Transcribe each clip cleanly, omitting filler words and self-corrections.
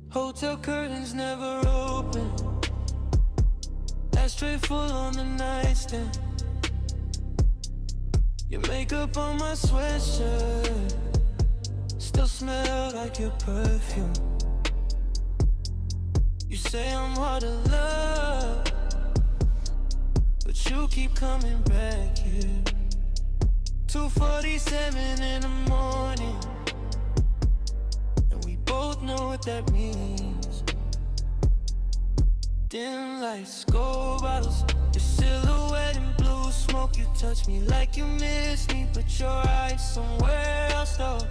Hotel curtains never open, ashtray full on the nightstand. Your makeup on my sweatshirt still smell like your perfume. You say I'm hard to love, but you keep coming back here. 2:47 in the morning, and we both know what that means. Dim lights, gold bottles, your silhouette in blue smoke. You touch me like you miss me, but your eyes somewhere else though.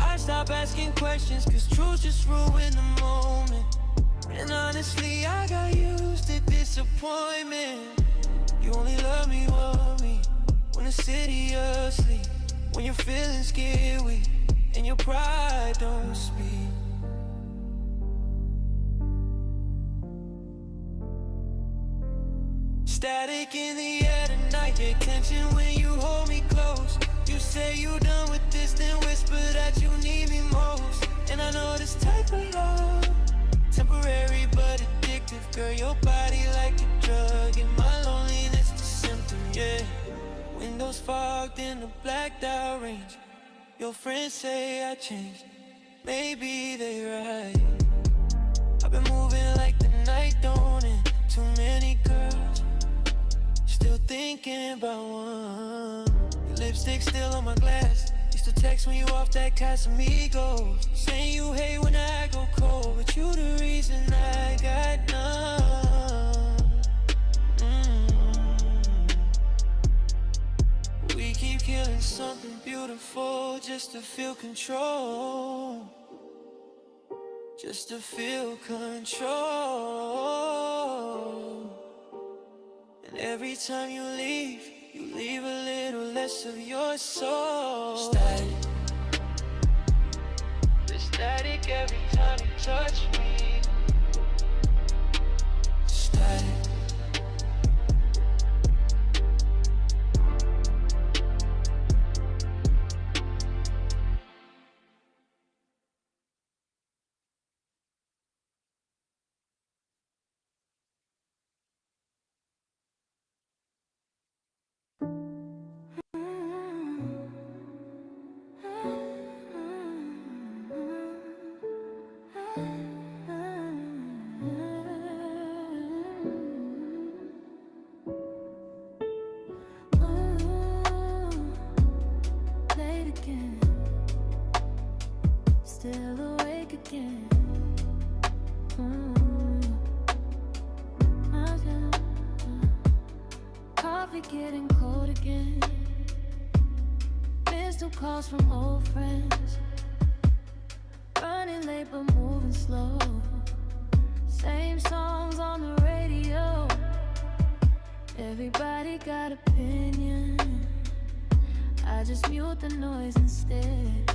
I stop asking questions, cause truth just ruined the moment. And honestly, I got used to disappointment. You only love me, want me when the city asleep, when your feelings get weak and your pride don't speak. Static in the air tonight, the tension when you hold me close. You say you done with this, then whisper that you need me most. And I know this type of love, temporary but addictive. Girl, your body like a drug, and my loneliness the symptom, yeah. Windows fogged in a blacked out range. Your friends say I changed, maybe they right. I've been moving like the night don't end. Too many girls, still thinking about one. Your lipstick still on my glass. You still text when you off that Casamigos, saying you hate when I go cold, but you the reason I got none. We keep killing something beautiful just to feel control, just to feel control. And every time you leave a little less of your soul. Static, the static every time you touch me. Static. Late again, still awake again. Coffee getting cold again. Missed two calls from old friends. Running late but moving slow. Same songs on the radio. Everybody got opinion. I just mute the noise instead.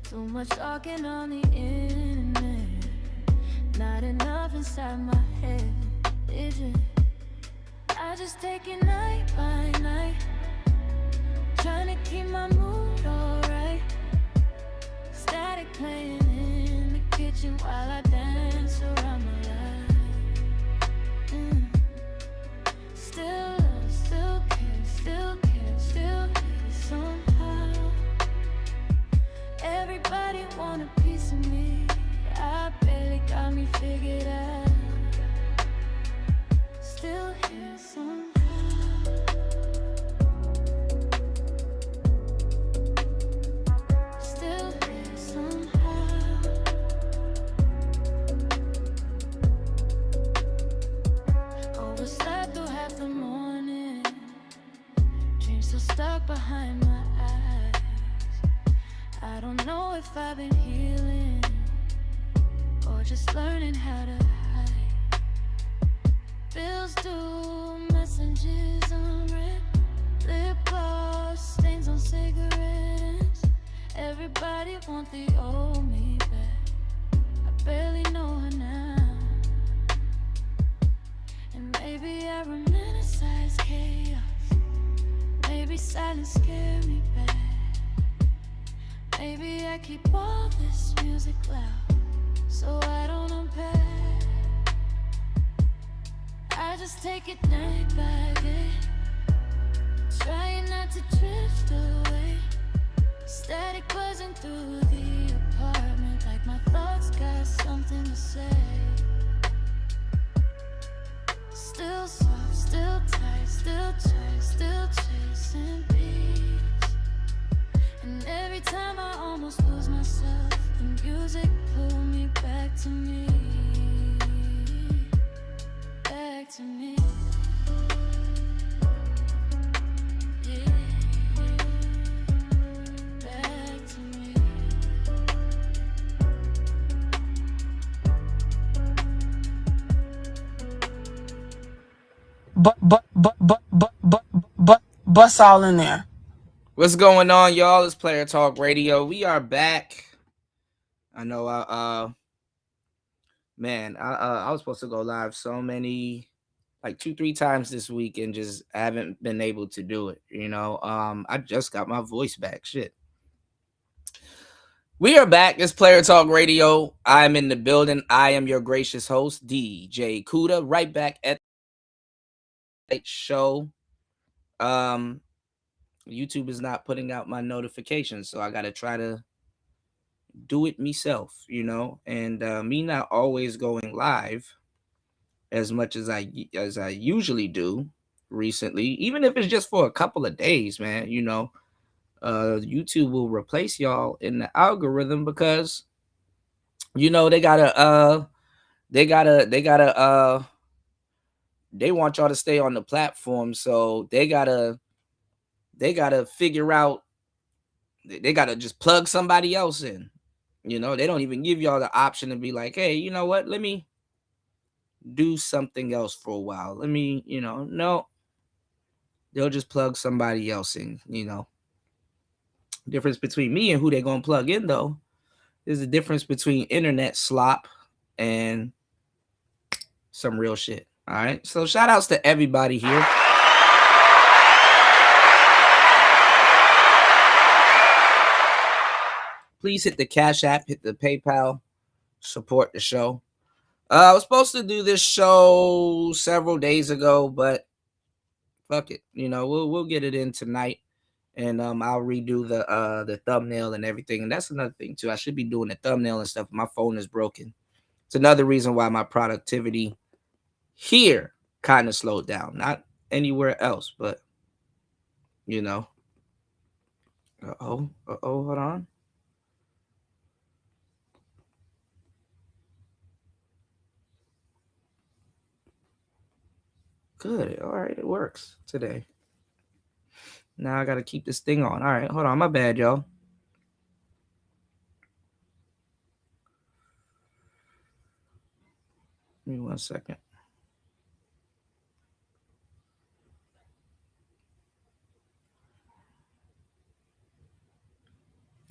Too much talking on the internet. Not enough inside my head, is it? I just take it night by night. Trying to keep my mood alright. Static playing in the kitchen while I dance around my life. Still love, still care, still care, still hate somehow. Everybody want a piece of me. I barely got me figured out. Still here somehow. Still here somehow. Overslept through half the morning. Dreams still stuck behind my eyes. I don't know if I've been healing or just learning how to hide. Bills due, messages unread, lip gloss, stains on cigarettes. Everybody want the old me back. I barely know her now. And maybe I romanticize chaos. Maybe silence scare me back. Maybe I keep all this music loud so I don't unpack. I just take it night by day, trying not to drift away. Static buzzing through the apartment, like my thoughts got something to say. Still soft, still tight, still tight, still chasing peace. And every time I almost lose myself, the music pull me back to me. Back to me. Yeah. Back to me. Bust all in there. What's going on, y'all? It's Player Talk Radio. We are back. I know I was supposed to go live so many, like 2-3 times this week, and just haven't been able to do it. I just got my voice back. Shit. We are back. It's Player Talk Radio. I'm in the building. I am your gracious host, DJ Kuda, right back at the show. YouTube is not putting out my notifications, so I gotta try to do it myself, and me not always going live as much as I usually do recently, even if it's just for a couple of days, man. YouTube will replace y'all in the algorithm because they want y'all to stay on the platform, so they gotta figure out, they gotta just plug somebody else in. They don't even give y'all the option to be like, hey, you know what? Let me do something else for a while. Let me, no. They'll just plug somebody else in, Difference between me and who they're going to plug in, though, is the difference between internet slop and some real shit. All right? So shout outs to everybody here. Please hit the Cash App, hit the PayPal, support the show. I was supposed to do this show several days ago, but fuck it. You know, we'll get it in tonight, and I'll redo the thumbnail and everything. And that's another thing too. I should be doing the thumbnail and stuff. My phone is broken. It's another reason why my productivity here kind of slowed down. Not anywhere else, but you know. Hold on. Good. All right, it works today. Now I gotta keep this thing on. All right, hold on. My bad, y'all. Give me 1 second.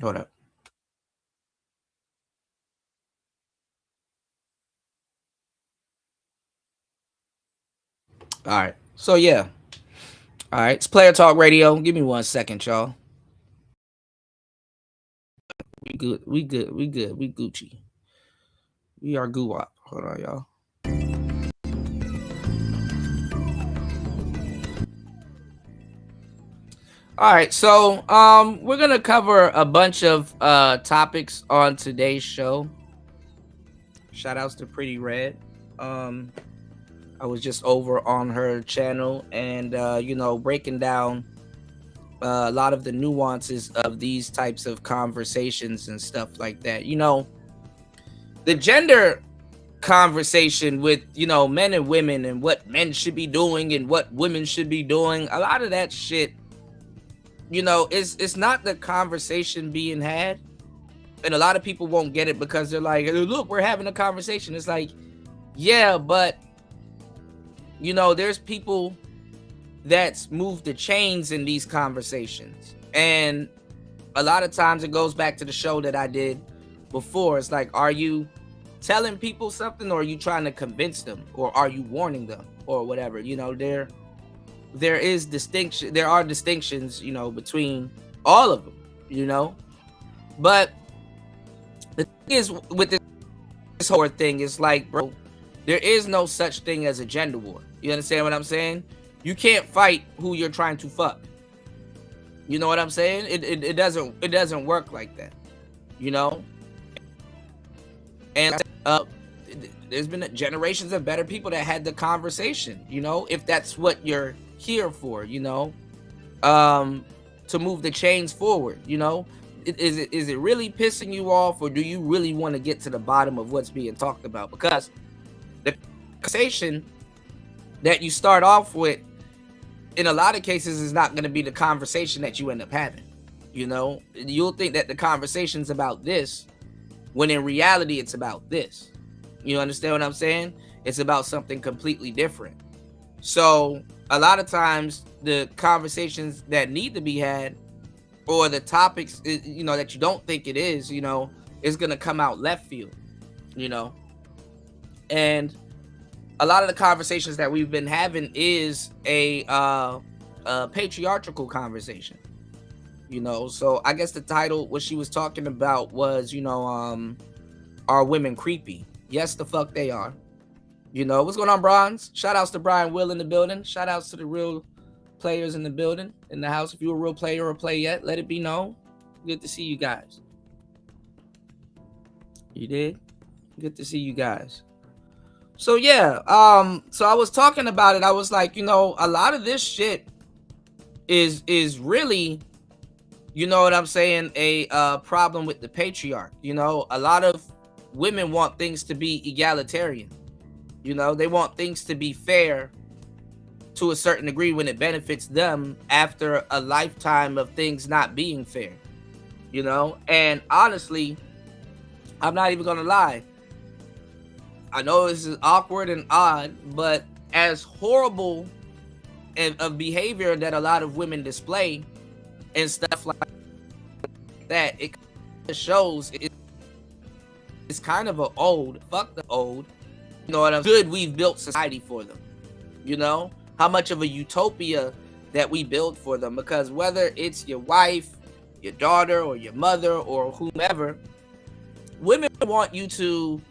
Hold up. All right. So yeah. All right. It's Player Talk Radio. Give me 1 second, y'all. We good. We good. We good. We Gucci. We are Guwap. Hold on, y'all. All right, so we're gonna cover a bunch of topics on today's show. Shout outs to Pretty Red. I was just over on her channel and you know, breaking down a lot of the nuances of these types of conversations and stuff like that. You know, the gender conversation with, you know, men and women and what men should be doing and what women should be doing. A lot of that shit, you know, it's not the conversation being had. And a lot of people won't get it because they're like, look, we're having a conversation. It's like, yeah, but you know, there's people that's moved the chains in these conversations. And a lot of times it goes back to the show that I did before. It's like, are you telling people something, or are you trying to convince them, or are you warning them, or whatever? You know, there is distinction. There are distinctions, you know, between all of them, you know. But the thing is, with this whole thing, it's like, bro, there is no such thing as a gender war. You understand what I'm saying? You can't fight who you're trying to fuck. You know what I'm saying? It doesn't work like that. You know? And there's been generations of better people that had the conversation, you know, if that's what you're here for, you know, to move the chains forward, you know. Is it really pissing you off, or do you really want to get to the bottom of what's being talked about? Because the conversation that you start off with, in a lot of cases, is not going to be the conversation that you end up having. You know, you'll think that the conversation's about this, when in reality it's about this. You understand what I'm saying? It's about something completely different. So a lot of times the conversations that need to be had, or the topics, you know, that you don't think it is, you know, is going to come out left field, you know. And a lot of the conversations that we've been having is a patriarchal conversation, you know. So I guess the title, what she was talking about was, you know, are women creepy? Yes, the fuck they are. You know, what's going on, Bronze? Shout outs to Brian Will in the building. Shout outs to the real players in the building, in the house. If you're a real player or play yet, let it be known. Good to see you guys. You did? Good to see you guys. So yeah, so I was talking about it. I was like, you know, a lot of this shit is really, you know what I'm saying, a problem with the patriarch. You know, a lot of women want things to be egalitarian. You know, they want things to be fair to a certain degree when it benefits them after a lifetime of things not being fair. You know, and honestly, I'm not even gonna lie. I know this is awkward and odd, but as horrible of behavior that a lot of women display and stuff like that, it shows it's kind of fuck the old. You know what I'm saying? Good we've built society for them. You know, how much of a utopia that we build for them, because whether it's your wife, your daughter, or your mother, or whomever, women want you to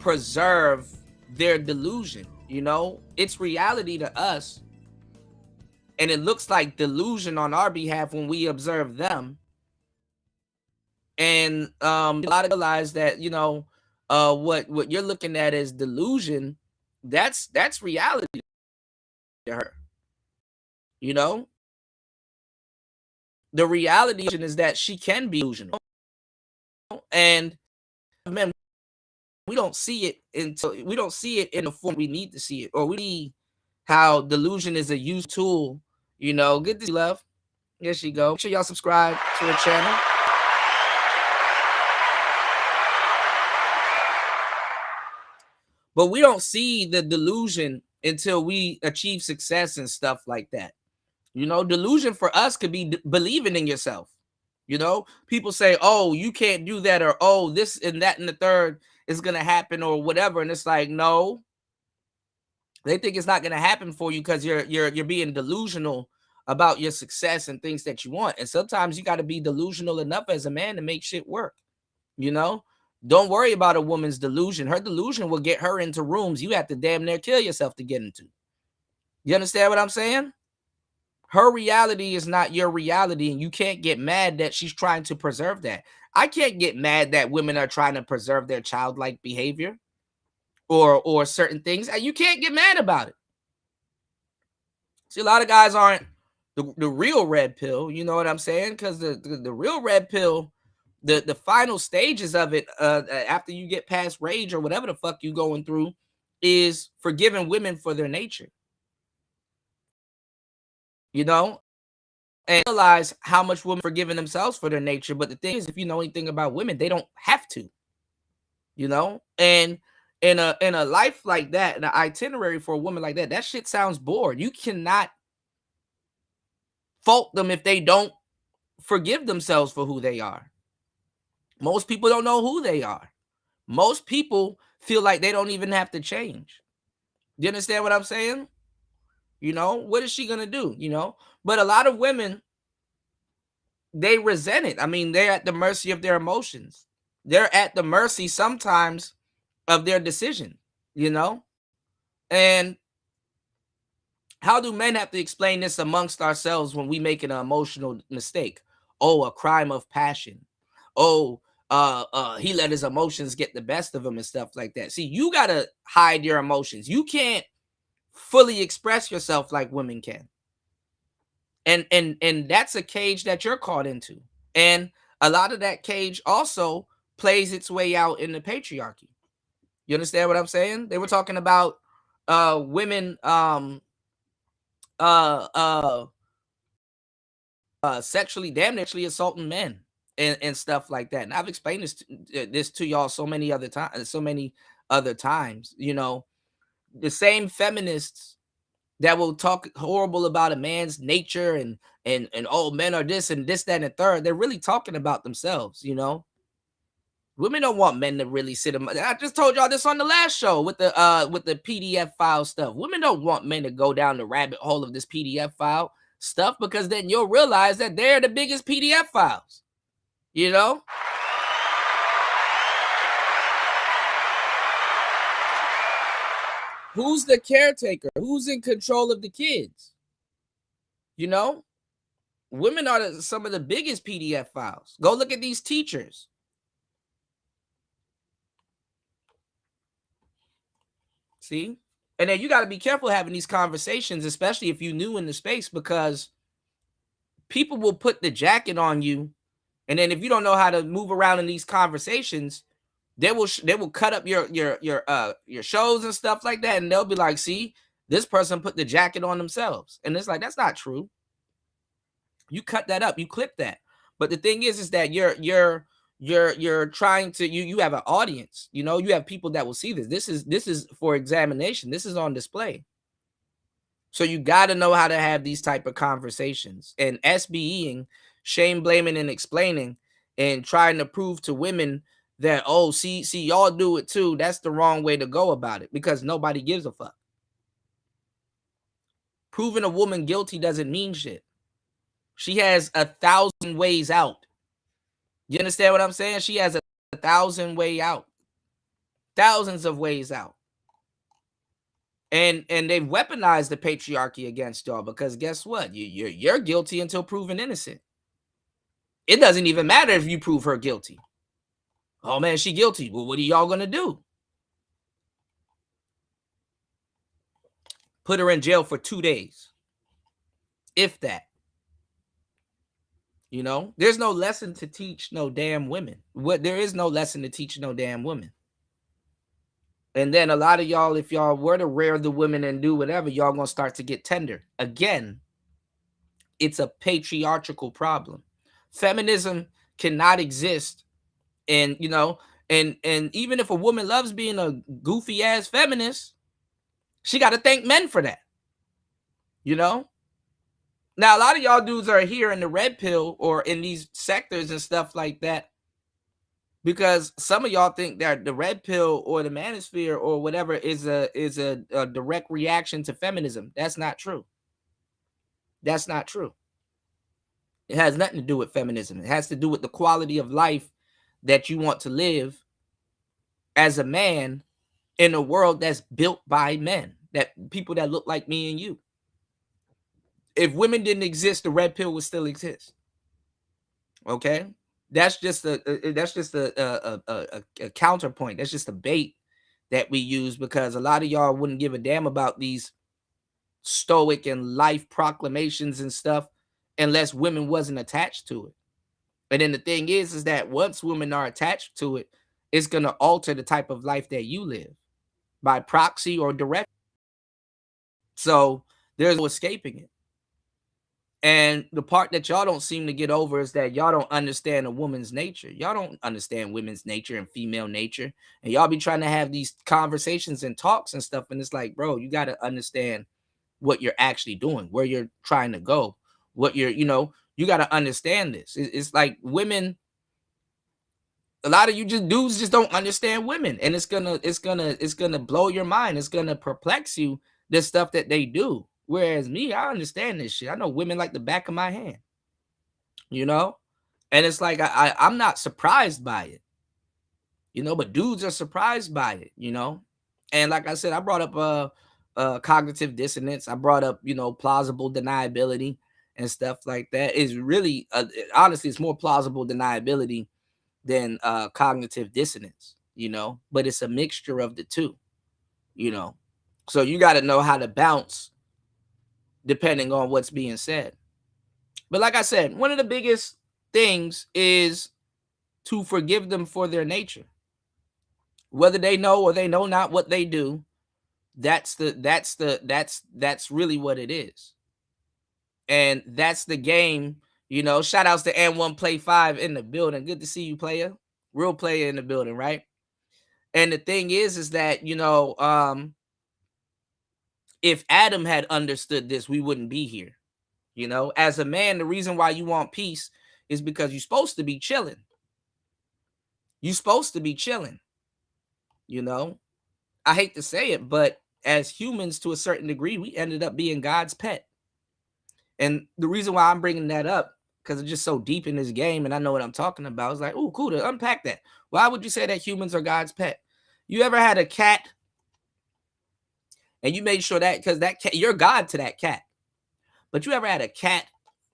preserve their delusion. You know, it's reality to us, and it looks like delusion on our behalf when we observe them. And a lot of realize that, you know, what you're looking at as delusion, that's reality to her. You know, the reality is that she can be delusional, and men, we don't see it until we don't see it in the form we need to see it, or we need how delusion is a used tool. You know, good to see love. Here she go. Make sure y'all subscribe to her channel. But we don't see the delusion until we achieve success and stuff like that. You know, delusion for us could be believing in yourself. You know, people say, oh, you can't do that, or oh, this and that and the third is going to happen, or whatever. And it's like, no, they think it's not going to happen for you because you're being delusional about your success and things that you want. And sometimes you got to be delusional enough as a man to make shit work. You know, don't worry about a woman's delusion. Her delusion will get her into rooms you have to damn near kill yourself to get into. You understand what I'm saying? Her reality is not your reality, and you can't get mad that she's trying to preserve that. I can't get mad that women are trying to preserve their childlike behavior or certain things. You can't get mad about it. See, a lot of guys aren't the real red pill, you know what I'm saying? Because the real red pill, the final stages of it, after you get past rage or whatever the fuck you going through, is forgiving women for their nature. You know, and realize how much women forgiving themselves for their nature. But the thing is, if you know anything about women, they don't have to. You know, and in a life like that, an itinerary for a woman like that, that shit sounds bored. You cannot fault them if they don't forgive themselves for who they are. Most people don't know who they are. Most people feel like they don't even have to change. You understand what I'm saying? You know, what is she gonna do? You know, but a lot of women, they resent it. I mean, they're at the mercy of their emotions. They're at the mercy sometimes of their decision, you know? And how do men have to explain this amongst ourselves when we make an emotional mistake? Oh, a crime of passion. Oh, he let his emotions get the best of him and stuff like that. See, you gotta hide your emotions. You can't fully express yourself like women can. And that's a cage that you're caught into. And a lot of that cage also plays its way out in the patriarchy. You understand what I'm saying? They were talking about women uh uh sexually damn nearly assaulting men and stuff like that. And I've explained this to y'all so many other times. You know, the same feminists that will talk horrible about a man's nature and oh, men are this and this, that, and the third, they're really talking about themselves, you know. Women don't want men to really sit them. I just told y'all this on the last show with the PDF file stuff. Women don't want men to go down the rabbit hole of this PDF file stuff, because then you'll realize that they're the biggest PDF files. You know? Who's the caretaker? Who's in control of the kids? You know? Women are some of the biggest PDF files. Go look at these teachers. See? And then you got to be careful having these conversations, especially if you're new in the space, because people will put the jacket on you. And then if you don't know how to move around in these conversations, they will cut up your shows and stuff like that. And they'll be like, see, this person put the jacket on themselves. And it's like, that's not true. You cut that up, you clip that. But the thing is that you're trying to, you have an audience, you know, you have people that will see this. This is for examination. This is on display. So you got to know how to have these type of conversations. And SBEing, shame, blaming, and explaining, and trying to prove to women that, oh, see, y'all do it too. That's the wrong way to go about it, because nobody gives a fuck. Proving a woman guilty doesn't mean shit. She has 1,000 ways out. You understand what I'm saying? She has a 1,000 way out. Thousands of ways out. And they've weaponized the patriarchy against y'all, because guess what? You're guilty until proven innocent. It doesn't even matter if you prove her guilty. Oh man, she guilty. Well, what are y'all gonna do? Put her in jail for 2 days, if that. You know, there's no lesson to teach no damn women. There is no lesson to teach no damn women. And then a lot of y'all, if y'all were to rear the women and do whatever, y'all gonna start to get tender. Again, it's a patriarchal problem. Feminism cannot exist. And you know, and even if a woman loves being a goofy ass feminist, she got to thank men for that. You know? Now a lot of y'all dudes are here in the red pill or in these sectors and stuff like that, because some of y'all think that the red pill or the manosphere or whatever is a direct reaction to feminism. That's not true. That's not true. It has nothing to do with feminism. It has to do with the quality of life that you want to live as a man in a world that's built by men, that people that look like me and you. If women didn't exist, the red pill would still exist. Okay, that's just a counterpoint. That's just a bait that we use, because a lot of y'all wouldn't give a damn about these stoic and life proclamations and stuff unless women wasn't attached to it. And then the thing is that once women are attached to it, it's going to alter the type of life that you live by proxy or direct. So there's no escaping it. And the part that y'all don't seem to get over is that y'all don't understand a woman's nature. Y'all don't understand women's nature and female nature. And y'all be trying to have these conversations and talks and stuff. And it's like, bro, you got to understand what you're actually doing, where you're trying to go, what you're, you know, you got to understand this. It's like women, a lot of you just dudes just don't understand women. And it's gonna blow your mind. It's gonna perplex you, the stuff that they do. Whereas me, I understand this shit. I know women like the back of my hand, you know? And it's like, I'm not surprised by it, you know, but dudes are surprised by it, you know? And like I said, I brought up cognitive dissonance. I brought up, you know, plausible deniability and stuff like that. Is really, honestly, it's more plausible deniability than cognitive dissonance, you know? But it's a mixture of the two, you know? So you got to know how to bounce depending on what's being said. But like I said, one of the biggest things is to forgive them for their nature. Whether they know or they know not what they do, that's really what it is. And that's the game, you know. Shout outs to N1 Play 5 in the building. Good to see you, player. Real player in the building, right? And the thing is that, you know, if Adam had understood this, we wouldn't be here. You know, as a man, the reason why you want peace is because you're supposed to be chilling. You're supposed to be chilling. You know, I hate to say it, but as humans, to a certain degree, we ended up being God's pet. And the reason why I'm bringing that up, because it's just so deep in this game and I know what I'm talking about. It's like, oh, cool, to unpack that. Why would you say that humans are God's pet? You ever had a cat and you made sure that, because that cat, you're God to that cat. But you ever had a cat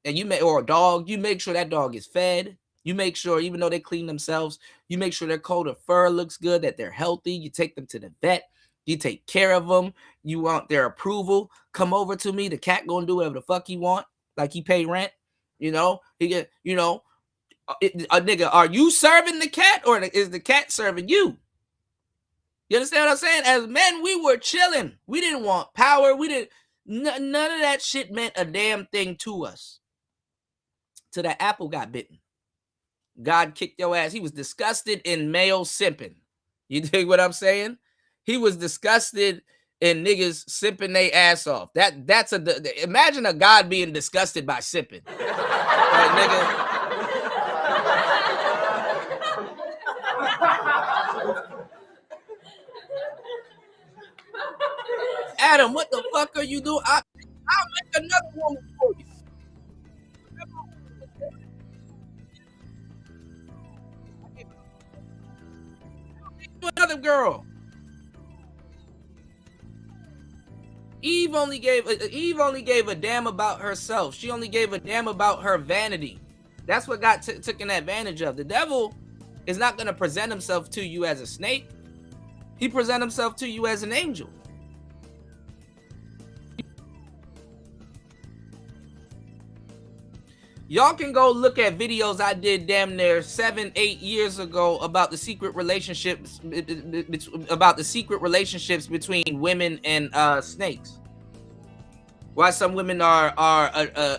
and or a dog, you make sure that dog is fed. You make sure, even though they clean themselves, you make sure their coat of fur looks good, that they're healthy. You take them to the vet. You take care of them. You want their approval. Come over to me. The cat gonna do whatever the fuck he want, like he pay rent. You know, he get, you know, a nigga, are you serving the cat or is the cat serving you? You understand what I'm saying? As men, we were chilling. We didn't want power. We didn't. None of that shit meant a damn thing to us. Till that apple got bitten. God kicked your ass. He was disgusted in male simping. You dig what I'm saying? He was disgusted in niggas simping their ass off. That's imagine a God being disgusted by simping. Right, nigga? Adam, what the fuck are you doing? I'll make another woman for you. Another girl. Eve only gave a damn about herself. She only gave a damn about her vanity. That's what got taken advantage of. The devil is not going to present himself to you as a snake. He present himself to you as an angel. Y'all can go look at videos I did damn near 7-8 years ago about the secret relationships between women and snakes. Why some women are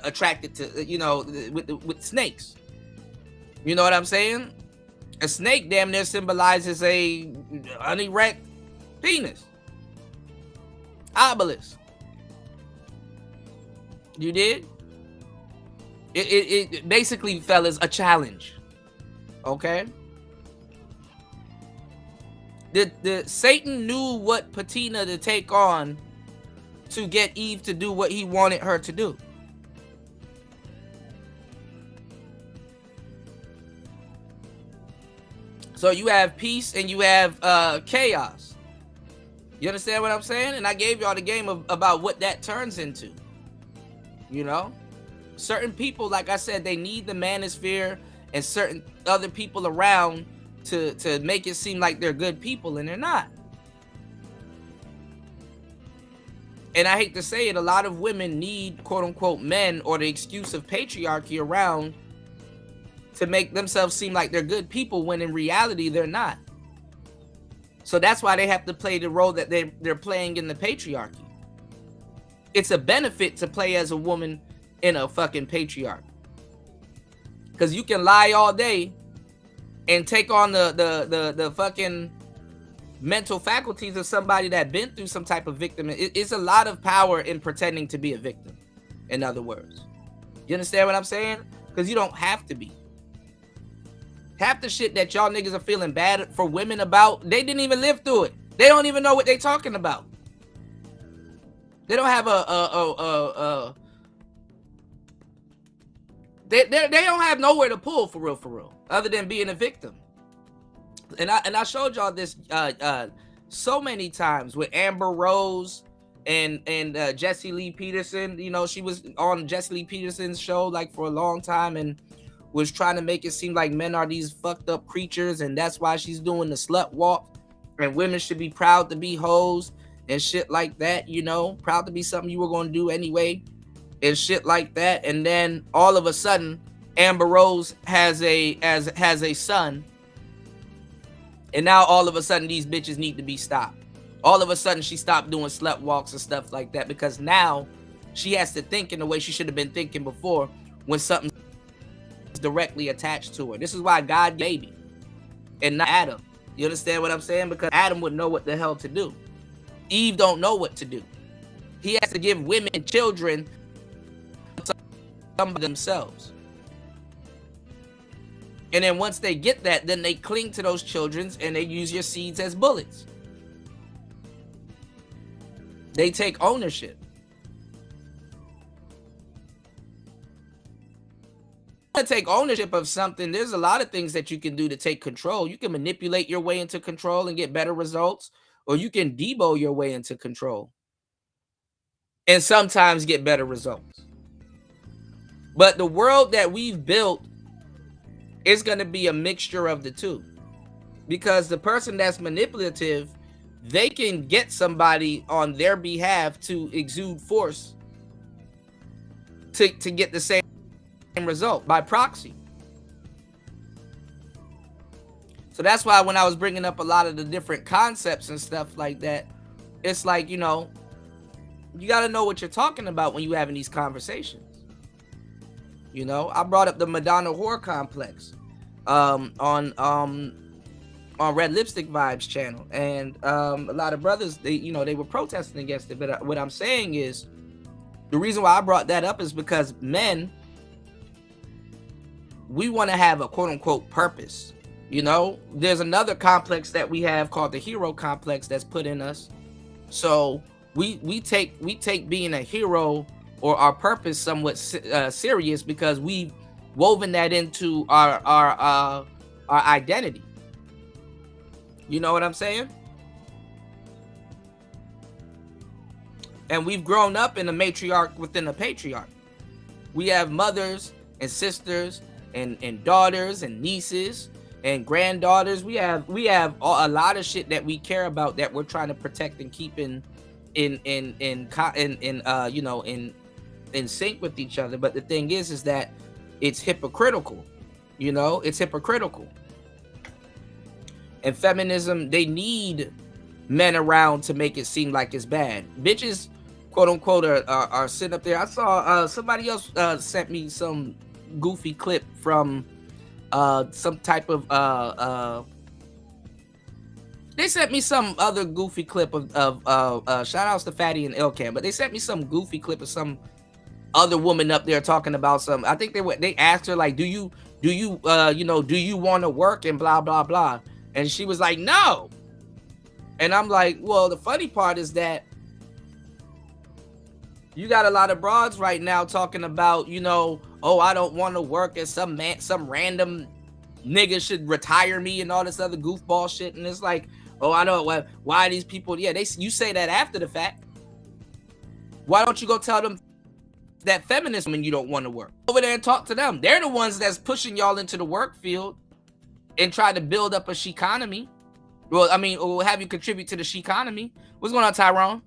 attracted to, you know, with snakes. You know what I'm saying? A snake damn near symbolizes a unerect penis. Obelisk. You did? It basically, fellas, a challenge. Okay? The Satan knew what patina to take on to get Eve to do what he wanted her to do. So you have peace and you have chaos. You understand what I'm saying? And I gave y'all the game about what that turns into. You know? Certain people, like I said, they need the manosphere and certain other people around to make it seem like they're good people, and they're not. And I hate to say it, a lot of women need quote-unquote men or the excuse of patriarchy around to make themselves seem like they're good people when in reality they're not. So that's why they have to play the role that they're playing in the patriarchy. It's a benefit to play as a woman in a fucking patriarchy, because you can lie all day and take on the fucking mental faculties of somebody that been through some type of victim. It's a lot of power in pretending to be a victim, in other words. You understand what I'm saying? Because you don't have to be. Half the shit that y'all niggas are feeling bad for women about, they didn't even live through it. They don't even know what they talking about. They don't have they don't have nowhere to pull for real, other than being a victim. And I showed y'all this so many times with Amber Rose and Jesse Lee Peterson. You know, she was on Jesse Lee Peterson's show like for a long time and was trying to make it seem like men are these fucked up creatures, and that's why she's doing the slut walk, and women should be proud to be hoes and shit like that, you know, proud to be something you were going to do anyway and shit like that. And then all of a sudden Amber Rose has a son, and now all of a sudden these bitches need to be stopped. All of a sudden she stopped doing slut walks and stuff like that, because now she has to think in the way she should have been thinking before when something directly attached to her. This is why God gave baby and not Adam. You understand what I'm saying? Because Adam would know what the hell to do. Eve don't know what to do. He has to give women children by themselves. And then once they get that, then they cling to those children and they use your seeds as bullets. They take ownership. To take ownership of something, there's a lot of things that you can do to take control. You can manipulate your way into control and get better results, or you can debo your way into control and sometimes get better results. But the world that we've built is going to be a mixture of the two, because the person that's manipulative, they can get somebody on their behalf to exude force to get the same result by proxy. So that's why when I was bringing up a lot of the different concepts and stuff like that, it's like, you know, you got to know what you're talking about when you're having these conversations. You know, I brought up the Madonna whore complex on Red Lipstick Vibes channel, and a lot of brothers, they were protesting against it. But what I'm saying is, the reason why I brought that up is because men, we want to have a quote-unquote purpose. You know, there's another complex that we have called the hero complex that's put in us. So we take being a hero or our purpose somewhat serious, because we've woven that into our identity. You know what I'm saying? And we've grown up in a matriarch within a patriarch. We have mothers and sisters and daughters and nieces and granddaughters. We have a lot of shit that we care about that we're trying to protect and keep in sync with each other. But the thing is that it's hypocritical. It's hypocritical. And feminism, they need men around to make it seem like it's bad. Bitches, quote unquote, are sitting up there. I saw somebody else sent me some goofy clip from some type of they sent me some other goofy clip of shout outs to Fatty and Elcam, but they sent me some goofy clip of some other woman up there talking about some. I think they asked her like, do you want to work and blah blah blah, and she was like, no. And I'm like, well, the funny part is that you got a lot of broads right now talking about, oh, I don't want to work, and some random nigga should retire me and all this other goofball shit. And it's like, oh, I know why these people, you say that after the fact. Why don't you go tell them that feminism and you don't want to work? Over there and talk to them. They're the ones that's pushing y'all into the work field and try to build up a she-economy. Well, I mean, or have you contribute to the she-economy. What's going on, Tyrone?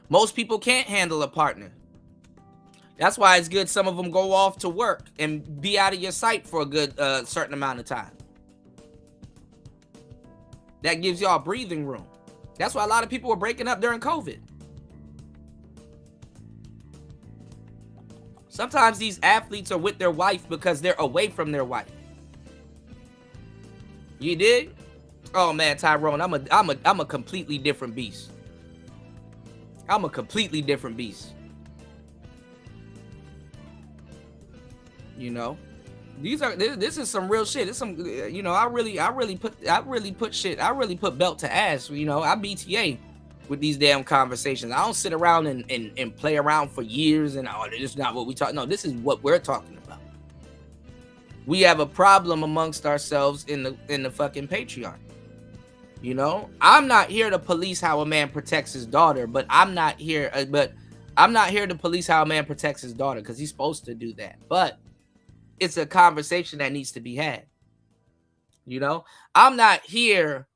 Most people can't handle a partner. That's why it's good some of them go off to work and be out of your sight for a good certain amount of time. That gives y'all breathing room. That's why a lot of people were breaking up during COVID. Sometimes these athletes are with their wife because they're away from their wife. You dig? Oh man, Tyrone, I'm a completely different beast. I'm a completely different beast. This is some real shit. It's some, I really put belt to ass. I BTA with these damn conversations. I don't sit around and play around for years and this is not what we talk. No, this is what we're talking about. We have a problem amongst ourselves in the fucking patriarchy. I'm not here to police how a man protects his daughter, but I'm not here to police how a man protects his daughter because he's supposed to do that. But it's a conversation that needs to be had. I'm not here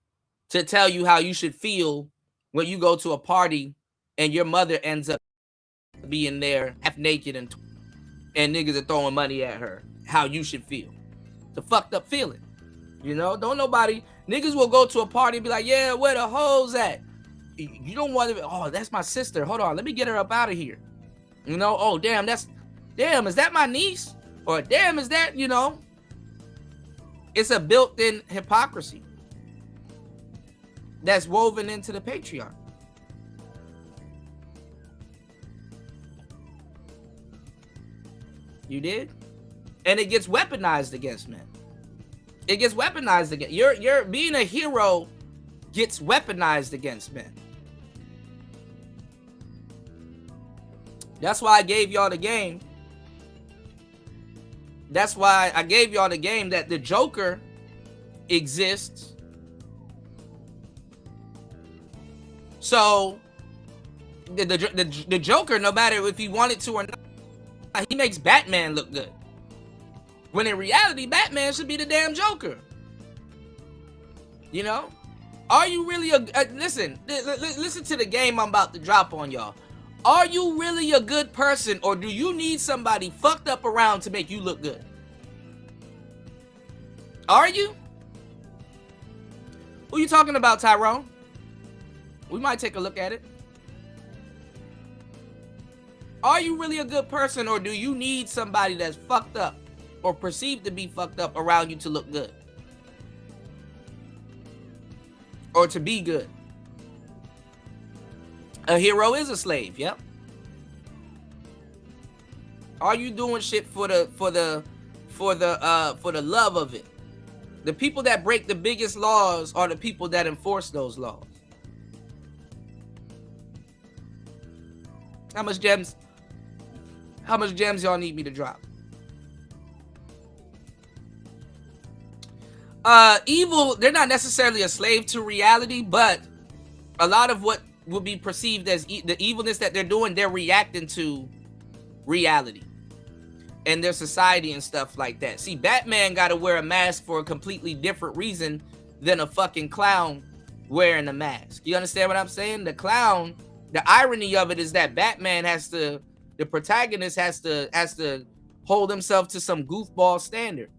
to tell you how you should feel when you go to a party and your mother ends up being there half naked and niggas are throwing money at her. How you should feel. The fucked up feeling. Don't nobody, niggas will go to a party and be like, yeah, where the hoes at? You don't want to, oh, that's my sister. Hold on, let me get her up out of here. Oh, damn, is that my niece? Or damn, is that, it's a built-in hypocrisy that's woven into the patriarchy. You did? And it gets weaponized against men. It gets weaponized against you're being a hero gets weaponized against men. That's why I gave y'all the game. That's why I gave y'all the game that the Joker exists. So the Joker, no matter if he wanted to or not, he makes Batman look good. When in reality, Batman should be the damn Joker. Are you really listen to the game I'm about to drop on y'all. Are you really a good person, or do you need somebody fucked up around to make you look good? Are you? Who you talking about, Tyrone? We might take a look at it. Are you really a good person, or do you need somebody that's fucked up or perceived to be fucked up around you to look good? Or to be good? A hero is a slave, yep. Are you doing shit for the love of it? The people that break the biggest laws are the people that enforce those laws. How much gems y'all need me to drop? Evil, they're not necessarily a slave to reality, but a lot of what would be perceived as the evilness that they're doing. They're reacting to reality and their society and stuff like that. See, Batman got to wear a mask for a completely different reason than a fucking clown wearing a mask. You understand what I'm saying? The clown, the irony of it is that Batman the protagonist has to hold himself to some goofball standard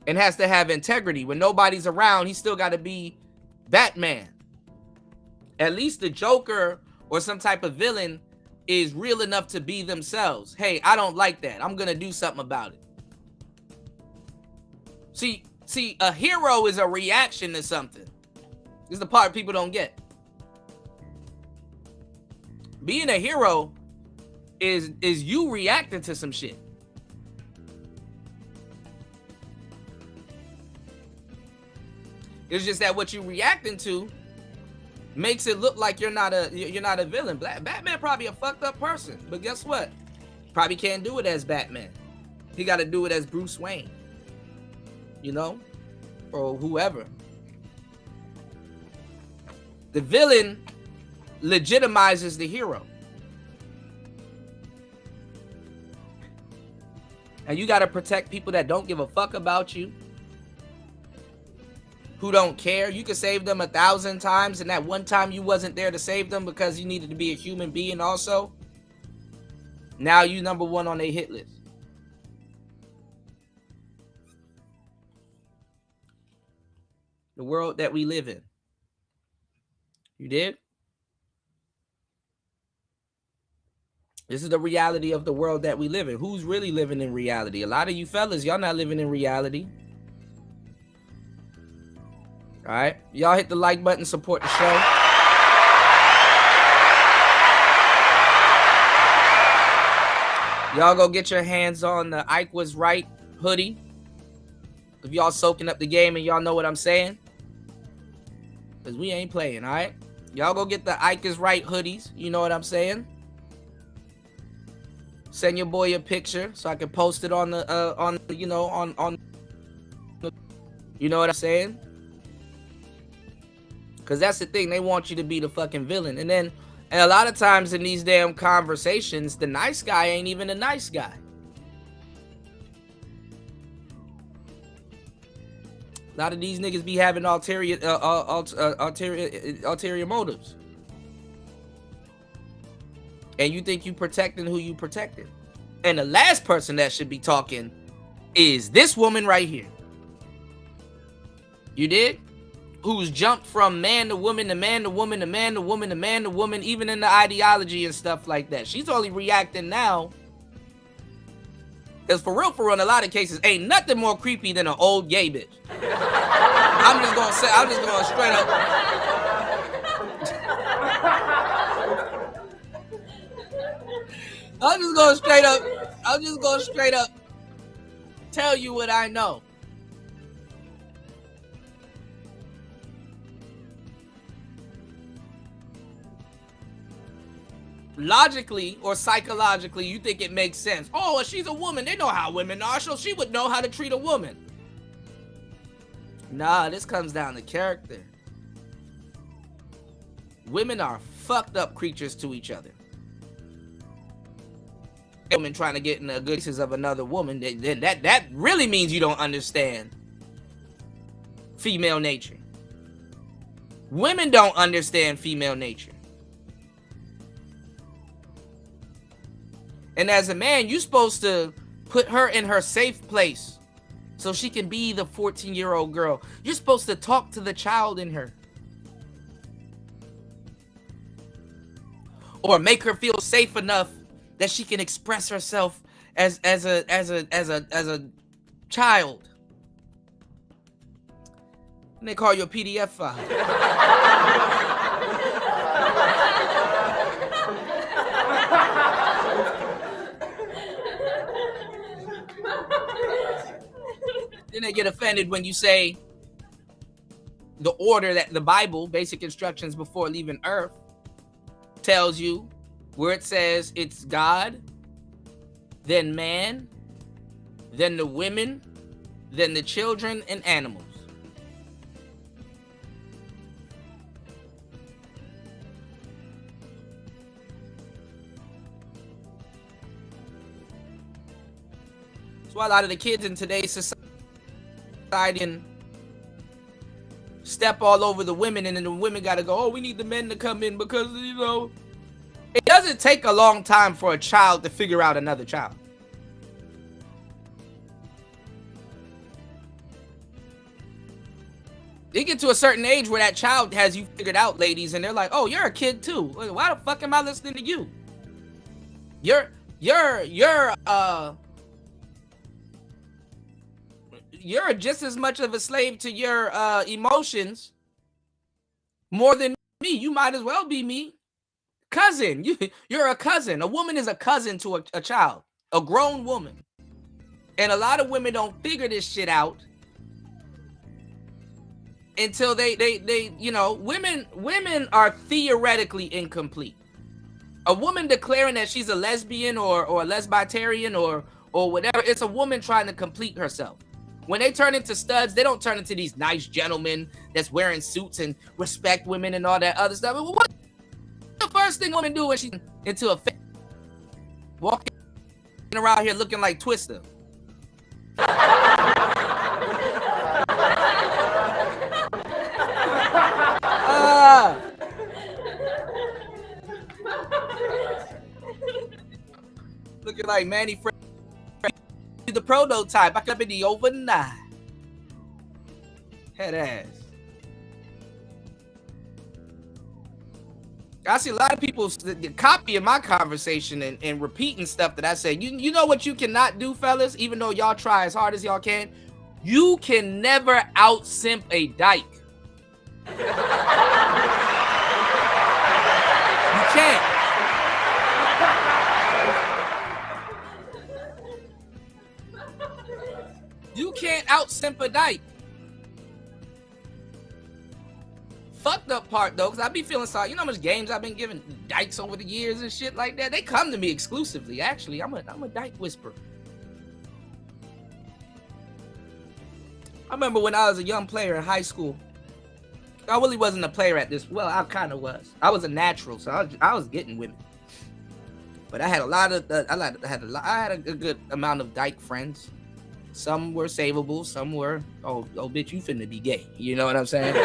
and has to have integrity. When nobody's around, he's still got to be Batman. At least the Joker or some type of villain is real enough to be themselves. Hey, I don't like that. I'm gonna do something about it. See, a hero is a reaction to something. This is the part people don't get. Being a hero is you reacting to some shit. It's just that what you're reacting to makes it look like you're not a villain. Batman probably a fucked up person, but guess what? Probably can't do it as Batman. He got to do it as Bruce Wayne, you know, or whoever. The villain legitimizes the hero, and you got to protect people that don't give a fuck about you, who don't care. You could save them 1,000 times, and that one time you wasn't there to save them because you needed to be a human being also. Now you number one on their hit list. The world that we live in. You did? This is the reality of the world that we live in. Who's really living in reality? A lot of you fellas, y'all not living in reality. All right, y'all hit the like button, support the show. Y'all go get your hands on the Ike Was Right hoodie. If y'all soaking up the game and y'all know what I'm saying, because we ain't playing, all right? Y'all go get the Ike Is Right hoodies. You know what I'm saying? Send your boy a picture so I can post it on the you know what I'm saying? Because that's the thing. They want you to be the fucking villain. And a lot of times in these damn conversations, the nice guy ain't even a nice guy. A lot of these niggas be having ulterior motives. And you think you protecting who you protecting. And the last person that should be talking is this woman right here. You did? Who's jumped from man to woman to man to woman to man to woman to man to woman, even in the ideology and stuff like that. She's only reacting now because for real, in a lot of cases, ain't nothing more creepy than an old gay bitch. I'm just gonna straight up. I'm just gonna straight up tell you what I know. Logically or psychologically, you think it makes sense. Oh, well, she's a woman. They know how women are, so she would know how to treat a woman. Nah, this comes down to character. Women are fucked up creatures to each other. A woman trying to get in the good graces of another woman, then that really means you don't understand female nature. Women don't understand female nature. And as a man, you're supposed to put her in her safe place so she can be the 14-year-old girl. You're supposed to talk to the child in her. Or make her feel safe enough that she can express herself as a child. And they call you a PDF file. Then they get offended when you say the order that the Bible, basic instructions before leaving earth, tells you, where it says it's God, then man, then the women, then the children and animals. That's why a lot of the kids in today's society can step all over the women, and then the women got to go, oh, we need the men to come in because, you know, it doesn't take a long time for a child to figure out another child. You get to a certain age where that child has you figured out, ladies, and they're like, oh, you're a kid too. Why the fuck am I listening to you? You're just as much of a slave to your emotions more than me. You might as well be me. Cousin. You're a cousin. A woman is a cousin to a child, a grown woman. And a lot of women don't figure this shit out until they you know, women are theoretically incomplete. A woman declaring that she's a lesbian or a lesbitarian or whatever, it's a woman trying to complete herself. When they turn into studs, they don't turn into these nice gentlemen that's wearing suits and respect women and all that other stuff. What the first thing women do when she's into a face? Walking around here looking like Twister. Looking like Manny Fresh, the prototype. I could be the overnight. Head ass. I see a lot of people copying my conversation and repeating stuff that I say. You know what you cannot do, fellas? Even though y'all try as hard as y'all can, you can never out-simp a dyke. You can't. You can't out-simp a dyke. Fucked up part though, because I be feeling sorry. You know how much games I've been giving dykes over the years and shit like that? They come to me exclusively, actually. I'm a dyke whisperer. I remember when I was a young player in high school. I really wasn't a player at this. Well, I kind of was. I was a natural, so I was getting women. But I had a lot of, I had a good amount of dyke friends. Some were savable, some were, oh, bitch, you finna be gay. You know what I'm saying?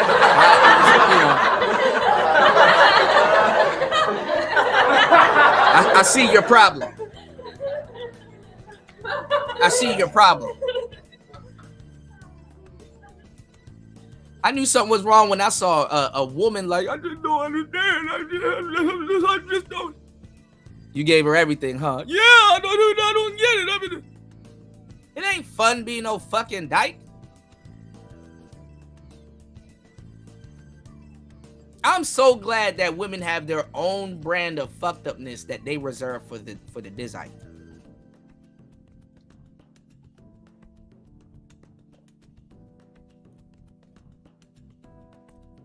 I see your problem. I see your problem. I knew something was wrong when I saw a woman like, I just don't understand. I just don't. You gave her everything, huh? Yeah, I don't get it. I mean, it ain't fun being no fucking dyke. I'm so glad that women have their own brand of fucked upness that they reserve for the design.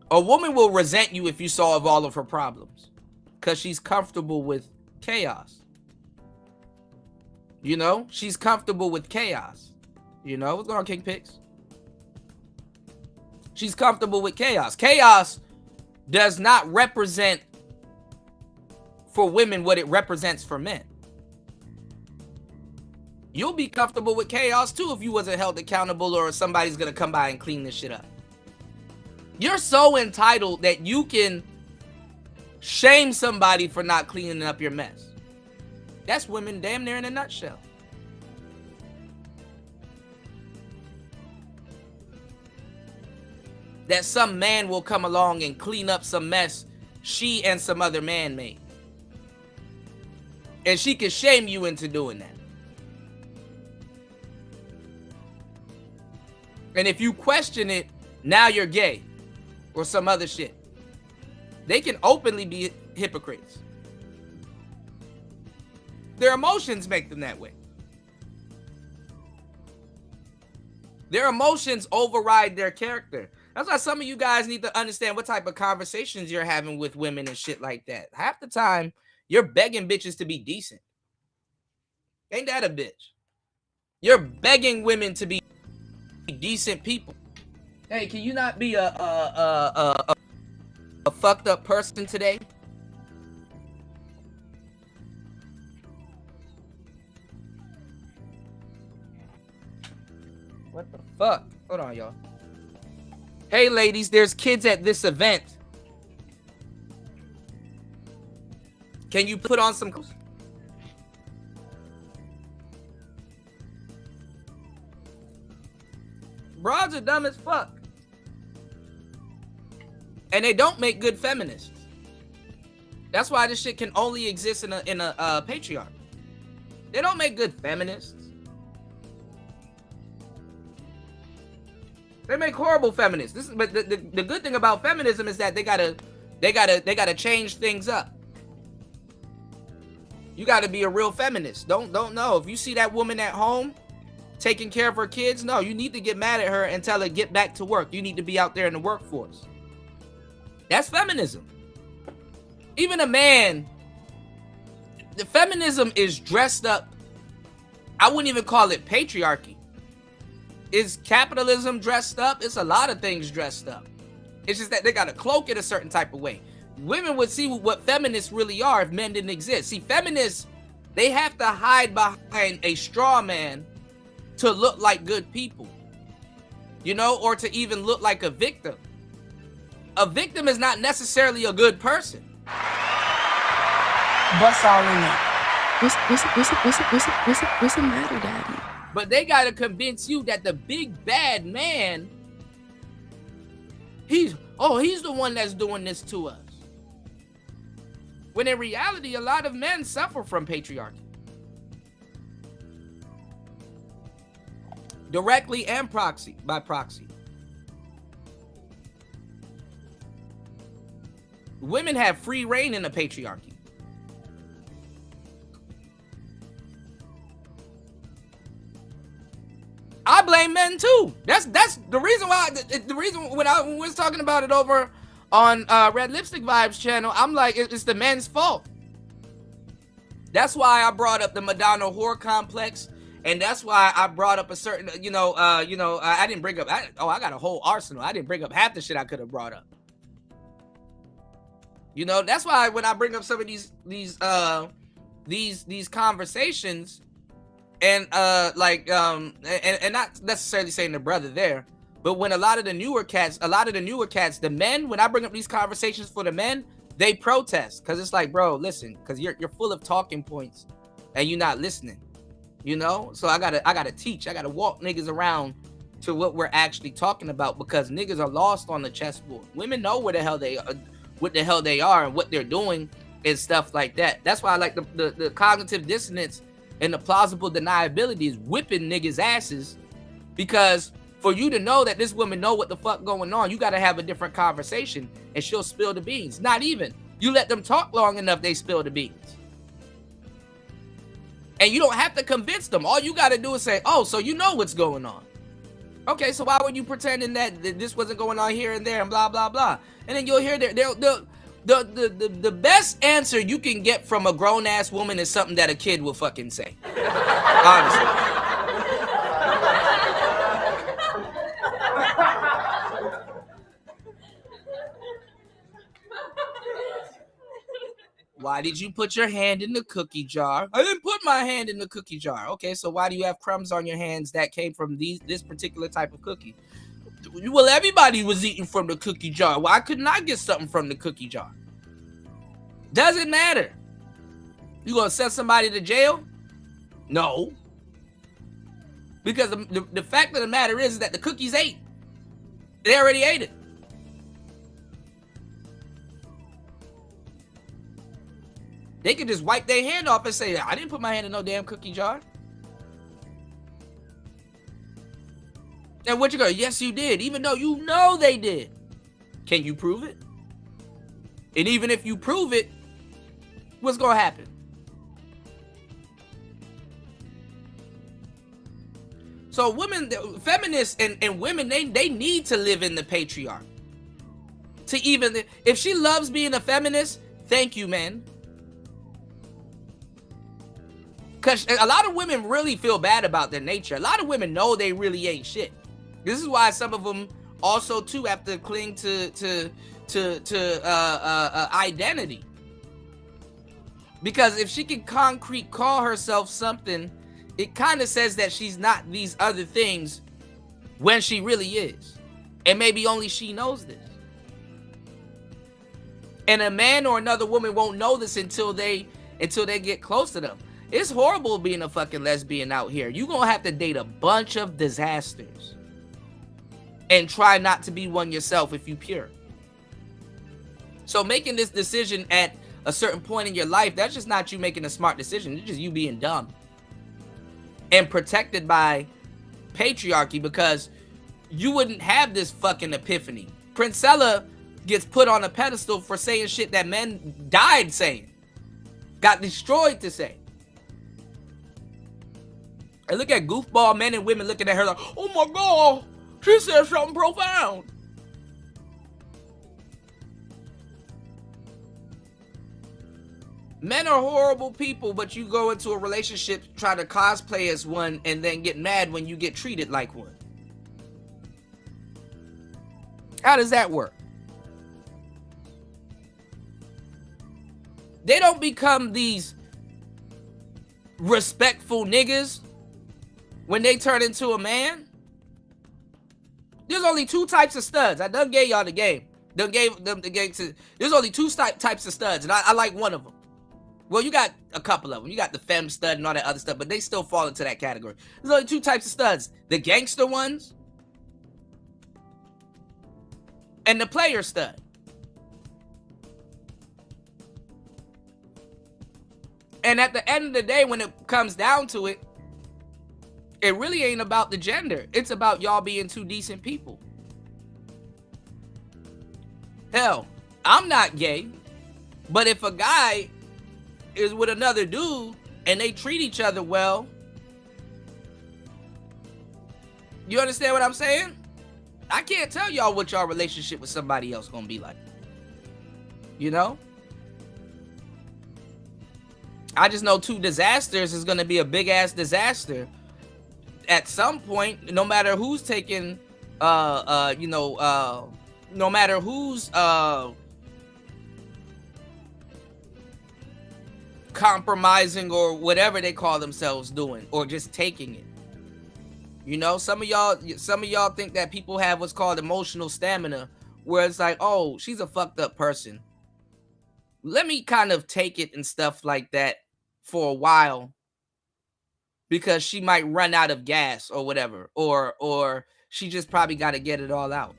A woman will resent you if you solve all of her problems because she's comfortable with chaos. You know, she's comfortable with chaos. You know, what's going on, King Picks? She's comfortable with chaos. Chaos does not represent for women what it represents for men. You'll be comfortable with chaos too if you wasn't held accountable or somebody's gonna come by and clean this shit up. You're so entitled that you can shame somebody for not cleaning up your mess. That's women damn near in a nutshell. That some man will come along and clean up some mess she and some other man made. And she can shame you into doing that. And if you question it, now you're gay or some other shit. They can openly be hypocrites. Their emotions make them that way. Their emotions override their character. That's why some of you guys need to understand what type of conversations you're having with women and shit like that. Half the time, you're begging bitches to be decent. Ain't that a bitch? You're begging women to be decent people. Hey, can you not be a fucked up person today? on, y'all. Hey, ladies, there's kids at this event. Can you put on some clothes? Broads are dumb as fuck. And they don't make good feminists. That's why this shit can only exist in a patriarchy. They don't make good feminists. They make horrible feminists. But the good thing about feminism is that they gotta change things up. You gotta be a real feminist. Don't know. If you see that woman at home taking care of her kids, no, you need to get mad at her and tell her get back to work. You need to be out there in the workforce. That's feminism. Even a man, the feminism is dressed up. I wouldn't even call it patriarchy. Is capitalism dressed up? It's a lot of things dressed up. It's just that they got to cloak it a certain type of way. Women would see what feminists really are if men didn't exist. See, feminists, they have to hide behind a straw man to look like good people, you know, or to even look like a victim. A victim is not necessarily a good person. Bust all in there. What's the matter, Daddy? But they gotta convince you that the big bad man, he's the one that's doing this to us. When in reality, a lot of men suffer from patriarchy. Directly and by proxy. Women have free reign in a patriarchy. I blame men too. That's the reason why. The reason when we was talking about it over on Red Lipstick Vibes channel, I'm like, it's the men's fault. That's why I brought up the Madonna whore complex, and that's why I brought up a certain, I didn't bring up. I got a whole arsenal. I didn't bring up half the shit I could have brought up. You know, that's why when I bring up some of these conversations. And and not necessarily saying the brother there, but when a lot of the newer cats, the men, when I bring up these conversations for the men, they protest because it's like, bro, listen, because you're full of talking points and you're not listening, you know. So I gotta teach, I gotta walk niggas around to what we're actually talking about, because niggas are lost on the chessboard. Women know what the hell they are and what they're doing and stuff like that. That's why I like the cognitive dissonance and the plausible deniability is whipping niggas' asses, because for you to know that this woman know what the fuck going on, you got to have a different conversation and she'll spill the beans. Not even. You let them talk long enough, they spill the beans. And you don't have to convince them. All you got to do is say, oh, so you know what's going on. Okay, so why were you pretending that this wasn't going on here and there and blah, blah, blah. And then you'll hear the best answer you can get from a grown-ass woman is something that a kid will fucking say. Honestly. Why did you put your hand in the cookie jar? I didn't put my hand in the cookie jar. Okay, so why do you have crumbs on your hands that came from this particular type of cookie? Well, everybody was eating from the cookie jar. Why couldn't I get something from the cookie jar? Doesn't matter. You gonna send somebody to jail? No. Because the fact of the matter is that the cookies ate. They already ate it. They could just wipe their hand off and say, I didn't put my hand in no damn cookie jar. And what you go, yes, you did, even though you know they did. Can you prove it? And even if you prove it, what's going to happen? So women, feminists and women, they need to live in the patriarchy. To even, if she loves being a feminist, thank you, man. Because a lot of women really feel bad about their nature. A lot of women know they really ain't shit. This is why some of them also too have to cling to identity. Because if she can concrete call herself something, it kind of says that she's not these other things when she really is. And maybe only she knows this. And a man or another woman won't know this until they get close to them. It's horrible being a fucking lesbian out here. You're gonna have to date a bunch of disasters and try not to be one yourself if you pure. So making this decision at a certain point in your life, that's just not you making a smart decision. It's just you being dumb and protected by patriarchy, because you wouldn't have this fucking epiphany. Prince-cella gets put on a pedestal for saying shit that men died saying, got destroyed to say. And look at goofball men and women looking at her like, oh my God, she said something profound. Men are horrible people, but you go into a relationship, try to cosplay as one, and then get mad when you get treated like one. How does that work? They don't become these respectful niggas when they turn into a man. There's only two types of studs. I done gave y'all the game. Done gave them the game to. There's only two types of studs, and I like one of them. Well, you got a couple of them. You got the femme stud and all that other stuff, but they still fall into that category. There's only two types of studs: the gangster ones and the player stud. And at the end of the day, when it comes down to it, it really ain't about the gender. It's about y'all being two decent people. Hell, I'm not gay, but if a guy is with another dude and they treat each other well, you understand what I'm saying? I can't tell y'all what y'all relationship with somebody else gonna be like. You know? I just know two disasters is gonna be a big ass disaster at some point, no matter who's taking no matter who's compromising or whatever they call themselves doing, or just taking it. You know, some of y'all think that people have what's called emotional stamina, where it's like, oh, she's a fucked up person, let me kind of take it and stuff like that for a while, because she might run out of gas or whatever, or she just probably got to get it all out.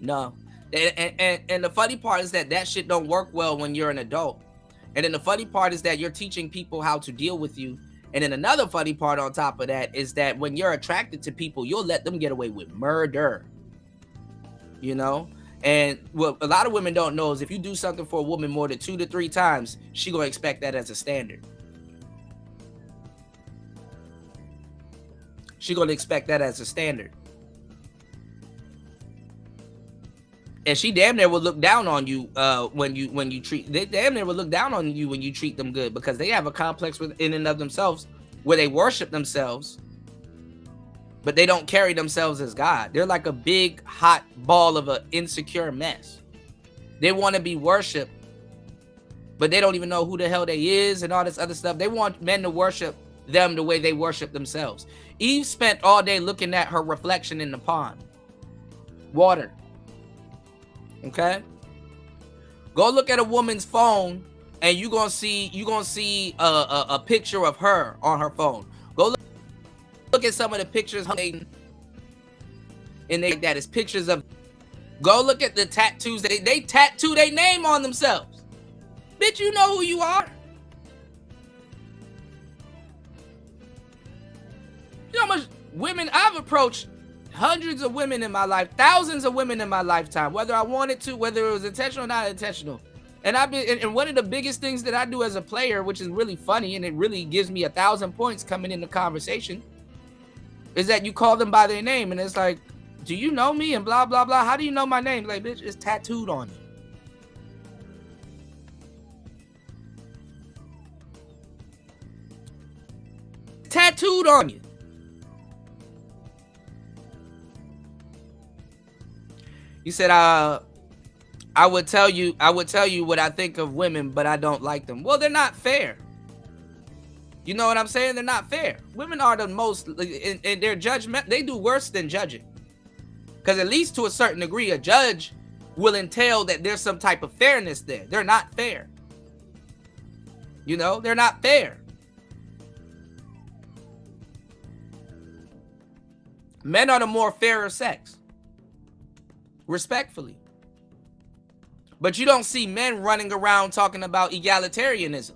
No. And the funny part is that shit don't work well when you're an adult. And then the funny part is that you're teaching people how to deal with you. And then another funny part on top of that is that when you're attracted to people, you'll let them get away with murder. You know? And what a lot of women don't know is if you do something for a woman more than 2 to 3 times, she gonna expect that as a standard. She gonna expect that as a standard. And she damn near will look down on you when you treat. They damn near will look down on you when you treat them good, because they have a complex within and of themselves where they worship themselves, but they don't carry themselves as God. They're like a big hot ball of an insecure mess. They want to be worshipped, but they don't even know who the hell they is and all this other stuff. They want men to worship them the way they worship themselves. Eve spent all day looking at her reflection in the pond. Water. Okay? Go look at a woman's phone and you're gonna see a picture of her on her phone. Go look at some of the pictures and that is pictures of. Go look at the tattoos that they tattoo their name on themselves. Bitch, you know who you are. You know how much women I've approached? Hundreds of women in my life, thousands of women in my lifetime, whether I wanted to, whether it was intentional or not intentional. And and one of the biggest things that I do as a player, which is really funny and it really gives me 1,000 points coming in the conversation, is that you call them by their name. And it's like, do you know me? And blah, blah, blah. How do you know my name? Like, bitch, it's tattooed on you. Tattooed on you. You said, I would tell you what I think of women, but I don't like them. Well, they're not fair. You know what I'm saying? They're not fair. Women are the most, in their judgment, they do worse than judging. Because at least to a certain degree, a judge will entail that there's some type of fairness there. They're not fair. You know, they're not fair. Men are the more fairer sex. Respectfully. But you don't see men running around talking about egalitarianism.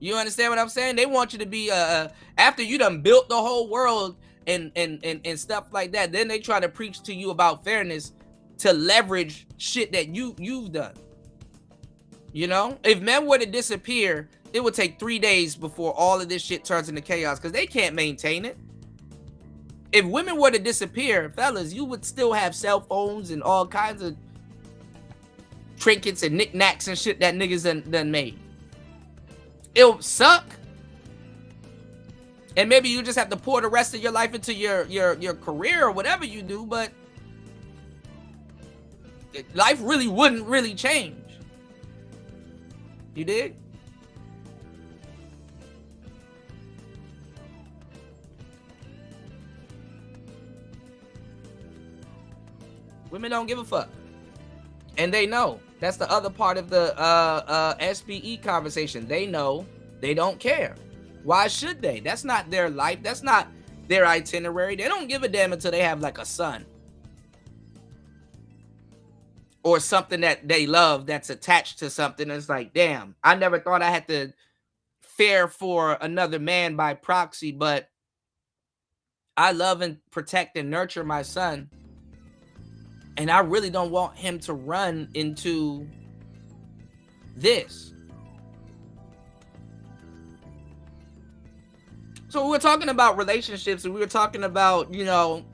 You understand what I'm saying? They want you to be, after you done built the whole world and stuff like that, then they try to preach to you about fairness to leverage shit that you've done. You know? If men were to disappear, it would take 3 days before all of this shit turns into chaos because they can't maintain it. If women were to disappear, fellas, you would still have cell phones and all kinds of trinkets and knickknacks and shit that niggas done made. It'll suck. And maybe you just have to pour the rest of your life into your career or whatever you do, but life really wouldn't really change. You dig? Women don't give a fuck. And they know. That's the other part of the SBE conversation. They know they don't care. Why should they? That's not their life. That's not their itinerary. They don't give a damn until they have like a son. Or something that they love that's attached to something. It's like, damn, I never thought I had to fare for another man by proxy, but I love and protect and nurture my son. And I really don't want him to run into this. So we were talking about relationships and we were talking about, you know,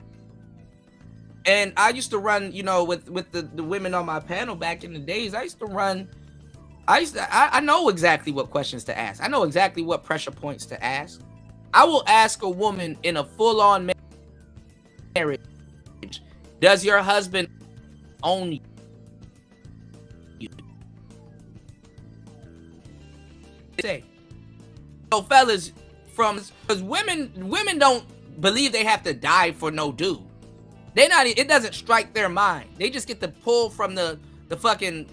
and I used to run, you know, with the women on my panel back in the days. I know exactly what questions to ask. I know exactly what pressure points to ask. I will ask a woman in a full-on marriage, does your husband own you? Say, so fellas, because women don't believe they have to die for no dude. It doesn't strike their mind. They just get to pull from the fucking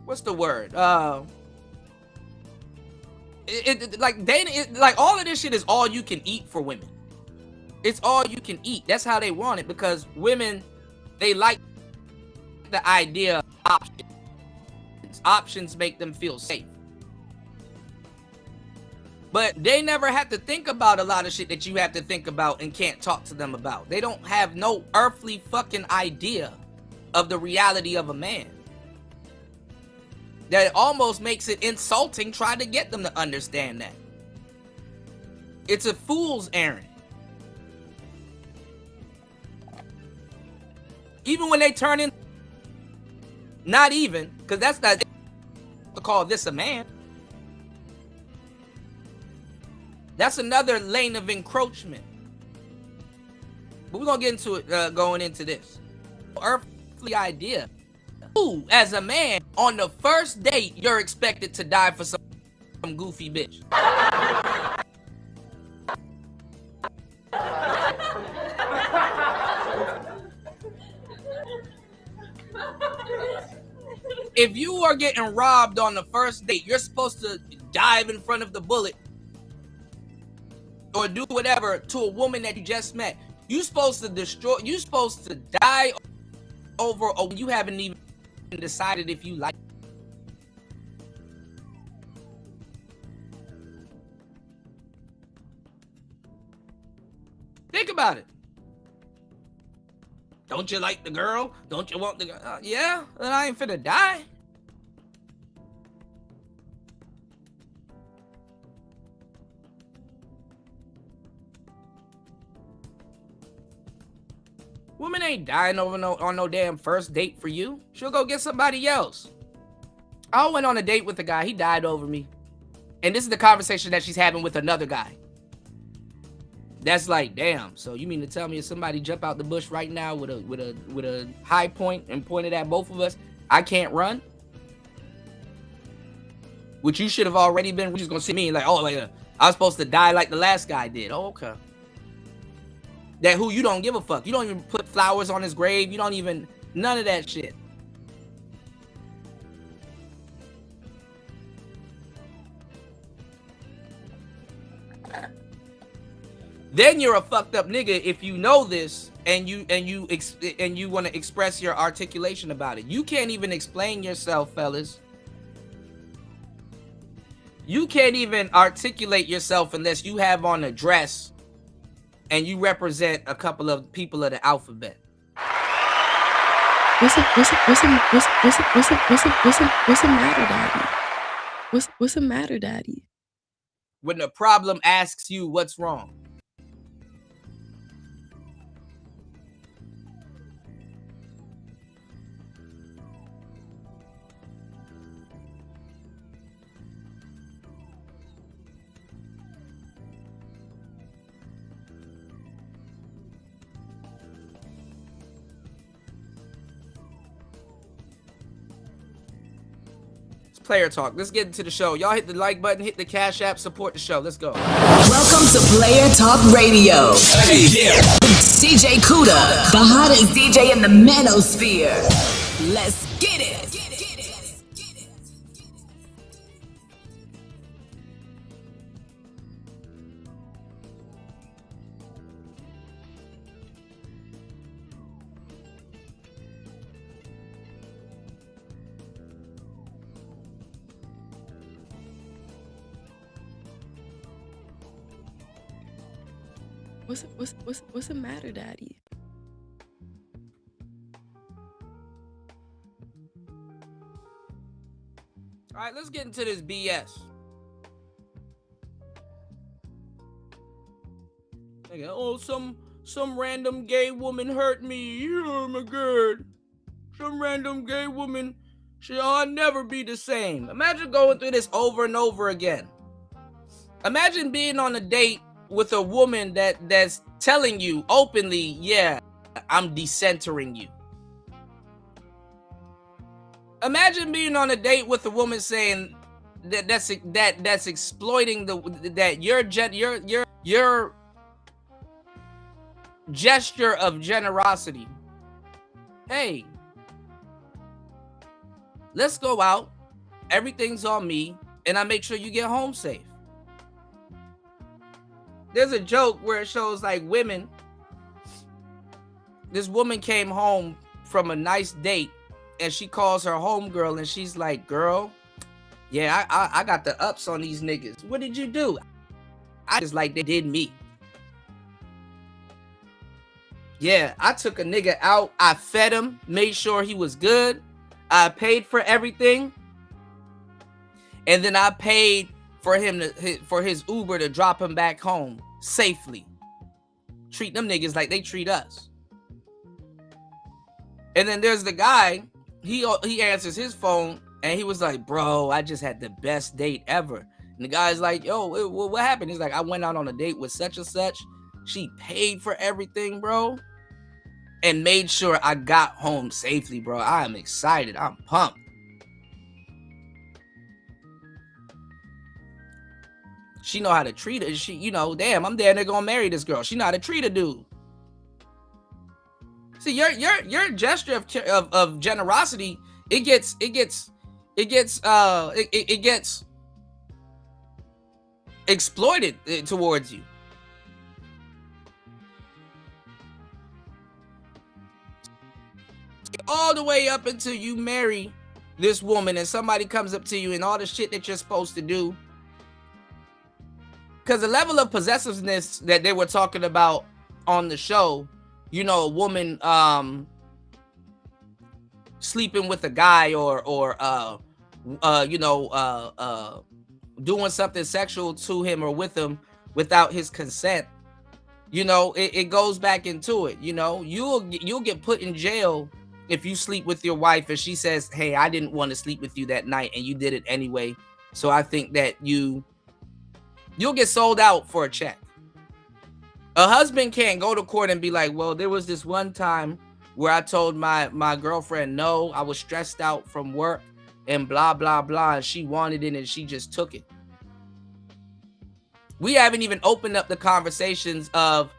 what's the word? Like all of this shit is all you can eat for women. It's all you can eat. That's how they want it, because women, they like the idea of options. Options make them feel safe. But they never have to think about a lot of shit that you have to think about and can't talk to them about. They don't have no earthly fucking idea of the reality of a man. That almost makes it insulting trying to get them to understand that. It's a fool's errand. Even when they turn in, not even, because that's not to call this a man. That's another lane of encroachment. But we're going to get into it going into this. Earthly idea. You, as a man, on the first date, you're expected to die for some goofy bitch. If you are getting robbed on the first date, you're supposed to dive in front of the bullet or do whatever to a woman that you just met. You're supposed to die over a you haven't even decided if you like. Think about it. Don't you like the girl? Don't you want the girl? Yeah, then I ain't finna die. Woman ain't dying over on no damn first date for you. She'll go get somebody else. I went on a date with a guy. He died over me. And this is the conversation that she's having with another guy. That's like, damn. So you mean to tell me if somebody jump out the bush right now with a high point and pointed at both of us, I can't run? which you should have already been. We're just gonna see me like, oh, like I was supposed to die like the last guy did. Oh, okay. That who you don't give a fuck. You don't even put flowers on his grave. You don't even, none of that shit. Then you're a fucked up nigga if you know this and you want to express your articulation about it. You can't even explain yourself, fellas. You can't even articulate yourself unless you have on a dress and you represent a couple of people of the alphabet. What's the matter, Daddy? What's the matter, Daddy? When the problem asks you what's wrong. Player talk. Let's get into the show. Y'all hit the like button, hit the Cash App, support the show. Let's go. Welcome to Player Talk Radio. Hey, yeah. DJ Kuda, the hottest DJ in the manosphere. Let's get it. What's the matter, Daddy? All right, let's get into this BS. Nigga, oh, some random gay woman hurt me. Oh my god. Some random gay woman. I'll never be the same. Imagine going through this over and over again. Imagine being on a date with a woman that's telling you openly, yeah, I'm decentering you. Imagine being on a date with a woman saying that's exploiting your gesture of generosity. Hey, let's go out. Everything's on me, and I make sure you get home safe. There's a joke where it shows like women. This woman came home from a nice date and she calls her homegirl and she's like, girl, yeah, I got the ups on these niggas. What did you do? I just like they did me. Yeah, I took a nigga out. I fed him, made sure he was good. I paid for everything. And then I paid for his Uber to drop him back home safely. Treat them niggas like they treat us. And then there's the guy, he answers his phone and he was like, bro, I just had the best date ever. And the guy's like, yo, what happened? He's like, I went out on a date with such and such. She paid for everything, bro, and made sure I got home safely, bro. I am excited. I'm pumped. She know how to treat her. She, damn, I'm there. They're gonna marry this girl. She know how to treat a dude. See, your gesture of generosity, it gets exploited towards you. All the way up until you marry this woman and somebody comes up to you and all the shit that you're supposed to do. Because the level of possessiveness that they were talking about on the show, a woman sleeping with a guy or doing something sexual to him or with him without his consent, it goes back into it. You'll get put in jail if you sleep with your wife and she says, hey, I didn't want to sleep with you that night and you did it anyway. So I think that you'll get sold out for a check. A husband can't go to court and be like, well, there was this one time where I told my girlfriend no, I was stressed out from work and blah, blah, blah. And she wanted it and she just took it. We haven't even opened up the conversations of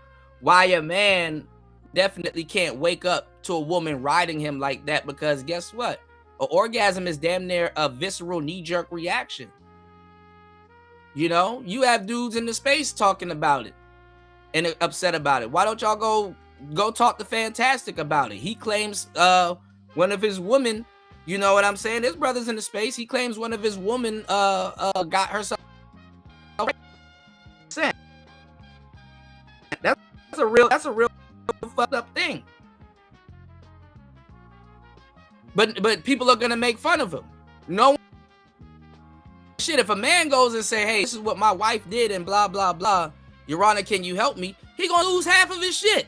why a man definitely can't wake up to a woman riding him like that, because guess what? An orgasm is damn near a visceral knee-jerk reaction. You know, you have dudes in the space talking about it and upset about it. Why don't y'all go talk to Fantastic about it? He claims one of his women, you know what I'm saying? His brother's in the space. He claims one of his women got herself. That's a real fucked up thing. But people are gonna make fun of him. No shit. If a man goes and say, "Hey, this is what my wife did," and blah blah blah, Your Honor, can you help me? He gonna lose half of his shit.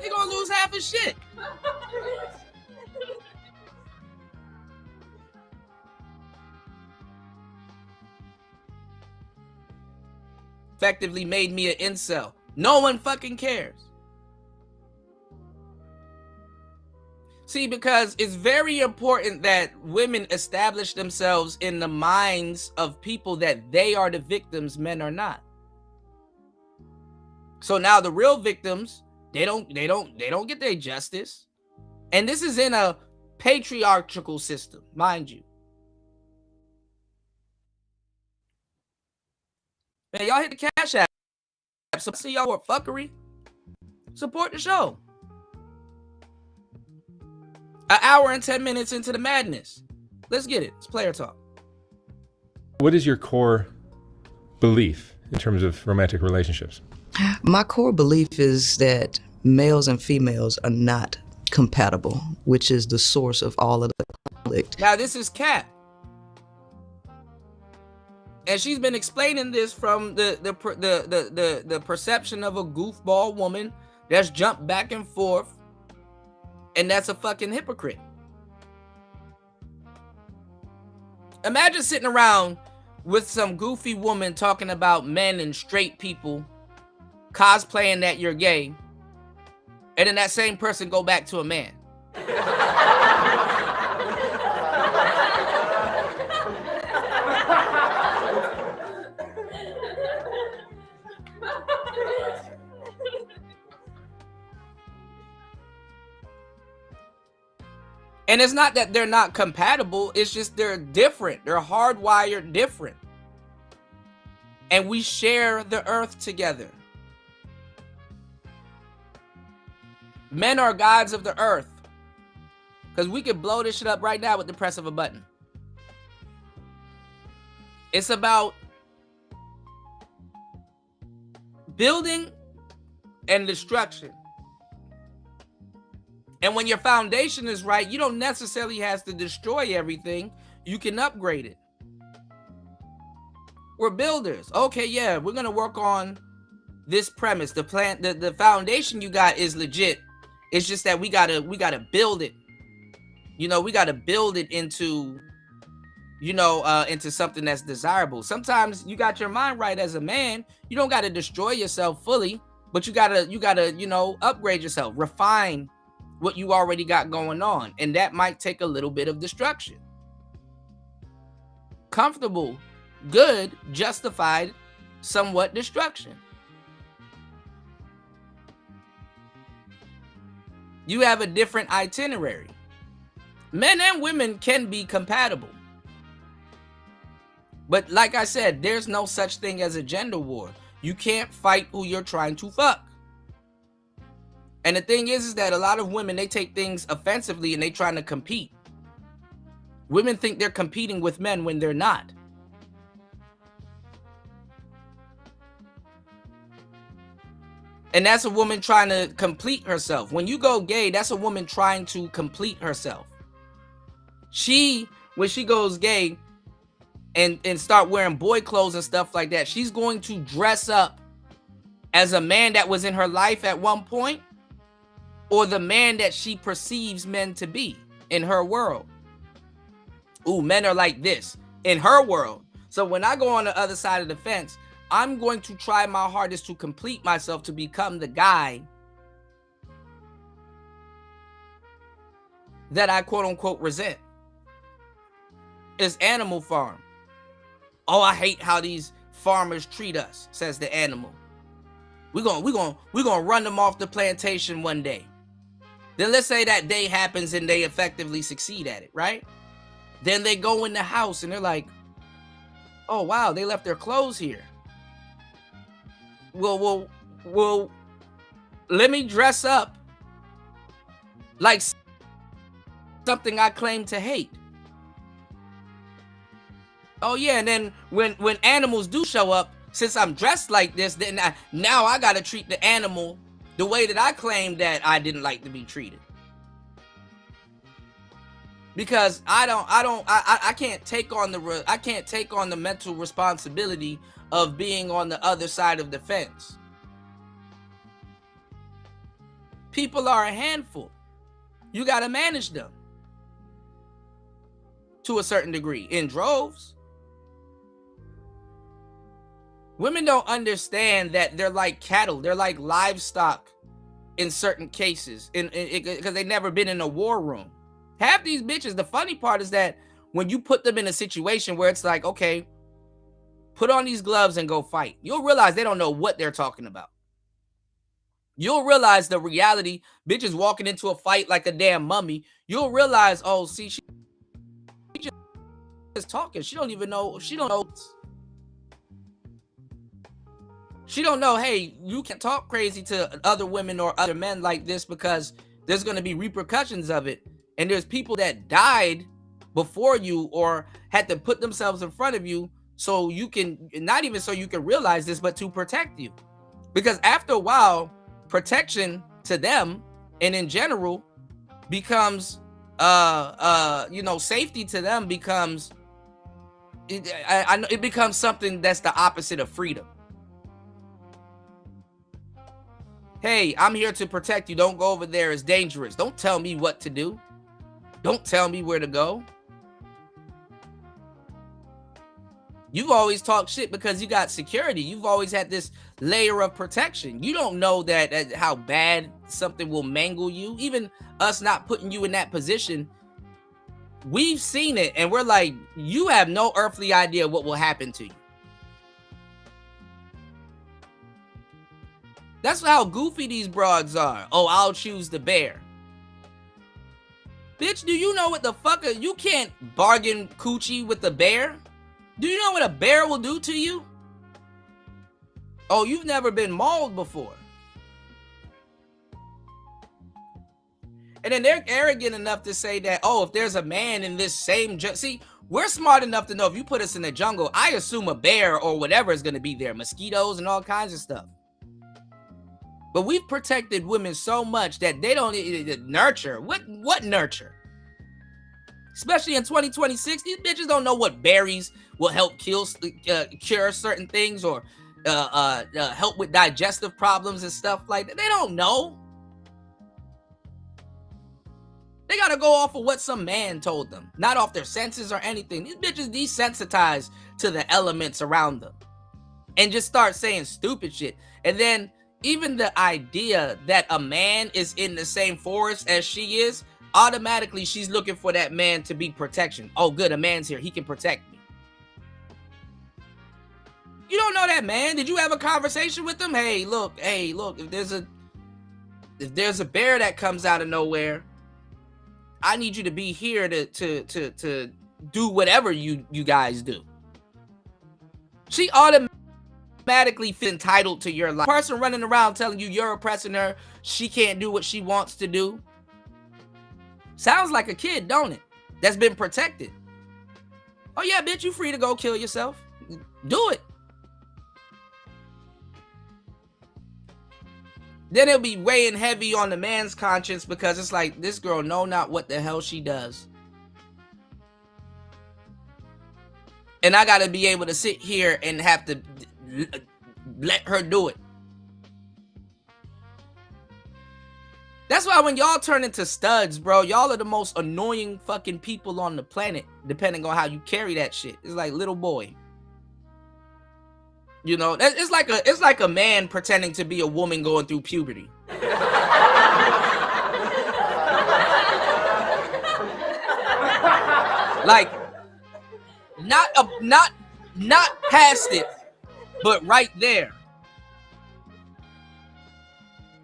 He gonna lose half his shit. Effectively made me an incel. No one fucking cares. See, because it's very important that women establish themselves in the minds of people that they are the victims, men are not. So now the real victims, they don't get their justice. And this is in a patriarchal system, mind you. Man, y'all hit the Cash App. So see y'all with fuckery. Support the show. An hour and 10 minutes into the madness. Let's get it. It's player talk. What is your core belief in terms of romantic relationships? My core belief is that males and females are not compatible, which is the source of all of the conflict. Now this is Kat. And she's been explaining this from the perception of a goofball woman that's jumped back and forth, and that's a fucking hypocrite. Imagine sitting around with some goofy woman talking about men and straight people, cosplaying that you're gay, and then that same person go back to a man. And it's not that they're not compatible, it's just they're different. They're hardwired different. And we share the earth together. Men are gods of the earth. Because we could blow this shit up right now with the press of a button. It's about building and destruction. And when your foundation is right, you don't necessarily have to destroy everything. You can upgrade it. We're builders. Okay, yeah, we're gonna work on this premise. The foundation you got is legit. It's just that we gotta build it. You know, we gotta build it into, you know, into something that's desirable. Sometimes you got your mind right as a man. You don't gotta destroy yourself fully, but you gotta, you know, upgrade yourself, refine what you already got going on, and that might take a little bit of destruction. Comfortable, good, justified, somewhat destruction. You have a different itinerary. Men and women can be compatible. But like I said, there's no such thing as a gender war. You can't fight who you're trying to fuck. And the thing is that a lot of women, they take things offensively and they trying to compete. Women think they're competing with men when they're not. And that's a woman trying to complete herself. When you go gay, that's a woman trying to complete herself. When she goes gay and start wearing boy clothes and stuff like that, she's going to dress up as a man that was in her life at one point, or the man that she perceives men to be in her world. Ooh, men are like this in her world. So when I go on the other side of the fence, I'm going to try my hardest to complete myself to become the guy that I quote unquote resent. Is Animal Farm. Oh, I hate how these farmers treat us, says the animal. We're gonna run them off the plantation one day. Then let's say that day happens and they effectively succeed at it, right? Then they go in the house and they're like, oh wow, they left their clothes here. Well, let me dress up like something I claim to hate. Oh yeah, and then when animals do show up, since I'm dressed like this, then now I gotta treat the animal the way that I claim that I didn't like to be treated. Because I can't take on the mental responsibility of being on the other side of the fence. People are a handful. You gotta manage them to a certain degree in droves. Women don't understand that they're like cattle. They're like livestock in certain cases, because they've never been in a war room. Half these bitches, the funny part is that when you put them in a situation where it's like, okay, put on these gloves and go fight, you'll realize they don't know what they're talking about. You'll realize the reality. Bitches walking into a fight like a damn mummy. You'll realize, oh, see, she just talking. She don't know. She don't know, hey, you can't talk crazy to other women or other men like this because there's going to be repercussions of it. And there's people that died before you or had to put themselves in front of you so you can, not even so you can realize this, but to protect you. Because after a while, protection to them and in general becomes, safety to them becomes, it becomes something that's the opposite of freedom. Hey, I'm here to protect you. Don't go over there. It's dangerous. Don't tell me what to do. Don't tell me where to go. You've always talked shit because you got security. You've always had this layer of protection. You don't know that how bad something will mangle you. Even us not putting you in that position, we've seen it, and we're like, you have no earthly idea what will happen to you. That's how goofy these broads are. Oh, I'll choose the bear. Bitch, do you know what the fuck? You can't bargain coochie with the bear. Do you know what a bear will do to you? Oh, you've never been mauled before. And then they're arrogant enough to say that, oh, if there's a man in this same see, we're smart enough to know if you put us in the jungle, I assume a bear or whatever is going to be there, mosquitoes and all kinds of stuff. But we've protected women so much that they don't nurture. What nurture? Especially in 2026, these bitches don't know what berries will help cure certain things or help with digestive problems and stuff like that. They don't know. They gotta go off of what some man told them, not off their senses or anything. These bitches desensitized to the elements around them and just start saying stupid shit. And then even the idea that a man is in the same forest as she is, automatically she's looking for that man to be protection. Oh, good, a man's here. He can protect me. You don't know that man. Did you have a conversation with him? Hey, look, if there's a bear that comes out of nowhere, I need you to be here to do whatever you guys do. She automatically feels entitled to your life. Person running around telling you you're oppressing her, she can't do what she wants to do. Sounds like a kid, don't it? That's been protected. Oh yeah, bitch, you free to go kill yourself. Do it. Then it'll be weighing heavy on the man's conscience because it's like, this girl know not what the hell she does. And I gotta be able to sit here and have to let her do it. That's why when y'all turn into studs, bro, y'all are the most annoying fucking people on the planet, depending on how you carry that shit. It's like, little boy, You know, it's like a man pretending to be a woman going through puberty. Like, not past it, but right there.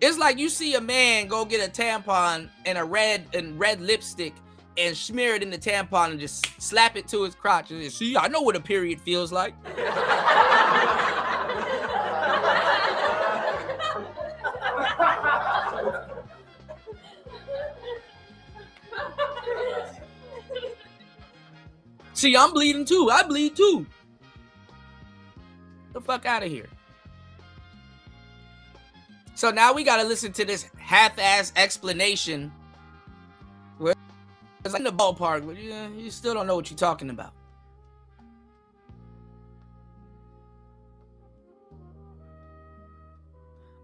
It's like you see a man go get a tampon and a red lipstick and smear it in the tampon and just slap it to his crotch and just, see, I know what a period feels like. See, I'm bleeding too. I bleed too. Get the fuck out of here. So now we got to listen to this half-ass explanation where it's like in the ballpark, but you still don't know what you're talking about.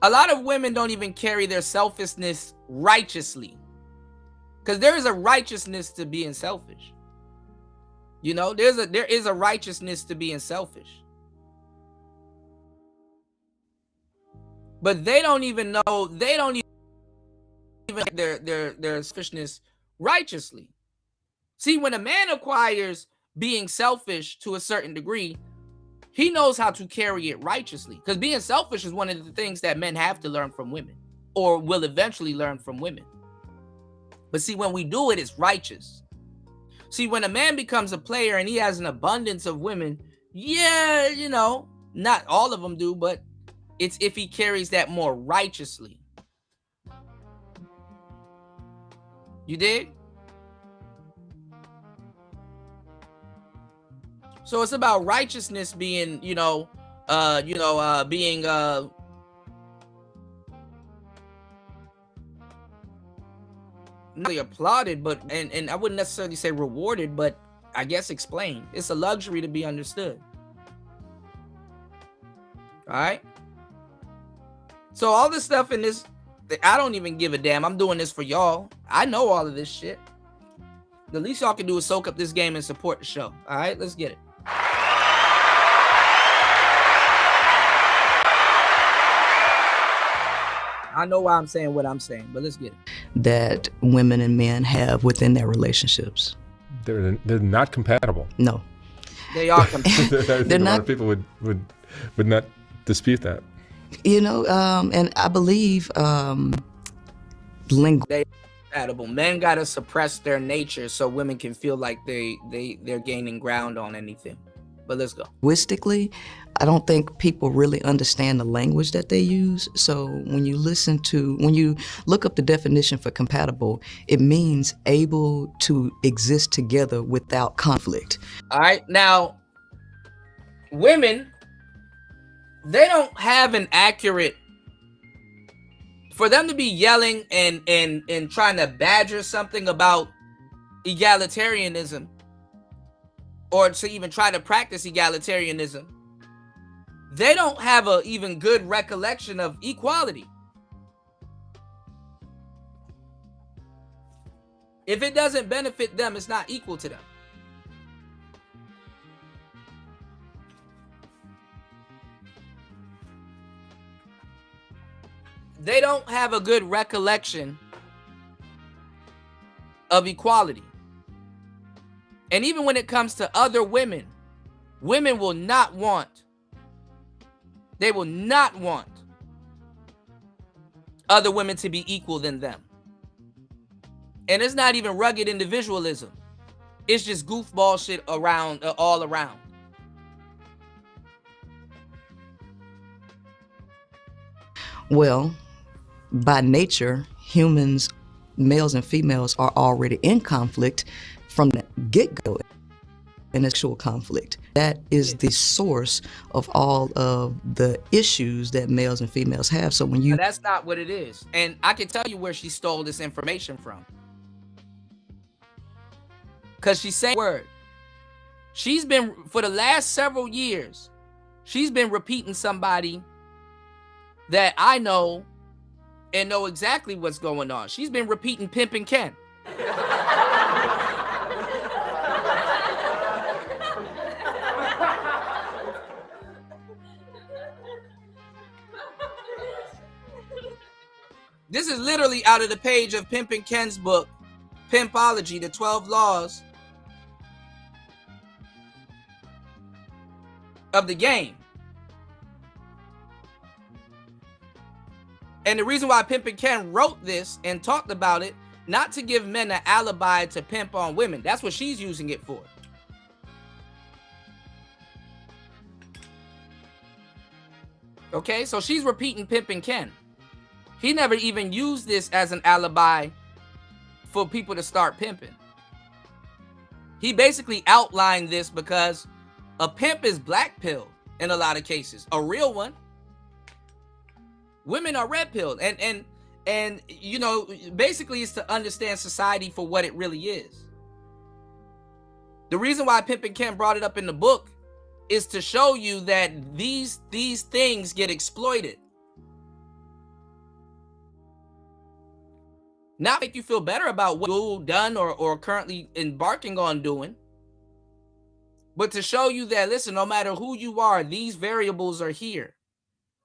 A lot of women don't even carry their selfishness righteously, because there is a righteousness to being selfish. You know, there is a righteousness to being selfish. But they don't even know, they don't even their selfishness righteously. See, when a man acquires being selfish to a certain degree, he knows how to carry it righteously. Because being selfish is one of the things that men have to learn from women, or will eventually learn from women. But see, when we do it, it's righteous. See, when a man becomes a player and he has an abundance of women, yeah, you know, not all of them do, but it's if he carries that more righteously. You dig? So it's about righteousness being, being not really applauded, but and I wouldn't necessarily say rewarded, but I guess explained. It's a luxury to be understood. All right. So all this stuff in this, I don't even give a damn. I'm doing this for y'all. I know all of this shit. The least y'all can do is soak up this game and support the show. All right, let's get it. I know why I'm saying what I'm saying, but let's get it. That women and men have within their relationships. They're not compatible. No. They are compatible. I think a lot of people would not dispute that. You know, and I believe they're compatible. Men gotta suppress their nature so women can feel like they're gaining ground on anything. But let's go. Linguistically, I don't think people really understand the language that they use. So when you look up the definition for compatible, it means able to exist together without conflict. All right, now, women, they don't have an accurate, for them to be yelling and trying to badger something about egalitarianism, or to even try to practice egalitarianism, they don't have a even good recollection of equality. If it doesn't benefit them, it's not equal to them. They don't have a good recollection of equality. And even when it comes to other women, women will not want, they will not want other women to be equal than them. And it's not even rugged individualism. It's just goofball shit around, all around. Well, by nature, humans, males and females, are already in conflict from the get-go, an actual conflict. That is the source of all of the issues that males and females have. So when you... But that's not what it is. And I can tell you where she stole this information from. Because she's saying word. She's been, for the last several years, she's been repeating somebody that I know and know exactly what's going on. She's been repeating Pimpin' Ken. This is literally out of the page of Pimpin' Ken's book, Pimpology, the 12 Laws of the Game. And the reason why Pimpin' Ken wrote this and talked about it, not to give men an alibi to pimp on women. That's what she's using it for. Okay, so she's repeating Pimpin' Ken. He never even used this as an alibi for people to start pimping. He basically outlined this because a pimp is black pilled in a lot of cases. A real one. Women are red pilled. And you know, basically it's to understand society for what it really is. The reason why Pimpin' Ken brought it up in the book is to show you that these things get exploited. Not make you feel better about what you've done or currently embarking on doing, but to show you that, listen, no matter who you are, these variables are here,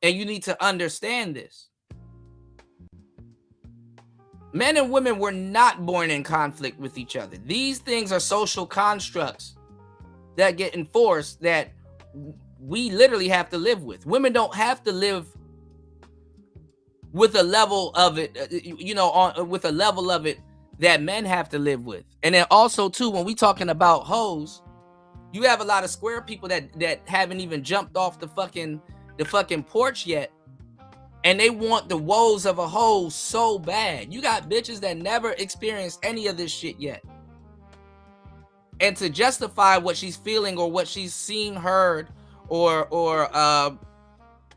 and you need to understand this. Men and women were not born in conflict with each other. These things are social constructs that get enforced that we literally have to live with. Women don't have to live with a level of it, with a level of it that men have to live with. And then also too, when we talking about hoes, you have a lot of square people that haven't even jumped off the fucking porch yet, and they want the woes of a hoe so bad. You got bitches that never experienced any of this shit yet, and to justify what she's feeling or what she's seen, heard, or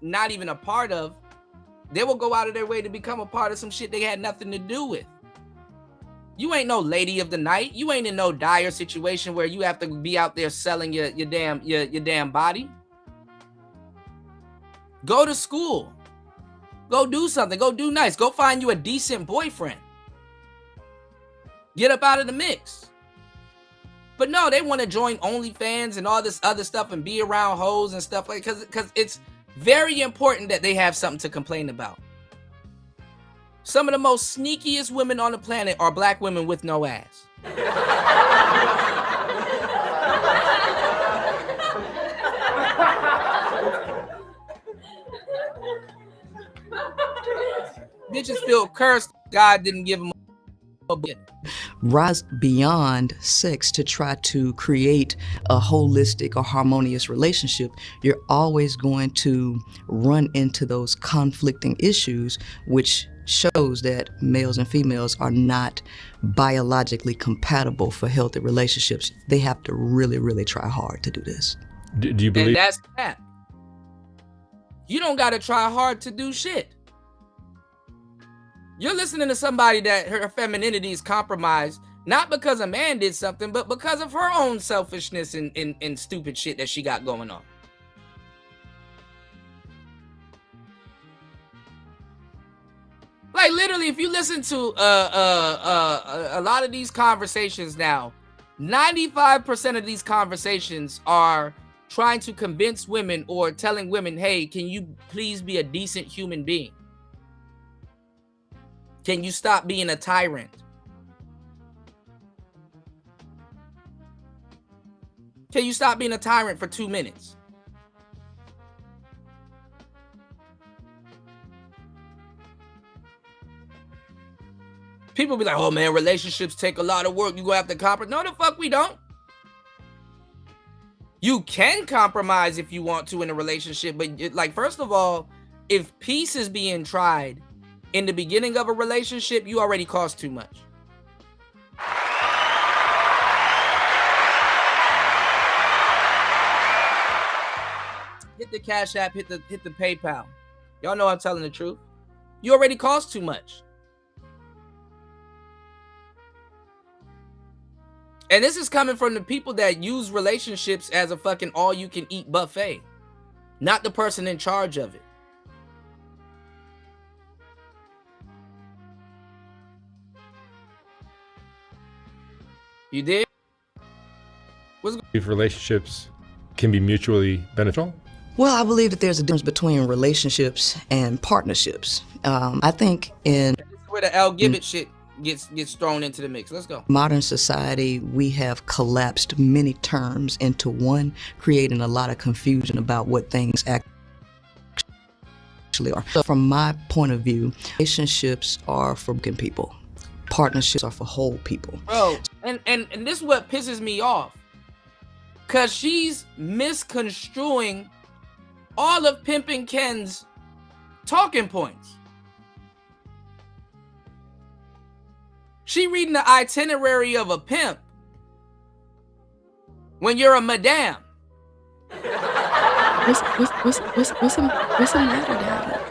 not even a part of, they will go out of their way to become a part of some shit they had nothing to do with. You ain't no lady of the night. You ain't in no dire situation where you have to be out there selling your damn body. Go to school. Go do something. Go do nice. Go find you a decent boyfriend. Get up out of the mix. But no, they want to join OnlyFans and all this other stuff and be around hoes and stuff like, because it's very important that they have something to complain about. Some of the most sneakiest women on the planet are black women with no ass. Bitches feel cursed. God didn't give them a bit. Rise beyond sex to try to create a holistic or harmonious relationship, you're always going to run into those conflicting issues, which shows that males and females are not biologically compatible for healthy relationships. They have to really, really try hard to do this. Do you believe? And that's that. You don't got to try hard to do shit. You're listening to somebody that her femininity is compromised, not because a man did something, but because of her own selfishness and stupid shit that she got going on. Like literally, if you listen to a lot of these conversations now, 95% of these conversations are trying to convince women or telling women, hey, can you please be a decent human being? Can you stop being a tyrant? Can you stop being a tyrant for 2 minutes? People be like, oh man, relationships take a lot of work. You gonna have to compromise. No, the fuck we don't. You can compromise if you want to in a relationship, but like, first of all, if peace is being tried in the beginning of a relationship, you already cost too much. Hit the Cash App, hit the PayPal. Y'all know I'm telling the truth. You already cost too much. And this is coming from the people that use relationships as a fucking all-you-can-eat buffet, not the person in charge of it. You did? If relationships can be mutually beneficial? Well, I believe that there's a difference between relationships and partnerships. I think in This is where the Al Gibbet shit gets thrown into the mix. Let's go. modern society, we have collapsed many terms into one, creating a lot of confusion about what things actually are. So from my point of view, relationships are for broken people. Partnerships are for whole people. Bro, and this is what pisses me off. Cause she's misconstruing all of Pimpin' Ken's talking points. She reading the itinerary of a pimp when you're a madame. What's the matter, Daddy?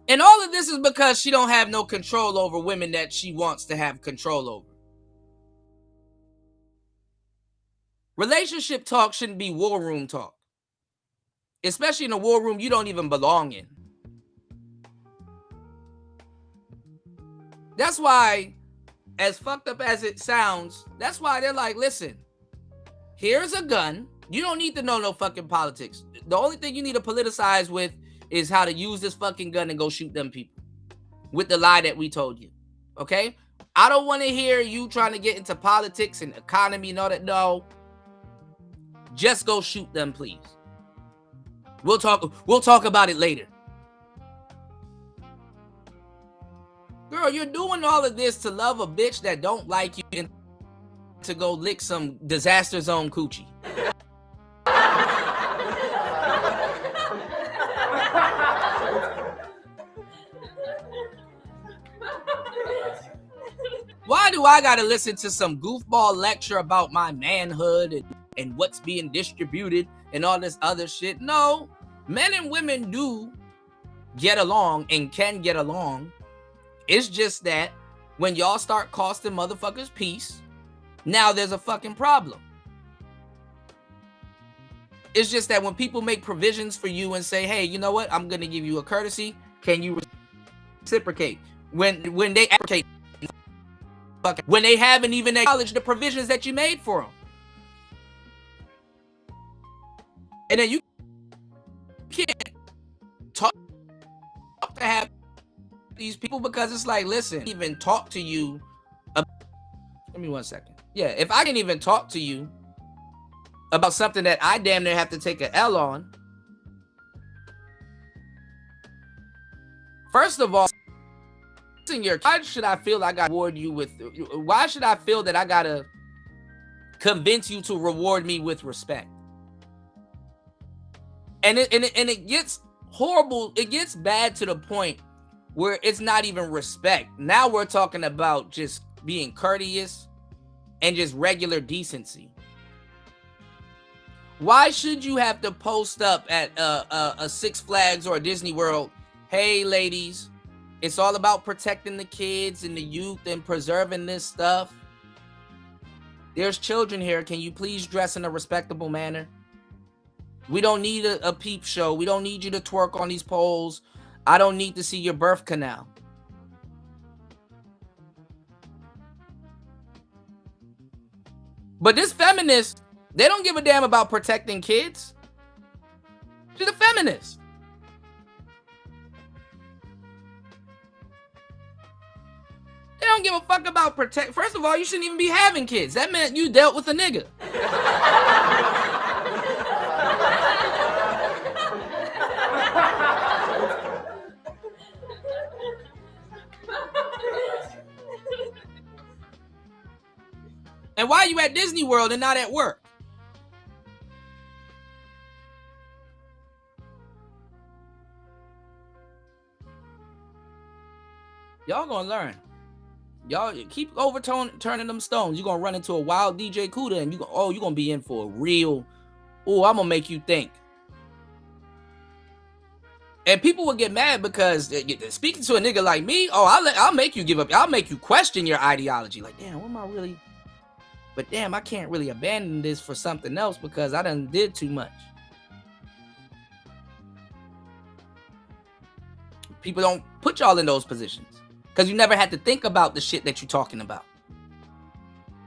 And all of this is because she don't have no control over women that she wants to have control over. Relationship talk shouldn't be war room talk. Especially in a war room you don't even belong in. That's why, as fucked up as it sounds, that's why they're like, listen, here's a gun. You don't need to know no fucking politics. The only thing you need to politicize with is how to use this fucking gun and go shoot them people. With the lie that we told you. Okay? I don't want to hear you trying to get into politics and economy and all that. No. Just go shoot them, please. We'll talk about it later. Girl, you're doing all of this to love a bitch that don't like you and to go lick some disaster zone coochie. Why do I gotta listen to some goofball lecture about my manhood and what's being distributed and all this other shit? No, men and women do get along and can get along. It's just that when y'all start costing motherfuckers peace, now there's a fucking problem. It's just that when people make provisions for you and say, hey, you know what? I'm gonna give you a courtesy. Can you reciprocate? When they reciprocate, when they haven't even acknowledged the provisions that you made for them. And then you can't talk to have these people because it's like, listen, even talk to you. Give me 1 second. Yeah, if I can even talk to you about something that I damn near have to take an L on. First of all, why should I feel I gotta reward you with? Why should I feel that I gotta convince you to reward me with respect? And it gets horrible. It gets bad to the point where it's not even respect. Now we're talking about just being courteous and just regular decency. Why should you have to post up at a Six Flags or a Disney World? Hey, ladies. It's all about protecting the kids and the youth and preserving this stuff. There's children here. Can you please dress in a respectable manner? We don't need a peep show. We don't need you to twerk on these poles. I don't need to see your birth canal. But this feminist, they don't give a damn about protecting kids. She's a feminist. They don't give a fuck about protect. First of all, you shouldn't even be having kids. That meant you dealt with a nigga. And why are you at Disney World and not at work? Y'all gonna learn. Y'all keep turning them stones. You're gonna run into a wild DJ Cuda and you're gonna be in for a real, I'm gonna make you think. And people will get mad because speaking to a nigga like me, I'll make you give up. I'll make you question your ideology. Like, damn, what am I really? But damn, I can't really abandon this for something else because I done did too much. People don't put y'all in those positions. Because you never had to think about the shit that you're talking about.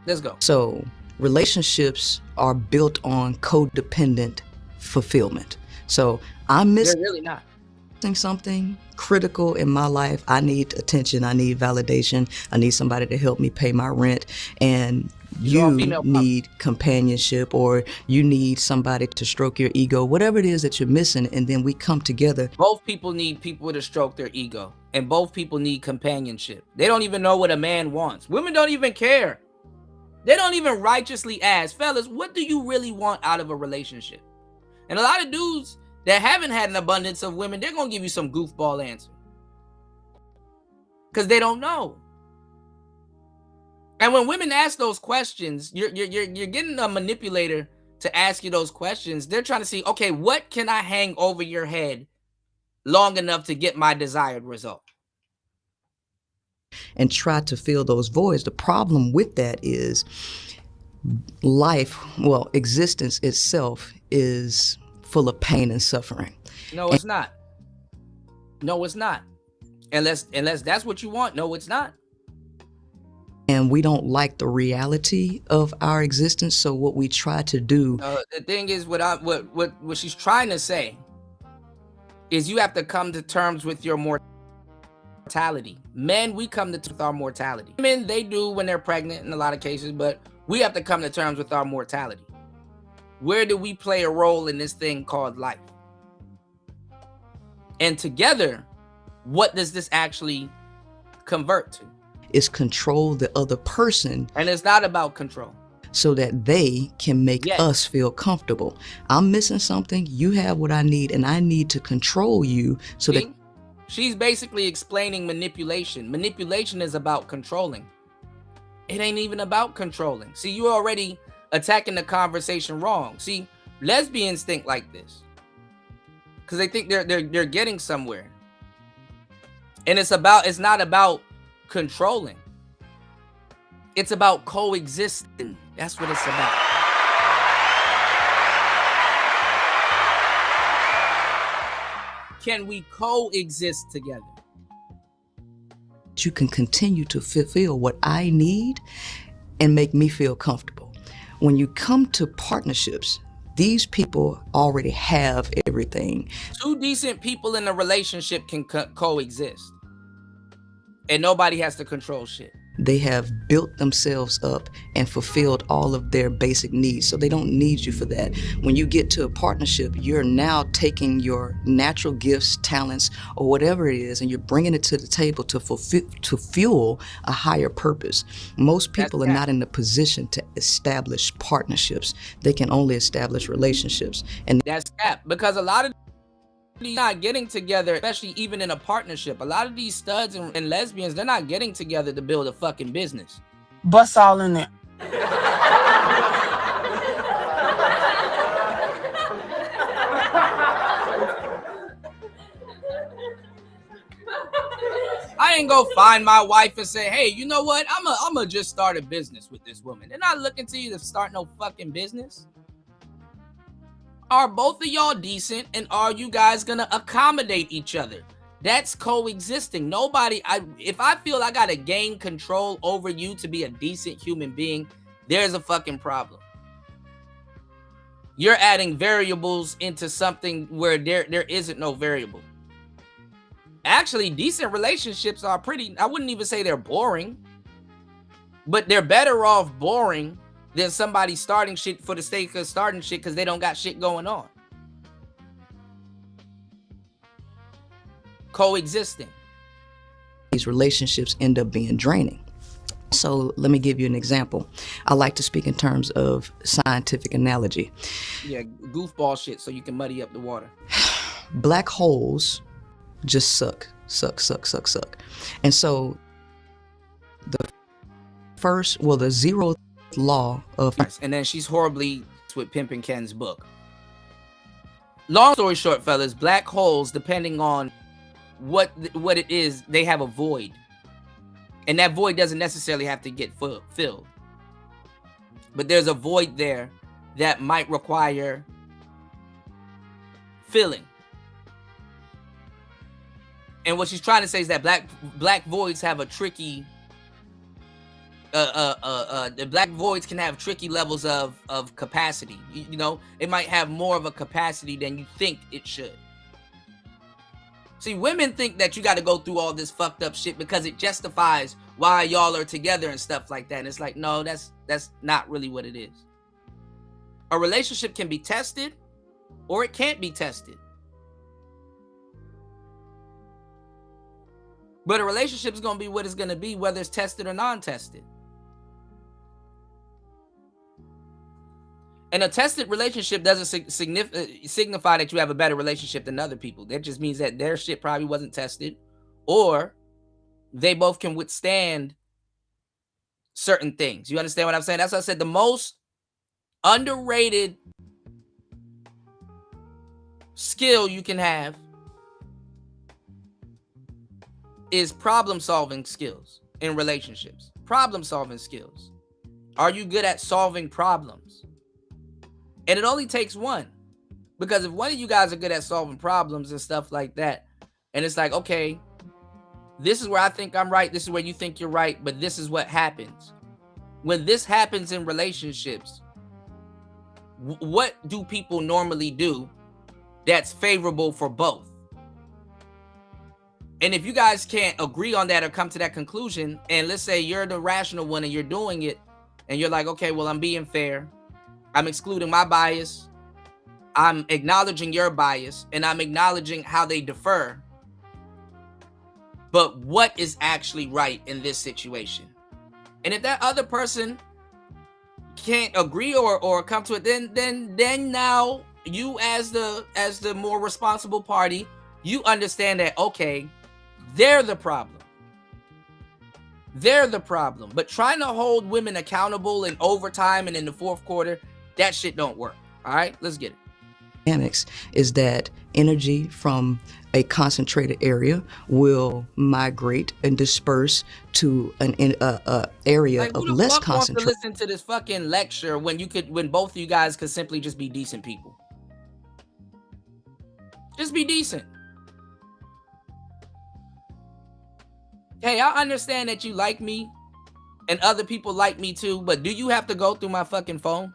Let's go. So relationships are built on codependent fulfillment. So I'm They're missing really not. something critical in my life. I need attention. I need validation. I need somebody to help me pay my rent. And You're all you female need companionship, or you need somebody to stroke your ego, whatever it is that you're missing. And then we come together. Both people need people to stroke their ego, and both people need companionship. They don't even know what a man wants. Women don't even care. They don't even righteously ask, fellas, what do you really want out of a relationship? And a lot of dudes that haven't had an abundance of women, they're going to give you some goofball answer. Because they don't know. And when women ask those questions, you're getting a manipulator to ask you those questions. They're trying to see, okay, what can I hang over your head long enough to get my desired result? And try to fill those voids. The problem with that is life, well, existence itself is full of pain and suffering. No, it's not. No, it's not. Unless that's what you want. No, it's not. And we don't like the reality of our existence. So what we try to do. The thing is, what she's trying to say is you have to come to terms with your mortality. Men, we come to terms with our mortality. Men, they do when they're pregnant in a lot of cases, but we have to come to terms with our mortality. Where do we play a role in this thing called life? And together, what does this actually convert to? Is control the other person. And it's not about control. So that they can make Yes. us feel comfortable. I'm missing something, you have what I need, and I need to control you so See? that She's basically explaining manipulation. Manipulation is about controlling. It ain't even about controlling. See, you're already attacking the conversation wrong. See, lesbians think like this because they think they're getting somewhere. And it's not about controlling. It's about coexisting. That's what it's about. Can we coexist together? you can continue to fulfill what I need and make me feel comfortable. When you come to partnerships, these people already have everything. Two decent people in a relationship can coexist. And nobody has to control shit. They have built themselves up and fulfilled all of their basic needs, so they don't need you for that. When you get to a partnership, you're now taking your natural gifts, talents, or whatever it is, and you're bringing it to the table to fuel a higher purpose. Most people are not in the position to establish partnerships. They can only establish relationships. And that's cap, because a lot of not getting together, especially even in a partnership. A lot of these studs and lesbians, they're not getting together to build a fucking business. Bust all in there. I ain't go find my wife and say, hey, you know what? I'm gonna just start a business with this woman. They're not looking to you to start no fucking business. Are both of y'all decent, and are you guys gonna accommodate each other? That's coexisting. If I feel I gotta gain control over you to be a decent human being, there's a fucking problem. You're adding variables into something where there isn't no variable. Actually, decent relationships are I wouldn't even say they're boring, but they're better off boring than somebody starting shit for the sake of starting shit because they don't got shit going on. Coexisting. These relationships end up being draining. So let me give you an example. I like to speak in terms of scientific analogy. Yeah, goofball shit so you can muddy up the water. Black holes just suck. And so the zeroth law of... And then she's horribly with Pimpin' Ken's book. Long story short, fellas, black holes, depending on what it is, they have a void. And that void doesn't necessarily have to get filled. But there's a void there that might require filling. And what she's trying to say is that black voids have a tricky the black voids can have tricky levels of capacity. You know, it might have more of a capacity than you think it should. See, women think that you got to go through all this fucked up shit because it justifies why y'all are together and stuff like that. And it's like, no, that's not really what it is. A relationship can be tested or it can't be tested. But a relationship is going to be what it's going to be, whether it's tested or non-tested. And a tested relationship doesn't signify that you have a better relationship than other people. That just means that their shit probably wasn't tested, or they both can withstand certain things. You understand what I'm saying? That's why I said the most underrated skill you can have is problem-solving skills in relationships. Problem-solving skills. Are you good at solving problems? And it only takes one. Because if one of you guys are good at solving problems and stuff like that, and it's like, okay, this is where I think I'm right, this is where you think you're right, but this is what happens. When this happens in relationships, what do people normally do that's favorable for both? And if you guys can't agree on that or come to that conclusion, and let's say you're the rational one and you're doing it, and you're like, okay, well, I'm being fair. I'm excluding my bias. I'm acknowledging your bias, and I'm acknowledging how they differ. But what is actually right in this situation? And if that other person can't agree or come to it, then now you as the more responsible party, you understand that, okay, they're the problem. They're the problem. But trying to hold women accountable in overtime and in the fourth quarter, that shit don't work. All right, let's get it. Dynamics is that energy from a concentrated area will migrate and disperse to an area Like, of who the less fuck wants to concentration. listen to this fucking lecture when both of you guys could simply just be decent people? Just be decent. Hey, I understand that you like me and other people like me too, but do you have to go through my fucking phone?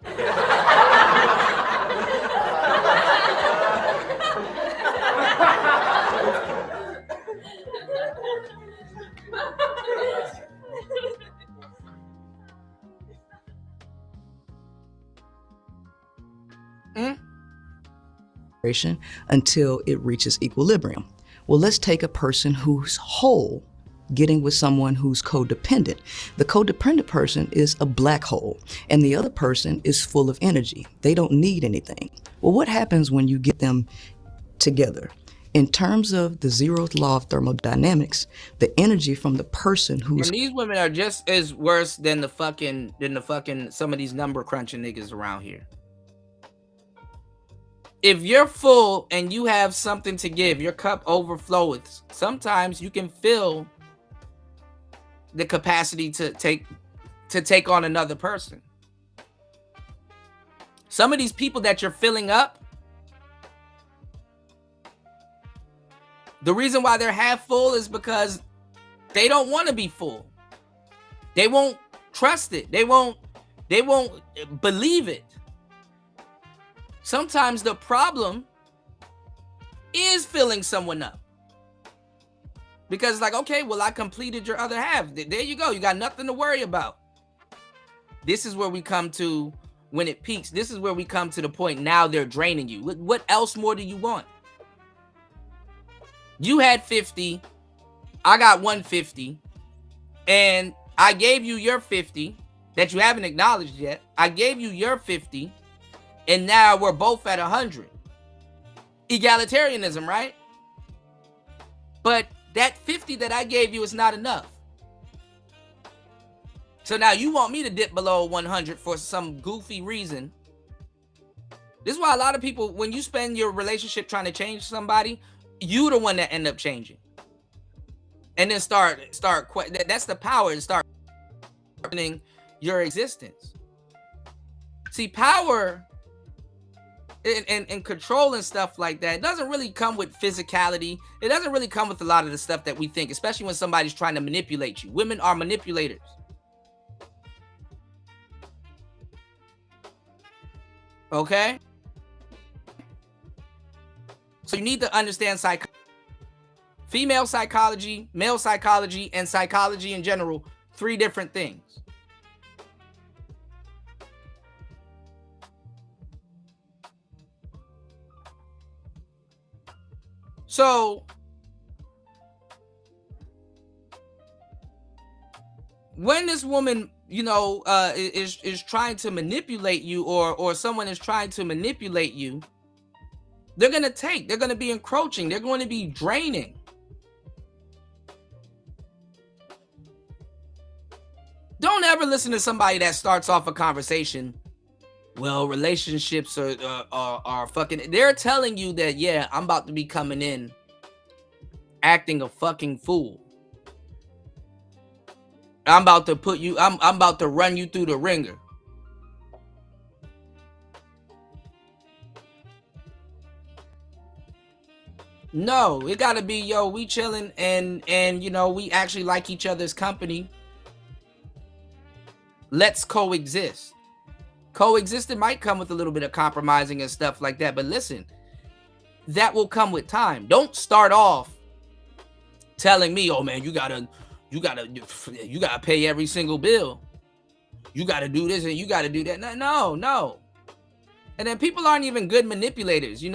Until it reaches equilibrium. Well, let's take a person who's whole getting with someone who's codependent. The codependent person is a black hole, and the other person is full of energy. They don't need anything. Well, what happens when you get them together? In terms of the zeroth law of thermodynamics, the energy from the person who's... And these women are just as worse than the fucking some of these number crunching niggas around here. If you're full and you have something to give, your cup overflows. Sometimes you can feel the capacity to take on another person. Some of these people that you're filling up, the reason why they're half full is because they don't want to be full. They won't trust it. They won't believe it. Sometimes the problem is filling someone up. Because it's like, okay, well, I completed your other half. There you go. You got nothing to worry about. This is where we come to when it peaks. This is where we come to the point now they're draining you. What else more do you want? You had 50. I got 150. And I gave you your 50 that you haven't acknowledged yet. I gave you your 50. And now we're both at 100. Egalitarianism, right? But that 50 that I gave you is not enough. So now you want me to dip below 100 for some goofy reason. This is why a lot of people, when you spend your relationship trying to change somebody, you the one that end up changing. And then that's the power to start questioning your existence. See, power and control and stuff like that, it doesn't really come with physicality. It doesn't really come with a lot of the stuff that we think, especially when somebody's trying to manipulate you. Women are manipulators. Okay? So you need to understand female psychology, male psychology, and psychology in general. 3 different things. So when this woman, is trying to manipulate you, or someone is trying to manipulate you, they're going to be encroaching. They're going to be draining. Don't ever listen to somebody that starts off a conversation. Well, relationships are fucking. They're telling you that, yeah, I'm about to be coming in acting a fucking fool. I'm about to run you through the ringer. No, it gotta be, yo, we chilling and we actually like each other's company. Let's coexist. Coexisting might come with a little bit of compromising and stuff like that, but listen, that will come with time. Don't start off telling me, oh man, you gotta pay every single bill. You gotta do this and you gotta do that. No. And then people aren't even good manipulators, you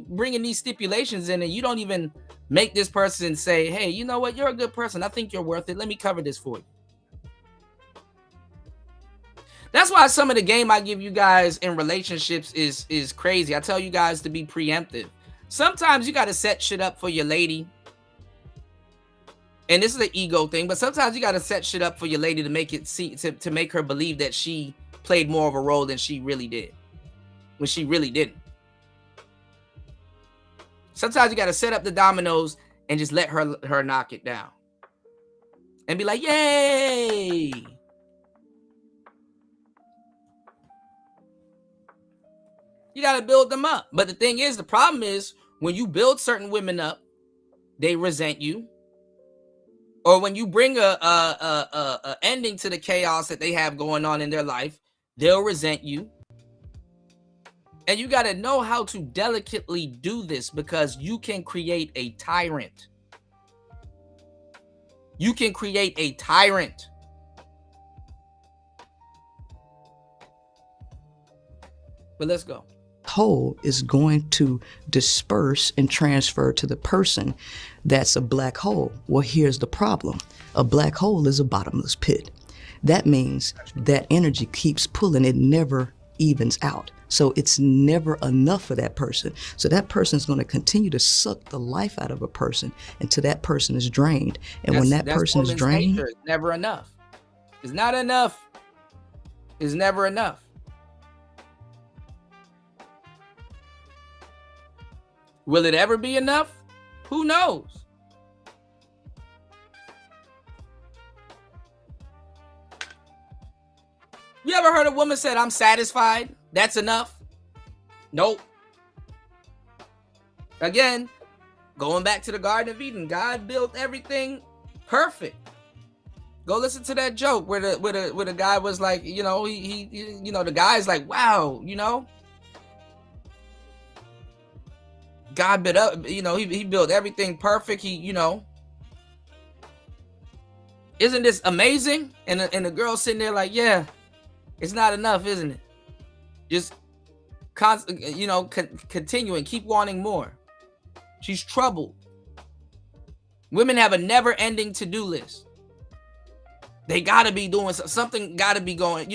bringing these stipulations in, and you don't even make this person say, hey, you know what, you're a good person. I think you're worth it. Let me cover this for you. That's why some of the game I give you guys in relationships is crazy. I tell you guys to be preemptive. Sometimes you got to set shit up for your lady. And this is an ego thing, but sometimes you got to set shit up for your lady to make it to make her believe that she played more of a role than she really did, when she really didn't. Sometimes you got to set up the dominoes and just let her knock it down and be like, yay. You got to build them up. But the thing is, the problem is when you build certain women up, they resent you. Or when you bring a ending to the chaos that they have going on in their life, they'll resent you. And you got to know how to delicately do this, because you can create a tyrant. You can create a tyrant. But let's go. Whole is going to disperse and transfer to the person that's a black hole. Well, here's the problem. A black hole is a bottomless pit. That means that energy keeps pulling. It never evens out. So it's never enough for that person. So that person is going to continue to suck the life out of a person until that person is drained. And when that person is drained, it's never enough. It's not enough. It's never enough. Will it ever be enough? Who knows? You ever heard a woman said, I'm satisfied? That's enough? Nope. Again, going back to the Garden of Eden, God built everything perfect. Go listen to that joke where the guy was like, he the guy's like, wow, God built up, he built everything perfect. Isn't this amazing? And the girl sitting there like, yeah, it's not enough, isn't it? Just continuing, keep wanting more. She's troubled. Women have a never-ending to-do list. They gotta be doing something, gotta be going,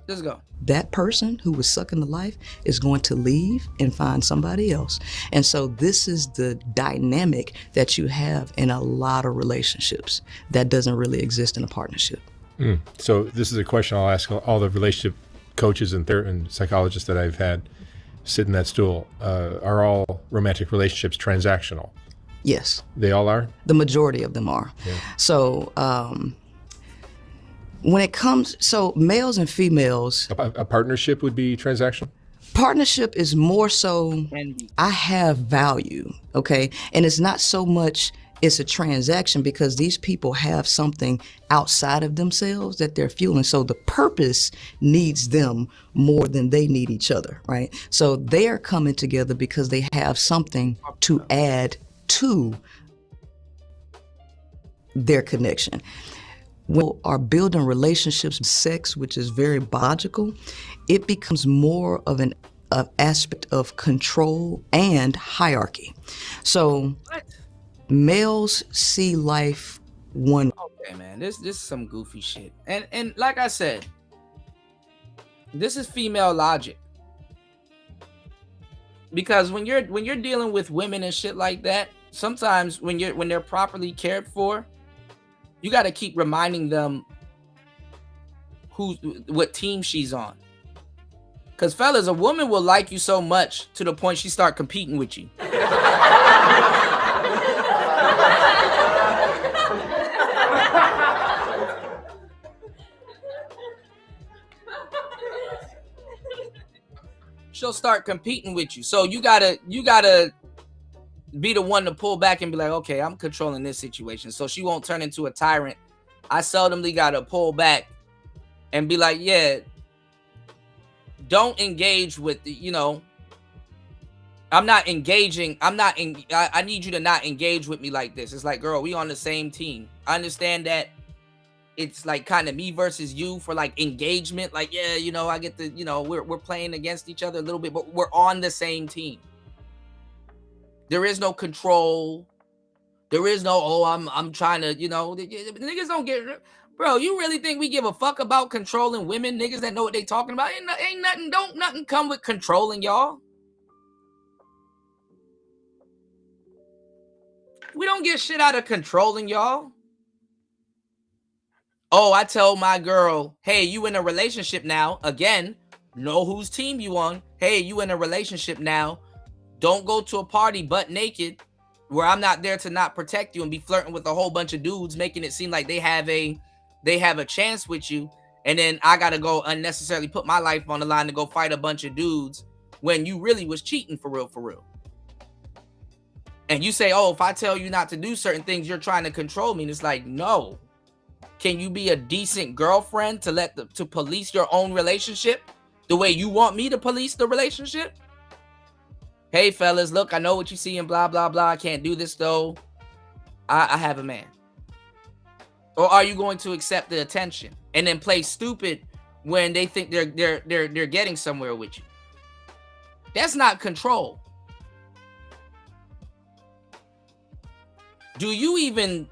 Let's go. that person who was sucking the life is going to leave and find somebody else. And so this is the dynamic that you have in a lot of relationships that doesn't really exist in a partnership. So this is a question I'll ask all the relationship coaches and psychologists that I've had sit in that stool. Are all romantic relationships transactional? Yes. They all are? The majority of them are. Yeah. So When it comes, so males and females, A partnership would be transactional? partnership is more so, Can be. I have value, okay? And it's not so much it's a transaction because these people have something outside of themselves that they're fueling. So the purpose needs them more than they need each other, right? So they are coming together because they have something to add to their connection. When we are building relationships, sex, which is very biological, it becomes more of an aspect of control and hierarchy. So males see life one. Okay, man, this is some goofy shit. And like I said, this is female logic. Because when you're dealing with women and shit like that, sometimes when they're properly cared for, you got to keep reminding them what team she's on. Because fellas, a woman will like you so much to the point she start competing with you. She'll start competing with you. So you gotta be the one to pull back and be like, okay, I'm controlling this situation. So she won't turn into a tyrant. I seldomly gotta pull back and be like, yeah, don't engage with, I'm not engaging. I need you to not engage with me like this. It's like, girl, we on the same team. I understand that it's like kind of me versus you for like engagement. Like, yeah, I get the, we're playing against each other a little bit, but we're on the same team. There is no control. There is no, I'm trying to, niggas don't get, bro, you really think we give a fuck about controlling women? Niggas that know what they talking about? Ain't nothing, don't nothing come with controlling y'all. We don't get shit out of controlling y'all. Oh, I tell my girl, hey, you in a relationship now. Again, know whose team you on. Hey, you in a relationship now. Don't go to a party butt naked where I'm not there to not protect you and be flirting with a whole bunch of dudes, making it seem like they have a chance with you. And then I got to go unnecessarily put my life on the line to go fight a bunch of dudes when you really was cheating for real. And you say, oh, if I tell you not to do certain things, you're trying to control me. And it's like, no. Can you be a decent girlfriend to police your own relationship the way you want me to police the relationship? Hey, fellas, look, I know what you see and blah, blah, blah. I can't do this, though. I have a man. Or are you going to accept the attention and then play stupid when they think they're getting somewhere with you? That's not control. Do you even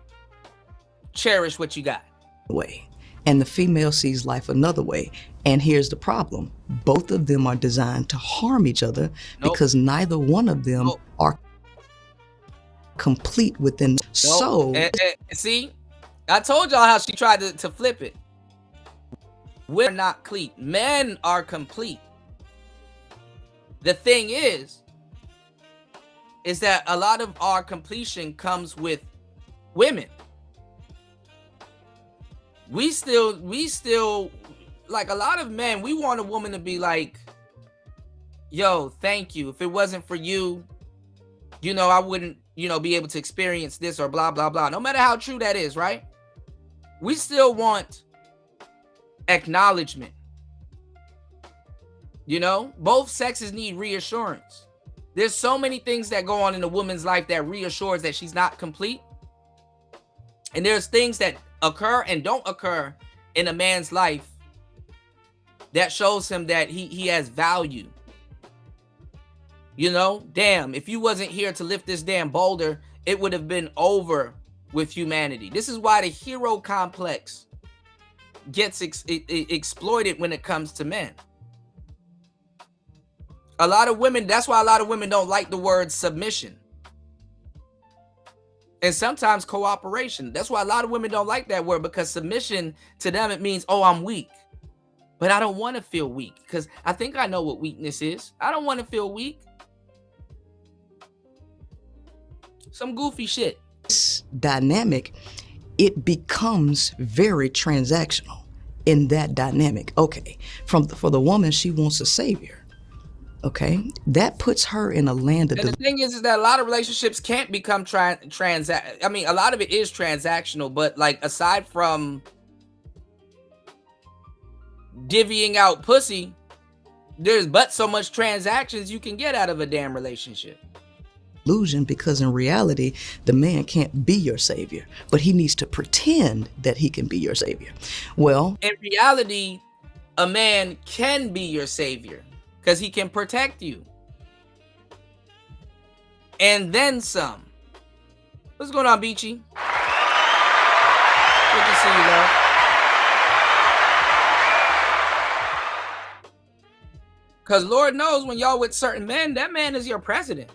cherish what you got? Way, and the female sees life another way. And here's the problem. Both of them are designed to harm each other because neither one of them are complete within. So see, I told y'all how she tried to flip it. We're not complete. Men are complete. The thing is that a lot of our completion comes with women. We still like a lot of men, we want a woman to be like, yo, thank you. If it wasn't for you, I wouldn't, be able to experience this or blah, blah, blah. No matter how true that is, right? We still want acknowledgement. Both sexes need reassurance. There's so many things that go on in a woman's life that reassures that she's not complete. And there's things that occur and don't occur in a man's life that shows him that he has value. Damn, if you wasn't here to lift this damn boulder, it would have been over with humanity. This is why the hero complex gets exploited when it comes to men. That's why a lot of women don't like the word submission. And sometimes cooperation. That's why a lot of women don't like that word, because submission to them, it means, oh, I'm weak. But I don't want to feel weak because I think I know what weakness is. I don't want to feel weak. Some goofy shit. This dynamic, it becomes very transactional. in that dynamic. Okay, for the woman, she wants a savior. Okay, that puts her in a land of. And the thing is that a lot of relationships can't become I mean, a lot of it is transactional, but like aside from divvying out pussy, there's but so much transactions you can get out of a damn relationship. Illusion, because in reality, the man can't be your savior, but he needs to pretend that he can be your savior. Well, in reality, a man can be your savior because he can protect you. And then some. What's going on, Beachy? Good to see you, love. Because Lord knows when y'all with certain men, that man is your president.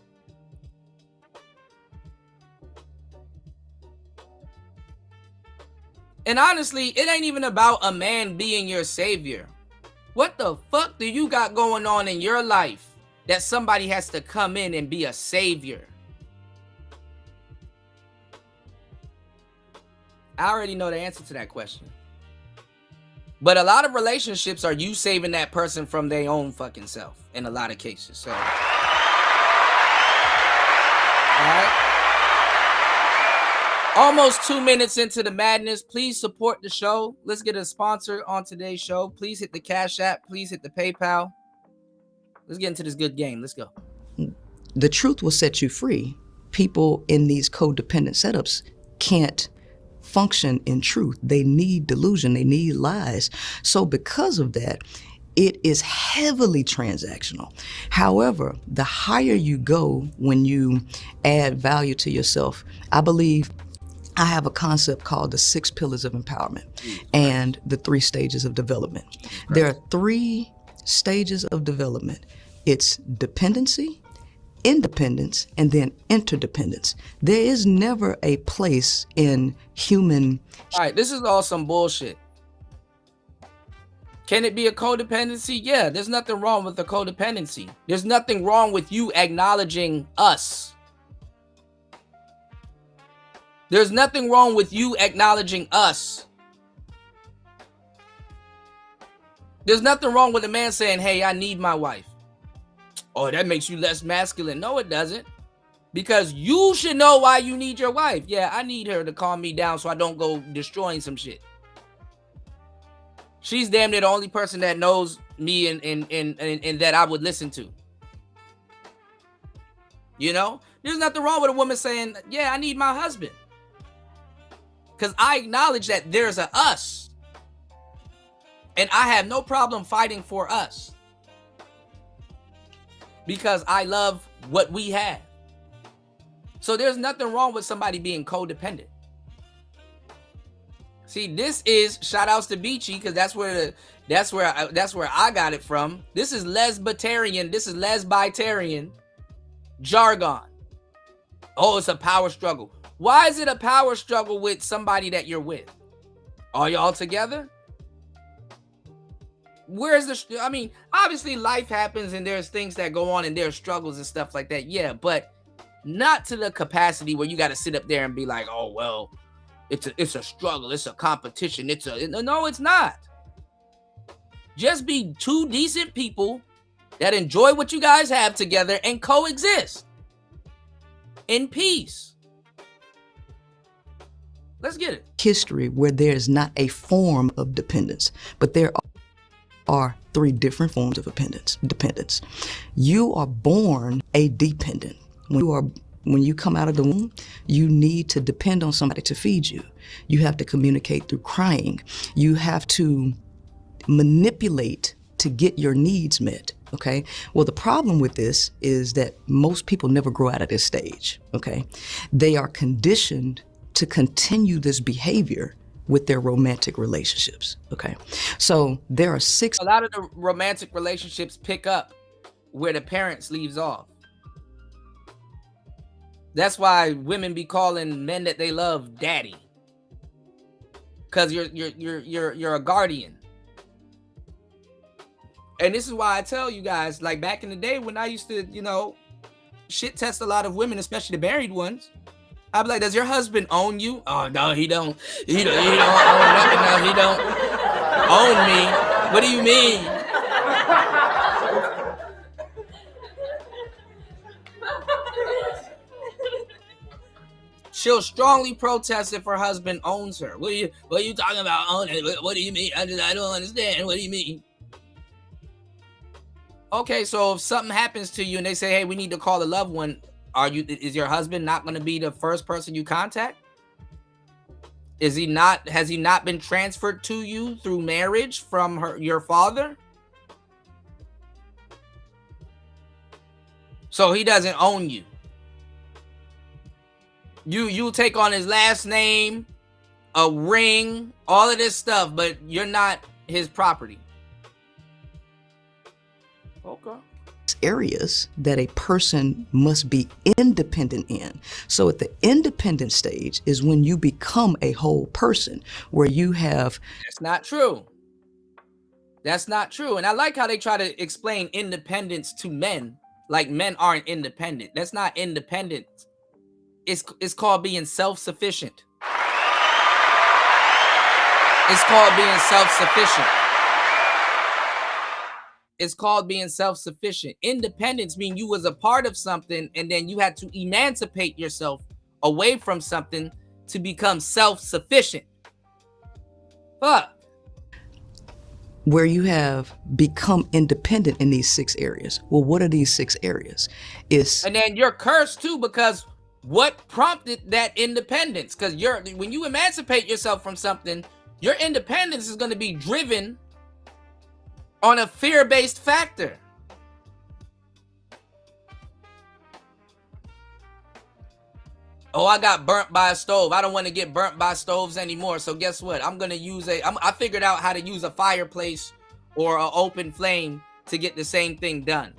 And honestly, it ain't even about a man being your savior. What the fuck do you got going on in your life that somebody has to come in and be a savior? I already know the answer to that question. But a lot of relationships are you saving that person from their own fucking self in a lot of cases. So, all right. Almost 2 minutes into the madness. Please support the show. Let's get a sponsor on today's show. Please hit the Cash App. Please hit the PayPal. Let's get into this good game. Let's go. The truth will set you free. People in these codependent setups can't function in truth. They need delusion. They need lies. So because of that, it is heavily transactional. However, the higher you go when you add value to yourself, I believe I have a concept called the 6 pillars of empowerment and the 3 stages of development. There are 3 stages of development. It's dependency, independence, and then interdependence. There is never a place in human. All right, this is all some bullshit. Can it be a codependency? Yeah, there's nothing wrong with the codependency. There's nothing wrong with you acknowledging us. There's nothing wrong with you acknowledging us. There's nothing wrong with a man saying, hey, I need my wife. Oh, that makes you less masculine. No, it doesn't. Because you should know why you need your wife. Yeah, I need her to calm me down so I don't go destroying some shit. She's damn near the only person that knows me and that I would listen to. You know? There's nothing wrong with a woman saying, yeah, I need my husband. Because I acknowledge that there's a us. And I have no problem fighting for us. Because I love what we have. So there's nothing wrong with somebody being codependent. See, this is shout outs to Beachy, because that's where I got it from. This is lesbitarian. This is lesbitarian jargon. Oh, it's a power struggle. Why is it a power struggle with somebody that you're with? Are y'all together? Where's the, I mean, obviously life happens and there's things that go on and there's struggles and stuff like that. Yeah, but not to the capacity where you got to sit up there and be like, oh, well, it's a struggle. It's a competition. No, it's not. Just be 2 decent people that enjoy what you guys have together and coexist in peace. Let's get it. History where there is not a form of dependence, but there are 3 different forms of dependence. You are born a dependent. When you come out of the womb, you need to depend on somebody to feed you. You have to communicate through crying. You have to manipulate to get your needs met, okay? Well, the problem with this is that most people never grow out of this stage, okay? They are conditioned to continue this behavior with their romantic relationships, okay? So there are 6. A lot of the romantic relationships pick up where the parents leaves off. That's why women be calling men that they love daddy. Cause you're a guardian. And this is why I tell you guys, like back in the day when I used to, you know, shit test a lot of women, especially the married ones. I'd be like, does your husband own you? Oh, no, he don't. He don't own nothing. No, he don't. Own me? What do you mean? She'll strongly protest if her husband owns her. What are you talking about owning? What do you mean? I don't understand. What do you mean? Okay, so if something happens to you and they say, hey, we need to call a loved one, is your husband not going to be the first person you contact? Has he not been transferred to you through marriage from your father? So he doesn't own you. You take on his last name, a ring, all of this stuff, but you're not his property. Okay. Areas that a person must be independent in. So at the independent stage is when you become a whole person, where you have... That's not true. That's not true. And I like how they try to explain independence to men, like men aren't independent. That's not independence. It's called being self-sufficient. It's called being self-sufficient. It's called being self-sufficient. Independence means you was a part of something and then you had to emancipate yourself away from something to become self-sufficient. Fuck. Where you have become independent in these 6 areas. Well, what are these 6 areas? And then you're cursed too, because what prompted that independence? Because when you emancipate yourself from something, your independence is going to be driven on a fear-based factor. Oh, I got burnt by a stove. I don't want to get burnt by stoves anymore. So guess what? I'm going to use I figured out how to use a fireplace or an open flame to get the same thing done.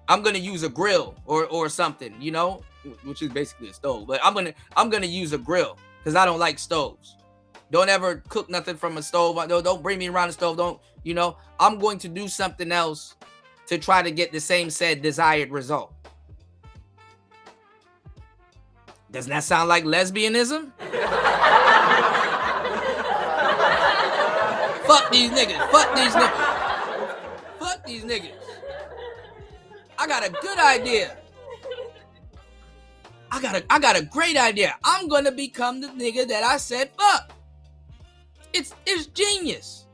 I'm going to use a grill or something, you know, which is basically a stove. But I'm going to use a grill because I don't like stoves. Don't ever cook nothing from a stove. Don't bring me around the stove. Don't, you know, I'm going to do something else to try to get the same said desired result. Doesn't that sound like lesbianism? Fuck these niggas. Fuck these niggas. Fuck these niggas. I got a good idea. I got a great idea. I'm gonna become the nigga that I said fuck. It's genius.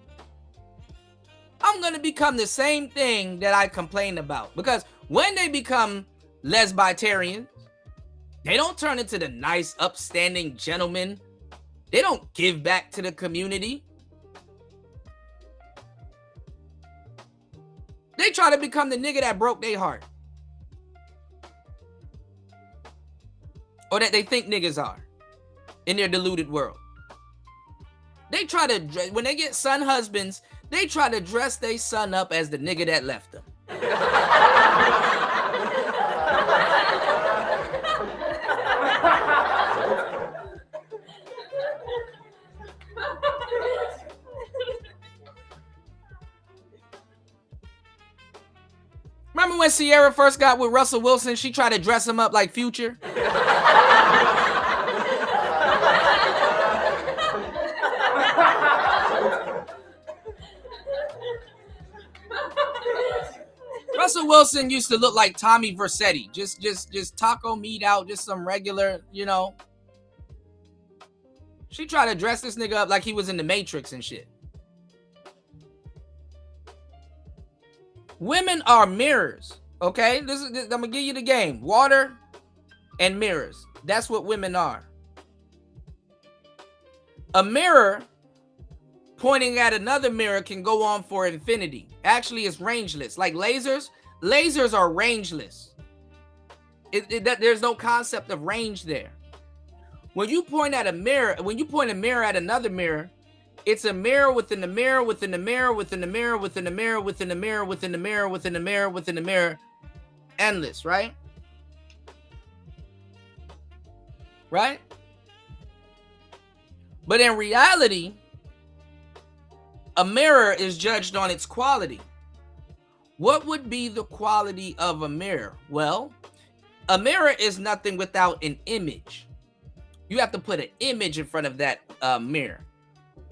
I'm gonna become the same thing that I complain about. Because when they become lesbitarians, they don't turn into the nice, upstanding gentlemen. They don't give back to the community. They try to become the nigga that broke their heart. Or that they think niggas are in their deluded world. They try to, when they get son husbands, they try to dress their son up as the nigga that left them. Remember when Sierra first got with Russell Wilson, she tried to dress him up like Future? Russell Wilson used to look like Tommy Vercetti, just taco meat out, just some regular, you know. She tried to dress this nigga up like he was in the Matrix and shit. Women are mirrors, okay? I'm gonna give you the game. Water and mirrors. That's what women are. A mirror pointing at another mirror can go on for infinity. Actually, it's rangeless. Like lasers are rangeless. There's no concept of range there. When you point at a mirror, when you point a mirror at another mirror, it's a mirror within the mirror, within the mirror, within the mirror, within the mirror, within the mirror, within the mirror, within the mirror, within the mirror. Endless, right? Right? But in reality, a mirror is judged on its quality. What would be the quality of a mirror? Well, a mirror is nothing without an image. You have to put an image in front of that mirror.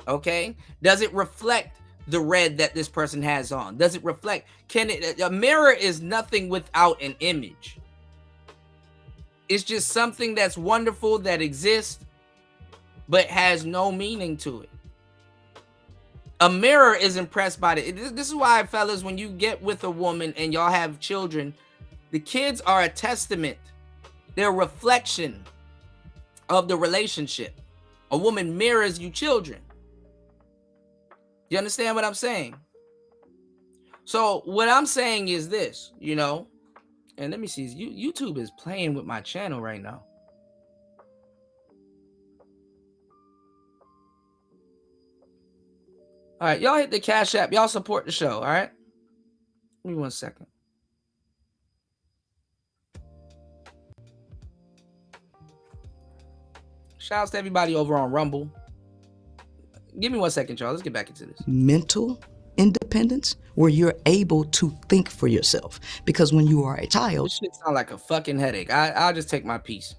Okay? Does it reflect the red that this person has on? Does it reflect? A mirror is nothing without an image. It's just something that's wonderful that exists, but has no meaning to it. A mirror is impressed by it. This is why, fellas, when you get with a woman and y'all have children, the kids are a testament. They're a reflection of the relationship. A woman mirrors you children. You understand what I'm saying? So what I'm saying is this, and let me see, YouTube is playing with my channel right now. All right, y'all hit the Cash App. Y'all support the show, all right? Give me 1 second. Shout out to everybody over on Rumble. Give me 1 second, y'all. Let's get back into this. Mental independence, where you're able to think for yourself. Because when you are a child, This shit sound like a fucking headache. I'll just take my piece.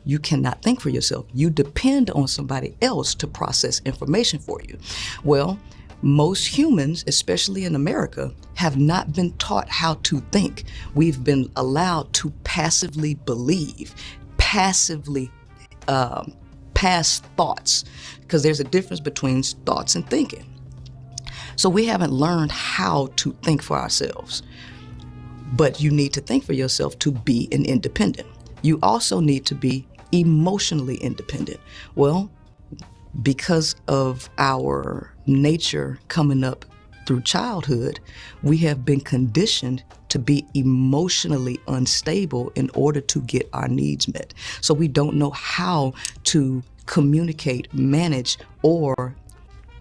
you cannot think for yourself. You depend on somebody else to process information for you. Well, most humans, especially in America, have not been taught how to think. We've been allowed to passively believe, passively pass thoughts, because there's a difference between thoughts and thinking. So we haven't learned how to think for ourselves. But you need to think for yourself to be an independent. You also need to be emotionally independent. Well, because of our nature coming up through childhood, we have been conditioned to be emotionally unstable in order to get our needs met. So we don't know how to communicate, manage, or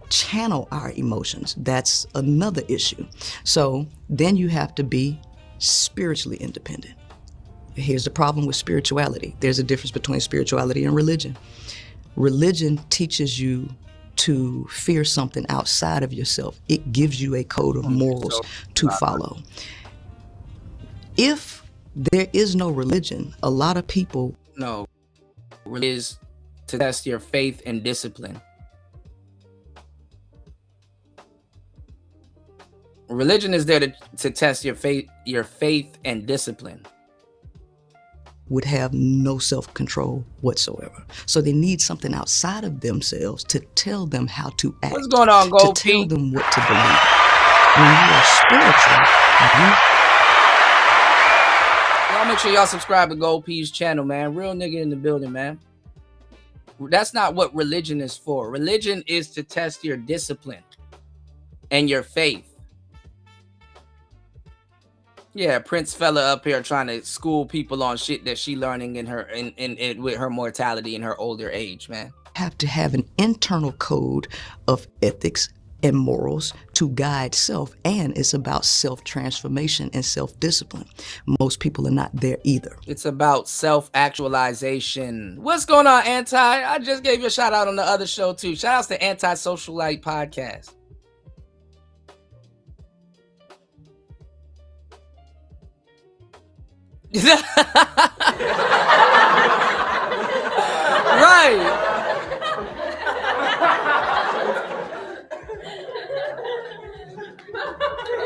channel our emotions. That's another issue. So then you have to be spiritually independent. Here's the problem with spirituality. There's a difference between spirituality and religion. Religion teaches you to fear something outside of yourself. It gives you a code of morals to follow. If there is no religion, a lot of people... No, is to test your faith and discipline. Religion is there to test your faith and discipline. would have no self-control whatsoever. So they need something outside of themselves to tell them how to act. What's going on, Gold To tell P? them what to believe. When you are spiritual, Y'all make sure y'all subscribe to Gold P's channel, man. Real nigga in the building, man. That's not what religion is for. Religion is to test your discipline and your faith. Yeah, Prince-cella up here trying to school people on shit that she learning in her in with her mortality in her older age, man. have to have an internal code of ethics and morals to guide self, and it's about self-transformation and self-discipline. Most people are not there either. It's about self-actualization. What's going on, Anti? I just gave you a shout out on the other show too. Shout outs to Anti-Social Light Podcast. Right.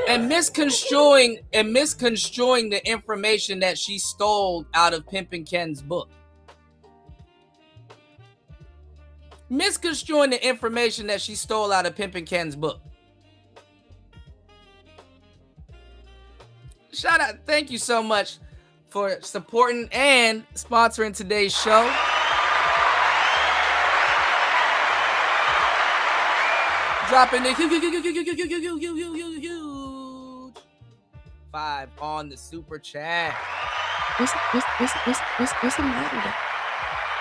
And misconstruing the information that she stole out of Pimpin' Ken's book. Misconstruing the information that she stole out of Pimpin' Ken's book. Shout out, thank you so much for supporting and sponsoring today's show. Dropping the huge 5 on the super chat. What's the matter, Dad?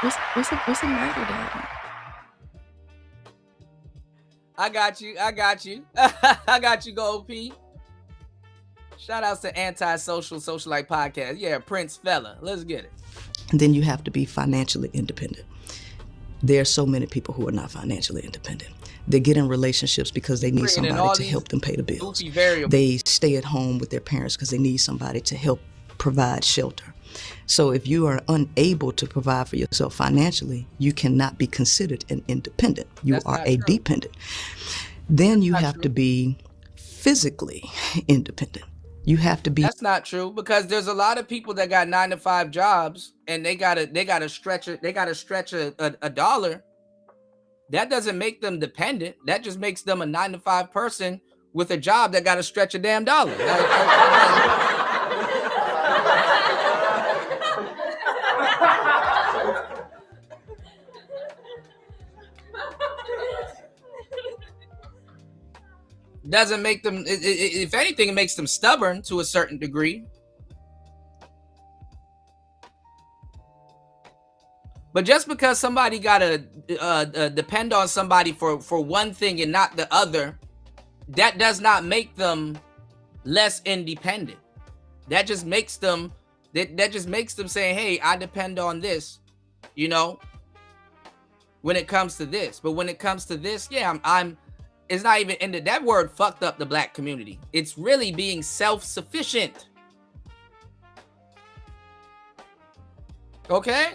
What's the matter, Daddy? I got you. I got you, Gold P. Shout outs to Anti-Socialite Podcast. Yeah, Prince-cella. Let's get it. And then you have to be financially independent. There are so many people who are not financially independent. They get in relationships because they need somebody to help them pay the bills. They stay at home with their parents because they need somebody to help provide shelter. So if you are unable to provide for yourself financially, you cannot be considered an independent. You That's are not a true. dependent. Then you not have true. to be physically independent. You have to be That's not true, because there's a lot of people that got 9-to-5 jobs and they gotta stretch a dollar. That doesn't make them dependent. That just makes them a 9-to-5 person with a job that gotta stretch a damn dollar. Doesn't make them, if anything, it makes them stubborn to a certain degree. But just because somebody gotta depend on somebody for one thing and not the other, that does not make them less independent. That just makes them saying, hey, I depend on this, you know, when it comes to this. But when it comes to this, yeah, I'm it's not even in that word fucked up the black community. It's really being self-sufficient. Okay?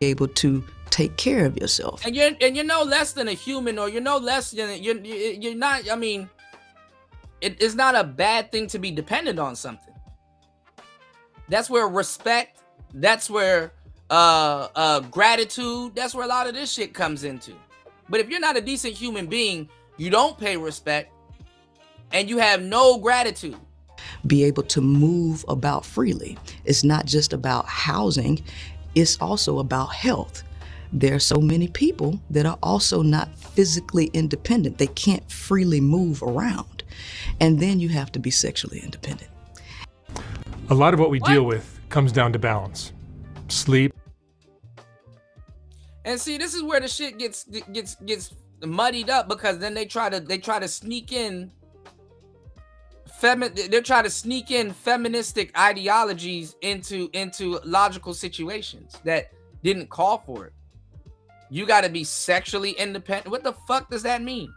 able to take care of yourself. And you're no less than a human, or you're no less than you're not. I mean, it's not a bad thing to be dependent on something. That's where respect, that's where gratitude, that's where a lot of this shit comes into. But if you're not a decent human being, you don't pay respect, and you have no gratitude. Be able to move about freely. It's not just about housing, it's also about health. There are so many people that are also not physically independent. They can't freely move around. And then you have to be sexually independent. A lot of what we deal with comes down to balance. Sleep. And see, this is where the shit gets muddied up, because then they try to sneak in they're trying to sneak in feministic ideologies into logical situations that didn't call for it. You got to be sexually independent. What the fuck does that mean?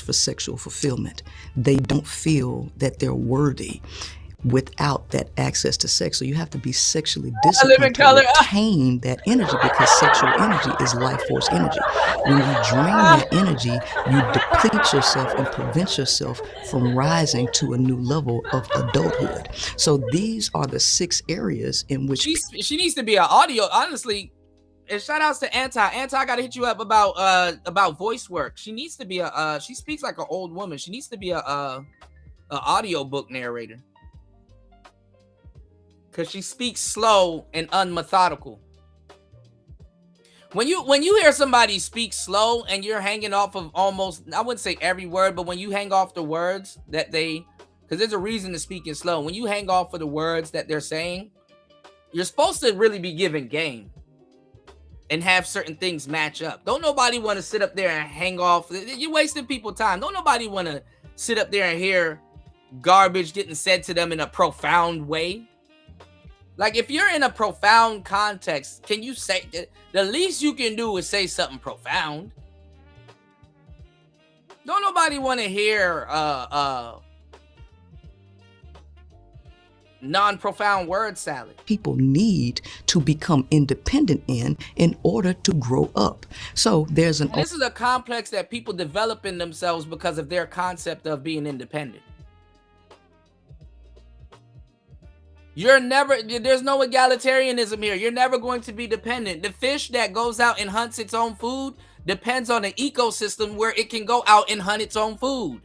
For sexual fulfillment, they don't feel that they're worthy without that access to sex. So you have to be sexually disciplined to retain that energy, because sexual energy is life force energy. When you drain that energy, you deplete yourself and prevent yourself from rising to a new level of adulthood. So these are the 6 areas in which she needs to be an audio, honestly. And shout outs to Anti. I gotta hit you up about voice work. She needs to be she speaks like an old woman. She needs to be a audio book narrator, because she speaks slow and unmethodical. When you hear somebody speak slow and you're hanging off of almost, I wouldn't say every word, but when you hang off the words that because there's a reason to speak it slow. When you hang off for the words that they're saying, you're supposed to really be giving game and have certain things match up. Don't nobody want to sit up there and hang off. You're wasting people's time. Don't nobody want to sit up there and hear garbage getting said to them in a profound way. Like, if you're in a profound context, can you say, the least you can do is say something profound. Don't nobody want to hear non-profound word salad. People need to become independent in order to grow up. So this is a complex that people develop in themselves because of their concept of being independent. There's no egalitarianism here. You're never going to be dependent. The fish that goes out and hunts its own food depends on an ecosystem where it can go out and hunt its own food.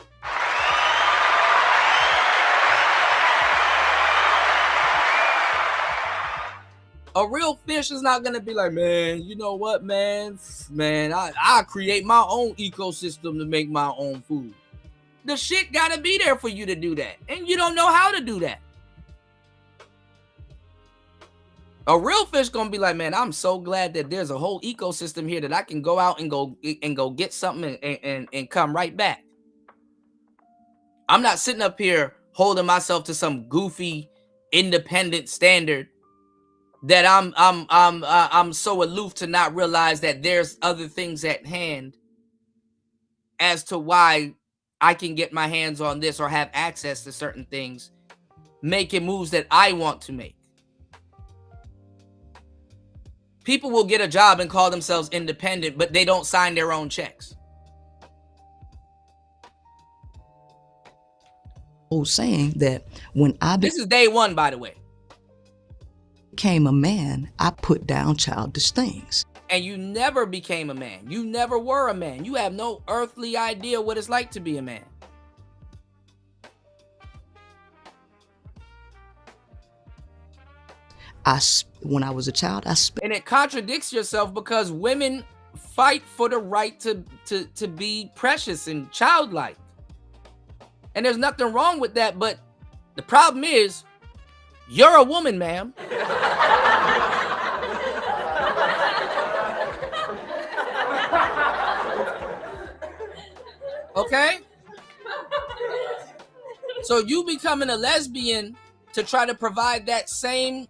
A real fish is not going to be like, man, you know what, man, I create my own ecosystem to make my own food. The shit got to be there for you to do that. And you don't know how to do that. A real fish going to be like, man, I'm so glad that there's a whole ecosystem here that I can go out and go get something and come right back. I'm not sitting up here holding myself to some goofy independent standard that I'm so aloof to not realize that there's other things at hand as to why I can get my hands on this or have access to certain things, making moves that I want to make. People will get a job and call themselves independent, but they don't sign their own checks. Saying that when I This is day one, by the way. became a man, I put down childish things. And you never became a man. You never were a man. You have no earthly idea what it's like to be a man. When I was a child, and it contradicts yourself because women fight for the right to be precious and childlike. And there's nothing wrong with that, but the problem is you're a woman, ma'am. Okay? So you becoming a lesbian to try to provide that same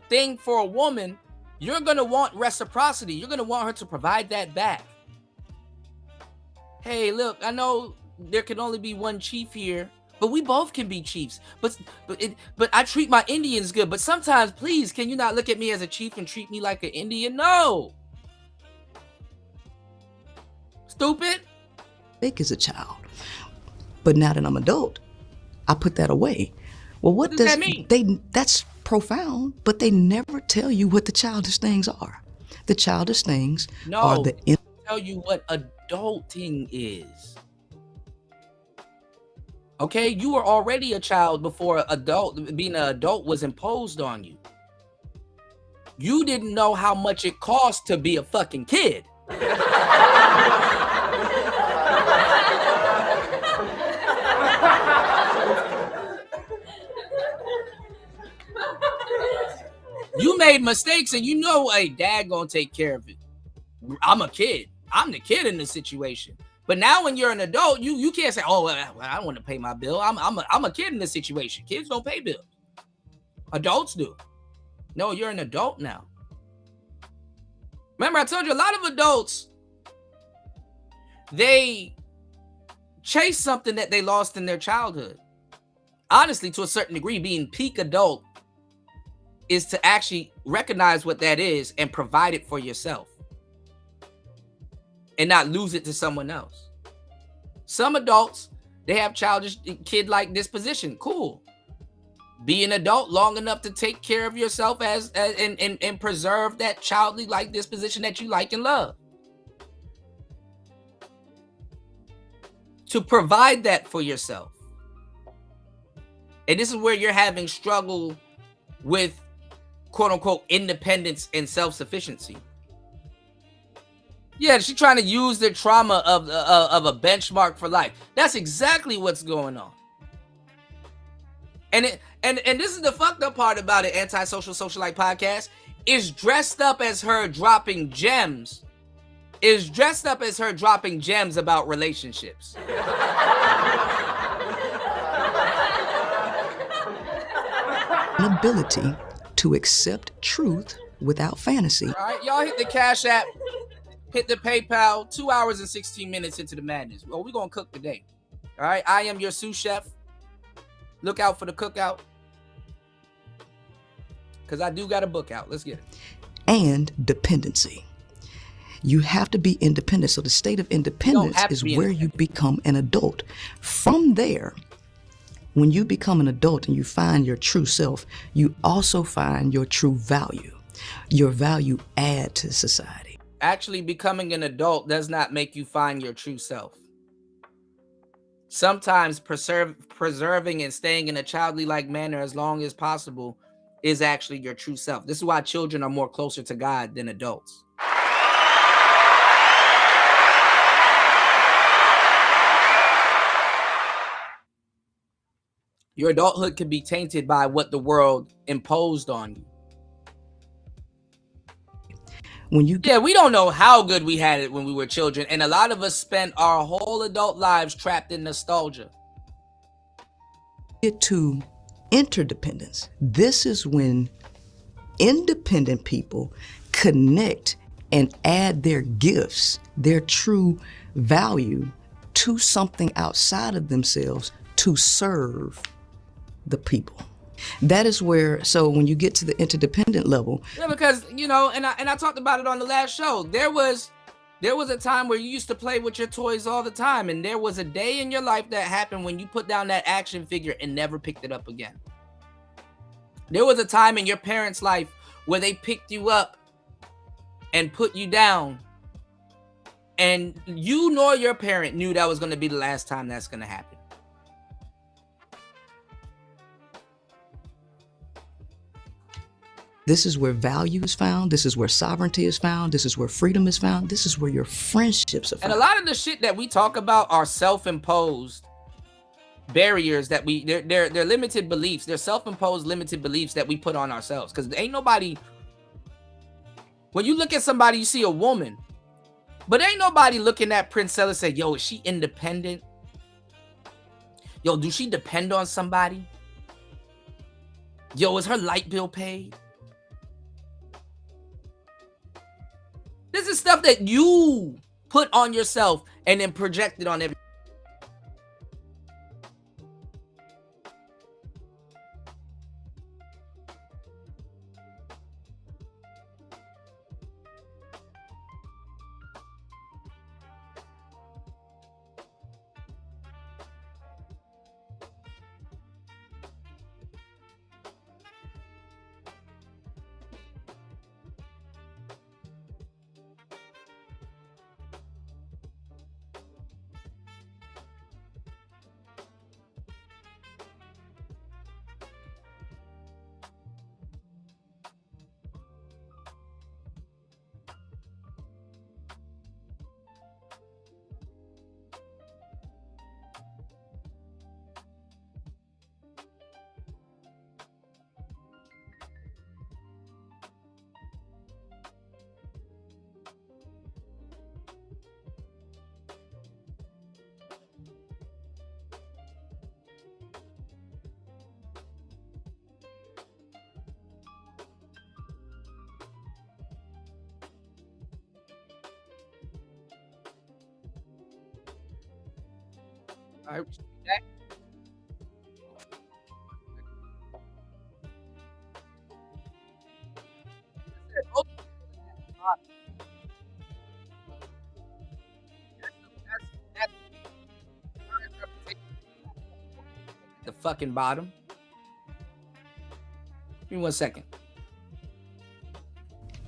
thing for a woman, you're going to want reciprocity. You're going to want her to provide that back. Hey, look, I know there can only be one chief here, but we both can be chiefs. But I treat my Indians good. But sometimes, please, can you not look at me as a chief and treat me like an Indian? No. Stupid. Big as a child. But now that I'm adult, I put that away. Well, what does that mean? That's profound, but they never tell you what the childish things are. The childish things are the... tell you what adulting is. Okay, you were already a child before being an adult was imposed on you. You didn't know how much it cost to be a fucking kid. You made mistakes and you know, hey, dad gonna take care of it. I'm a kid. I'm the kid in the situation. But now when you're an adult, you can't say, oh, well, I don't want to pay my bill. I'm a kid in this situation. Kids don't pay bills. Adults do. No, you're an adult now. Remember, I told you a lot of adults, they chase something that they lost in their childhood. Honestly, to a certain degree, being peak adult is to actually recognize what that is and provide it for yourself and not lose it to someone else. Some adults, they have childish kid-like disposition. Cool. Be an adult long enough to take care of yourself and preserve that childly-like disposition that you like and love. To provide that for yourself. And this is where you're having struggle with quote-unquote independence and self-sufficiency. Yeah, she's trying to use the trauma of a benchmark for life. That's exactly what's going on. And this is the fucked up part about it. Antisocial Socialite podcast is dressed up as her dropping gems. Is dressed up as her dropping gems about relationships. An ability to accept truth without fantasy. All right, y'all hit the Cash App, hit the PayPal. 2 hours and 16 minutes into the madness. Well, we're gonna cook today. All right, I am your sous chef. Look out for the cookout, because I do got a book out. Let's get it. And dependency. You have to be independent. So the state of independence is where you become an adult. From there, when you become an adult and you find your true self, you also find your true value. Your value add to society. Actually, becoming an adult does not make you find your true self. Sometimes preserving and staying in a childly-like manner as long as possible is actually your true self. This is why children are more closer to God than adults. Your adulthood can be tainted by what the world imposed on you. We don't know how good we had it when we were children, and a lot of us spent our whole adult lives trapped in nostalgia. Get to interdependence. This is when independent people connect and add their gifts, their true value to something outside of themselves to serve the people. That is where, so when you get to the interdependent level. Yeah, because, you know, and I talked about it on the last show. There was a time where you used to play with your toys all the time, and there was a day in your life that happened when you put down that action figure and never picked it up again. There was a time in your parents' life where they picked you up and put you down, and you nor your parent knew that was going to be the last time that's going to happen. This is where value is found. This is where sovereignty is found. This is where freedom is found. This is where your friendships are found. And a lot of the shit that we talk about are self-imposed barriers that they're limited beliefs. They're self-imposed limited beliefs that we put on ourselves. Because ain't nobody, when you look at somebody, you see a woman, but ain't nobody looking at Prince-cella and say, yo, is she independent? Yo, do she depend on somebody? Yo, is her light bill paid? This is stuff that you put on yourself and then project it on everyone. All right. The fucking bottom. Give me 1 second.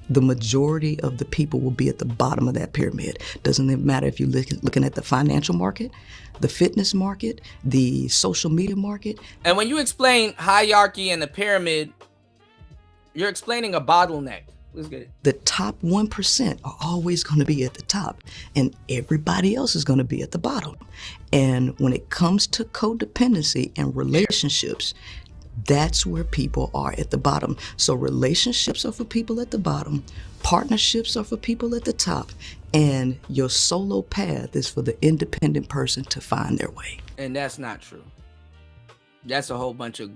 The majority of the people will be at the bottom of that pyramid. Doesn't it matter if you're looking at the financial market, the fitness market, the social media market. And when you explain hierarchy and the pyramid, you're explaining a bottleneck. Let's get it. The top 1% are always going to be at the top, and everybody else is going to be at the bottom. And when it comes to codependency and relationships, that's where people are at the bottom. So relationships are for people at the bottom, partnerships are for people at the top, and your solo path is for the independent person to find their way. And that's not true. That's a whole bunch of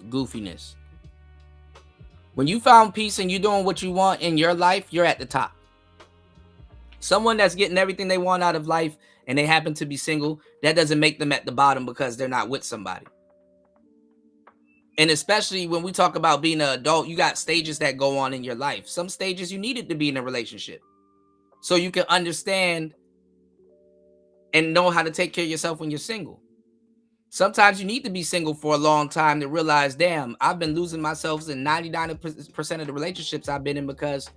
goofiness. When you found peace and you're doing what you want in your life, you're at the top. Someone that's getting everything they want out of life and they happen to be single, that doesn't make them at the bottom because they're not with somebody. And especially when we talk about being an adult, you got stages that go on in your life. Some stages you needed to be in a relationship so you can understand and know how to take care of yourself when you're single. Sometimes you need to be single for a long time to realize, damn, I've been losing myself in 99% of the relationships I've been in because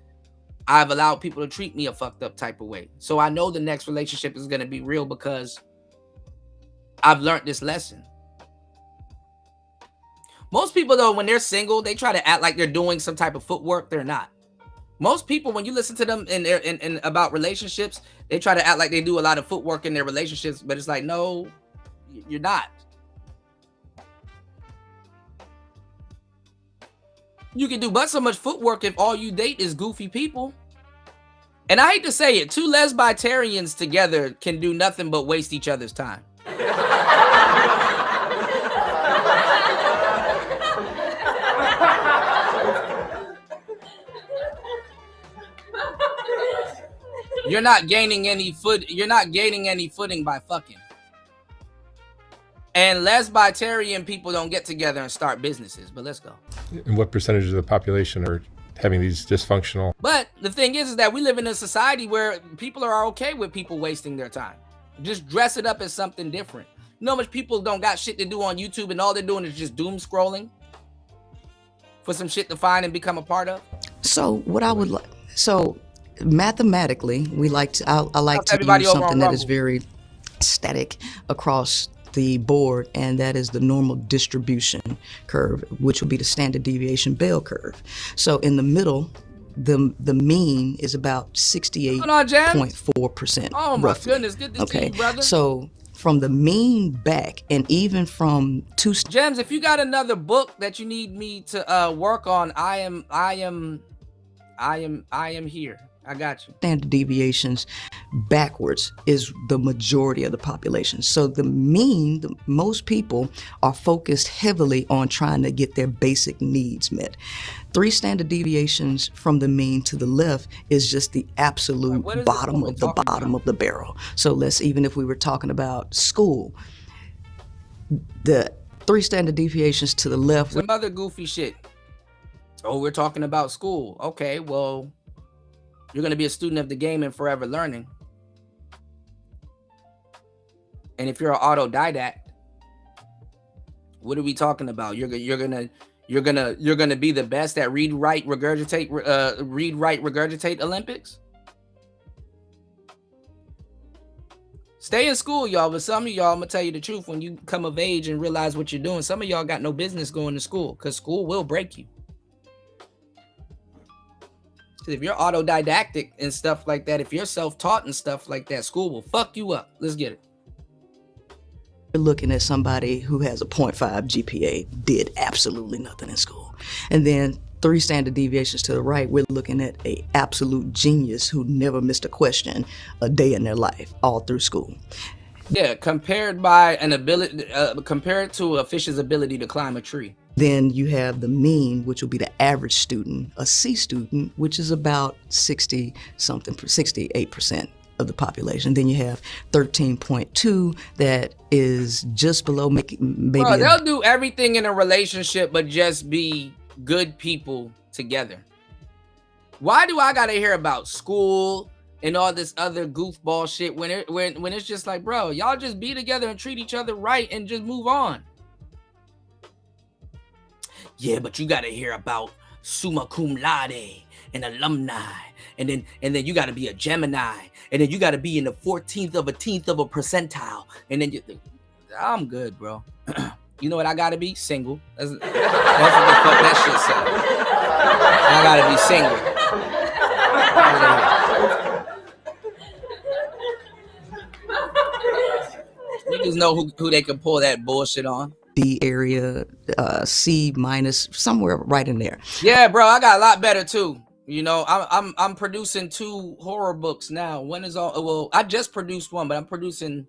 I've allowed people to treat me a fucked up type of way. So I know the next relationship is going to be real because I've learned this lesson. Most people, though, when they're single, they try to act like they're doing some type of footwork. They're not. Most people, when you listen to them in about relationships, they try to act like they do a lot of footwork in their relationships, but it's like, no, you're not. You can do but so much footwork if all you date is goofy people. And I hate to say it, two lesbitarians together can do nothing but waste each other's time. You're not gaining any footing by fucking. And lesbitarian people don't get together and start businesses. But let's go. And what percentage of the population are having these dysfunctional? But the thing is that we live in a society where people are okay with people wasting their time. Just dress it up as something different. You know how much people don't got shit to do on YouTube and all they're doing is just doom scrolling for some shit to find and become a part of? So what I would like, so mathematically, we like to, I like to everybody use over on something that is Rumble. very static across the board, and that is the normal distribution curve, which will be the standard deviation bell curve. So in the middle, the mean is about 68.4%. Oh my roughly. goodness, good to see Okay, you, brother. so from the mean back, and even from two Gems, if you got another book that you need me to work on, I am here. I got you. standard deviations backwards is the majority of the population. So the mean, most people are focused heavily on trying to get their basic needs met. 3 standard deviations from the mean to the left is just the absolute What is it bottom we're of the talking bottom about? of the barrel. So let's, even if we were talking about school, the 3 standard deviations to the left. Some other goofy shit. Oh, we're talking about school. Okay, well, you're going to be a student of the game and forever learning. And if you're an autodidact, what are we talking about? You're gonna be the best at read, write, regurgitate Olympics. Stay in school, y'all. But some of y'all, I'm gonna tell you the truth, when you come of age and realize what you're doing, some of y'all got no business going to school, because school will break you. If you're autodidactic and stuff like that, if you're self-taught and stuff like that, school will fuck you up. Let's get it. We're looking at somebody who has a 0.5 GPA, did absolutely nothing in school. And then 3 standard deviations to the right, we're looking at a absolute genius who never missed a question a day in their life, all through school. Yeah, compared by an ability, compared to a fish's ability to climb a tree. Then you have the mean, which will be the average student, a C student, which is about 68% of the population. Then you have 13.2 that is just below maybe. Bro, they'll do everything in a relationship but just be good people together. Why do I gotta hear about school and all this other goofball shit when it's just like, bro, y'all just be together and treat each other right and just move on? Yeah, but you gotta hear about summa cum laude and alumni, and then you gotta be a Gemini, and then you gotta be in the 14th of a percentile, and then I'm good, bro. You know what I gotta be? Single. That's what the fuck that shit said. I gotta be single. Niggas know who they can pull that bullshit on. D area, C minus, somewhere right in there. Yeah, bro, I got a lot better too. You know, I'm producing 2 horror books now. One is all, well, I just produced one, but I'm producing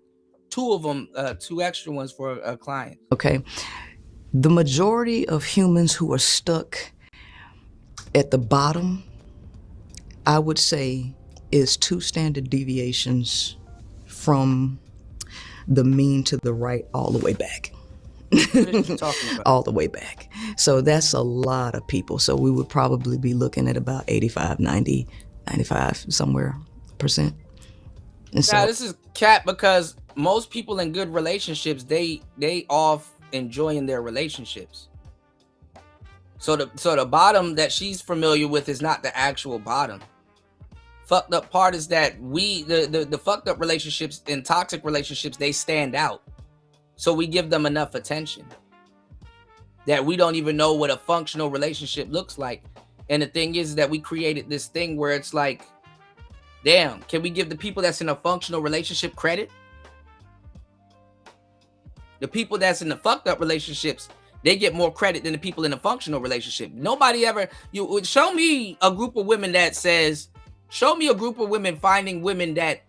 2 of them, 2 extra ones for a client. Okay, the majority of humans who are stuck at the bottom, I would say, is 2 standard deviations from the mean to the right, all the way back. What are you talking about? All the way back. So that's a lot of people. So we would probably be looking at about 85, 90, 95 somewhere percent. And so, Now, this is cap, because most people in good relationships, they off enjoying their relationships. So the bottom that she's familiar with is not the actual bottom. Fucked up part is that the fucked up relationships and toxic relationships, they stand out. So we give them enough attention that we don't even know what a functional relationship looks like. And the thing is that we created this thing where it's like, damn, can we give the people that's in a functional relationship credit? The people that's in the fucked up relationships, they get more credit than the people in a functional relationship. Nobody ever, you show me a group of women that says, show me a group of women finding women that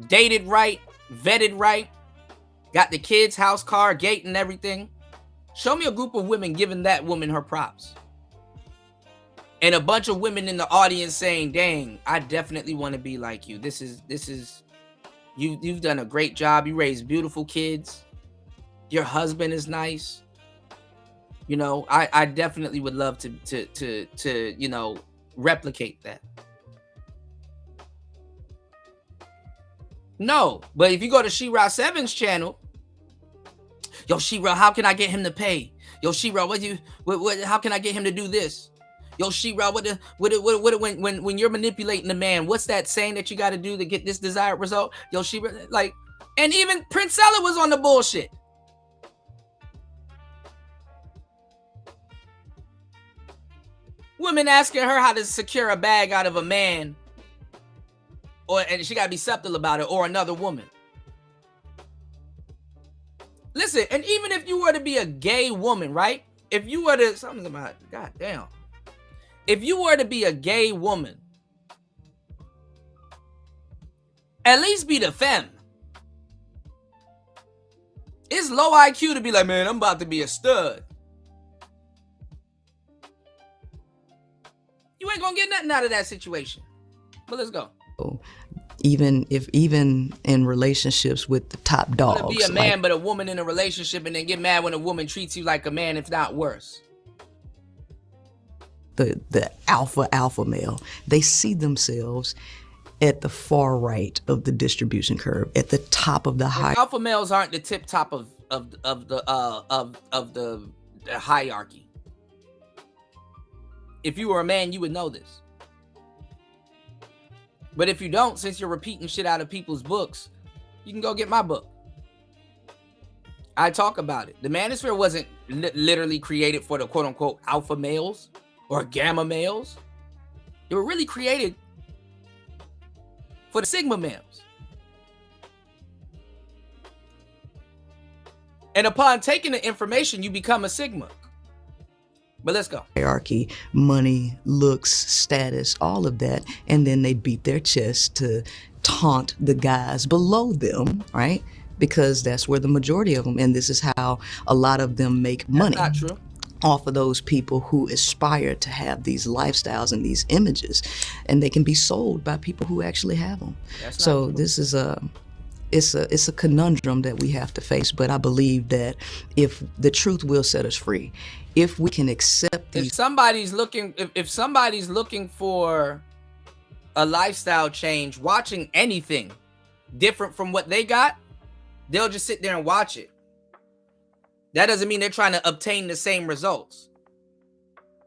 dated right, vetted right, got the kids, house, car, gate, and everything. Show me a group of women giving that woman her props. and a bunch of women in the audience saying, dang, I definitely want to be like you. This is you've done a great job. You raised beautiful kids. Your husband is nice. You know, I definitely would love to you know, replicate that. No, but if you go to She-Ra 7's channel, yo, She-Ra, how can I get him to pay? Yo, She-Ra, how can I get him to do this? Yo, She-Ra, when you're manipulating the man, what's that saying that you got to do to get this desired result? Yo, She-Ra, like, and even Prince-cella was on the bullshit. Women asking her how to secure a bag out of a man, and she gotta be subtle about it, or another woman. Listen, and even if you were to be a gay woman, right? If you were to, something's about, goddamn. If you were to be a gay woman, at least be the femme. It's low IQ to be like, man, I'm about to be a stud. You ain't gonna get nothing out of that situation. But let's go. Even in relationships with the top dogs. You be a man but a woman in a relationship and then get mad when a woman treats you like a man, if not worse. The alpha male, they see themselves at the far right of the distribution curve, at the top of the hierarchy. Alpha males aren't the tip top of the hierarchy. If you were a man, you would know this. But if you don't, since you're repeating shit out of people's books, you can go get my book. I talk about it. The manosphere wasn't literally created for the quote-unquote alpha males or gamma males. They were really created for the sigma males. And upon taking the information, you become a sigma. But let's go. Hierarchy, money, looks, status, all of that. And then they beat their chest to taunt the guys below them, right? Because that's where the majority of them, and this is how a lot of them make money. That's not true. Off of those people who aspire to have these lifestyles and these images, and they can be sold by people who actually have them. So this is it's a conundrum that we have to face, but I believe that if the truth will set us free, if we can accept these. If somebody's looking for a lifestyle change, watching anything different from what they got, they'll just sit there and watch it. That doesn't mean they're trying to obtain the same results.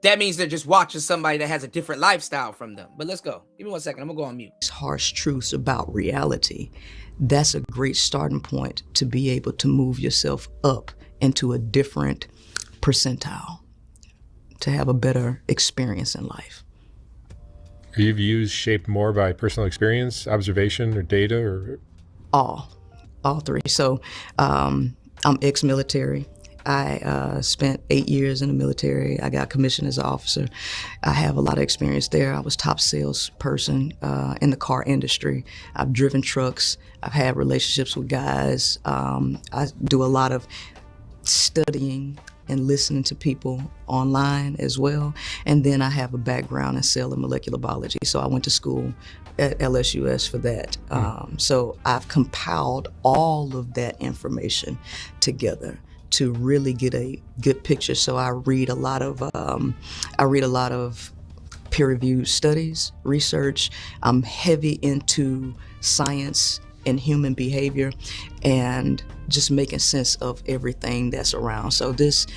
That means they're just watching somebody that has a different lifestyle from them. But let's go. Give me 1 second. I'm gonna go on mute. Harsh truths about reality. That's a great starting point to be able to move yourself up into a different percentile, to have a better experience in life. Are your views shaped more by personal experience, observation, or data, or? All three. So I'm ex-military. I spent 8 years in the military. I got commissioned as an officer. I have a lot of experience there. I was top salesperson in the car industry. I've driven trucks. I've had relationships with guys. I do a lot of studying and listening to people online as well. And then I have a background in cell and molecular biology. So I went to school at LSUS for that. So I've compiled all of that information together to really get a good picture. So I read a lot of peer-reviewed studies, research. I'm heavy into science and human behavior and just making sense of everything that's around. So this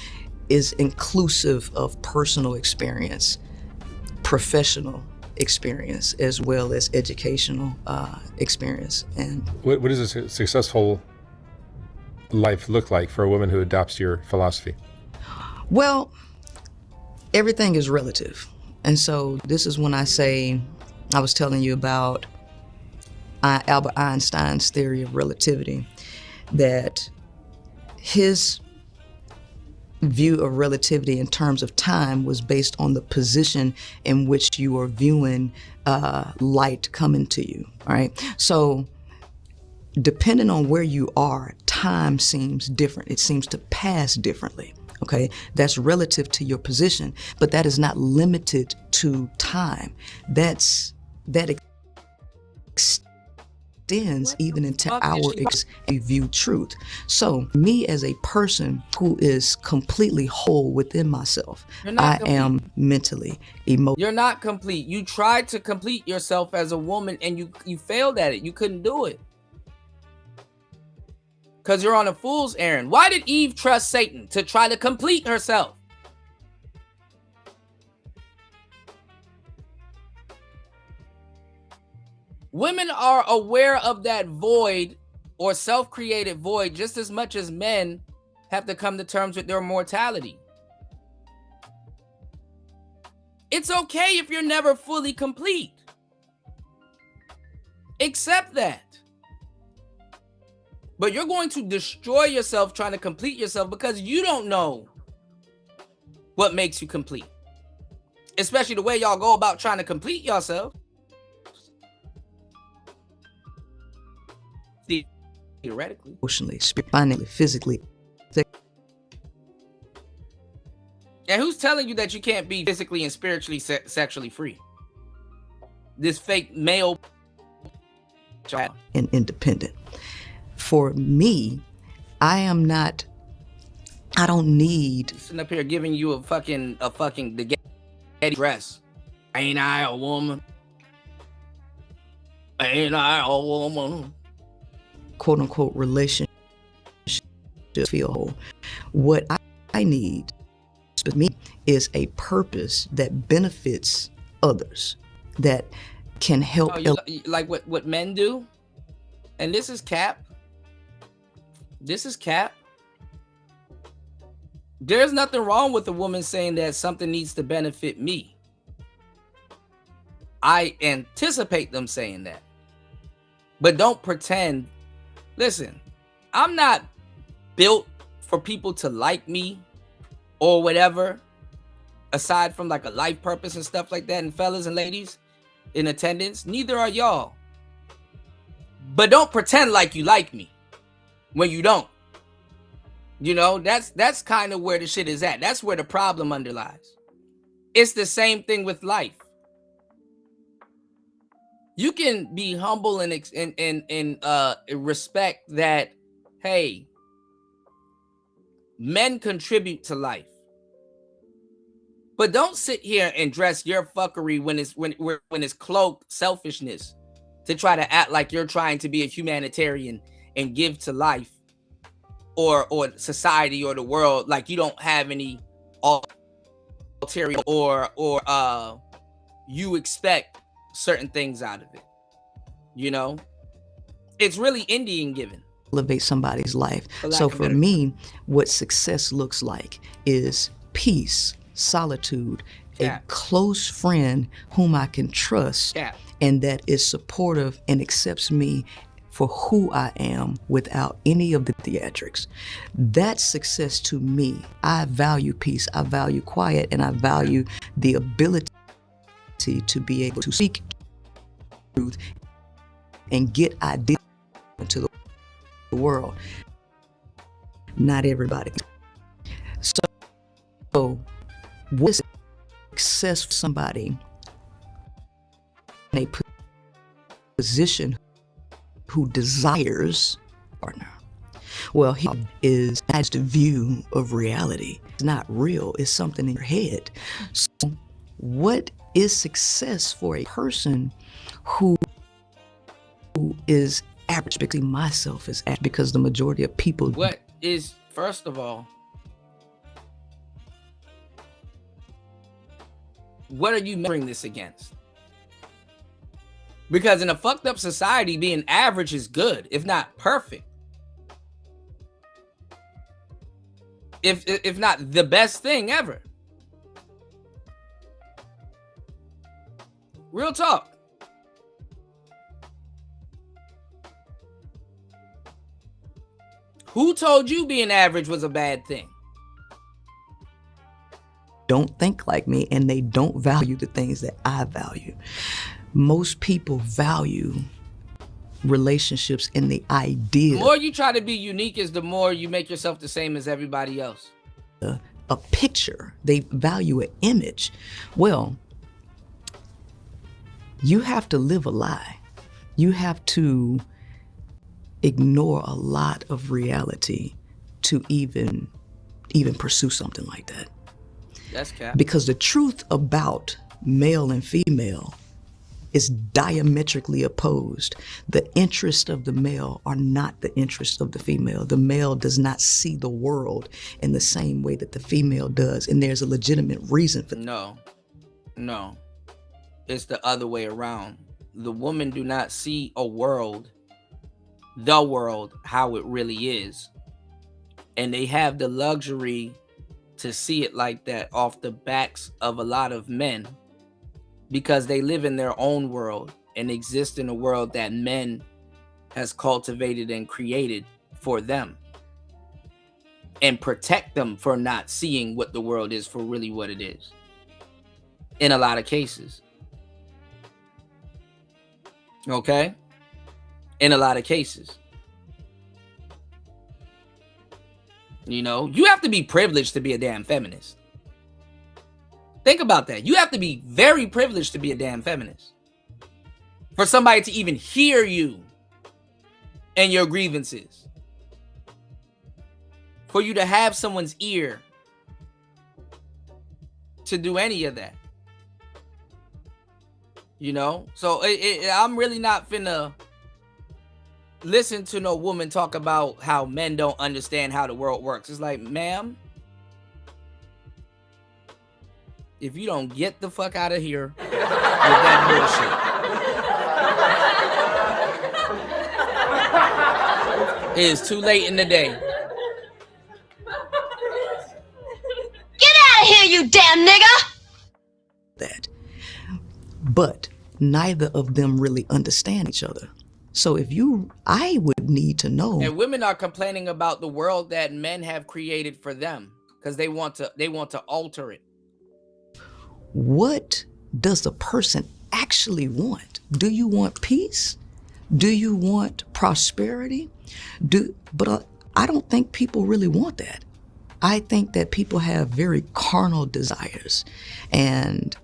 is inclusive of personal experience, professional experience, as well as educational experience. And what does a successful life look like for a woman who adopts your philosophy? Well, everything is relative. And so this is when I say, I was telling you about Albert Einstein's theory of relativity, that his view of relativity in terms of time was based on the position in which you are viewing light coming to you, all right? So depending on where you are, time seems different. It seems to pass differently, Okay, that's relative to your position, but that is not limited to time. That extends even into our view truth. So me as a person who is completely whole within myself, I am mentally, emotionally. You're not complete. You tried to complete yourself as a woman and you failed at it. You couldn't do it. Because you're on a fool's errand. Why did Eve trust Satan? To try to complete herself. Women are aware of that void or self-created void just as much as men have to come to terms with their mortality. It's okay if you're never fully complete. Accept that. But you're going to destroy yourself trying to complete yourself because you don't know what makes you complete. Especially the way y'all go about trying to complete yourself. Theoretically. Emotionally, spiritually, physically. And who's telling you that you can't be physically and spiritually sexually free? This fake male child. And independent. For me, I don't need sitting up here giving you a fucking the Getty dress. Ain't I a woman? Ain't I a woman? Quote unquote relationship to feel whole. What I need with me is a purpose that benefits others, that can help. Like what men do? And this is cap. This is cap. There's nothing wrong with a woman saying that something needs to benefit me. I anticipate them saying that. But don't pretend. Listen, I'm not built for people to like me or whatever, aside from like a life purpose and stuff like that. And fellas and ladies in attendance, neither are y'all. But don't pretend like you like me when you don't. You know, that's kind of where the shit is at. That's where the problem underlies. It's the same thing with life. You can be humble and respect that, hey, men contribute to life. But don't sit here and dress your fuckery when it's cloaked selfishness to try to act like you're trying to be a humanitarian and give to life or society or the world, like you don't have any ulterior or you expect certain things out of it. You know, it's really Indian given. Elevate somebody's life. So for me, what success looks like is peace, solitude, a close friend whom I can trust and that is supportive and accepts me for who I am without any of the theatrics. That's success to me. I value peace, I value quiet, and I value the ability to be able to speak truth and get ideas into the world. Not everybody. So what is success for somebody in a position who desires a partner? Well, he has the view of reality. It's not real, it's something in your head. So what is success for a person who is average? Because myself is average, because the majority of people. What is, first of all, what are you measuring this against? Because in a fucked up society, being average is good, if not perfect. If not the best thing ever. Real talk. Who told you being average was a bad thing? Don't think like me, and they don't value the things that I value. Most people value relationships and the idea. The more you try to be unique is the more you make yourself the same as everybody else. a picture. They value an image. Well, you have to live a lie. You have to ignore a lot of reality to even pursue something like that. That's cap. Because the truth about male and female is diametrically opposed. The interests of the male are not the interests of the female. The male does not see the world in the same way that the female does, and there's a legitimate reason for that. No. It's the other way around. The women do not see the world, how it really is. And they have the luxury to see it like that off the backs of a lot of men, because they live in their own world and exist in a world that men has cultivated and created for them, and protect them for not seeing what the world is for really what it is in a lot of cases. Okay? In a lot of cases. You know, you have to be privileged to be a damn feminist. Think about that. You have to be very privileged to be a damn feminist. For somebody to even hear you and your grievances. For you to have someone's ear to do any of that. You know? So I'm really not finna listen to no woman talk about how men don't understand how the world works. It's like, ma'am, if you don't get the fuck out of here with that bullshit, it is too late in the day. Get out of here, you damn nigga! That. But neither of them really understand each other. So I would need to know. And women are complaining about the world that men have created for them because they want to alter it. What does a person actually want? Do you want peace? Do you want prosperity? But I don't think people really want that. I think that people have very carnal desires, and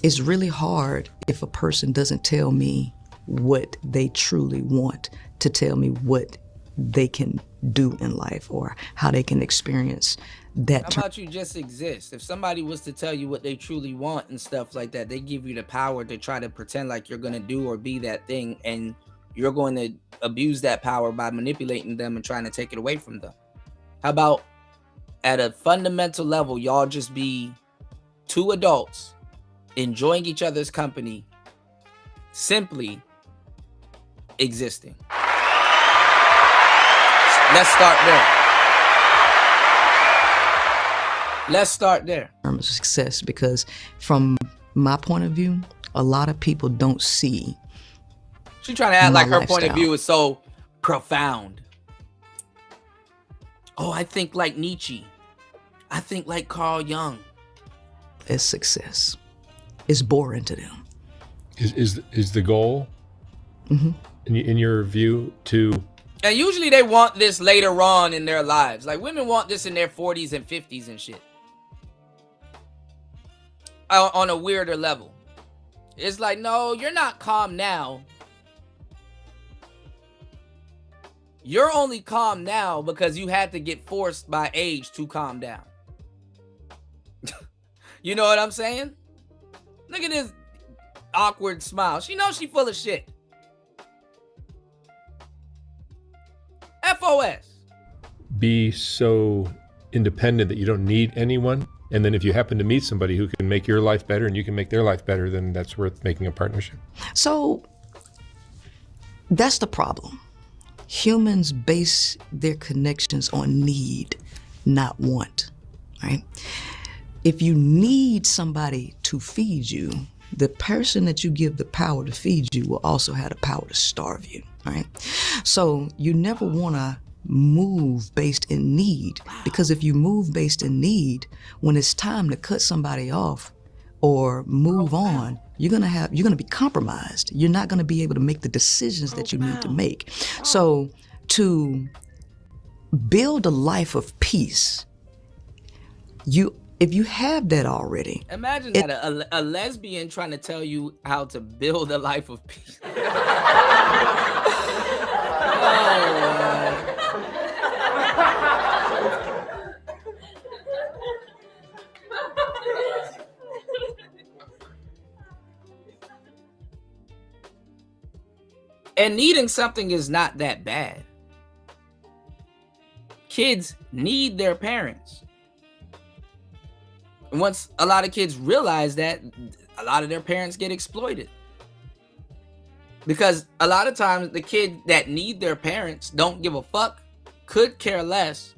it's really hard if a person doesn't tell me what they truly want, to tell me what they can do in life or how they can experience that. How about you just exist? If somebody was to tell you what they truly want and stuff like that, they give you the power to try to pretend like you're going to do or be that thing, and you're going to abuse that power by manipulating them and trying to take it away from them. How about at a fundamental level, y'all just be two adults enjoying each other's company, simply existing. Let's start there. Term of success, because from my point of view, a lot of people don't see. She's trying to act like her lifestyle. point of view is so profound. Oh, I think like Nietzsche. I think like Carl Jung. It's success. It's boring to them. Is the goal, in your view, to? And usually they want this later on in their lives. Like women want this in their 40s and 50s and shit. On a weirder level. It's like, no, you're not calm now. You're only calm now because you had to get forced by age to calm down. You know what I'm saying? Look at this awkward smile. She knows she full of shit. FOS. Be so independent that you don't need anyone, and then if you happen to meet somebody who can make your life better and you can make their life better, then that's worth making a partnership. So that's the problem. Humans base their connections on need, not want, right? If you need somebody to feed you, the person that you give the power to feed you will also have the power to starve you, right? So you never want to move based in need, because if you move based in need, when it's time to cut somebody off or move on, you're gonna be compromised. You're not gonna be able to make the decisions that you need to make. So to build a life of peace, if you have that already, Imagine that a lesbian trying to tell you how to build a life of peace. And needing something is not that bad. Kids need their parents. And once a lot of kids realize that, a lot of their parents get exploited. Because a lot of times the kids that need their parents don't give a fuck, could care less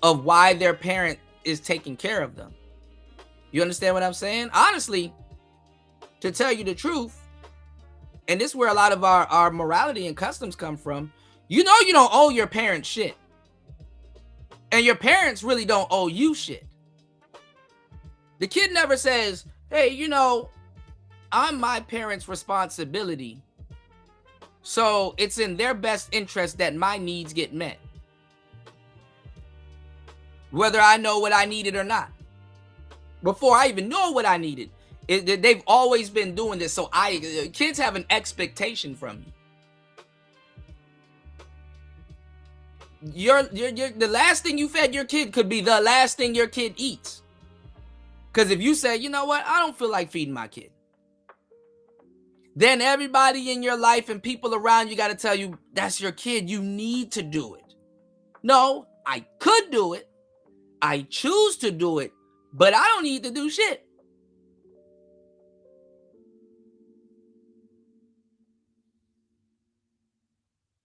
of why their parent is taking care of them. You understand what I'm saying? Honestly, to tell you the truth, and this is where a lot of our morality and customs come from, you know you don't owe your parents shit. And your parents really don't owe you shit. The kid never says, hey, you know, I'm my parents' responsibility, so it's in their best interest that my needs get met, whether I know what I needed or not. Before I even know what I needed, they've always been doing this, so kids have an expectation from you. The last thing you fed your kid could be the last thing your kid eats. Because if you say, you know what, I don't feel like feeding my kid, then everybody in your life and people around you got to tell you, that's your kid, you need to do it. No, I could do it. I choose to do it, but I don't need to do shit.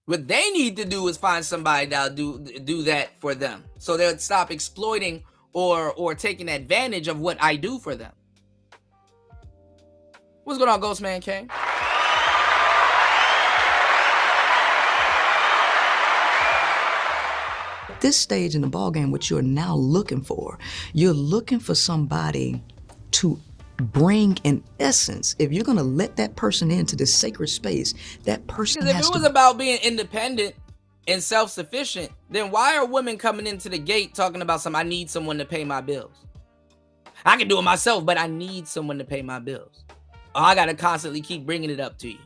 What they need to do is find somebody that'll do that for them, so they'll stop exploiting or taking advantage of what I do for them. What's going on, Ghostman King? This stage in the ballgame, what you're now looking for, you're looking for somebody to bring an essence. If you're going to let that person into this sacred space, that person Because has if it to... was about being independent and self-sufficient, then why are women coming into the gate talking about I need someone to pay my bills? I can do it myself, but I need someone to pay my bills. Oh, I got to constantly keep bringing it up to you.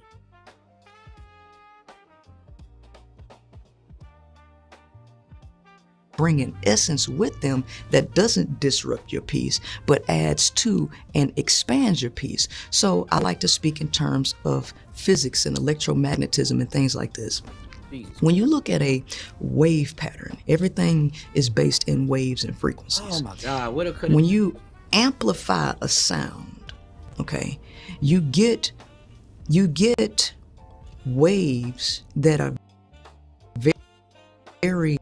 bring an essence with them that doesn't disrupt your peace, but adds to and expands your peace. So I like to speak in terms of physics and electromagnetism and things like this. When you look at a wave pattern, everything is based in waves and frequencies. Oh my God, when you amplify a sound, okay, you get waves that are very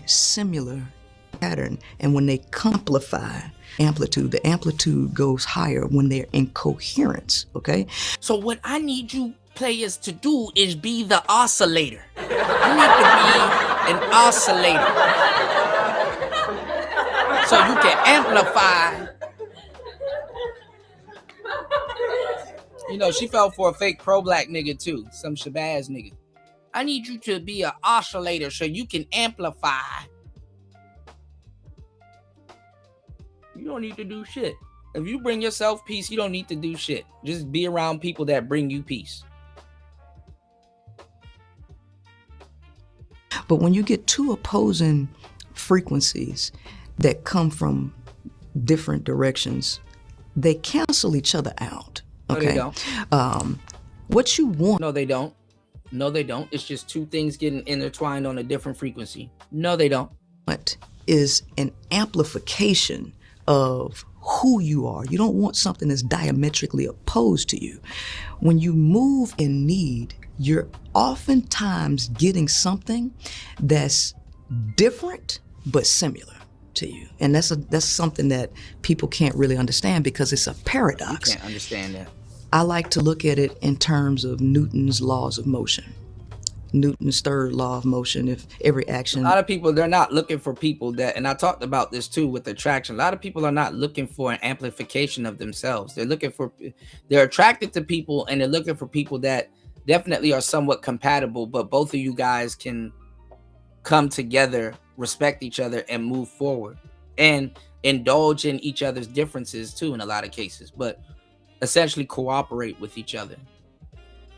similar pattern, and when they amplify amplitude, the amplitude goes higher when they're in coherence, okay? So what I need you players to do is be the oscillator. You need to be an oscillator, so you can amplify. You know, she fell for a fake pro-black nigga too, some Shabazz nigga. I need you to be an oscillator so you can amplify. You don't need to do shit. If you bring yourself peace, you don't need to do shit. Just be around people that bring you peace. But when you get two opposing frequencies that come from different directions, they cancel each other out. Okay. No, they don't. What you want. No, they don't. No, they don't. It's just two things getting intertwined on a different frequency. No, they don't. What is an amplification of who you are? You don't want something that's diametrically opposed to you. When you move in need, you're oftentimes getting something that's different but similar to you, and that's something that people can't really understand because it's a paradox. You can't understand that. I like to look at it in terms of Newton's laws of motion. Newton's third law of motion, if every action... A lot of people, they're not looking for people that, and I talked about this too with attraction, a lot of people are not looking for an amplification of themselves. They're attracted to people, and they're looking for people that definitely are somewhat compatible, but both of you guys can come together, respect each other, and move forward. and indulge in each other's differences too in a lot of cases, but essentially cooperate with each other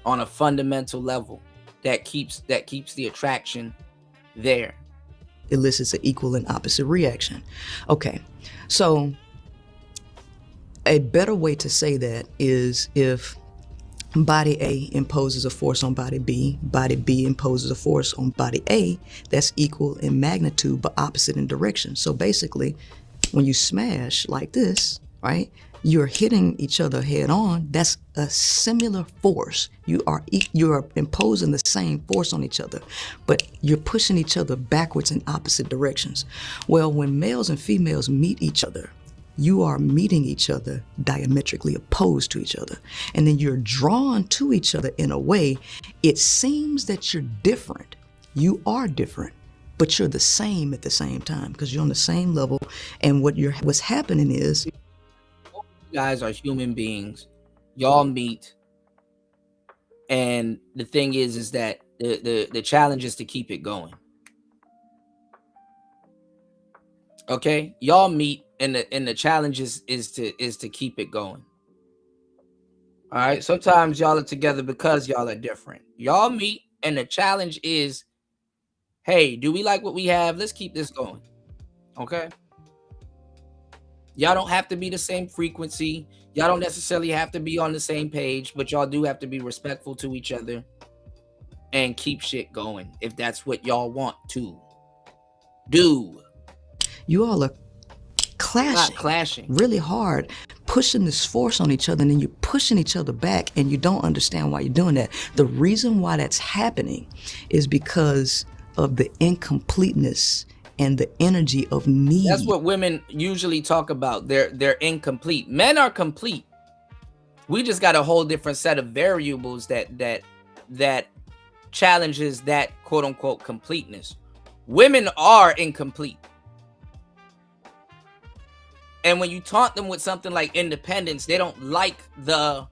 on a fundamental level that keeps the attraction there. Elicits an equal and opposite reaction. Okay, so a better way to say that is if body A imposes a force on body B imposes a force on body A, that's equal in magnitude but opposite in direction. So basically, when you smash like this, right, you're hitting each other head on. That's a similar force. You're imposing the same force on each other, but you're pushing each other backwards in opposite directions. Well, when males and females meet each other, you are meeting each other diametrically opposed to each other. And then you're drawn to each other in a way, it seems that you're different. You are different, but you're the same at the same time because you're on the same level. And what's happening is, you guys are human beings. Y'all meet. And the thing is that the challenge is to keep it going. Okay? Y'all meet. And the challenge is to keep it going. All right. Sometimes y'all are together because y'all are different. Y'all meet, and the challenge is, hey, do we like what we have? Let's keep this going. Okay. Y'all don't have to be the same frequency. Y'all don't necessarily have to be on the same page, but y'all do have to be respectful to each other and keep shit going if that's what y'all want to do. You all are clashing really hard, pushing this force on each other, and then you're pushing each other back, and you don't understand why you're doing that. The reason why that's happening is because of the incompleteness and the energy of need. That's what women usually talk about. They're incomplete. Men are complete. We just got a whole different set of variables that challenges that quote unquote completeness. Women are incomplete. And when you taunt them with something like independence, they don't like the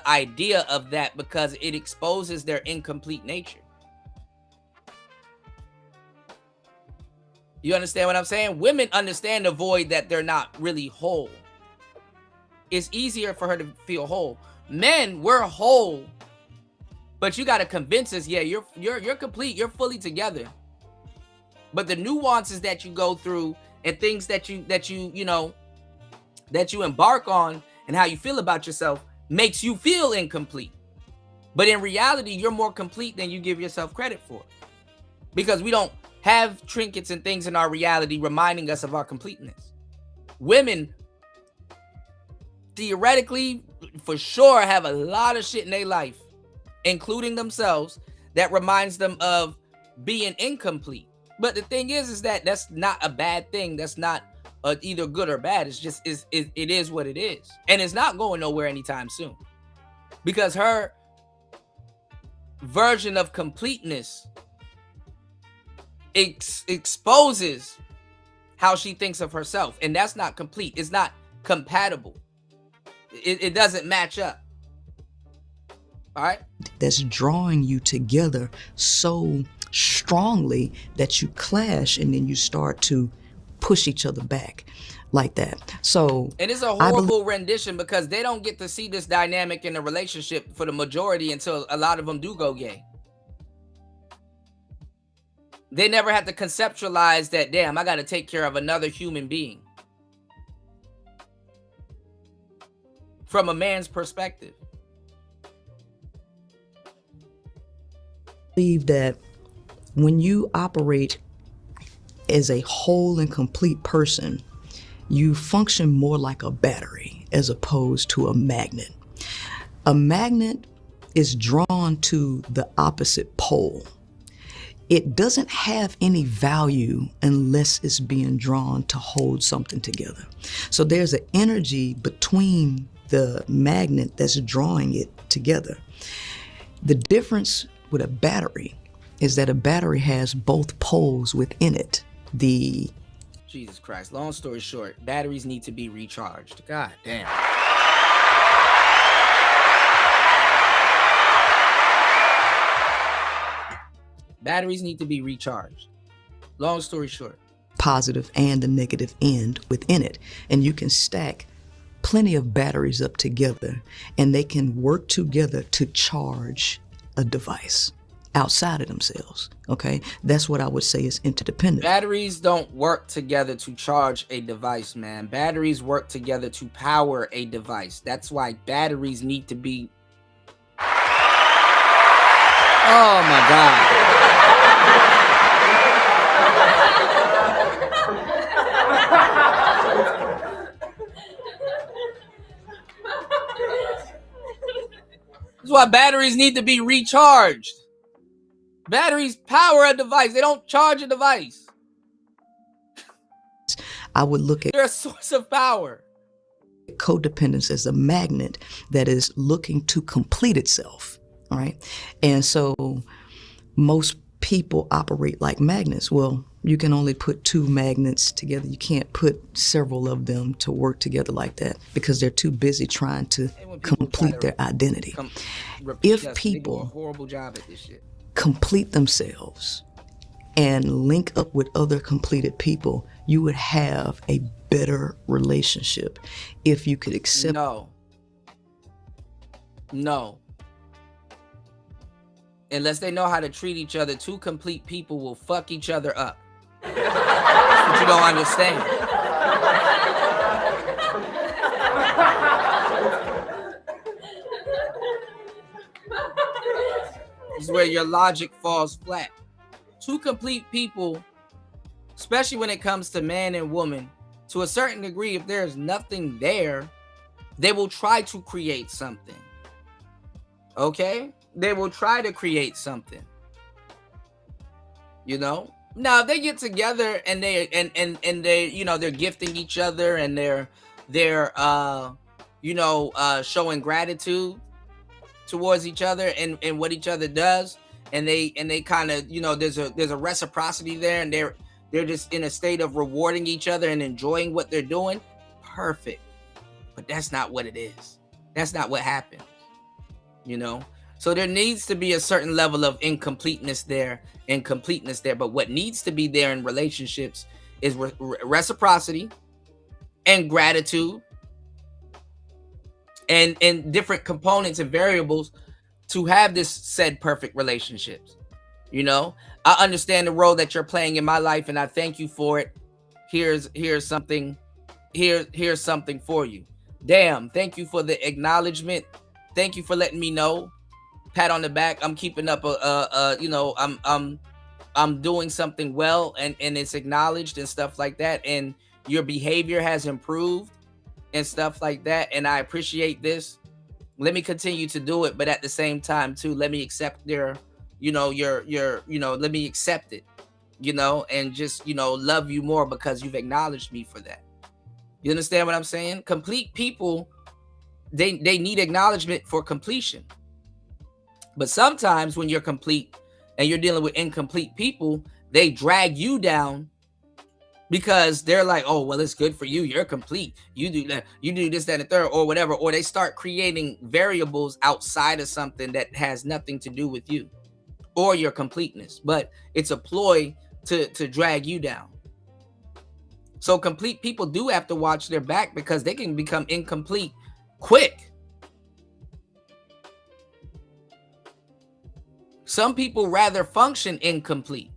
idea of that because it exposes their incomplete nature. You understand what I'm saying? Women understand the void that they're not really whole. It's easier for her to feel whole. Men, we're whole, but you got to convince us, yeah, you're complete, you're fully together. But the nuances that you go through and things that you embark on and how you feel about yourself makes you feel incomplete. But in reality, you're more complete than you give yourself credit for. Because we don't have trinkets and things in our reality reminding us of our completeness. Women, theoretically, for sure, have a lot of shit in their life, including themselves, that reminds them of being incomplete. But the thing is that that's not a bad thing. That's not either good or bad. It's just it is what it is, and it's not going nowhere anytime soon, because her version of completeness exposes how she thinks of herself, and that's not complete. It's not compatible. It doesn't match up. All right, that's drawing you together so strongly that you clash, and then you start to push each other back like that. So, and it's a horrible rendition because they don't get to see this dynamic in a relationship for the majority until a lot of them do go gay. They never have to conceptualize that, damn, I got to take care of another human being from a man's perspective. I believe that when you operate as a whole and complete person, you function more like a battery as opposed to a magnet. A magnet is drawn to the opposite pole. It doesn't have any value unless it's being drawn to hold something together. So there's an energy between the magnet that's drawing it together. The difference with a battery is that a battery has both poles within it. Jesus Christ, long story short, batteries need to be recharged. God damn. Batteries need to be recharged. Long story short. positive and the negative end within it. And you can stack plenty of batteries up together, and they can work together to charge a device outside of themselves. Okay, that's what I would say is interdependent. Batteries don't work together to charge a device, man. Batteries work together to power a device. That's why batteries need to be. Oh my God. That's why batteries need to be recharged. Batteries power a device. They don't charge a device. I would look at They're a source of power. codependence as a magnet that is looking to complete itself. All right. And so most people operate like magnets. Well, you can only put two magnets together. You can't put several of them to work together like that because they're too busy trying to complete their identity. If people do a horrible job at this shit. Complete themselves and link up with other completed people, you would have a better relationship if you could accept. No. Unless they know how to treat each other, two complete people will fuck each other up. That's what you don't understand. This is where your logic falls flat. Two complete people, especially when it comes to man and woman, to a certain degree, if there's nothing there, they will try to create something. Okay? They will try to create something. You know? Now, if they get together and they they're gifting each other and they're showing gratitude towards each other and what each other does, and they kind of, there's a reciprocity there, and they're just in a state of rewarding each other and enjoying what they're doing. Perfect. But that's not what it is. That's not what happens. So there needs to be a certain level of incompleteness there and completeness there. But what needs to be there in relationships is reciprocity and gratitude and different components and variables to have this said perfect relationships. I understand the role that you're playing in my life, and I thank you for it. Here's something. Here's something for you. Damn, thank you for the acknowledgement. Thank you for letting me know. Pat on the back. I'm keeping up I'm doing something well, and it's acknowledged and stuff like that, and your behavior has improved and stuff like that, and I appreciate this. Let me continue to do it, but at the same time too, let me accept let me accept it, and just love you more because you've acknowledged me for that. You understand what I'm saying? Complete people, they need acknowledgement for completion. But sometimes when you're complete and you're dealing with incomplete people, they drag you down because they're like, oh, well, it's good for you. You're complete. You do that. You do this, that, and the third, or whatever. Or they start creating variables outside of something that has nothing to do with you or your completeness. But it's a ploy to drag you down. So complete people do have to watch their back because they can become incomplete quick. Some people rather function incomplete.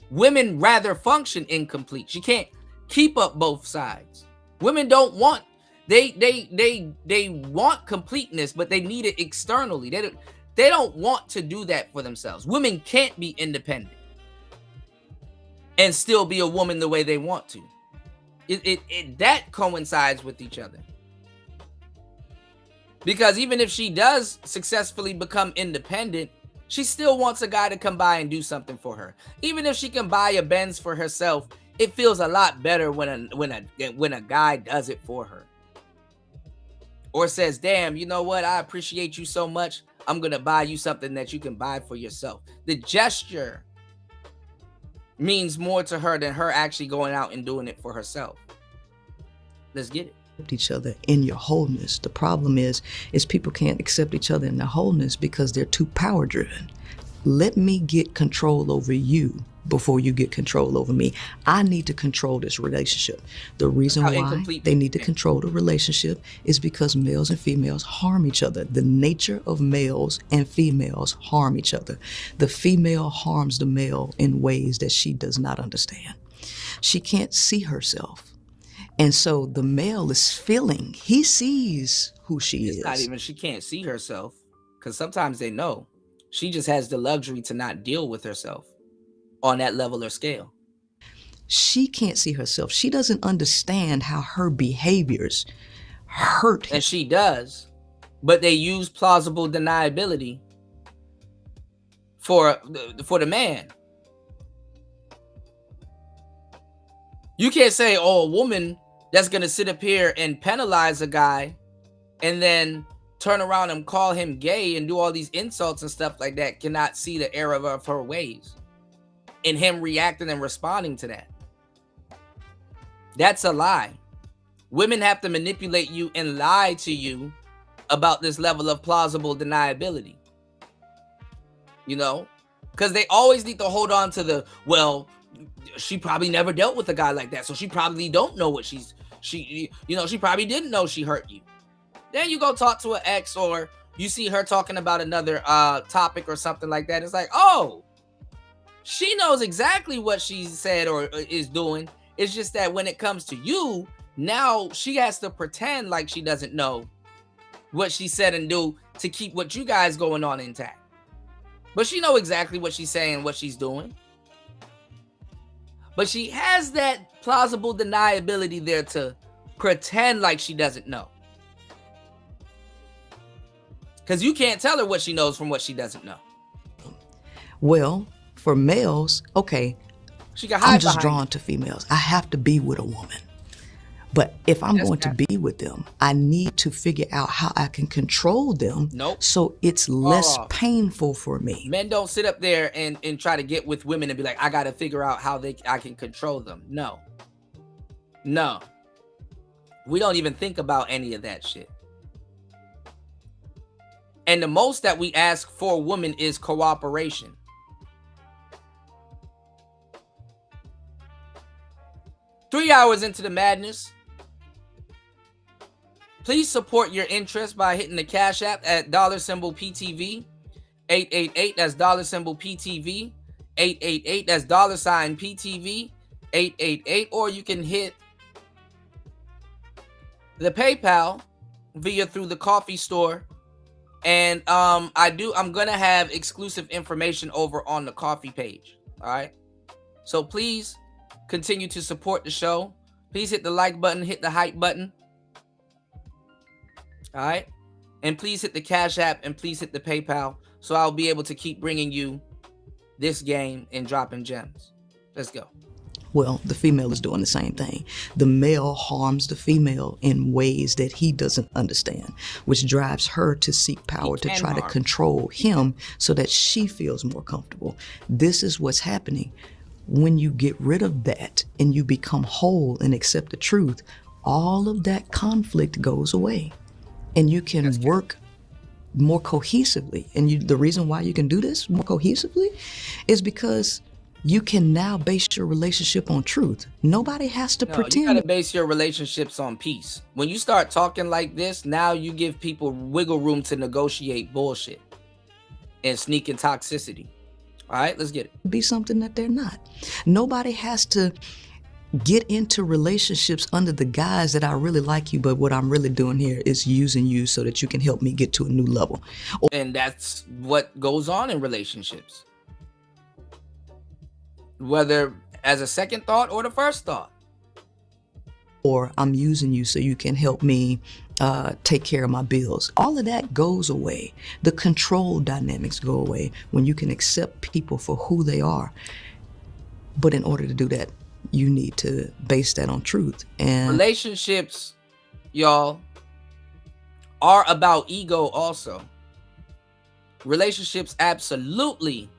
Women rather function incomplete. She can't keep up both sides. Women don't want, they want completeness, but they need it externally. They don't want to do that for themselves. Women can't be independent and still be a woman the way they want to. That coincides with each other. Because even if she does successfully become independent, she still wants a guy to come by and do something for her. Even if she can buy a Benz for herself, it feels a lot better when a guy does it for her. Or says, damn, you know what? I appreciate you so much. I'm going to buy you something that you can buy for yourself. The gesture means more to her than her actually going out and doing it for herself. Let's get it. Each other in your wholeness. The problem is people can't accept each other in their wholeness because they're too power driven. Let me get control over you before you get control over me. I need to control this relationship. The reason How why incomplete they need to control the relationship is because males and females harm each other. The nature of males and females harm each other. The female harms the male in ways that she does not understand. She can't see herself. And so the male is feeling, he sees who she is. It's not even she can't see herself, because sometimes they know. She just has the luxury to not deal with herself on that level or scale. She can't see herself. She doesn't understand how her behaviors hurt him. And she does, but they use plausible deniability for the man. You can't say, oh, a woman that's going to sit up here and penalize a guy and then turn around and call him gay and do all these insults and stuff like that cannot see the error of her ways and him reacting and responding to that. That's a lie. Women have to manipulate you and lie to you about this level of plausible deniability. You know, because they always need to hold on to the, well, she probably never dealt with a guy like that, so she probably don't know what she probably didn't know she hurt you. Then you go talk to an ex, or you see her talking about another topic or something like that. It's like, oh, she knows exactly what she said or is doing. It's just that when it comes to you, now she has to pretend like she doesn't know what she said and do to keep what you guys going on intact. But she know exactly what she's saying, what she's doing. But she has that plausible deniability there to pretend like she doesn't know. Because you can't tell her what she knows from what she doesn't know. Well, for males, okay, she can hide I'm just behind drawn to females. I have to be with a woman. But if I'm going to be with them, I need to figure out how I can control them. Nope. So it's less painful for me. Men don't sit up there and try to get with women and be like, I got to figure out how I can control them. No. No. We don't even think about any of that shit. And the most that we ask for a woman is cooperation. Three hours into the madness. Please support your interest by hitting the Cash App at $PTV 888. That's $PTV 888. That's $PTV 888. Or you can hit the PayPal through the coffee store. And I'm gonna have exclusive information over on the coffee page. All right. So please continue to support the show. Please hit the like button, hit the hype button. All right. And please hit the Cash App and please hit the PayPal so I'll be able to keep bringing you this game and dropping gems. Let's go. Well, the female is doing the same thing. The male harms the female in ways that he doesn't understand, which drives her to seek power, to try to control him so that she feels more comfortable. This is what's happening. When you get rid of that and you become whole and accept the truth, all of that conflict goes away. And you can work more cohesively. And the reason why you can do this more cohesively is because you can now base your relationship on truth. Nobody has to pretend. You gotta base your relationships on peace. When you start talking like this, now you give people wiggle room to negotiate bullshit and sneaking toxicity. All right, let's get it. Be something that they're not. Nobody has to get into relationships under the guise that I really like you, but what I'm really doing here is using you so that you can help me get to a new level. And that's what goes on in relationships. Whether as a second thought or the first thought. Or I'm using you so you can help me take care of my bills. All of that goes away. The control dynamics go away when you can accept people for who they are. But in order to do that, you need to base that on truth. And relationships, y'all, are about ego also. Relationships absolutely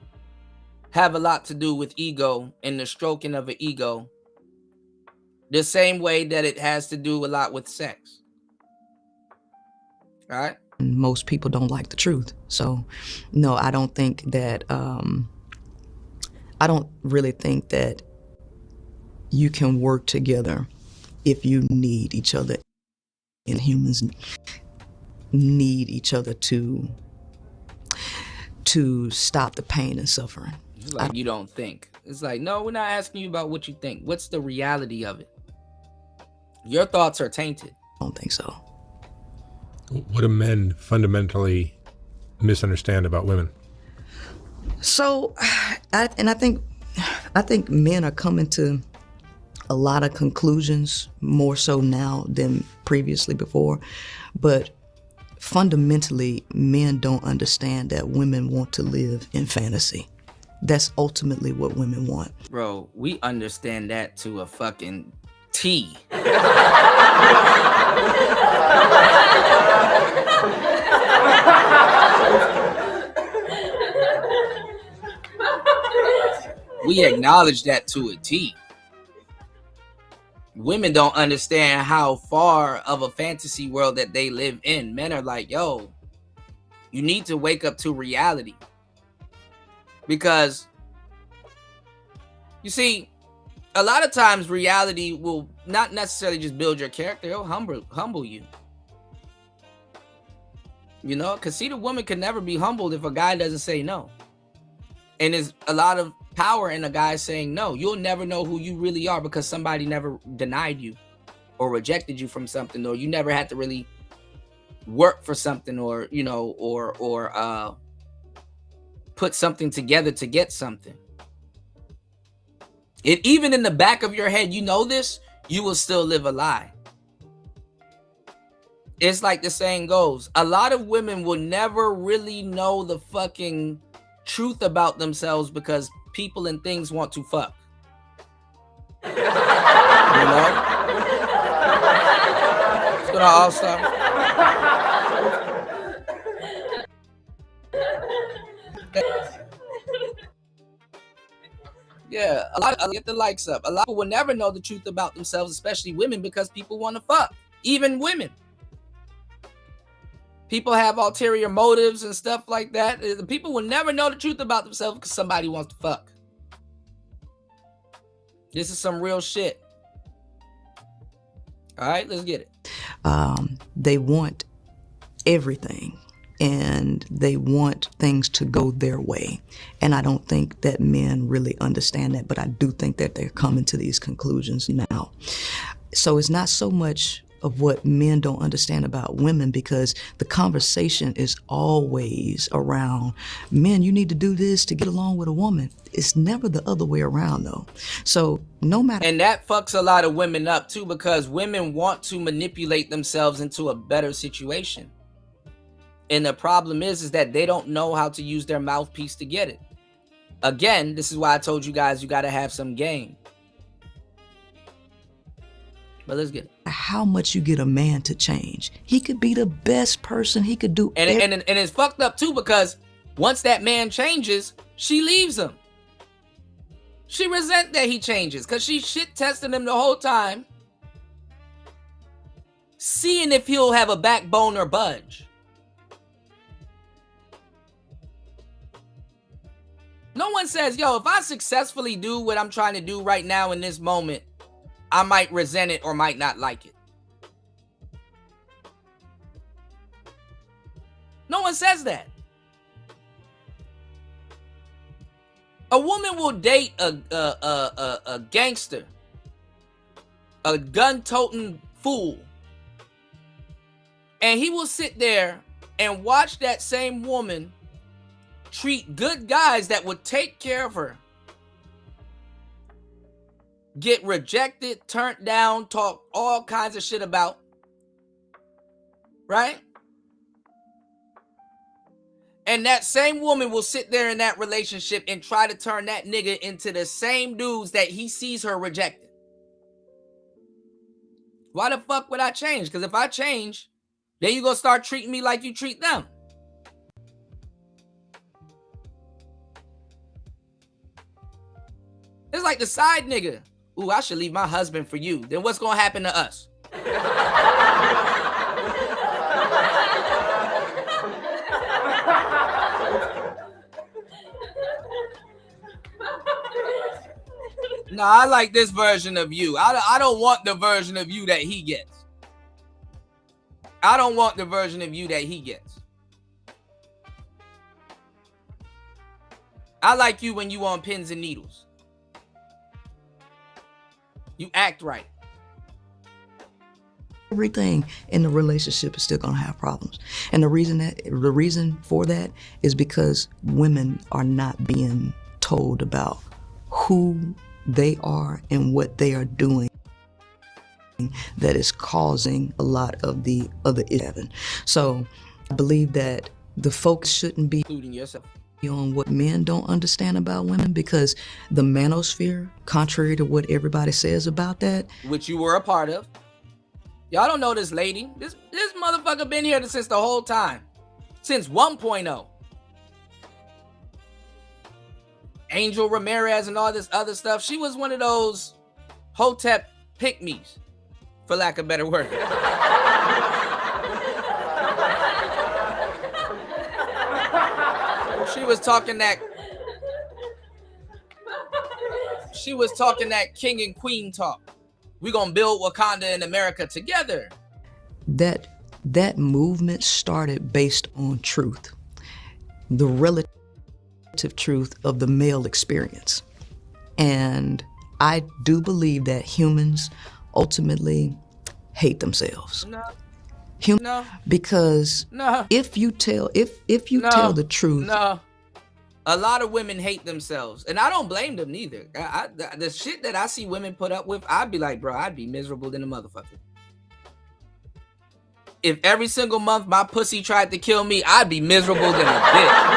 have a lot to do with ego and the stroking of an ego. The same way that it has to do a lot with sex. All right? Most people don't like the truth. So, no, I don't think that I don't really think that you can work together if you need each other, and humans need each other to stop the pain and suffering. It's like you don't think. It's like, no, we're not asking you about what you think. What's the reality of it? Your thoughts are tainted. I don't think so. What do men fundamentally misunderstand about women? So, I think men are coming to a lot of conclusions, more so now than previously before. But fundamentally, men don't understand that women want to live in fantasy. That's ultimately what women want. Bro, we understand that to a fucking T. We acknowledge that to a T. Women don't understand how far of a fantasy world that they live in. Men are like, yo, you need to wake up to reality. Because, you see, a lot of times reality will not necessarily just build your character, it'll humble you. You know, because see, the woman can never be humbled if a guy doesn't say no. And there's a lot of power in a guy saying no. You'll never know who you really are because somebody never denied you or rejected you from something, or you never had to really work for something, or, you know, or put something together to get something. Even in the back of your head, you know this, you will still live a lie. It's like the saying goes, a lot of women will never really know the fucking truth about themselves because people and things want to fuck. You know? It's gonna all stop. Yeah, get the likes up. A lot of people will never know the truth about themselves, especially women, because people want to fuck. Even women. People have ulterior motives and stuff like that. People will never know the truth about themselves because somebody wants to fuck. This is some real shit. All right, let's get it. They want everything, and they want things to go their way. And I don't think that men really understand that, but I do think that they're coming to these conclusions now. So it's not so much of what men don't understand about women, because the conversation is always around, men, you need to do this to get along with a woman. It's never the other way around, though. So no matter... And that fucks a lot of women up, too, because women want to manipulate themselves into a better situation. And the problem is that they don't know how to use their mouthpiece to get it. Again, this is why I told you guys you got to have some game. But let's get it. How much you get a man to change. He could be the best person. He could do and it's fucked up too, because once that man changes, she leaves him. She resent that he changes because she shit testing him the whole time, seeing if he'll have a backbone or budge. No one says, yo, if I successfully do what I'm trying to do right now in this moment, I might resent it or might not like it. No one says that. A woman will date a gangster, a gun-toting fool, and he will sit there and watch that same woman treat good guys that would take care of her, get rejected, turned down, talk all kinds of shit about, right? And that same woman will sit there in that relationship and try to turn that nigga into the same dudes that he sees her rejecting. Why the fuck would I change? Because if I change, then you gonna start treating me like you treat them. It's like the side nigga. Ooh, I should leave my husband for you. Then what's gonna happen to us? No, I like this version of you. I don't want the version of you that he gets. I don't want the version of you that he gets. I like you when you on pins and needles. You act right. Everything in the relationship is still gonna have problems. And the reason for that is because women are not being told about who they are and what they are doing that is causing a lot of the other issues. So I believe that the focus shouldn't be Including yourself. on what men don't understand about women, because the manosphere, contrary to what everybody says about that, Which you were a part of. Y'all don't know this lady. This motherfucker been here since the whole time. Since 1.0. Angel Ramirez and all this other stuff. She was one of those Hotep pick-me's, for lack of a better word. She was talking that king and queen talk. We gonna build Wakanda in America together. that movement started based on truth, the relative truth of the male experience. And I do believe that humans ultimately hate themselves. No. Because No. if you tell the truth, No. A lot of women hate themselves, and I don't blame them neither. The shit that I see women put up with, I'd be like, bro, I'd be miserable than a motherfucker. If every single month my pussy tried to kill me, I'd be miserable than a bitch.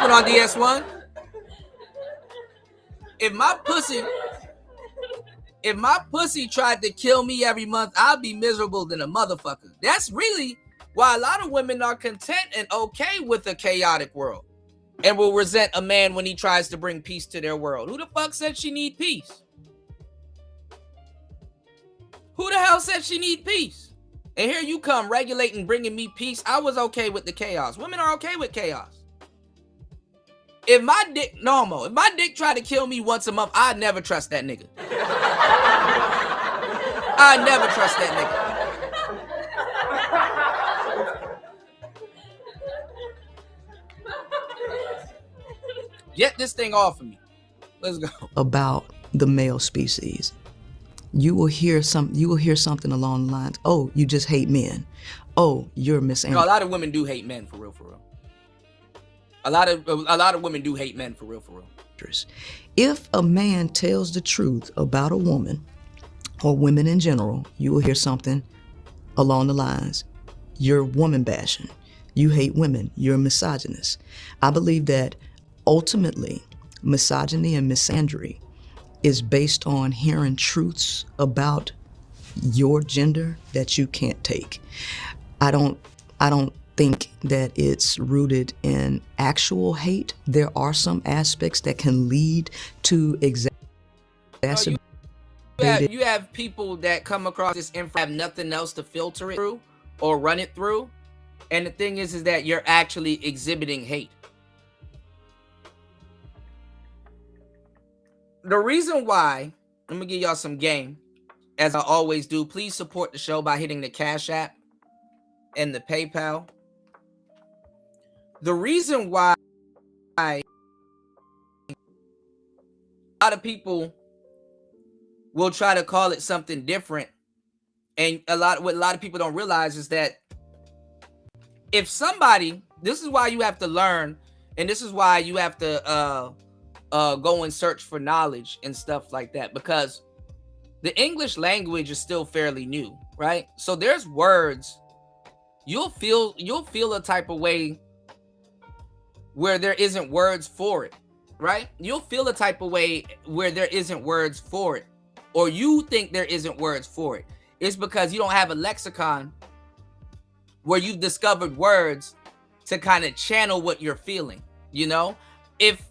Put on DS1. If my pussy tried to kill me every month, I'd be miserable than a motherfucker. That's really why a lot of women are content and okay with a chaotic world and will resent a man when he tries to bring peace to their world. Who the fuck said she need peace? Who the hell said she need peace? And here you come regulating, bringing me peace. I was okay with the chaos. Women are okay with chaos. If my dick tried to kill me once a month, I'd never trust that nigga. I'd never trust that nigga. Get this thing off of me. Let's go. about the male species, you will hear something along the lines, "Oh, you just hate men. Oh, you're No, a misandrous." lot of women do hate men for real. A lot of women do hate men for real. If a man tells the truth about a woman or women in general, you will hear something along the lines, "You're woman bashing. You hate women. You're a misogynist." I believe that ultimately, misogyny and misandry is based on hearing truths about your gender that you can't take. I don't think that it's rooted in actual hate. There are some aspects that can lead to exacerbated. You have people that come across this info, have nothing else to filter it through or run it through. And the thing is that you're actually exhibiting hate. The reason why, let me give y'all some game, as I always do. Please support the show by hitting the Cash App and the PayPal. The reason why a lot of people will try to call it something different, and what a lot of people don't realize is that if somebody, this is why you have to learn, and this is why you have to go and search for knowledge and stuff like that, because the English language is still fairly new, right? So there's words you'll feel a type of way where there isn't words for it, right? You'll feel a type of way where there isn't words for it, or you think there isn't words for it. It's because you don't have a lexicon where you've discovered words to kind of channel what you're feeling, you know? If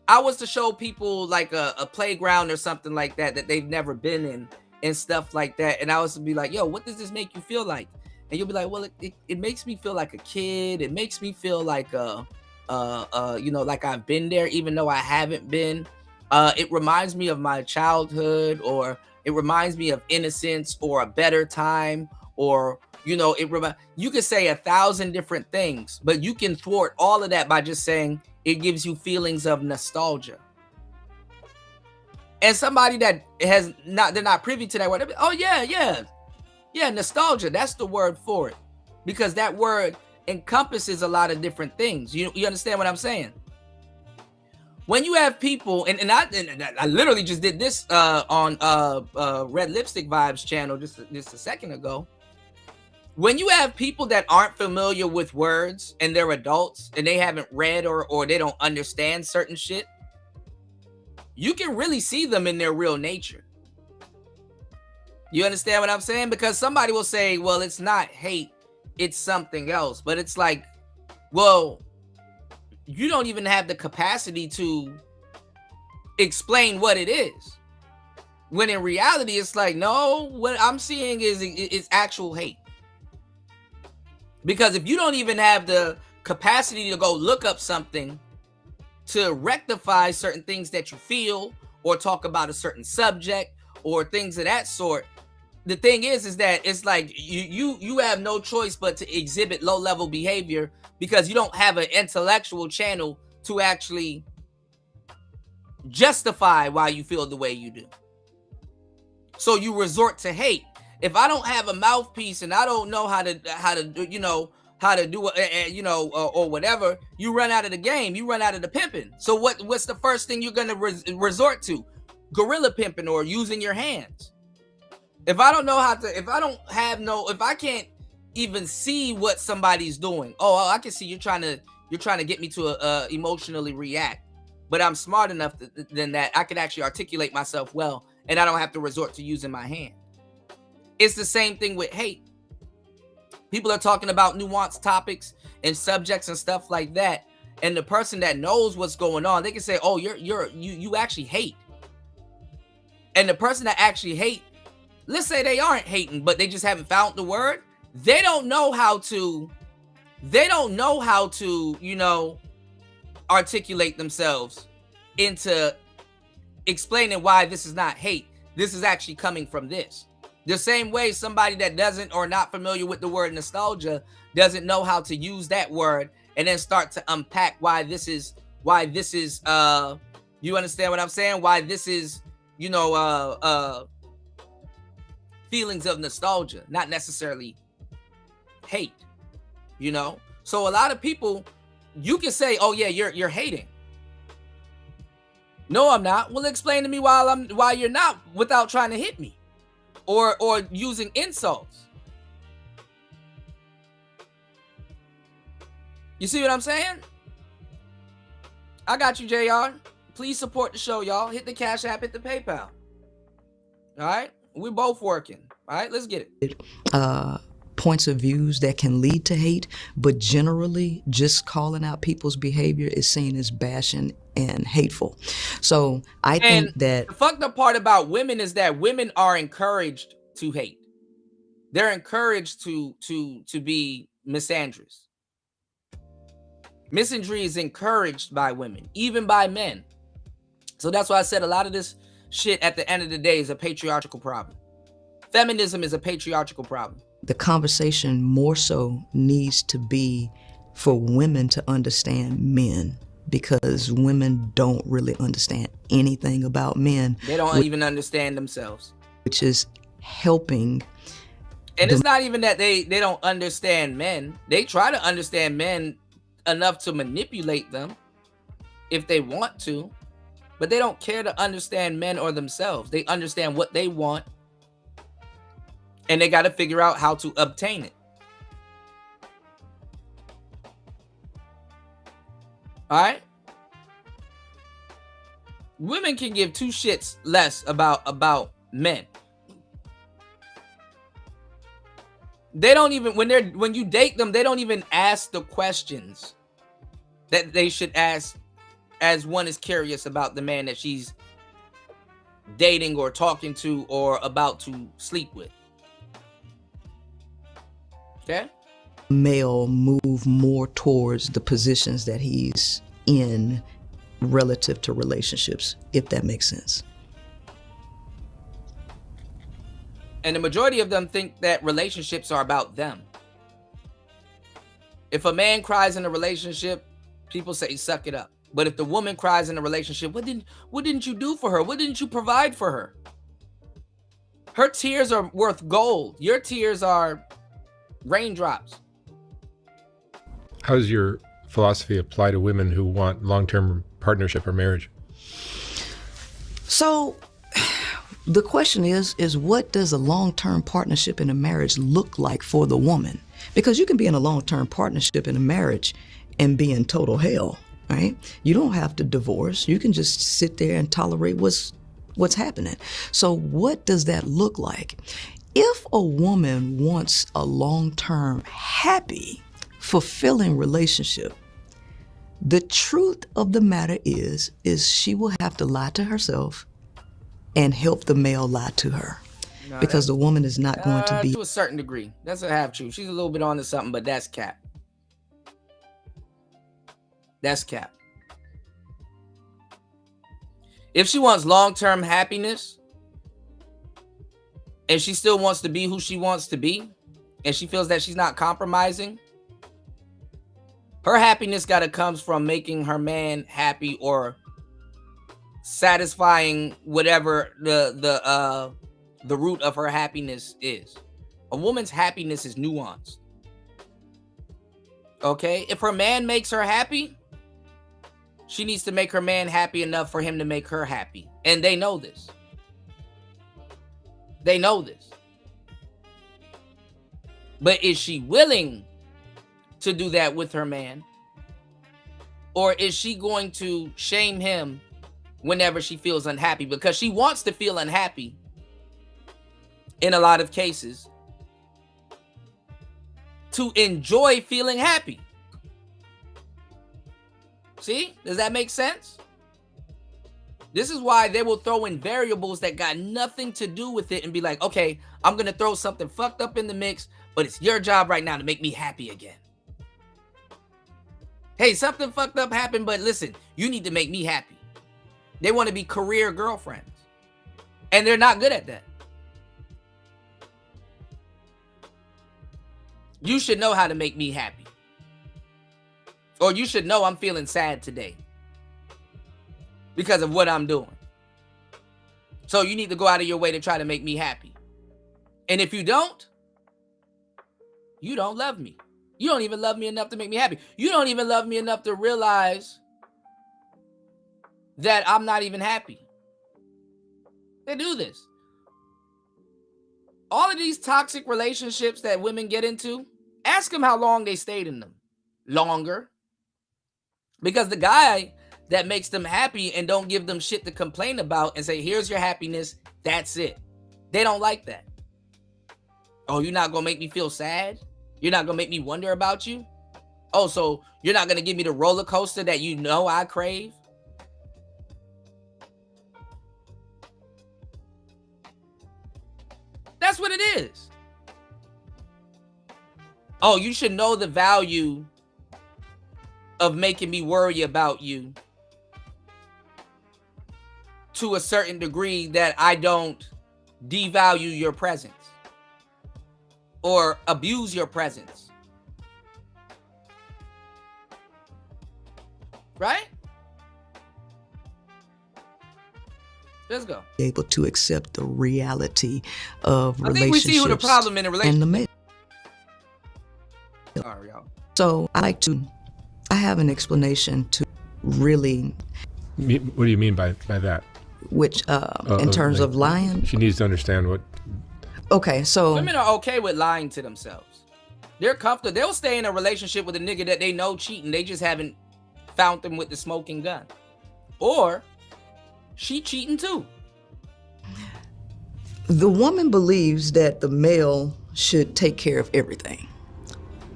I was to show people like a playground or something like that they've never been in and stuff like that, and I was to be like, yo, what does this make you feel like? And you'll be like, well, it makes me feel like a kid. It makes me feel like like I've been there, even though I haven't been. It reminds me of my childhood, or it reminds me of innocence, or a better time, or you could say 1,000 different things, but you can thwart all of that by just saying it gives you feelings of nostalgia. And somebody that they're not privy to that word, oh yeah, nostalgia, that's the word for it, because that word encompasses a lot of different things. You understand what I'm saying? When you have people, and I literally just did this on Red Lipstick Vibes channel just a second ago. When you have people that aren't familiar with words, and they're adults, and they haven't read or they don't understand certain shit, you can really see them in their real nature. You understand what I'm saying? Because somebody will say, well, it's not hate, it's something else. But it's like, well, you don't even have the capacity to explain what it is. When in reality, it's like, no, what I'm seeing is actual hate. Because if you don't even have the capacity to go look up something to rectify certain things that you feel, or talk about a certain subject, or things of that sort, the thing is that it's like you have no choice but to exhibit low-level behavior, because you don't have an intellectual channel to actually justify why you feel the way you do. So you resort to hate. If I don't have a mouthpiece and I don't know how to do it, or whatever, you run out of the game. You run out of the pimping. So what's the first thing you're gonna resort to? Gorilla pimping, or using your hands. If I don't know how to, if I can't even see what somebody's doing. Oh, I can see you're trying to get me to emotionally react. But I'm smart enough than that I can actually articulate myself well, and I don't have to resort to using my hand. It's the same thing with hate. People are talking about nuanced topics and subjects and stuff like that, and the person that knows what's going on, they can say, "Oh, you actually hate." And the person that actually hate, let's say they aren't hating, but they just haven't found the word. They don't know how to, articulate themselves into explaining why this is not hate. This is actually coming from this. The same way somebody that doesn't, or not familiar with the word nostalgia, doesn't know how to use that word and then start to unpack why this is you understand what I'm saying? Why this is, feelings of nostalgia, not necessarily hate, So a lot of people, you can say, oh yeah, you're hating. No, I'm not. Well, explain to me why you're not, without trying to hit me or using insults. You see what I'm saying? I got you, JR. Please support the show, y'all. Hit the Cash App, hit the PayPal. All right? We're both working. All right? Let's get it. Points of views that can lead to hate, but generally just calling out people's behavior is seen as bashing and hateful. So I think that the fucked up part about women is that women are encouraged to hate. They're encouraged to be misandrous. Misandry is encouraged by women, even by men. So that's why I said a lot of this shit at the end of the day is a patriarchal problem. Feminism is a patriarchal problem. The conversation more so needs to be for women to understand men, because women don't really understand anything about men. They don't even understand themselves. Which is helping. And it's not even that they don't understand men. They try to understand men enough to manipulate them if they want to, but they don't care to understand men or themselves. They understand what they want, and they got to figure out how to obtain it. All right? Women can give two shits less about men. They don't even, when you date them, they don't even ask the questions that they should ask as one is curious about the man that she's dating or talking to or about to sleep with. Okay? male move more towards the positions that he's in relative to relationships, if that makes sense. And the majority of them think that relationships are about them. If a man cries in a relationship, people say suck it up. But if the woman cries in a relationship, what didn't you do for her? What didn't you provide for her? Her tears are worth gold. Your tears are raindrops. How does your philosophy apply to women who want long-term partnership or marriage? So the question is what does a long-term partnership in a marriage look like for the woman? Because you can be in a long-term partnership in a marriage and be in total hell, right? You don't have to divorce. You can just sit there and tolerate what's happening. So what does that look like? If a woman wants a long-term, happy, fulfilling relationship, the truth of the matter is she will have to lie to herself and help the male lie to her. No, because the woman is not going to be... To a certain degree. That's a half truth. She's a little bit onto something, but that's cap. That's cap. If she wants long-term happiness and she still wants to be who she wants to be and she feels that she's not compromising, her happiness got to come from making her man happy or satisfying whatever the root of her happiness is. A woman's happiness is nuanced. Okay? If her man makes her happy, she needs to make her man happy enough for him to make her happy. And they know this. They know this. But is she willing to do that with her man? Or is she going to shame him whenever she feels unhappy? Because she wants to feel unhappy in a lot of cases to enjoy feeling happy. See? Does that make sense? This is why they will throw in variables that got nothing to do with it and be like, okay, I'm going to throw something fucked up in the mix, but it's your job right now to make me happy again. Hey, something fucked up happened, but listen, you need to make me happy. They want to be career girlfriends. And they're not good at that. You should know how to make me happy. Or you should know I'm feeling sad today because of what I'm doing. So you need to go out of your way to try to make me happy. And if you don't love me. You don't even love me enough to make me happy. You don't even love me enough to realize that I'm not even happy. They do this. All of these toxic relationships that women get into, ask them how long they stayed in them. Longer. Because the guy that makes them happy and don't give them shit to complain about and say, here's your happiness, that's it. They don't like that. Oh, you're not going to make me feel sad? You're not going to make me wonder about you? Oh, so you're not going to give me the roller coaster that you know I crave? That's what it is. Oh, you should know the value of making me worry about you to a certain degree that I don't devalue your presence or abuse your presence. Right? Let's go. Able to accept the reality of relationships. I think we see who the problem in a relationship. And the male. Sorry, y'all. So I have an explanation to really. What do you mean by that? Which, in terms of lying? She needs to understand what. Okay, so. Women are okay with lying to themselves. They're comfortable. They'll stay in a relationship with a nigga that they know cheating. They just haven't found them with the smoking gun. Or she cheating too. The woman believes that the male should take care of everything.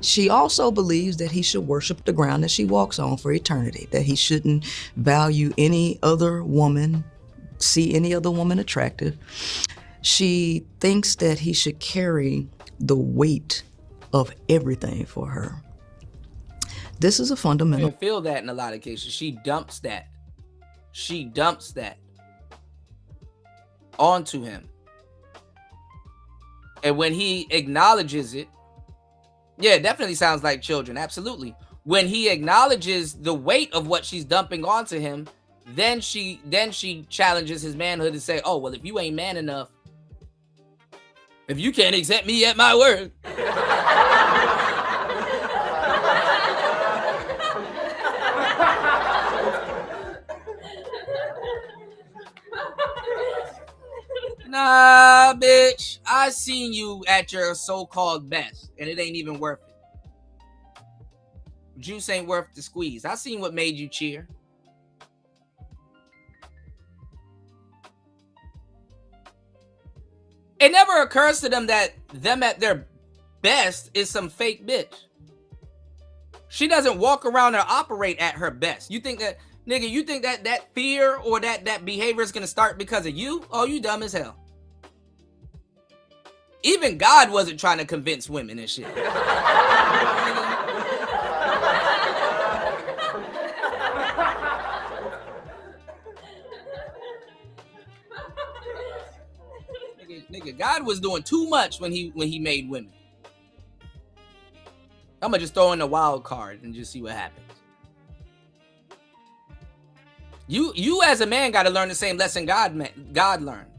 She also believes that he should worship the ground that she walks on for eternity, that he shouldn't value any other woman, see any other woman attractive. She thinks that he should carry the weight of everything for her. This is a fundamental. I feel that in a lot of cases. She dumps that. She dumps that onto him. And when he acknowledges it, yeah, it definitely sounds like children. Absolutely. When he acknowledges the weight of what she's dumping onto him, then she challenges his manhood and say, oh, well, if you ain't man enough, if you can't accept me at my word. Nah, bitch, I seen you at your so-called best, and it ain't even worth it. Juice ain't worth the squeeze. I seen what made you cheer. It never occurs to them that them at their best is some fake bitch. She doesn't walk around or operate at her best. You think that, nigga, you think that that fear or that behavior is going to start because of you? Oh, you dumb as hell. Even God wasn't trying to convince women and shit. Nigga, God was doing too much when he made women. I'm gonna just throw in a wild card and just see what happens. You as a man got to learn the same lesson God learned.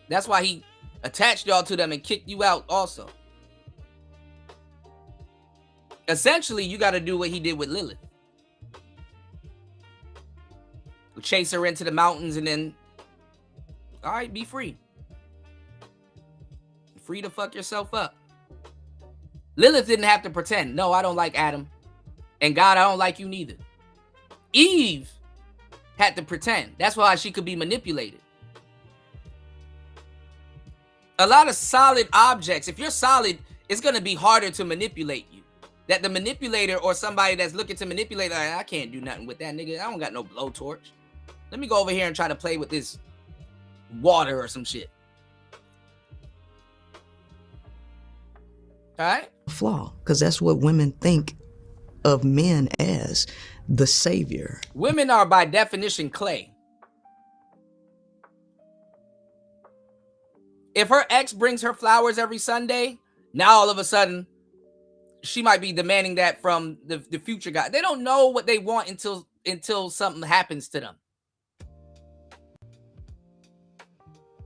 That's why he attached y'all to them and kicked you out also. Essentially, you got to do what he did with Lilith. Chase her into the mountains and then, all right, be free. Free to fuck yourself up. Lilith didn't have to pretend. No, I don't like Adam. And God, I don't like you neither. Eve had to pretend. That's why she could be manipulated. A lot of solid objects, if you're solid, it's going to be harder to manipulate you. That the manipulator or somebody that's looking to manipulate, like, I can't do nothing with that nigga. I don't got no blowtorch. Let me go over here and try to play with this water or some shit. All right? Flaw, because that's what women think of men as, the savior. Women are by definition clay. If her ex brings her flowers every Sunday, now all of a sudden she might be demanding that from the future guy. They don't know what they want until something happens to them.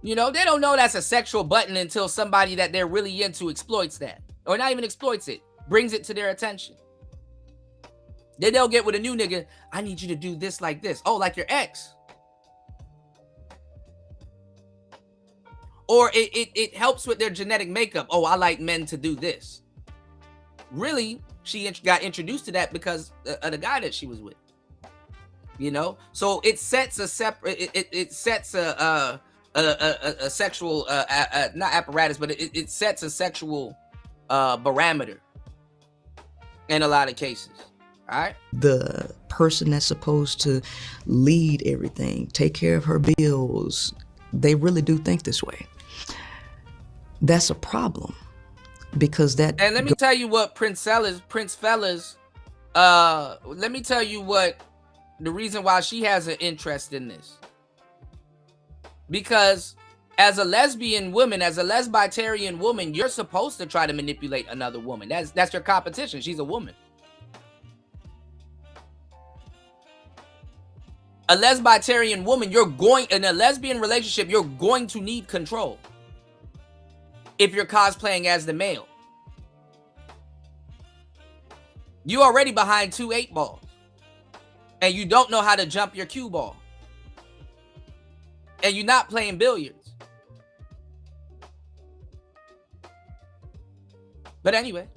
You know, they don't know that's a sexual button until somebody that they're really into exploits that. Or not even exploits it, brings it to their attention. Then they'll get with a new nigga, I need you to do this like this. Oh, like your ex. Or it helps with their genetic makeup. Oh, I like men to do this. Really, she got introduced to that because of the guy that she was with. You know? So it sets a separate, it sets a sexual, not apparatus, but it sets a sexual barometer in a lot of cases. All right. The person that's supposed to lead everything, take care of her bills, they really do think this way. That's a problem because that. And let me tell you what Prince-cella's, let me tell you what the reason why she has an interest in this. Because as a lesbian woman, as a lesbitarian woman, you're supposed to try to manipulate another woman. That's your competition. She's a woman. A lesbitarian woman, in a lesbian relationship, you're going to need control. If you're cosplaying as the male. You already behind 2 8 balls. And you don't know how to jump your cue ball. And you're not playing billiards. But anyway.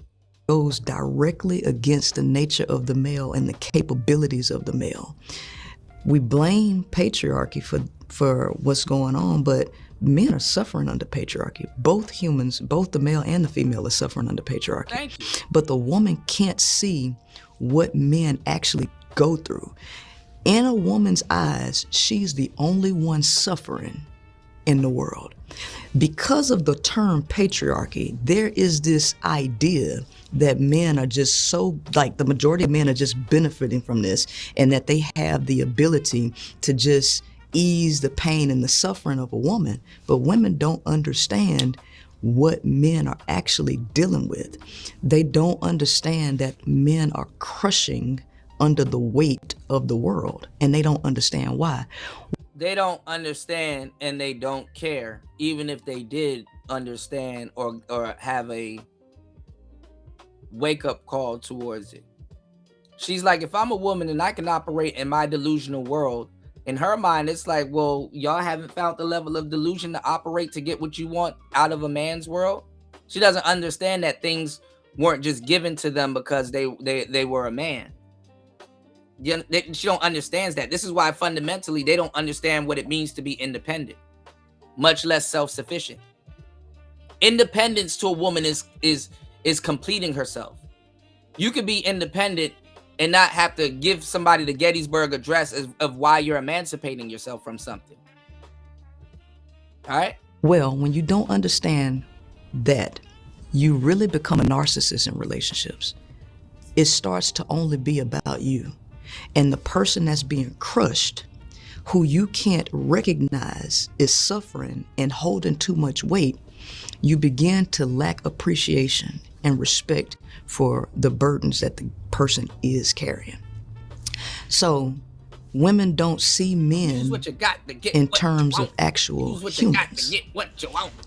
Goes directly against the nature of the male and the capabilities of the male. We blame patriarchy for what's going on, but men are suffering under patriarchy. Both humans, both the male and the female are suffering under patriarchy. Thank you. But the woman can't see what men actually go through. In a woman's eyes, she's the only one suffering in the world. Because of the term patriarchy, there is this idea that men are just so, like the majority of men are just benefiting from this, and that they have the ability to just ease the pain and the suffering of a woman. But women don't understand what men are actually dealing with. They don't understand that men are crushing under the weight of the world, and they don't understand why. They don't understand, and they don't care, even if they did understand or have a wake-up call towards it. She's like, if I'm a woman and I can operate in my delusional world, in her mind, it's like, well, y'all haven't found the level of delusion to operate to get what you want out of a man's world. She doesn't understand that things weren't just given to them because they were a man. She don't understand that. This is why fundamentally they don't understand what it means to be independent, much less self-sufficient. Independence to a woman is completing herself. You could be independent and not have to give somebody the Gettysburg Address of why you're emancipating yourself from something. All right? Well, when you don't understand that, you really become a narcissist in relationships. It starts to only be about you. And the person that's being crushed, who you can't recognize is suffering and holding too much weight, you begin to lack appreciation and respect for the burdens that the person is carrying. So women don't see men in terms of actual humans.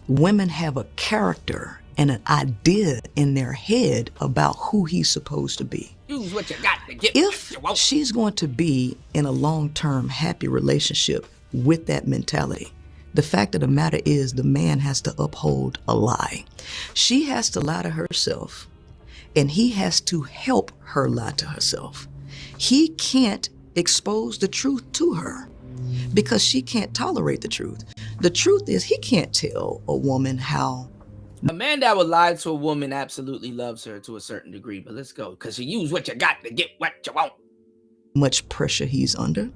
Women have a character and an idea in their head about who he's supposed to be. If she's going to be in a long-term happy relationship with that mentality, the fact of the matter is the man has to uphold a lie. She has to lie to herself, and he has to help her lie to herself. He can't expose the truth to her because she can't tolerate the truth. The truth is he can't tell a woman how. A man that would lie to a woman absolutely loves her to a certain degree, but let's go, because you use what you got to get what you want. Much pressure he's under.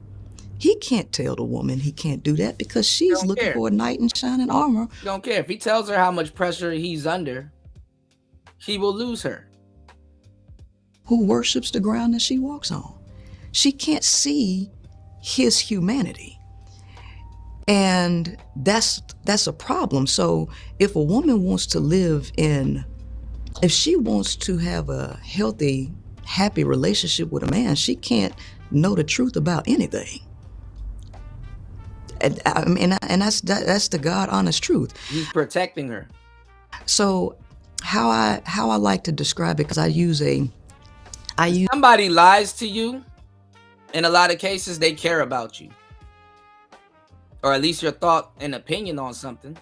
He can't tell the woman he can't do that because she's looking for a knight in shining armor. Don't care. If he tells her how much pressure he's under, he will lose her. Who worships the ground that she walks on. She can't see his humanity. And that's a problem. So if a woman wants to if she wants to have a healthy, happy relationship with a man, she can't know the truth about anything. And that's the God honest truth. He's protecting her. So how I like to describe it, because I use somebody lies to you, in a lot of cases they care about you, or at least your thought and opinion on something.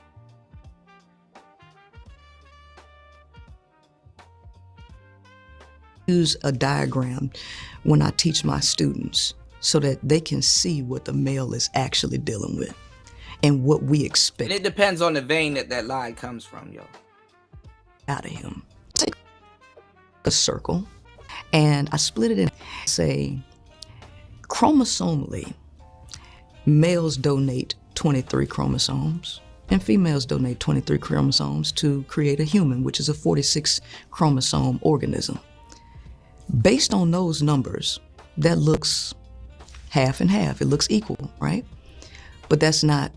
Use a diagram when I teach my students so that they can see what the male is actually dealing with and what we expect. And it depends on the vein that lie comes from, yo. Out of him. Take a circle and I split it in, say, chromosomally, males donate 23 chromosomes and females donate 23 chromosomes to create a human, which is a 46 chromosome organism. Based on those numbers, that looks half and half. It looks equal, right? But that's not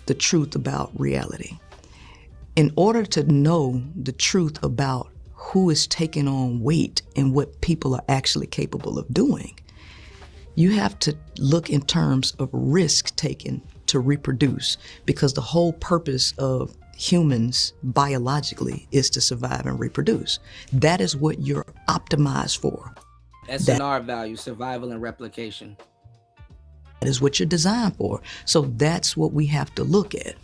the truth about reality. In order to know the truth about who is taking on weight and what people are actually capable of doing, you have to look in terms of risk taken to reproduce, because the whole purpose of humans biologically is to survive and reproduce. That is what you're optimized for. SNR value, survival and replication. That is what you're designed for. So that's what we have to look at.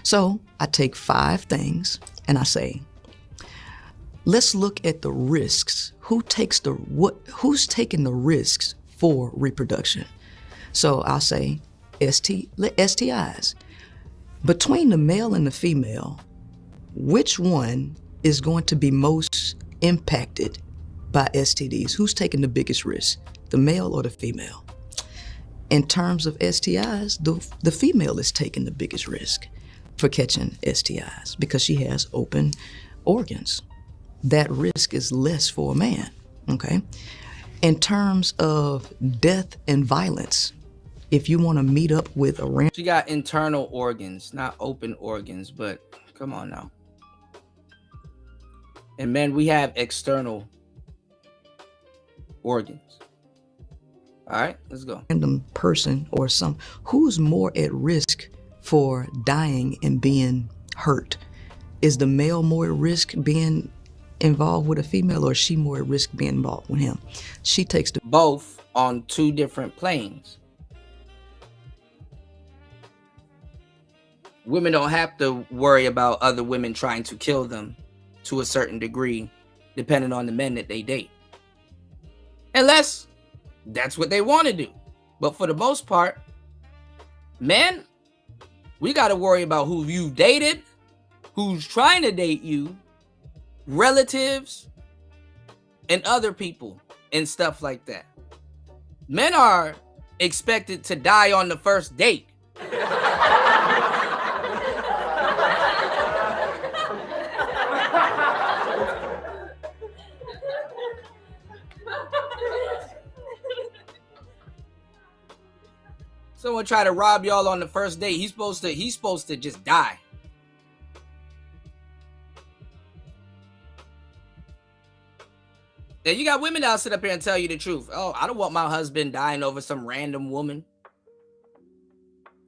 So I take 5 things and I say, let's look at the risks. Who's taking the risks for reproduction? So I'll say STIs. Between the male and the female, which one is going to be most impacted by STDs? Who's taking the biggest risk, the male or the female? In terms of STIs, the female is taking the biggest risk. for catching STIs because she has open organs. That risk is less for a man, okay? In terms of death and violence, if you want to meet up with a random... She got internal organs, not open organs, but come on now. And men, we have external organs. All right, let's go. Random person or some who's more at risk for dying and being hurt. Is the male more at risk being involved with a female, or is she more at risk being involved with him? She takes the... Both on two different planes. Women don't have to worry about other women trying to kill them to a certain degree, depending on the men that they date. Unless that's what they want to do. But for the most part, men, we got to worry about who you've dated, who's trying to date you, relatives, and other people and stuff like that. Men are expected to die on the first date. Someone try to rob y'all on the first date, he's supposed to just die. Then you got women that'll sit up here and tell you the truth. Oh, I don't want my husband dying over some random woman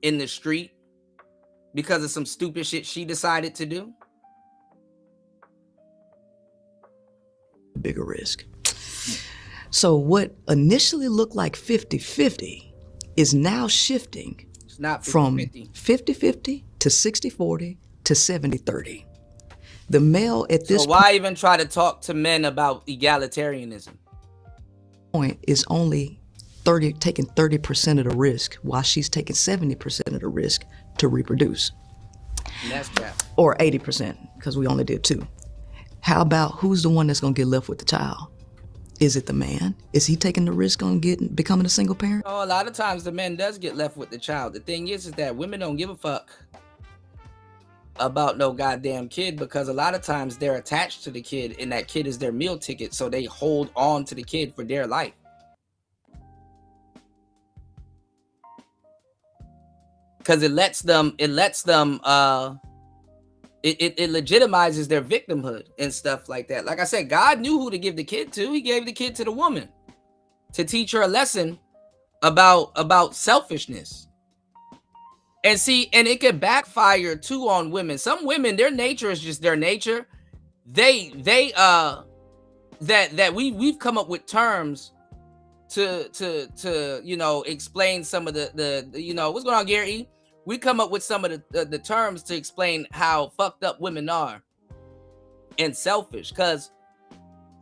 in the street because of some stupid shit she decided to do. Bigger risk. So what initially looked like 50-50 is now shifting from 50-50 to 60-40 to 70-30. The male at this why even try to talk to men about egalitarianism? Point is only taking 30% of the risk, while she's taking 70% of the risk to reproduce. And that's crap. Or 80%, because we only did 2. How about who's the one that's gonna get left with the child? Is it the man? Is he taking the risk on becoming a single parent? Oh, a lot of times the man does get left with the child. The thing is that women don't give a fuck about no goddamn kid, because a lot of times they're attached to the kid and that kid is their meal ticket, so they hold on to the kid for their life. Because it legitimizes their victimhood and stuff like that. Like I said, God knew who to give the kid to. He gave the kid to the woman to teach her a lesson about selfishness. And see, and it can backfire too on women. Some women, their nature is just their nature. We've come up with terms to explain some of the what's going on, Gary? We come up with some of the terms to explain how fucked up women are and selfish. Because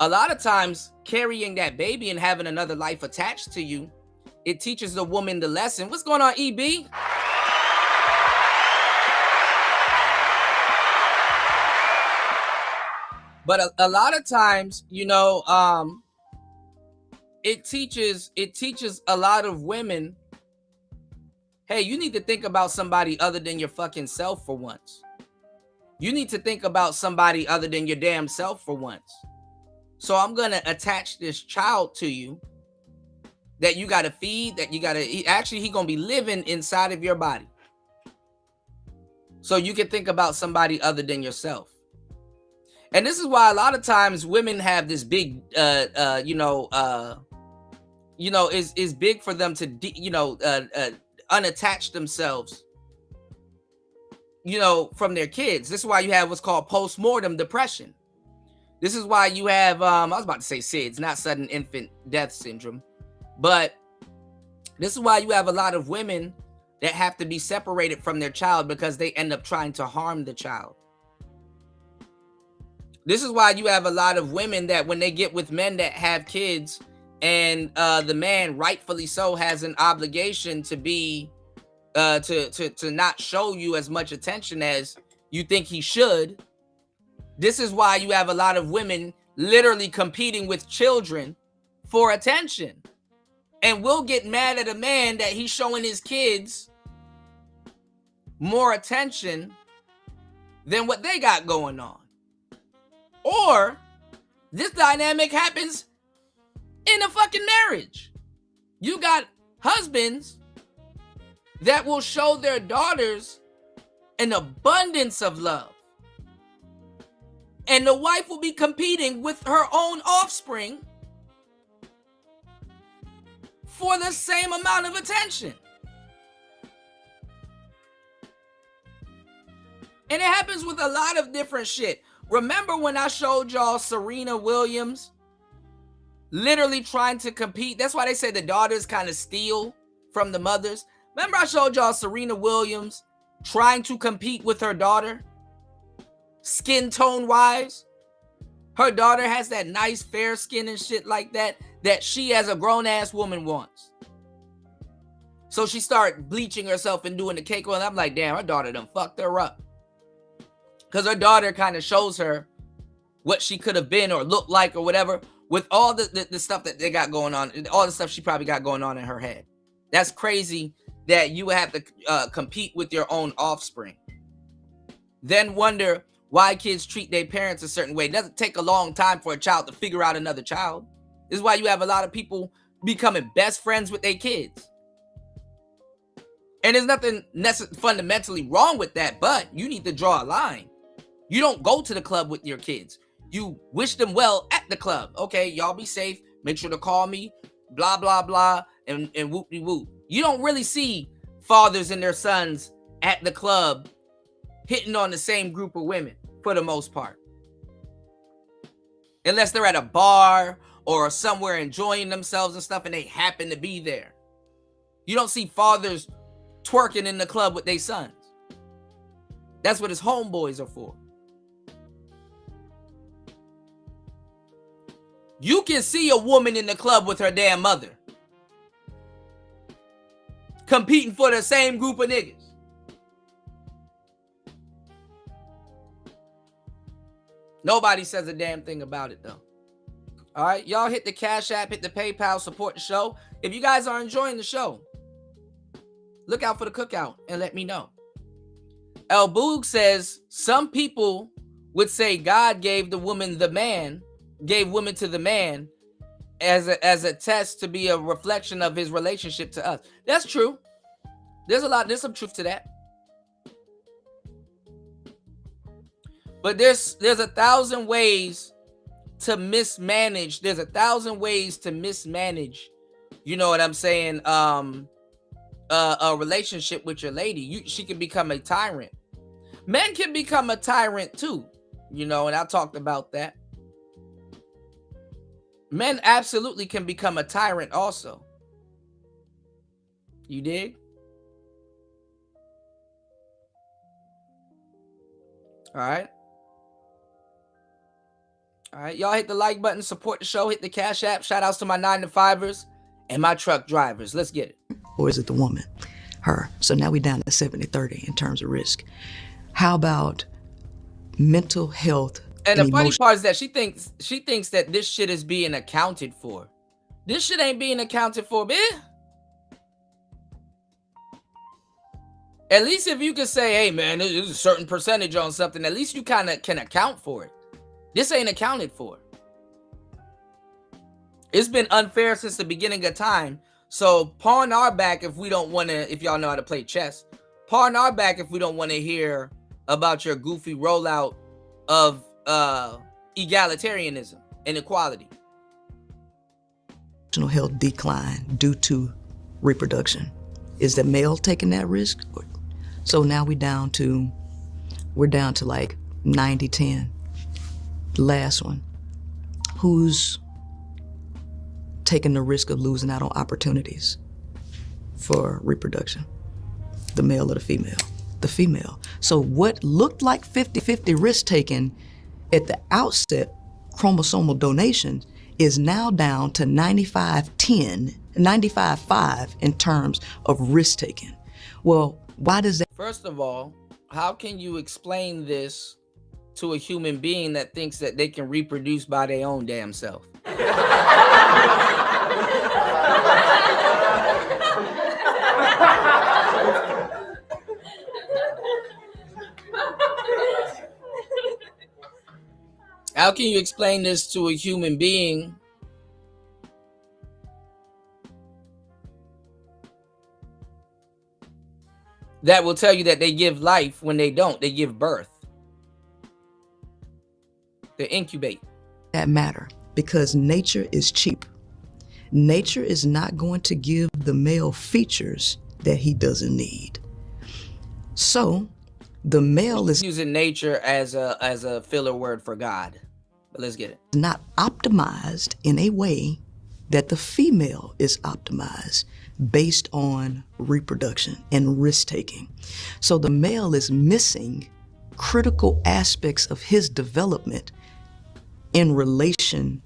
a lot of times carrying that baby and having another life attached to you, it teaches the woman the lesson. What's going on, EB? But a lot of times, it teaches a lot of women, hey, you need to think about somebody other than your fucking self for once. You need to think about somebody other than your damn self for once. So I'm going to attach this child to you that you got to feed, that you got to... Actually, he's going to be living inside of your body. So you can think about somebody other than yourself. And this is why a lot of times women have this big, is big for them to, unattach themselves, from their kids. This is why you have what's called postmortem depression. This is why you have, I was about to say SIDS, not sudden infant death syndrome. But this is why you have a lot of women that have to be separated from their child because they end up trying to harm the child. This is why you have a lot of women that when they get with men that have kids and the man, rightfully so, has an obligation to be to not show you as much attention as you think he should. This is why you have a lot of women literally competing with children for attention, and will get mad at a man that he's showing his kids more attention than what they got going on. Or this dynamic happens in a fucking marriage. You got husbands that will show their daughters an abundance of love. And the wife will be competing with her own offspring for the same amount of attention. And it happens with a lot of different shit. Remember when I showed y'all Serena Williams literally trying to compete? That's why they say the daughters kind of steal from the mothers. Remember I showed y'all Serena Williams trying to compete with her daughter? Skin tone wise. Her daughter has that nice fair skin and shit like that she as a grown ass woman wants. So she started bleaching herself and doing the cake oil. And I'm like, damn, her daughter done fucked her up. Because her daughter kind of shows her what she could have been or looked like or whatever, with all the stuff that they got going on, all the stuff she probably got going on in her head. That's crazy that you have to compete with your own offspring. Then wonder why kids treat their parents a certain way. It doesn't take a long time for a child to figure out another child. This is why you have a lot of people becoming best friends with their kids. And there's nothing fundamentally wrong with that, but you need to draw a line. You don't go to the club with your kids. You wish them well at the club. Okay, y'all be safe. Make sure to call me. Blah, blah, blah. And whoop-de-whoop. You don't really see fathers and their sons at the club hitting on the same group of women for the most part. Unless they're at a bar or somewhere enjoying themselves and stuff and they happen to be there. You don't see fathers twerking in the club with their sons. That's what his homeboys are for. You can see a woman in the club with her damn mother competing for the same group of niggas. Nobody says a damn thing about it though. All right, y'all hit the Cash App, hit the PayPal, support the show. If you guys are enjoying the show, look out for the cookout and let me know. El Boog says some people would say God gave the woman the man, gave women to the man as a test to be a reflection of his relationship to us. That's true. There's some truth to that. But there's 1,000 ways to mismanage. There's 1,000 ways to mismanage. You know what I'm saying? A relationship with your lady. She can become a tyrant. Men can become a tyrant too. You know, and I talked about that. Men absolutely can become a tyrant also. You dig? All right. All right, y'all hit the like button, support the show, hit the Cash App. Shout outs to my 9-to-5ers and my truck drivers. Let's get it. Or is it the woman? Her. So now we're down to 70-30 in terms of risk. How about mental health? And the funny part is that she thinks that this shit is being accounted for. This shit ain't being accounted for, bitch. At least if you can say, hey man, there's a certain percentage on something, at least you kind of can account for it. This ain't accounted for. It's been unfair since the beginning of time. So pawn our back if we don't want to, if y'all know how to play chess. Pawn our back if we don't want to hear about your goofy rollout of egalitarianism and equality. Mental health decline due to reproduction. Is the male taking that risk? So now we're down to like 90-10. The last one. Who's taking the risk of losing out on opportunities for reproduction? The male or the female? The female. So what looked like 50-50 risk taken at the outset, chromosomal donation, is now down to 95-10, 95-5 in terms of risk taken. Well, why does that? First of all, how can you explain this to a human being that thinks that they can reproduce by their own damn self? How can you explain this to a human being that will tell you that they give life when they don't? They give birth. They incubate. That matter, because nature is cheap. Nature is not going to give the male features that he doesn't need. So the male is using nature as a filler word for God. But let's get it. Not optimized in a way that the female is optimized based on reproduction and risk-taking. So the male is missing critical aspects of his development in relation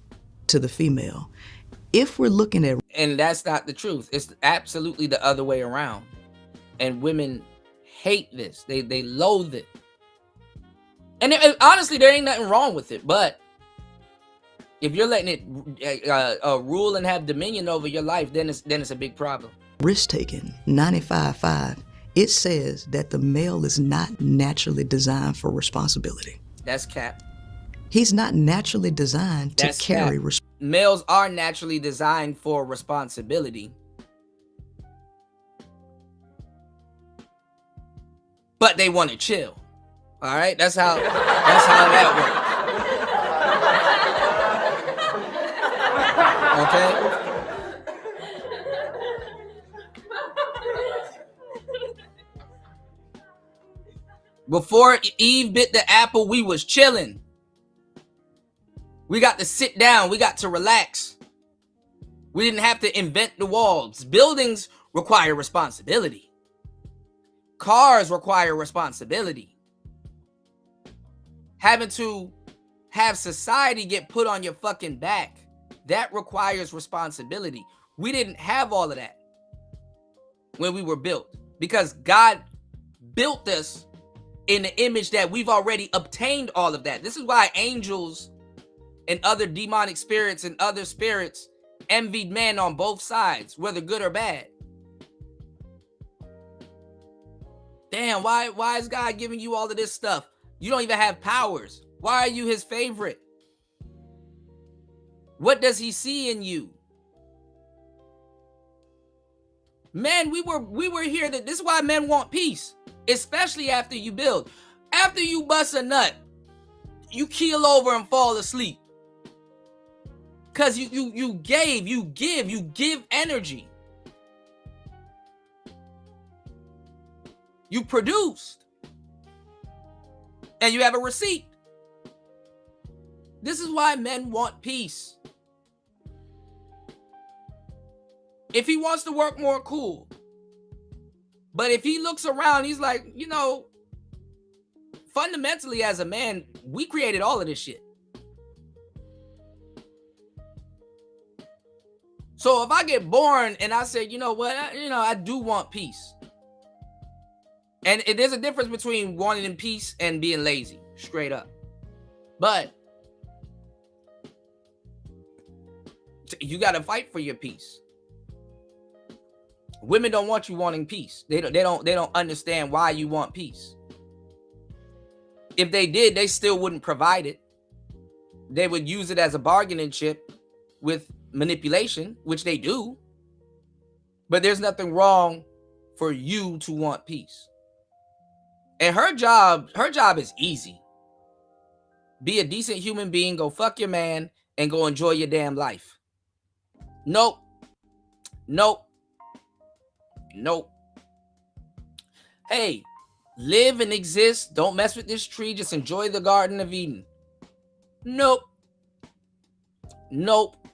to the female. If we're looking at... And that's not the truth. It's absolutely the other way around. And women hate this. They loathe it. And honestly, there ain't nothing wrong with it. But if you're letting it rule and have dominion over your life, then it's a big problem. Risk-taking, 95.5, it says that the male is not naturally designed for responsibility. That's cap. He's not naturally designed to carry responsibility. Males are naturally designed for responsibility. But they want to chill. All right? That's how that works. Okay? Before Eve bit the apple, we was chilling. We got to sit down. We got to relax. We didn't have to invent the walls. Buildings require responsibility. Cars require responsibility. Having to have society get put on your fucking back, that requires responsibility. We didn't have all of that when we were built, because God built us in the image that we've already obtained all of that. This is why angels and other demonic spirits and other spirits envied man on both sides, whether good or bad. Damn, why is God giving you all of this stuff? You don't even have powers. Why are you his favorite? What does he see in you? Man, we were here. This is why men want peace, especially after you build. After you bust a nut, you keel over and fall asleep. Because you give energy. You produced. And you have a receipt. This is why men want peace. If he wants to work more, cool. But if he looks around, he's like, fundamentally as a man, we created all of this shit. So if I get born and I say, you know what, I do want peace. And there's a difference between wanting peace and being lazy, straight up. But you got to fight for your peace. Women don't want you wanting peace. They don't understand why you want peace. If they did, they still wouldn't provide it. They would use it as a bargaining chip with manipulation, which they do. But there's nothing wrong for you to want peace. And her job is easy. Be a decent human being, go fuck your man, and go enjoy your damn life. Nope. Hey, live and exist. Don't mess with this tree. Just enjoy the Garden of Eden. Nope.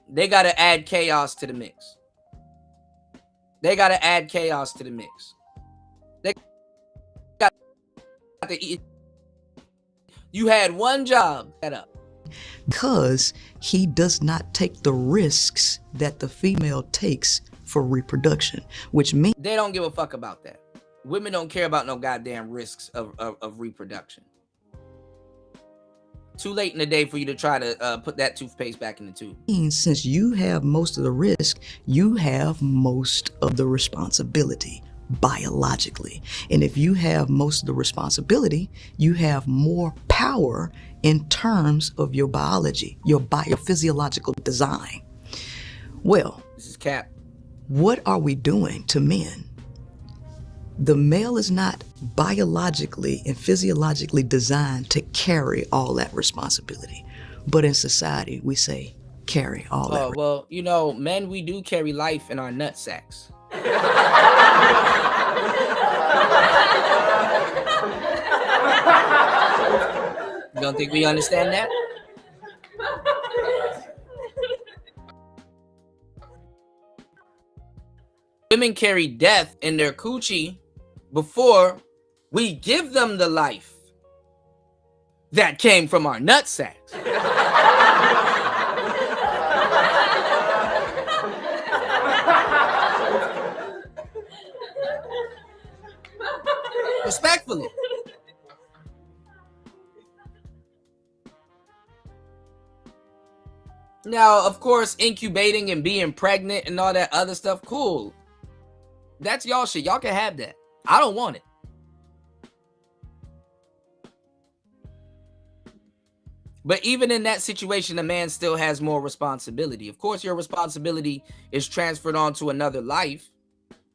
They got to add chaos to the mix. They got to eat. You had one job. Set up. Because he does not take the risks that the female takes for reproduction, which means they don't give a fuck about that. Women don't care about no goddamn risks of reproduction. Too late in the day for you to try to put that toothpaste back in the tube. Since you have most of the risk, you have most of the responsibility. biologically. And if you have most of the responsibility, you have more power in terms of your biology, your biophysiological design. Well, This is Cap. what are we doing to men? The male is not biologically and physiologically designed to carry all that responsibility. But in society, we say, carry all that. Oh, well, you know, men, we do carry life in our nut sacks. You don't think we understand that? Women carry death in their coochie before we give them the life that came from our nut sacks. Respectfully. Now, of course, incubating and being pregnant and all that other stuff, cool. That's y'all shit. Y'all can have that. I don't want it. But even in that situation, a man still has more responsibility. Of course, your responsibility is transferred onto another life.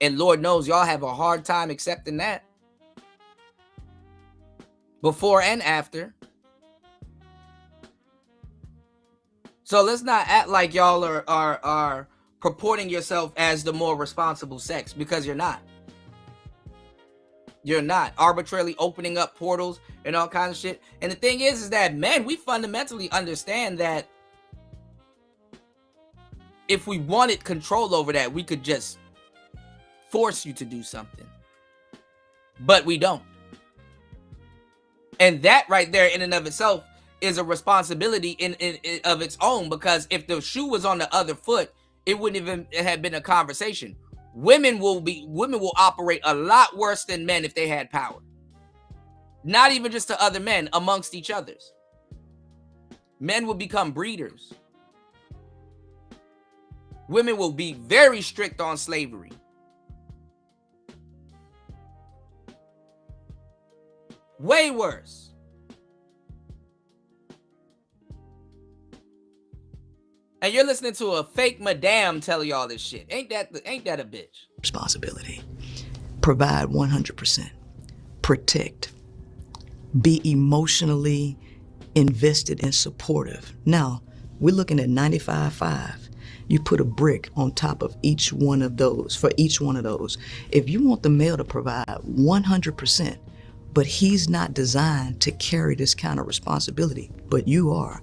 And Lord knows y'all have a hard time accepting that. Before and after. So let's not act like y'all are purporting yourself as the more responsible sex, because you're not. You're not. Arbitrarily opening up portals and all kinds of shit. And the thing is that men, we fundamentally understand that if we wanted control over that, we could just force you to do something. But we don't. And that right there in and of itself is a responsibility in of its own, because if the shoe was on the other foot, it wouldn't even have been a conversation. Women will operate a lot worse than men if they had power. Not even just to other men, amongst each others. Men will become breeders. Women will be very strict on slavery. Way worse. And you're listening to a fake madame tell y'all this shit. Ain't that a bitch? Responsibility. Provide 100%. Protect. Be emotionally invested and supportive. Now, we're looking at 95.5. You put a brick on top of each one of those, for each one of those. If you want the male to provide 100%, but he's not designed to carry this kind of responsibility, but you are.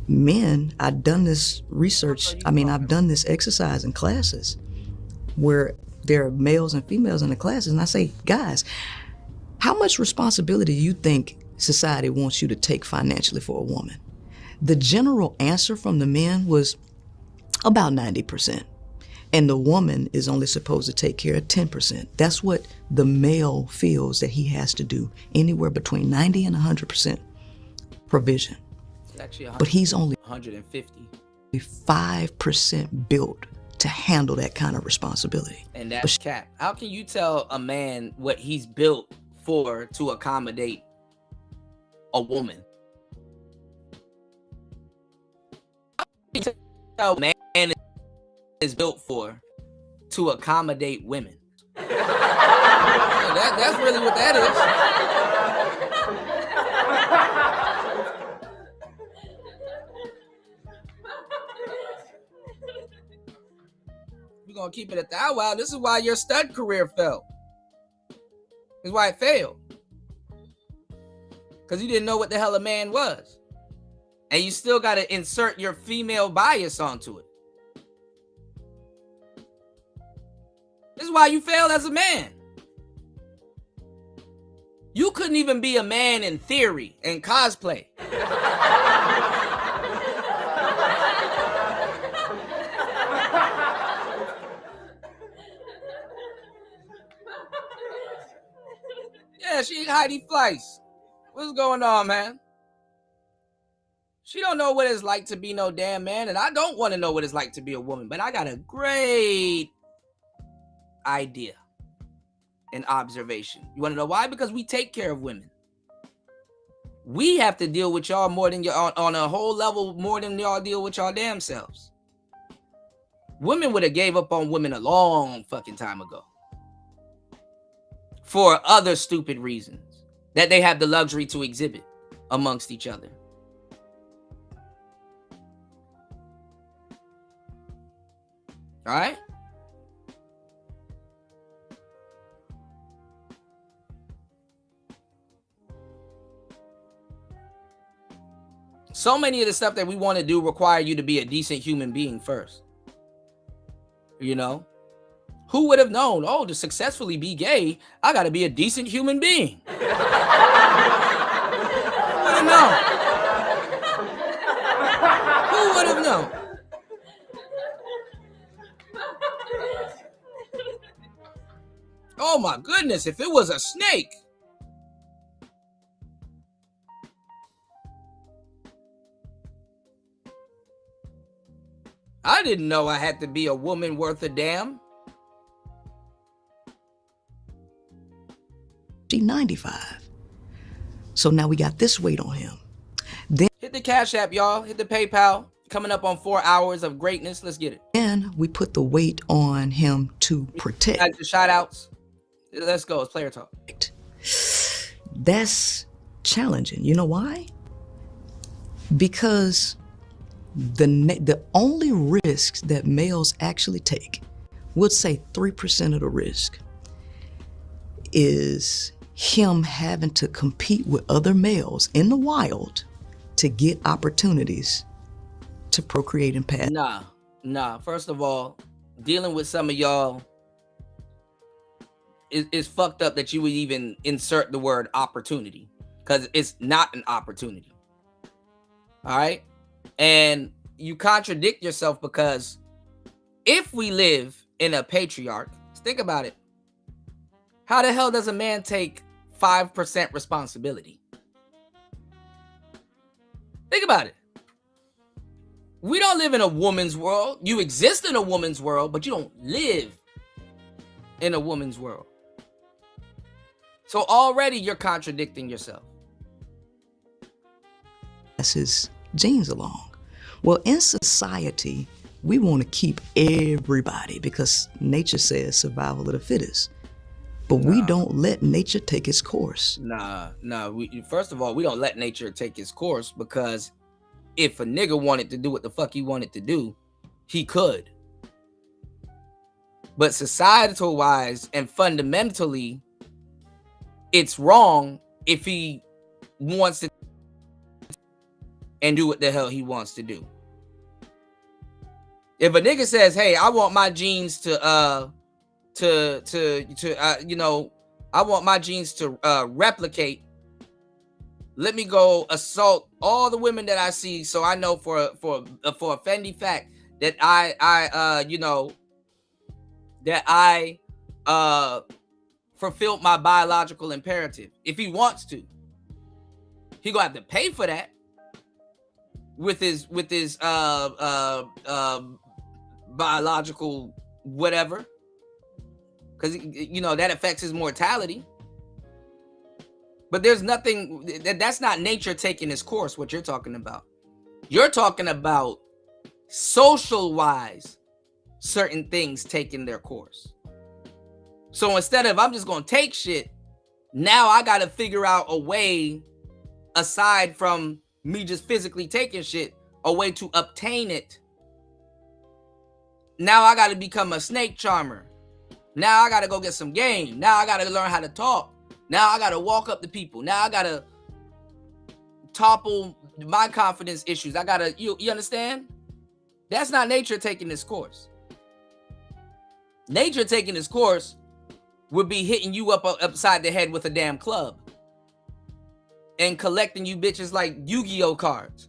Men, I've done this research, I've done this exercise in classes where there are males and females in the classes, and I say, guys, how much responsibility do you think society wants you to take financially for a woman? The general answer from the men was about 90%. And the woman is only supposed to take care of 10%. That's what the male feels that he has to do, anywhere between 90 and 100% provision. Actually, but he's only 150. 5% built to handle that kind of responsibility. And that's cap. How can you tell a man what he's built for to accommodate a woman? How can you tell a man is built for to accommodate women? That's really what that is. We're gonna keep it at that. Wow, this is why your stud career fell. This is why it failed. Because you didn't know what the hell a man was. And you still gotta insert your female bias onto it. This is why you failed as a man. You couldn't even be a man in theory and cosplay. Yeah, she Heidi Fleiss. What's going on, man? She don't know what it's like to be no damn man, and I don't want to know what it's like to be a woman, but I got a great idea. and observation. You want to know why? Because we take care of women. We have to deal with y'all more than y'all on a whole level more than y'all deal with y'all damn selves. Women would have gave up on women a long fucking time ago for other stupid reasons that they have the luxury to exhibit amongst each other. All right? So many of the stuff that we want to do require you to be a decent human being first. You know? Who would have known, oh, to successfully be gay, I got to be a decent human being? Who would have known? Who would have known? Oh my goodness, if it was a snake. I didn't know I had to be a woman worth a damn. She's 95. So now we got this weight on him. Then Hit the Cash App, y'all. Hit the PayPal. Coming up on 4 hours of greatness. Let's get it. we put the weight on him to protect. Like the shout outs. Let's go. It's player talk. That's challenging. You know why? Because the only risks that males actually take, we'll say 3% of the risk, is him having to compete with other males in the wild to get opportunities to procreate and pass. Nah. First of all, dealing with some of y'all is fucked up that you would even insert the word opportunity, because it's not an opportunity. All right? And you contradict yourself, because if we live in a patriarch, think about it. How the hell does a man take 5% responsibility? Think about it. We don't live in a woman's world. You exist in a woman's world, but you don't live in a woman's world. So already you're contradicting yourself. Pass his genes along. Well, in society, we want to keep everybody because nature says survival of the fittest. But we don't let nature take its course. First of all, we don't let nature take its course, because if a nigga wanted to do what the fuck he wanted to do, he could. But societal wise and fundamentally, it's wrong if he wants to and do what the hell he wants to do. If a nigga says, hey, I want my genes I want my genes to replicate. Let me go assault all the women that I see, so I know for a Fendi fact that I fulfilled my biological imperative. If he wants to, he gonna have to pay for that with his biological whatever. Because, that affects his mortality. But there's nothing, that's not nature taking its course, what you're talking about. You're talking about social-wise, certain things taking their course. So instead of, I'm just going to take shit, now I got to figure out a way, aside from me just physically taking shit, a way to obtain it. Now I got to become a snake charmer. Now I got to go get some game. Now I got to learn how to talk. Now I got to walk up to people. Now I got to topple my confidence issues. I got to, you understand? That's not nature taking this course. Nature taking this course would be hitting you upside the head with a damn club and collecting you bitches like Yu-Gi-Oh cards.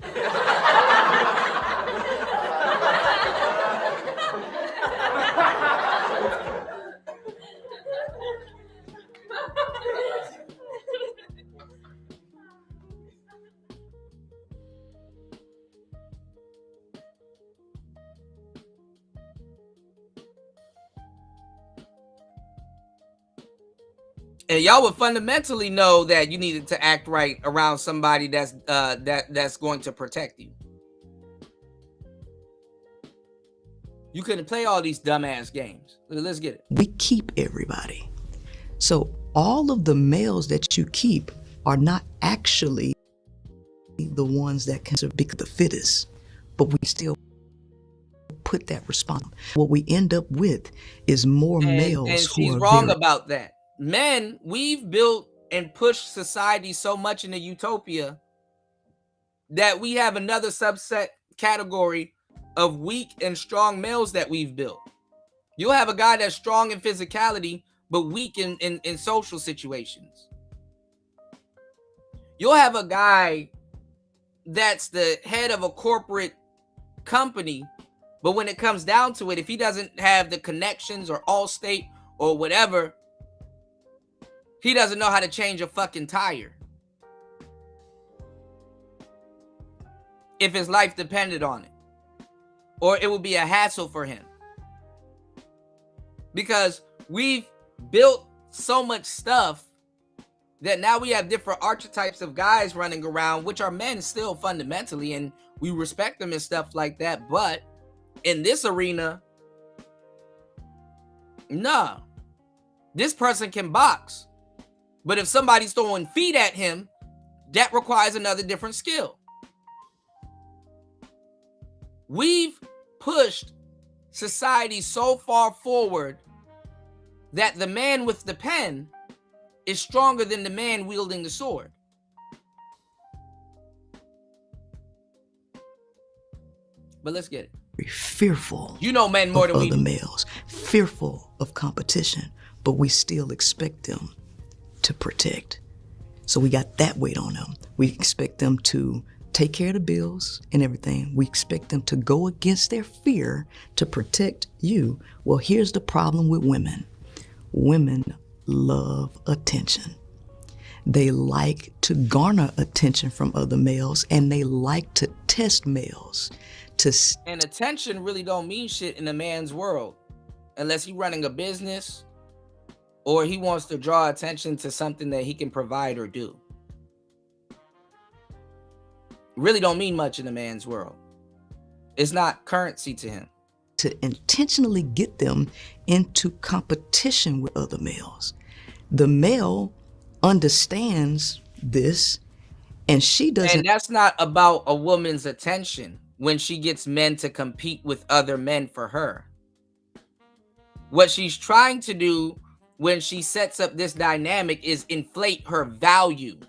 And y'all would fundamentally know that you needed to act right around somebody that's going to protect you. You couldn't play all these dumbass games. Let's get it. We keep everybody. So all of the males that you keep are not actually the ones that can be the fittest, but we still put that response. What we end up with is more males and who she's are wrong very about that. Men, we've built and pushed society so much into utopia that we have another subset category of weak and strong males that we've built. You'll have a guy that's strong in physicality but weak in social situations. You'll have a guy that's the head of a corporate company, but when it comes down to it, if he doesn't have the connections or Allstate or whatever, he doesn't know how to change a fucking tire. If his life depended on it. Or it would be a hassle for him. Because we've built so much stuff that now we have different archetypes of guys running around, which are men still fundamentally, and we respect them and stuff like that. But in this arena, nah. This person can box. But if somebody's throwing feet at him, that requires another different skill. We've pushed society so far forward that the man with the pen is stronger than the man wielding the sword. But let's get it. fearful. You know men more than we other do. males, fearful of competition, but we still expect them to protect. So we got that weight on them. We expect them to take care of the bills and everything. We expect them to go against their fear to protect you. Well, here's the problem with women. Women love attention. They like to garner attention from other males, and they like to test males. And attention really don't mean shit in a man's world, unless he's running a business or he wants to draw attention to something that he can provide or do. Really don't mean much in a man's world. It's not currency to him. To intentionally get them into competition with other males. The male understands this, and she doesn't. And that's not about a woman's attention when she gets men to compete with other men for her. What she's trying to do when she sets up this dynamic is inflate her value.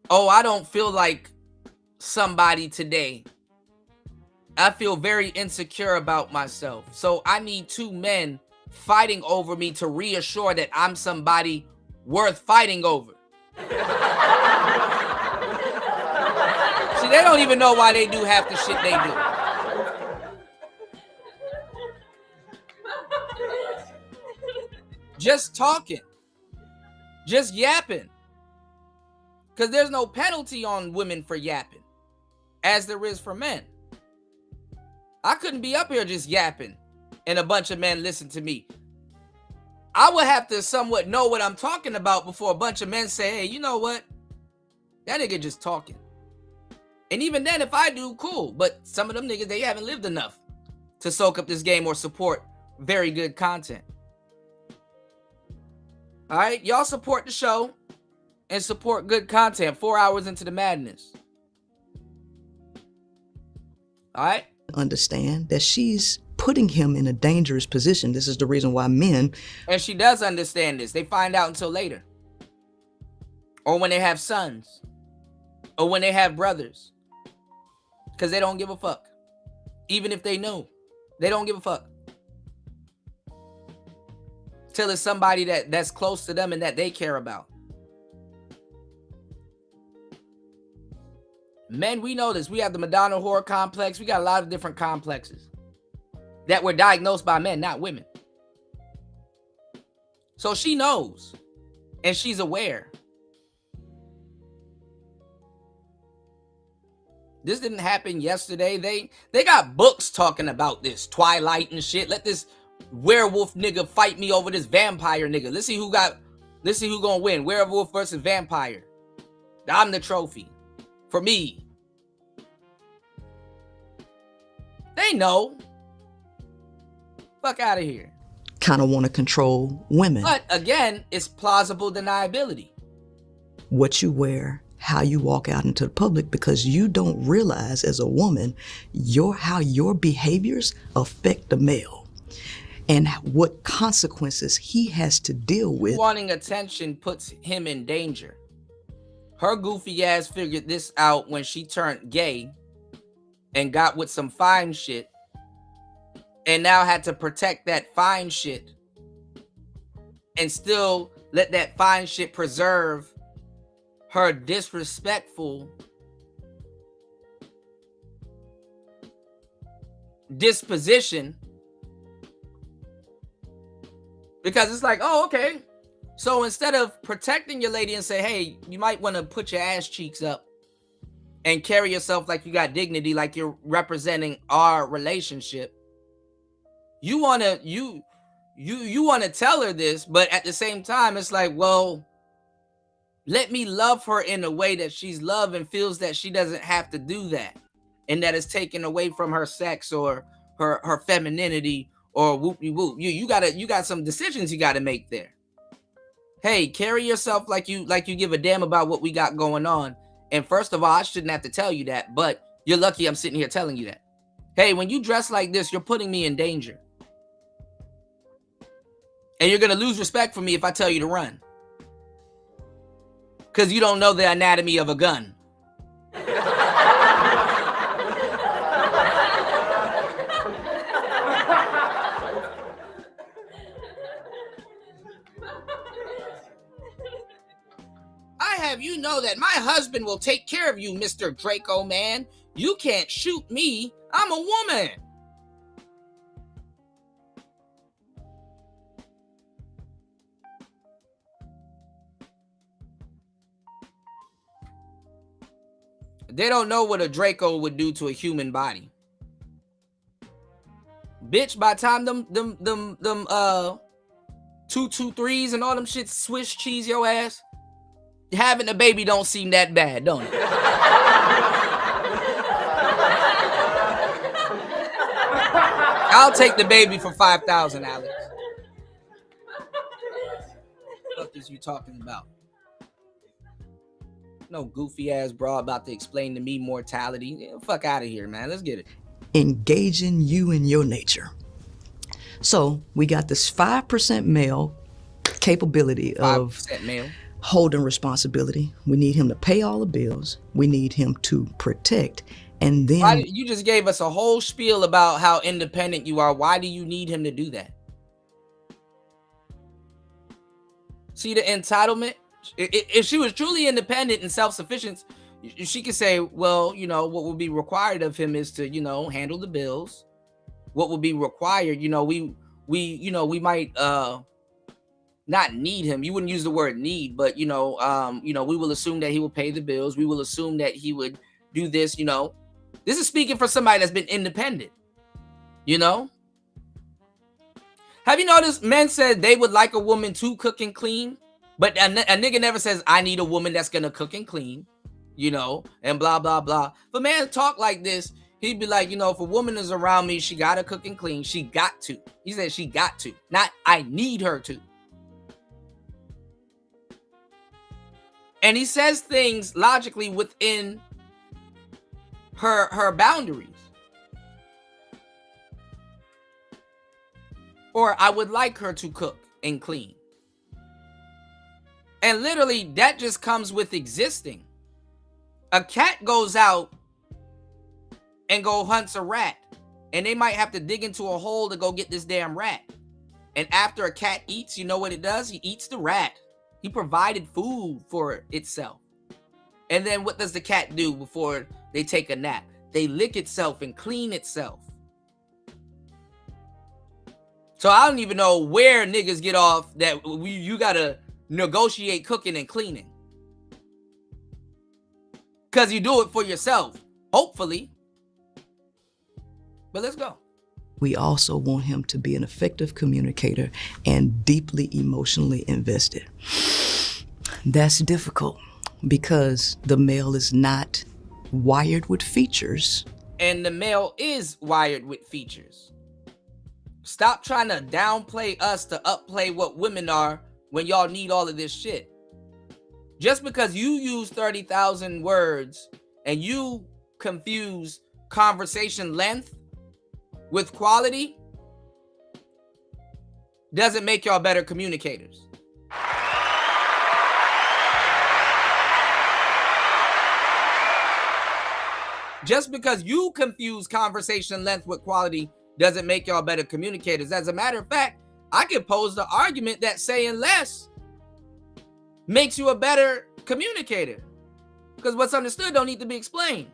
Oh, I don't feel like somebody today. I feel very insecure about myself. So I need two men fighting over me to reassure that I'm somebody worth fighting over. See, they don't even know why they do half the shit they do. Just talking. Just yapping. Because there's no penalty on women for yapping, as there is for men. I couldn't be up here just yapping and a bunch of men listen to me. I would have to somewhat know what I'm talking about before a bunch of men say, hey, you know what? That nigga just talking. And even then, if I do, cool. But some of them niggas, they haven't lived enough to soak up this game or support very good content. All right, y'all support the show and support good content. 4 hours into the madness. All right. Understand that she's putting him in a dangerous position. This is the reason why men. And she does understand this. They find out until later. Or when they have sons. Or when they have brothers. Because they don't give a fuck. Even if they know. They don't give a fuck. Till it's somebody that's close to them and that they care about. Men, we know this. We have the Madonna whore complex. We got a lot of different complexes that were diagnosed by men, not women. So she knows. And she's aware. This didn't happen yesterday. They got books talking about this. Twilight and shit. Let this werewolf nigga fight me over this vampire nigga. Let's see who gonna win. Werewolf versus vampire. I'm the trophy. For me. They know. Fuck out of here. Kind of want to control women. But again, it's plausible deniability. What you wear, how you walk out into the public, because you don't realize as a woman how your behaviors affect the male and what consequences he has to deal with. Wanting attention puts him in danger. Her goofy ass figured this out when she turned gay and got with some fine shit and now had to protect that fine shit and still let that fine shit preserve her disrespectful disposition, because it's like, oh, okay, so instead of protecting your lady and say, hey, you might want to put your ass cheeks up and carry yourself like you got dignity, like you're representing our relationship, you want to tell her this, but at the same time it's like, well, let me love her in a way that she's loved and feels that she doesn't have to do that, and that is taken away from her sex or her femininity or whoop-de-whoop. You got some decisions you got to make there. Hey, carry yourself like you give a damn about what we got going on. And first of all, I shouldn't have to tell you that, but you're lucky I'm sitting here telling you that. Hey, when you dress like this, you're putting me in danger. And you're going to lose respect for me if I tell you to run. Because you don't know the anatomy of a gun. I have you know that my husband will take care of you, Mr. Draco man. You can't shoot me. I'm a woman. They don't know what a Draco would do to a human body. Bitch, by the time them 223s and all them shit Swiss cheese your ass, having a baby don't seem that bad, don't it? I'll take the baby for 5,000, Alex. What is you talking about? No goofy ass bra about to explain to me mortality. Yeah, fuck out of here, man. Let's get it. Engaging you in your nature. So we got this 5% male capability 5% male holding responsibility. We need him to pay all the bills. We need him to protect. And then you just gave us a whole spiel about how independent you are. Why do you need him to do that? See the entitlement? If she was truly independent and self-sufficient, she could say, well, you know, what would be required of him is to, you know, handle the bills. What would be required, you know, we might not need him. You wouldn't use the word need, but we will assume that he will pay the bills. We will assume that he would do this, you know. This is speaking for somebody that's been independent, you know. Have you noticed men said they would like a woman to cook and clean? But a nigga never says, I need a woman that's going to cook and clean, you know, and blah, blah, blah. If a man talk like this, he'd be like, you know, if a woman is around me, she got to cook and clean. She got to. He said she got to. Not I need her to. And he says things logically within her boundaries. Or I would like her to cook and clean. And literally, that just comes with existing. A cat goes out and go hunts a rat. And they might have to dig into a hole to go get this damn rat. And after a cat eats, you know what it does? He eats the rat. He provided food for itself. And then what does the cat do before they take a nap? They lick itself and clean itself. So I don't even know where niggas get off that you gotta negotiate cooking and cleaning. Because you do it for yourself, hopefully. But let's go. We also want him to be an effective communicator and deeply emotionally invested. That's difficult because the male is not wired with features. And the male is wired with features. Stop trying to downplay us to upplay what women are when y'all need all of this shit. Just because you use 30,000 words and you confuse conversation length with quality doesn't make y'all better communicators. Just because you confuse conversation length with quality doesn't make y'all better communicators. As a matter of fact, I could pose the argument that saying less makes you a better communicator, because what's understood don't need to be explained.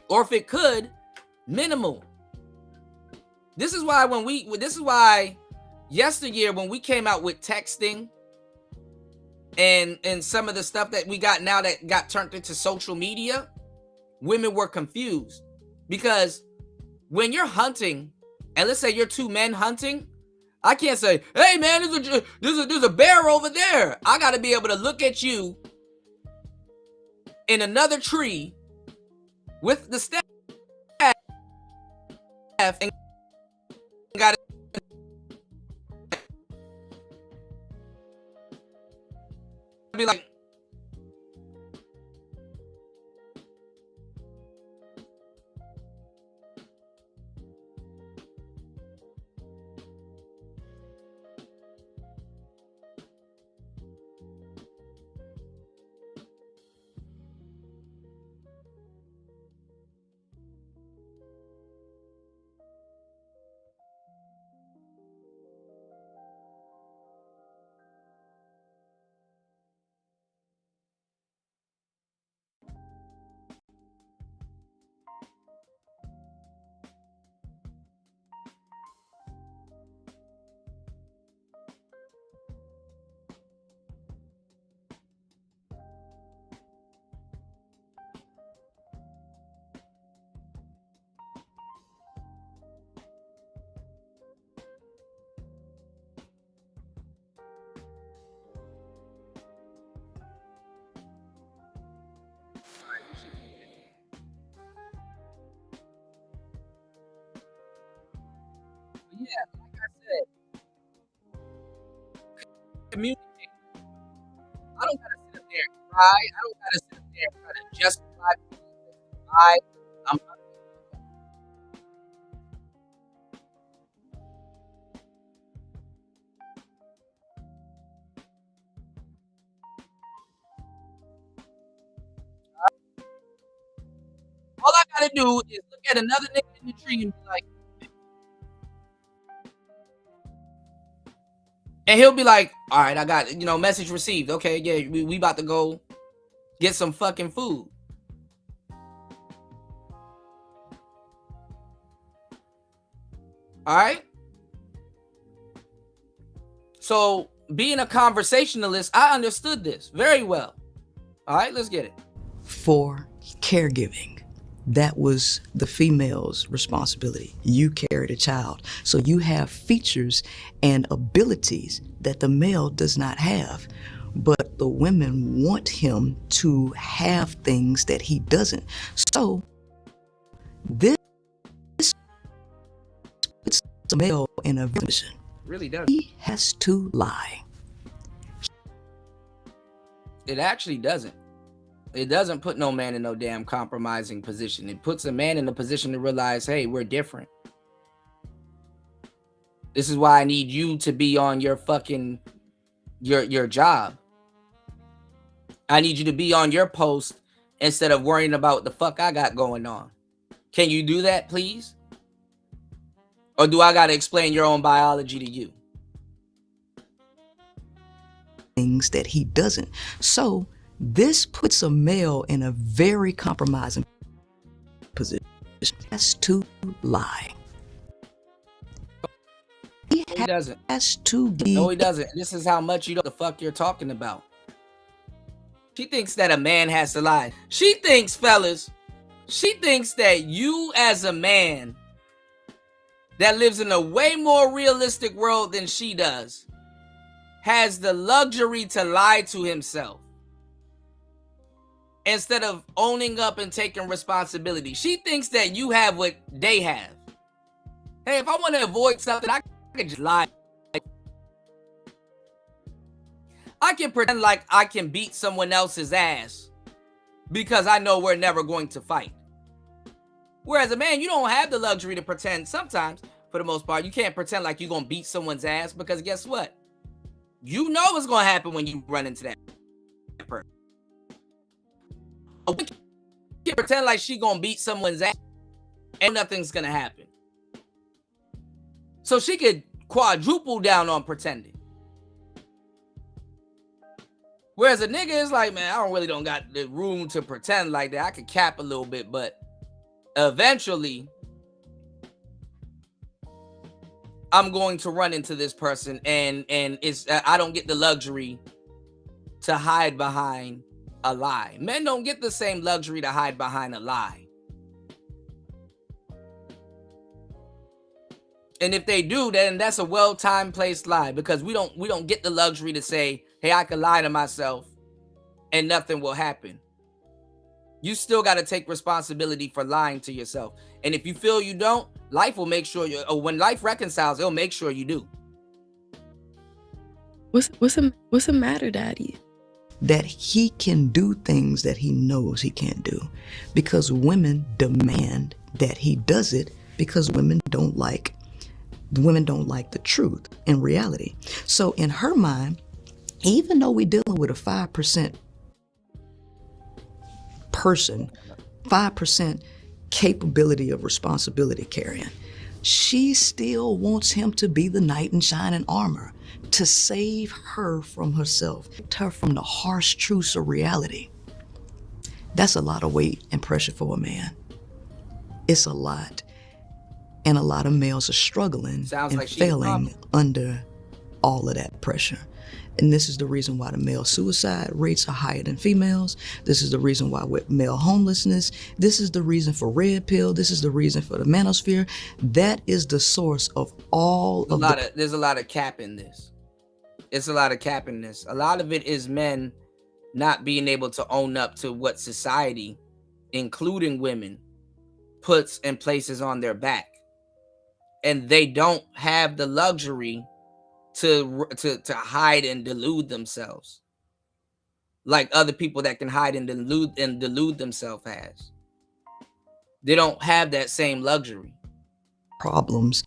Or if it could, minimal. This is why yesteryear when we came out with texting and some of the stuff that we got now that got turned into social media, women were confused. Because when you're hunting, and let's say you're two men hunting, I can't say, hey man, there's a bear over there. I got to be able to look at you in another tree with the staff and got to be like, yeah, like I said, communicate. I don't gotta sit up there and cry. I don't gotta sit up there and try to justify why I'm not. All I gotta do is look at another nigga in the tree and be like, and he'll be like, all right, I got, message received. Okay, yeah, we about to go get some fucking food. All right. So being a conversationalist, I understood this very well. All right, let's get it. For caregiving, that was the female's responsibility. You carried a child. So you have features and abilities that the male does not have. But the women want him to have things that he doesn't. So this puts the male in a position. Really does. He has to lie. It actually doesn't. It doesn't put no man in no damn compromising position. It puts a man in a position to realize, hey, we're different. This is why I need you to be on your fucking, your job. I need you to be on your post instead of worrying about what the fuck I got going on. Can you do that, please? Or do I got to explain your own biology to you? Things that he doesn't. So this puts a male in a very compromising position. He has to lie. He doesn't. Has to be. No, he doesn't. This is how much you know the fuck you're talking about. She thinks that a man has to lie. She thinks, fellas, she thinks that you as a man that lives in a way more realistic world than she does has the luxury to lie to himself instead of owning up and taking responsibility. She thinks that you have what they have. Hey, if I want to avoid something, I can just lie. I can pretend like I can beat someone else's ass because I know we're never going to fight. Whereas a man, you don't have the luxury to pretend. Sometimes, for the most part, you can't pretend like you're going to beat someone's ass because guess what? You know what's going to happen when you run into that person. A woman can pretend like she's going to beat someone's ass and nothing's going to happen. So she could quadruple down on pretending. Whereas a nigga is like, man, I really don't got the room to pretend like that. I could cap a little bit, but eventually I'm going to run into this person, and it's I don't get the luxury to hide behind a lie. Men don't get the same luxury to hide behind a lie. And if they do, then that's a well-timed placed lie, because we don't get the luxury to say, hey, I can lie to myself and nothing will happen. You still got to take responsibility for lying to yourself. And if you feel you don't, life will make sure you, or when life reconciles, it'll make sure you do. What's the matter, Daddy? That he can do things that he knows he can't do, because women demand that he does it, because women don't like the truth and reality. So in her mind, even though we're dealing with a 5% person, 5% capability of responsibility carrying, she still wants him to be the knight in shining armor, to save her from herself, her from the harsh truths of reality. That's a lot of weight and pressure for a man. It's a lot. And a lot of males are struggling and failing under all of that pressure. And this is the reason why the male suicide rates are higher than females. This is the reason why with male homelessness. This is the reason for red pill. This is the reason for the manosphere. That is the source of all of there's a lot of cap in this. It's a lot of cap in this. A lot of it is men not being able to own up to what society, including women, puts and places on their back. And they don't have the luxury to hide and delude themselves like other people that can hide and delude themselves has. They don't have that same luxury. Problems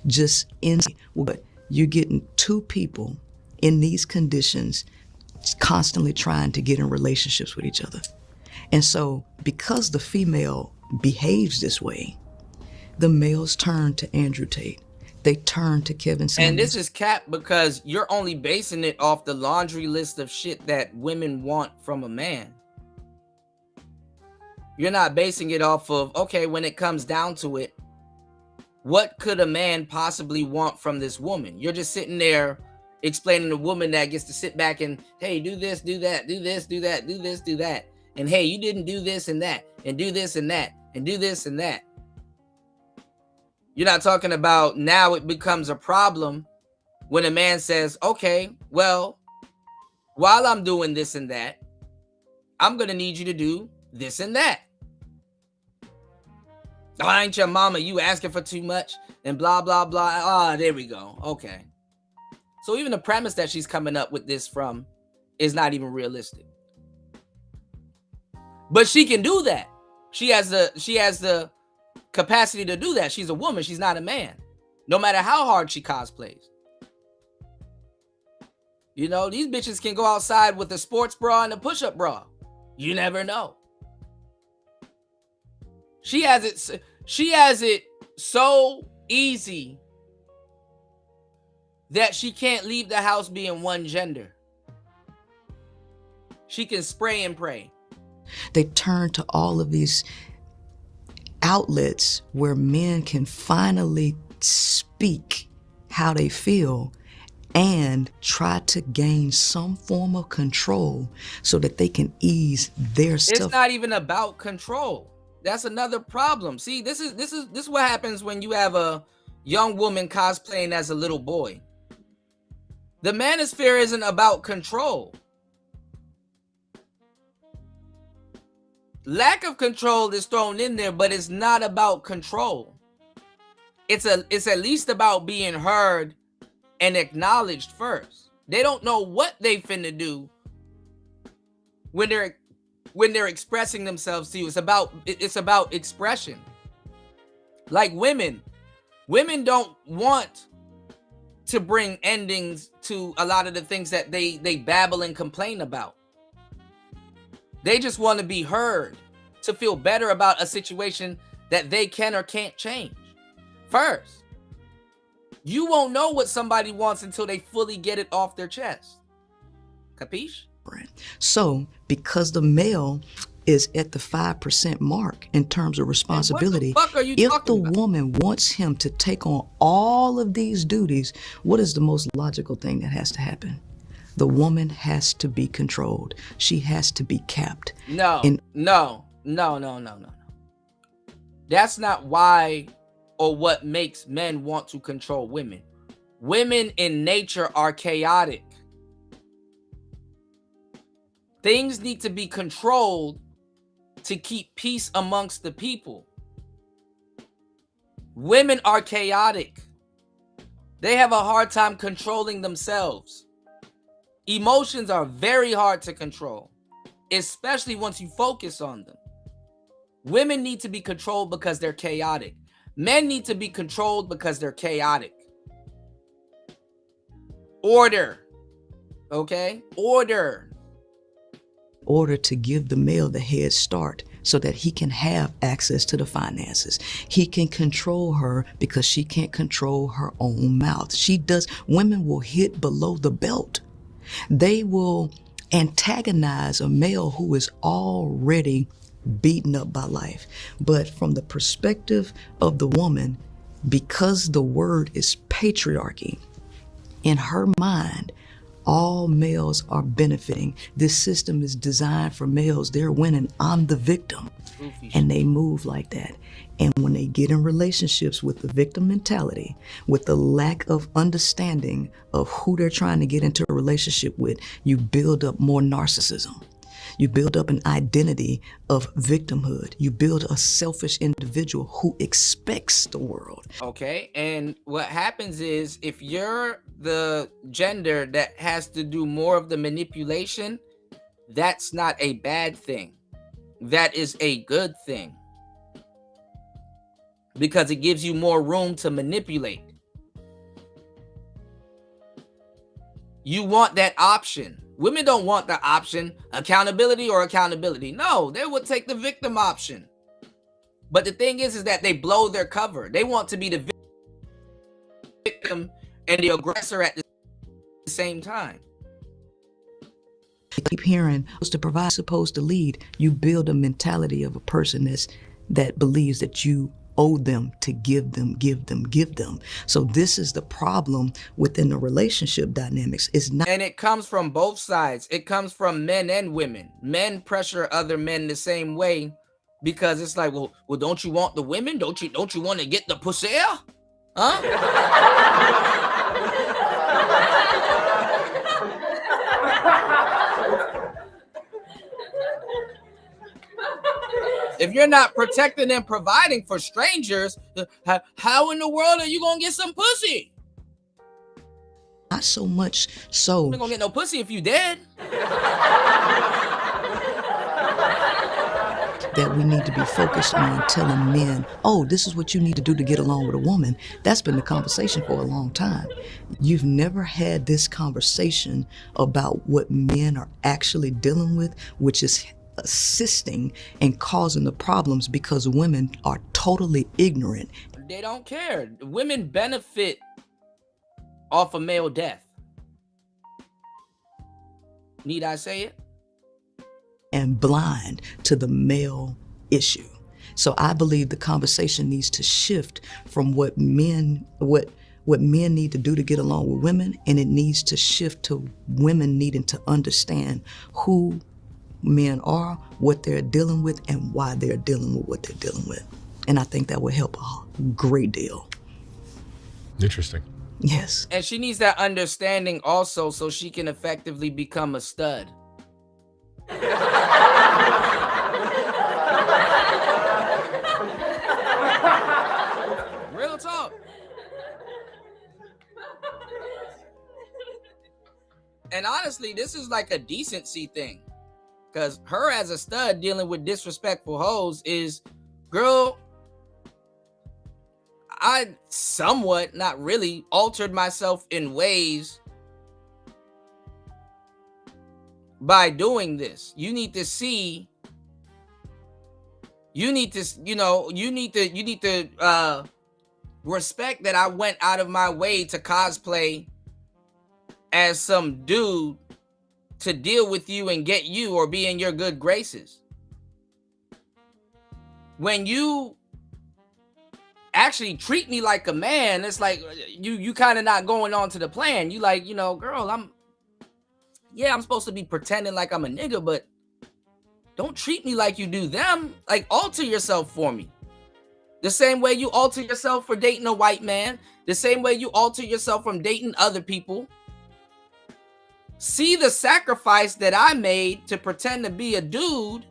just in what you're getting, two people in these conditions constantly trying to get in relationships with each other. And so because the female behaves this way, the males turn to Andrew Tate. They turn to Kevin Samuels. And this is cap because you're only basing it off the laundry list of shit that women want from a man. You're not basing it off of, okay, when it comes down to it, what could a man possibly want from this woman? You're just sitting there explaining to a woman that gets to sit back and, hey, do this, do that, do this, do that, do this, do that. And hey, you didn't do this and that, and do this and that, and do this and that. You're not talking about now it becomes a problem when a man says, okay, well, while I'm doing this and that, I'm going to need you to do this and that. Oh, I ain't your mama, you asking for too much and blah, blah, blah. Ah, there we go. Okay. So even the premise that she's coming up with this from is not even realistic. But she can do that. She has the capacity to do that. She's a woman. She's not a man. No matter how hard she cosplays. You know, these bitches can go outside with a sports bra and a push-up bra. You never know. She has it so easy that she can't leave the house being one gender. She can spray and pray. They turn to all of these outlets where men can finally speak how they feel and try to gain some form of control so that they can ease their stuff. It's not even about control. That's another problem. See, this is what happens when you have a young woman cosplaying as a little boy. The manosphere isn't about control. Lack of control is thrown in there, but it's not about control. It's at least about being heard and acknowledged first. They don't know what they finna do when they're expressing themselves to you. It's about expression. Like women don't want to bring endings to a lot of the things that they babble and complain about. They just want to be heard, to feel better about a situation that they can or can't change. First, you won't know what somebody wants until they fully get it off their chest. Capiche? So, because the male is at the 5% mark in terms of responsibility, if the woman wants him to take on all of these duties, what is the most logical thing that has to happen? The woman has to be controlled. She has to be capped. No. That's not why or what makes men want to control women. Women in nature are chaotic. Things need to be controlled to keep peace amongst the people. Women are chaotic. They have a hard time controlling themselves. Emotions are very hard to control, especially once you focus on them. Women need to be controlled because they're chaotic. Men need to be controlled because they're chaotic. Order. Okay? Order. Order to give the male the head start so that he can have access to the finances. He can control her because she can't control her own mouth. Women will hit below the belt. They will antagonize a male who is already beaten up by life. But from the perspective of the woman, because the word is patriarchy, in her mind, all males are benefiting. This system is designed for males. They're winning. I'm the victim. And they move like that. And when they get in relationships with the victim mentality, with the lack of understanding of who they're trying to get into a relationship with, you build up more narcissism. You build up an identity of victimhood. You build a selfish individual who expects the world. Okay, and what happens is if you're the gender that has to do more of the manipulation, that's not a bad thing. That is a good thing. Because it gives you more room to manipulate. You want that option. Women don't want the option, accountability or accountability. No, they would take the victim option. But the thing is that they blow their cover. They want to be the victim and the aggressor at the same time. I keep hearing, supposed to provide, supposed to lead. You build a mentality of a person that believes that you owe them to give them. So this is the problem within the relationship dynamics. It's not, and it comes from both sides. It comes from men and women. Men pressure other men the same way because it's like, well, don't you want the women? Don't you want to get the pussy? Huh? If you're not protecting and providing for strangers, how in the world are you gonna get some pussy? not so much so. You're not gonna get no pussy if you dead. That we need to be focused on telling men, oh, this is what you need to do to get along with a woman. That's been the conversation for a long time. You've never had this conversation about what men are actually dealing with, which is assisting and causing the problems because women are totally ignorant. They don't care. Women benefit off of male death. Need I say it? And blind to the male issue. So I believe the conversation needs to shift from what men need to do to get along with women, and it needs to shift to women needing to understand who men are, what they're dealing with, and why they're dealing with what they're dealing with. And I think that would help a great deal. Interesting. Yes. And she needs that understanding also so she can effectively become a stud. Real talk. And honestly, this is like a decency thing. Because her as a stud dealing with disrespectful hoes is, girl, I somewhat, not really, altered myself in ways by doing this. You need to see, you need to, you need to respect that I went out of my way to cosplay as some dude to deal with you and get you or be in your good graces. When you actually treat me like a man, it's like you kind of not going on to the plan. You like, girl, I'm supposed to be pretending like I'm a nigga, but don't treat me like you do them. Like, alter yourself for me. The same way you alter yourself for dating a white man, the same way you alter yourself from dating other people. See the sacrifice that I made to pretend to be a dude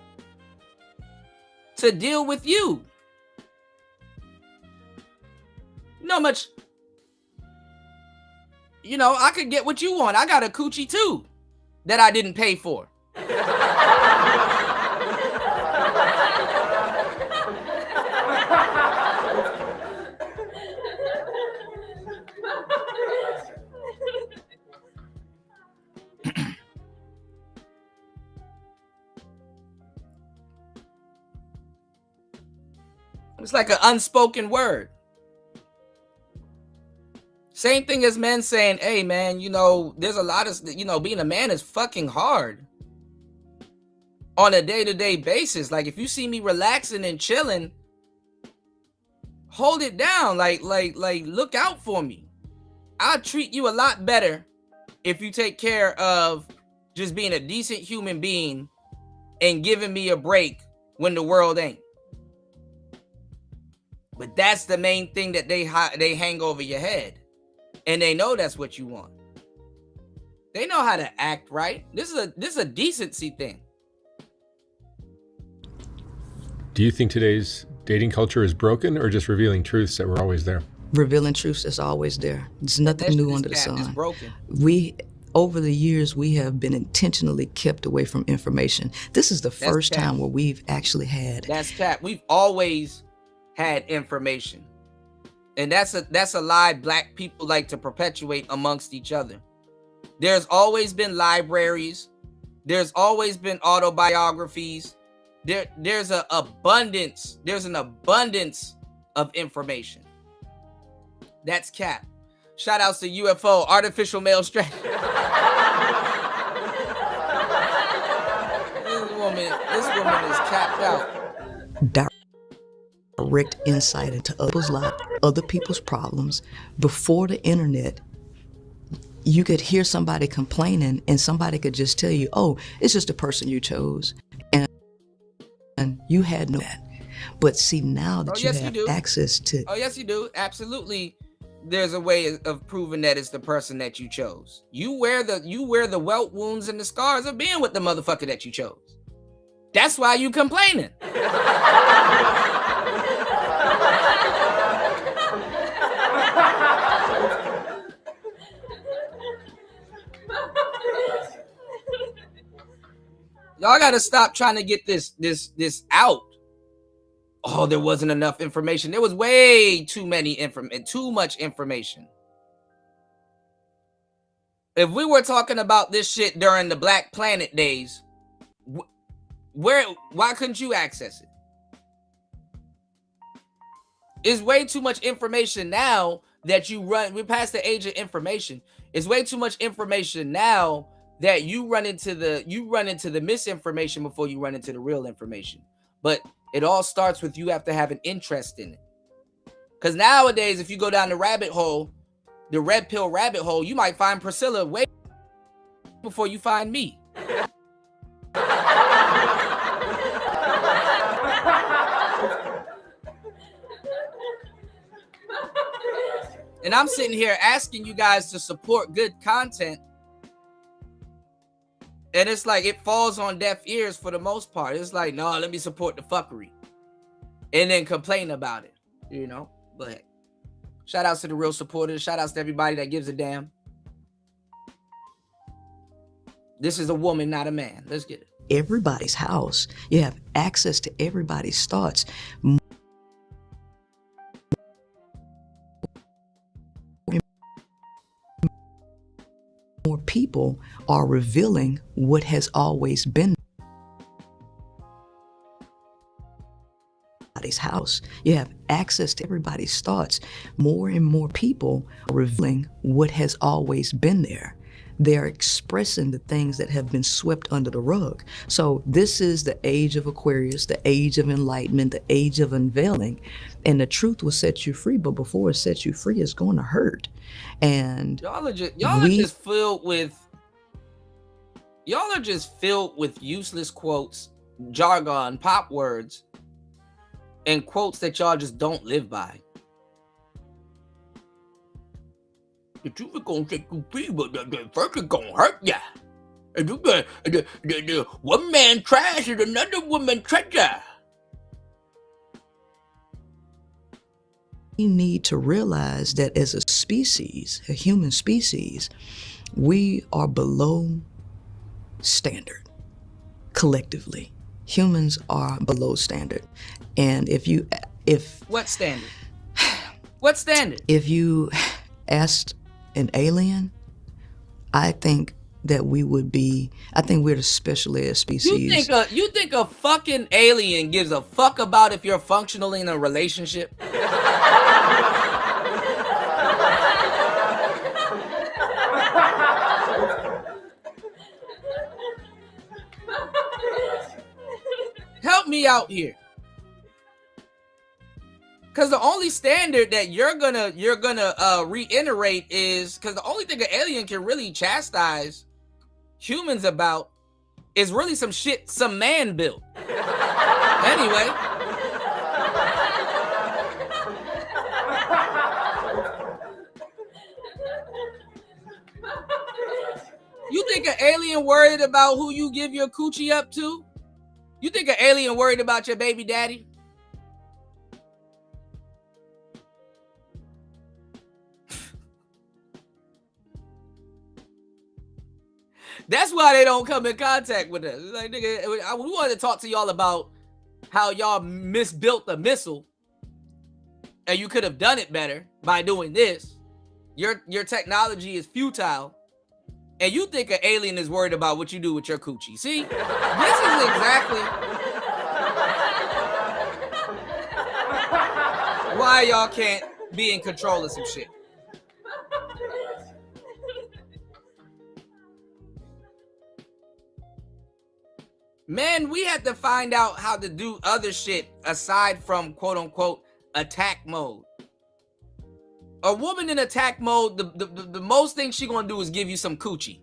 to deal with you. Much, I could get what you want. I got a coochie too that I didn't pay for. It's like an unspoken word. Same thing as men saying, hey man, there's a lot of, being a man is fucking hard on a day-to-day basis. Like, if you see me relaxing and chilling, hold it down. Like look out for me. I'll treat you a lot better if you take care of just being a decent human being and giving me a break when the world ain't. But that's the main thing that they hang over your head. And they know that's what you want. They know how to act right. This is a decency thing. Do you think today's dating culture is broken or just revealing truths that were always there? Revealing truths that's always there. There's nothing new under the sun. It's broken. Over the years, we have been intentionally kept away from information. This is the first time where we've actually had. That's cap. We've always had information. And that's a lie black people like to perpetuate amongst each other. There's always been libraries. There's always been autobiographies. There's an abundance of information. That's cap. Shout outs to UFO, artificial male strength. This woman is capped out. Direct insight into others' lives, other people's problems. Before the internet, you could hear somebody complaining and somebody could just tell you, oh, it's just a person you chose. And you had no that. But see, now that you have access to... Oh, yes, you do. Absolutely. There's a way of proving that it's the person that you chose. You wear the welt wounds and the scars of being with the motherfucker that you chose. That's why you complaining. Y'all gotta stop trying to get this out. Oh, there wasn't enough information. There was way too much information. If we were talking about this shit during the Black Planet days, why couldn't you access it? It's way too much information now that we're past the age of information. It's way too much information now that you run into the misinformation before you run into the real information. But it all starts with you have to have an interest in it. Because nowadays, if you go down the rabbit hole, the red pill rabbit hole, you might find Priscilla way before you find me. And I'm sitting here asking you guys to support good content. And it's like it falls on deaf ears for the most part. It's like, no, let me support the fuckery. And then complain about it, you know? But shout outs to the real supporters. Shout outs to everybody that gives a damn. This is a woman, not a man. Let's get it. Everybody's house. You have access to everybody's thoughts. More people are revealing what has always been everybody's house. You have access to everybody's thoughts. More and more people are revealing what has always been there. They're expressing the things that have been swept under the rug. So this is the age of Aquarius, the age of enlightenment, the age of unveiling. And the truth will set you free, but before it sets you free, it's going to hurt. And y'all are just filled with useless quotes, jargon, pop words, and quotes that y'all just don't live by. The truth is gonna set you free, but the first is gonna hurt ya. And you the one man trash is another woman treasure. We need to realize that as a species, a human species, we are below standard. Collectively, humans are below standard. And what standard? What standard? If you asked an alien, I think that we would be, I think we're the special ed species. You think a fucking alien gives a fuck about if you're functional in a relationship? Help me out here. Because the only standard that you're gonna reiterate is, because the only thing an alien can really chastise humans about is really some shit some man built. Anyway. You think an alien worried about who you give your coochie up to? You think an alien worried about your baby daddy? That's why they don't come in contact with us. It's like, nigga, we wanted to talk to y'all about how y'all misbuilt the missile, and you could have done it better by doing this. Your technology is futile, and you think an alien is worried about what you do with your coochie. See, this is exactly why y'all can't be in control of some shit. Man, we had to find out how to do other shit aside from quote unquote attack mode. A woman in attack mode, the most thing she gonna do is give you some coochie.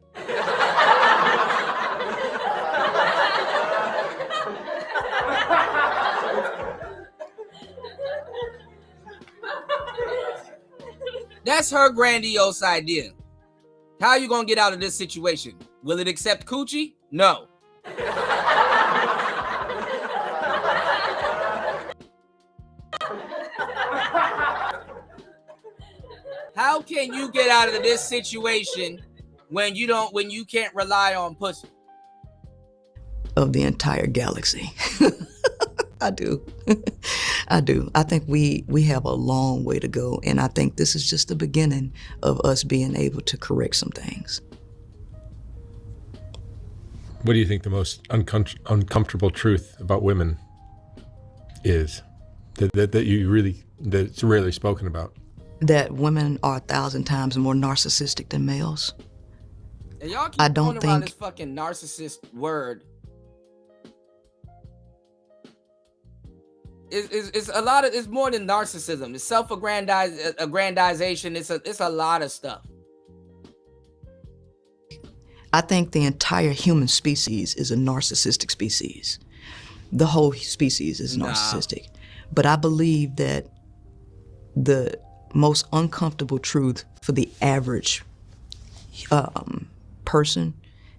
That's her grandiose idea. How are you gonna get out of this situation? Will it accept coochie? No. How can you get out of this situation when you can't rely on pussy? Of the entire galaxy. I do. I do. I think we have a long way to go, and I think this is just the beginning of us being able to correct some things. What do you think the most uncomfortable truth about women is that's rarely spoken about? That women are 1,000 times more narcissistic than males. And y'all keep going around this fucking narcissist word. It's a lot of, it's more than narcissism. It's self-aggrandization. It's a lot of stuff. I think the entire human species is a narcissistic species. The whole species is narcissistic. But I believe that the most uncomfortable truth for the average person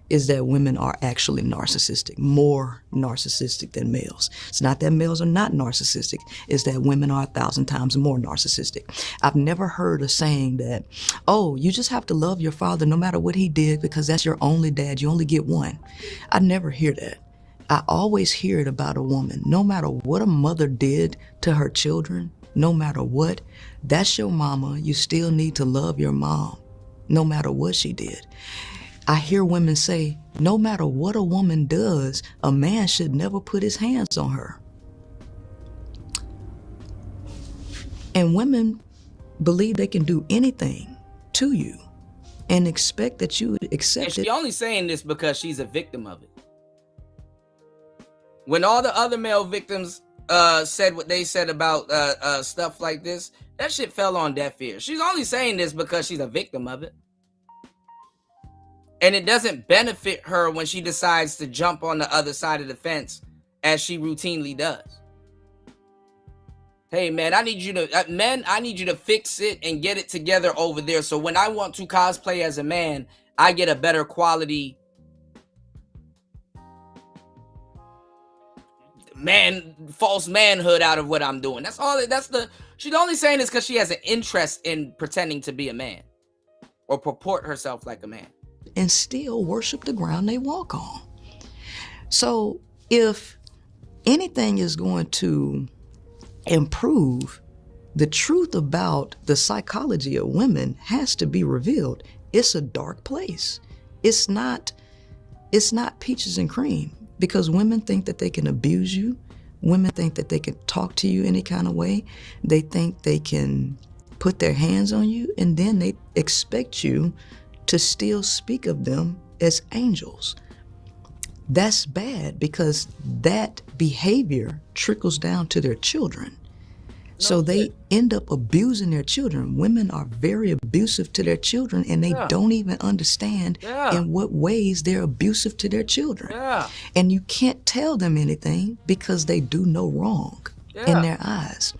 is that women are actually narcissistic, more narcissistic than males. It's not that males are not narcissistic, it's that women are 1,000 times more narcissistic. I've never heard a saying that, oh, you just have to love your father no matter what he did because that's your only dad, you only get one. I never hear that. I always hear it about a woman. No matter what a mother did to her children, no matter what, that's your mama. You still need to love your mom, no matter what she did. I hear women say, no matter what a woman does, a man should never put his hands on her. And women believe they can do anything to you and expect that you would accept And it. she's only saying this because she's a victim of it. When all the other male victims said what they said about stuff like this, that shit fell on deaf ears. She's only saying this because she's a victim of it. And it doesn't benefit her when she decides to jump on the other side of the fence as she routinely does. Hey man, I need you to fix it and get it together over there. So when I want to cosplay as a man, I get a better quality false manhood out of what I'm doing. She's only saying this because she has an interest in pretending to be a man or purport herself like a man. And still worship the ground they walk on. So if anything is going to improve, the truth about the psychology of women has to be revealed. It's a dark place. It's not peaches and cream, because women think that they can abuse you. Women think that they can talk to you any kind of way. They think they can put their hands on you, and then they expect you to still speak of them as angels. That's bad, because that behavior trickles down to their children. So they end up abusing their children. Women are very abusive to their children, and they don't even understand in what ways they're abusive to their children. And you can't tell them anything because they do no wrong in their eyes.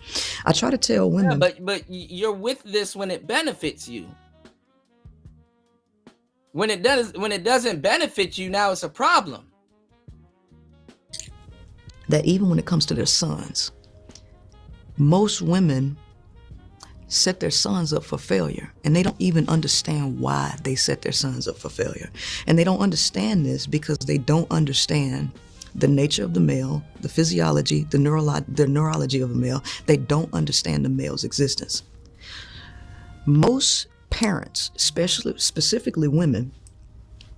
I try to tell women. But you're with this when it benefits you. When it doesn't benefit you, now it's a problem. That even when it comes to their sons, most women set their sons up for failure, and they don't even understand why they set their sons up for failure. And they don't understand this because they don't understand the nature of the male, the physiology, the neurology of the male. They don't understand the male's existence. Most parents, specifically women,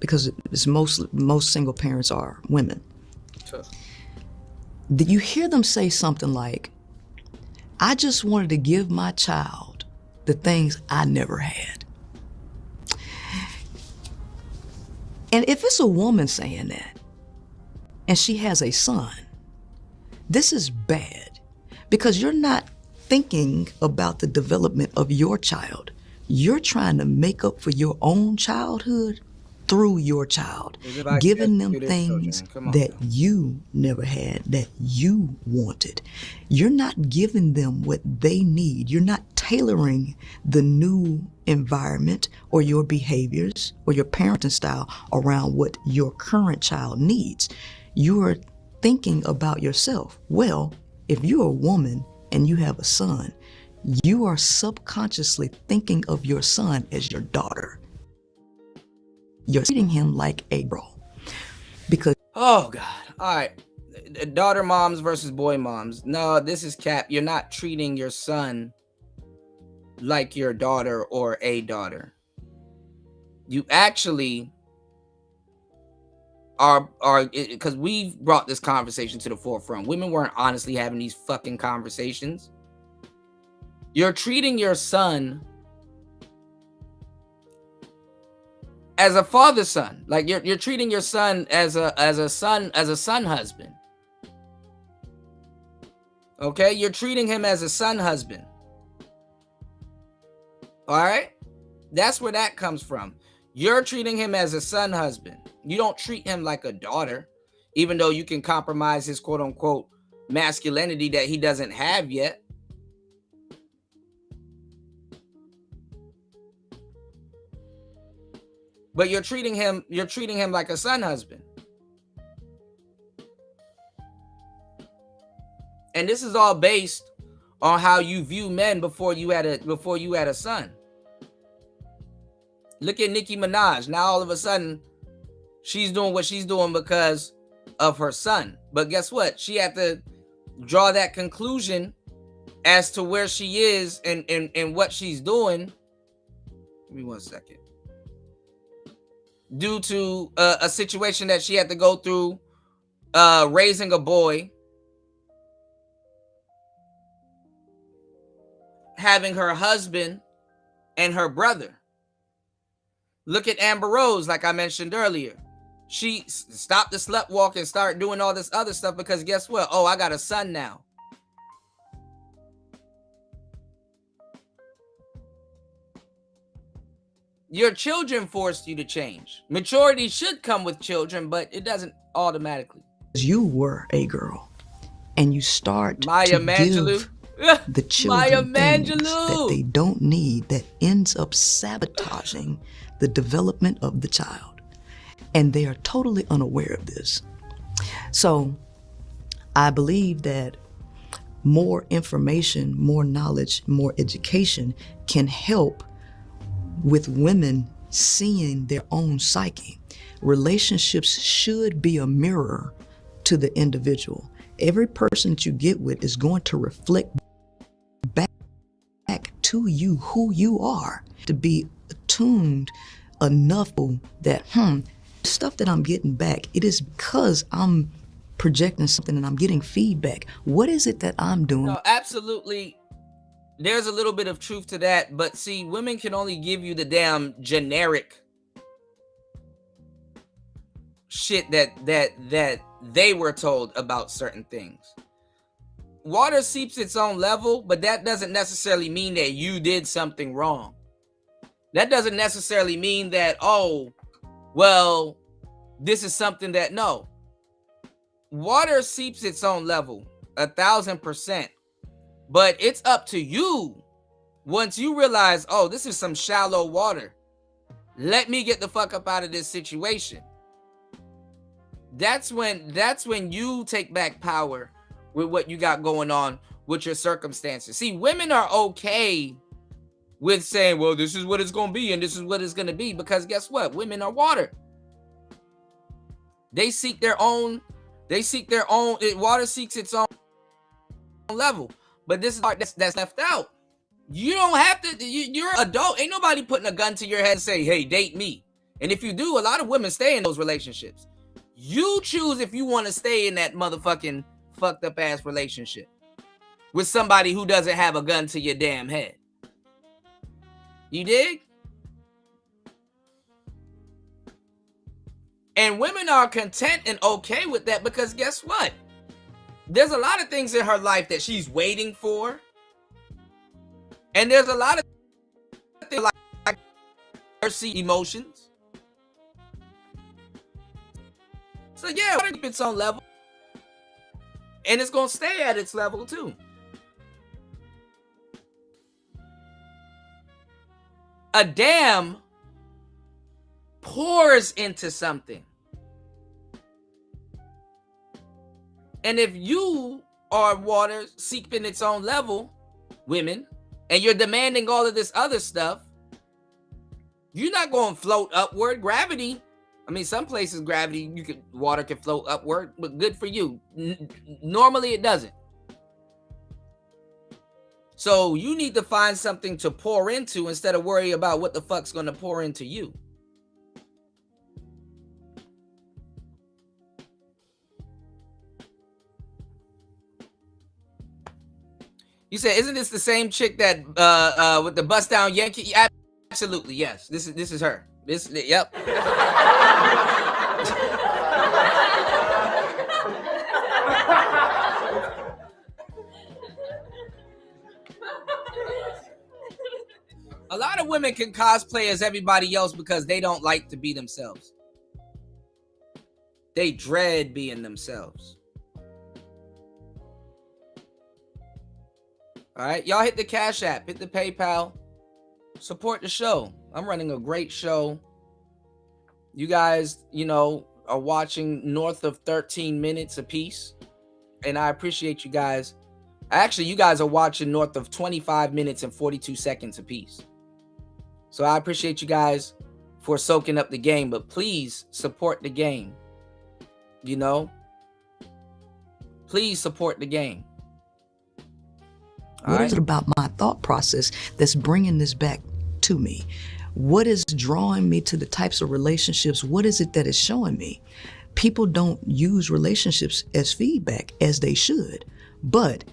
because it's most single parents are women. Sure. You hear them say something like, I just wanted to give my child the things I never had. And if it's a woman saying that, and she has a son, this is bad, because you're not thinking about the development of your child. You're trying to make up for your own childhood through your child, giving them things that you never had, that you wanted. You're not giving them what they need. You're not tailoring the new environment or your behaviors or your parenting style around what your current child needs. You are thinking about yourself. Well, if you're a woman and you have a son, you are subconsciously thinking of your son as your daughter. You're treating him like a bro. Because oh God. All right. Daughter moms versus boy moms. No, this is cap. You're not treating your son like your daughter or a daughter. You actually are because we've brought this conversation to the forefront. Women weren't honestly having these fucking conversations. You're treating your son as a father's son. Like you're treating your son as a son husband. Okay? You're treating him as a son husband. All right? That's where that comes from. You're treating him as a son husband. You don't treat him like a daughter, even though you can compromise his quote unquote masculinity that he doesn't have yet. but you're treating him like a son husband. And this is all based on how you view men before you had a son. Look at Nicki Minaj. Now all of a sudden, she's doing what she's doing because of her son. But guess what? She had to draw that conclusion as to where she is and what she's doing. Give me 1 second. Due to a situation that she had to go through, raising a boy, having her husband and her brother. Look at Amber Rose, like I mentioned earlier. She stopped the slut walk and started doing all this other stuff because guess what? Oh, I got a son now. Your children forced you to change. Maturity should come with children, but it doesn't automatically. You were a girl, and you start Maya to Angelou. give the children things that they don't need, that ends up sabotaging the development of the child. And they are totally unaware of this. So I believe that more information, more knowledge, more education can help with women seeing their own psyche. Relationships should be a mirror to the individual. Every person that you get with is going to reflect back to you who you are, to be attuned enough that stuff that I'm getting back, it is because I'm projecting something and I'm getting feedback. What is it that I'm doing? No, absolutely. There's a little bit of truth to that, but see, women can only give you the damn generic shit that they were told about certain things. Water seeps its own level, but that doesn't necessarily mean that you did something wrong. That doesn't necessarily mean that, oh, well, this is something that, no. Water seeps its own level, 1,000%. But it's up to you once you realize, oh, this is some shallow water. Let me get the fuck up out of this situation. That's when you take back power with what you got going on with your circumstances. See, women are okay with saying, well, this is what it's going to be and this is what it's going to be, because guess what? Women are water. They seek their own, water seeks its own level. But this is part that's left out. You don't have to, you're an adult. Ain't nobody putting a gun to your head and say, hey, date me. And if you do, a lot of women stay in those relationships. You choose if you want to stay in that motherfucking fucked up ass relationship with somebody who doesn't have a gun to your damn head. You dig? And women are content and okay with that because guess what? There's a lot of things in her life that she's waiting for. And there's a lot of things like mercy emotions. So yeah, keep its own level. And it's going to stay at its level too. A dam pours into something. And if you are water seeking its own level, women, and you're demanding all of this other stuff, you're not going to float upward. Gravity, I mean, some places water can float upward, but good for you. Normally it doesn't. So you need to find something to pour into instead of worry about what the fuck's going to pour into you. You said, isn't this the same chick that with the bust down Yankee? Absolutely, yes. This is her. Yep. A lot of women can cosplay as everybody else because they don't like to be themselves. They dread being themselves. All right, y'all hit the Cash App, hit the PayPal, support the show. I'm running a great show. You guys, are watching north of 13 minutes apiece. And I appreciate you guys. Actually, you guys are watching north of 25 minutes and 42 seconds apiece. So I appreciate you guys for soaking up the game, but please support the game. Please support the game. What is it about my thought process that's bringing this back to me? What is drawing me to the types of relationships? What is it that is showing me? People don't use relationships as feedback as they should, but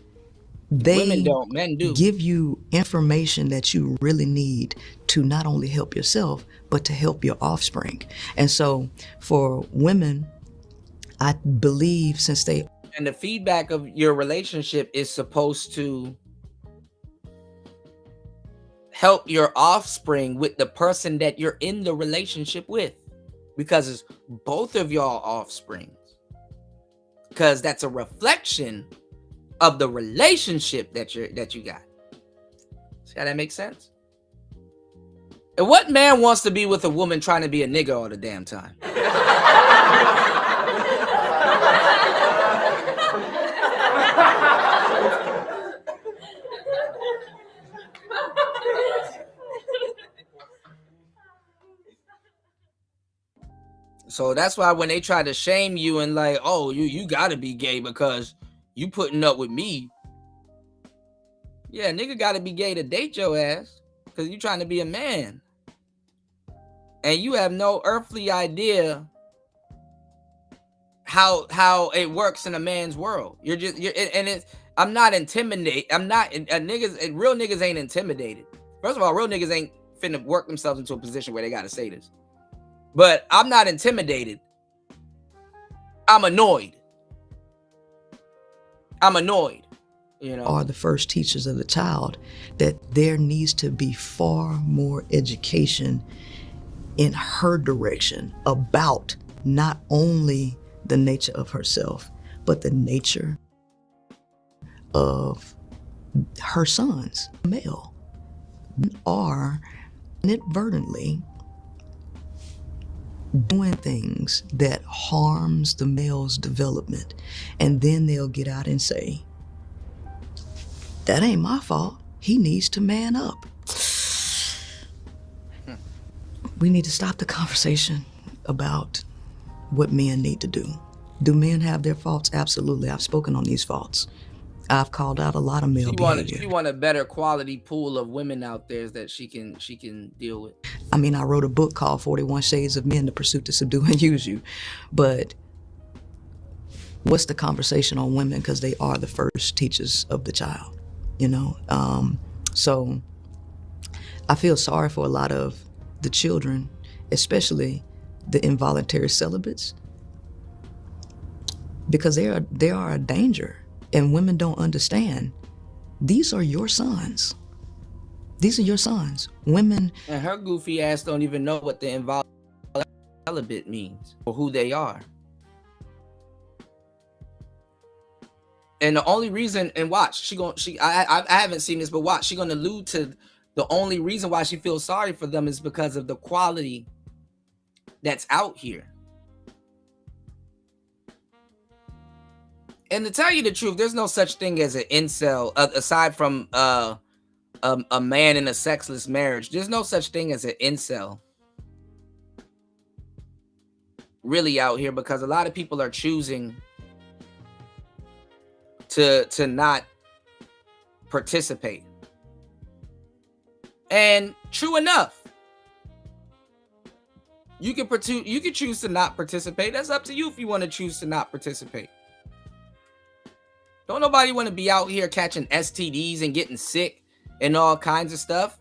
Women don't, men do. give you information that you really need to not only help yourself, but to help your offspring. And so for women, I believe and the feedback of your relationship is supposed to help your offspring with the person that you're in the relationship with, because it's both of y'all offsprings, because that's a reflection of the relationship that you got. See how that makes sense? And what man wants to be with a woman trying to be a nigga all the damn time? So that's why when they try to shame you and like, oh, you gotta be gay because you putting up with me. Yeah, nigga gotta be gay to date your ass because you trying to be a man. And you have no earthly idea how it works in a man's world. I'm not intimidated. Real niggas ain't intimidated. First of all, real niggas ain't finna work themselves into a position where they gotta say this. But I'm not intimidated. I'm annoyed. Are the first teachers of the child, that there needs to be far more education in her direction about not only the nature of herself, but the nature of her sons, male, are inadvertently doing things that harms the male's development. And then they'll get out and say, that ain't my fault. He needs to man up. We need to stop the conversation about what men need to do. Do men have their faults? Absolutely. I've spoken on these faults. I've called out a lot of male behavior. She want a better quality pool of women out there that she can deal with. I mean, I wrote a book called 41 Shades of Men, The Pursuit to Subdue and Use You. But what's the conversation on women? Because they are the first teachers of the child, So I feel sorry for a lot of the children, especially the involuntary celibates, because they are a danger. And women don't understand. These are your sons. These are your sons. Women. And her goofy ass don't even know what the involuntary celibate means or who they are. And the only reason, and watch, I haven't seen this, but watch, she gonna allude to the only reason why she feels sorry for them is because of the quality that's out here. And to tell you the truth, there's no such thing as an incel, aside from a man in a sexless marriage. There's no such thing as an incel really out here, because a lot of people are choosing to not participate. And true enough, you can choose to not participate. That's up to you if you want to choose to not participate. Don't nobody want to be out here catching STDs and getting sick and all kinds of stuff.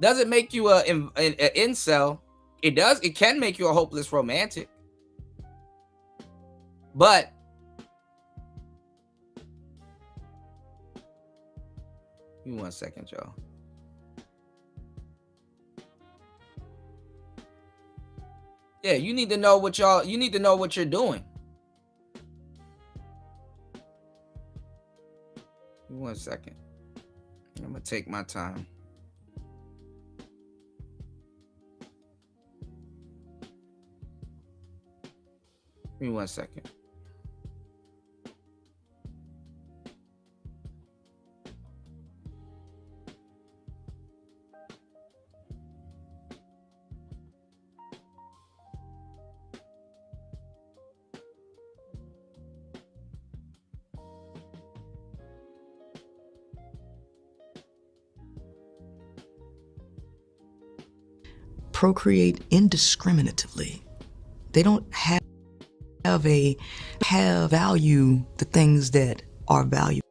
Doesn't make you an incel. It can make you a hopeless romantic. But give me 1 second, y'all. Yeah, you need to know what you're doing. 1 second. I'm gonna take my time. Give me 1 second. Procreate indiscriminately. They don't have value the things that are valuable,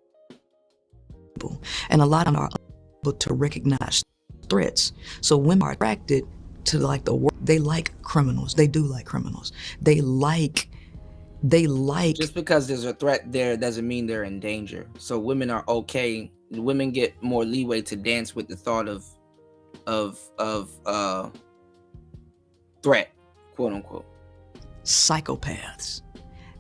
and a lot of them are able to recognize threats. So women are attracted to like the work. They like criminals. They do like criminals. They like. Just because there's a threat there doesn't mean they're in danger. So women are okay. Women get more leeway to dance with the thought of threat, quote unquote. Psychopaths.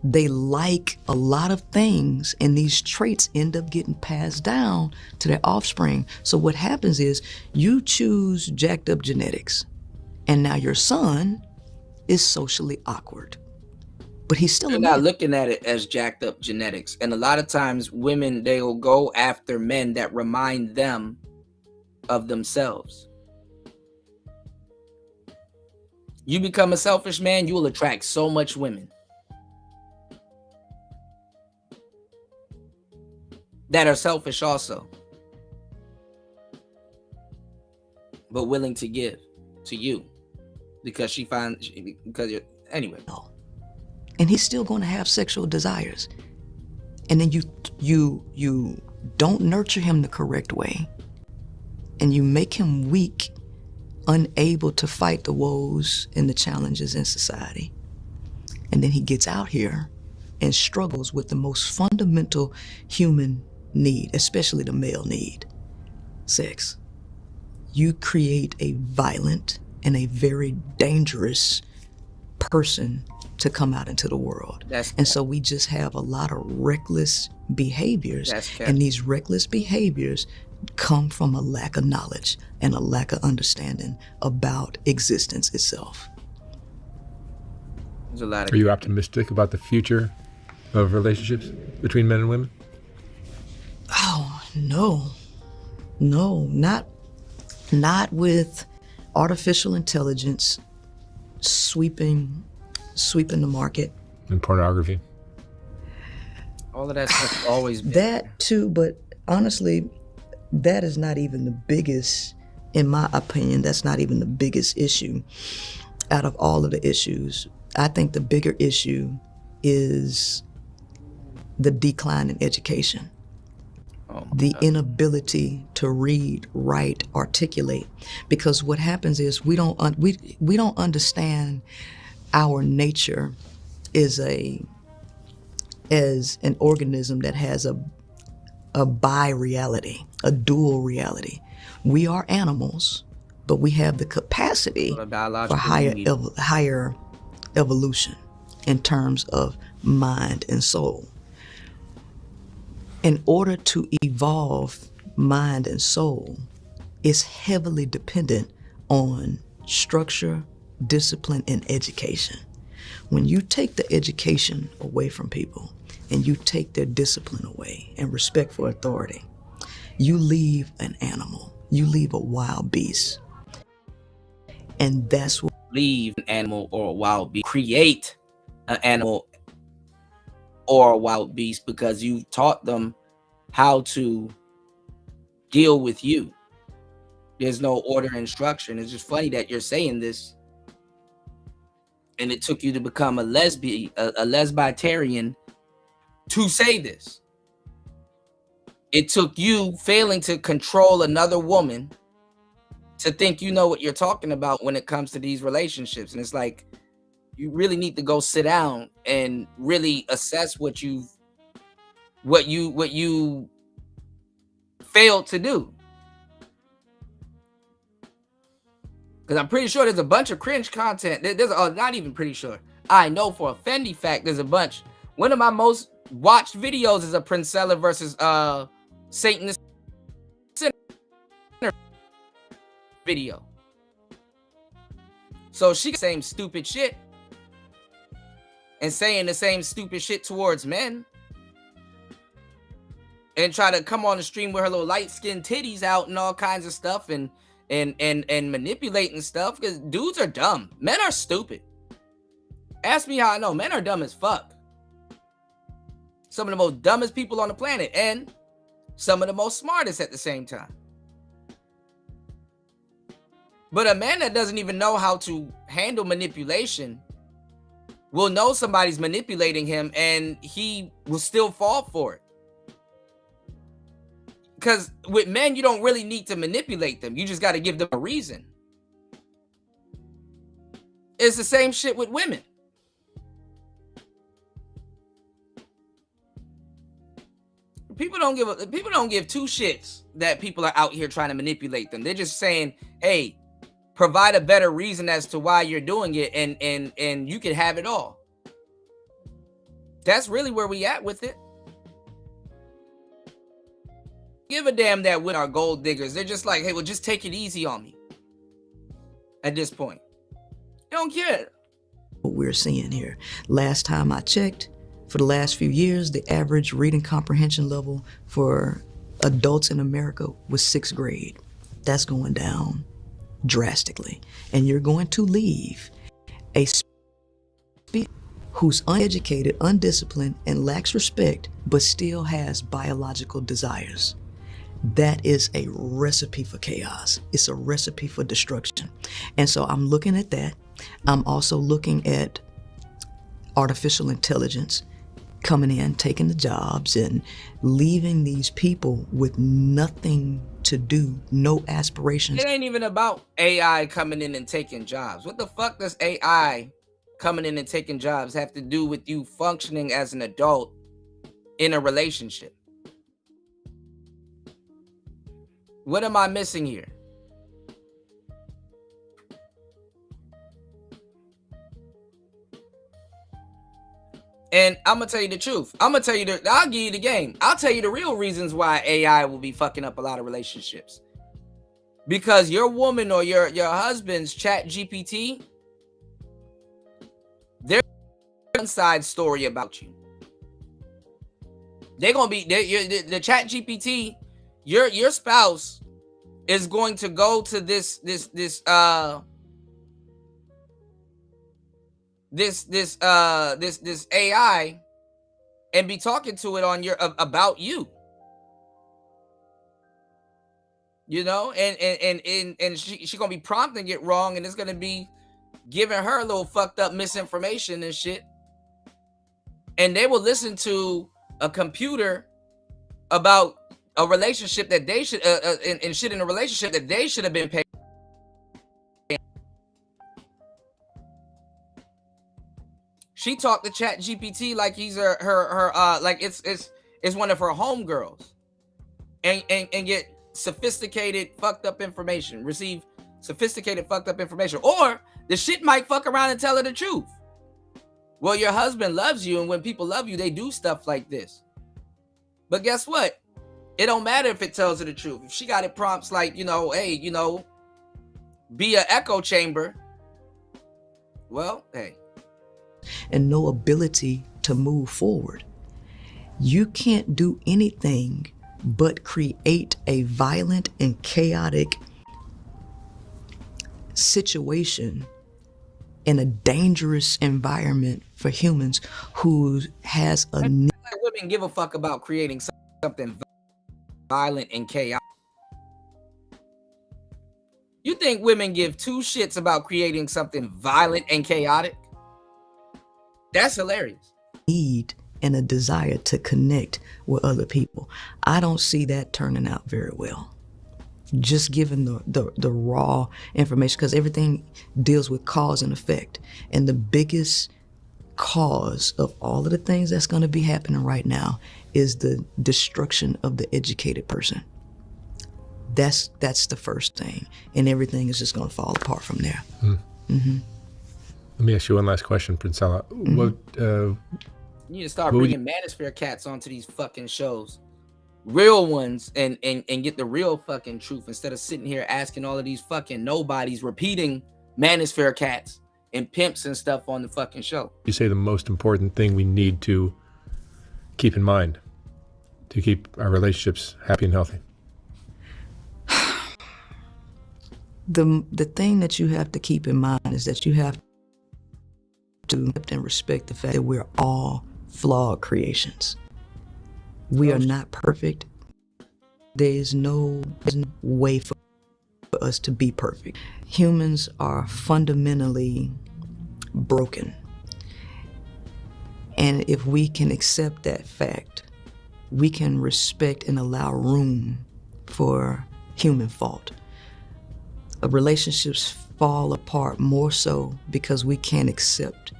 They like a lot of things, and these traits end up getting passed down to their offspring. So what happens is you choose jacked up genetics, and now your son is socially awkward. But he's still They're a not man. looking at it as jacked up genetics. And a lot of times women, they'll go after men that remind them of themselves. You become a selfish man, you will attract so much women that are selfish also, but willing to give to you because you're anyway. And he's still going to have sexual desires. And then you don't nurture him the correct way, and you make him weak, unable to fight the woes and the challenges in society. And then he gets out here and struggles with the most fundamental human need, especially the male need, sex. You create a violent and a very dangerous person to come out into the world. And so we just have a lot of reckless behaviors, and these reckless behaviors come from a lack of knowledge and a lack of understanding about existence itself. There's a lot of. Are you optimistic about the future of relationships between men and women? Oh, no, not with artificial intelligence sweeping the market. And pornography. All of that stuff's always been that too, but honestly, that is not even the biggest, in my opinion, that's not even the biggest issue out of all of the issues. I think the bigger issue is the decline in education. The inability to read, write, articulate, because what happens is we don't understand our nature as an organism that has a bi-reality, a dual reality. We are animals, but we have the capacity for higher evolution in terms of mind and soul. In order to evolve mind and soul, it's heavily dependent on structure, discipline, and education. When you take the education away from people and you take their discipline away and respect for authority, you leave an animal, you leave a wild beast. And that's what leave an animal or a wild beast, create an animal or a wild beast, because you taught them how to deal with you. There's no order and instruction. It's just funny that you're saying this, and it took you to become a lesbitarian to say this. It took you failing to control another woman to think you know what you're talking about when it comes to these relationships. And it's like, you really need to go sit down and really assess what you failed to do. Because I'm pretty sure there's a bunch of cringe content. Not even pretty sure. I know for a Fendi fact there's a bunch. One of my most watched videos is a Prince-cella versus Satanist video. So she same stupid shit. and saying the same stupid shit towards men, and try to come on the stream with her little light-skinned titties out and all kinds of stuff and manipulating stuff, because dudes are dumb. Men are stupid. Ask me how I know. Men are dumb as fuck. Some of the most dumbest people on the planet, and some of the most smartest at the same time. But a man that doesn't even know how to handle manipulation will know somebody's manipulating him, and he will still fall for it. Because with men, you don't really need to manipulate them. You just got to give them a reason. It's the same shit with women. People don't give two shits that people are out here trying to manipulate them. They're just saying, hey, provide a better reason as to why you're doing it, and you can have it all. That's really where we at with it. Give a damn that women are gold diggers. They're just like, hey, well, just take it easy on me. At this point, they don't care. What we're seeing here. Last time I checked, for the last few years, the average reading comprehension level for adults in America was 6th grade. That's going down drastically. And you're going to leave a speaker who's uneducated, undisciplined, and lacks respect, but still has biological desires. That is a recipe for chaos. It's a recipe for destruction. And so I'm looking at that. I'm also looking at artificial intelligence coming in, taking the jobs, and leaving these people with nothing to do, no aspirations. It ain't even about AI coming in and taking jobs. What the fuck does AI coming in and taking jobs have to do with you functioning as an adult in a relationship? What am I missing here? And I'm gonna tell you the truth. I'll give you the game. I'll tell you the real reasons why AI will be fucking up a lot of relationships. Because your woman or your husband's chat GPT, there's an inside story about you. They're gonna be the chat GPT. Your spouse is going to go to this AI and be talking to it on about you. You know, and she gonna be prompting it wrong, and it's gonna be giving her a little fucked up misinformation and shit. And they will listen to a computer about a relationship that they should and shit in a relationship that they should have been paid. She talked to Chat GPT like he's her like it's one of her homegirls, and get sophisticated fucked up information, receive sophisticated fucked up information, or the shit might fuck around and tell her the truth. Well, your husband loves you, and when people love you, they do stuff like this. But guess what? It don't matter if it tells her the truth. If she got it prompts like, you know, hey, you know, be an echo chamber. Well, hey. And no ability to move forward. You can't do anything but create a violent and chaotic situation in a dangerous environment for humans who has a need. Like women give a fuck about creating something violent and chaotic. You think women give two shits about creating something violent and chaotic? That's hilarious. Need and a desire to connect with other people. I don't see that turning out very well. Just given the raw information, because everything deals with cause and effect. And the biggest cause of all of the things that's going to be happening right now is the destruction of the educated person. That's the first thing. And everything is just going to fall apart from there. Mm-hmm. Let me ask you one last question, Prince-cella. Mm-hmm. You need to start bringing manosphere cats onto these fucking shows. Real ones, and get the real fucking truth instead of sitting here asking all of these fucking nobodies repeating manosphere cats and pimps and stuff on the fucking show. You say the most important thing we need to keep in mind to keep our relationships happy and healthy? The thing that you have to keep in mind is that you have to accept and respect the fact that we're all flawed creations. We are not perfect. There's no way for us to be perfect. Humans are fundamentally broken. And if we can accept that fact, we can respect and allow room for human fault. Relationships fall apart more so because we can't accept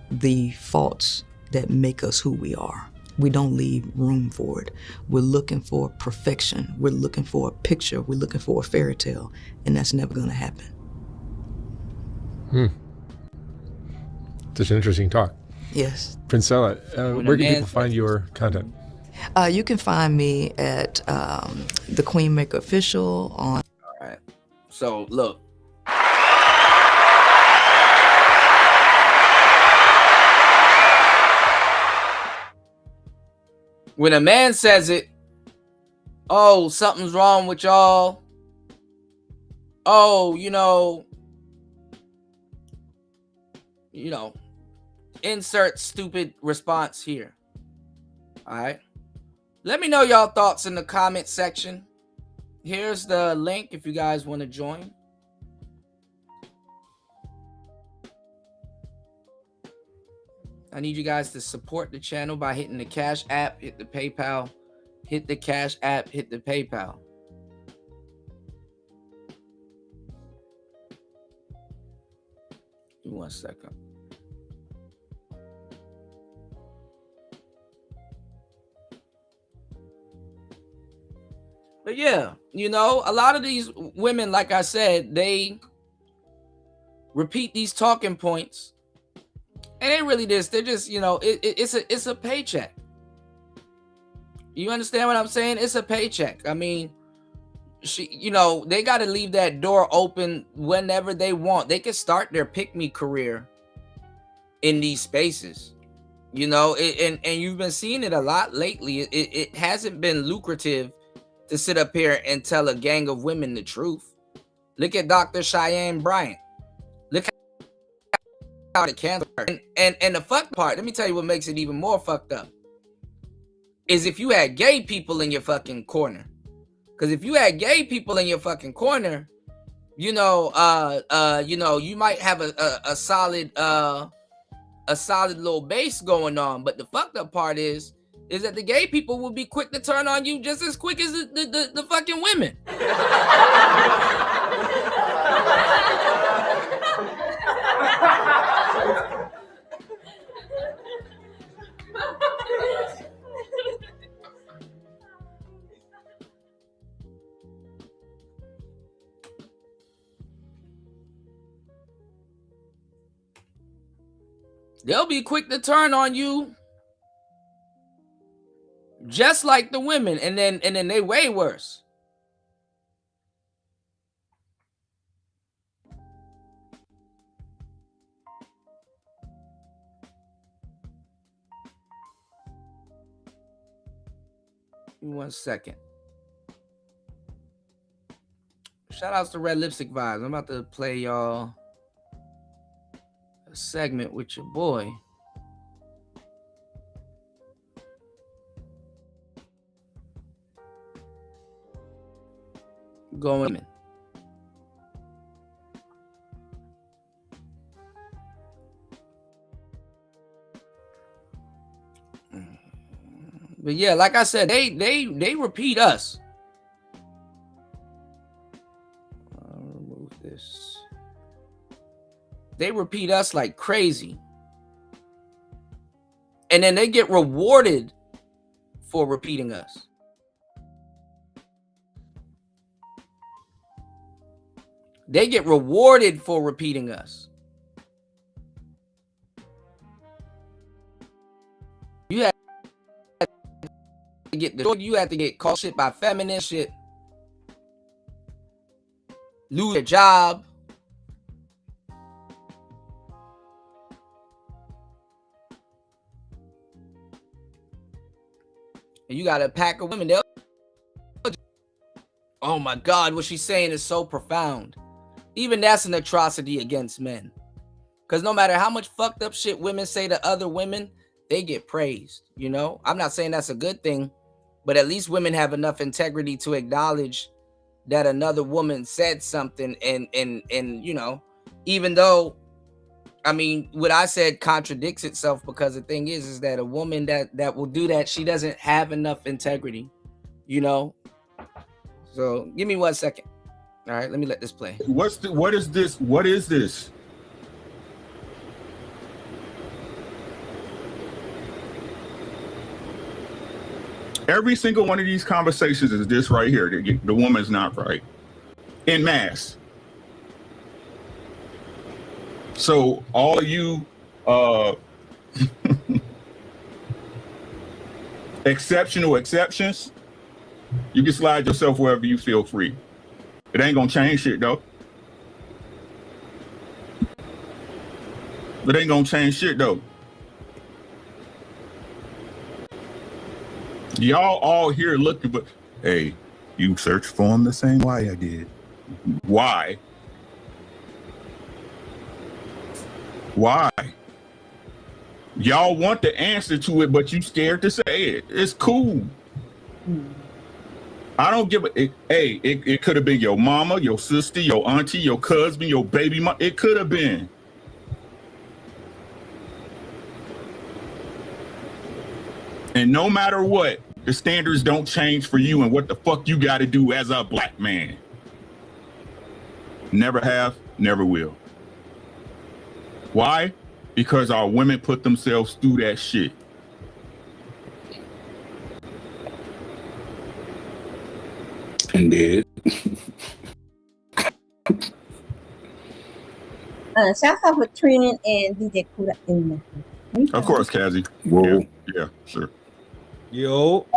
the faults that make us who we are. We don't leave room for it. We're looking for perfection. We're looking for a picture. We're looking for a fairy tale, and that's never going to happen. Such an interesting talk. Yes. Prince-cella, where can people find your content? You can find me at the Queen Maker Official on. All right. So look. When a man says it, oh, something's wrong with y'all. Oh, insert stupid response here. All right. Let me know y'all thoughts in the comment section. Here's the link if you guys want to join. I need you guys to support the channel by hitting the Cash App, hit the PayPal, hit the Cash App, hit the PayPal. Give me 1 second. But yeah, a lot of these women, like I said, they repeat these talking points. And they really just, they're just, it's a paycheck. You understand what I'm saying? It's a paycheck. I mean, they got to leave that door open whenever they want. They can start their pick-me career in these spaces, and you've been seeing it a lot lately. It hasn't been lucrative to sit up here and tell a gang of women the truth. Look at Dr. Cheyenne Bryant. Look how it cancer. And the fucked part, let me tell you what makes it even more fucked up, is if you had gay people in your fucking corner. Because if you had gay people in your fucking corner, you might have a solid little base going on. But the fucked up part is that the gay people will be quick to turn on you just as quick as the fucking women. They'll be quick to turn on you just like the women, and then they way worse. Give me 1 second. Shout outs to Red Lipstick Vibes. I'm about to play y'all a segment with your boy. Going in. But yeah, like I said, they repeat us. I'll remove this. They repeat us like crazy. And then they get rewarded for repeating us. They get rewarded for repeating us. You have to get called shit by feminist shit. Lose your job. and you got a pack of women, they'll, oh my God, what she's saying is so profound. Even that's an atrocity against men. Because no matter how much fucked up shit women say to other women, they get praised, you know? I'm not saying that's a good thing, but at least women have enough integrity to acknowledge that another woman said something, and you know, even though, I mean, what I said contradicts itself, because the thing is that a woman that will do that, she doesn't have enough integrity, you know? So give me 1 second. All right, let me let this play. What is this? What is this? Every single one of these conversations is this right here. The woman's not right. En masse. So all you exceptional exceptions, you can slide yourself wherever you feel free. It ain't gonna change shit though. It ain't gonna change shit though. Y'all all here looking, but hey, you searched for him the same way I did. Why? Why? Y'all want the answer to it, but you scared to say it. It's cool. I don't give a. It could have been your mama, your sister, your auntie, your cousin, your baby mom. It could have been. And no matter what, the standards don't change for you and what the fuck you got to do as a black man. Never have, never will. Why? Because our women put themselves through that shit. And did. Shouts out for Trina and DJ Kuda in there. Of course, Kazi. Whoa. Yeah, sure. Yo.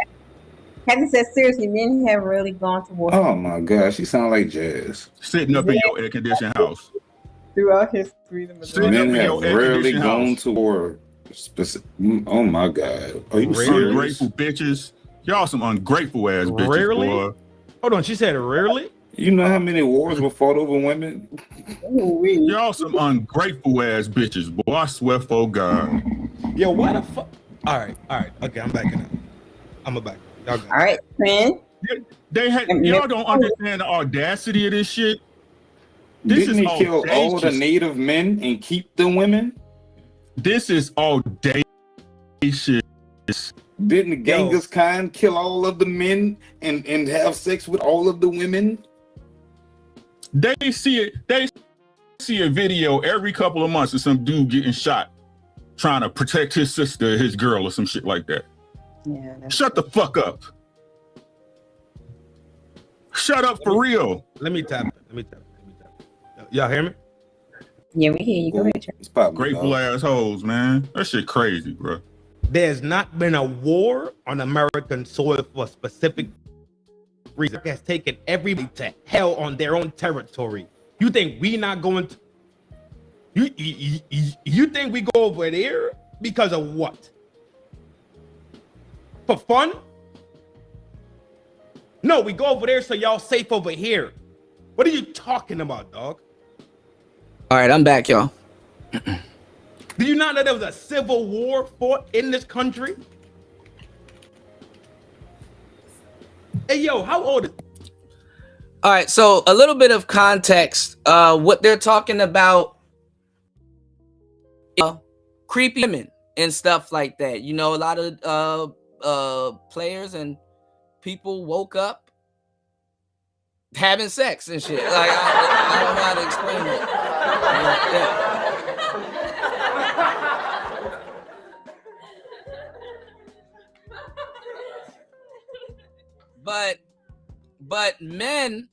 Kazi said, seriously, men have really gone to war. Oh my gosh, she sound like Jazz. Sitting up in your air-conditioned house. Throughout history, Men have rarely gone to war. Oh my God. Are you serious? Ungrateful bitches. Y'all some ungrateful ass bitches. Rarely? Boy. Hold on, she said rarely? You know how many wars were fought over women? Y'all some ungrateful ass bitches, boy. I swear for God. Yo, why the fuck? All right. Okay, I'm backing up. I'm a back. Y'all all right, friend. Y'all don't understand the audacity of this shit. This Didn't is he kill all the audacious. native men and keep the women? This is audacious. Didn't Genghis Khan kill all of the men and have sex with all of the women? They see a video every couple of months of some dude getting shot trying to protect his sister, his girl, or some shit like that. Yeah. Shut the fuck up. Shut up for real. Let me tap it. Y'all hear me? Yeah, we hear you. Go ahead, Trey. Grateful assholes, man. That shit crazy, bro. There's not been a war on American soil for a specific reason. It has taken everybody to hell on their own territory. You think we not going to? You think we go over there because of what? For fun? No, we go over there so y'all safe over here. What are you talking about, dog? All right, I'm back, y'all. Do you not know there was a civil war fought in this country? Hey, yo, how old is... All right, so a little bit of context. What they're talking about, creepy women and stuff like that. You know, a lot of players and people woke up having sex and shit. Like, I don't know how to explain it. Yeah. But men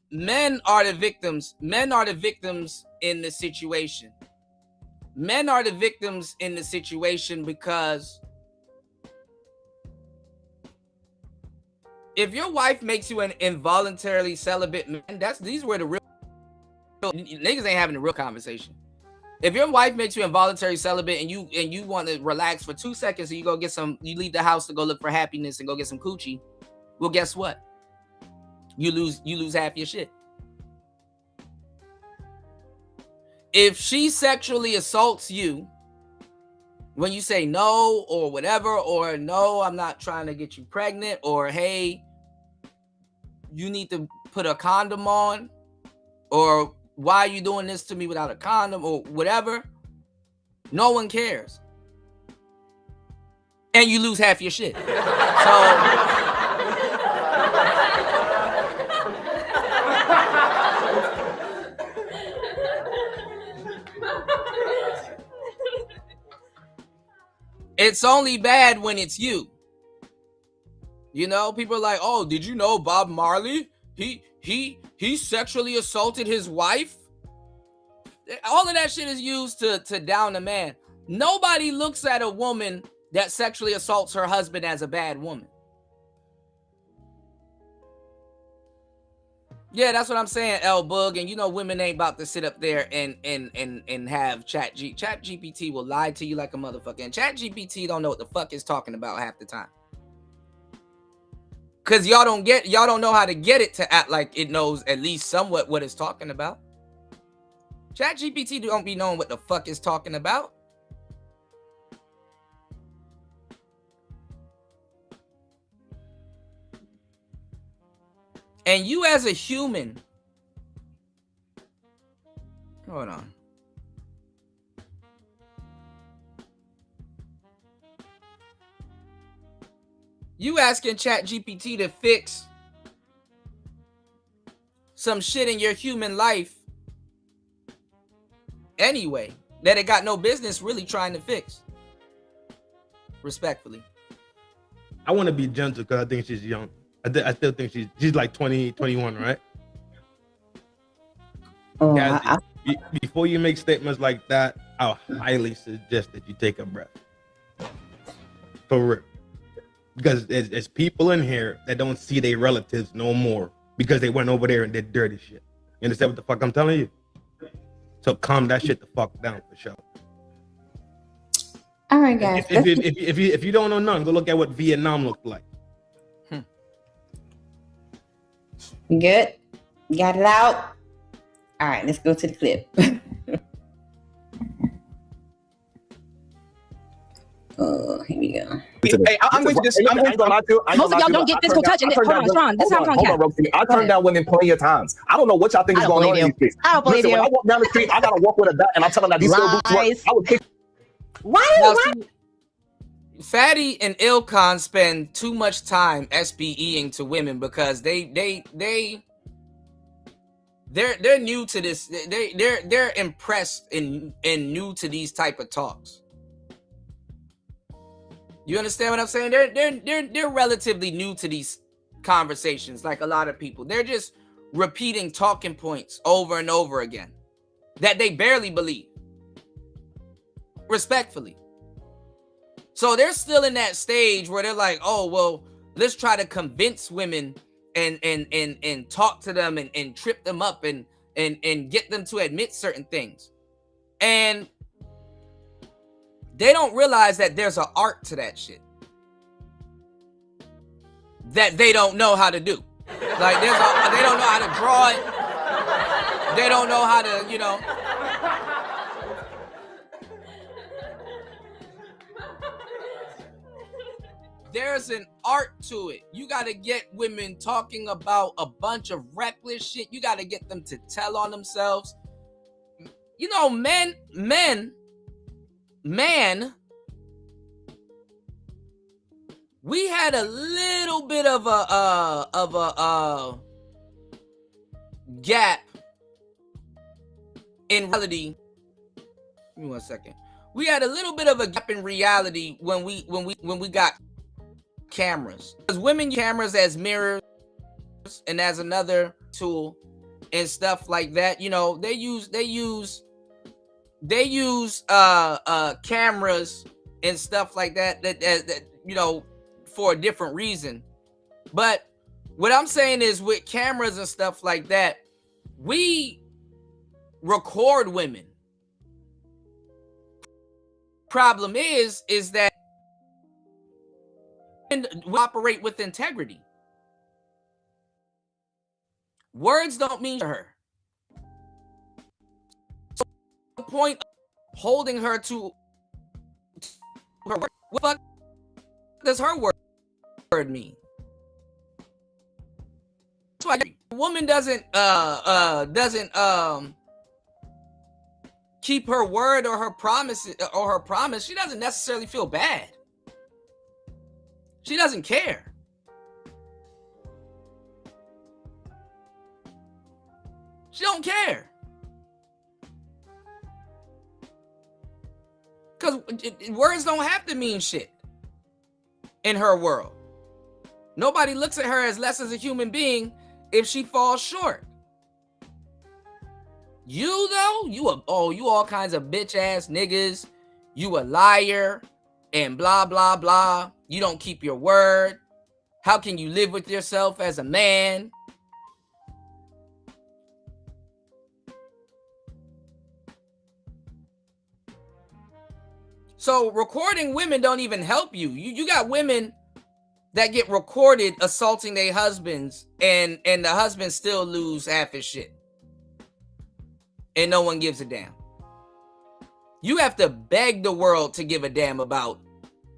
are the victims. Men are the victims in the situation. Men are the victims in the situation because if your wife makes you an involuntarily celibate man, these were the real niggas ain't having a real conversation. If your wife makes you involuntary celibate and you want to relax for 2 seconds and you leave the house to go look for happiness and go get some coochie, well, guess what? You lose half your shit. If she sexually assaults you when you say no or whatever, or no, I'm not trying to get you pregnant, or hey, you need to put a condom on, or why are you doing this to me without a condom, or whatever, no one cares. And you lose half your shit. So it's only bad when it's you. You know, people are like, oh, did you know Bob Marley? He sexually assaulted his wife. All of that shit is used to down a man. Nobody looks at a woman that sexually assaults her husband as a bad woman. Yeah, that's what I'm saying, L Bug. And you know, women ain't about to sit up there and have Chat GPT will lie to you like a motherfucker. And Chat GPT don't know what the fuck it's talking about half the time. Cause y'all don't know how to get it to act like it knows at least somewhat what it's talking about. Chat GPT don't be knowing what the fuck it's talking about. And you as a human, hold on. You asking ChatGPT to fix some shit in your human life anyway that it got no business really trying to fix. Respectfully. I want to be gentle because I think she's young. I still think she's like 20, 21, right? Cassie, before you make statements like that, I'll highly suggest that you take a breath. For real. Because there's people in here that don't see their relatives no more because they went over there and did dirty shit. You understand what the fuck I'm telling you? So calm that shit the fuck down for sure. All right, guys. If you don't know nothing, go look at what Vietnam looked like. Good. Got it out. All right, let's go to the clip. Oh, here we go. Hey, I'm going to just. I'm going to lie to you. Most of y'all don't get physical touch. Hold on, Sean. This is how I'm going to get. I turned down women plenty of times. I don't know what y'all think is going on in these streets. I don't believe you. When I walk down the street, I gotta walk with a bat, and I'm telling them that these still boots work. I would kick. Why? Fatty and Ilkon spend too much time SBEing to women because they're new to this. They're impressed and new to these type of talks. You understand what I'm saying? They're relatively new to these conversations, like a lot of people. They're just repeating talking points over and over again that they barely believe. Respectfully. So they're still in that stage where they're like, oh, well, let's try to convince women and talk to them and trip them up and get them to admit certain things. And they don't realize that there's an art to that shit that they don't know how to do. Like they don't know how to draw it. They don't know how to, you know. There's an art to it. You got to get women talking about a bunch of reckless shit. You got to get them to tell on themselves. You know, man, we had a little bit of a gap in reality. Give me 1 second. We had a little bit of a gap in reality when we got cameras. Because women use cameras as mirrors and as another tool and stuff like that. You know, they use cameras and stuff like that you know, for a different reason. But what I'm saying is, with cameras and stuff like that, we record women problem is that we operate with integrity. Words don't mean to her. So the point of holding her to her word, what the fuck does her word mean? That's why a woman doesn't keep her word or her promise, she doesn't necessarily feel bad. She doesn't care. She don't care. Because words don't have to mean shit in her world. Nobody looks at her as less as a human being if she falls short. You though, you all kinds of bitch ass niggas. You a liar and blah blah blah. You don't keep your word. How can you live with yourself as a man? So recording women don't even help you. You got women that get recorded assaulting their husbands, and the husbands still lose half his shit. And no one gives a damn. You have to beg the world to give a damn about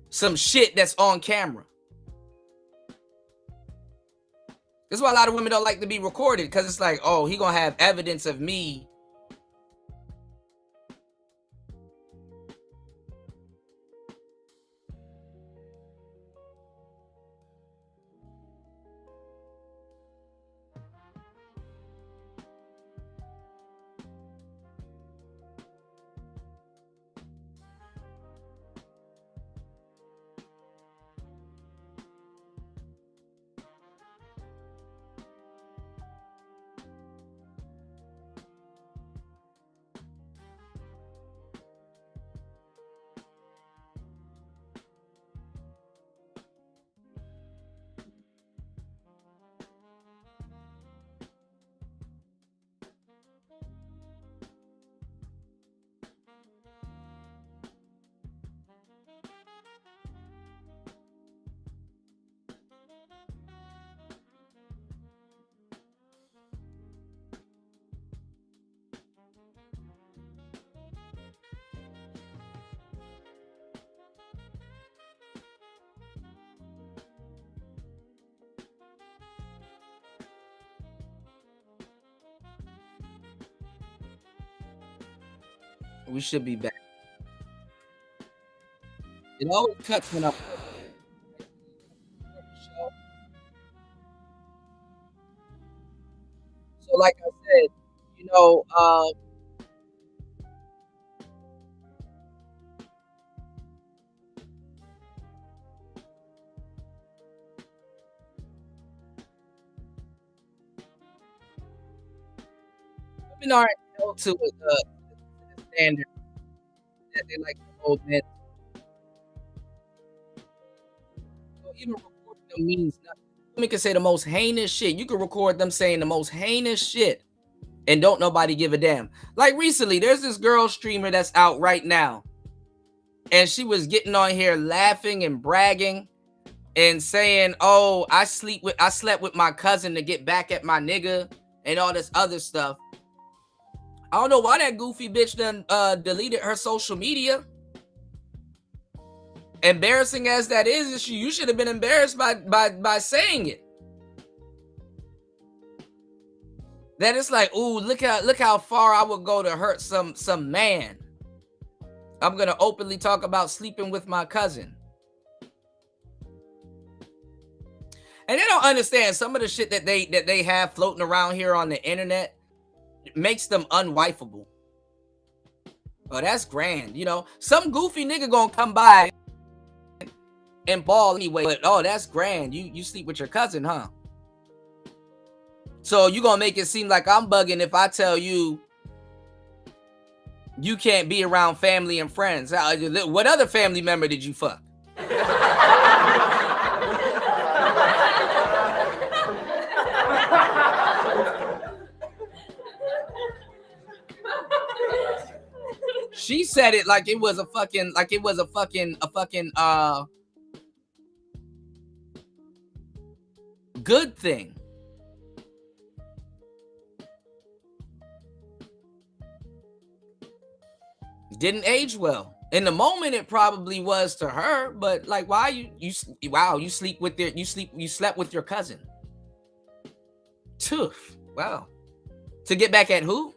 some shit that's on camera. That's why a lot of women don't like to be recorded, because it's like, oh, he gonna have evidence of me. We should be back. It always cuts when I'm. So, like I said, women aren't held to the standard that they like to hold men. So even recording them means nothing. Women can say the most heinous shit. You can record them saying the most heinous shit and don't nobody give a damn. Like recently, there's this girl streamer that's out right now, and she was getting on here laughing and bragging and saying, oh, I slept with my cousin to get back at my nigga and all this other stuff. I don't know why that goofy bitch done deleted her social media. Embarrassing as that is, you should have been embarrassed by saying it. That it's like, ooh, look how far I would go to hurt some man. I'm gonna openly talk about sleeping with my cousin. And they don't understand some of the shit that they have floating around here on the internet makes them unwifeable. Oh, that's grand. Some goofy nigga gonna come by and ball anyway, but oh, that's grand. You sleep with your cousin, huh? So you gonna make it seem like I'm bugging if I tell you you can't be around family and friends. What other family member did you fuck? she said it like it was a fucking good thing. Didn't age well. In the moment, it probably was to her, but like, why you slept with your cousin. Toof. Wow. To get back at who?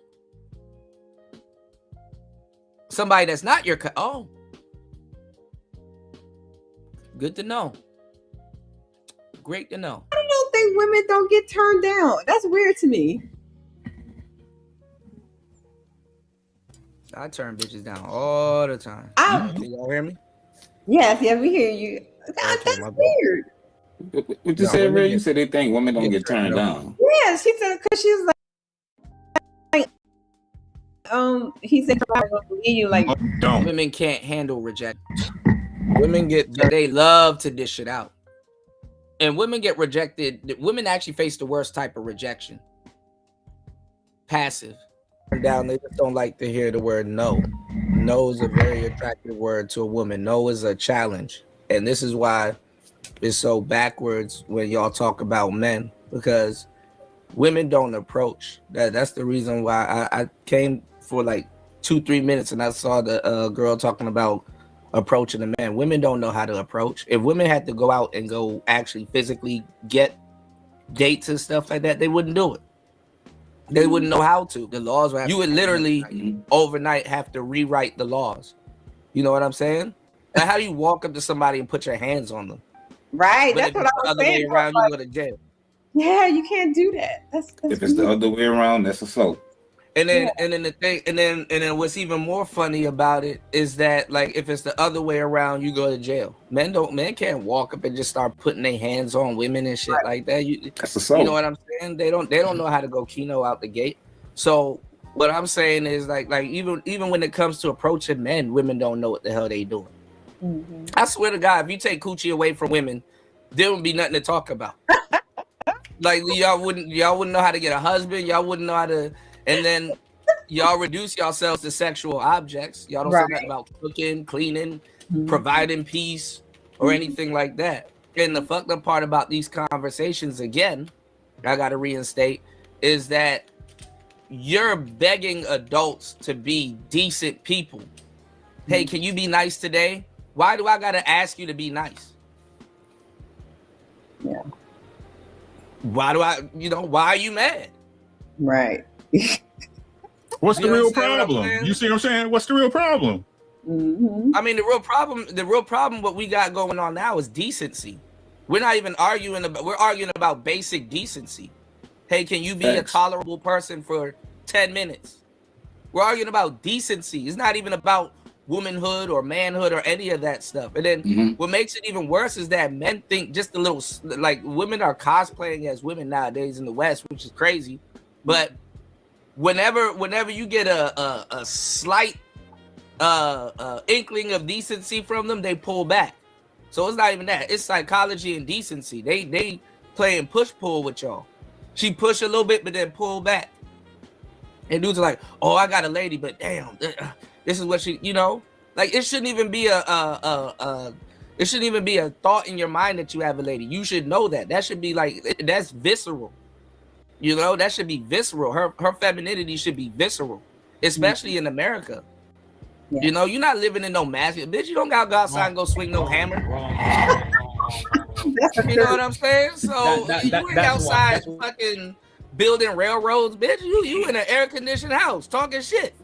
Somebody that's not your cousin. Oh. Good to know. Great to know. I don't think women don't get turned down. That's weird to me. I turn bitches down all the time. Can y'all hear me? Yes, we hear you. That's weird. What you said, Ray? You said they think women don't get turned down. Yeah, she said because she was like, he said, I don't believe you. Like, women can't handle rejection. Women they love to dish it out, and women get rejected. Women actually face the worst type of rejection. Passive. Down, they just don't like to hear the word no. No is a very attractive word to a woman. No is a challenge, and this is why it's so backwards when y'all talk about men, because women don't approach. That's the reason why I came for like 2-3 minutes and I saw the girl talking about approaching a man. Women don't know how to approach. If women had to go out and go actually physically get dates and stuff like that, they wouldn't do it. They wouldn't know how to. The laws would you would literally overnight have to rewrite the laws. You know what I'm saying? Like, how do you walk up to somebody and put your hands on them? Right. But that's what I was other saying. way around, you go to jail. Yeah, you can't do that. That's if it's the other way around, that's assault. And then the thing, and then what's even more funny about it is that, like, if it's the other way around, you go to jail. Men can't walk up and just start putting their hands on women and shit like that. That's assault. You know what I'm saying? They don't know how to go keno out the gate. So what I'm saying is like even when it comes to approaching men, women don't know what the hell they doing. Mm-hmm. I swear to God, if you take coochie away from women, there would be nothing to talk about. Like y'all wouldn't know how to get a husband. Y'all wouldn't know how to. And then y'all reduce yourselves to sexual objects. Y'all don't say nothing about cooking, cleaning, providing peace, or anything like that. And the fucked up part about these conversations, again, I got to reinstate, is that you're begging adults to be decent people. Hey, can you be nice today? Why do I got to ask you to be nice? Yeah. Why are you mad? Right. What's the real problem? You see what I'm saying? What's the real problem? Mm-hmm. I mean, the real problem, what we got going on now is decency. We're not even arguing about, we're arguing about basic decency. Hey, can you be a tolerable person for 10 minutes? We're arguing about decency. It's not even about womanhood or manhood or any of that stuff. And then what makes it even worse is that men think just a little, like, women are cosplaying as women nowadays in the West, which is crazy. But whenever you get a slight inkling of decency from them, they pull back. So it's not even that. It's psychology and decency. They playing push pull with y'all. She push a little bit, but then pull back. And dudes are like, "Oh, I got a lady, but damn, this is what she, you know." Like, it shouldn't even be a thought in your mind that you have a lady. You should know that. That should be like, that's visceral. You know, that should be visceral. Her femininity should be visceral, especially in America. Yeah. You know, you're not living in no masculine. Bitch, you don't gotta go outside and go swing no hammer. You know what I'm saying? So you ain't outside fucking building railroads, bitch. You in an air-conditioned house talking shit.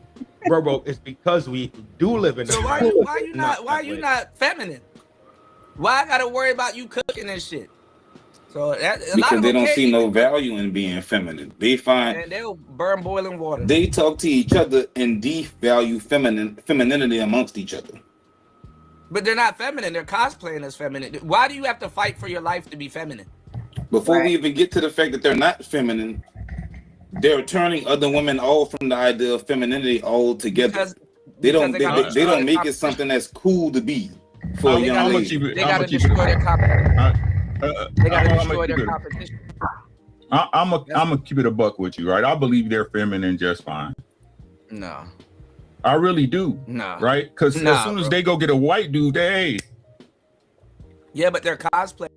Bro, it's because we do live in. So why you not feminine? Why I gotta worry about you cooking and shit? So because they don't see no value in being feminine. They find and they'll burn boiling water. They talk to each other and devalue femininity amongst each other. But they're not feminine. They're cosplaying as feminine. Why do you have to fight for your life to be feminine? Before we even get to the fact that they're not feminine, they're turning other women off from the idea of femininity altogether. They don't make it something that's cool to be for a young lady. They gotta destroy their competition. They gotta destroy their competition. I'm gonna keep it a buck with you, right? I believe they're feminine just fine. No. I really do. Nah. Right? Because as soon as they go get a white dude, yeah, but they're cosplay.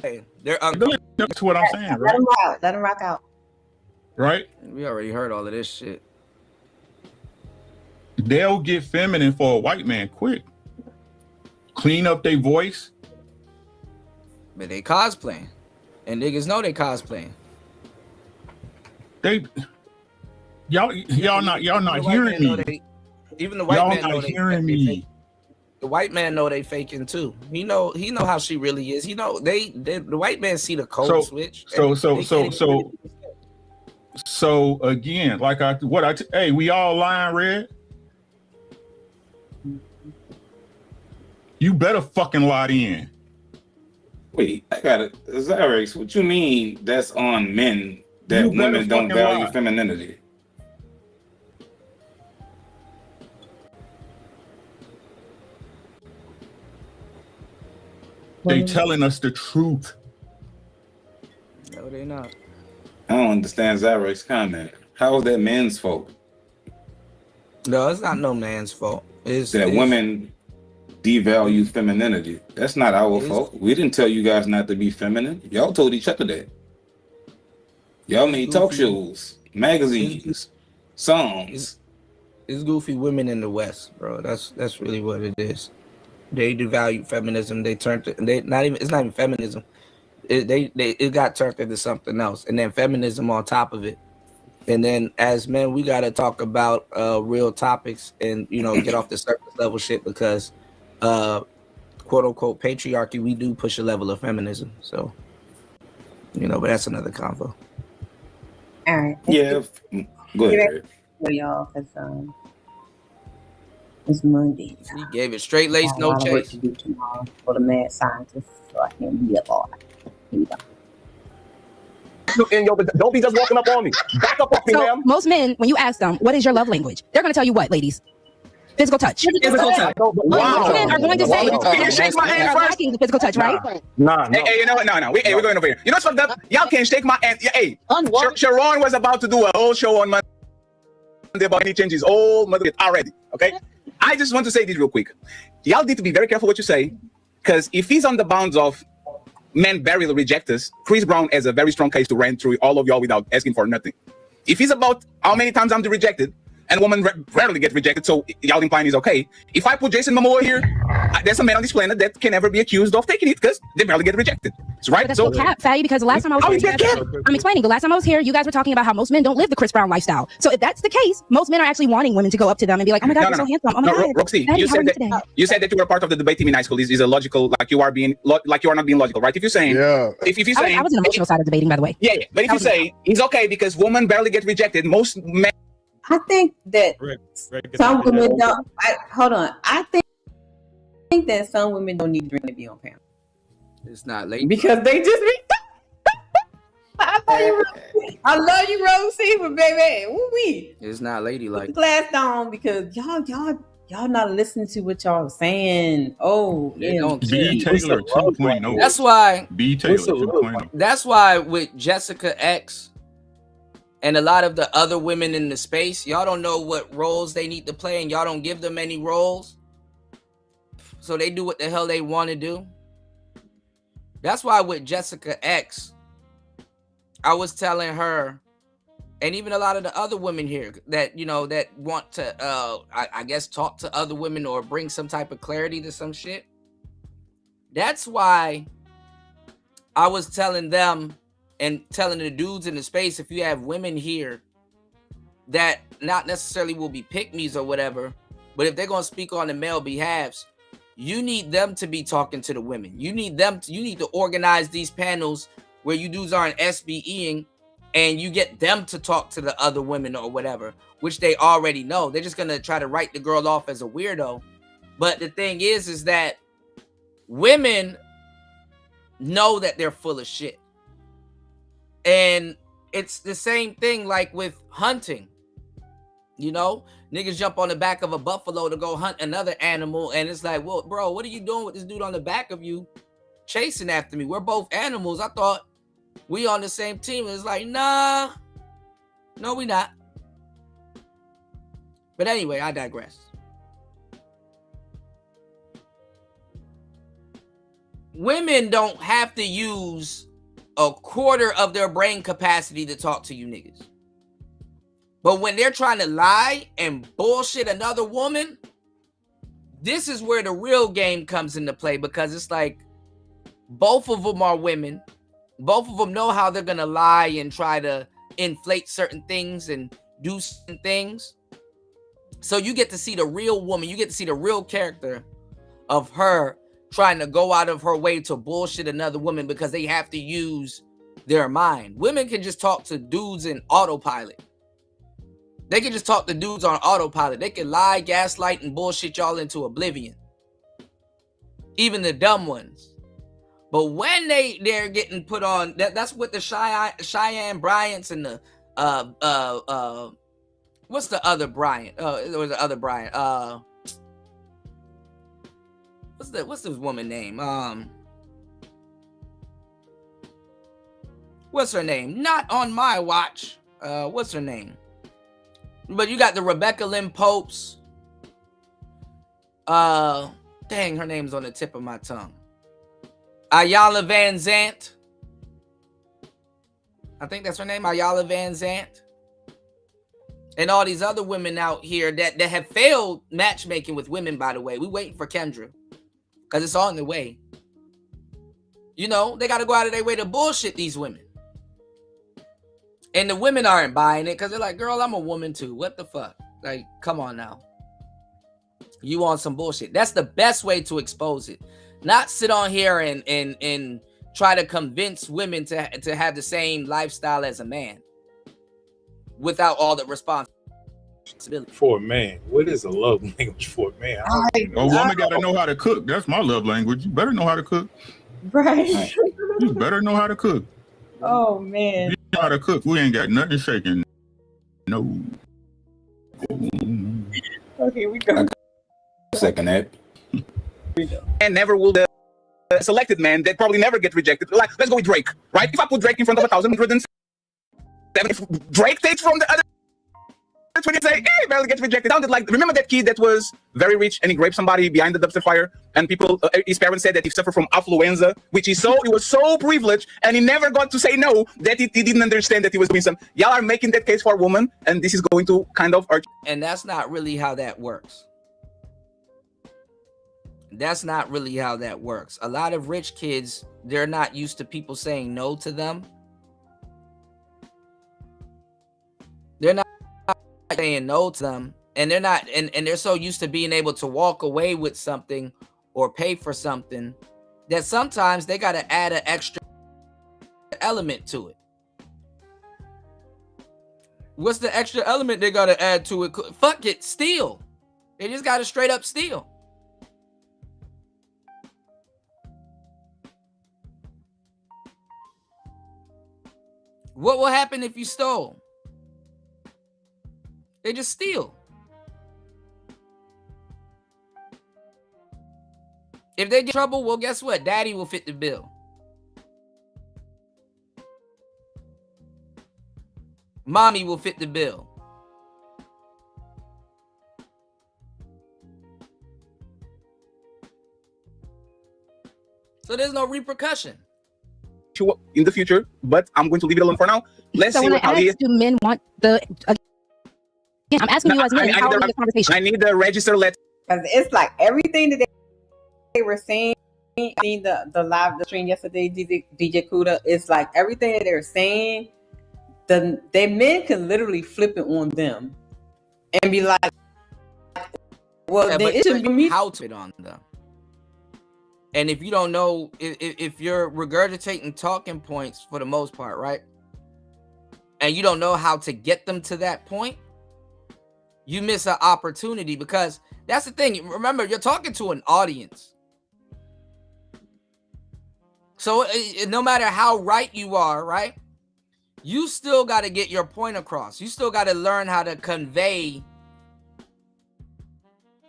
They're that's what I'm saying, Let right? them rock out. Let them rock out. Right? We already heard all of this shit. They'll get feminine for a white man quick. Clean up their voice. But they cosplaying. And niggas know they cosplaying. Y'all not hearing me. Even the white Y'all man know not they hearing me. The white man know they faking too. He know how she really is. He know the white man see the code switch. So again, like hey, we all lying, Red. You better fucking lie in. Wait, I got it. Zarex, what you mean that's on men that women don't value femininity? They telling us the truth. No, they not. I don't understand Zyrex's comment. How is that men's fault? No, it's not no man's fault. It's women devalue femininity. That's not our fault. We didn't tell you guys not to be feminine. Y'all told each other that. Y'all made talk shows, magazines, songs. It's goofy women in the West, bro. That's really what it is. They devalue feminism. They turned it. It's not even feminism. It got turned into something else, and then feminism on top of it. And then as men, we gotta talk about real topics and get off the surface level shit because quote unquote patriarchy, we do push a level of feminism. So but that's another convo. All right. Yeah. Go ahead. For y'all, because it's Monday. He gave it straight lace, no chase. To do tomorrow for the mad scientist, so I can be up all night. Here we go. Don't be just walking up on me. Back up off me, ma'am. Most men, when you ask them, what is your love language? They're going to tell you what, ladies? Physical touch. Physical touch. Most men are going to say, Can you shake my hand first? liking the physical touch, right? Nah. Hey, you know what? No. We're going over here. You know what's fucked up? Y'all can't shake my hand. Hey, Sharon was about to do a whole show on Monday about any changes. All mother already. Okay. I just want to say this real quick. Y'all need to be very careful what you say, because if he's on the bounds of men barely reject us, Chris Brown has a very strong case to run through all of y'all without asking for nothing. If he's about how many times I'm rejected, and women rarely get rejected, so y'all implying he's okay. If I put Jason Momoa here, there's a man on this planet that can never be accused of taking it because they barely get rejected. That's right. But that's so cap, Fatty, because the last time I was here, I'm explaining. The last time I was here, you guys were talking about how most men don't live the Chris Brown lifestyle. So if that's the case, most men are actually wanting women to go up to them and be like, "Oh my God, you're so handsome! Oh my God, Roxy, Fatty, you how are said today?" you said that you were part of the debate team in high school. Is a logical, like you are not being logical, right? If you're saying, if you're saying, I was an emotional side of debating, by the way. Yeah. But if you say he's okay because women barely get rejected, most men. I think that some women don't. Hold on. I think that some women don't need to drink to be on panel. It's not late because they just. I love you, Rosie, but baby, woo-wee. It's not ladylike. Glass on because y'all not listening to what y'all saying. Oh, they don't B Taylor 2.0. That's why B Taylor 2.0. That's why with Jessica X and a lot of the other women in the space, y'all don't know what roles they need to play, and y'all don't give them any roles, so they do what the hell they want to do. That's why with Jessica X, I was telling her, and even a lot of the other women here that that want to I guess talk to other women or bring some type of clarity to some shit. That's why I was telling them and telling the dudes in the space, if you have women here that not necessarily will be pick-me's or whatever, but if they're going to speak on the male behalves, you need them to be talking to the women. You need to organize these panels where you dudes aren't SBEing and you get them to talk to the other women or whatever, which they already know. They're just going to try to write the girl off as a weirdo. But the thing is that women know that they're full of shit. And it's the same thing like with hunting. Niggas jump on the back of a buffalo to go hunt another animal. And it's like, well, bro, what are you doing with this dude on the back of you chasing after me? We're both animals. I thought we on the same team. It's like, nah, no, we not. But anyway, I digress. Women don't have to use a quarter of their brain capacity to talk to you niggas. But when they're trying to lie and bullshit another woman, this is where the real game comes into play, because it's like both of them are women. Both of them know how they're going to lie and try to inflate certain things and do certain things. So you get to see the real woman. You get to see the real character of her trying to go out of her way to bullshit another woman because they have to use their mind. Women can just talk to dudes in autopilot. They can just talk to dudes on autopilot. They can lie, gaslight, and bullshit y'all into oblivion. Even the dumb ones. But when they're getting put on, that's what the Cheyenne Bryants and the what's the other Bryant? There was the other Bryant. What's this woman name? What's her name? Not on my watch. What's her name? But you got the Rebecca Lynn Popes. Dang, her name's on the tip of my tongue. Ayala Van Zant. I think that's her name, Ayala Van Zant. And all these other women out here that have failed matchmaking with women, by the way. We waiting for Kendra. Because it's on the way. You know, they got to go out of their way to bullshit these women. And the women aren't buying it because they're like, girl, I'm a woman too. What the fuck? Like, come on now. You want some bullshit. That's the best way to expose it. Not sit on here and try to convince women to have the same lifestyle as a man without all the responsibility. For a man, what is a love language for a man? A woman got to know how to cook. That's my love language. You better know how to cook. Right. You better know how to cook. Oh man. You know how to cook. We ain't got nothing shaking. No. Okay, we go. Second that. And never will the selected man that probably never get rejected. Like, let's go with Drake, right? If I put Drake in front of 1,107, if Drake takes from the other 20 and say, hey, he barely gets rejected. Sounded like, remember that kid that was very rich and he raped somebody behind the dumpster fire? And people, his parents said that he suffered from affluenza, which is so, he was so privileged and he never got to say no, that he didn't understand that he was doing something. Y'all are making that case for a woman, and this is going to kind of hurt. And that's not really how that works. That's not really how that works. A lot of rich kids, they're not used to people saying no to them. They're not saying no to them, and they're not, and they're so used to being able to walk away with something or pay for something that sometimes they got to add an extra element to it. What's the extra element they got to add to it? Fuck it, steal. They just got to straight up steal. What will happen if you stole? They just steal. If they get in trouble, well, guess what? Daddy will fit the bill. Mommy will fit the bill. So there's no repercussion in the future, but I'm going to leave it alone for now. Let's so see when how I ask, do men want the? I'm asking you as men. How are the conversation? I need the register letter. Because it's like everything that they were saying. I seen the stream yesterday, DJ Kuda. It's like everything that they're saying, they men can literally flip it on them and be like, "Well, yeah, then it should be me." How to it on them. And if you don't know, if you're regurgitating talking points for the most part, right? And you don't know how to get them to that point, you miss an opportunity, because that's the thing. Remember, you're talking to an audience. So no matter how right you are, right? You still got to get your point across. You still got to learn how to convey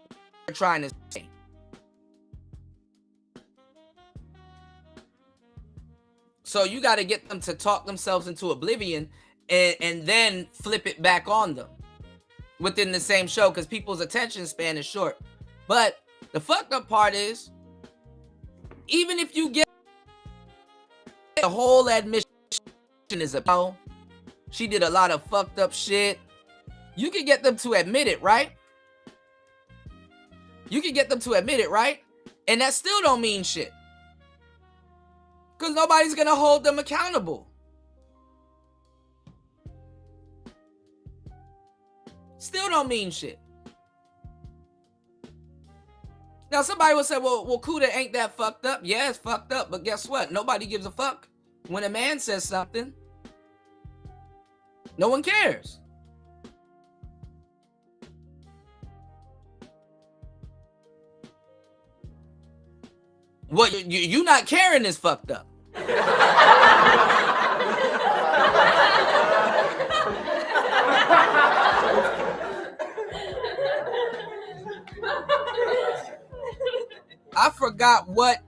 what you're trying to say. So you got to get them to talk themselves into oblivion and then flip it back on them. within the same show because people's attention span is short. But the fucked up part is, even if you get the whole admission is a she did a lot of fucked up shit, you can get them to admit it, right? You can get them to admit it, right? And that still don't mean shit. Because nobody's going to hold them accountable. Still don't mean shit. Now, somebody will say, well, Kuda, ain't that fucked up? Yeah, it's fucked up. But guess what? Nobody gives a fuck. When a man says something, no one cares. What you not caring is fucked up. I forgot what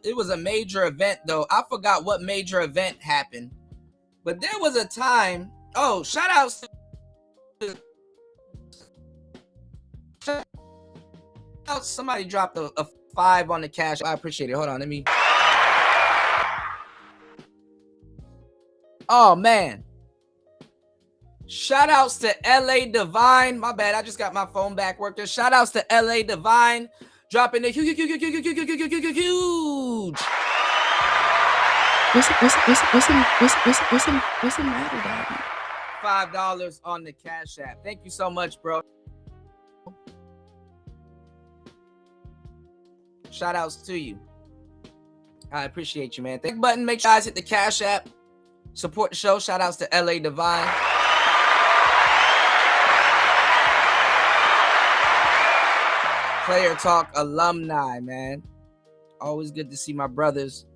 it was a major event though. I forgot what major event happened. But there was a time. Oh, shout outs to somebody dropped a 5 on the cash. I appreciate it. Hold on, let me. Oh man. Shout outs to LA Divine. My bad, I just got my phone back working. Shout outs to LA Divine. Dropping the huge. What's the matter, Daddy? $5 on the Cash App. Thank you so much, bro. Shout outs to you. I appreciate you, man. Thank you, button. Make sure you guys hit the Cash App. Support the show. Shout outs to LA Divine. Player Talk alumni, man. Always good to see my brothers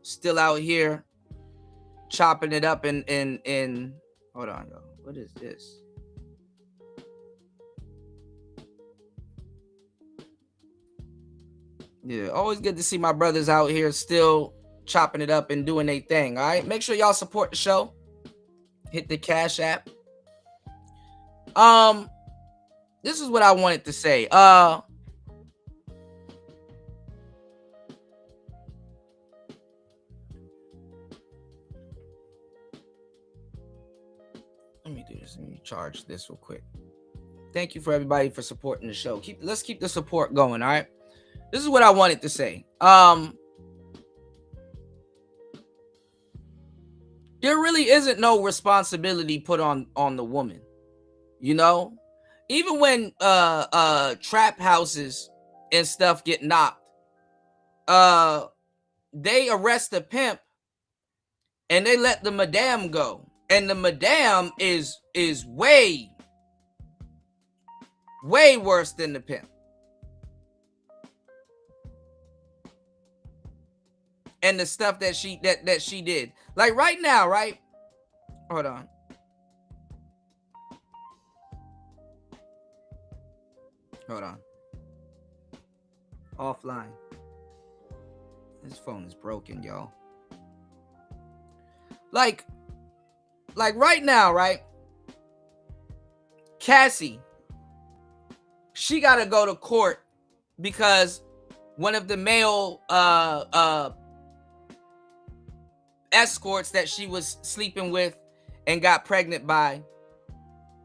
still out here chopping it up in hold on, yo. What is this? Yeah, always good to see my brothers out here still chopping it up and doing their thing. All right, make sure y'all support the show. Hit the Cash App. This is what I wanted to say. Let me do this. Let me charge this real quick. Thank you for everybody for supporting the show. Let's keep the support going, all right? This is what I wanted to say. There really isn't no responsibility put on the woman. You know? Even when trap houses and stuff get knocked, they arrest the pimp and they let the madam go. And the madam is way worse than the pimp. And the stuff that she did. Like right now, right? Hold on. Hold on. Offline. This phone is broken, y'all. Like right now, right? Cassie, she got to go to court because one of the male escorts that she was sleeping with and got pregnant by,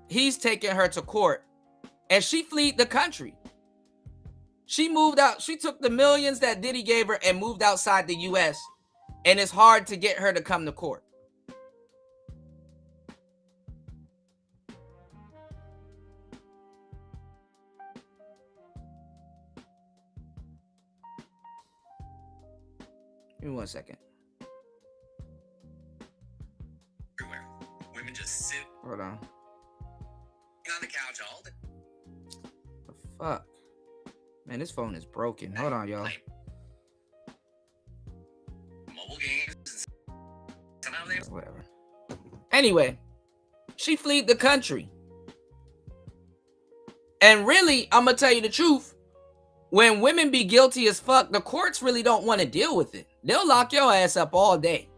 he's taking her to court. And she fled the country. She moved out. She took the millions that Diddy gave her and moved outside the U.S. And it's hard to get her to come to court. Give me 1 second. Everywhere. Women just sit. Hold on. On the couch all day. Fuck. Man, this phone is broken. Hold on, y'all. Mobile games. Whatever. Anyway, she fled the country. And really, I'm going to tell you the truth. When women be guilty as fuck, the courts really don't want to deal with it. They'll lock your ass up all day.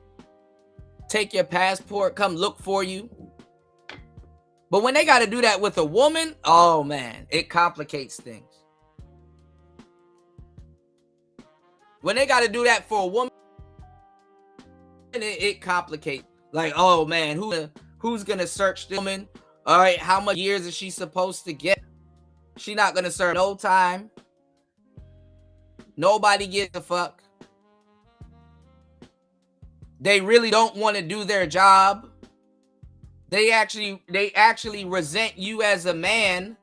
Take your passport, come look for you. But when they got to do that with a woman, oh man, it complicates things. When they got to do that for a woman, it complicates. Like, oh man, who's gonna search this woman? All right, how much years is she supposed to get? She not gonna serve no time. Nobody gives a fuck. They really don't want to do their job. They actually resent you as a man.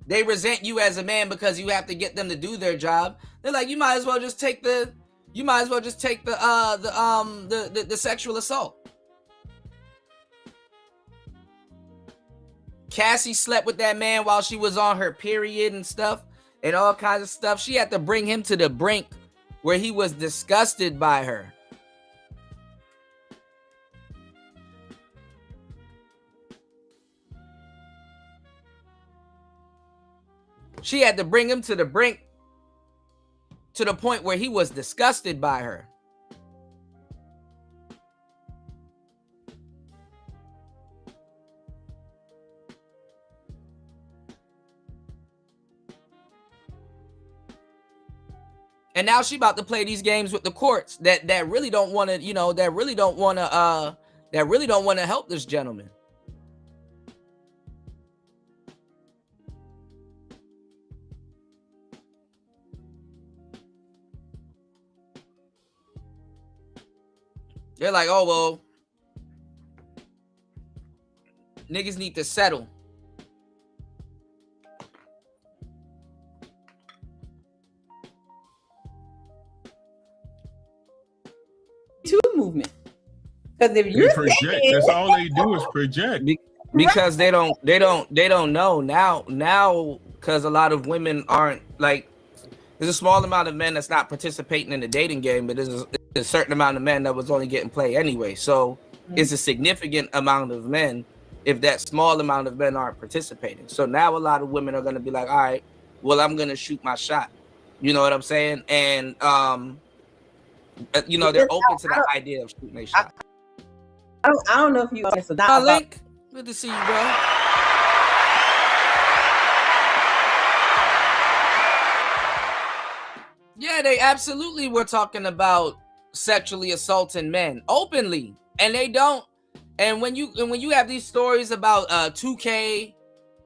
They resent you as a man because you have to get them to do their job. They're like, you might as well just take the sexual assault. Cassie slept with that man while she was on her period and stuff and all kinds of stuff. She had to bring him to the brink where he was disgusted by her. She had to bring him to the brink, to the point where he was disgusted by her. And now she about to play these games with the courts that really don't want to, that really don't want to help this gentleman. They're like, oh, well, niggas need to settle. Movement. Because if you're project, that's all they do is project. Because they don't know now because a lot of women aren't like, there's a small amount of men that's not participating in the dating game, but there's a certain amount of men that was only getting play anyway. So it's a significant amount of men if that small amount of men aren't participating. So now a lot of women are going to be like, all right, well, I'm going to shoot my shot. You know what I'm saying? And they're open to the idea of shooting a shot. I don't know if you so not Link, good to see you, bro. Yeah, they absolutely were talking about sexually assaulting men openly, and they don't. And when you have these stories about 2K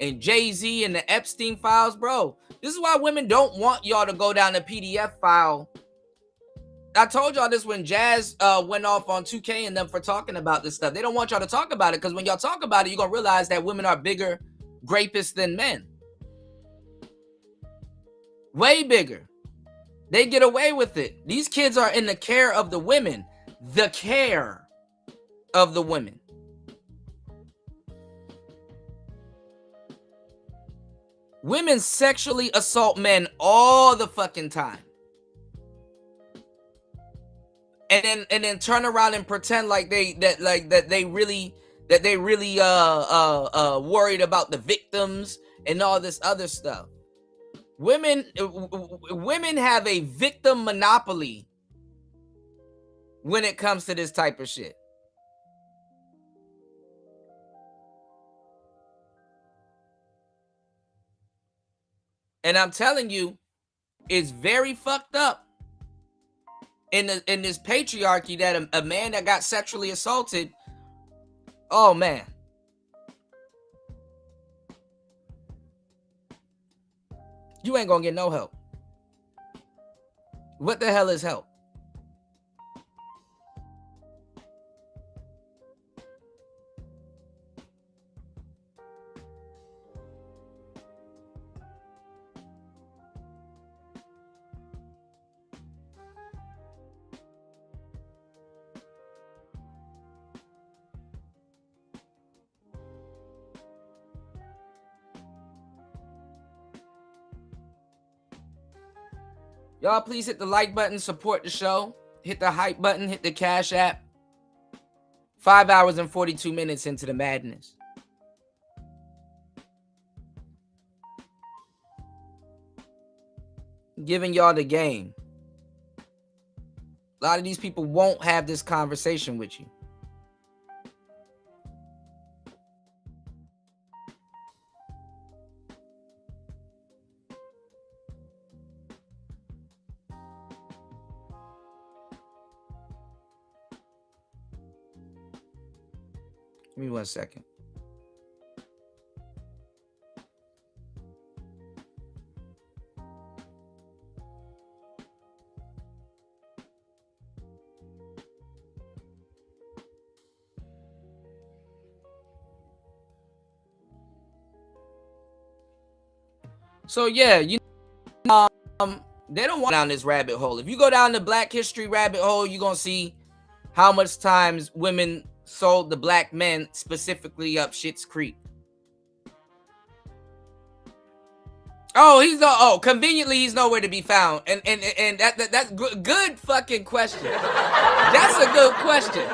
and Jay-Z and the Epstein files, bro, this is why women don't want y'all to go down the PDF file. I told y'all this when Jazz went off on 2K and them for talking about this stuff. They don't want y'all to talk about it because when y'all talk about it, you're going to realize that women are bigger rapists than men. Way bigger. They get away with it. These kids are in the care of the women. The care of the women. Women sexually assault men all the fucking time. And then turn around and pretend like they really worried about the victims and all this other stuff. Women have a victim monopoly when it comes to this type of shit. And I'm telling you, it's very fucked up in this patriarchy that a man that got sexually assaulted, oh man. You ain't gonna get no help. What the hell is help? Y'all please hit the like button, support the show. Hit the hype button, hit the Cash App. 5 hours and 42 minutes into the madness. Giving y'all the game. A lot of these people won't have this conversation with you. Give me 1 second. So yeah, they don't want down this rabbit hole. If you go down the Black History rabbit hole, you're gonna see how much times women sold the black men, specifically up Schitt's Creek. Oh, conveniently he's nowhere to be found, and that's good fucking question. That's a good question.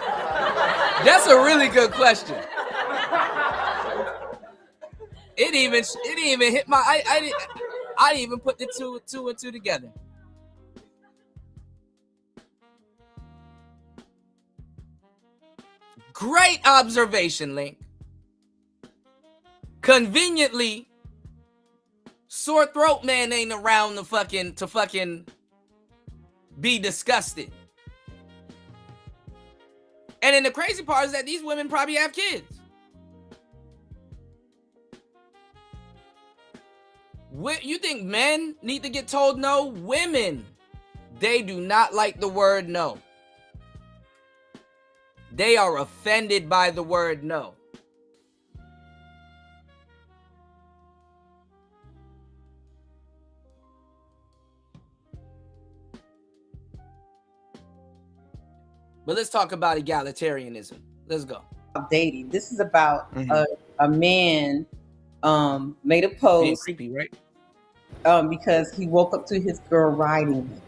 That's a really good question. It didn't even hit my. I didn't even put the two and two together. Great observation, Link. Conveniently, sore throat man ain't around to fucking be disgusted. And then the crazy part is that these women probably have kids. You think men need to get told no? Women, they do not like the word no. They are offended by the word no. But let's talk about egalitarianism. Let's go. Dating. This is about a man made a post. Being creepy, right? Because he woke up to his girl riding him.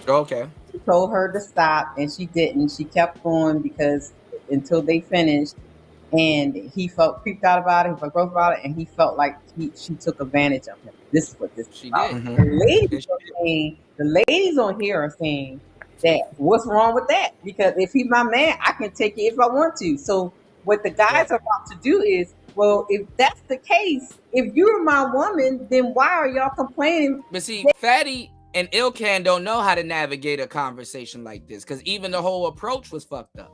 Okay. He told her to stop, and she didn't. She kept going because until they finished, and he felt creeped out about it. He felt gross about it, and he felt like she took advantage of him. This is what this she about. did. The ladies on here are saying that what's wrong with that? Because if he's my man, I can take it if I want to. So what the guys are about to do is, well, if that's the case, if you're my woman, then why are y'all complaining? But see, Fatty and Ilkan don't know how to navigate a conversation like this, because even the whole approach was fucked up.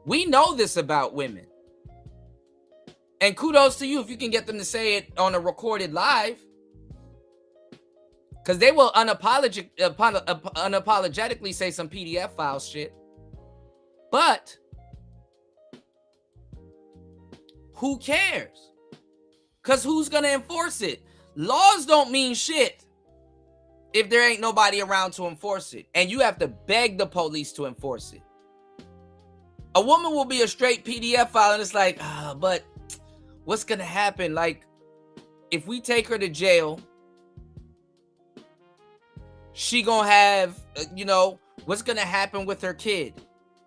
We know this about women. And kudos to you if you can get them to say it on a recorded live. Because they will unapologetically say some PDF file shit. But who cares? Because who's going to enforce it? Laws don't mean shit if there ain't nobody around to enforce it. And you have to beg the police to enforce it. A woman will be a straight PDF file and it's like, but what's going to happen? Like, if we take her to jail, she going to have, what's going to happen with her kid?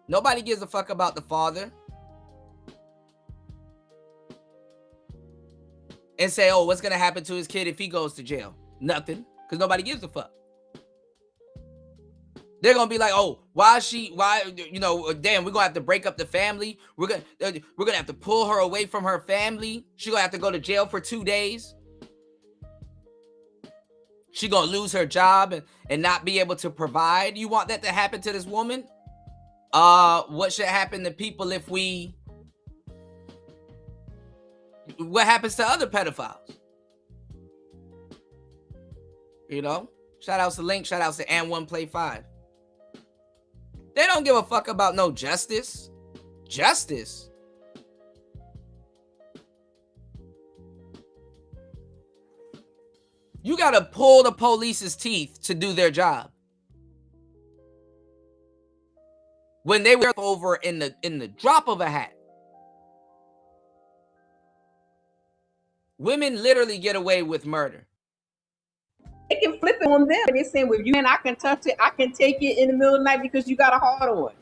Nobody gives a fuck about the father. And say, oh, what's going to happen to his kid if he goes to jail? Nothing, because nobody gives a fuck. They're going to be like, oh, damn, we're going to have to break up the family. We're going to have to pull her away from her family. She's going to have to go to jail for 2 days. She's going to lose her job and not be able to provide. You want that to happen to this woman? What should happen to people if what happens to other pedophiles? Shout outs to Link, shout outs to And1 Play 5. They don't give a fuck about no justice. Justice? You gotta pull the police's teeth to do their job. When they were over in the drop of a hat. Women literally get away with murder. They can flip it on them. They're saying, well, you and I can touch it. I can take it in the middle of the night because you got a hard on.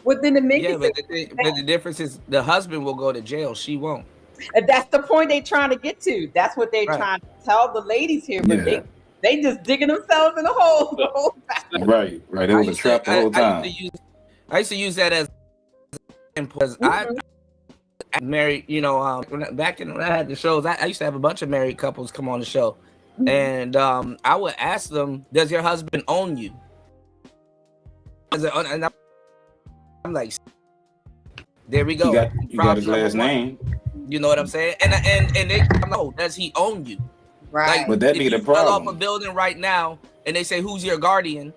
Within the Yeah, but the difference is the husband will go to jail. She won't. And that's the point they're trying to get to. That's what they're trying to tell the ladies here. But They just digging themselves in a hole. The whole time. Right. It was a trap the whole time. I used to use that as because I married, back when I had the shows, I used to have a bunch of married couples come on the show. And I would ask them, does your husband own you? And I'm like, there we go. You got his last name. You know what I'm saying? And they know, does he own you? Right. But that be the problem. Fell off a building right now, and they say, who's your guardian?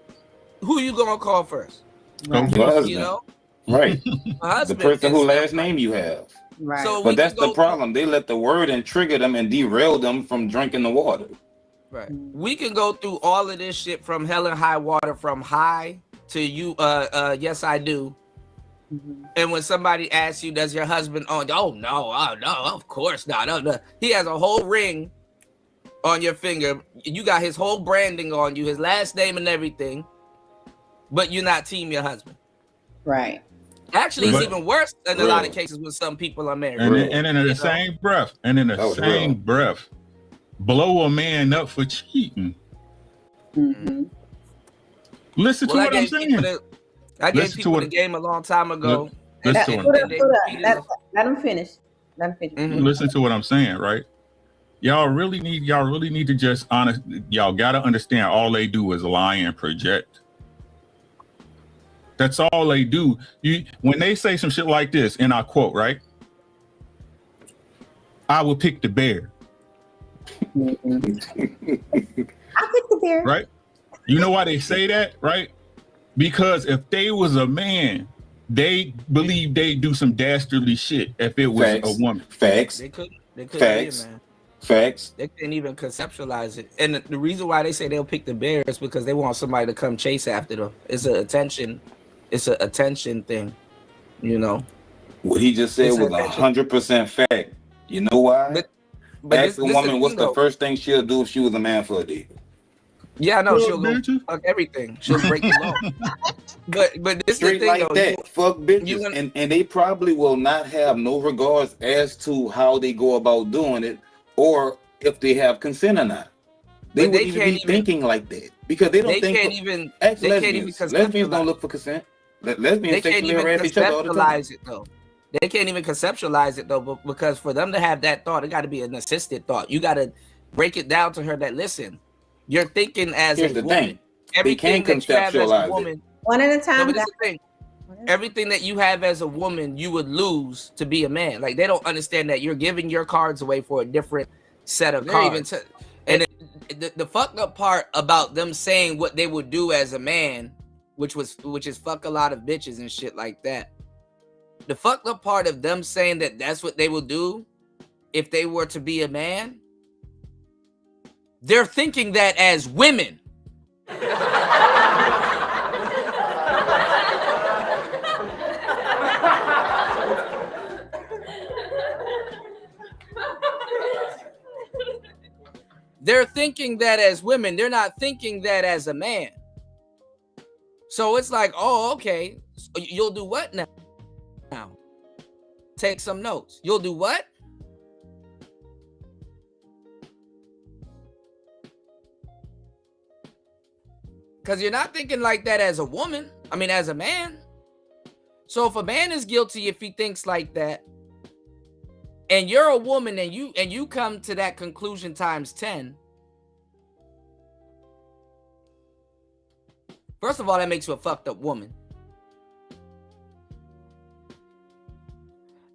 Who you gonna call first? Your husband. You know? Right. The person who last name you have. Right. So but that's the problem. They let the wording trigger them and derail them from drinking the water. Right. We can go through all of this shit from hell and high water, from high to you. Yes, I do. And when somebody asks you, does your husband own? Oh no, of course not. No. He has a whole ring on your finger. You got his whole branding on you, his last name and everything. But you're not team your husband. Right. Actually, it's even worse in a lot of cases when some people are married. And in the same breath, blow a man up for cheating. Listen to what I'm saying. I gave people the game a long time ago. Let him finish. Listen to what I'm saying, right? Y'all really need to just y'all gotta understand all they do is lie and project. That's all they do. When they say some shit like this, and I quote, right? I will pick the bear. I'll pick the bear. Right? You know why they say that, right? Because if they was a man, they believe they do some dastardly shit if it was a woman. Facts. They couldn't Facts. be a man. Facts. They can't even conceptualize it. And the reason why they say they'll pick the bear is because they want somebody to come chase after them. It's an attention thing, you know. What he just said was 100% fact. You know why? But ask a woman what's the first thing she'll do if she was a man for a day. Yeah, I know. She'll go fuck everything. She'll break the law. But this Straight is the thing, like though. that. Fuck bitches. And they probably will not have no regards as to how they go about doing it or if they have consent or not. They wouldn't even be thinking like that because they don't think. Lesbians don't look for consent. Lesbians sexually harass each other all the time. It though. They can't even conceptualize it though, because for them to have that thought, it got to be an assisted thought. You got to break it down to her that listen, you're thinking as a woman. Thing. Everything that you have as a woman, one at a time. No, the thing. Everything that you have as a woman, you would lose to be a man. Like they don't understand that you're giving your cards away for a different set of cards. And the fucked up part about them saying what they would do as a man, which is fuck a lot of bitches and shit like that. The fucked up part of them saying that that's what they will do if they were to be a man, they're thinking that as women. They're thinking that as women. They're not thinking that as a man. So it's like, oh, okay. So you'll do what now? Take some notes. You'll do what? Because you're not thinking like that as a woman. I mean, as a man. So if a man is guilty, if he thinks like that, and you're a woman and you come to that conclusion times 10, first of all, that makes you a fucked up woman.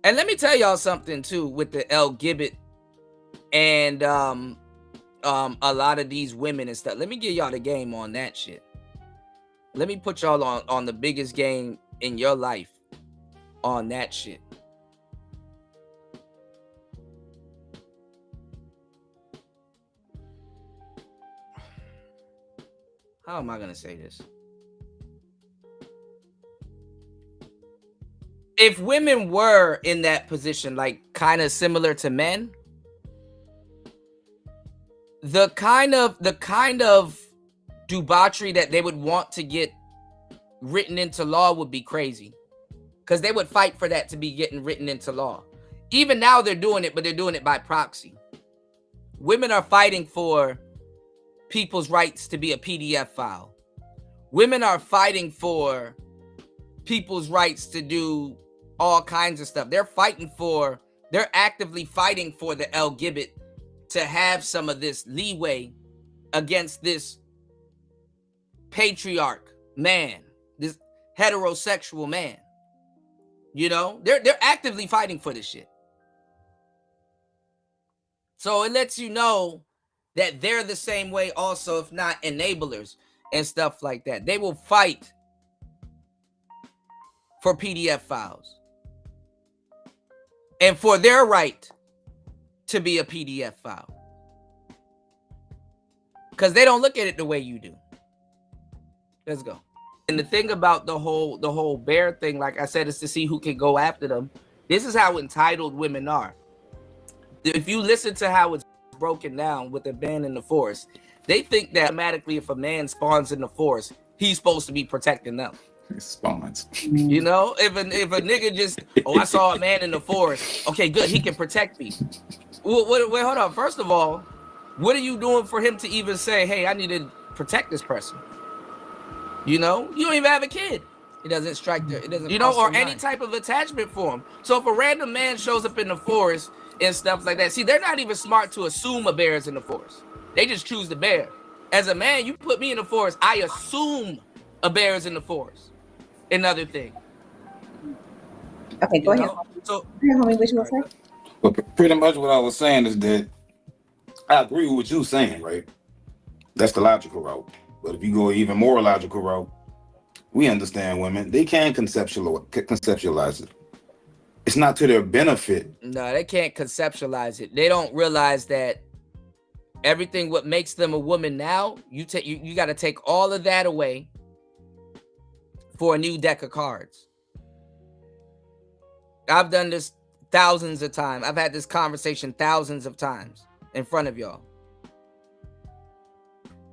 And let me tell y'all something too with the L. Gibbet and a lot of these women and stuff. Let me give y'all the game on that shit. Let me put y'all on the biggest game in your life on that shit. How am I gonna say this? If women were in that position, like kind of similar to men, the kind of debauchery that they would want to get written into law would be crazy, because they would fight for that to be getting written into law. Even now they're doing it, but they're doing it by proxy. Women are fighting for people's rights to be a PDF file. Women are fighting for people's rights to do all kinds of stuff. They're actively fighting for the LGBT to have some of this leeway against this patriarch man, this heterosexual man. You know, they're actively fighting for this shit. So it lets you know that they're the same way also, if not enablers and stuff like that. They will fight for PDF files and for their right to be a PDF file, because they don't look at it the way you do. Let's go. And the thing about the whole bear thing, like I said, is to see who can go after them. This is how entitled women are. If you listen to how it's broken down with the man in the forest, they think that automatically if a man spawns in the forest, he's supposed to be protecting them. Spawns. You know, if a nigga just, I saw a man in the forest. Okay, good, he can protect me. Wait, hold on. First of all, what are you doing for him to even say, hey, I need to protect this person? You know, you don't even have a kid. It doesn't strike there. It doesn't, you know, or any type of attachment for him. So if a random man shows up in the forest and stuff like that, see, they're not even smart to assume a bear is in the forest. They just choose the bear. As a man, you put me in the forest, I assume a bear is in the forest. Another thing. Okay, go ahead. So, homie, what you want to say? But pretty much what I was saying is that I agree with what you're saying, right? That's the logical route. But if you go even more logical route, we understand women. They can conceptualize it. It's not to their benefit. No, they can't conceptualize it. They don't realize that everything what makes them a woman now, you got to take all of that away for a new deck of cards. I've done this thousands of times. I've had this conversation thousands of times in front of y'all.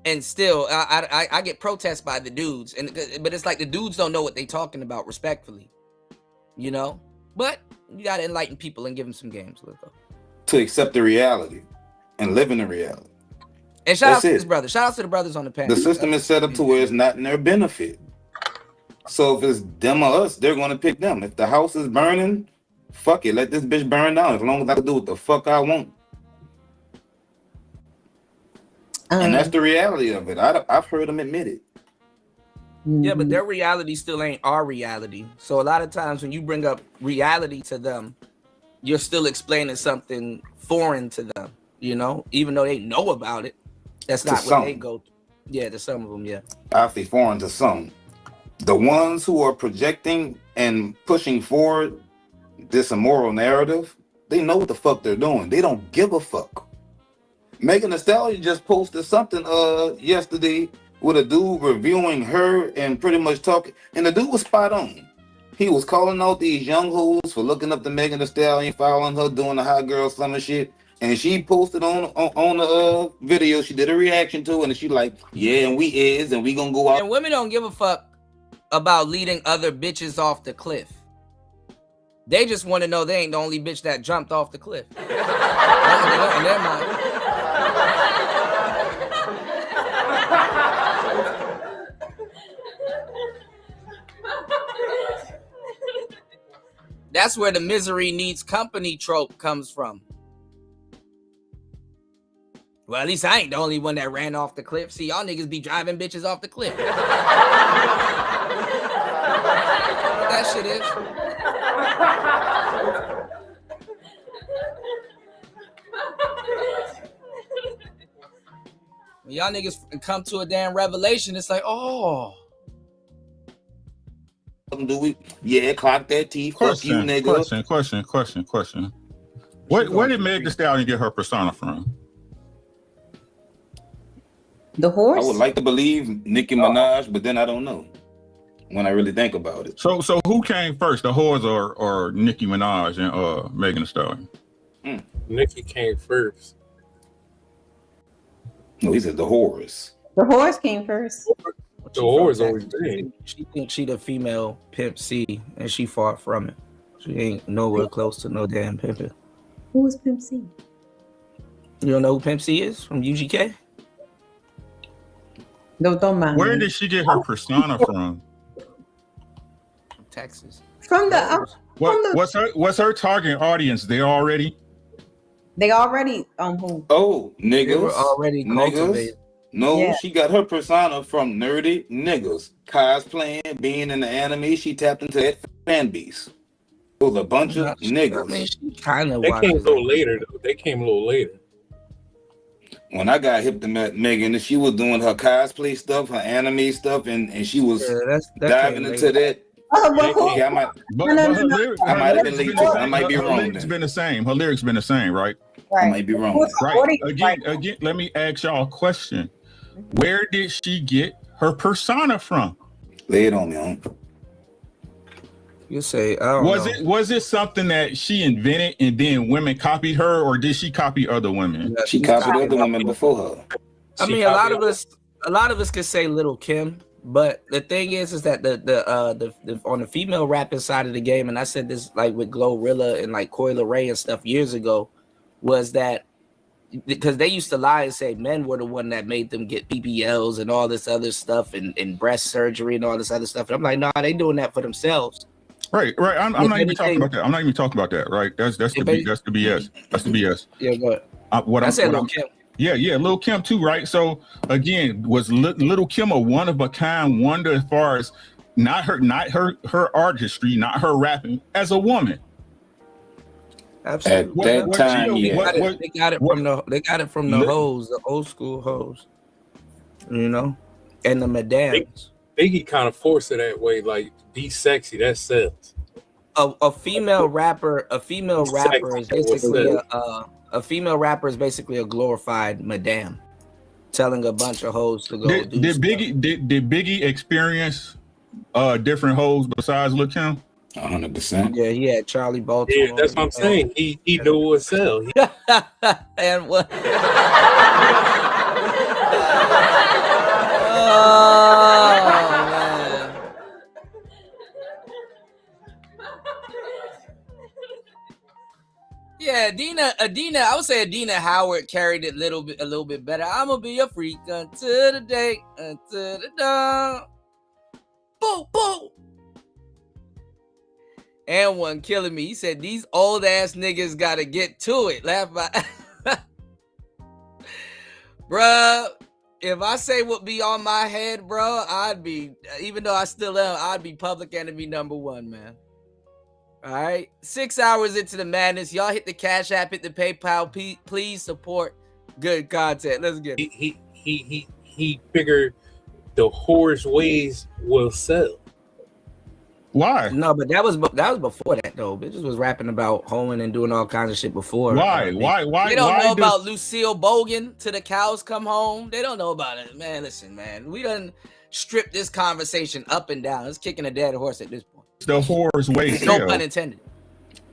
And still, I get protests by the dudes, but it's like the dudes don't know what they talking about, respectfully, you know. But you gotta enlighten people and give them some games. Let's go. To accept the reality and live in the reality. And shout out to this brother. Shout out to the brothers on the panel. The system is set up to where it's not in their benefit. So if it's them or us, they're gonna pick them. If the house is burning, fuck it, let this bitch burn down. As long as I can do what the fuck I want. And that's the reality of it. I've heard them admit it. Yeah, but their reality still ain't our reality. So a lot of times when you bring up reality to them, you're still explaining something foreign to them, you know, even though they know about it. That's not what they go through. Yeah, to some of them, yeah. I say foreign to some. The ones who are projecting and pushing forward this immoral narrative, they know what the fuck they're doing. They don't give a fuck. Megan Thee Stallion just posted something yesterday with a dude reviewing her and pretty much talking, and the dude was spot on. He was calling out these young hoes for looking up to Megan Thee Stallion, following her, doing the hot girl summer shit, and she posted on the video. She did a reaction to it, and she like, yeah, and we gonna go out. And women don't give a fuck about leading other bitches off the cliff. They just want to know they ain't the only bitch that jumped off the cliff. In their mind. That's where the misery needs company trope comes from. Well, at least I ain't the only one that ran off the cliff. See, y'all niggas be driving bitches off the cliff. That shit is. When y'all niggas come to a damn revelation, it's like, oh. Do we? Yeah, clock that T. Fuck you, nigga. Question. Where did Meg Thee Stallion get her persona from? The horse? I would like to believe Nicki Minaj, but then I don't know when I really think about it. So who came first, the whores or Nicki Minaj and Megan Thee Stallion? Nicki came first. No, he said the whores. The horse came first. The whores always been. She thinks she the female Pimp C, and she far from it. She ain't nowhere close to no damn pimpin'. Who is Pimp C? You don't know who Pimp C is from UGK? No, don't mind. Where did she get her persona from? Texas. From the What's her target audience? They already who? Oh, niggas. They were already cultivated. No, Yeah. she got her persona from nerdy niggas. Cosplaying, being in the anime, she tapped into that fan base. It was a bunch of niggas. I mean, she kind of They came a little later, though. They came a little later. When I got hip to Megan, she was doing her cosplay stuff, her anime stuff, and she was diving into that. Okay, I might have been late too. I might be wrong. Her lyrics been the same. Her lyrics been the same, right? I might be wrong. Right. Again, let me ask y'all a question. Where did she get her persona from? Lay it on me, huh? You say, I don't know. Was it something that she invented and then women copied her, or did she copy other women? She copied other women before her. I mean, a lot of us could say Little Kim, but the thing is that the on the female rapping side of the game, and I said this like with Glorilla and like Coi Leray and stuff years ago, was that because they used to lie and say men were the one that made them get BBLs and all this other stuff and breast surgery and all this other stuff. And I'm like, no, they doing that for themselves. Right. I'm not even talking about that. I'm not even talking about that. Right. That's the BS. That's the BS. Yeah, go ahead. I said Lil' Kim. Yeah, Lil' Kim too, right? So again, was Little Kim a one of a kind wonder as far as not her artistry, not her rapping as a woman? Absolutely. At that time, they got it from the hoes, the old school hoes, you know, and the madams. Biggie kind of forced it that way, like be sexy. That sells. A female rapper is basically a female rapper is basically a glorified madam, telling a bunch of hoes to go. Did Biggie experience different hoes besides Lil' Kim? 100%. Yeah, he had Charlie Baltimore. Yeah, that's what I'm saying. He knew what would sell. And what? Yeah, Adina, I would say Adina Howard carried it a little bit better. I'm gonna be a freak until the day, until the dawn. Boom, boom. And one killing me. He said these old ass niggas gotta get to it. Laugh by bruh. If I say what be on my head, bro, I'd be, even though I still am, I'd be public enemy #1, man. All right, 6 hours into the madness, y'all hit the Cash App, hit the PayPal. Please support good content. Let's get it. He figured the whore's ways will sell. Why? No, but that was before that though. Bitches was rapping about hoeing and doing all kinds of shit before. Why? They don't know about Lucille Bogan till the cows come home. They don't know about it, man. Listen, man, we done stripped this conversation up and down. It's kicking a dead horse at this point. The whore's way. No pun intended.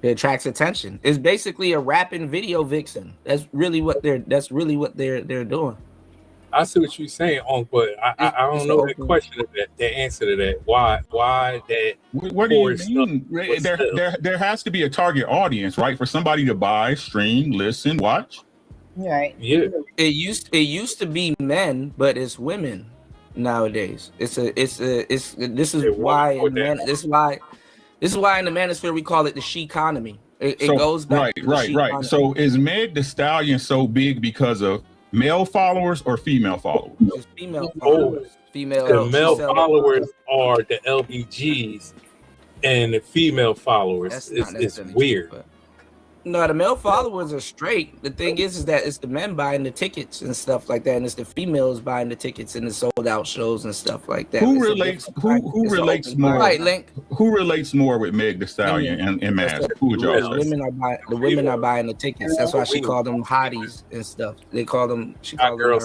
It attracts attention. It's basically a rapping video vixen. That's really what they're doing. I see what you're saying, but I don't know the question of that, the answer to that. Why that? What do you mean? There has to be a target audience, right? For somebody to buy, stream, listen, watch. Right. Yeah. It used to be men, but it's women nowadays. This is why in the manosphere we call it the she-economy. It goes back. Right. So is Meg the Stallion so big because of male followers or female followers? It's female followers. The male followers are the LBGs, and the female followers is weird. But no, the male followers are straight. The thing is that it's the men buying the tickets and stuff like that, and it's the females buying the tickets and the sold out shows and stuff like that. Who relates more? Right, Link. Who relates more with Meg the Stallion and Mask? Who would y'all say? The women are buying the tickets. That's why she called them hotties and stuff. They call them. She called them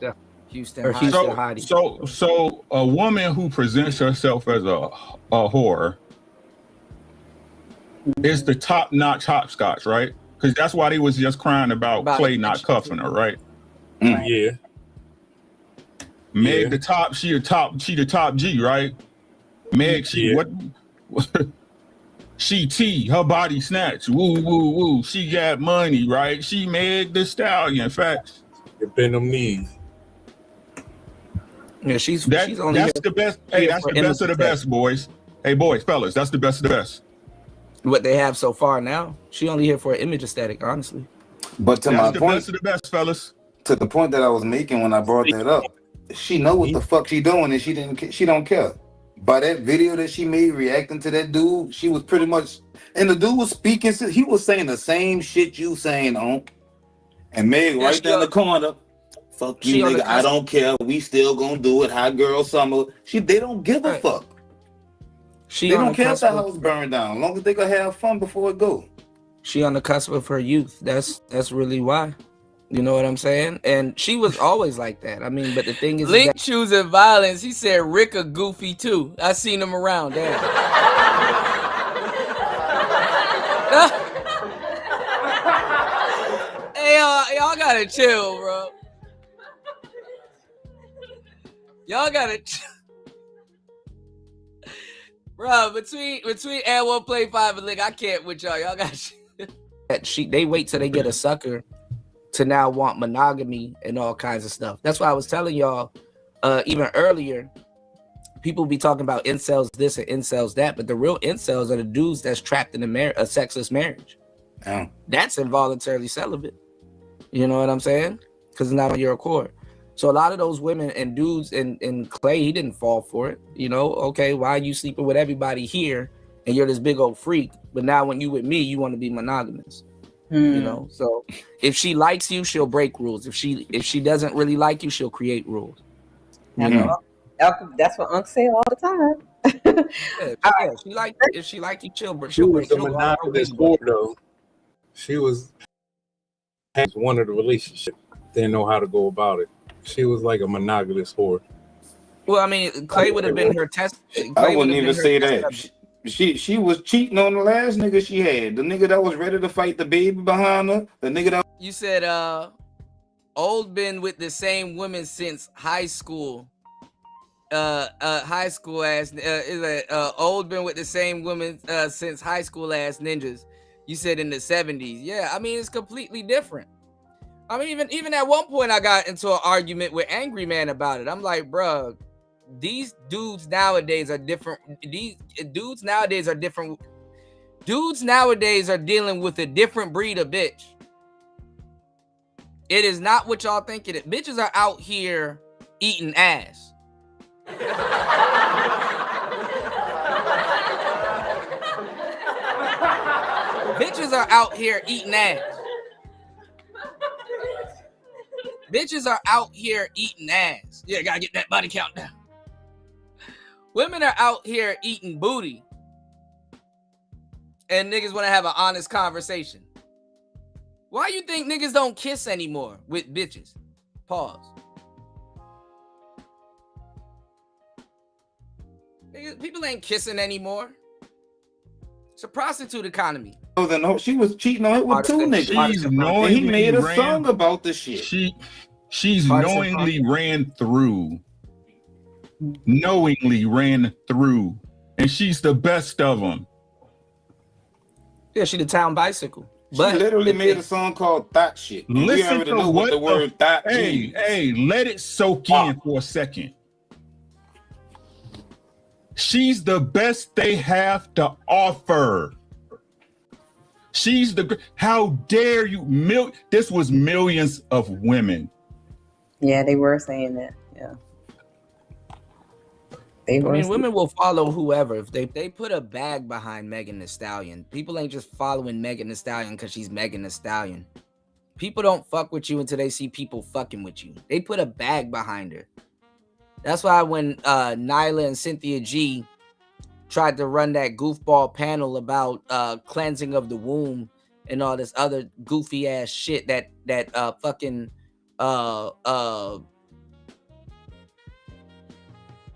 her Houston hottie. So a woman who presents herself as a whore is the top-notch hopscotch, right? Because that's why they was just crying about Clay not cuffing her, right? Yeah. Meg the top, she the top G, right? Meg, she T, her body snatch, woo, woo, woo. She got money, right? She Meg the Stallion, facts. Bend them knees. Yeah, she's That's only the best. Hey, that's the best of the best, boys. Hey, boys, fellas, that's the best of the best. What they have so far now. She only here for an image aesthetic, honestly. But to That's my the point, best of the best, fellas. to the point that I was making when I brought that up, she know what the fuck she doing, and she don't care. By that video that she made reacting to that dude, she was pretty much, and the dude was speaking. He was saying the same shit you saying on, and Meg right there in the corner. Fuck you, nigga. I don't care. We still gonna do it. Hot girl summer. They don't give a fuck. They don't care if the house burned down, as long as they gonna have fun before it go. She on the cusp of her youth. That's really why. You know what I'm saying? And she was always like that. I mean, but the thing is, Link choosing violence. He said Rick a goofy too. I seen him around. Damn. Hey, y'all gotta chill, bro. Y'all gotta chill. Bro, between and one play 5 and Lick, I can't with y'all. Y'all got they wait till they get a sucker to now want monogamy and all kinds of stuff. That's why I was telling y'all even earlier, people be talking about incels this and incels that, but the real incels are the dudes that's trapped in a sexless marriage. Oh. That's involuntarily celibate. You know what I'm saying? Because it's not on your accord. So a lot of those women and dudes and Clay, he didn't fall for it. You know, okay, why are you sleeping with everybody here and you're this big old freak, but now when you with me, you want to be monogamous. You know, so if she likes you, she'll break rules. If she doesn't really like you, she'll create rules. You know, that's what Unc say all the time. If she like you, she'll break. She was a monogamous whore, though. She was one of the relationship. Didn't know how to go about it. She was like a monogamous whore. Well, I mean, Clay would have been her test. I wouldn't even say that. She was cheating on the last nigga she had. The nigga that was ready to fight the baby behind her. The nigga that You said old been with the same women since high school. High school ass old been with the same women since high school ass ninjas. You said in the 70s. Yeah, I mean it's completely different. I mean, even at one point, I got into an argument with Angry Man about it. I'm like, bro, these dudes nowadays are different. These dudes nowadays are different. Dudes nowadays are dealing with a different breed of bitch. It is not what y'all think it is. Bitches are out here eating ass. Bitches are out here eating ass. Bitches are out here eating ass. Yeah, gotta get that body count down. Women are out here eating booty. And niggas want to have an honest conversation. Why you think niggas don't kiss anymore with bitches? Pause. People ain't kissing anymore. It's a prostitute economy. she was cheating on it with two niggas. And he made a song about the shit. She's knowingly ran through. And she's the best of them. Yeah, she the town bicycle. She literally made a song called Thought Shit. Listen to what the word thought means. Hey, let it soak in for a second. She's the best they have to offer. How dare you? This was millions of women. Yeah, they were saying that. Yeah. Women will follow whoever. If they put a bag behind Megan Thee Stallion, people ain't just following Megan Thee Stallion because she's Megan Thee Stallion. People don't fuck with you until they see people fucking with you. They put a bag behind her. That's why when Nyla and Cynthia G tried to run that goofball panel about cleansing of the womb and all this other goofy ass shit that fucking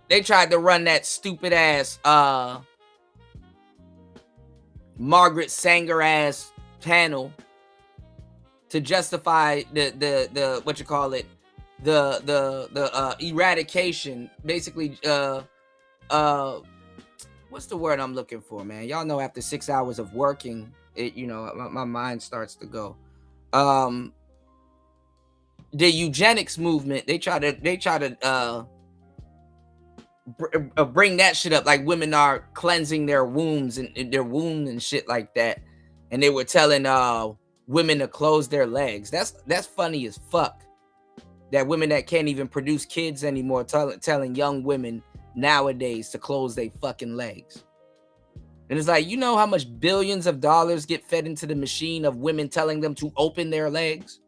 they tried to run that stupid ass Margaret Sanger ass panel to justify the what you call it, the eradication, basically what's the word I'm looking for, man? Y'all know after 6 hours of working, my mind starts to go. The eugenics movement, they try to bring that shit up, like women are cleansing their wombs and their womb and shit like that, and they were telling women to close their legs. That's funny as fuck. That women that can't even produce kids anymore telling young women nowadays to close their fucking legs. And it's like, you know how much billions of dollars get fed into the machine of women telling them to open their legs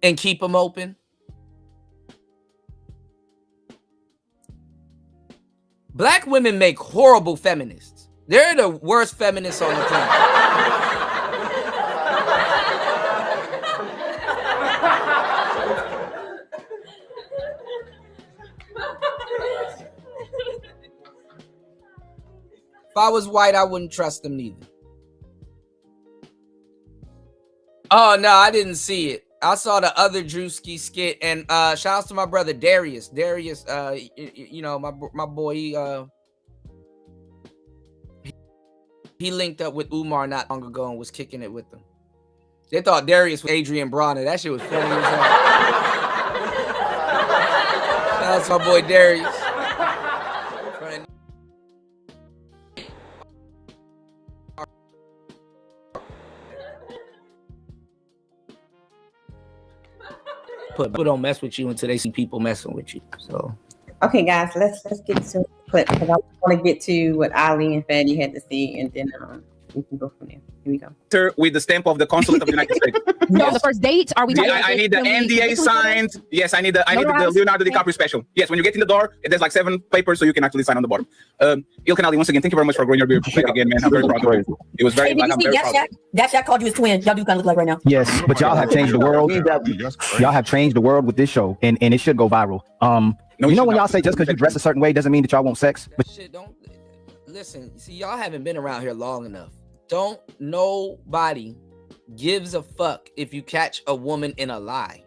and keep them open? Black women make horrible feminists. They're the worst feminists on the planet. If I was white, I wouldn't trust them neither. Oh, no, I didn't see it. I saw the other Drewski skit, and shout out to my brother Darius. Darius, you know, my boy, he linked up with Umar not long ago and was kicking it with them. They thought Darius was Adrian Bronner. That shit was funny as hell. Shout out to my boy Darius. People don't mess with you until they see people messing with you. So, okay, guys, let's get to the clip because I want to get to what Ali and Fanny had to say, and then we can go from there. Here we go. With the stamp of the consulate of the United States. No, the first date. Are we? Yeah, I need the NDA signed. Yes, I need the Leonardo DiCaprio special. Yes, when you get in the door, there's like 7 papers, so you can actually sign on the bottom. Ilkan Ali, once again, thank you very much for growing your beard again, man. I'm very proud of you. It was very. I'm very proud. That Shaq called you his twin. Y'all do kind of look like right now. Yes, but y'all have changed the world. Y'all have changed the world with this show, and it should go viral. You know when y'all say just because you dress a certain way doesn't mean that y'all want sex. But shit, don't listen. See, y'all haven't been around here long enough. Don't nobody gives a fuck if you catch a woman in a lie.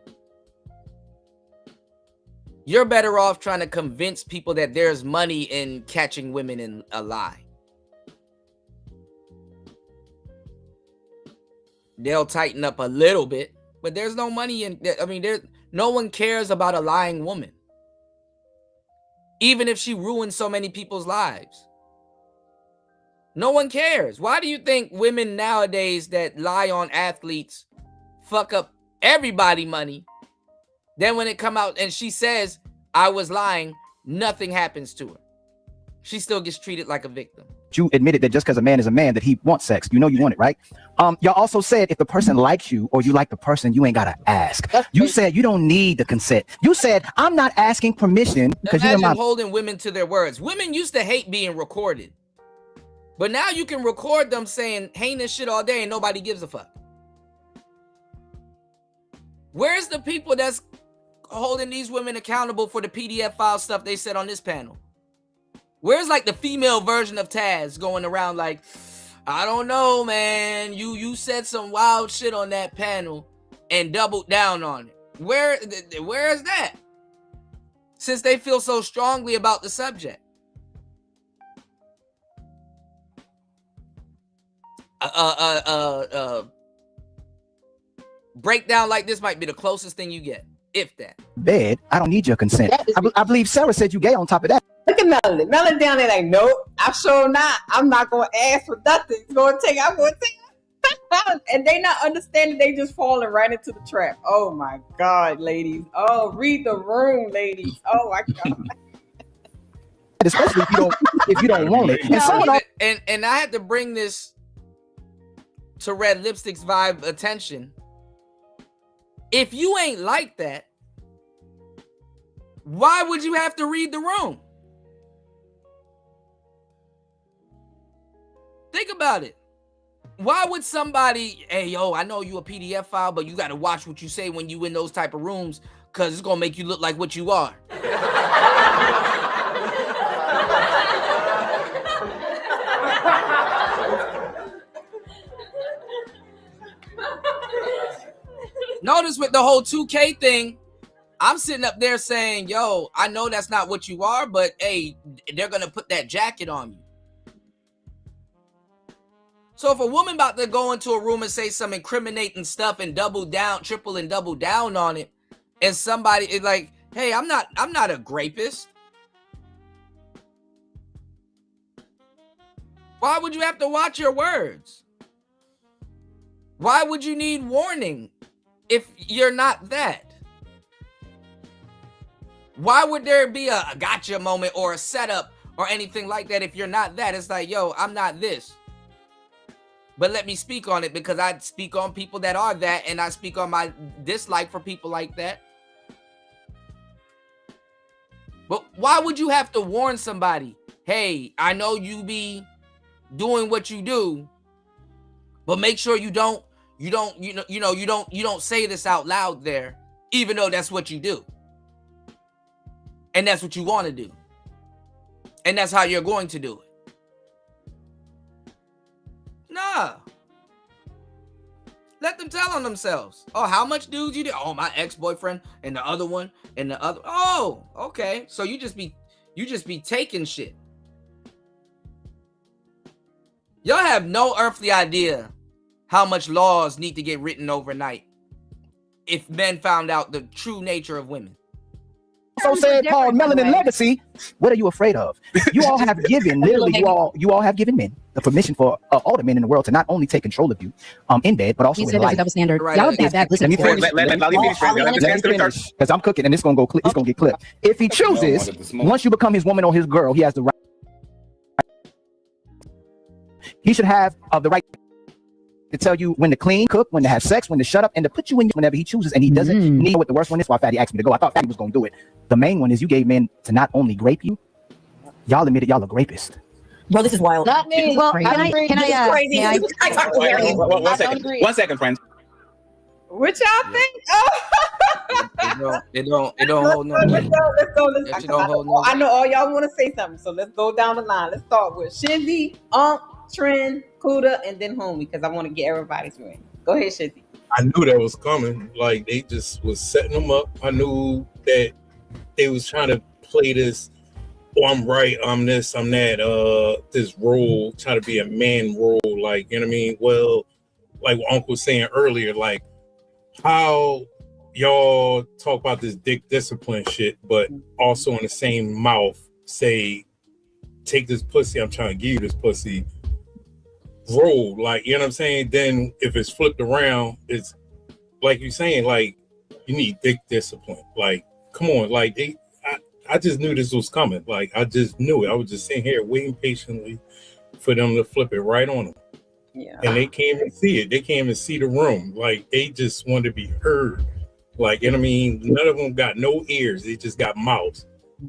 You're better off trying to convince people that there's money in catching women in a lie. They'll tighten up a little bit, but there's no money in. I mean, no one cares about a lying woman, even if she ruins so many people's lives. No one cares. Why do you think women nowadays that lie on athletes fuck up everybody money? Then when it come out and she says, I was lying, nothing happens to her. She still gets treated like a victim. you admitted that just because a man is a man that he wants sex. You know you want it, right? Y'all also said if the person likes you or you like the person, you ain't gotta ask. You said you don't need the consent. You said I'm not asking permission because you're my holding women to their words. Women used to hate being recorded. But now you can record them saying heinous shit all day and nobody gives a fuck. Where's the people that's holding these women accountable for the PDF file stuff they said on this panel? Where's like the female version of Taz going around like, I don't know, man. You said some wild shit on that panel and doubled down on it. Where is that? Since they feel so strongly about the subject. Breakdown like this might be the closest thing you get, if that. Bed. I don't need your consent. I believe Sarah said you gay on top of that. Look at Melanie. Melanie down there like, nope, I'm sure not. I'm not going to ask for nothing. I'm going to take. And they not understanding. They just falling right into the trap. Oh, my God, ladies. Oh, read the room, ladies. Oh, my God. Especially if you don't want it. And I had to bring this to Red Lipstick's vibe attention. If you ain't like that, why would you have to read the room? Think about it. Why would somebody, hey, yo, I know you a PDF file, but you got to watch what you say when you in those type of rooms because it's going to make you look like what you are. Notice with the whole 2K thing, I'm sitting up there saying, yo, I know that's not what you are, but hey, they're going to put that jacket on you. So if a woman about to go into a room and say some incriminating stuff and double down, triple and double down on it, and somebody is like, Hey, I'm not a grapist. Why would you have to watch your words? Why would you need warning if you're not that? Why would there be a gotcha moment or a setup or anything like that if you're not that? It's like, yo, I'm not this. But let me speak on it because I speak on people that are that, and I speak on my dislike for people like that. But why would you have to warn somebody? Hey, I know you be doing what you do, but make sure you don't say this out loud there, even though that's what you do. And that's what you want to do. And that's how you're going to do it. Nah. Let them tell on themselves. Oh, how much dudes you do? Oh, my ex-boyfriend and the other one and the other. Oh, okay. So you just be taking shit. Y'all have no earthly idea how much laws need to get written overnight if men found out the true nature of women. Also said, Paul, Melanin Legacy. What are you afraid of? You all have given, literally, you all have given men the permission for all the men in the world to not only take control of you in bed, but also in life. Double standard. Right. Y'all bad. Listen, let me finish, because I'm cooking and it's gonna go. It's gonna get clipped. If he chooses, once you become his woman or his girl, he has the right. He should have the right to tell you when to clean, cook, when to have sex, when to shut up, and to put you in whenever he chooses. And he doesn't need what the worst one is. Why Fatty asked me to go. I thought Fatty was going to do it. The main one is you gave men to not only grape you, y'all admitted y'all are grapists. Bro, this is wild. Not me. Well, can I crazy. I talk to Harry. One second, friends. What y'all think? It don't hold no. Let's go. I know all y'all want to say something, so let's go down the line. Let's start with Shindy, Trend, Kuda, and then Homie, because I want to get everybody's win. Go ahead, Shindy. I knew that was coming. Like, they just was setting them up. I knew that they was trying to play this, oh, I'm right, I'm this, I'm that, this role, trying to be a man role, like, you know what I mean? Well, like what Uncle was saying earlier, like, how y'all talk about this dick discipline shit, but also in the same mouth say, take this pussy, I'm trying to give you this pussy, role, like, you know what I'm saying? Then if it's flipped around, it's like you're saying, like, you need dick discipline. Like, come on, like, I just knew this was coming. Like, I just knew it. I was just sitting here waiting patiently for them to flip it right on them. Yeah. And they came and see it. They came and see the room. Like, they just wanted to be heard. Like, you know what I mean? None of them got no ears. They just got mouths.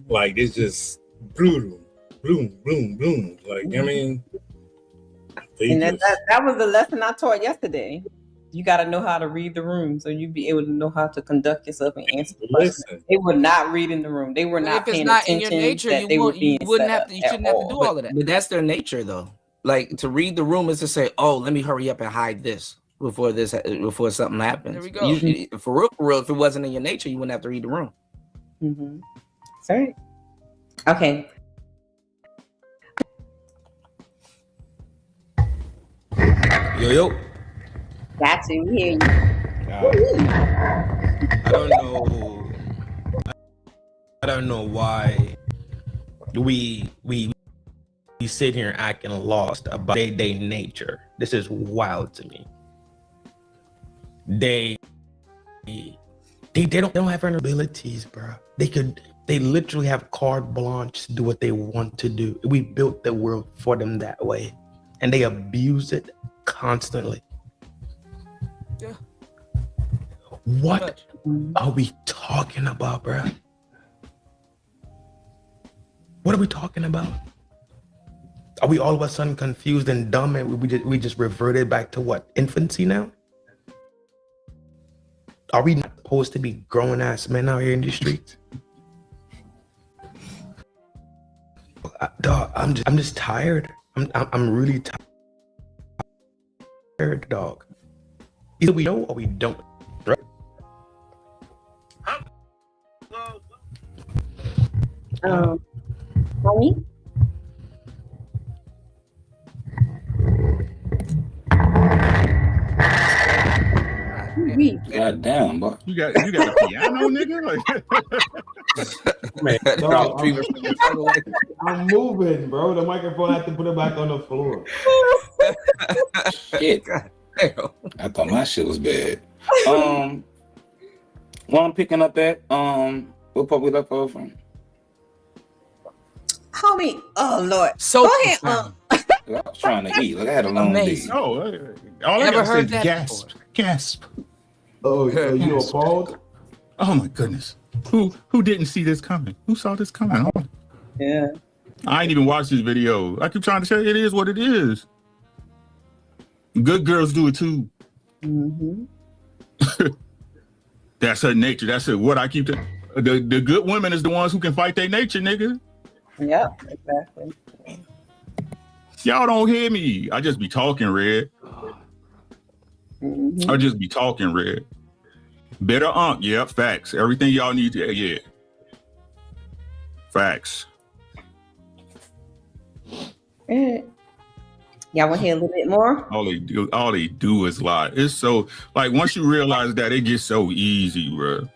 Like, it's just bloom, bloom, bloom, bloom. Like, you know what I mean? And that was the lesson I taught yesterday. You got to know how to read the room, so you be able to know how to conduct yourself and answer the question. They were not reading the room. They were not paying attention. If it's not in your nature, you shouldn't have to do all of that. But that's their nature, though. Like, to read the room is to say, "Oh, let me hurry up and hide this before something happens." There we go. For real, if it wasn't in your nature, you wouldn't have to read the room. Mm-hmm. Sorry. Okay. Yo. Got you. We hear you. I don't know why we sit here acting lost about their nature. This is wild to me. They don't have any abilities, bro. They literally have carte blanche to do what they want to do. We built the world for them that way, and they abuse it constantly. Yeah. What are we talking about, bro? What are we talking about? Are we all of a sudden confused and dumb, and we just reverted back to what, infancy now? Are we not supposed to be grown ass men out here in the streets? Dog, I'm just tired. I'm really tired, dog. Either we know or we don't. Right? Mommy? God damn, boy. You got a piano, nigga? Man, I'm moving, bro. The microphone, I have to put it back on the floor. Shit. I thought my shit was bad. Well, I'm picking up at what part we left off from? Homie, oh Lord. So go ahead. I was trying to eat. Like I had a long day. No, all I Never gotta say heard is that gasp, gasp. Oh, you appalled? Oh my goodness. Who didn't see this coming? Who saw this coming? Oh. Yeah. I ain't even watched this video. I keep trying to say it is what it is. Good girls do it too. Mm-hmm. That's her nature. That's her. What I keep the good women is the ones who can fight their nature, nigga. Yep, exactly. Y'all don't hear me. I just be talking, Red. Mm-hmm. I just be talking, Red. Better yep, facts. Everything y'all need to, yeah. Facts. Y'all want to hear a little bit more? All they do is lie. It's so, like, once you realize that, it gets so easy, bro.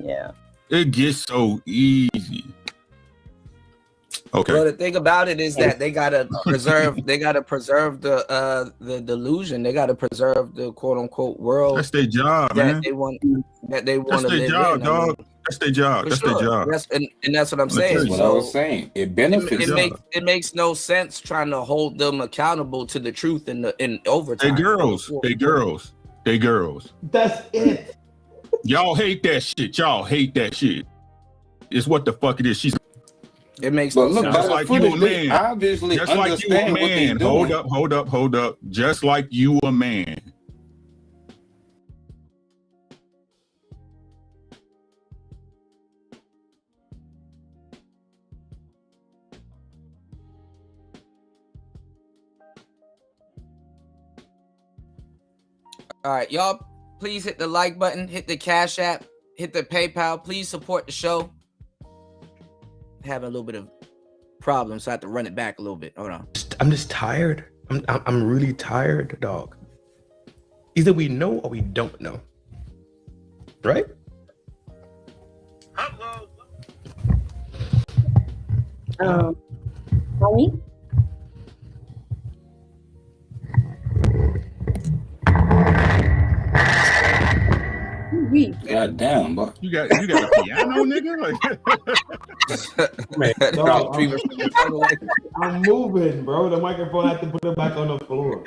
Yeah. It gets so easy. Okay. Well, the thing about it is that they gotta preserve the delusion. They gotta preserve the quote unquote world. That's their job, man. They want to That's live their job, in. dog. That's their job. For That's sure. their job. And that's what I'm saying. That's what I was saying. It benefits. It makes no sense trying to hold them accountable to the truth in overtime. They girls. That's it. Y'all hate that shit. Y'all hate that shit. It's what the fuck it is. It makes But no look, sense. Just like you a man. obviously Just like you a understand what they're man. doing. Hold up. Just like you a man. All right, y'all, please hit the like button, hit the Cash App, hit the PayPal. Please support the show. Having a little bit of problems, so I have to run it back a little bit. Hold on. I'm just tired. I'm really tired, dog. Either we know or we don't know. Right? Homie? God damn, boy. You got a piano, nigga? Man, dog, I'm moving, bro. The microphone, I have to put it back on the floor.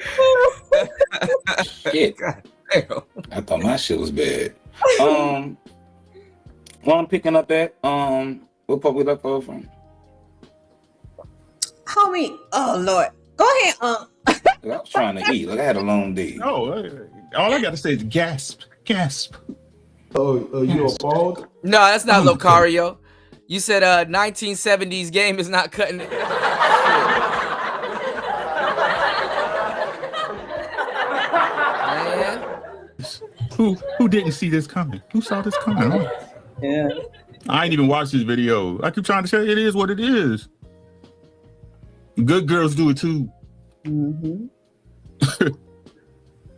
Shit. I thought my shit was bad. Well, I'm picking up at what part we left off from? Homie, oh Lord. Go ahead. I was trying to eat. Like I had a long day. No, all I gotta say is gasp, gasp. Oh, you appalled? No, that's not Locario. You said 1970s game is not cutting it. Man. Who didn't see this coming? Who saw this coming? Oh. Yeah. I ain't even watched this video. I keep trying to say it is what it is. Good girls do it too. Mm-hmm.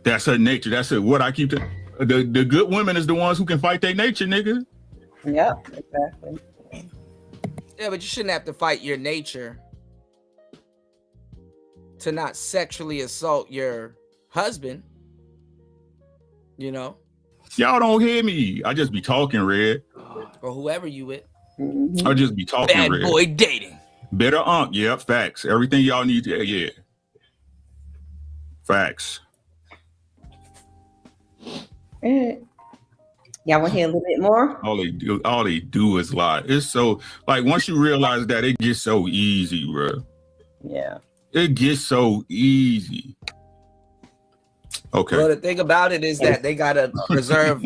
That's her nature. That's her. What I keep the good women is the ones who can fight their nature, nigga. Yep, exactly. Yeah, but you shouldn't have to fight your nature to not sexually assault your husband. You know? Y'all don't hear me. I just be talking, Red. Or whoever you with. I just be talking, Bad Red. boy dating. Better yep, facts. Everything y'all need to, yeah. Facts. Y'all want to hear a little bit more? All they do is lie. It's so, like, once you realize that, it gets so easy, bro. Yeah. It gets so easy. Okay. Well, the thing about it is that they gotta preserve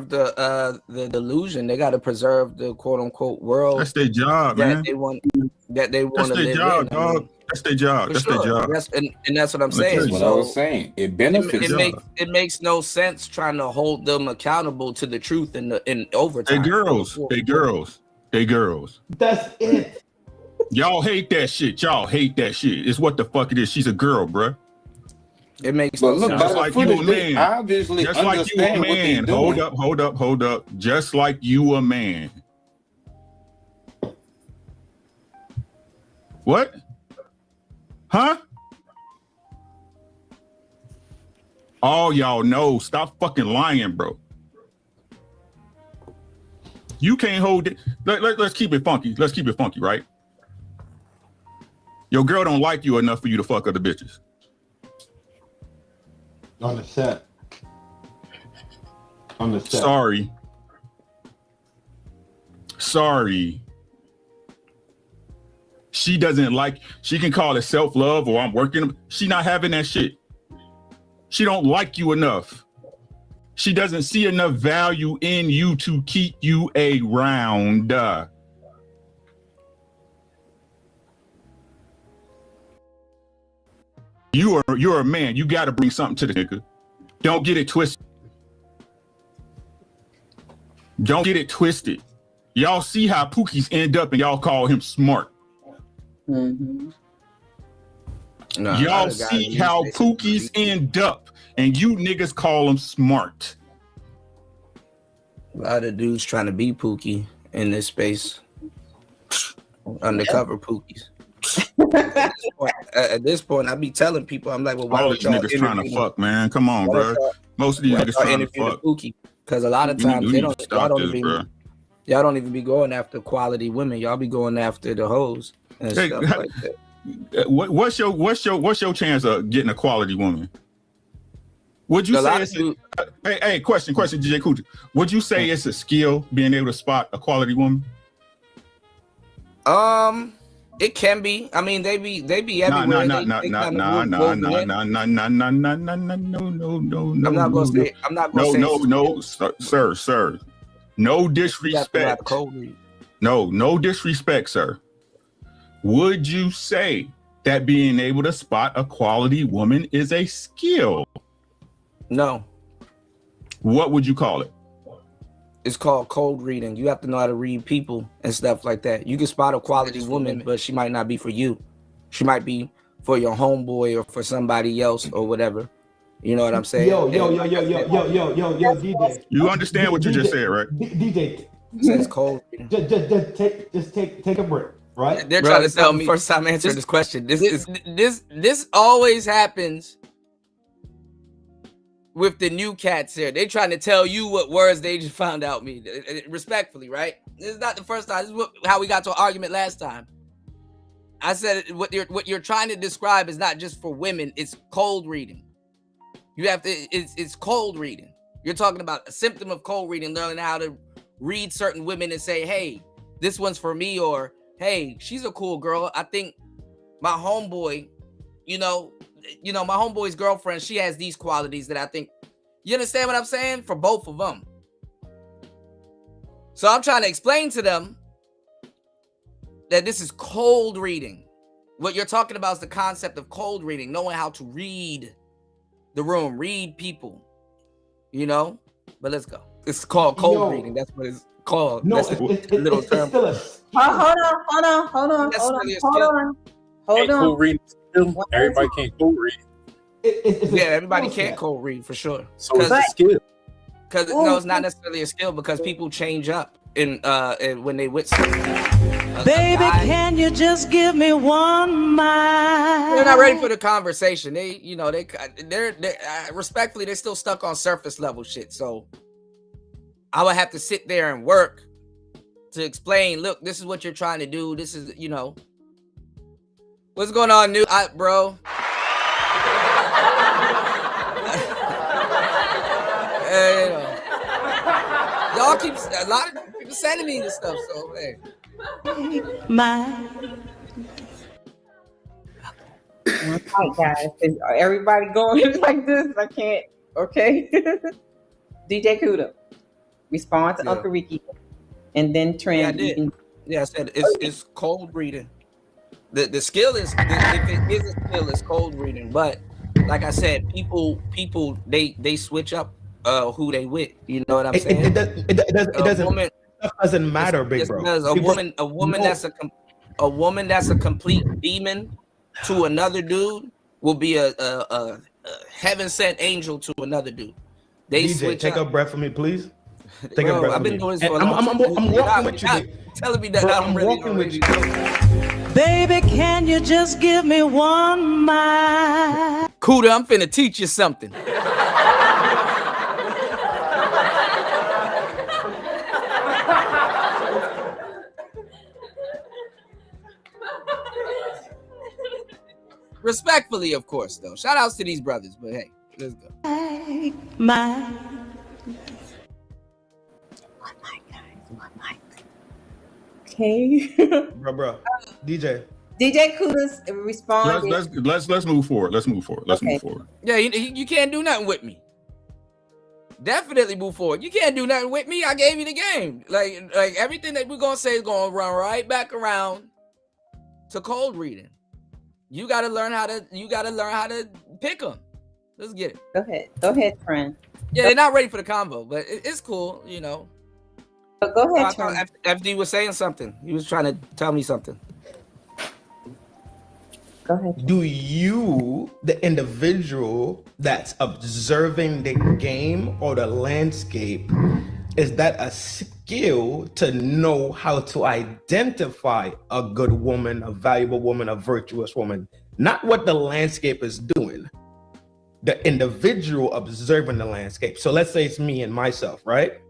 the delusion. They gotta preserve the quote unquote world. That's their job, man. That they want to live That's their job, in. dog. That's their job. That's their job. And that's what I'm saying. That's what I was saying. It benefits. It makes no sense trying to hold them accountable to the truth in overtime. They girls. That's it. Y'all hate that shit. It's what the fuck it is. She's a girl, bruh. It makes But no look, sense. by the footage, they obviously Just like you a understand what they man. doing. Hold up. Just like you a man. What? Huh? All y'all know. Stop fucking lying, bro. You can't hold it. Let's keep it funky. Let's keep it funky, right? Your girl don't like you enough for you to fuck other bitches. On the set. Sorry. She doesn't like, she can call it self-love or I'm working. She not having that shit. She don't like you enough. She doesn't see enough value in you to keep you around. You're a man. You got to bring something to the nigga. Don't get it twisted. Don't get it twisted. Y'all see how Pookie's end up and y'all call him smart. Mm-hmm. Y'all see how Pookie's end up and you niggas call him smart. A lot of dudes trying to be Pookie in this space. Undercover Pookies. At this point, I be telling people, I'm like, well, why all don't these y'all niggas trying to fuck, man? Come on, bro. Most of these niggas trying to fuck. Pookie? Because a lot of times they don't. Y'all don't even be going after quality women. Y'all be going after the hoes and stuff like that. What's your chance of getting a quality woman? Would you say it's hey, question, DJ Kuta. Would you say it's a skill being able to spot a quality woman? It can be. I mean, they be everywhere. No. I'm not gonna say. Sir. No disrespect. No disrespect, sir. Would you say that being able to spot a quality woman is a skill? No. What would you call it? It's called cold reading. You have to know how to read people and stuff like that. You can spot a quality woman, but she might not be for you. She might be for your homeboy or for somebody else or whatever. You know what I'm saying? Yo, DJ. You understand what you just said, right? DJ. It's cold reading. Just take a break, right? They're trying to tell me first time answering this question. This always happens with the new cats here. They trying to tell you what words they just found out me. Respectfully, right? This is not the first time. This is how we got to an argument last time. I said what you're trying to describe is not just for women. It's cold reading. You have to. It's cold reading. You're talking about a symptom of cold reading, learning how to read certain women and say, "Hey, this one's for me," or "Hey, she's a cool girl. I think my homeboy, you know, my homeboy's girlfriend, she has these qualities that I think." You understand what I'm saying? For both of them. So I'm trying to explain to them that this is cold reading. What you're talking about is the concept of cold reading, knowing how to read the room, read people, But let's go. It's called cold reading. That's what it's called. No, that's it's little term. Still Hold on. Cold reading. Everybody can't cold read. Everybody can't cold read for sure. So it's a skill. Because it's not necessarily a skill because people change up in when they with Baby, can you just give me one mile? They're not ready for the conversation. They're respectfully, they're still stuck on surface level shit. So I would have to sit there and work to explain, look, this is what you're trying to do. This is, what's going on, bro? Y'all keep a lot of people sending me this stuff, so hey. All right, guys. Is everybody going like this? I can't. Okay. DJ Kuda, respond to Uncle Ricky, and then Trent. Yeah, I did. I said it's cold reading. The skill is, if it is a skill, it's cold reading. But like I said, people they switch up who they with. You know what I'm saying? It doesn't matter, big bro. Because a woman that's a complete demon to another dude will be a heaven sent angel to another dude. They DJ, switch take up. a breath for me, please. Take Bro, a breath I've for been me. doing this And for a long time. I'm walking with you. Telling me that Bro, I'm really walking with you. Baby, can you just give me one mile? Kuda, I'm finna teach you something. Respectfully, of course, though. Shout outs to these brothers, but hey, let's go. My. Okay. Bro. DJ Kuda's responded. Let's move forward. Let's move forward. Yeah, you can't do nothing with me. Definitely move forward. You can't do nothing with me. I gave you the game. Like everything that we're gonna say is gonna run right back around to cold reading. You gotta learn how to pick them. Let's get it. Go ahead, friend. Yeah, they're not ready for the convo, but it's cool, you know. But go ahead, Trent. FD was saying something. He was trying to tell me something. Go ahead. Do you, the individual that's observing the game or the landscape, is that a skill to know how to identify a good woman, a valuable woman, a virtuous woman? Not what the landscape is doing. The individual observing the landscape. So let's say it's me and myself, right?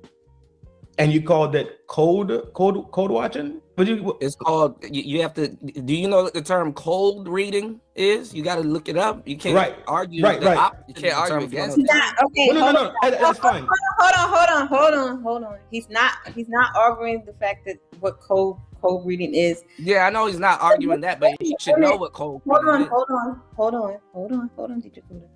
And you called it code watching? But it's called, you have to, do you know what the term cold reading is? You got to look it up. You can't argue. You can't argue against it. Okay. No, that's fine. Hold on. He's not arguing the fact that what cold reading is. Yeah, I know he's not arguing that, but he should know what cold reading is. Hold on, DJ Kuda.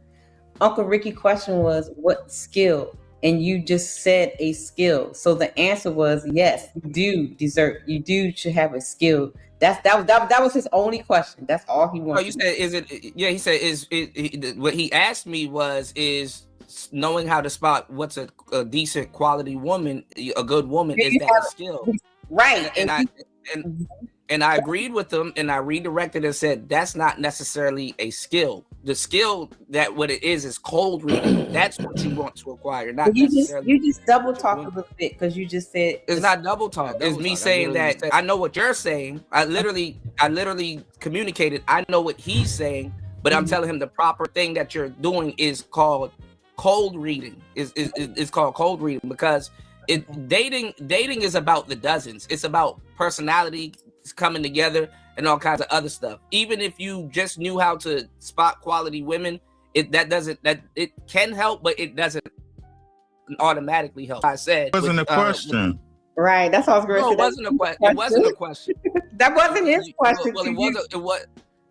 Uncle Ricky question was what skill? And you just said a skill. So the answer was yes, you should have a skill. That was his only question. That's all he wanted. Oh, you said is it? Yeah, he said what he asked me is knowing how to spot what's a decent quality woman, a good woman. Is that a skill? Right. And I agreed with him, and I redirected and said that's not necessarily a skill. The skill that what it is cold reading. That's what you want to acquire. Not necessarily. You just double talk a little bit because you just said it's not double talk. It's me saying that I know what you're saying. I literally communicated. I know what he's saying, but I'm telling him the proper thing that you're doing is called cold reading. Is called cold reading because dating is about the dozens. It's about personality coming together and all kinds of other stuff. Even if you just knew how to spot quality women, it can help, but it doesn't automatically help. I said it wasn't a question. Right, that's all I was going to say. No, it wasn't a question. That wasn't his question. Well,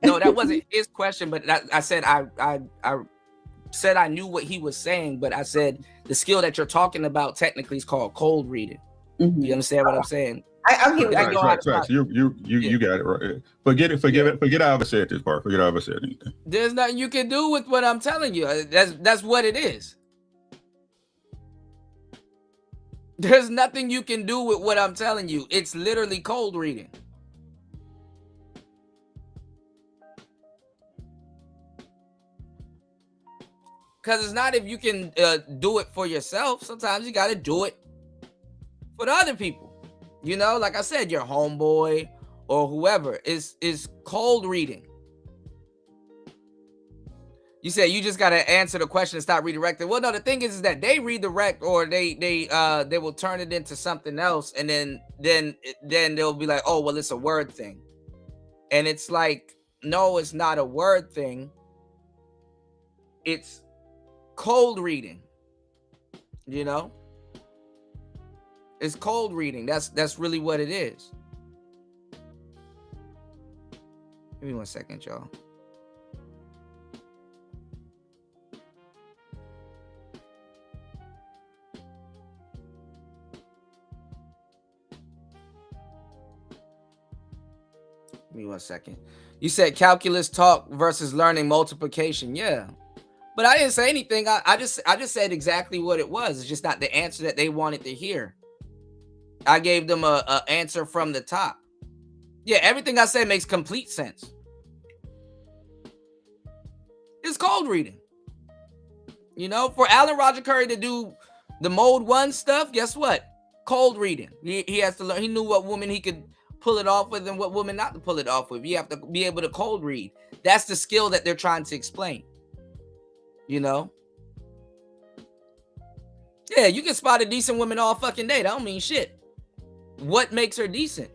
that wasn't his question, but I said I said I knew what he was saying, but I said the skill that you're talking about technically is called cold reading. Mm-hmm. You understand what I'm saying? I get it. You got it right. Forget I ever said this part. Forget I ever said anything. There's nothing you can do with what I'm telling you. That's what it is. There's nothing you can do with what I'm telling you. It's literally cold reading. Because it's not if you can do it for yourself. Sometimes you got to do it for the other people. You know, like I said, your homeboy or whoever is cold reading. You said you just got to answer the question and stop redirecting. Well, no, the thing is that they redirect or they will turn it into something else, and then they'll be like, oh, well, it's a word thing, and it's like, no, it's not a word thing. It's cold reading. You know. It's cold reading. That's really what it is. Give me 1 second, y'all. Give me 1 second. You said calculus talk versus learning multiplication. Yeah. But I didn't say anything. I just said exactly what it was. It's just not the answer that they wanted to hear. I gave them a answer from the top. Yeah, everything I said makes complete sense. It's cold reading. You know, for Alan Roger Curry to do the mode 1 stuff, guess what? Cold reading. He has to learn. He knew what woman he could pull it off with and what woman not to pull it off with. You have to be able to cold read. That's the skill that they're trying to explain. You know? Yeah, you can spot a decent woman all fucking day. That don't mean shit. What makes her decent?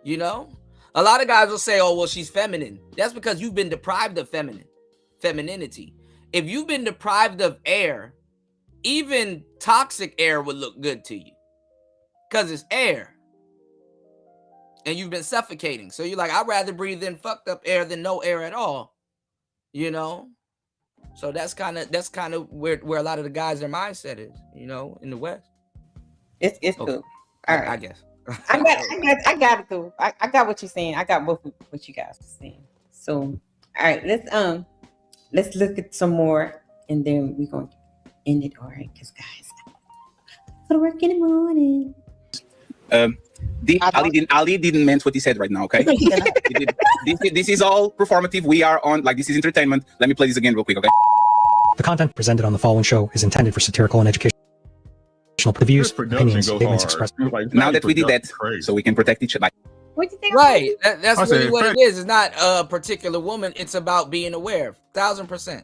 You know? A lot of guys will say, oh, well, she's feminine. That's because you've been deprived of femininity. If you've been deprived of air, even toxic air would look good to you. Because it's air. And you've been suffocating. So you're like, I'd rather breathe in fucked up air than no air at all. You know? So that's kind of where a lot of the guys, their mindset is, you know, in the West. It's cool. All right. I guess. I got it though. I got what you're saying. I got what you guys are saying. So all right, let's look at some more and then we're gonna end it. All right, because guys, I gotta work in the morning. Ali didn't mean what he said right now, okay? This is all performative. We are on, like, this is entertainment. Let me play this again real quick, okay? The content presented on the following show is intended for satirical and educational. The views, opinions, statements expressed. Now that we did that, so we can protect each other. What you think? Right. That's really what it is. It's not a particular woman. It's about being aware. 1000%.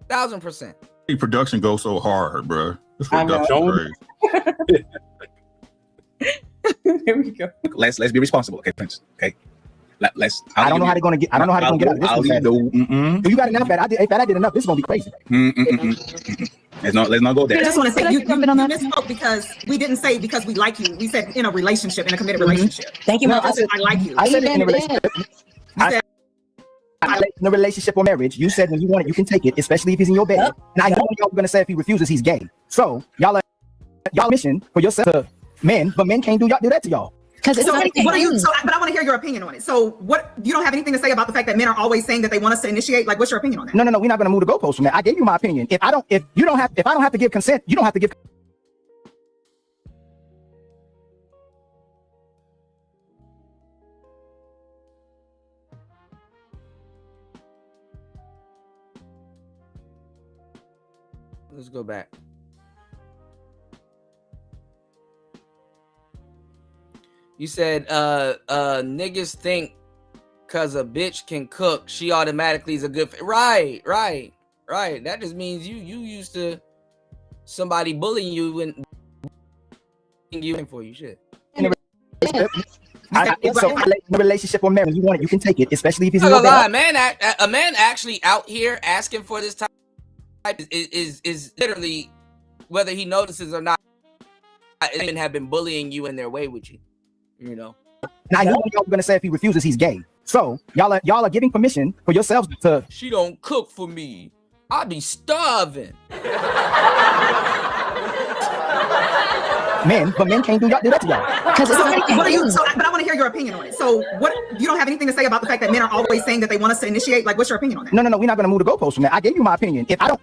1000%. Production goes so hard, bro. This production crazy. Here we go. Let's be responsible, okay, Prince? Okay. Let's. I don't know how they're gonna get. I don't know how they're gonna get out of this one. You got enough. If I did enough, this is gonna be crazy. Let's not go there. I just want to say you misspoke because we didn't say because we like you. We said in a relationship, in a committed relationship. Thank you. No, I said I like you. I said in a relationship. In a relationship or marriage, you said when you want it, you can take it, especially if he's in your bed. And I know y'all were gonna say if he refuses, he's gay. So y'all mission for yourself to men, but men can't do that to y'all. Because but I want to hear your opinion on it. So what, you don't have anything to say about the fact that men are always saying that they want us to initiate? Like, what's your opinion on that? No, we're not gonna move the goalpost from that. I gave you my opinion. If I don't have to give consent, you don't have to give. Let's go back. You said niggas think cause a bitch can cook, she automatically is a good right. That just means you used to somebody bullying you and you for you shit. In a relationship or marriage, you want it, you can take it, especially if he's a man actually out here asking for this type is literally, whether he notices or not, men have been bullying you in their way with you. You know, and I know y'all were gonna say if he refuses, he's gay. So y'all are giving permission for yourselves to. She don't cook for me. I be starving. But men can't do that to y'all. But I want to hear your opinion on it. So what, you don't have anything to say about the fact that men are always saying that they want us to initiate? Like, what's your opinion on that? No, we're not gonna move the goalpost from that. I gave you my opinion. If I don't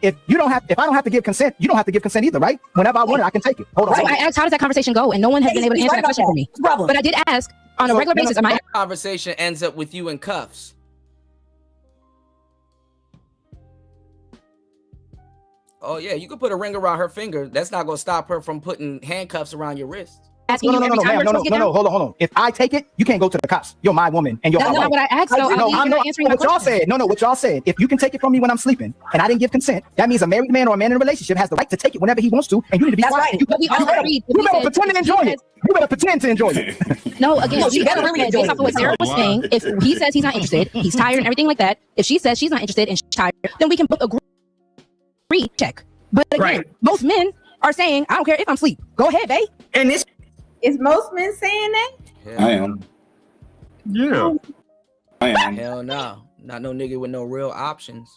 have to give consent, you don't have to give consent either, right? Whenever I want it, I can take it. Hold on. So I asked, how does that conversation go? And no one has been able to answer that question for me. But I did ask on a regular basis. That conversation ends up with you in cuffs. Oh yeah, you could put a ring around her finger. That's not gonna stop her from putting handcuffs around your wrist. No, hold on. If I take it, you can't go to the cops. You're my woman, and you're That's not what I asked. So I'm not answering what y'all said. What y'all said. If you can take it from me when I'm sleeping, and I didn't give consent, that means a married man or a man in a relationship has the right to take it whenever he wants to, and you need to be quiet. But we all agreed. You better pretend to enjoy it. You better pretend to enjoy it. No, again, she better really enjoy it. Based off of what Sarah was saying, if he says he's not interested, he's tired and everything like that. If she says she's not interested and she's tired, then we can book agree check. But again, most men are saying, I don't care if I'm asleep. Go ahead, babe. And this is most men saying that? I am. Yeah. I am. Hell no. Not no nigga with no real options.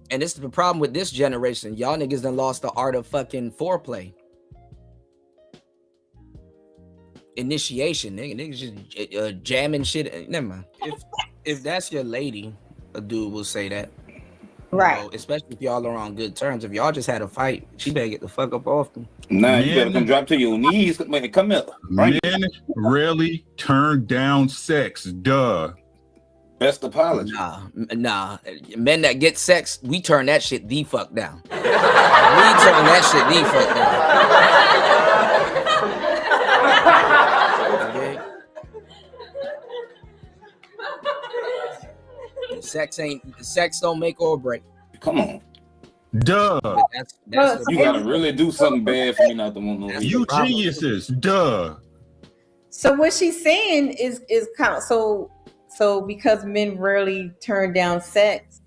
And this is the problem with this generation. Y'all niggas done lost the art of fucking foreplay. Initiation. Niggas just jamming shit. Never mind. If that's your lady, a dude will say that. Right. You know, especially if y'all are on good terms. If y'all just had a fight, she better get the fuck up off them. Nah, you better come drop to your knees. Come up. Men rarely turn down sex. Duh. Best apology. Nah. Men that get sex, we turn that shit the fuck down. We turn that shit the fuck down. Okay? Sex don't make or break. Come on. Duh. That's you gotta really do something bad for me not to want no. You geniuses. Duh. So what she's saying is kind of so because men rarely turn down sex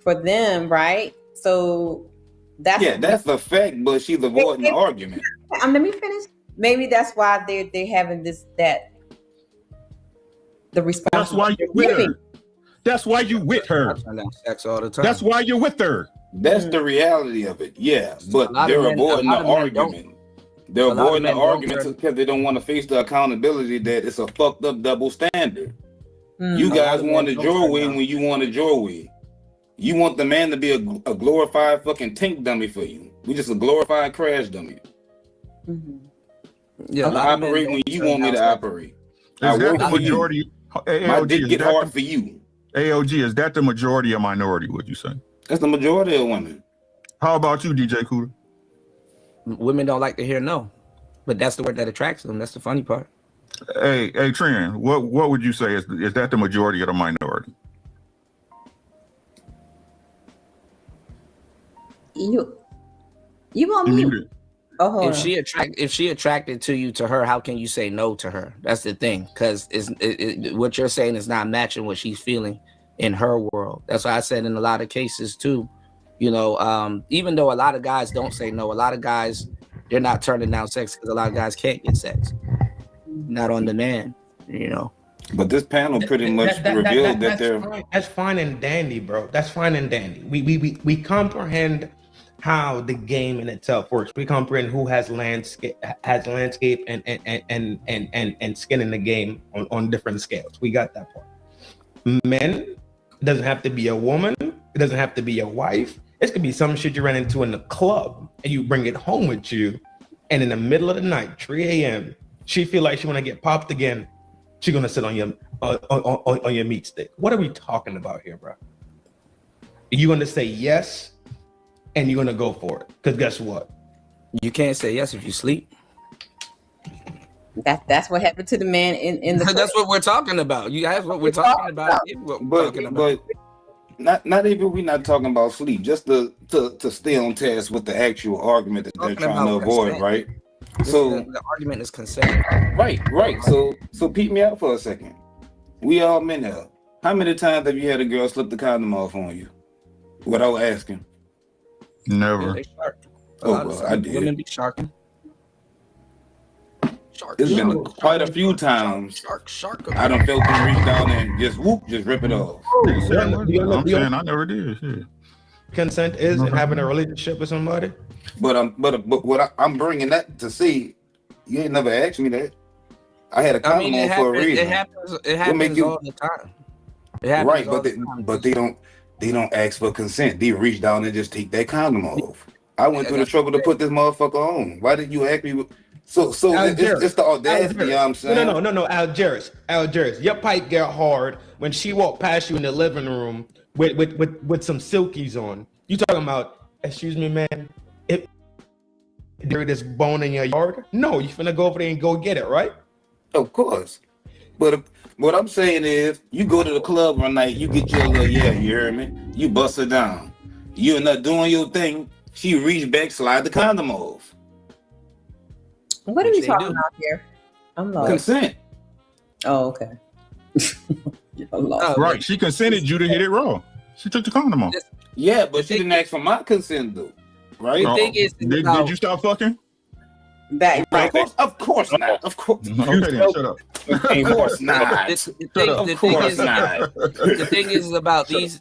for them, right? So that's the fact, but she's avoiding the argument. Let me finish. Maybe that's why they having the response. That's why you with her. That's why you with her. Sex all the time. That's why you're with her. That's the reality of it. Yeah, but they're avoiding the argument. They're avoiding the argument because they don't want to face the accountability that it's a fucked up double standard. You guys want it your way when you want it your way. You want the man to be a glorified fucking tank dummy for you. We just a glorified crash dummy. Yeah, I operate when you want me to operate. I work for you. My dick get hard for you. AOG, is that the majority or minority, would you say? That's the majority of women. How about you, DJ Kuda? Women don't like to hear no, but that's the word that attracts them. That's the funny part. Hey, Trin, what would you say is that the majority or the minority? You want me? If she attracted to you to her, how can you say no to her? That's the thing, because what you're saying is not matching what she's feeling in her world. That's why I said in a lot of cases too, you know, even though a lot of guys don't say no, a lot of guys, they're not turning down sex because a lot of guys can't get sex, not on demand, you know. But this panel pretty much revealed that they're that's fine and dandy, bro. That's fine and dandy. We comprehend how the game in itself works. We comprehend who has landscape and skin in the game on different scales. We got that part. Men, it doesn't have to be a woman, it doesn't have to be a wife. It could be some shit you ran into in the club and you bring it home with you, and in the middle of the night, 3 a.m., she feel like she wanna get popped again. She gonna sit on your meat stick. What are we talking about here, bro? You gonna say yes, and you're gonna go for it? Because guess what? You can't say yes if you sleep. That's what happened to the man in the. That's what we're talking about. You guys, what we're talking about. But not even we not talking about sleep. Just to stay on task with the actual argument that they're trying to avoid, consent. Right? So the argument is consent. Right. So peep me out for a second. We all men here. How many times have you had a girl slip the condom off on you without asking? Never. I did. Women be sharking. It's been quite a few times. I done felt them reach down and just rip it off. I'm saying I never did. Shit. Consent is in having a relationship with somebody. But what I'm bringing that to see, you ain't never asked me that. I had a condom on for a reason. It happens all the time. Right, but they don't ask for consent. They reach down and just take that condom off. I went through the trouble to put this motherfucker on. Why didn't you ask me? So it's the audacity, you know what I'm saying? No, Algeris. Your pipe get hard when she walked past you in the living room with some silkies on. You talking about, excuse me, man, if there is bone in your yard? No, you finna go over there and go get it, right? Of course. But what I'm saying is, you go to the club one night, you get your little, you hear me? You bust her down. You're not doing your thing. She reach back, slide the condom off. What are we talking about here? I'm lost. Consent. Oh, okay. Right, she consented you to hit it raw. She took the condom off. Yeah, but she didn't ask for my consent though. Right? The thing is, did you stop fucking? Of course not. Of course. Okay, then, shut up. Of course not. The thing is about these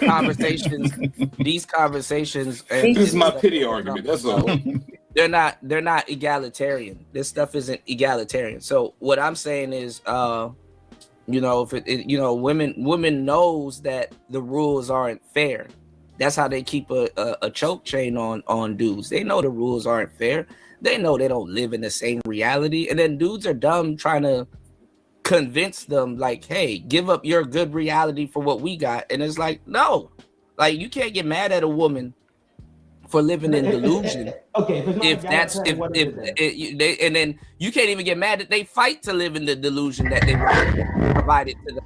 conversations. These conversations. This is my pity argument. That's all. They're not egalitarian. This stuff isn't egalitarian. So what I'm saying is, women knows that the rules aren't fair. That's how they keep a choke chain on dudes. They know the rules aren't fair. They know they don't live in the same reality. And then dudes are dumb trying to convince them like, hey, give up your good reality for what we got. And it's like, no, like you can't get mad at a woman for living in delusion. Okay, if that's and then you can't even get mad that they fight to live in the delusion that they were provided to them.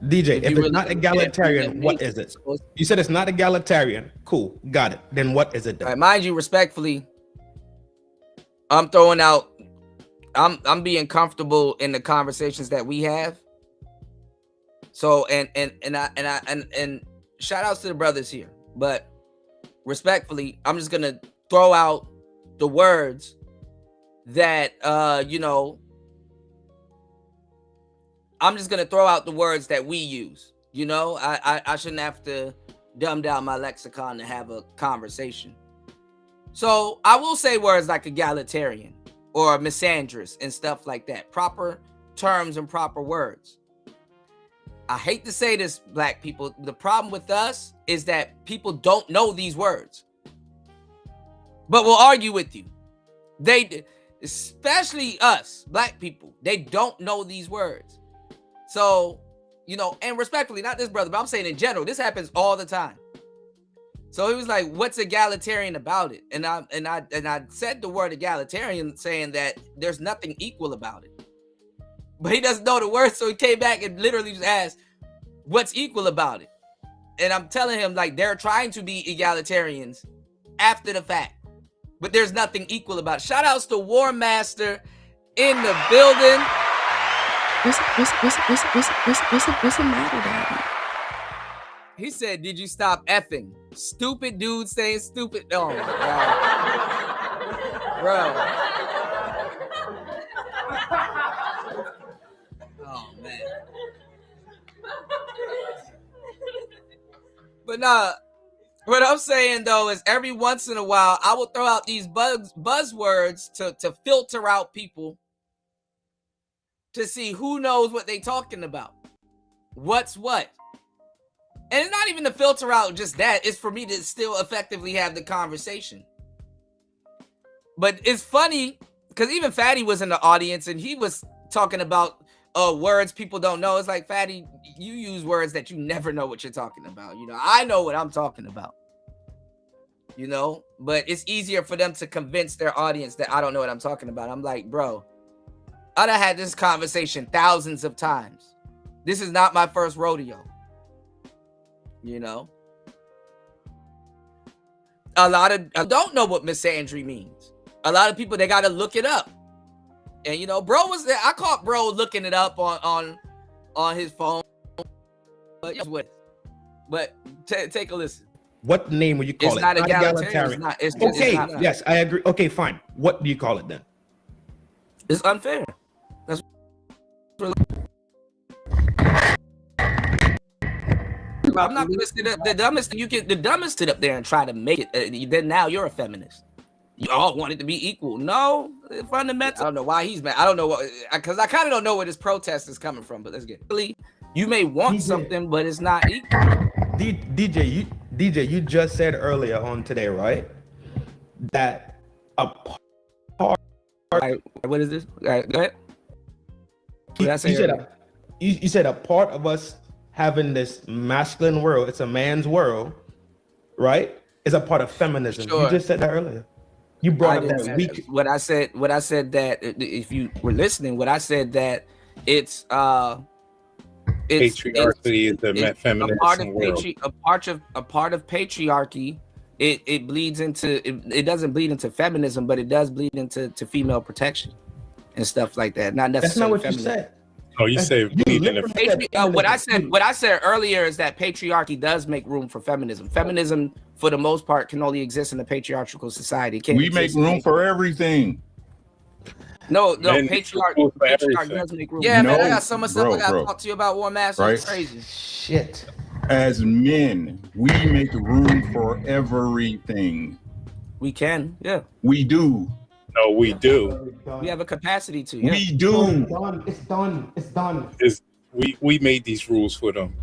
DJ, if it's really not egalitarian, what is it? You said it's not egalitarian. Cool, got it. Then what is it then? Right, mind you, respectfully, I'm throwing out. I'm being comfortable in the conversations that we have. So and shout outs to the brothers here, but respectfully, I'm just gonna throw out the words that I'm just gonna throw out the words that we use. I shouldn't have to dumb down my lexicon to have a conversation. So I will say words like egalitarian or misandrous and stuff like that. Proper terms and proper words. I hate to say this, black people. The problem with us is that people don't know these words, but will argue with you. They, especially us, black people, they don't know these words. So, and respectfully, not this brother, but I'm saying in general, this happens all the time. So he was like, what's egalitarian about it? And I said the word egalitarian, saying that there's nothing equal about it. But he doesn't know the word, so he came back and literally just asked, what's equal about it? And I'm telling him, like, they're trying to be egalitarians after the fact. But there's nothing equal about it. Shout outs to War Master in the building. What's the matter, Daddy? He said, did you stop effing? Stupid dude saying stupid. Oh, my God. Bro. Oh, man. But nah, what I'm saying, though, is every once in a while, I will throw out these buzzwords to filter out people to see who knows what they talking about. What's what. And it's not even to filter out just that. It's for me to still effectively have the conversation. But it's funny because even Fatty was in the audience and he was talking about words people don't know. It's like, Fatty, you use words that you never know what you're talking about. I know what I'm talking about. But it's easier for them to convince their audience that I don't know what I'm talking about. I'm like, bro, I done had this conversation thousands of times. This is not my first rodeo. A lot of don't know what misandry means. A lot of people, they got to look it up. And bro was there. I caught bro looking it up on his phone. But take a listen. What name would you call it? It's not egalitarian. It's just, okay, it's not. Yes, I agree. Okay, fine. What do you call it then? It's unfair. That's I'm not gonna sit up the dumbest. You get the dumbest sit up there and try to make it. Then now you're a feminist. You all want it to be equal. No, fundamental. I don't know why he's mad. I don't know what, because I kind of don't know where this protest is coming from. But let's get it. You may want something, but it's not equal. DJ, you just said earlier on today, right? That a part. What is this? All right, go ahead. You said a part of us having this masculine world, it's a man's world, right? Is a part of feminism. Sure. You just said that earlier. You brought up that weak. What I said that if you were listening, what I said that it's patriarchy is the feminism world. A part of patriarchy. It bleeds into it doesn't bleed into feminism, but it does bleed into female protection and stuff like that. Not necessarily. That's not what feminism. You said. Oh, you say what I said earlier is that patriarchy does make room for feminism. Feminism, for the most part, can only exist in a patriarchal society. We make room for everything. No, patriarchy does make room. Yeah, man, I got so much stuff I gotta talk to you about, War Master. Right? It's crazy. Shit. As men, we make room for everything. We can, yeah. We do. No, we do. We have a capacity to. Yeah. We do. It's done. We made these rules for them.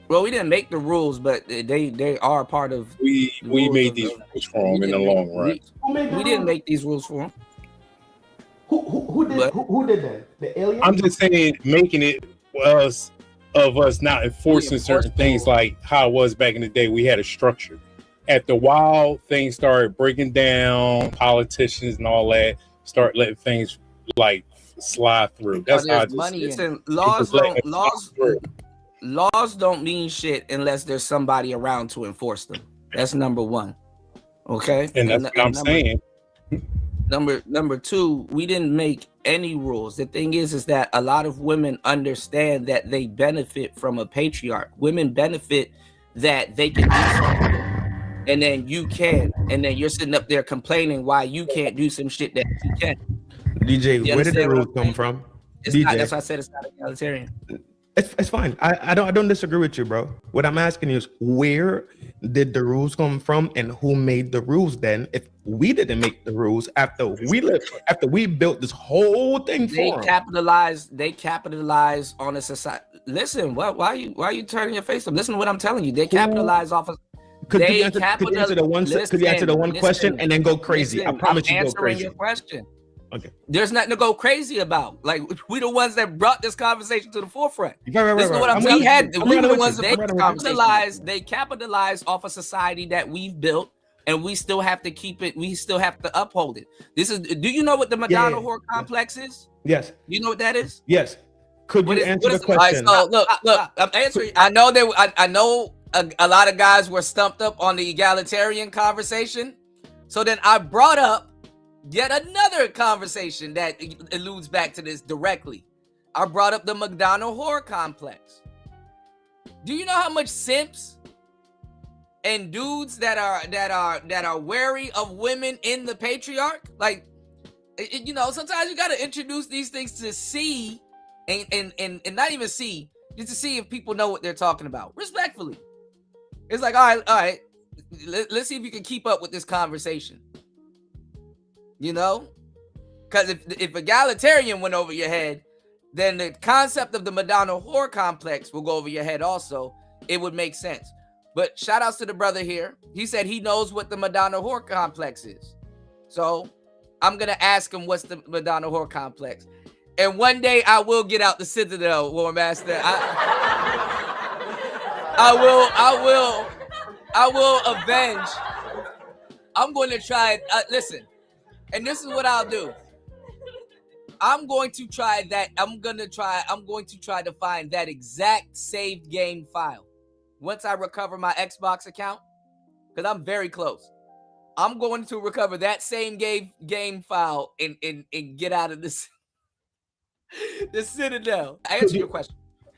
Well, we didn't make the rules, but they are part of. We made these rules for them in the long run. We didn't make these rules for them. Who did that? The alien? I'm just saying, making it was of us not enforcing certain things like how it was back in the day. We had a structure. After a while, things started breaking down. Politicians and all that start letting things like slide through. That's how I just money. Listen, laws laws don't mean shit unless there's somebody around to enforce them. That's number one. Okay, and that's what I'm saying. Number two, we didn't make any rules. The thing is that a lot of women understand that they benefit from a patriarch. Women benefit that they can do something, and then you can, and then you're sitting up there complaining why you can't do some shit that you can. DJ, where did the rules come from? It's DJ, not, that's why I said it's not egalitarian. It's fine. I don't disagree with you, bro. What I'm asking you is, where did the rules come from, and who made the rules? Then, if we didn't make the rules after we built this whole thing They for them. capitalize on a society. Listen, why are you turning your face up? Listen to what I'm telling you. They capitalize off of. Could you answer the one question and then go crazy? I promise you, go crazy. Your question. Okay. There's nothing to go crazy about. Like, we the ones that brought this conversation to the forefront. Right. Listen to what I'm telling you. We were the ones that they capitalize off a society that we've built, and we still have to keep it. We still have to uphold it. Do you know what the Madonna whore complex is? Yes. You know what that is? Yes. Could you answer the question? All right, so look, I'm answering. I know I know a lot of guys were stumped up on the egalitarian conversation. So then I brought up yet another conversation that alludes back to this directly. I brought up the Madonna whore complex. Do you know how much simps and dudes that are wary of women in the patriarch? Like, you know, sometimes you got to introduce these things to see and not even see, just to see if people know what they're talking about. Respectfully. It's like, all right, let's see if you can keep up with this conversation. You know, because if egalitarian went over your head, then the concept of the Madonna whore complex will go over your head also. It would make sense. But shout outs to the brother here. He said he knows what the Madonna whore complex is. So I'm going to ask him what's the Madonna whore complex. And one day I will get out the Citadel, War Master. I will avenge. I'm going to try. Listen. And this is what I'll do. I'm going to try to find that exact saved game file. Once I recover my Xbox account, because I'm very close. I'm going to recover that same game file and get out of this the Citadel. I answer your question.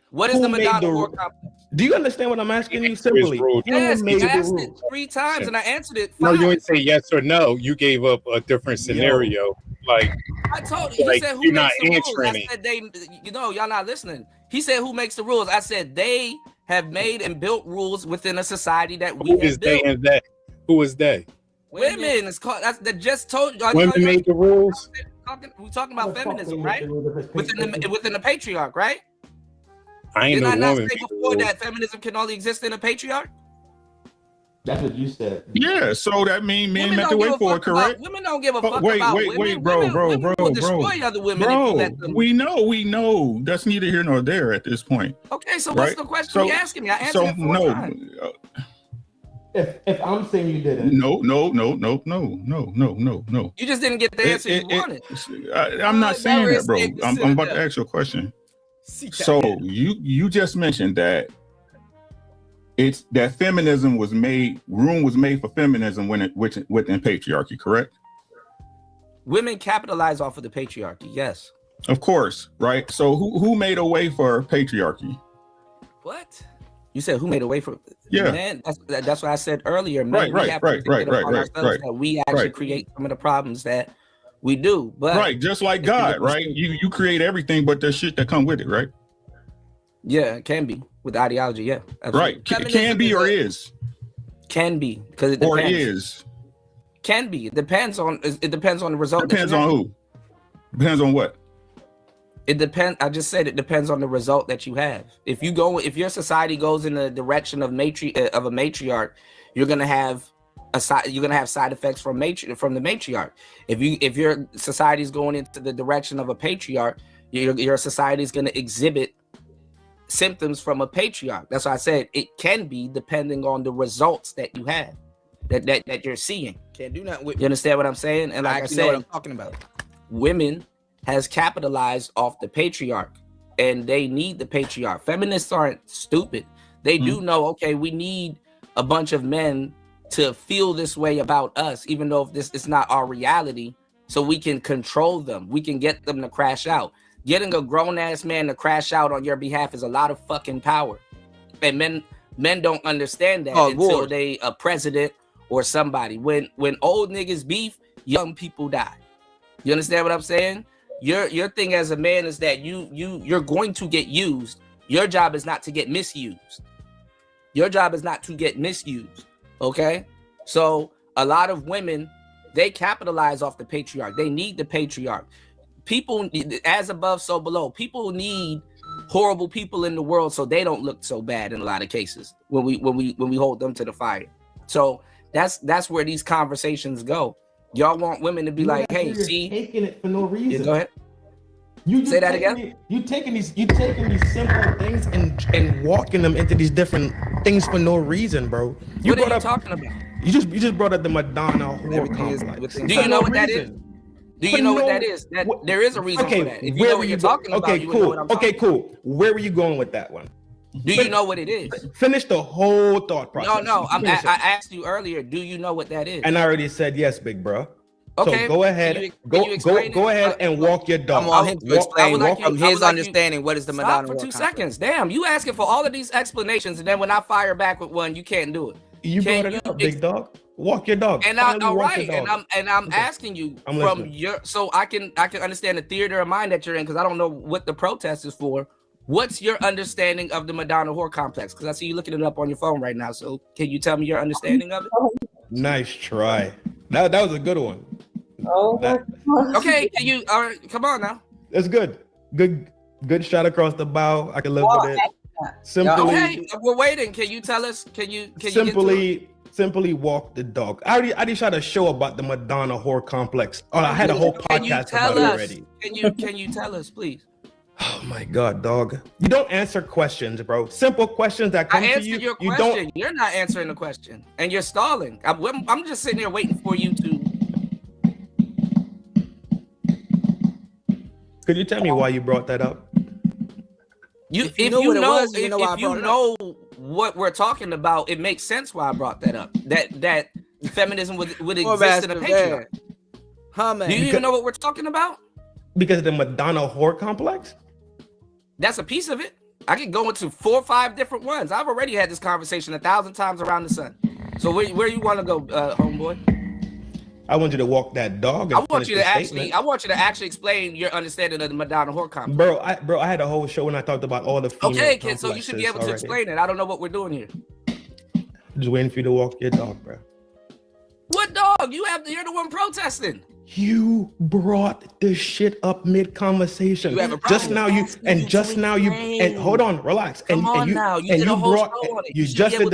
What is the Madonna whore complex? Do you understand what I'm asking you simply? Yes, I asked it 3 times and I answered it 5. No, you didn't say yes or no. You gave up a different scenario. Like, I told you, he said who makes the rules. I said y'all not listening. He said who makes the rules. I said they have made and built rules within a society that we who is they and that? Who is they? Women. It's called. That just told you. Women made the rules. We're talking about feminism, right? Within the patriarch, right? I ain't Did I no not woman. say before that feminism can only exist in a patriarch? That's what you said. Yeah, so that means men meant to wait for it, correct? Women don't give a fuck wait, about wait, women. wait, bro. Will destroy other women if you let them. We know. That's neither here nor there at this point. Okay, so what's the question you asking me? I answered it 4 times. If I'm saying you didn't. No. You just didn't get the answer you wanted. I'm not saying that, bro. I'm about to ask you a question. So you just mentioned that it's that feminism was made, room was made for feminism within patriarchy, correct? Women capitalize off of the patriarchy, yes. Of course, right? So who made a way for patriarchy? What? You said who made a way for? Yeah, man. That's what I said earlier. Man, right. We actually create some of the problems that we do. But right, just like God, right? You create everything, but there's shit that come with it, right? Yeah, it can be with ideology. Yeah, absolutely. Right. Can be or is. Can be because it depends. Or is. Can be. It depends on the result. Depends on who. Depends on what. It depends. I just said it depends on the result that you have. If your society goes in the direction of a matriarch, you're gonna have you're gonna have side effects from the matriarch. If your society is going into the direction of a patriarch, your society is gonna exhibit symptoms from a patriarch. That's why I said it can be depending on the results that you have, that you're seeing. Can't do nothing with You understand what I'm saying? And like I know said, what I'm talking about. women has capitalized off the patriarch, and they need the patriarch. Feminists aren't stupid. They do know, okay, we need a bunch of men to feel this way about us, even though if this is not our reality, so we can control them. We can get them to crash out. Getting a grown-ass man to crash out on your behalf is a lot of fucking power. And men don't understand that until they a president or somebody. When old niggas beef, young people die. You understand what I'm saying? Your thing as a man is that you're going to get used. Your job is not to get misused. Your job is not to get misused. Okay? So a lot of women, they capitalize off the patriarch. They need the patriarch. People, as above, so below. People need horrible people in the world so they don't look so bad in a lot of cases when we hold them to the fire. So that's where these conversations go. Y'all want women to be like, hey, see, taking it for no reason. Yeah, go ahead. You say that again. You taking these simple things and walking them into these different things for no reason, bro. What are you talking about? You just brought up the Madonna whore complex. Do you know what that is? Do you know what that is? There is a reason for that. If you know what you're talking about, you would know what I'm talking about. Cool. Where were you going with that one? Do you know what it is? Finish the whole thought process. No. I asked you earlier. Do you know what that is? And I already said yes, big bro. Okay. So go ahead. Go ahead and walk your dog. I want him to explain from his understanding what is the Madonna. Stop for 2 seconds. Damn, you asking for all of these explanations, and then when I fire back with one, you can't do it. You brought it up, big dog. Walk your dog. And I'm asking you from your, so I can understand the theater of mind that you're in, because I don't know what the protest is for. What's your understanding of the Madonna whore complex? Because I see you looking it up on your phone right now. So can you tell me your understanding of it? Nice try. That was a good one. Okay, can you? All right, come on now. That's good. Good shot across the bow. I can live with it. Simply. Okay, we're waiting. Can you tell us? Can you simply walk the dog. I already tried a show about the Madonna whore complex. Oh, I had a whole podcast about it already. Can you tell us, please? Oh my God, dog! You don't answer questions, bro. Simple questions that come to you. Your question. You don't. You're not answering the question, and you're stalling. I'm just sitting here waiting for you to. Could you tell me why you brought that up? If you know what we're talking about, it makes sense why I brought that up. That feminism would exist in a patriarchy. Do you even know what we're talking about? Because of the Madonna whore complex? That's a piece of it. I could go into 4 or 5 different ones. I've already had this conversation 1,000 times around the sun. So where you want to go, homeboy? I want you to walk that dog. I want you to actually explain your understanding of the Madonna whore complex. Bro, I had a whole show when I talked about all the female okay, kid. So you should be able to explain it. I don't know what we're doing here. Just waiting for you to walk your dog, bro. What dog? You're the one protesting. You brought this shit up mid conversation. Just now you hold on, relax. You just did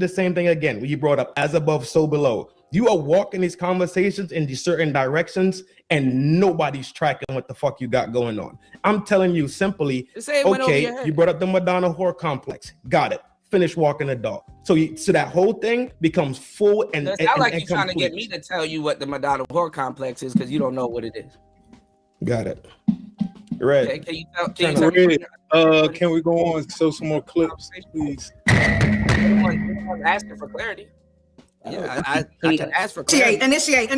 the same thing again. When you brought up as above, so below. You are walking these conversations in these certain directions, and nobody's tracking what the fuck you got going on. I'm telling you simply, okay, you brought up the Madonna whore complex. Got it. Finish walking the dog. So that whole thing becomes full and it's not like you're trying to get me to tell you what the Madonna whore complex is, because you don't know what it is. Got it. Red. Okay, can we go on and show some more clips, please? Everyone's asking for clarity. Yeah, I can ask for clarity. Initiate.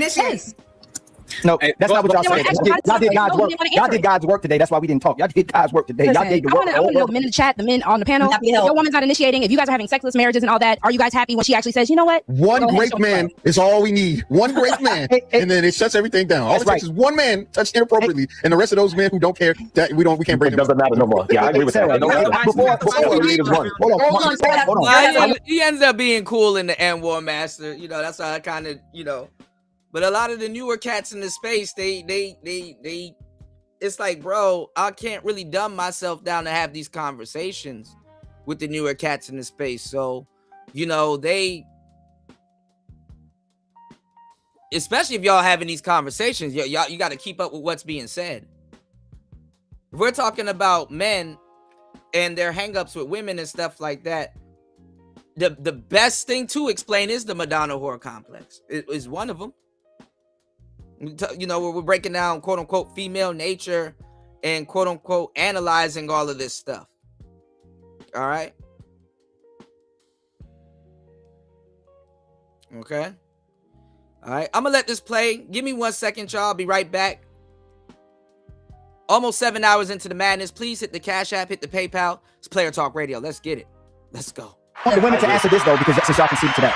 No, that's not what y'all said. Y'all did God's work. Y'all did God's work today. That's why we didn't talk. Y'all did God's work today. Y'all did the work. I want to know the men in the chat, the men on the panel. If your woman's not initiating, if you guys are having sexless marriages and all that, are you guys happy when she actually says, you know what? One great man is all we need. One great man, and then it shuts everything down. All it takes is one man touched inappropriately, and the rest of those men who don't care, that we can't bring them. It doesn't matter no more. Yeah, I agree with that. Hold on. He ends up being cool in the N-War Master. You know, that's how I kind of, But a lot of the newer cats in the space, they it's like, bro, I can't really dumb myself down to have these conversations with the newer cats in the space. So, they especially if y'all having these conversations, you got to keep up with what's being said. If we're talking about men and their hangups with women and stuff like that, the best thing to explain is the Madonna whore complex. It is one of them. You know, where we're breaking down quote unquote female nature and quote unquote analyzing all of this stuff. All right. Okay. All right. I'm gonna let this play. Give me 1 second, y'all. I'll be right back. Almost 7 hours into the madness. Please hit the Cash App, hit the PayPal. It's Player Talk Radio. Let's get it. Let's go. I want the women to answer this though, because since y'all can see to that,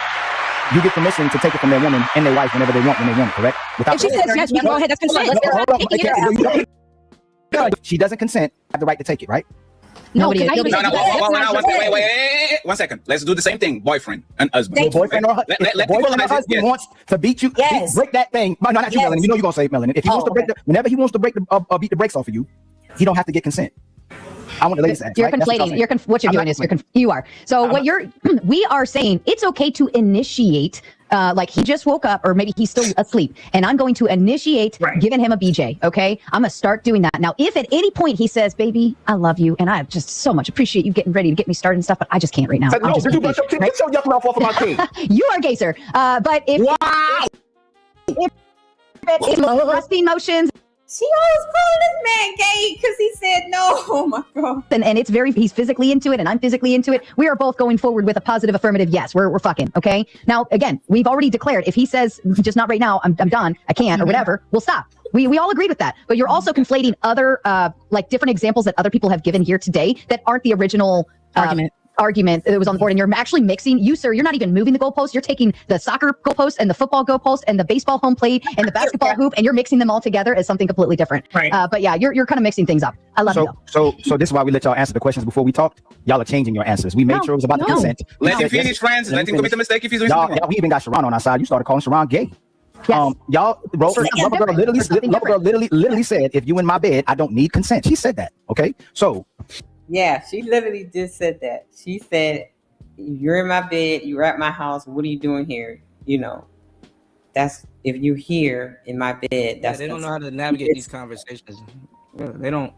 you get permission to take it from their woman and their wife whenever they want, when they want it, correct? Without If she says yes, we go ahead. That's consent. She doesn't consent, have the right to take it, right? No, wait, 1 second. Let's do the same thing, boyfriend and husband. Your boyfriend or husband wants to beat you, break that thing. No, not you, Melanie. You know you're gonna say Melanie. If he wants to break whenever he wants to break beat the brakes off of you, he don't have to get consent. I want the ladies to ask. You're conflating. What you're doing is you are. So we are saying it's okay to initiate. Like he just woke up, or maybe he's still asleep, and I'm going to initiate giving him a BJ. Okay, I'm gonna start doing that now. If at any point he says, "Baby, I love you, and I just so much appreciate you getting ready to get me started and stuff," but I just can't right now. No, did you brush your teeth? Get your yuck mouth off of my king. You are gay, sir. But if resting motions. She always calling this man gay because he said no. Oh my God. And he's physically into it and I'm physically into it. We are both going forward with a positive affirmative yes. We're fucking, okay? Now, again, we've already declared if he says just not right now, I'm done, I can't, or whatever, we'll stop. We all agreed with that. But you're also conflating other like different examples that other people have given here today that aren't the original argument that was on the board, and you're actually mixing. You, sir, you're not even moving the goalpost. You're taking the soccer goalpost and the football goalpost and the baseball home plate and the basketball hoop, and you're mixing them all together as something completely different. Right. But yeah, you're kind of mixing things up. I love you. So this is why we let y'all answer the questions before we talked. Y'all are changing your answers. We made sure it was about the consent. Let him finish, friends. Let him commit the mistake if he's doing something wrong. We even got Sharon on our side. You started calling Sharon gay. Yes. Y'all, Lover Girl literally said, if you in my bed, I don't need consent. She said that. Okay, so. Yeah, she literally just said that. She said, "You're in my bed. You're at my house. What are you doing here? You know, that's if you're here in my bed. That's they don't know how to navigate these conversations. Yeah, they don't.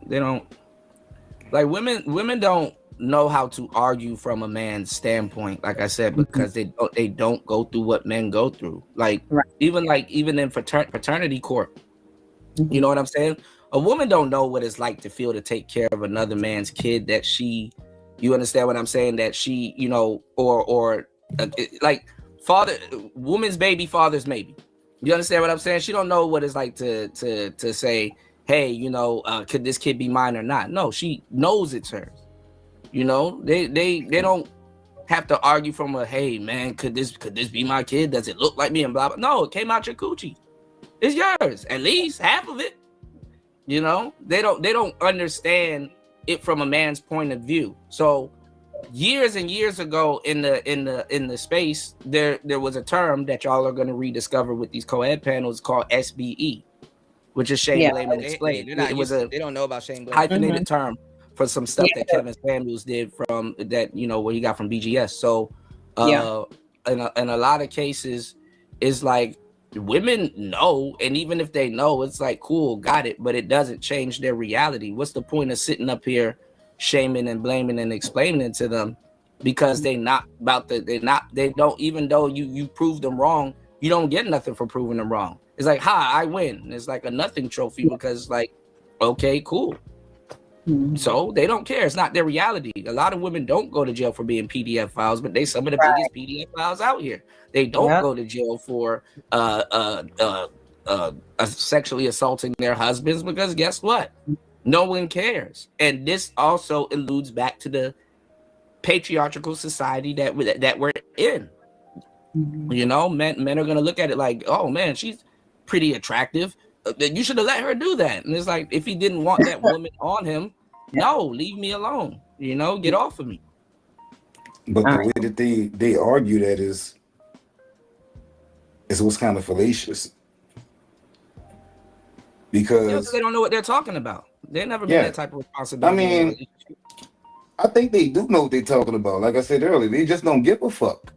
Like women don't know how to argue from a man's standpoint. Like I said, because they don't go through what men go through. Like even in fraternity court, you know what I'm saying? A woman don't know what it's like to feel to take care of another man's kid that you understand what I'm saying? That she, you know, or like woman's baby, father's maybe. You understand what I'm saying? She don't know what it's like to say, hey, you know, could this kid be mine or not? No, she knows it's hers. You know, they don't have to argue from a, hey man, could this be my kid? Does it look like me? And blah blah. No, it came out your coochie. It's yours, at least half of it. You know, they don't understand it from a man's point of view. So years and years ago in the space, there was a term that y'all are going to rediscover with these co-ed panels called SBE, which is shame, blame, and explain. They don't know about shame, blame, hyphenated term for some stuff that Kevin Samuels did from that, you know, what he got from BGS. So in a lot of cases, it's like women know, and even if they know, it's like cool, got it, but it doesn't change their reality. What's the point of sitting up here shaming and blaming and explaining it to them because they don't, even though you prove them wrong, you don't get nothing for proving them wrong. It's like, I win. It's like a nothing trophy because like, okay, cool. So they don't care. It's not their reality. A lot of women don't go to jail for being PDF files, but they some of the biggest PDF files out here. They don't go to jail for sexually assaulting their husbands because guess what? No one cares. And this also alludes back to the patriarchal society that we're in. You know, men are gonna look at it like, oh man, she's pretty attractive. You should have let her do that. And it's like, if he didn't want that woman on him, no, leave me alone. You know, get off of me. But the way that they argue that is what's kind of fallacious. Because they don't know what they're talking about. They've never been that type of responsibility. I mean, I think they do know what they're talking about. Like I said earlier, they just don't give a fuck.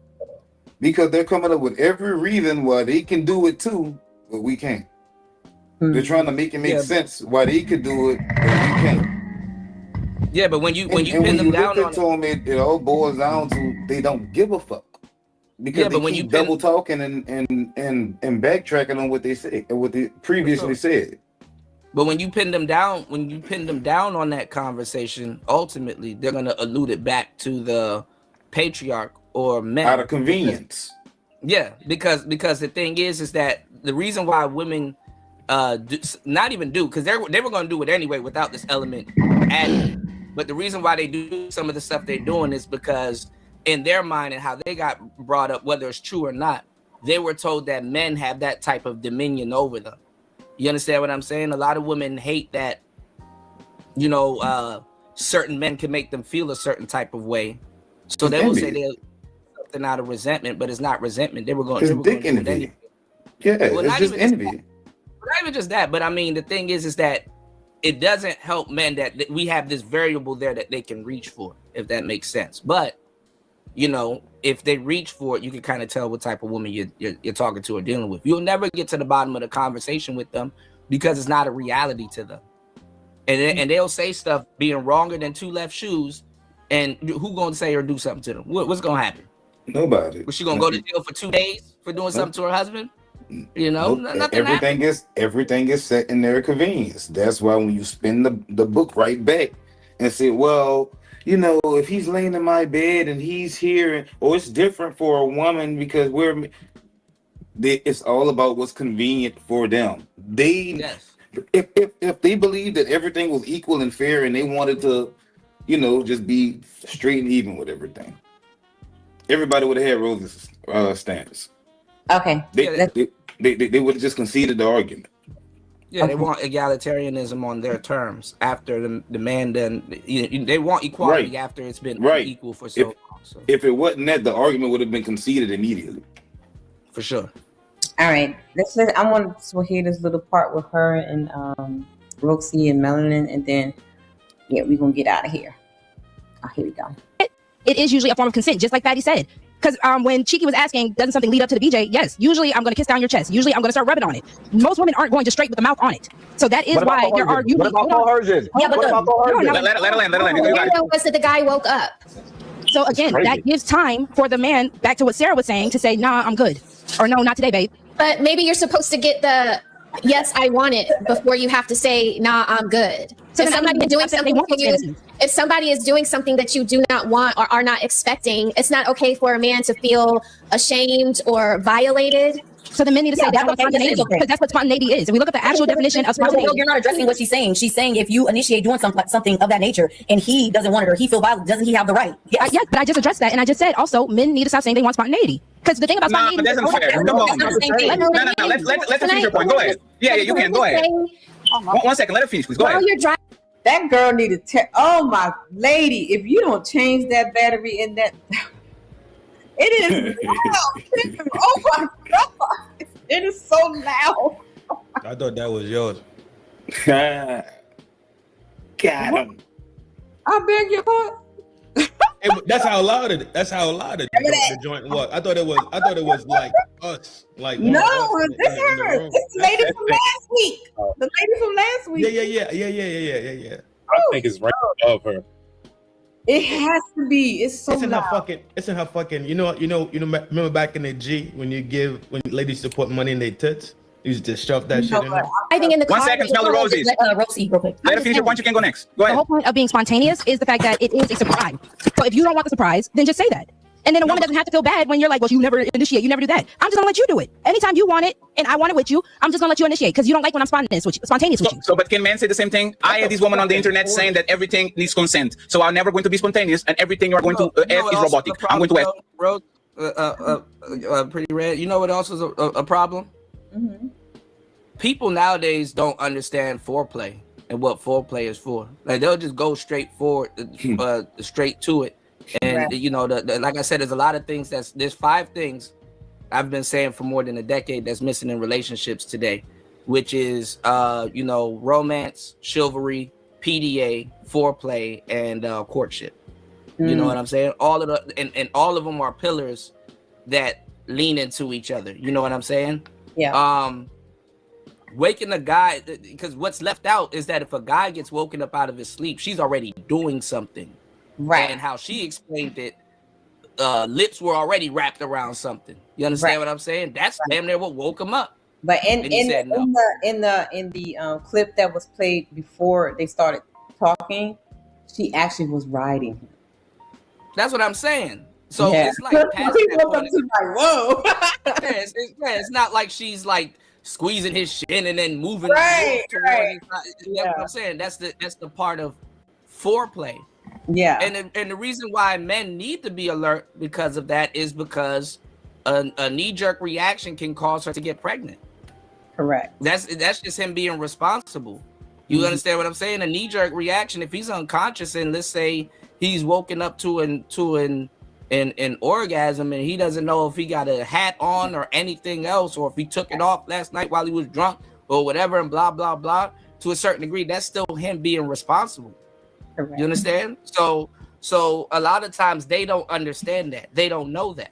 Because they're coming up with every reason why they can do it too, but we can't. They're trying to make it make sense why they could do it, but we can't. Yeah, but when you pin them down on it all boils down to they don't give a fuck. Because they keep double talking and backtracking on what they say, what they previously said. But when you pin them down, on that conversation, ultimately they're gonna allude it back to the patriarch or men out of convenience. Because the thing is that the reason why women because they were gonna do it anyway without this element added. But the reason why they do some of the stuff they're doing is because in their mind and how they got brought up, whether it's true or not, they were told that men have that type of dominion over them. You understand what I'm saying? A lot of women hate that, certain men can make them feel a certain type of way. So they will say they're something out of resentment, but it's not resentment. They were going to do it anyway. Yeah, it's just envy. Not even just that, but I mean, the thing is that it doesn't help men that we have this variable there that they can reach for, if that makes sense. But, if they reach for it, you can kind of tell what type of woman you're talking to or dealing with. You'll never get to the bottom of the conversation with them because it's not a reality to them. And they'll say stuff being wronger than two left shoes. And who going to say or do something to them? What's going to happen? Nobody. Was she going to go to jail for 2 days for doing something to her husband? Everything is set in their convenience. That's why when you spin the book right back and say, well, if he's laying in my bed and he's here, it's different for a woman because it's all about what's convenient for them. If they believe that everything was equal and fair and they wanted to, just be straight and even with everything, everybody would have had Rose's stance. Okay. They would have just conceded the argument. Yeah, they want egalitarianism on their terms after the man done. They want equality after it's been equal for so long. So. If it wasn't that, the argument would have been conceded immediately. For sure. All right, I want to hear this little part with her and Roxy and Melanin, and then we're gonna get out of here. Oh, here we go. It is usually a form of consent, just like Fatty said. Because when Cheeky was asking, doesn't something lead up to the BJ? Yes. Usually, I'm going to kiss down your chest. Usually, I'm going to start rubbing on it. Most women aren't going just straight with the mouth on it. So that is why there are usually. What about coercion? Yeah, but let her land. Was that the guy woke up? So again, that gives time for the man, back to what Sarah was saying, to say, nah, I'm good. Or no, not today, babe. But maybe you're supposed to get the yes, I want it before you have to say, nah, I'm good. So if somebody is doing something that you do not want or are not expecting, it's not okay for a man to feel ashamed or violated. So the men need to say that's what spontaneity, because that's what spontaneity is. If we look at the actual definition of spontaneity. You're not addressing what she's saying. She's saying if you initiate doing something of that nature and he doesn't want it or he feel violent, doesn't he have the right? Yes, but I just addressed that, and I just said also men need to stop saying they want spontaneity. Because the thing about spontaneity, that's unfair. No. Let's finish your point. Go ahead. Yeah, you can go ahead. 1 second. Let her finish, please. Go ahead. That girl needed to. Oh my lady! If you don't change that battery in that, it is loud. Oh my god! It is so loud. I thought that was yours. Got him. I beg your pardon. Hey, that's how loud it. That's how loud it. The joint was. I thought it was like us. Like no, this her. This lady from last week. The lady from last week. Yeah. I think it's right above her. It has to be. It's so loud. It's in her fucking. You know. Remember back in the G when ladies used to put money in their tits. You used to shove that shit in there. I think in the 1 second, smell the roses. Rosie, real quick. Let her finish your point. You can go next. Go ahead. The whole point of being spontaneous is the fact that it is a surprise. So if you don't want the surprise, then just say that. And then a woman doesn't have to feel bad when you're like, well, you never initiate, you never do that. I'm just gonna let you do it. Anytime you want it and I want it with you, I'm just gonna let you initiate because you don't like when I'm spontaneous with you. So, but can men say the same thing? I had this woman on the internet saying that everything needs consent. So I'm never going to be spontaneous and everything you're going to ask is robotic. I'm going to ask. Pretty red. You know what else is a problem? Mm-hmm. People nowadays don't understand foreplay and what foreplay is for. Like they'll just go straight forward, straight to it. And like I said, there's a lot of things there's 5 things I've been saying for more than a decade that's missing in relationships today, which is romance, chivalry, PDA, foreplay, and courtship. You know what I'm saying? All of them are pillars that lean into each other. You know what I'm saying? Yeah. Waking a guy, because what's left out is that if a guy gets woken up out of his sleep, she's already doing something. Right. And how she explained it, lips were already wrapped around something. You understand what I'm saying? That's damn near what woke him up. But in the clip that was played before they started talking, she actually was riding him. That's what I'm saying. So it's like past that point, whoa. it's not like she's like squeezing his shin and then moving. Right. That's what I'm saying. That's the part of foreplay. Yeah. And the reason why men need to be alert because of that is because a knee-jerk reaction can cause her to get pregnant. Correct. That's just him being responsible. You understand what I'm saying? A knee-jerk reaction, if he's unconscious and let's say he's woken up to an orgasm and he doesn't know if he got a hat on or anything else, or if he took it off last night while he was drunk or whatever, and blah blah blah, to a certain degree, that's still him being responsible. Correct. You understand? So a lot of times they don't understand that. They don't know that.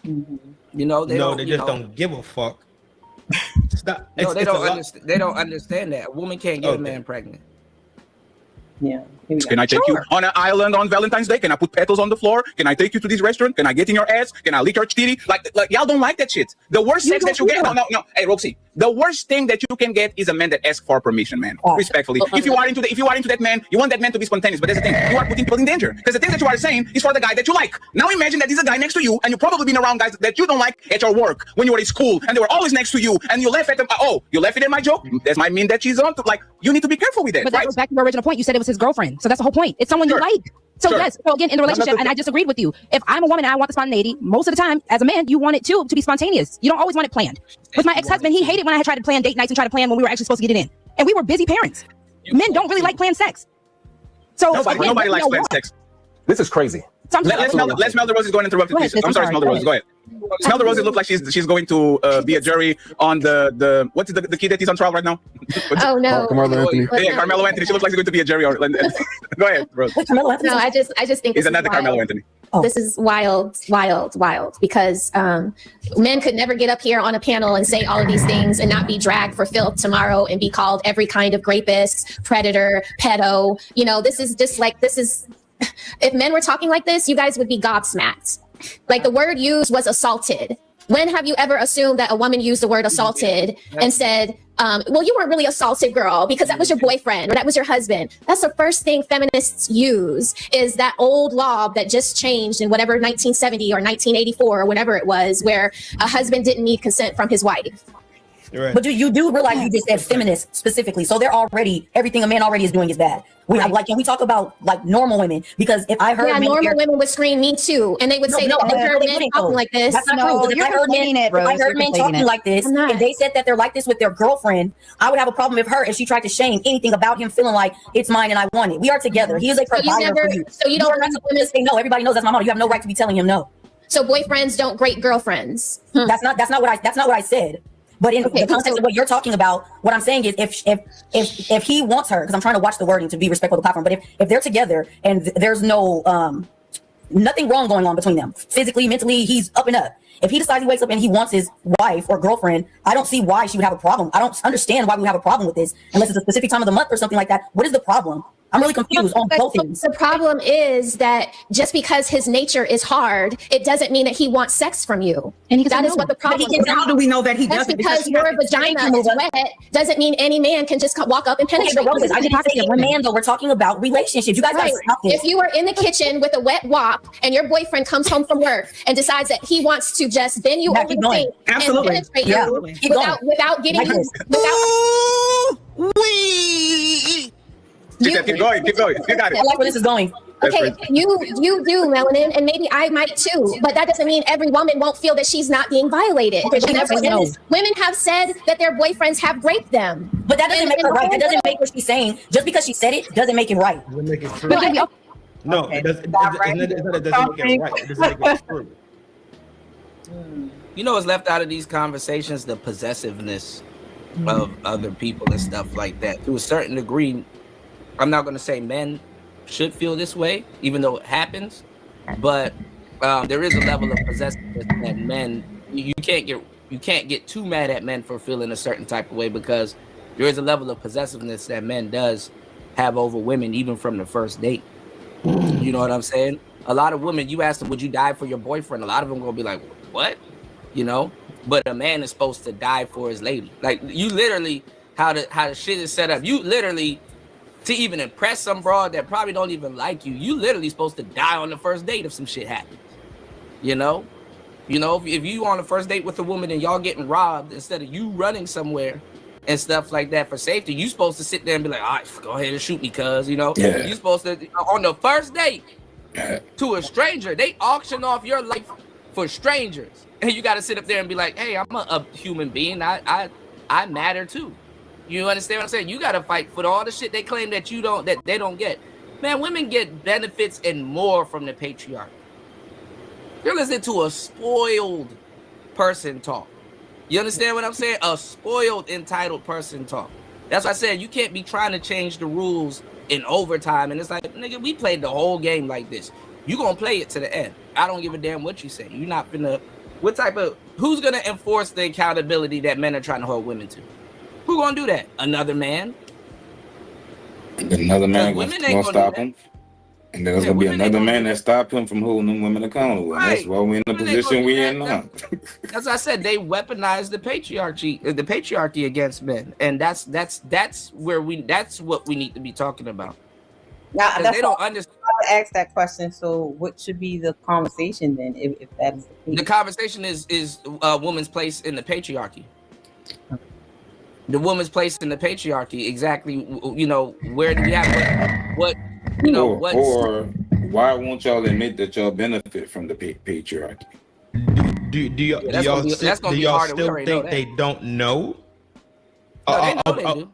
You know, they don't give a fuck. They don't understand that. A woman can't get a man pregnant. Yeah. Can I take you on an island on Valentine's Day? Can I put petals on the floor? Can I take you to this restaurant? Can I get in your ass? Can I lick your titty? Like y'all don't like that shit. The worst sex that you get. No. Hey, Roxy. The worst thing that you can get is a man that asks for permission, man. Respectfully. If you are into that man, you want that man to be spontaneous. But that's the thing. You are putting people in danger. Because the thing that you are saying is for the guy that you like. Now imagine that there's a guy next to you, and you've probably been around guys that you don't like at your work when you were in school, and they were always next to you, and you laugh at them. Oh, you laughed at my joke? That might mean that she's on to, like, you need to be careful with that. But that goes back to your original point. You said it was his girlfriend. So that's the whole point. It's someone you like. So yes, so again, in the relationship, and I just agreed with you. If I'm a woman and I want the spontaneity, most of the time, as a man, you want it too, to be spontaneous. You don't always want it planned. With my ex-husband, he hated when I had tried to plan date nights and try to plan when we were actually supposed to get it in. And we were busy parents. Men don't really like planned sex. So nobody likes planned sex. This is crazy. So let's smell the roses. Go and interrupt it, please. I'm sorry, smell the roses. Go ahead. Smell the roses look like she's going to be a jury on the what's the kid that is on trial right now? Oh no, Carmelo Anthony. Yeah, Carmelo Anthony. She looks like she's going to be a jury. Go ahead, bro. No, I just think he's another Carmelo Anthony. This is wild because men could never get up here on a panel and say all of these things and not be dragged for filth tomorrow and be called every kind of rapist, predator, pedo. You know, this is if men were talking like this, you guys would be gobsmacked. Like, the word used was assaulted. When have you ever assumed that a woman used the word assaulted and said, well, you weren't really assaulted, girl, because that was your boyfriend or that was your husband? That's the first thing feminists use, is that old law that just changed in whatever 1970 or 1984 or whatever it was, where a husband didn't need consent from his wife. Right. But you do realize you just said feminists specifically, so they're already, everything a man already is doing is bad. We have, like, can we talk about like normal women? Because if I heard normal women would scream "me too," and they would say that they heard men talking like this. That's not true. If I heard men talking like this, if they said that they're like this with their girlfriend, I would have a problem with her if she tried to shame anything about him feeling like it's mine and I want it. We are together. He is a provider for you. So you don't want to say no. Everybody knows that's my mom. You have no right to be telling him no. So boyfriends don't grate girlfriends. That's not what I said. But in the context of what you're talking about, what I'm saying is if he wants her, because I'm trying to watch the wording to be respectful of the platform, but if they're together and there's no nothing wrong going on between them, physically, mentally, he's up and up. If he decides he wakes up and he wants his wife or girlfriend, I don't see why she would have a problem. I don't understand why we would have a problem with this unless it's a specific time of the month or something like that. What is the problem? I'm really confused on both things. The problem is that just because his nature is hard, it doesn't mean that he wants sex from you. And that is what the problem is. How do we know that he doesn't? Because your vagina is wet doesn't mean any man can just walk up and penetrate. Okay, I didn't say a man, though. We're talking about relationships. You guys gotta stop this. If you were in the kitchen with a wet wop and your boyfriend comes home from work and decides that he wants to just bend you over the sink and penetrate you without getting you Keep going. You got it. I like where this is going. Okay, you do, Melanin, and maybe I might too, but that doesn't mean every woman won't feel that she's not being violated. Women have said that their boyfriends have raped them. But that doesn't make her right. That doesn't make what she's saying. Just because she said it doesn't make it right. Doesn't make it true. No, it doesn't make it right. It doesn't make it true. You know what's left out of these conversations? The possessiveness of other people and stuff like that. To a certain degree, I'm not going to say men should feel this way, even though it happens, but there is a level of possessiveness that men you can't get too mad at men for feeling a certain type of way, because there is a level of possessiveness that men does have over women, even from the first date. You know what I'm saying? A lot of women, you ask them, would you die for your boyfriend? A lot of them gonna be like, what? You know? But a man is supposed to die for his lady. Like, you literally, how the shit is set up, you literally, to even impress some broad that probably don't even like you, you literally supposed to die on the first date if some shit happens. You know? If you on the first date with a woman and y'all getting robbed, instead of you running somewhere and stuff like that for safety, you supposed to sit there and be like, all right, go ahead and shoot me, cuz, you supposed to, on the first date to a stranger, they auction off your life for strangers. And you got to sit up there and be like, hey, I'm a human being. I matter too. You understand what I'm saying? You got to fight for all the shit they claim that they don't get. Man, women get benefits and more from the patriarchy. You're listening to a spoiled person talk. You understand what I'm saying? A spoiled, entitled person talk. That's why I said you can't be trying to change the rules in overtime. And it's like, nigga, we played the whole game like this. You gonna play it to the end. I don't give a damn what you say. You're not finna. Who's gonna enforce the accountability that men are trying to hold women to? Who gonna do that? Another man? Another man gonna stop him. And there's gonna be another man that stop him from holding them women accountable. Right. And that's why we're in the position we're in now. As I said, they weaponize the patriarchy against men, and that's what we need to be talking about. Now, they don't understand. I ask that question. So, what should be the conversation then, if that is the case? The conversation is a woman's place in the patriarchy. The woman's place in the patriarchy. Exactly. Where do we have what? Or why won't y'all admit that y'all benefit from the patriarchy? Do y'all still think they don't know? No, they do.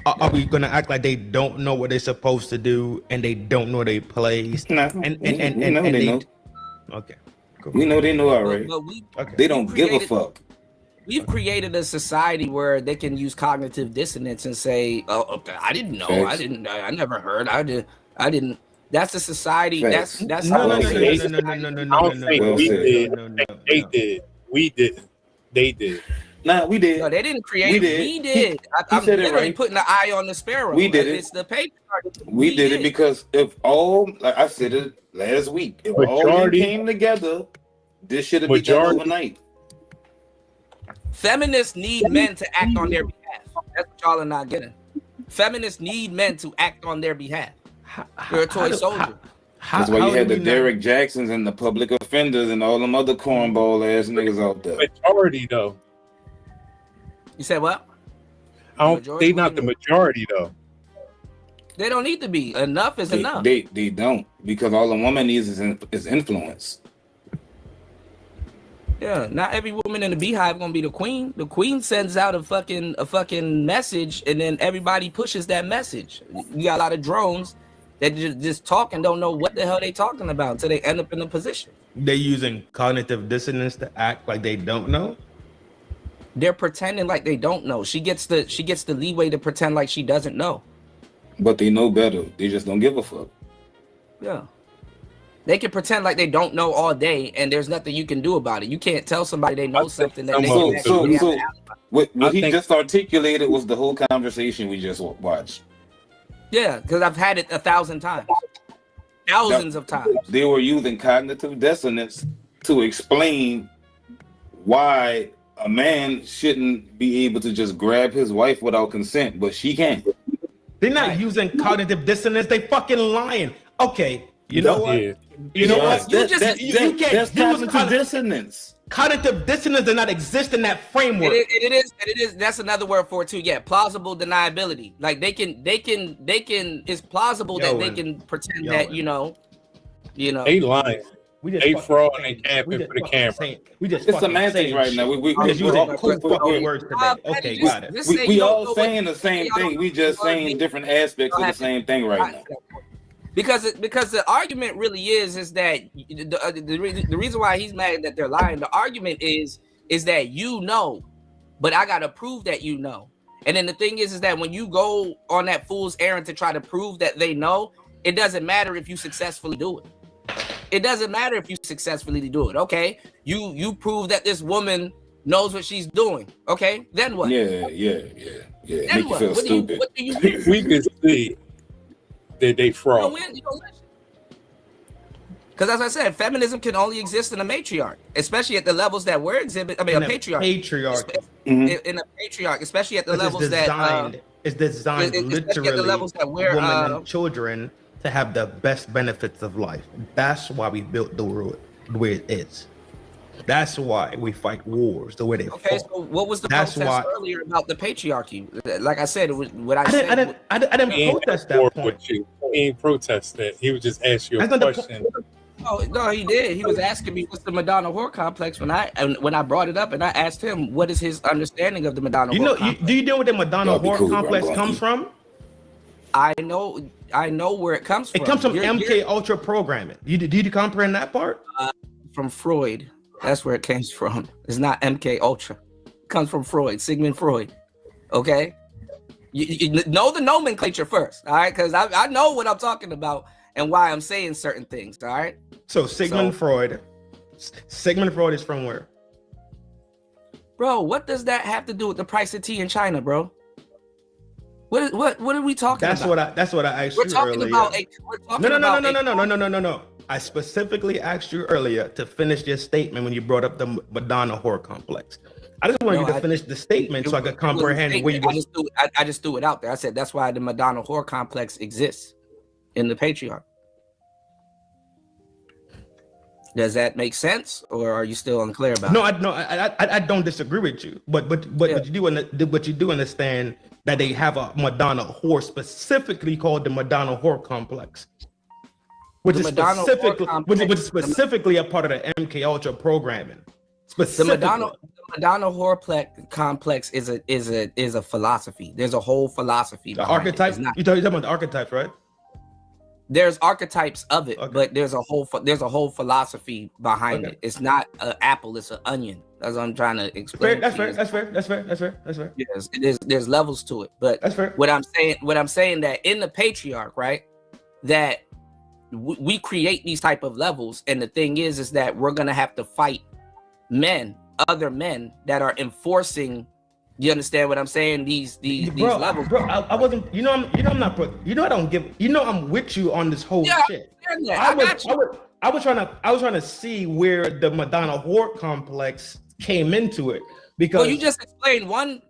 Are we gonna act like they don't know what they're supposed to do and they don't know their place? No, they know. Okay, cool. We know they know already. They don't give a fuck. We've created a society where they can use cognitive dissonance and say, "Oh, I didn't know. I never heard. I didn't." That's a society. That's no. I don't think we did. We didn't. They did. Nah, we did. No, they didn't create it. We did. I'm literally putting the eye on the sparrow. We did it. It's the patriarchy. We did it because if all, like I said it last week, if all came together, this should have been done overnight. Feminists need men to act on their behalf. That's what y'all are not getting. Feminists need men to act on their behalf. You're a toy soldier. That's why you had the Derek Jacksons and the public offenders and all them other cornball ass niggas out there. Majority though. You said what? They not the majority though. They don't need to be. Enough is enough. They don't, because all a woman needs is influence. Yeah, not every woman in the beehive gonna be the queen. The queen sends out a fucking message, and then everybody pushes that message. You got a lot of drones that just talk and don't know what the hell they talking about until they end up in a position. They're using cognitive dissonance to act like they don't know. They're pretending like they don't know. She gets the leeway to pretend like she doesn't know. But they know better. They just don't give a fuck. Yeah. They can pretend like they don't know all day, and there's nothing you can do about it. You can't tell somebody they know something that they what he just articulated was the whole conversation we just watched. Yeah, because I've had it 1,000 times. Thousands of times. They were using cognitive dissonance to explain why a man shouldn't be able to just grab his wife without consent, but she can. They're not using cognitive dissonance. They fucking lying. Okay, you know what? Yeah. You know what? You can't use cognitive dissonance. Cognitive dissonance does not exist in that framework. It is. That's another word for it too. Yeah, plausible deniability. Like they can. It's plausible that they can pretend that you know. They lying. They fraud and camping for the camera. It's semantics right now. We just using cool fucking words today. Okay, got it. We all saying the same thing. We just saying different aspects of the same thing right now. Because the argument really is that the reason why he's mad that they're lying. The argument is that you know, but I gotta prove that you know. And then the thing is that when you go on that fool's errand to try to prove that they know, it doesn't matter if you successfully do it. It doesn't matter if you successfully do it. Okay, you prove that this woman knows what she's doing. Okay, then what? Yeah. Then Make you what? feel stupid. What do you do? We can see that they fraud. Because as I said, feminism can only exist in a matriarch, especially at the levels that we're exhibiting. I mean, a patriarch. In a patriarch, especially at the levels it's designed literally at the levels that we're women and children to have the best benefits of life. That's why we built the world the way it is. That's why we fight wars the way they Okay, fought. so what was the That's protest why earlier about the patriarchy? Like I said, it was what I didn't protest that point. He ain't protest that. He would just ask you a That's not the question. No, he did. He was asking me what's the Madonna whore complex when I brought it up, and I asked him what is his understanding of the Madonna whore complex. Do you know where the Madonna whore complex comes from? I know where it comes from. It comes from MK Ultra programming. Did you comprehend that part? From Freud. That's where it came from. It's not MK Ultra. It comes from Freud, Sigmund Freud. Okay? You know the nomenclature first, all right? Because I know what I'm talking about and why I'm saying certain things, all right? So Sigmund Freud is from where? Bro, what does that have to do with the price of tea in China, bro? What are we talking about? That's what I asked you earlier. No. I specifically asked you earlier to finish your statement when you brought up the Madonna whore complex. I just wanted you to finish the statement so I could comprehend where you were. I just threw it out there. I said that's why the Madonna whore complex exists in the patriarch. Does that make sense, or are you still unclear about it? No, I don't disagree with you, but you do understand that they have a Madonna whore specifically called the Madonna whore complex, which is specifically a part of the MK Ultra programming. The Madonna whore complex is a philosophy. There's a whole philosophy. The archetype. You're talking about the archetypes, right? There's archetypes of it, but there's a whole philosophy behind it. It's not an apple; it's an onion. That's what I'm trying to explain. That's fair. Yes, it is. There's levels to it, but what I'm saying that in the patriarch, right, that we create these type of levels, and the thing is that we're gonna have to fight other men that are enforcing. You understand what I'm saying? These levels. Bro, I wasn't. I'm not. I don't give. I'm with you on this whole shit. I was trying to see where the Madonna whore complex came into it because you just explained one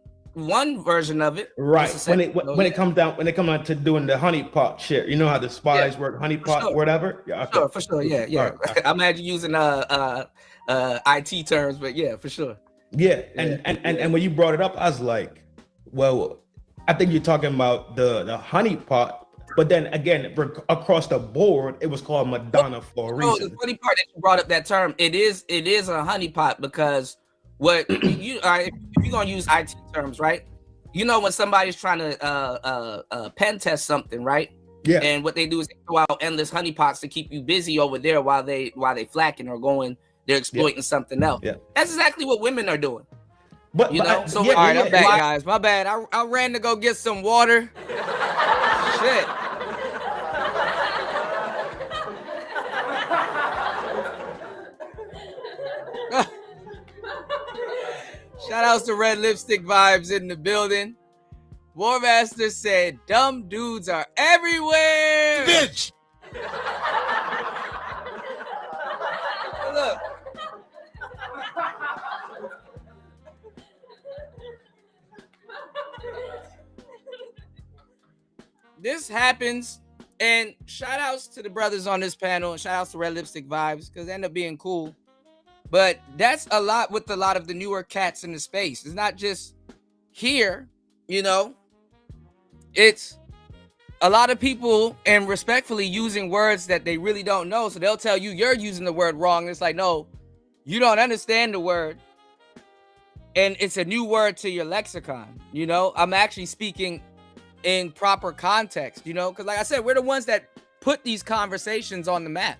version of it, right? When it comes down to doing the honeypot shit, you know how the spies work, honeypot, whatever. Yeah, okay. For sure. Yeah. Right. I'm not using IT terms, but yeah, for sure. Yeah, and when you brought it up, I was like, well, I think you're talking about the honeypot, but then again, across the board, it was called Madonna for a reason. The funny part that you brought up that term, it is a honeypot because what if you're gonna use IT terms, right? You know when somebody's trying to pen test something, right? Yeah. And what they do is they throw out endless honeypots to keep you busy over there while they flacking or going. They're exploiting something else. Yeah. That's exactly what women are doing. But all right, I'm back, guys. My bad. I ran to go get some water. Shit. Shout outs to Red Lipstick Vibes in the building. War Master said, "Dumb dudes are everywhere." Bitch. Look. This happens, and shout outs to the brothers on this panel, and shout outs to Red Lipstick Vibes because they end up being cool. But that's a lot with a lot of the newer cats in the space. It's not just here, it's a lot of people and respectfully using words that they really don't know. So they'll tell you you're using the word wrong. And it's like, no, you don't understand the word. And it's a new word to your lexicon. I'm actually speaking in proper context, because like I said, we're the ones that put these conversations on the map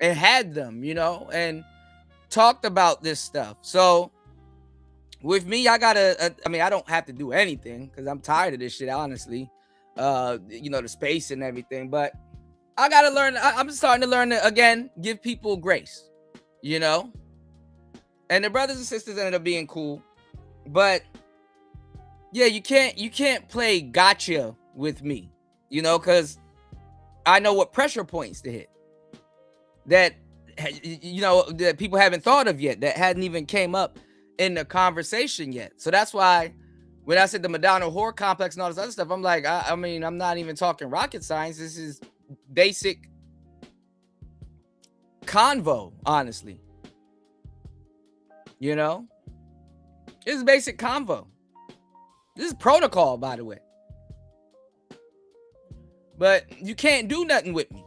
and had them, and talked about this stuff. So with me, I don't have to do anything because I'm tired of this shit, honestly. The space and everything, but I gotta learn. I'm starting to learn to, again, give people grace, you know? And the brothers and sisters ended up being cool. But yeah, you can't play gotcha with me, you know, because I know what pressure points to hit that, you know, that people haven't thought of yet, that hadn't even came up in the conversation yet. So that's why when I said the Madonna whore complex and all this other stuff, I'm like, I mean, I'm not even talking rocket science. This is basic convo, honestly. You know, this is basic convo. This is protocol, by the way. But you can't do nothing with me.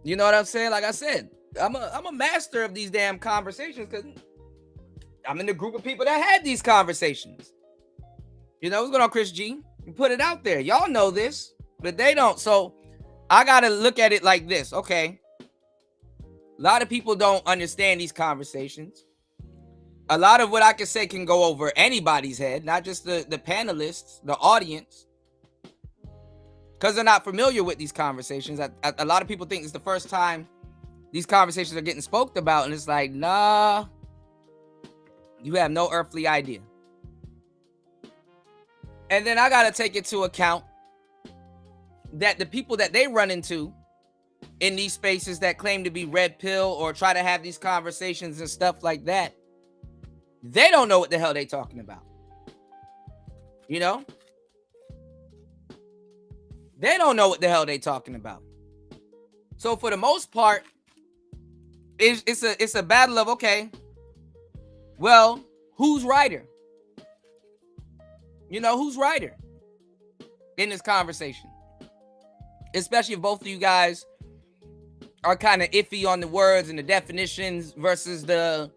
You know what I'm saying? Like I said, I'm a master of these damn conversations because I'm in the group of people that had these conversations. You know, what's going on, Chris G? You put it out there. Y'all know this, but they don't. So I got to look at it like this. Okay. A lot of people don't understand these conversations. A lot of what I can say can go over anybody's head, not just the panelists, the audience, because they're not familiar with these conversations. A lot of people think it's the first time these conversations are getting spoken about, and it's like, nah, you have no earthly idea. And then I got to take into account that the people that they run into in these spaces that claim to be red pill or try to have these conversations and stuff like that, they don't know what the hell they talking about. You know? They don't know what the hell they talking about. So for the most part, it's a battle of, okay, well, who's righter? You know, who's righter in this conversation? Especially if both of you guys are kind of iffy on the words and the definitions versus the,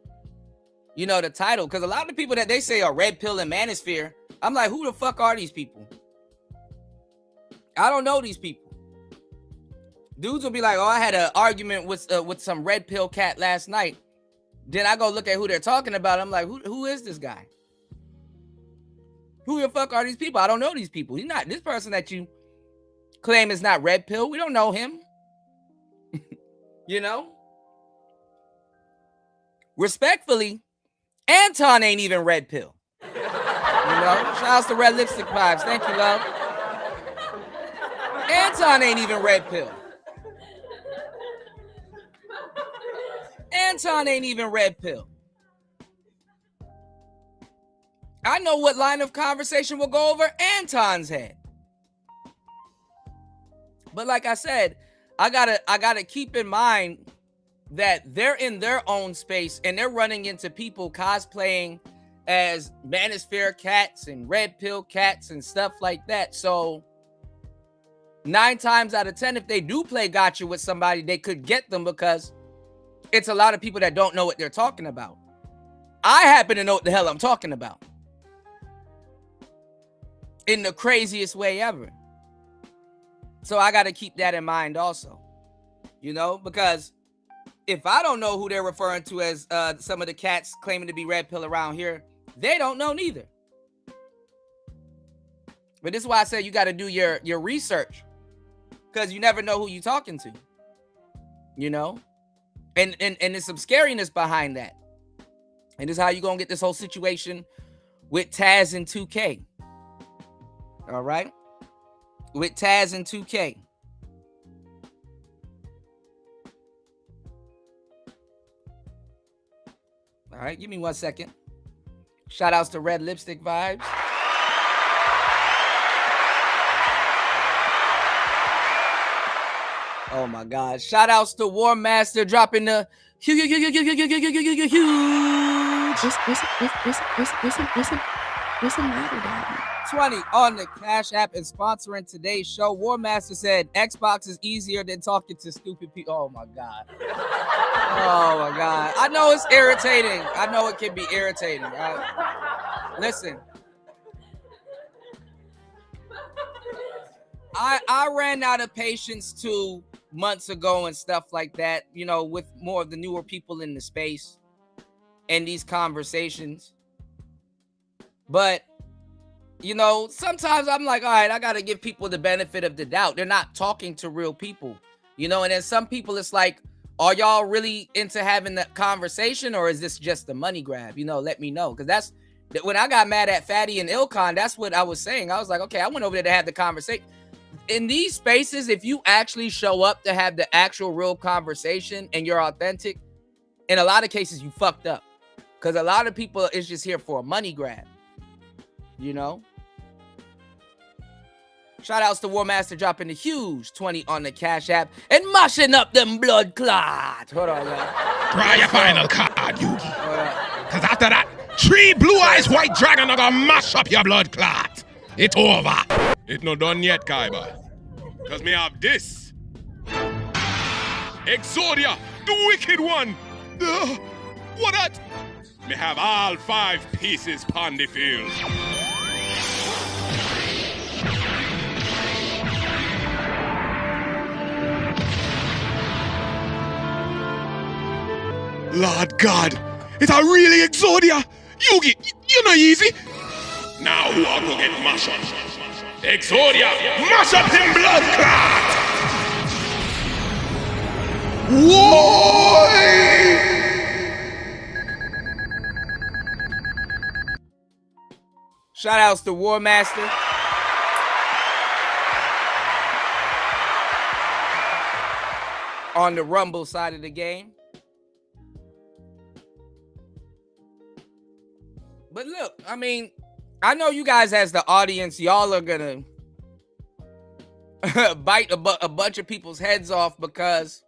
you know, the title. Because a lot of the people that they say are red pill and manosphere, I'm like, who the fuck are these people? I don't know these people. Dudes will be like, oh, I had an argument with some red pill cat last night. Then I go look at who they're talking about. I'm like, who is this guy? Who the fuck are these people? I don't know these people. He's not this person that you claim is not red pill. We don't know him. You know? Respectfully, Anton ain't even red pill. You know? Shout out to Red Lipstick Vibes. Thank you, love. Anton ain't even red pill. Anton ain't even red pill. I know what line of conversation will go over Anton's head. But like I said, I gotta keep in mind that they're in their own space and they're running into people cosplaying as manosphere cats and red pill cats and stuff like that. So 9 times out of 10, if they do play gotcha with somebody, they could get them because it's a lot of people that don't know what they're talking about. I happen to know what the hell I'm talking about. In the craziest way ever. So I got to keep that in mind also. You know, because if I don't know who they're referring to as some of the cats claiming to be red pill around here, they don't know neither. But this is why I say you got to do your research, because you never know who you're talking to. You know, and there's some scariness behind that. And this is how you're going to get this whole situation with Taz and 2K. All right? With Taz and 2K. All right, give me 1 second. Shout outs to Red Lipstick Vibes. Oh my God. Shout outs to War Master dropping the huge. What's the matter, Daddy? 20 on the Cash App and sponsoring today's show. War Master said Xbox is easier than talking to stupid people. Oh my God. Oh my God. I know it's irritating. I know it can be irritating. Listen. I ran out of patience 2 months ago and stuff like that, you know, with more of the newer people in the space and these conversations. But, you know, sometimes I'm like, all right, I got to give people the benefit of the doubt. They're not talking to real people. You know, and then some people, it's like, are y'all really into having that conversation, or is this just a money grab? You know, let me know. Because that's when I got mad at Fatty and Ilkon, that's what I was saying. I was like, okay, I went over there to have the conversation. In these spaces, if you actually show up to have the actual real conversation and you're authentic, in a lot of cases, you fucked up. Because a lot of people is just here for a money grab. You know? Shout outs to War Master dropping the huge 20 on the Cash App and mashing up them blood clot. Hold on, y'all. Try your final card, Yugi. Because after that, 3 blue eyes white dragon are gonna mash up your blood clot. It's over. It's not done yet, Kaiba. Because me have this. Exodia, the wicked one. What that? Me have all 5 pieces pon the field. Lord God, it's a really Exodia. Yugi, you're not easy. Now who are to get mash up? Exodia, mash up him blood clot! Whoa! Shout outs to War Master. On the Rumble side of the game. But look, I mean, I know you guys as the audience, y'all are gonna bite a bunch of people's heads off because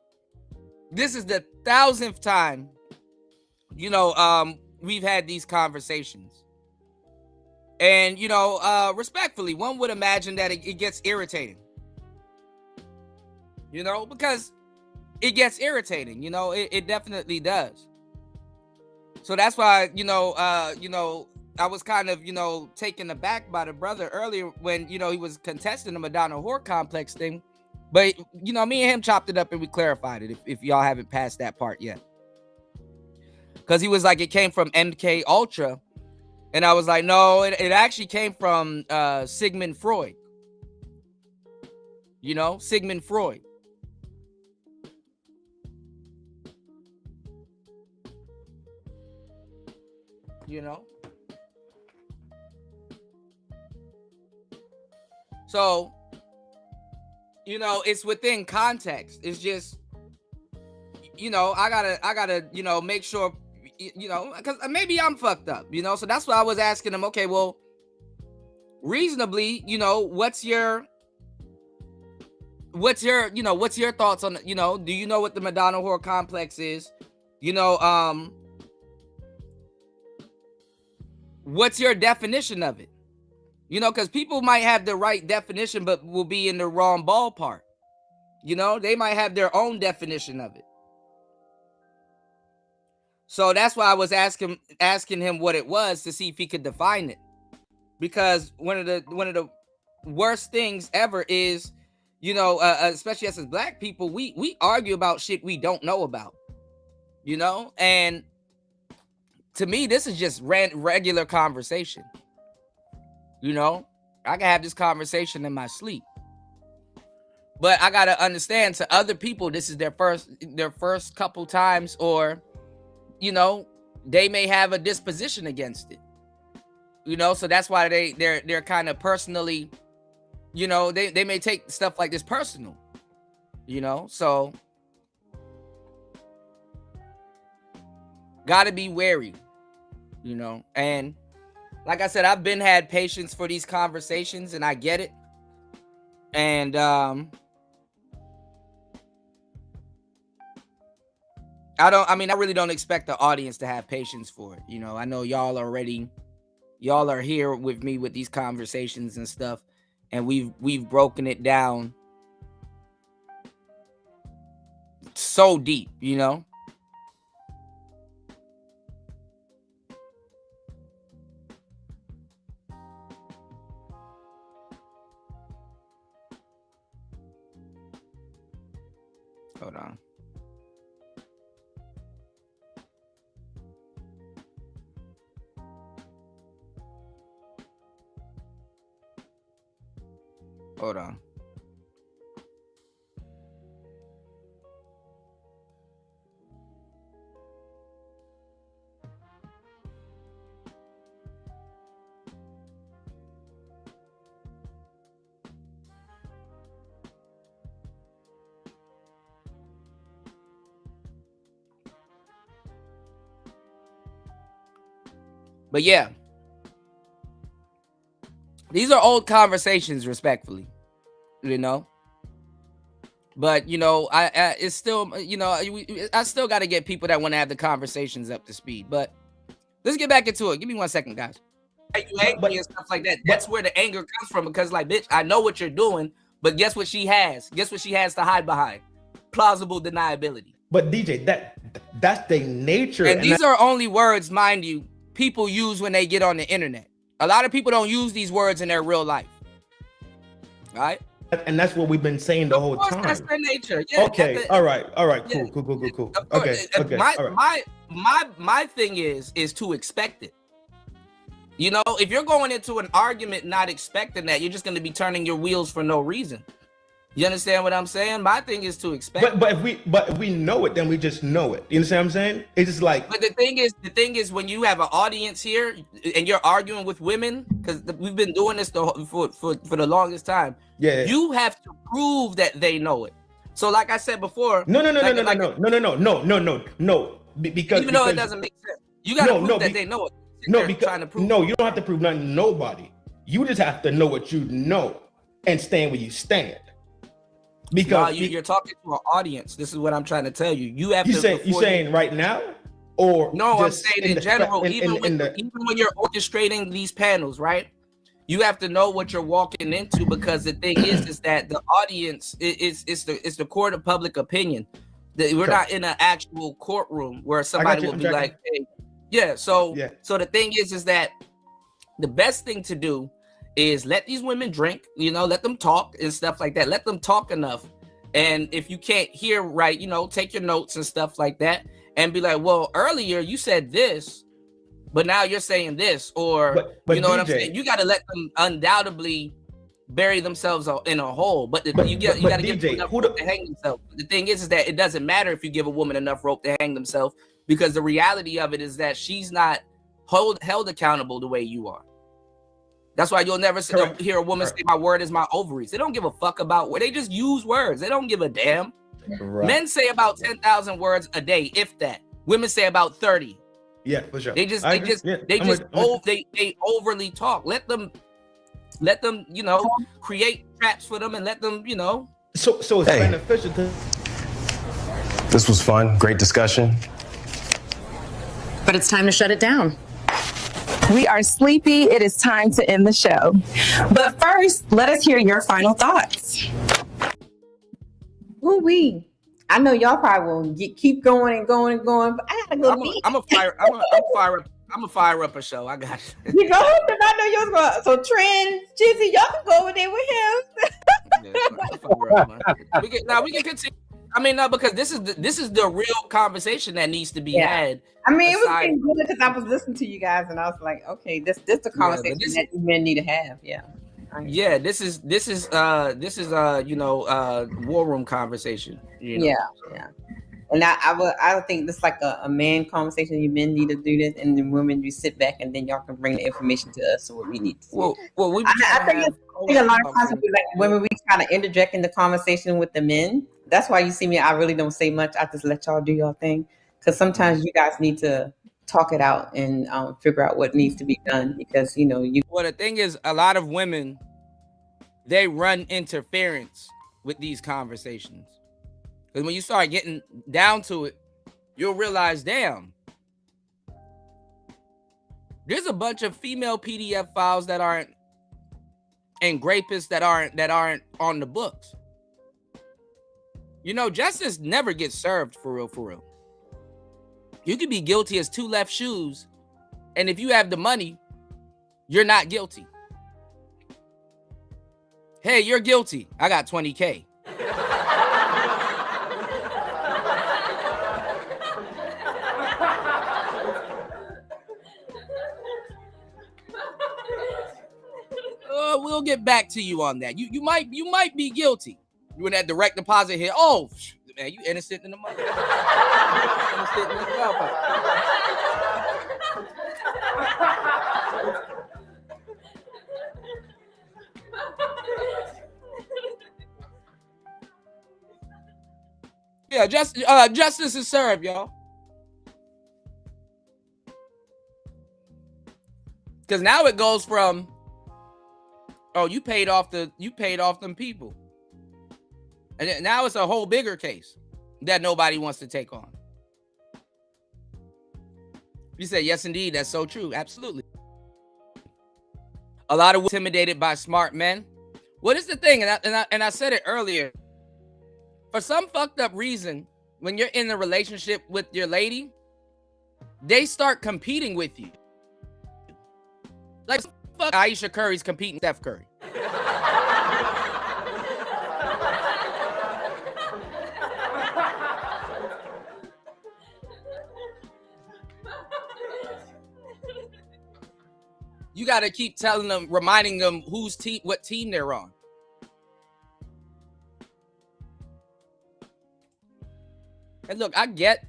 this is the 1000th time, you know, we've had these conversations. And, you know, respectfully, one would imagine that it gets irritating. You know, because it gets irritating, you know, it definitely does. So that's why, you know, I was kind of, you know, taken aback by the brother earlier when, you know, he was contesting the Madonna Whore Complex thing. But, you know, me and him chopped it up and we clarified it if y'all haven't passed that part yet. Because he was like, it came from MK Ultra. And I was like, no, it actually came from Sigmund Freud. You know, Sigmund Freud. You know? So, you know, it's within context. It's just, you know, I gotta, you know, make sure, you know, because maybe I'm fucked up, you know? So that's why I was asking him, okay, well, reasonably, you know, what's your thoughts on, you know, do you know what the Madonna Whore Complex is? You know, what's your definition of it? You know, because people might have the right definition, but will be in the wrong ballpark. You know, they might have their own definition of it. So that's why I was asking him what it was to see if he could define it. Because one of the worst things ever is, you know, especially us as black people, we argue about shit we don't know about. You know, and to me, this is just regular conversation. You know, I can have this conversation in my sleep. But I gotta understand, to other people, this is their first couple times, or, you know, they may have a disposition against it. You know, so that's why they're kind of personally, you know, they may take stuff like this personal. You know, so gotta be wary. You know, and like I said, I've had patience for these conversations, and I get it. And I really don't expect the audience to have patience for it. You know, I know y'all are here with me with these conversations and stuff, and we've broken it down so deep, you know. Hold on. Hold on. But yeah, these are old conversations, respectfully, you know. But you know, I it's still, you know, I still got to get people that want to have the conversations up to speed. But let's get back into it. Give me 1 second, guys. You hate me and stuff like that. That's where the anger comes from, because like, bitch, I know what you're doing, but guess what she has? Guess what she has to hide behind? Plausible deniability. But DJ, that's the nature. And these are only words, mind you, people use when they get on the internet. A lot of people don't use these words in their real life. Right? And that's what we've been saying the whole time. That's their nature. Yeah, okay. All right. Cool. Okay. My thing is to expect it. You know, if you're going into an argument not expecting that, you're just going to be turning your wheels for no reason. You understand what I'm saying? My thing is to expect. But if we know it, then we just know it. You understand what I'm saying? It's just like. But the thing is, when you have an audience here and you're arguing with women, because we've been doing this for the longest time. Yeah. You have to prove that they know it. So, like I said before. No. Because even though it doesn't make sense, you got to prove that they know it. No, because you don't have to prove nothing to nobody. You just have to know what you know and stand where you stand. Because you're talking to an audience. This is what I'm trying to tell you. You have to. You saying right now, or no? I'm saying in general. Even when you're orchestrating these panels, right? You have to know what you're walking into, because the thing is that the audience is the court of public opinion. We're not in an actual courtroom where somebody will be like, hey, yeah. So the thing is that the best thing to do is let these women drink, you know, let them talk and stuff like that. Let them talk enough. And if you can't hear right, you know, take your notes and stuff like that and be like, well, earlier you said this, but now you're saying this, or but you know DJ, what I'm saying? You got to let them undoubtedly bury themselves in a hole, but you got to give them enough rope to hang themselves. The thing is that it doesn't matter if you give a woman enough rope to hang themselves, because the reality of it is that she's not held accountable the way you are. That's why you'll never hear a woman say, my word is my ovaries. They don't give a fuck about what. They just use words. They don't give a damn. Right. Men say about 10,000 words a day, if that. Women say about 30. Yeah, for sure. They overly talk. Let them, you know, create traps for them and let them, you know. So it's beneficial to. This was fun. Great discussion. But it's time to shut it down. We are sleepy. It is time to end the show. But first, let us hear your final thoughts. Woo-wee. I know y'all probably will keep going and going and going, but I gotta go. I'm a fire up a show. I got it. You go, I know yours going. So Trent, Jizzy, y'all can go over there with him. We can continue. I mean, no, because this is the real conversation that needs to be had. I mean, it was getting good because I was listening to you guys and I was like, okay, this the conversation that men need to have. Yeah. Yeah, this is you know, war room conversation. You know? Yeah. And I think this is like a man conversation. You men need to do this, and then women, you sit back and then y'all can bring the information to us so what we need to see. Well, I think a lot of times like women, we kind of interject in the conversation with the men. That's why you see me. I really don't say much. I just let y'all do your thing, because sometimes you guys need to talk it out and figure out what needs to be done, because you know you. Well, the thing is, a lot of women, they run interference with these conversations, because when you start getting down to it, you'll realize, damn, there's a bunch of female PDF files that aren't, and rapists that aren't on the books. You know, justice never gets served for real. You could be guilty as two left shoes, and if you have the money, you're not guilty. Hey, you're guilty. I got 20K. We'll get back to you on that. You might be guilty. When that direct deposit hit, oh man, you innocent in the money. Innocent in the motherfucker. Yeah, justice is served, y'all. Because now it goes from, oh, you paid off them people. And now it's a whole bigger case that nobody wants to take on. You said, yes, indeed. That's so true. Absolutely. A lot of women intimidated by smart men. What is the thing? And I said it earlier. For some fucked up reason, when you're in a relationship with your lady, they start competing with you. Like, fuck Aisha Curry's competing with Steph Curry. You got to keep telling them, reminding them what team they're on. And look, I get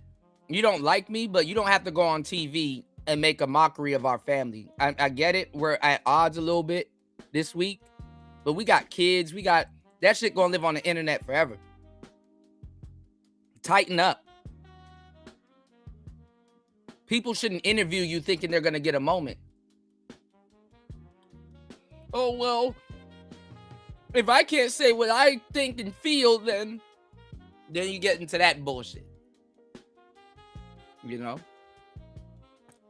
you don't like me, but you don't have to go on TV and make a mockery of our family. I get it. We're at odds a little bit this week, but we got kids. We got that shit gonna live on the internet forever. Tighten up. People shouldn't interview you thinking they're gonna get a moment. Oh, well, if I can't say what I think and feel, then you get into that bullshit. You know?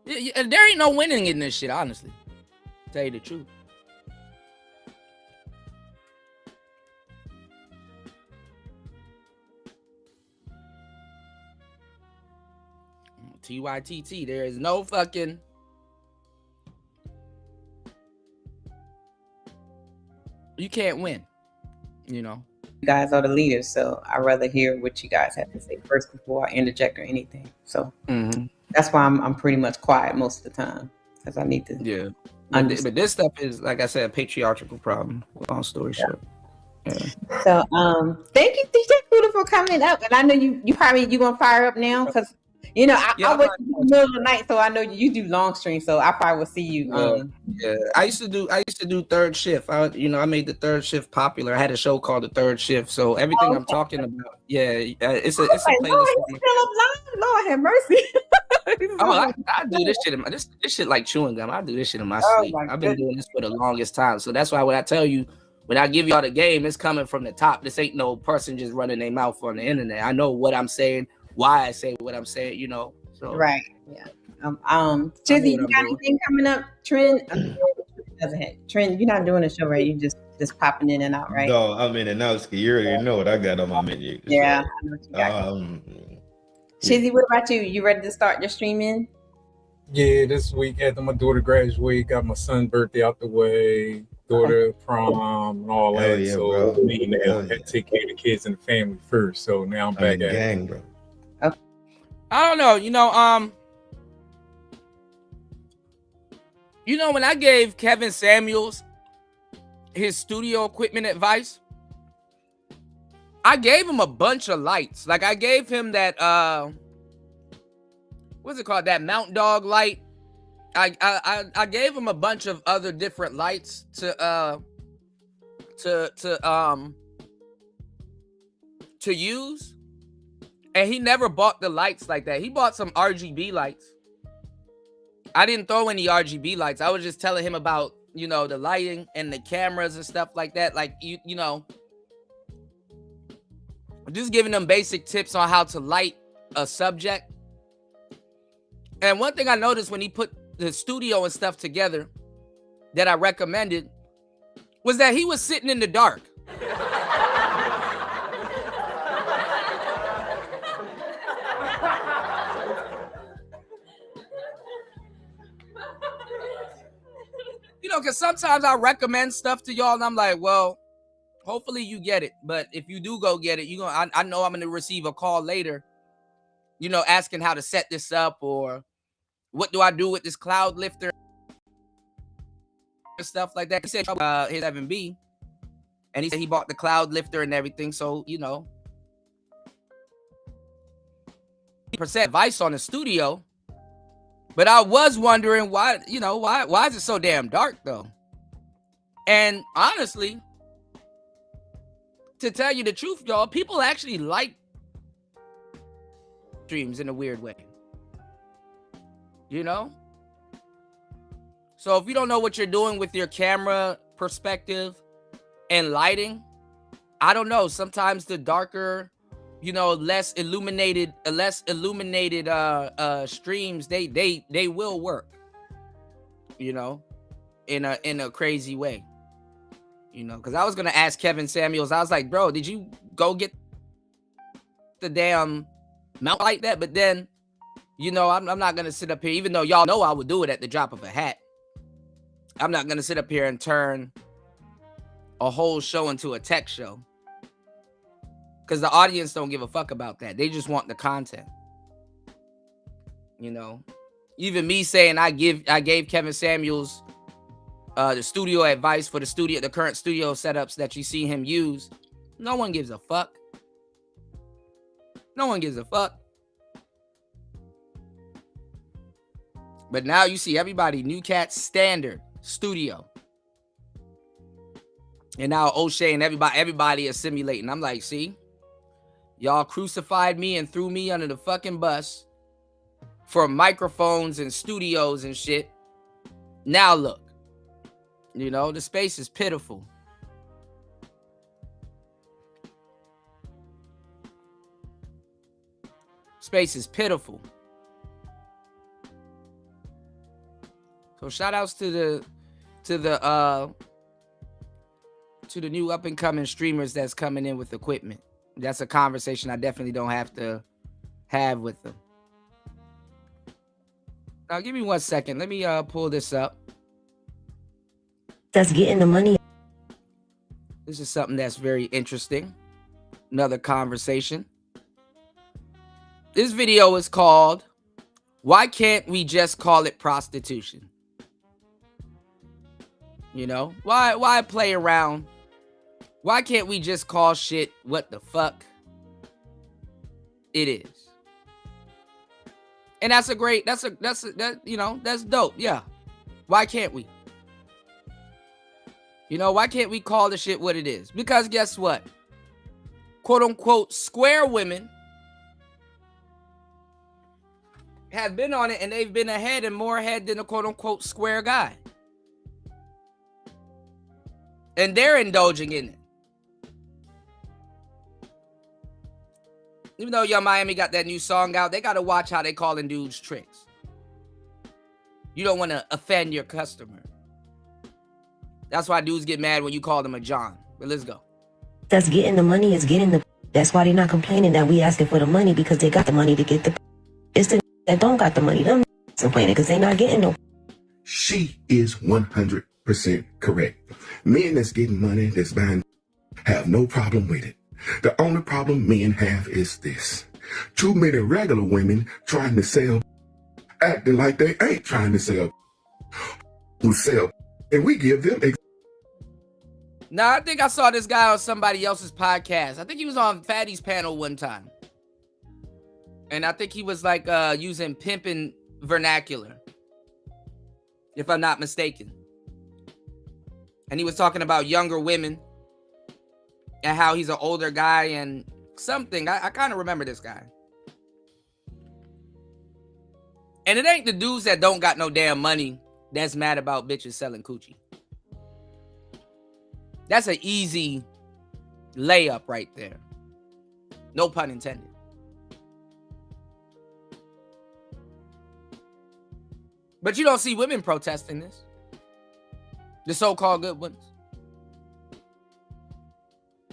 There ain't no winning in this shit, honestly. Tell you the truth. TYTT, there is no fucking... You can't win, you know? You guys are the leaders, so I'd rather hear what you guys have to say first before I interject or anything. So that's why I'm pretty much quiet most of the time, because I need to. Yeah, but this stuff is, like I said, a patriarchal problem. Long story short. Yeah. So thank you, DJ Kuda, for coming up, and I know you gonna fire up now because. You know, I work in the middle of the night, so I know you do long streams, so I probably will see you. Yeah, I used to do third shift. I made the third shift popular. I had a show called The Third Shift. So everything I'm talking about, it's a playlist. Lord have mercy. I do this shit. This shit like chewing gum. I do this shit in my sleep. I've been doing this for the longest time. So that's why when I tell you, when I give y'all the game, it's coming from the top. This ain't no person just running their mouth on the internet. I know what I'm saying. Why I say what I'm saying, you know. So right, yeah. Chizzy, you got anything coming up? Trent doesn't have Trent. You're not doing a show, right? You just popping in and out, right? No, I'm in and out. You already know what I got on my menu. Yeah, I know what you got. Chizzy, what about you? You ready to start your streaming? Yeah, this week after my daughter graduated, got my son's birthday out the way, daughter prom and all that. Yeah, so bro. me now had to take care of the kids and the family first. So now I'm back at gang, it. Bro. I don't know, when I gave Kevin Samuels his studio equipment advice, I gave him a bunch of lights. Like I gave him that what's it called? That Mount Dog light. I gave him a bunch of other different lights to use. And he never bought the lights like that. He bought some RGB lights. I didn't throw any RGB lights. I was just telling him about, the lighting and the cameras and stuff like that. Like, just giving them basic tips on how to light a subject. And one thing I noticed when he put the studio and stuff together that I recommended was that he was sitting in the dark. Because sometimes I recommend stuff to y'all and I'm like, well, hopefully you get it. But if you do go get it, I know I'm going to receive a call later, asking how to set this up or what do I do with this cloud lifter and stuff like that. He said his 7B and he said he bought the cloud lifter and everything. So, percent advice on the studio. But I was wondering why is it so damn dark though? And honestly, to tell you the truth, y'all, people actually like streams in a weird way. So if you don't know what you're doing with your camera perspective and lighting, I don't know. Sometimes the darker, less illuminated streams, they will work, in a crazy way. Because I was gonna ask Kevin Samuels, I was like, bro, did you go get the damn mount like that? But then, I'm not gonna sit up here, even though y'all know I would do it at the drop of a hat. I'm not gonna sit up here and turn a whole show into a tech show, because the audience don't give a fuck about that. They just want the content. Even me saying I gave Kevin Samuels the studio advice for the current studio setups that you see him use. No one gives a fuck. No one gives a fuck. But now you see everybody, New Cat Standard Studio. And now O'Shea and everybody is simulating. I'm like, see? Y'all crucified me and threw me under the fucking bus for microphones and studios and shit. Now look. The space is pitiful. Space is pitiful. So shout outs to the new up and coming streamers that's coming in with equipment. That's a conversation I definitely don't have to have with them. Now give me 1 second. Let me pull this up. That's getting the money. This is something that's very interesting. Another conversation. This video is called, "Why Can't We Just Call It Prostitution?" Why play around? Why can't we just call shit what the fuck it is? And that's dope. Yeah. Why can't we? Why can't we call the shit what it is? Because guess what? Quote unquote square women have been on it, and they've been ahead and more ahead than a quote unquote square guy. And they're indulging in it. Even though Young Miami got that new song out, they got to watch how they calling dudes tricks. You don't want to offend your customer. That's why dudes get mad when you call them a John. But let's go. That's getting the money is getting the. That's why they're not complaining that we asking for the money, because they got the money to get the. It's the that don't got the money. Them complaining because they not getting no. She is 100% correct. Men that's getting money, that's buying, have no problem with it. The only problem men have is this: too many regular women trying to sell, acting like they ain't trying to sell, who sell, and we give them. Now, I think I saw this guy on somebody else's podcast. I think he was on Fatty's panel one time. And I think he was like using pimping vernacular, if I'm not mistaken. And he was talking about younger women and how he's an older guy and something. I kind of remember this guy. And it ain't the dudes that don't got no damn money that's mad about bitches selling coochie. That's an easy layup right there. No pun intended. But you don't see women protesting this. The so-called good ones.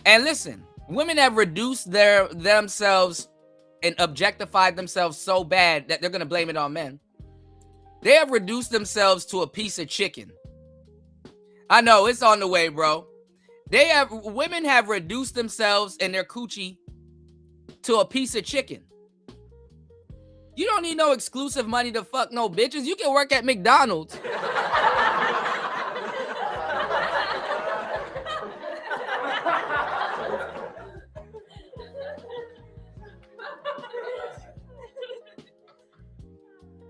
And listen, women have reduced themselves and objectified themselves so bad that they're going to blame it on men. They have reduced themselves to a piece of chicken. I know, it's on the way, bro. Women have reduced themselves and their coochie to a piece of chicken. You don't need no exclusive money to fuck no bitches. You can work at McDonald's.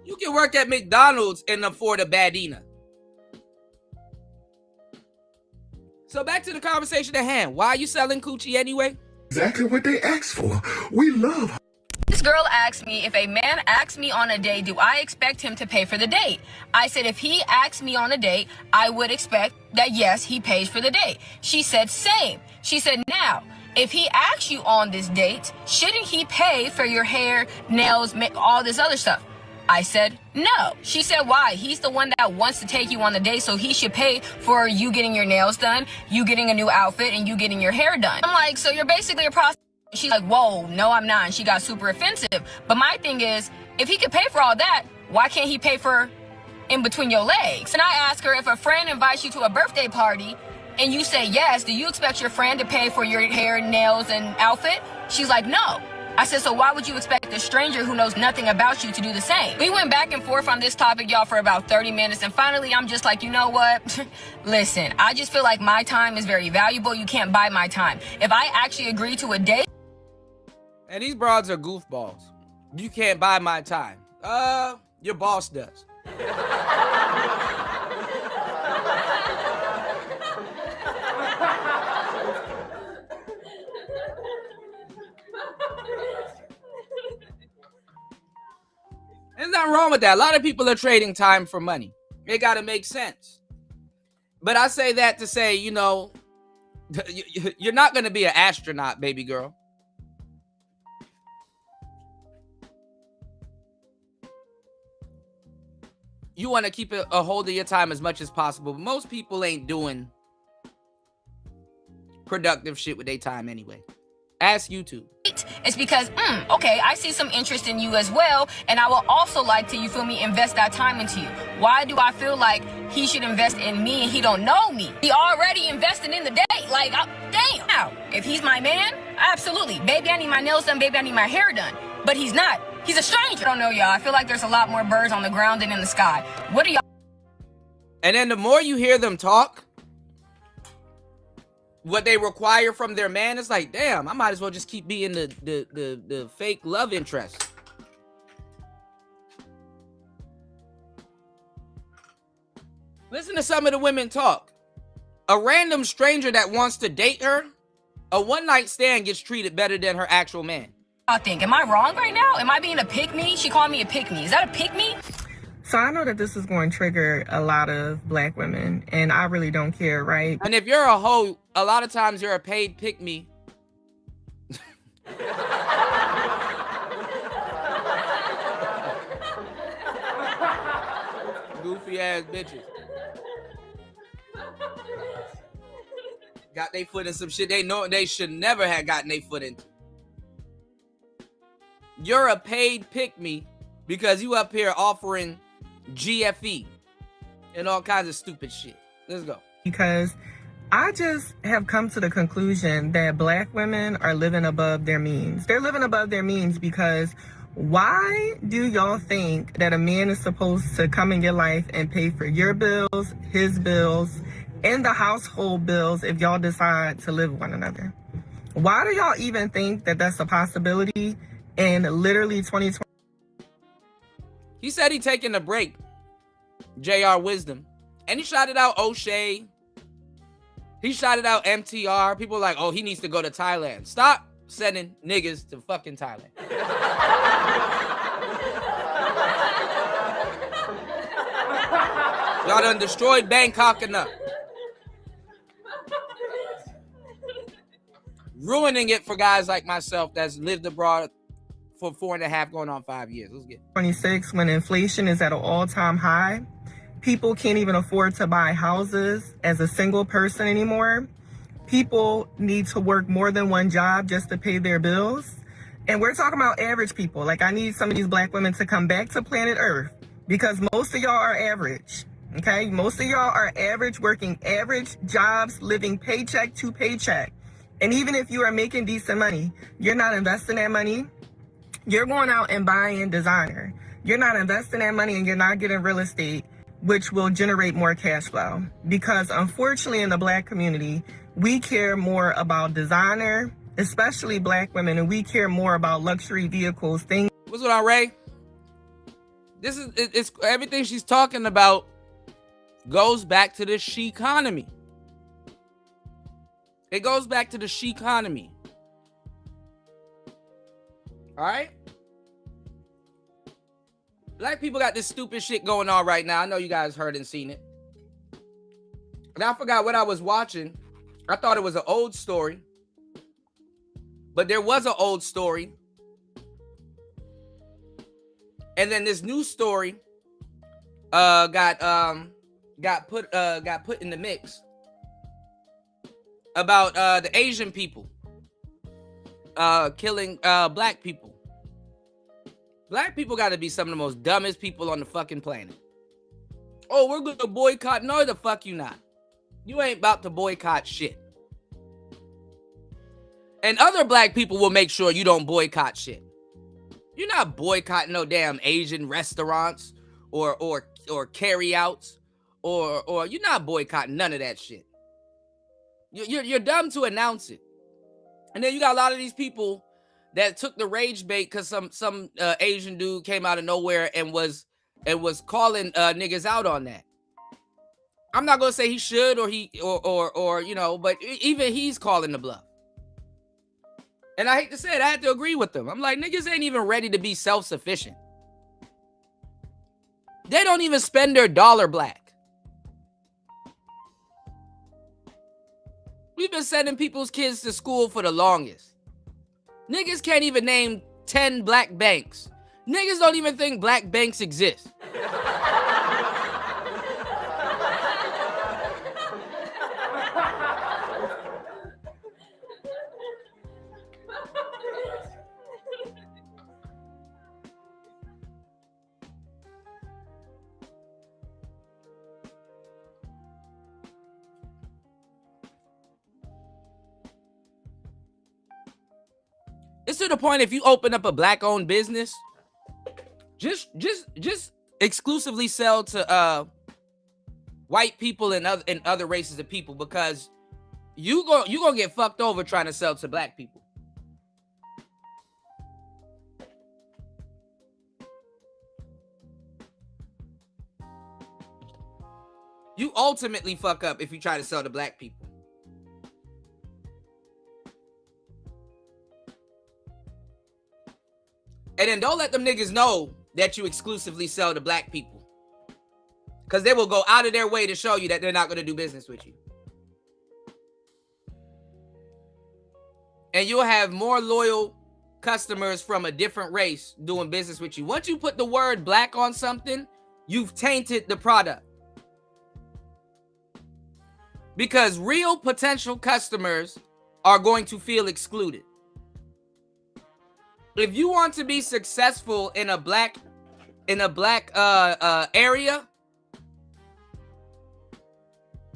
You can work at McDonald's and afford a badina. So back to the conversation at hand. Why are you selling coochie anyway? Exactly what they asked for. We love her. This girl asked me, if a man asks me on a date, do I expect him to pay for the date? I said, if he asks me on a date, I would expect that, yes, he pays for the date. She said, same. She said, now, if he asks you on this date, shouldn't he pay for your hair, nails, all this other stuff? I said, no. She said, why? He's the one that wants to take you on the date, so he should pay for you getting your nails done, you getting a new outfit, and you getting your hair done. I'm like, so you're basically a prostitute. She's like, whoa, no, I'm not. And she got super offensive. But my thing is, if he could pay for all that, why can't he pay for in between your legs? And I ask her, if a friend invites you to a birthday party and you say yes, do you expect your friend to pay for your hair, nails, and outfit? She's like, no. I said, so why would you expect a stranger who knows nothing about you to do the same? We went back and forth on this topic, y'all, for about 30 minutes. And finally, I'm just like, you know what? Listen, I just feel like my time is very valuable. You can't buy my time. If I actually agree to a date. And these broads are goofballs. You can't buy my time. Your boss does. There's nothing wrong with that. A lot of people are trading time for money. It got to make sense. But I say that to say, you know, you're not going to be an astronaut, baby girl. You want to keep a hold of your time as much as possible. But most people ain't doing productive shit with their time anyway. Ask YouTube. It's because, okay, I see some interest in you as well, and I will also like to, you feel me, invest that time into you. Why do I feel like he should invest in me and he don't know me? He already invested in the date. Like, damn. Now, if he's my man, absolutely. Baby, I need my nails done. Baby, I need my hair done. But he's not. He's a stranger. I don't know, y'all. I feel like there's a lot more birds on the ground than in the sky. What are y'all? And then the more you hear them talk, what they require from their man is like, damn, I might as well just keep being the fake love interest. Listen to some of the women talk. A random stranger that wants to date her, a one-night stand gets treated better than her actual man. I think, am I wrong right now? Am I being a pick-me? She called me a pick-me. Is that a pick-me? So I know that this is going to trigger a lot of black women, and I really don't care, right? And if you're a hoe, a lot of times you're a paid pick-me. Goofy ass bitches. Got their foot in some shit they know they should never have gotten their foot into. You're a paid pick-me because you up here offering GFE and all kinds of stupid shit. Let's go. Because I just have come to the conclusion that black women are living above their means. They're living above their means because why do y'all think that a man is supposed to come in your life and pay for your bills, his bills, and the household bills if y'all decide to live with one another? Why do y'all even think that that's a possibility in literally 2020? He said he taking a break. JR Wisdom. And he shouted out O'Shea. He shouted out MTR. People are like, oh, he needs to go to Thailand. Stop sending niggas to fucking Thailand. Y'all done destroyed Bangkok enough. Ruining it for guys like myself that's lived abroad for 4.5 going on 5 years. Let's get 26, when inflation is at an all-time high, people can't even afford to buy houses as a single person anymore. People need to work more than one job just to pay their bills. And we're talking about average people. Like, I need some of these black women to come back to planet Earth because most of y'all are average. Okay? Most of y'all are average, working average jobs, living paycheck to paycheck. And even if you are making decent money, you're not investing that money. You're going out and buying designer. You're not investing that money and you're not getting real estate, which will generate more cash flow. Because unfortunately in the black community, we care more about designer, especially black women, and we care more about luxury vehicles, things. What's going on, Ray? This is it's everything she's talking about goes back to the she economy. It goes back to the she economy. All right? Black people got this stupid shit going on right now. I know you guys heard and seen it. And I forgot what I was watching. I thought it was an old story. But there was an old story. And then this new story got put in the mix about the Asian people killing black people. Black people got to be some of the most dumbest people on the fucking planet. Oh, we're going to boycott. No, the fuck you not. You ain't about to boycott shit. And other black people will make sure you don't boycott shit. You're not boycotting no damn Asian restaurants or carry-outs or you're not boycotting none of that shit. You're dumb to announce it. And then you got a lot of these people that took the rage bait because some Asian dude came out of nowhere and was calling niggas out on that. I'm not gonna say he should or you know, but even he's calling the bluff. And I hate to say it, I had to agree with them. I'm like, niggas ain't even ready to be self-sufficient. They don't even spend their dollar black. We've been sending people's kids to school for the longest. Niggas can't even name 10 black banks. Niggas don't even think black banks exist. It's to the point if you open up a black-owned business, just exclusively sell to white people and other races of people, because you gonna get fucked over trying to sell to black people. You ultimately fuck up if you try to sell to black people. And then don't let them niggas know that you exclusively sell to black people, because they will go out of their way to show you that they're not going to do business with you. And you'll have more loyal customers from a different race doing business with you. Once you put the word black on something, you've tainted the product. Because real potential customers are going to feel excluded. If you want to be successful in a black area,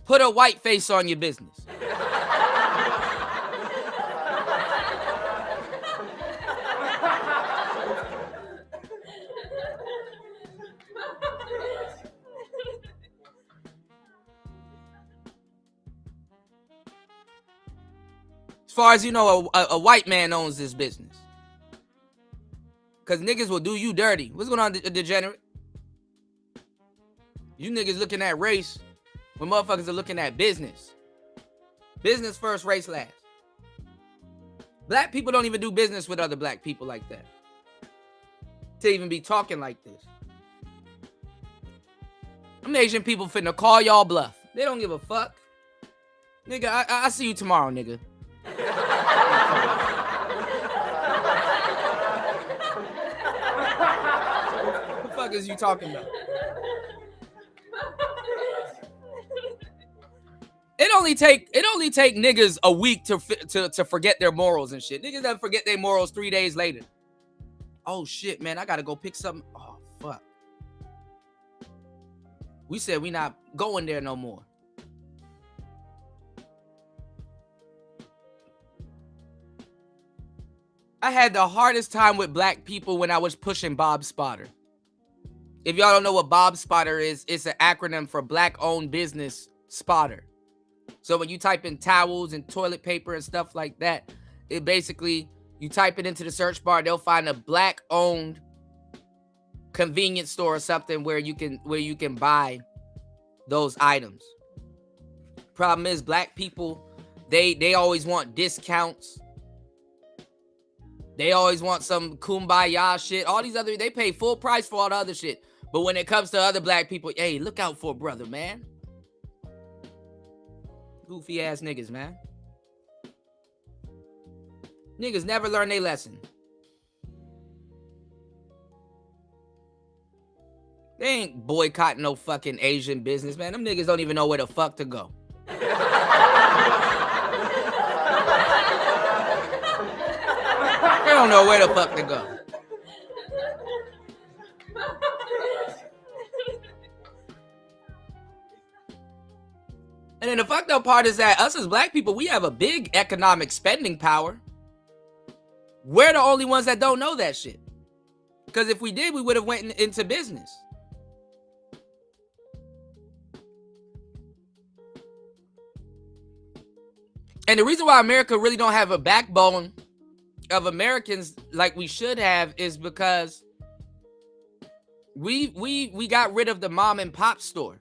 put a white face on your business. As far as you know, a white man owns this business. Because niggas will do you dirty. What's going on, degenerate? You niggas looking at race when motherfuckers are looking at business. Business first, race last. Black people don't even do business with other black people like that. To even be talking like this. Them Asian people finna call y'all bluff. They don't give a fuck. Nigga, I see you tomorrow, nigga. What the fuck is you talking about? It only take niggas a week to forget their morals and shit. Niggas that forget their morals 3 days later. Oh shit, man, I gotta go pick something. Oh fuck. We said we not going there no more. I had the hardest time with black people when I was pushing Bob Spotter. If y'all don't know what Bob Spotter is, it's an acronym for Black Owned Business Spotter. So when you type in towels and toilet paper and stuff like that, it basically, you type it into the search bar, they'll find a black owned convenience store or something where you can buy those items. Problem is, black people, they always want discounts. They always want some kumbaya shit. All these other, they pay full price for all the other shit. But when it comes to other black people, hey, look out for a brother, man. Goofy ass niggas, man. Niggas never learn their lesson. They ain't boycotting no fucking Asian business, man. Them niggas don't even know where the fuck to go. They don't know where the fuck to go. And then the fucked up part is that us as black people, we have a big economic spending power. We're the only ones that don't know that shit. Because if we did, we would have went into business. And the reason why America really don't have a backbone of Americans like we should have is because we got rid of the mom and pop stores.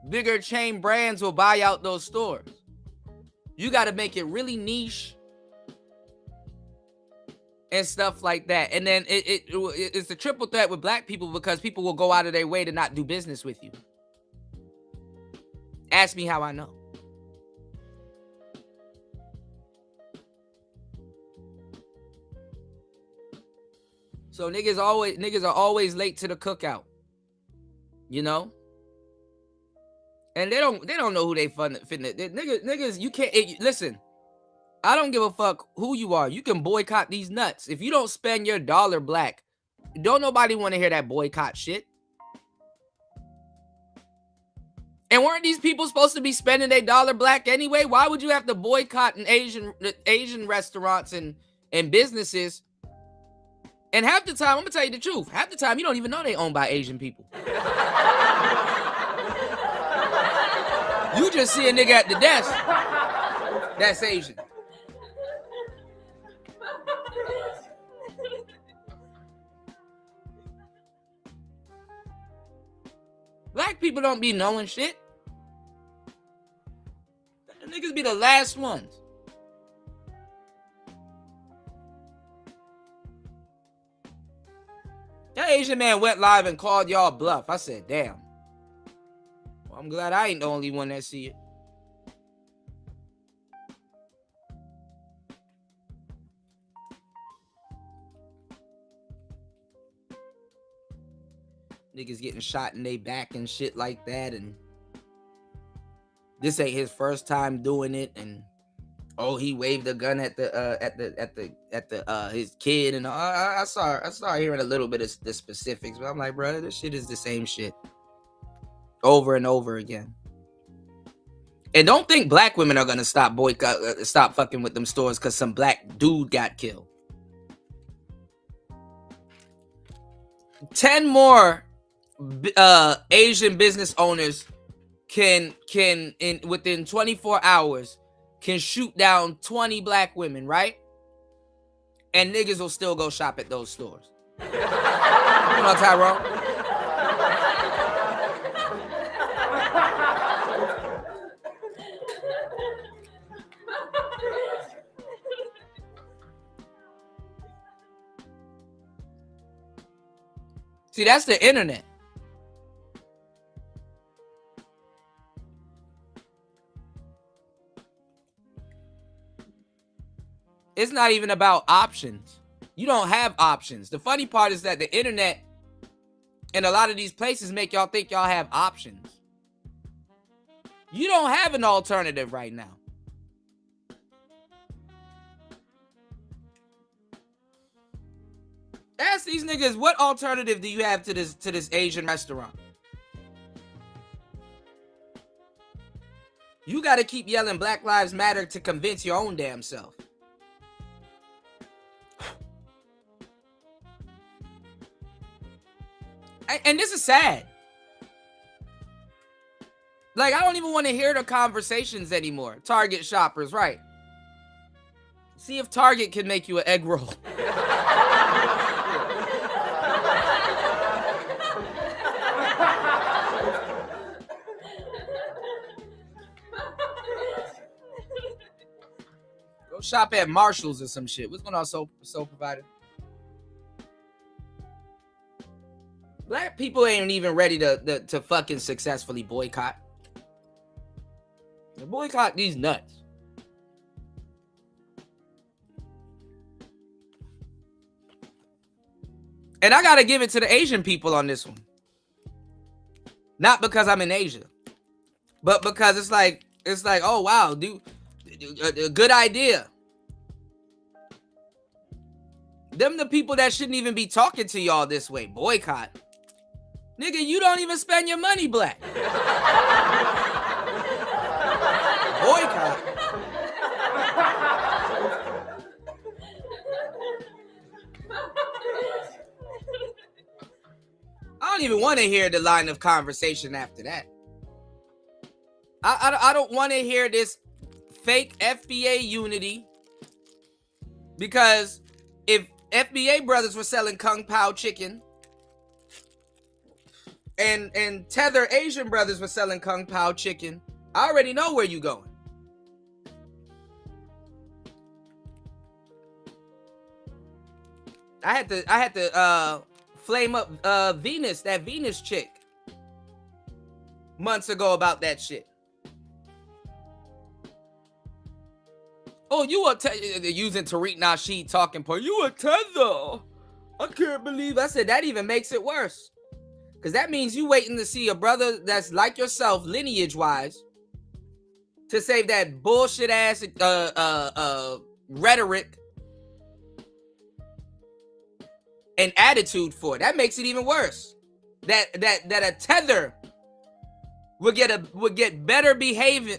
Bigger chain brands will buy out those stores. You got to make it really niche and stuff like that. And then it's a triple threat with black people because people will go out of their way to not do business with you. Ask me how I know. So niggas are always late to the cookout. You know? And they don't know who they finna. Niggas, you can't listen. I don't give a fuck who you are. You can boycott these nuts. If you don't spend your dollar black, don't nobody want to hear that boycott shit. And weren't these people supposed to be spending their dollar black anyway? Why would you have to boycott an Asian restaurants and businesses? And half the time, I'm gonna tell you the truth. Half the time, you don't even know they owned by Asian people. You just see a nigga at the desk that's Asian. Black people don't be knowing shit. The niggas be the last ones. That Asian man went live and called y'all bluff. I said, damn. Well, I'm glad I ain't the only one that see it. Niggas getting shot in their back and shit like that, and this ain't his first time doing it, and oh, he waved a gun at his kid, and I saw hearing a little bit of the specifics, but I'm like, bro, this shit is the same shit over and over again. And don't think black women are gonna stop fucking with them stores because some black dude got killed. 10 more Asian business owners can within 24 hours can shoot down 20 black women, right? And niggas will still go shop at those stores. You know, Tyrone? See, that's the internet. It's not even about options. You don't have options. The funny part is that the internet and a lot of these places make y'all think y'all have options. You don't have an alternative right now. Ask these niggas, what alternative do you have to this Asian restaurant? You got to keep yelling Black Lives Matter to convince your own damn self. And this is sad. Like, I don't even want to hear the conversations anymore. Target shoppers, right? See if Target can make you an egg roll. Go shop at Marshalls or some shit. What's going on, soap provider? Black people ain't even ready to fucking successfully boycott. Boycott these nuts. And I gotta give it to the Asian people on this one. Not because I'm in Asia, but because it's like, oh wow, dude, a good idea. Them the people that shouldn't even be talking to y'all this way. Boycott. Nigga, you don't even spend your money, black. Boycott. I don't even want to hear the line of conversation after that. I don't want to hear this fake FBA unity, because if FBA brothers were selling Kung Pao chicken and Tether Asian brothers were selling Kung Pao chicken, I already know where you going. I had to flame up Venus, that Venus chick, months ago about that shit. Oh, you are using Tariq Nasheed talking point. You a Tether. I can't believe. I said that even makes it worse. Because that means you waiting to see a brother that's like yourself, lineage-wise, to save that bullshit ass rhetoric and attitude for it. That makes it even worse. That a Tether will get better behavior.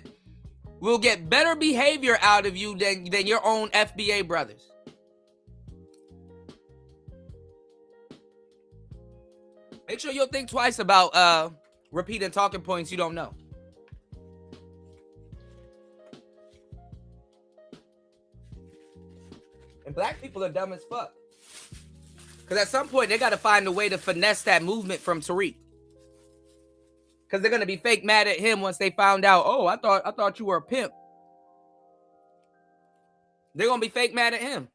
Will get better behavior out of you than your own FBA brothers. Make sure you'll think twice about repeating talking points you don't know. And black people are dumb as fuck. Because at some point, they got to find a way to finesse that movement from Tariq. Because they're going to be fake mad at him once they found out, oh, I thought you were a pimp. They're going to be fake mad at him.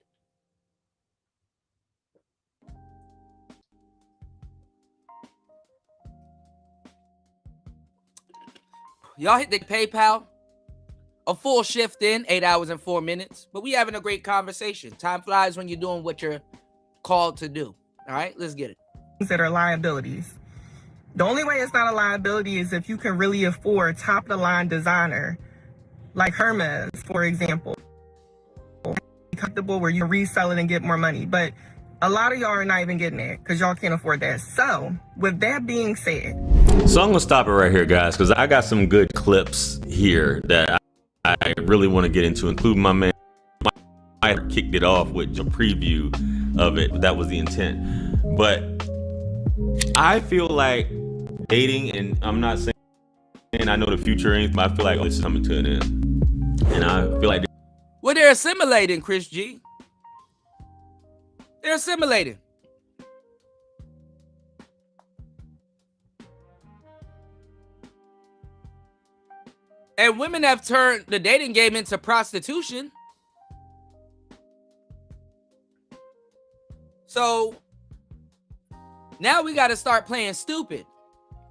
Y'all hit the PayPal. A full shift in, 8 hours and 4 minutes. But we having a great conversation. Time flies when you're doing what you're called to do. All right, let's get it. That are liabilities. The only way it's not a liability is if you can really afford top-of-the-line designer, like Hermes, for example. Comfortable where you resell it and get more money. But a lot of y'all are not even getting it because y'all can't afford that. So, with that being said. So I'm going to stop it right here, guys, because I got some good clips here that I really want to get into, including my man. I kicked it off with a preview of it. That was the intent. But I feel like dating, and I'm not saying I know the future ain't, but I feel like this is coming to an end. And I feel like well, they're assimilating, Chris G. They're assimilating. And women have turned the dating game into prostitution. So now we got to start playing stupid.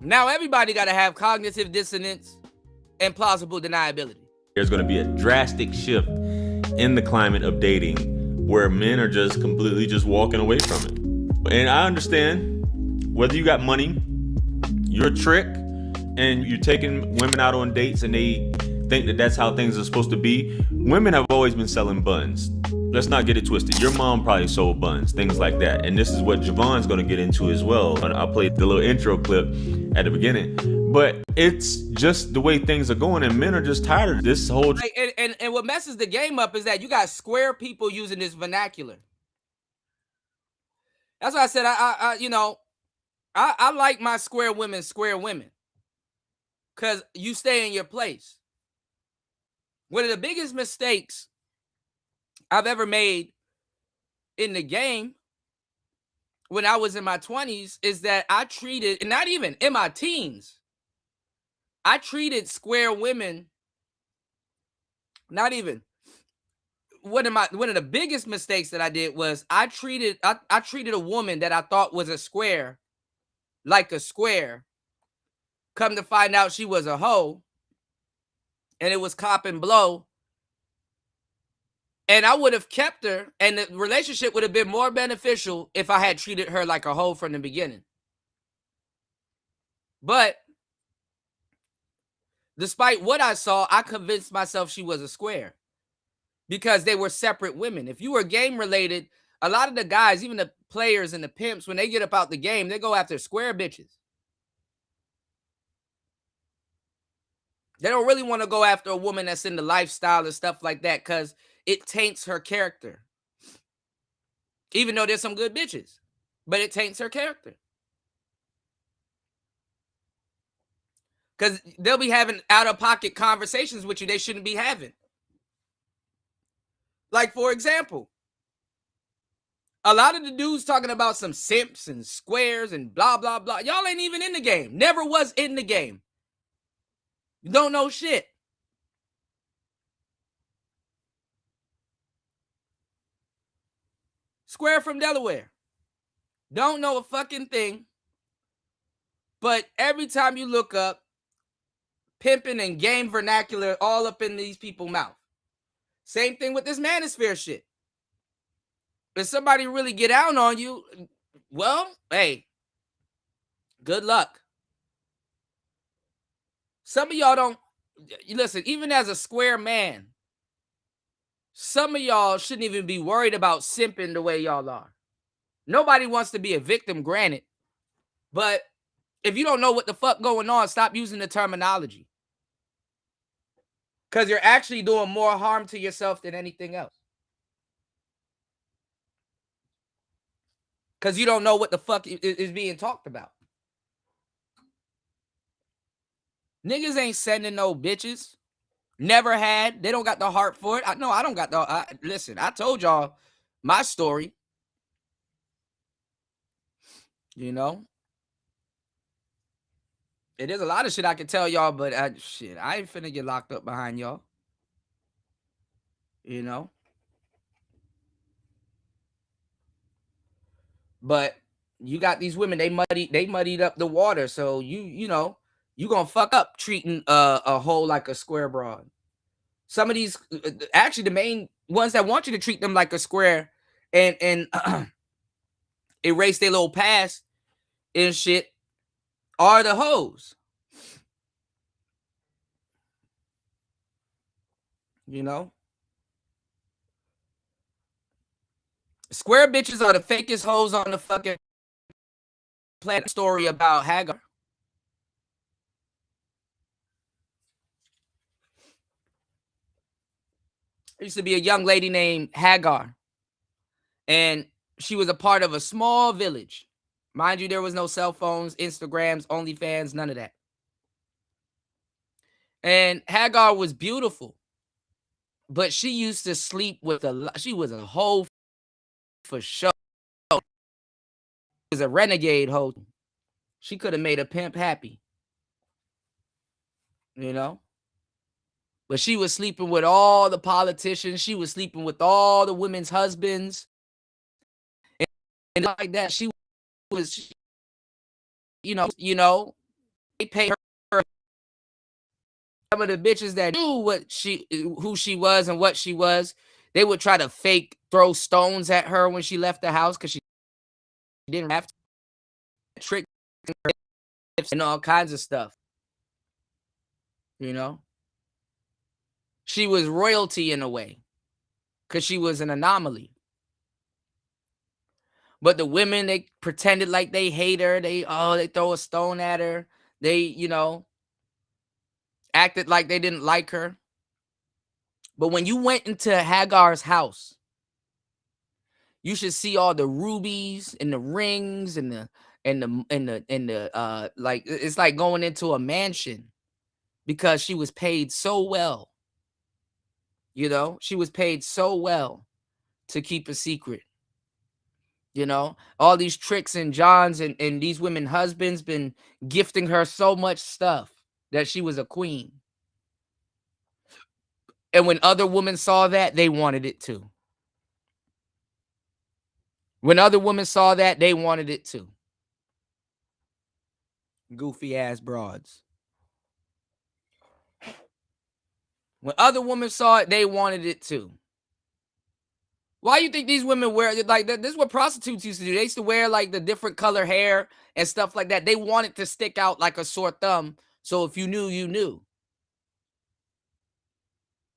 Now everybody got to have cognitive dissonance and plausible deniability. There's going to be a drastic shift in the climate of dating where men are just completely just walking away from it. And I understand whether you got money, you're a trick, and you're taking women out on dates and they think that that's how things are supposed to be. Women have always been selling buns. Let's not get it twisted. Your mom probably sold buns, things like that. And this is what Javon's going to get into as well. And I'll play the little intro clip at the beginning. But it's just the way things are going, and men are just tired of this whole... And what messes the game up is that you got square people using this vernacular. That's why I said, I like my square women. Because you stay in your place. One of the biggest mistakes I've ever made in the game when I was in my 20s is that I treated, and not even in my teens, I treated square women, not even, one of the biggest mistakes that I did was I treated a woman that I thought was a square like a square. Come to find out she was a hoe, and it was cop and blow. And I would have kept her, and the relationship would have been more beneficial if I had treated her like a hoe from the beginning. But despite what I saw, I convinced myself she was a square because they were separate women. If you were game related, a lot of the guys, even the players and the pimps, when they get up out the game, they go after square bitches. They don't really want to go after a woman that's in the lifestyle and stuff like that because it taints her character. Even though there's some good bitches, but it taints her character. Because they'll be having out-of-pocket conversations with you they shouldn't be having. Like, for example, a lot of the dudes talking about some simps and squares and blah, blah, blah. Y'all ain't even in the game. Never was in the game. You don't know shit. Square from Delaware. Don't know a fucking thing. But every time you look up, pimping and game vernacular all up in these people's mouth. Same thing with this manosphere shit. If somebody really get out on you, well, hey, good luck. Some of y'all don't, listen, even as a square man, some of y'all shouldn't even be worried about simping the way y'all are. Nobody wants to be a victim, granted. But if you don't know what the fuck going on, stop using the terminology. Because you're actually doing more harm to yourself than anything else. Because you don't know what the fuck is being talked about. Niggas ain't sending no bitches. Never had. They don't got the heart for it. I don't got the... listen, I told y'all my story. You know? It is a lot of shit I can tell y'all, but I ain't finna get locked up behind y'all. You know? But you got these women, they muddied up the water. So you know, you gonna fuck up treating a hoe like a square broad. Some of these, actually the main ones that want you to treat them like a square and erase their little past and shit are the hoes. You know? Square bitches are the fakest hoes on the fucking planet. Story about Hagar. There used to be a young lady named Hagar. And she was a part of a small village. Mind you, there was no cell phones, Instagrams, OnlyFans, none of that. And Hagar was beautiful. But she used to sleep with she was a hoe for sure. She was a renegade hoe. She could have made a pimp happy. You know? But she was sleeping with all the politicians. She was sleeping with all the women's husbands. And like that, she was, you know, they pay her. Some of the bitches that knew who she was and what she was, they would try to fake throw stones at her when she left the house because she didn't have to. Trick and all kinds of stuff. You know? She was royalty in a way because she was an anomaly. But the women, they pretended like they hate her. They throw a stone at her. They, you know, acted like they didn't like her. But when you went into Hagar's house, you should see all the rubies and the rings and the like, it's like going into a mansion because she was paid so well. You know, she was paid so well to keep a secret. You know, all these tricks and Johns and these women husbands been gifting her so much stuff that she was a queen. And when other women saw that, they wanted it too. When other women saw that, they wanted it too. Goofy ass broads. When other women saw it, they wanted it too. Why you think these women wear like this? Is what prostitutes used to do. They used to wear like the different color hair and stuff like that. They wanted to stick out like a sore thumb. So if you knew, you knew.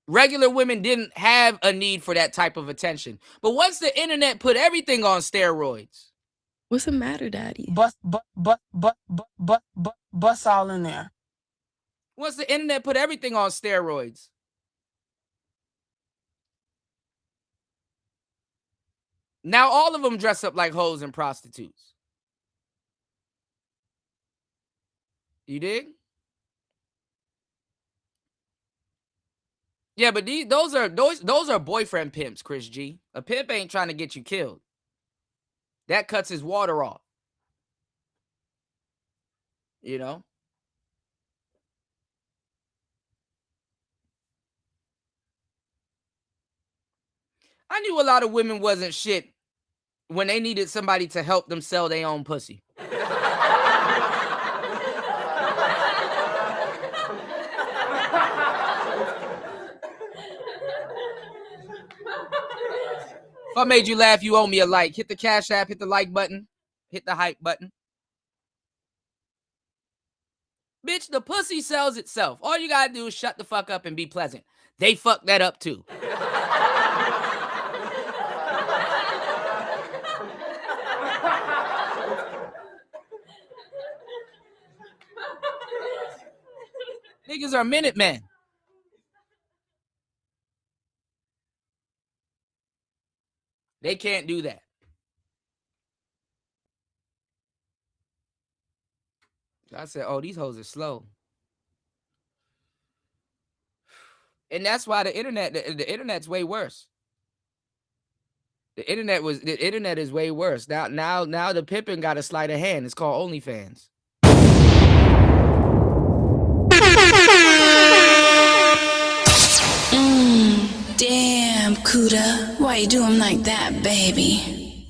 Regular women didn't have a need for that type of attention. But once the internet put everything on steroids. What's the matter, Daddy? Bust all in there. Once the internet put everything on steroids. Now all of them dress up like hoes and prostitutes. You dig? Yeah, but those are boyfriend pimps, Chris G. A pimp ain't trying to get you killed. That cuts his water off. You know? I knew a lot of women wasn't shit when they needed somebody to help them sell their own pussy. If I made you laugh, you owe me a like. Hit the Cash App, hit the like button, hit the hype button. Bitch, the pussy sells itself. All you gotta do is shut the fuck up and be pleasant. They fucked that up too. Niggas are Minutemen. They can't do that. I said, oh, these hoes are slow. And that's why the internet's way worse. The internet is way worse. Now the pimping got a sleight of hand. It's called OnlyFans. Damn, Kuda. Why you do him like that, baby?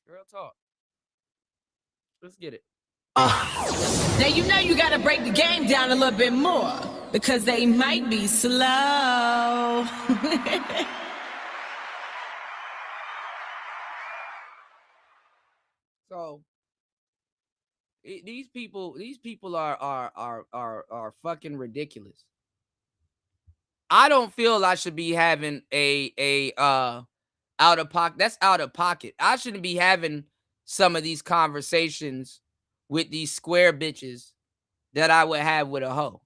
Girl talk. Let's get it. Now you know you gotta break the game down a little bit more because they might be slow. So these people are fucking ridiculous. I don't feel I should be having a out of pocket. That's out of pocket. I shouldn't be having some of these conversations with these square bitches that I would have with a hoe.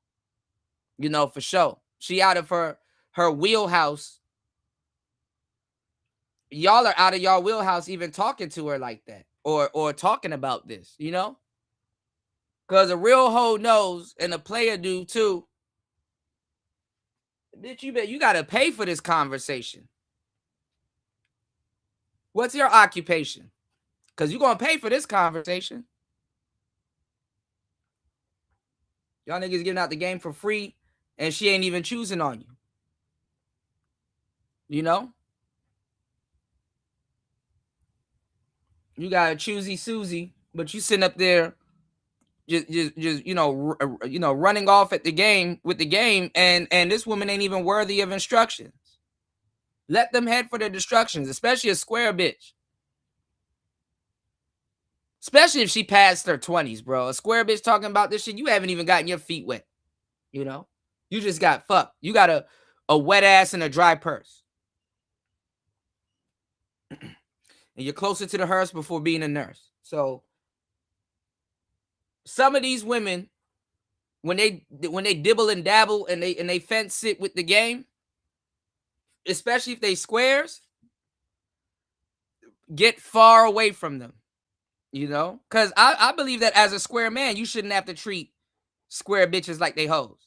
You know, for sure. She out of her wheelhouse. Y'all are out of y'all wheelhouse even talking to her like that or talking about this, you know? Because a real hoe knows and a player do too. Bitch, you gotta pay for this conversation. What's your occupation? Because you're gonna pay for this conversation. Y'all niggas giving out the game for free and she ain't even choosing on you. You know? You got a choosy Susie, but you sitting up there just running off at the game with the game, and this woman ain't even worthy of instructions. Let them head for their destructions, especially a square bitch. Especially if she passed her 20s, bro. A square bitch talking about this shit, you haven't even gotten your feet wet. You know? You just got fucked. You got a wet ass and a dry purse. And you're closer to the hearse before being a nurse. So some of these women, when they dibble and dabble and they fence sit with the game, especially if they squares, get far away from them. You know? Because I believe that as a square man, you shouldn't have to treat square bitches like they hoes.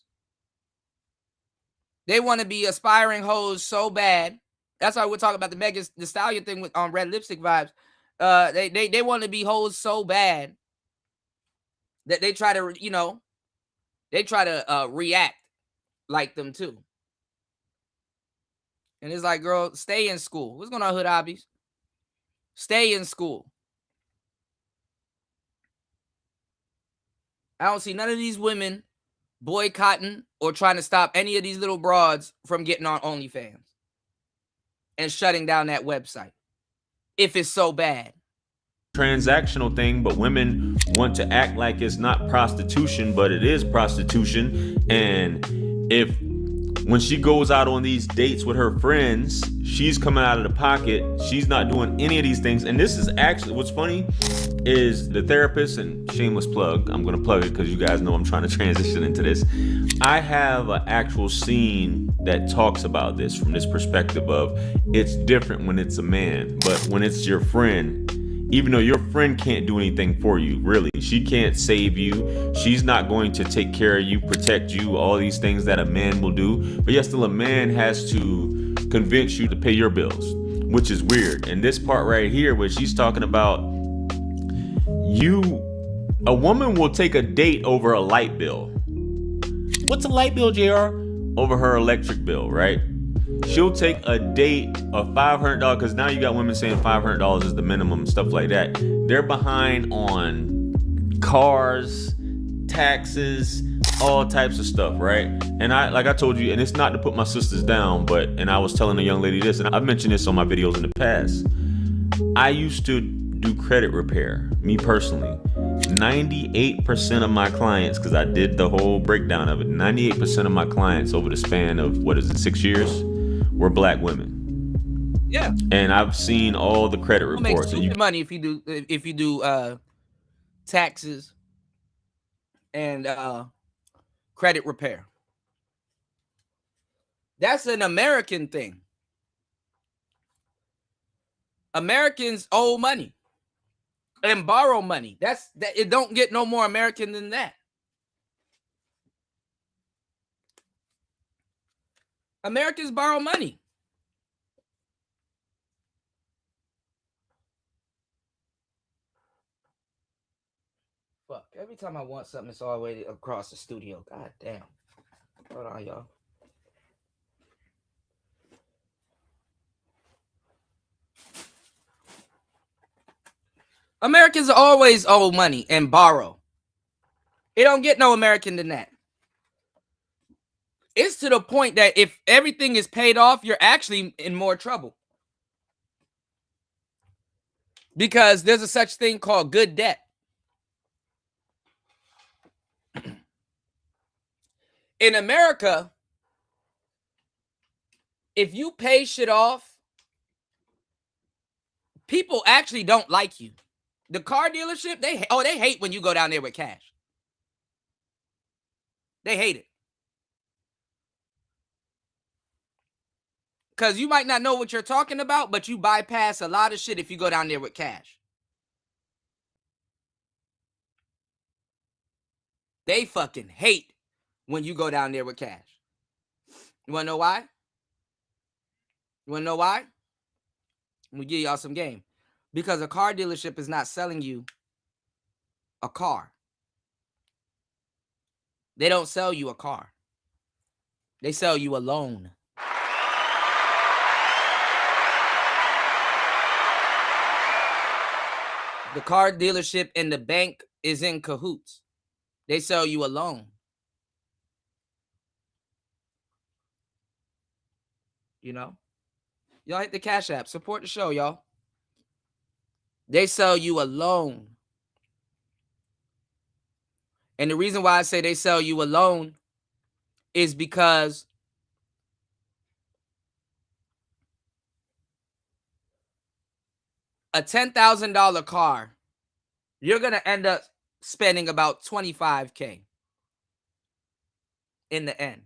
They want to be aspiring hoes so bad. That's why we're talking about the Megan Thee Stallion thing with on Red Lipstick Vibes. They want to be hoes so bad that they try to, react like them too. And it's like, girl, stay in school. What's going on, Hood Hobbies? Stay in school. I don't see none of these women boycotting or trying to stop any of these little broads from getting on OnlyFans and shutting down that website if it's so bad. Transactional thing, but women want to act like it's not prostitution, but it is prostitution. And if when she goes out on these dates with her friends, she's coming out of the pocket, she's not doing any of these things. And this is actually what's funny is the therapist, and shameless plug, I'm gonna plug it because you guys know I'm trying to transition into this. I have an actual scene that talks about this from this perspective of it's different when it's a man, but when it's your friend, even though your friend can't do anything for you, really, she can't save you, she's not going to take care of you, protect you, all these things that a man will do, but yet still a man has to convince you to pay your bills, which is weird. And this part right here where she's talking about a woman will take a date over a light bill. What's a light bill, JR? Over her electric bill, right? She'll take a date of $500 because now you got women saying $500 is the minimum, stuff like that. They're behind on cars, taxes, all types of stuff, right? And I told you, and it's not to put my sisters down, and I was telling a young lady this, and I've mentioned this on my videos in the past. I used to do credit repair, me personally. 98% of my clients, because I did the whole breakdown of it, 98% of my clients over the span of, 6 years, were black women. Yeah. And I've seen all the credit reports. You make money if you do taxes and credit repair. That's an American thing. Americans owe money and borrow money. It don't get no more American than that. Americans borrow money. Fuck, every time I want something, it's all the way across the studio. God damn. Hold on, y'all. Americans always owe money and borrow. It don't get no American than that. It's to the point that if everything is paid off, you're actually in more trouble. Because there's a such thing called good debt. In America, if you pay shit off, people actually don't like you. The car dealership, they hate when you go down there with cash. They hate it. Because you might not know what you're talking about, but you bypass a lot of shit if you go down there with cash. They fucking hate when you go down there with cash. You want to know why? You want to know why? Let me give y'all some game. Because a car dealership is not selling you a car. They don't sell you a car. They sell you a loan. The car dealership and the bank is in cahoots. They sell you a loan. You know? Y'all hit the Cash App. Support the show, y'all. They sell you a loan. And the reason why I say they sell you a loan is because a $10,000 car, you're going to end up spending about $25K in the end.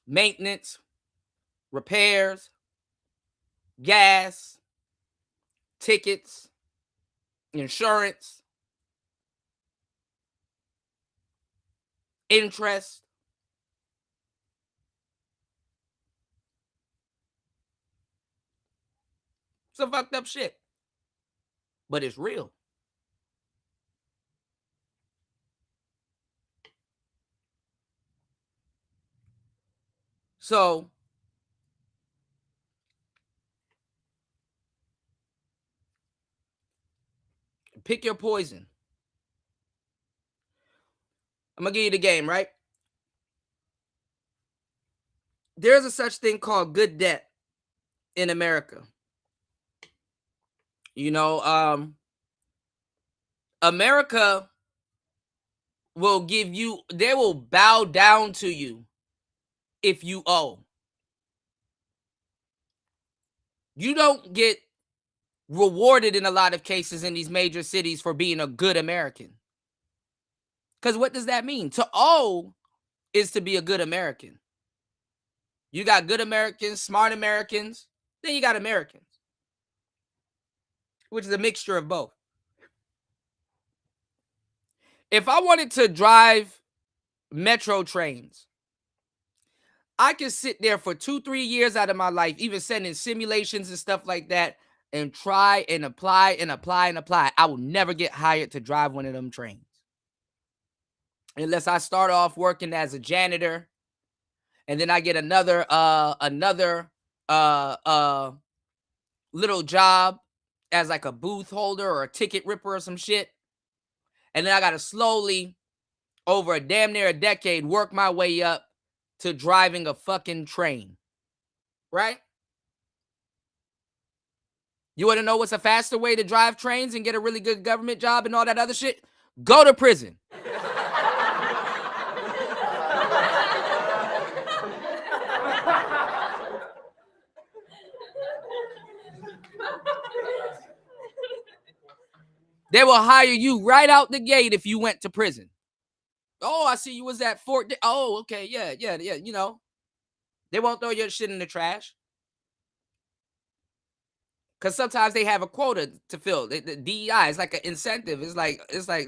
Maintenance, repairs, gas, tickets, insurance, interest. Some fucked up shit. But it's real. So pick your poison. I'm gonna give you the game, right? There's a such thing called good debt in America. You know, America will give you, they will bow down to you if you owe. You don't get rewarded in a lot of cases in these major cities for being a good American. Because what does that mean? To owe is to be a good American. You got good Americans, smart Americans, then you got Americans, which is a mixture of both. If I wanted to drive metro trains, I could sit there for 2-3 years out of my life, even sending simulations and stuff like that, and try and apply and apply and apply. I will never get hired to drive one of them trains. Unless I start off working as a janitor, and then I get another little job as like a booth holder or a ticket ripper or some shit. And then I got to slowly, over a damn near a decade, work my way up to driving a fucking train. Right? You want to know what's a faster way to drive trains and get a really good government job and all that other shit? Go to prison. They will hire you right out the gate if you went to prison. Oh, I see you was at Fort. Oh, okay, yeah. You know, they won't throw your shit in the trash because sometimes they have a quota to fill. The DEI is like an incentive. It's like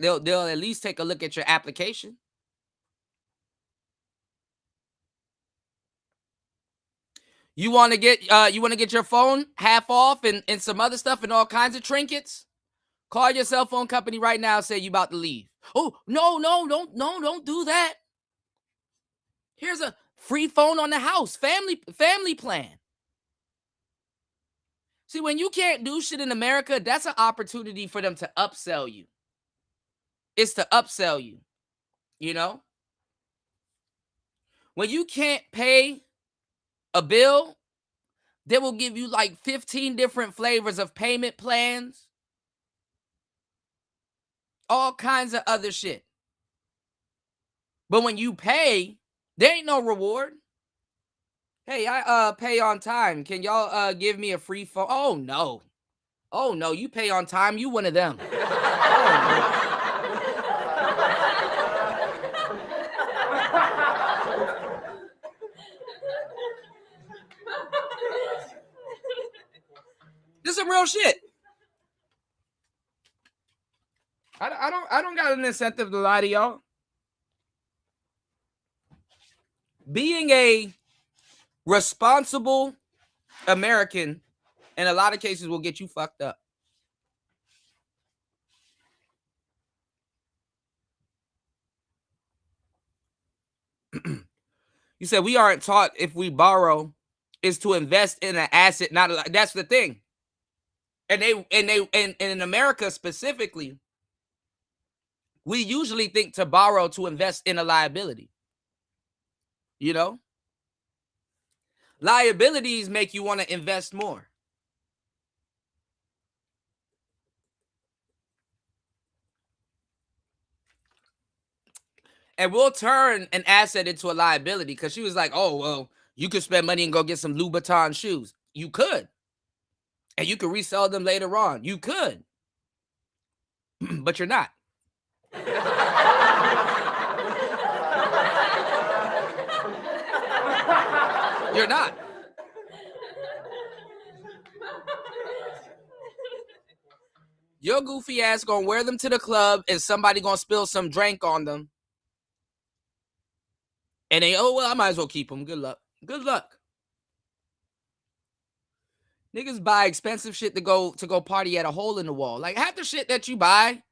they'll at least take a look at your application. You want to get your phone half off and some other stuff and all kinds of trinkets? Call your cell phone company right now. Say you about to leave. Oh, no, don't do that. Here's a free phone on the house. Family plan. See, when you can't do shit in America, that's an opportunity for them to upsell you. It's to upsell you, you know? When you can't pay a bill, they will give you like 15 different flavors of payment plans. All kinds of other shit. But when you pay, there ain't no reward. Hey, I pay on time. Can y'all give me a free phone? Oh no, you pay on time. You one of them. This is some real shit. I don't got an incentive to lie to y'all. Being a responsible American in a lot of cases will get you fucked up. You said we aren't taught if we borrow is to invest in an asset, not a, that's the thing. And in America specifically, we usually think to borrow to invest in a liability. You know? Liabilities make you want to invest more. And we'll turn an asset into a liability because she was like, oh, well, you could spend money and go get some Louboutin shoes. You could. And you could resell them later on. You could. But you're not. You're not. Your goofy ass gonna wear them to the club and somebody gonna spill some drink on them. And they, oh, well, I might as well keep them. Good luck. Good luck. Niggas buy expensive shit to go party at a hole in the wall. Like half the shit that you buy,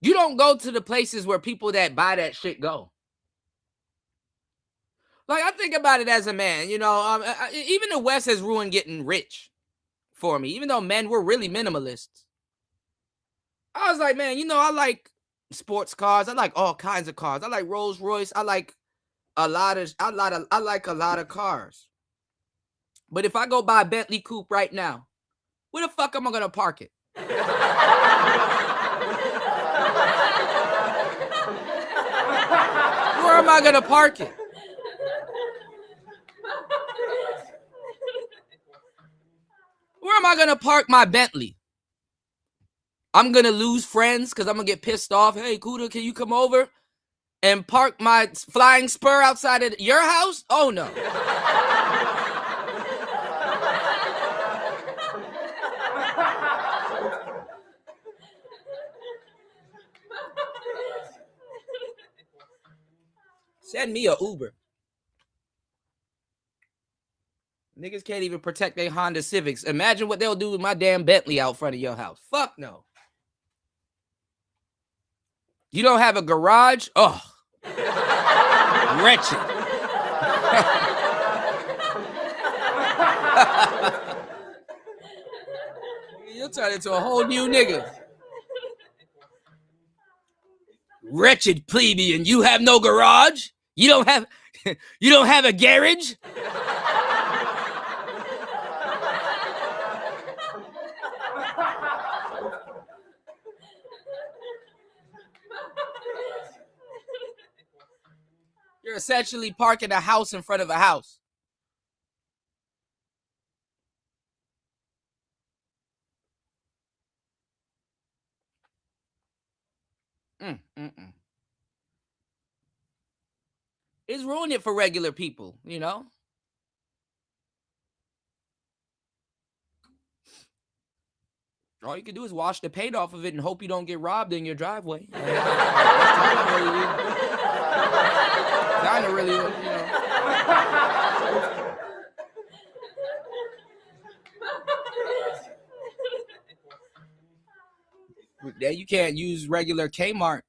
you don't go to the places where people that buy that shit go. Like, I think about it as a man, you know, even the West has ruined getting rich for me, even though men were really minimalists. I was like, man, you know, I like sports cars. I like all kinds of cars. I like Rolls Royce. I like a lot of cars. But if I go buy a Bentley coupe right now, where the fuck am I gonna park it? Where am I gonna park it? Where am I gonna park my Bentley? I'm gonna lose friends because I'm gonna get pissed off. Hey, Kuda, can you come over and park my flying spur outside of your house? Oh no. Send me a Uber. Niggas can't even protect their Honda Civics. Imagine what they'll do with my damn Bentley out front of your house. Fuck no. You don't have a garage? Oh. Wretched. You'll turn into a whole new nigga. Wretched plebeian, you have no garage? You don't have a garage? You're essentially parking a house in front of a house. It's ruining it for regular people, you know? All you can do is wash the paint off of it and hope you don't get robbed in your driveway. Kind of really, you know. Yeah, you can't use regular Kmart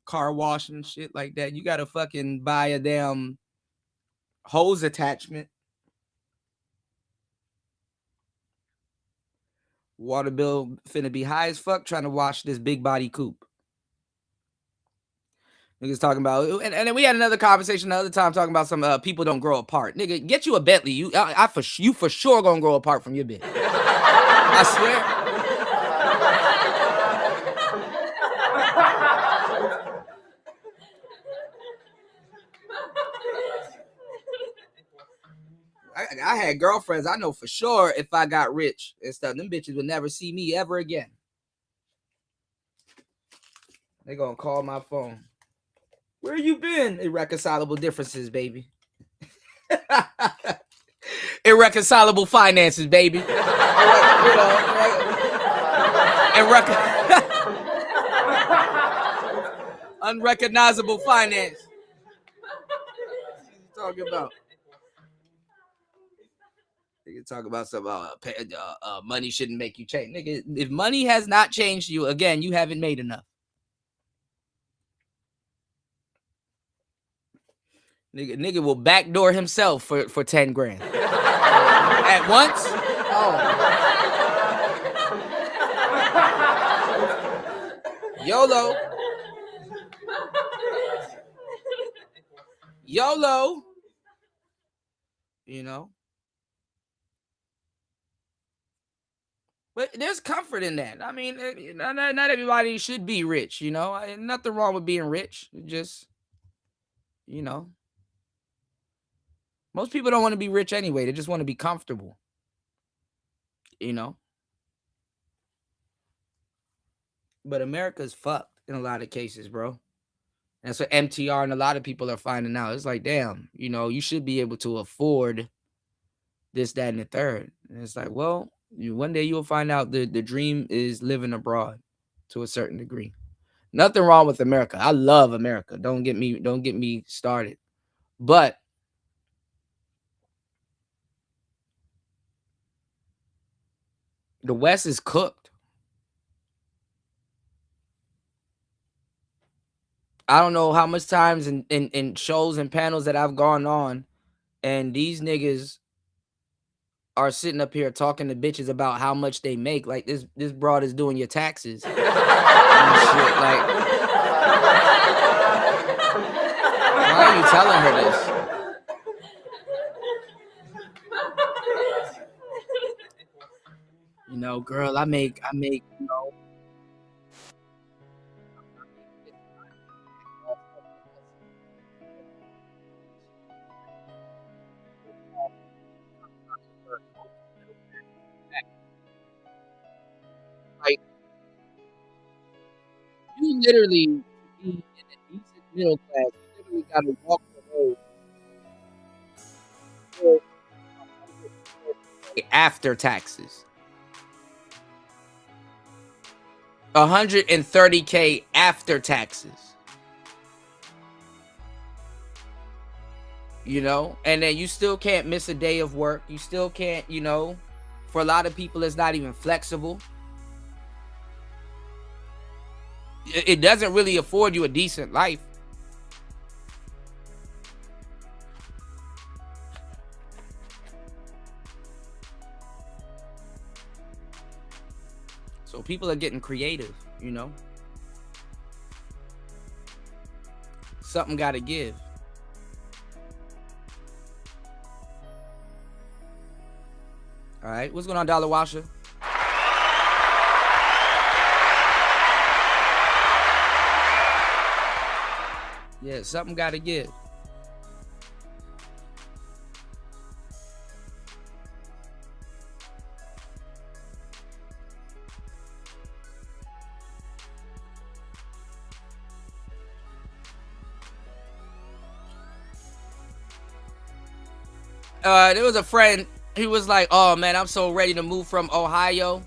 car wash and shit like that. You gotta fucking buy a damn hose attachment. Water bill finna be high as fuck trying to wash this big body coupe. Niggas talking about, and then we had another conversation the other time talking about some people don't grow apart. Nigga, get you a Bentley. You for sure gonna grow apart from your bitch. I swear. I had girlfriends. I know for sure if I got rich and stuff, them bitches would never see me ever again. They gonna call my phone. Where you been? Irreconcilable differences, baby. Irreconcilable finances, baby. Unrecognizable finance. What you talking about? Nigga talk about some money shouldn't make you change. Nigga, if money has not changed you, again, you haven't made enough. Nigga will backdoor himself for 10 grand. At once? Oh. YOLO. YOLO. You know? But there's comfort in that. I mean, not everybody should be rich, you know? Nothing wrong with being rich. Just, you know. Most people don't want to be rich anyway. They just want to be comfortable. You know? But America's fucked in a lot of cases, bro. That's what MTR and a lot of people are finding out. It's like, damn, you know, you should be able to afford this, that, and the third. And it's like, well, one day you'll find out the dream is living abroad to a certain degree. Nothing wrong with America. I love America. Don't get me started. But the West is cooked. I don't know how much times in shows and panels that I've gone on And these niggas are sitting up here talking to bitches about how much they make. Like this broad is doing your taxes. And shit. Like, why are you telling her this? You know, girl, I make, you know. Like, you literally, to be in a decent middle class, you literally gotta walk the road after taxes. 130K after taxes. You know, and then you still can't miss a day of work. You still can't, you know, for a lot of people, it's not even flexible. It doesn't really afford you a decent life. So people are getting creative, you know. Something got to give. All right, what's going on, Dollar Washer? Yeah, something got to give. There was a friend. He was like, "Oh man, I'm so ready to move from Ohio.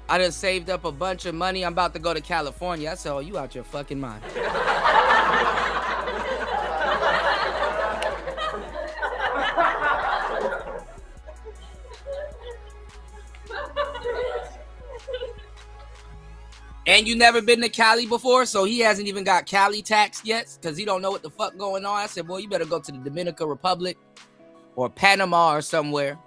I done saved up a bunch of money. I'm about to go to California." I said, "Oh, you out your fucking mind." And you never been to Cali before, so he hasn't even got Cali taxed yet because he don't know what the fuck going on. I said, "Boy, you better go to the Dominican Republic or Panama or somewhere.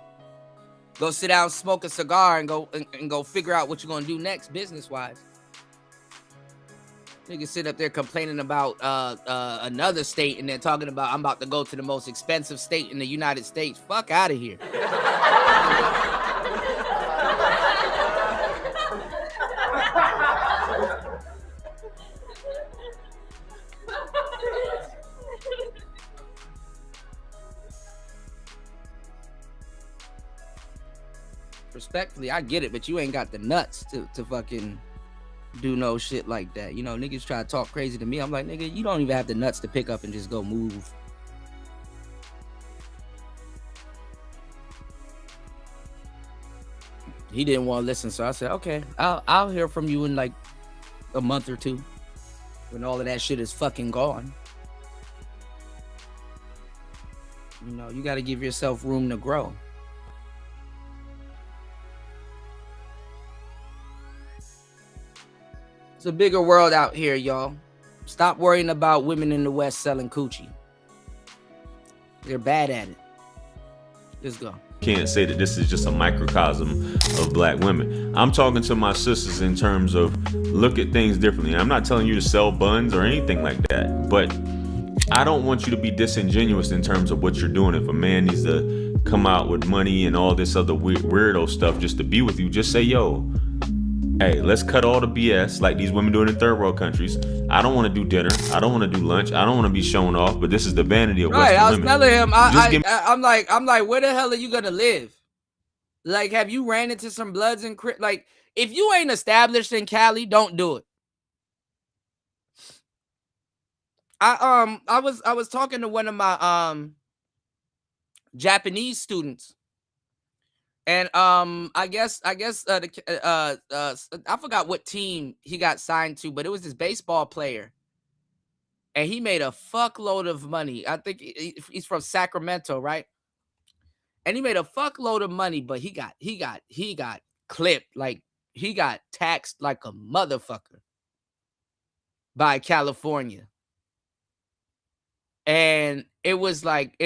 Go sit down, smoke a cigar, and go figure out what you're gonna do next, business-wise." Niggas sit up there complaining about another state and then talking about, "I'm about to go to the most expensive state in the United States." Fuck out of here. Respectfully, I get it, but you ain't got the nuts to fucking do no shit like that. You know, niggas try to talk crazy to me. I'm like, nigga, you don't even have the nuts to pick up and just go move. He didn't want to listen, so I said, okay, I'll hear from you in like a month or two when all of that shit is fucking gone. You know, you got to give yourself room to grow. It's a bigger world out here, y'all. Stop worrying about women in the West selling coochie. They're bad at it. Let's go. Can't say that this is just a microcosm of black women. I'm talking to my sisters in terms of look at things differently. I'm not telling you to sell buns or anything like that, but I don't want you to be disingenuous in terms of what you're doing. If a man needs to come out with money and all this other weirdo stuff just to be with you, just say, yo, hey, let's cut all the BS like these women do it in third world countries. I don't want to do dinner. I don't want to do lunch. I don't want to be showing off, but this is the vanity of Western I was women. telling him, I'm like, where the hell are you gonna live? Like, have you ran into some Bloods and Crips? Like, if you ain't established in Cali, don't do it. I was talking to one of my Japanese students. And I guess I forgot what team he got signed to, but it was this baseball player, and he made a fuckload of money. I think he's from Sacramento, right? And he made a fuckload of money, but he got clipped, like he got taxed like a motherfucker by California. And it was like,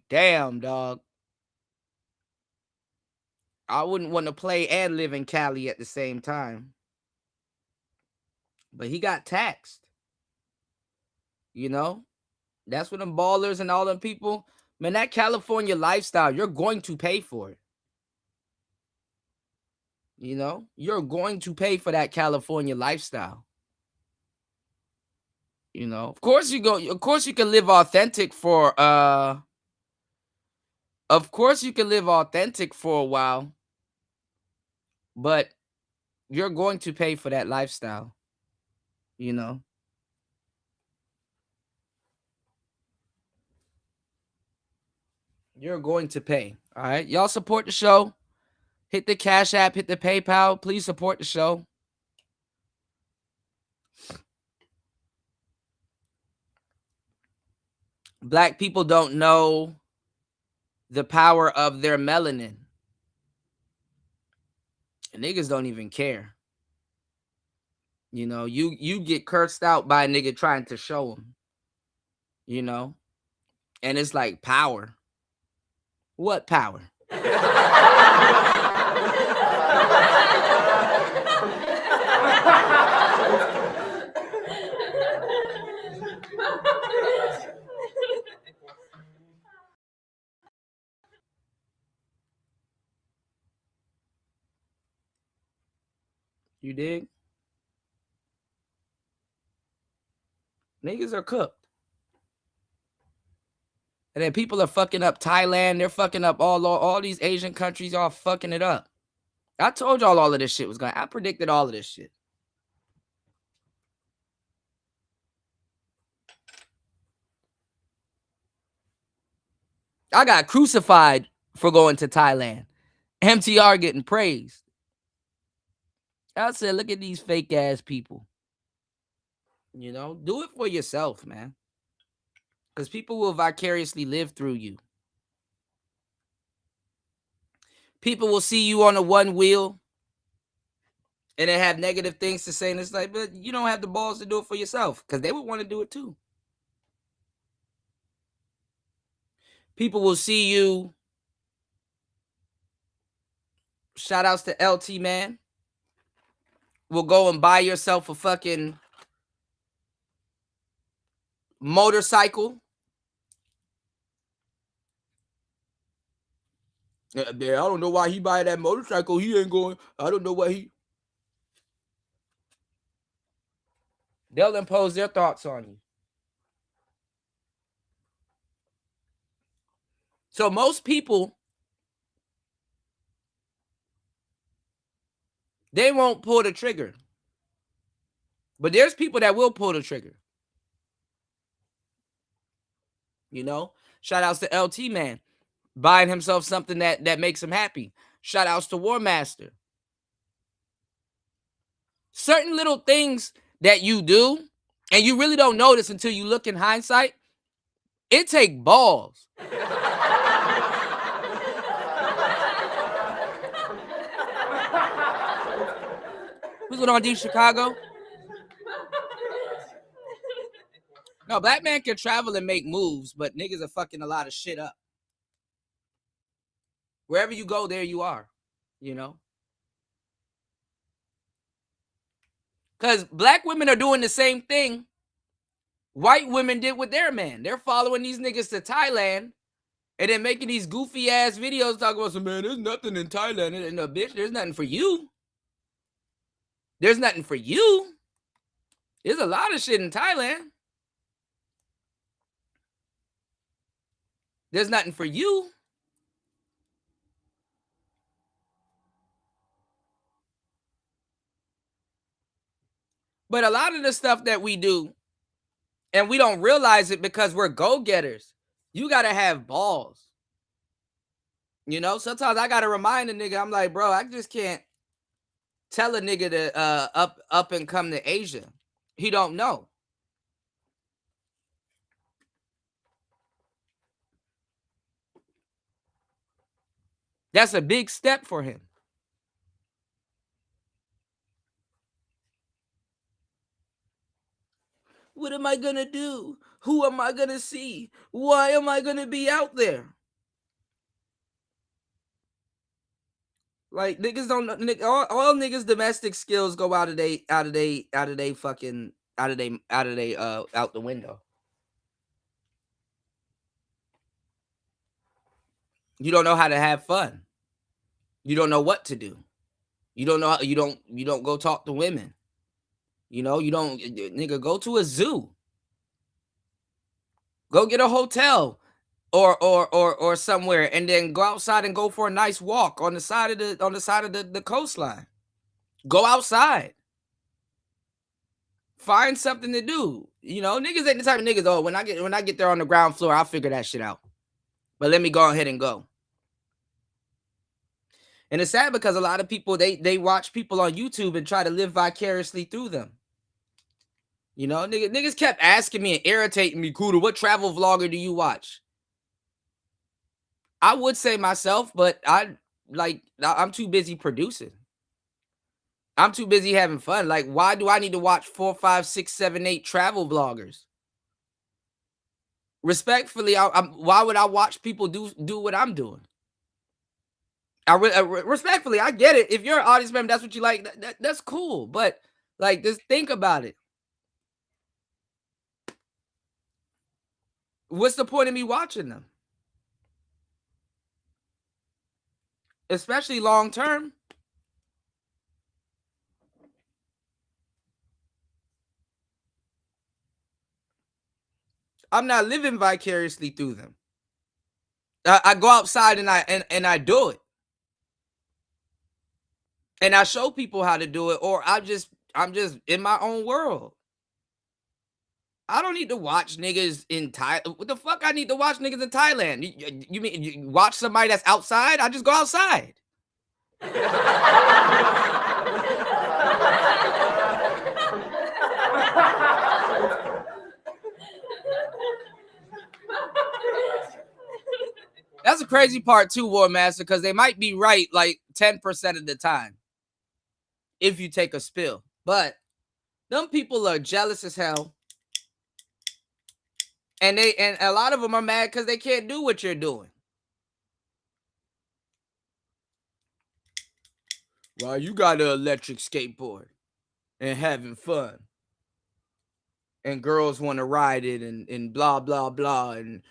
damn, dog. I wouldn't want to play and live in Cali at the same time. But he got taxed. You know? That's what them ballers and all them people, man, that California lifestyle, you're going to pay for it. You know? You're going to pay for that California lifestyle. You know? Of course you can live authentic for a while. But you're going to pay for that lifestyle. You know? You're going to pay. All right. Y'all support the show. Hit the Cash App, hit the PayPal. Please support the show. Black people don't know the power of their melanin. And niggas don't even care. You know, you get cursed out by a nigga trying to show them. You know? And it's like power. What power? You dig? Niggas are cooked. And then people are fucking up Thailand. They're fucking up all these Asian countries, all fucking it up. I told y'all all of this shit was going. I predicted all of this shit. I got crucified for going to Thailand. MTR getting praised. I said, look at these fake ass people. You know, do it for yourself, man. Because people will vicariously live through you. People will see you on a one wheel and then have negative things to say. And it's like, but you don't have the balls to do it for yourself because they would want to do it too. People will see you. Shout outs to LT, man. Will go and buy yourself a fucking motorcycle. Yeah, I don't know why he buy that motorcycle. He ain't going. I don't know why he. They'll impose their thoughts on you. So most people, they won't pull the trigger. But there's people that will pull the trigger. You know? Shout outs to LT, man. Buying himself something that makes him happy. Shout outs to War Master. Certain little things that you do, and you really don't notice until you look in hindsight, it take balls. Who's going on, D Chicago? No, black man can travel and make moves, but niggas are fucking a lot of shit up. Wherever you go, there you are. You know? Because black women are doing the same thing white women did with their man. They're following these niggas to Thailand and then making these goofy ass videos talking about some, man, there's nothing in Thailand. And no, bitch, there's nothing for you. There's nothing for you. There's a lot of shit in Thailand. There's nothing for you. But a lot of the stuff that we do, and we don't realize it because we're go-getters. You got to have balls. You know, sometimes I got to remind a nigga, I'm like, bro, I just can't tell a nigga to up and come to Asia. He don't know. That's a big step for him. What am I gonna do? Who am I gonna see? Why am I gonna be out there? Like niggas don't all niggas domestic skills go out of they fucking out of they out the window. You don't know how to have fun. You don't know what to do. You don't know you don't go talk to women. You know, you don't nigga go to a zoo. Go get a hotel or somewhere and then go outside and go for a nice walk on the side of the coastline. Go outside. Find something to do. You know, niggas ain't the type of niggas, oh, when I get there on the ground floor, I'll figure that shit out. But let me go ahead and go. And it's sad because a lot of people they watch people on YouTube and try to live vicariously through them. You know, niggas kept asking me and irritating me, Kuda, what travel vlogger do you watch? I would say myself, but I'm too busy producing. I'm too busy having fun. Like, why do I need to watch 4, 5, 6, 7, 8 travel vloggers? Respectfully, why would I watch people do what I'm doing? Respectfully, I get it. If you're an audience member, that's what you like. That's cool. But like, just think about it. What's the point of me watching them? Especially long term. I'm not living vicariously through them. I go outside and I do it. And I show people how to do it, or I'm just in my own world. I don't need to watch niggas in Thailand. What the fuck I need to watch niggas in Thailand? You mean you watch somebody that's outside? I just go outside. That's a crazy part too, War Master, because they might be right like 10% of the time if you take a spill. But them people are jealous as hell. And a lot of them are mad because they can't do what you're doing. Well, you got an electric skateboard and having fun. And girls want to ride it and blah blah blah and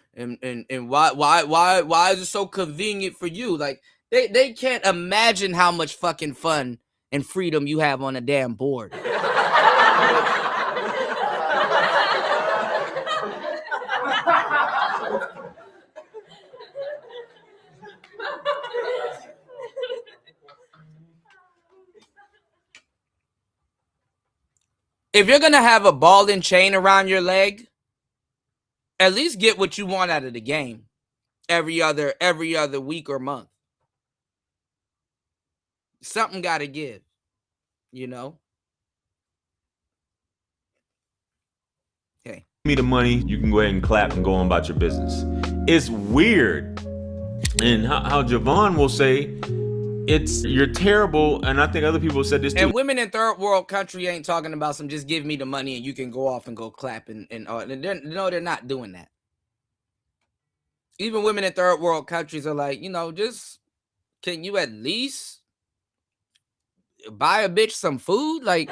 why is it so convenient for you? Like they can't imagine how much fucking fun and freedom you have on a damn board. If you're gonna have a ball and chain around your leg, at least get what you want out of the game every other week or month. Something gotta give, you know. Okay. Me the money, you can go ahead and clap and go on about your business. It's weird. And how Javon will say, you're terrible, and I think other people said this too. And women in third world country ain't talking about some just give me the money and you can go off and go clap and they're not doing that. Even women in third world countries are like, you know, just can you at least buy a bitch some food? Like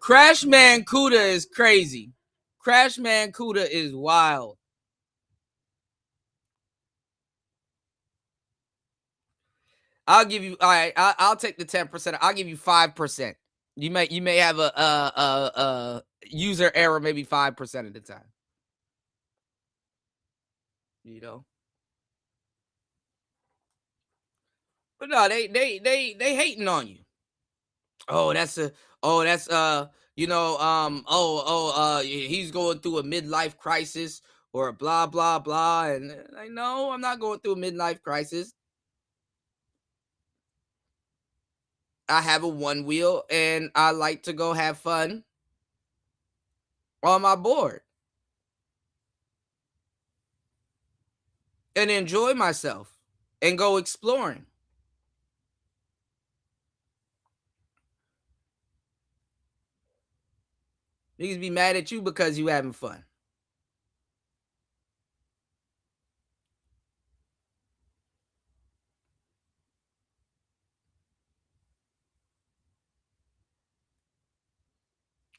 Crash Man Kuda is crazy. Crash Man Kuda is wild. I'll give you, all right, I'll take the 10%. I'll give you 5%. You may have a user error maybe 5% of the time. You know? But no, they hating on you. He's going through a midlife crisis or blah blah blah, and I know I'm not going through a midlife crisis. I have a one wheel and I like to go have fun on my board. and enjoy myself and go exploring. Niggas be mad at you because you having fun.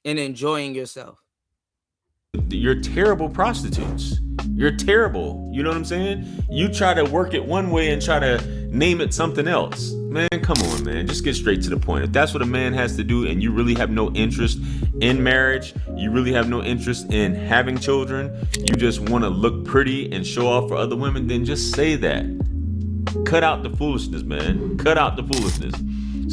And enjoying yourself. You're terrible prostitutes. You're terrible. You know what I'm saying? You try to work it one way and try to name it something else. Man, come on, man. Just get straight to the point. If that's what a man has to do and you really have no interest in marriage, you really have no interest in having children, you just want to look pretty and show off for other women, then just say that. Cut out the foolishness, man. Cut out the foolishness.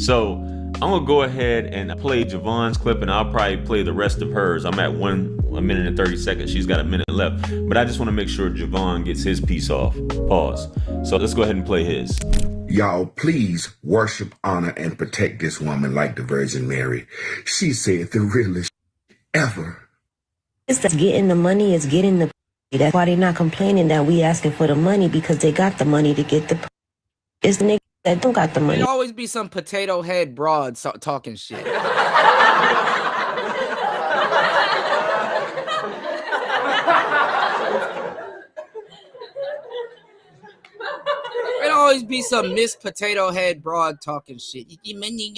So I'm going to go ahead and play Javon's clip, and I'll probably play the rest of hers. I'm at 1 minute and 30 seconds. She's got a minute left. But I just want to make sure Javon gets his piece off. Pause. So let's go ahead and play his. Y'all, please worship, honor, and protect this woman like the Virgin Mary. She said the realest ever. It's that's getting the money is getting the. That's why they're not complaining that we asking for the money, because they got the money to get the. It's the niggas that don't got the money. There'll always be some potato head broad talking shit. There'll always be some Miss Potato Head broad talking shit. Money.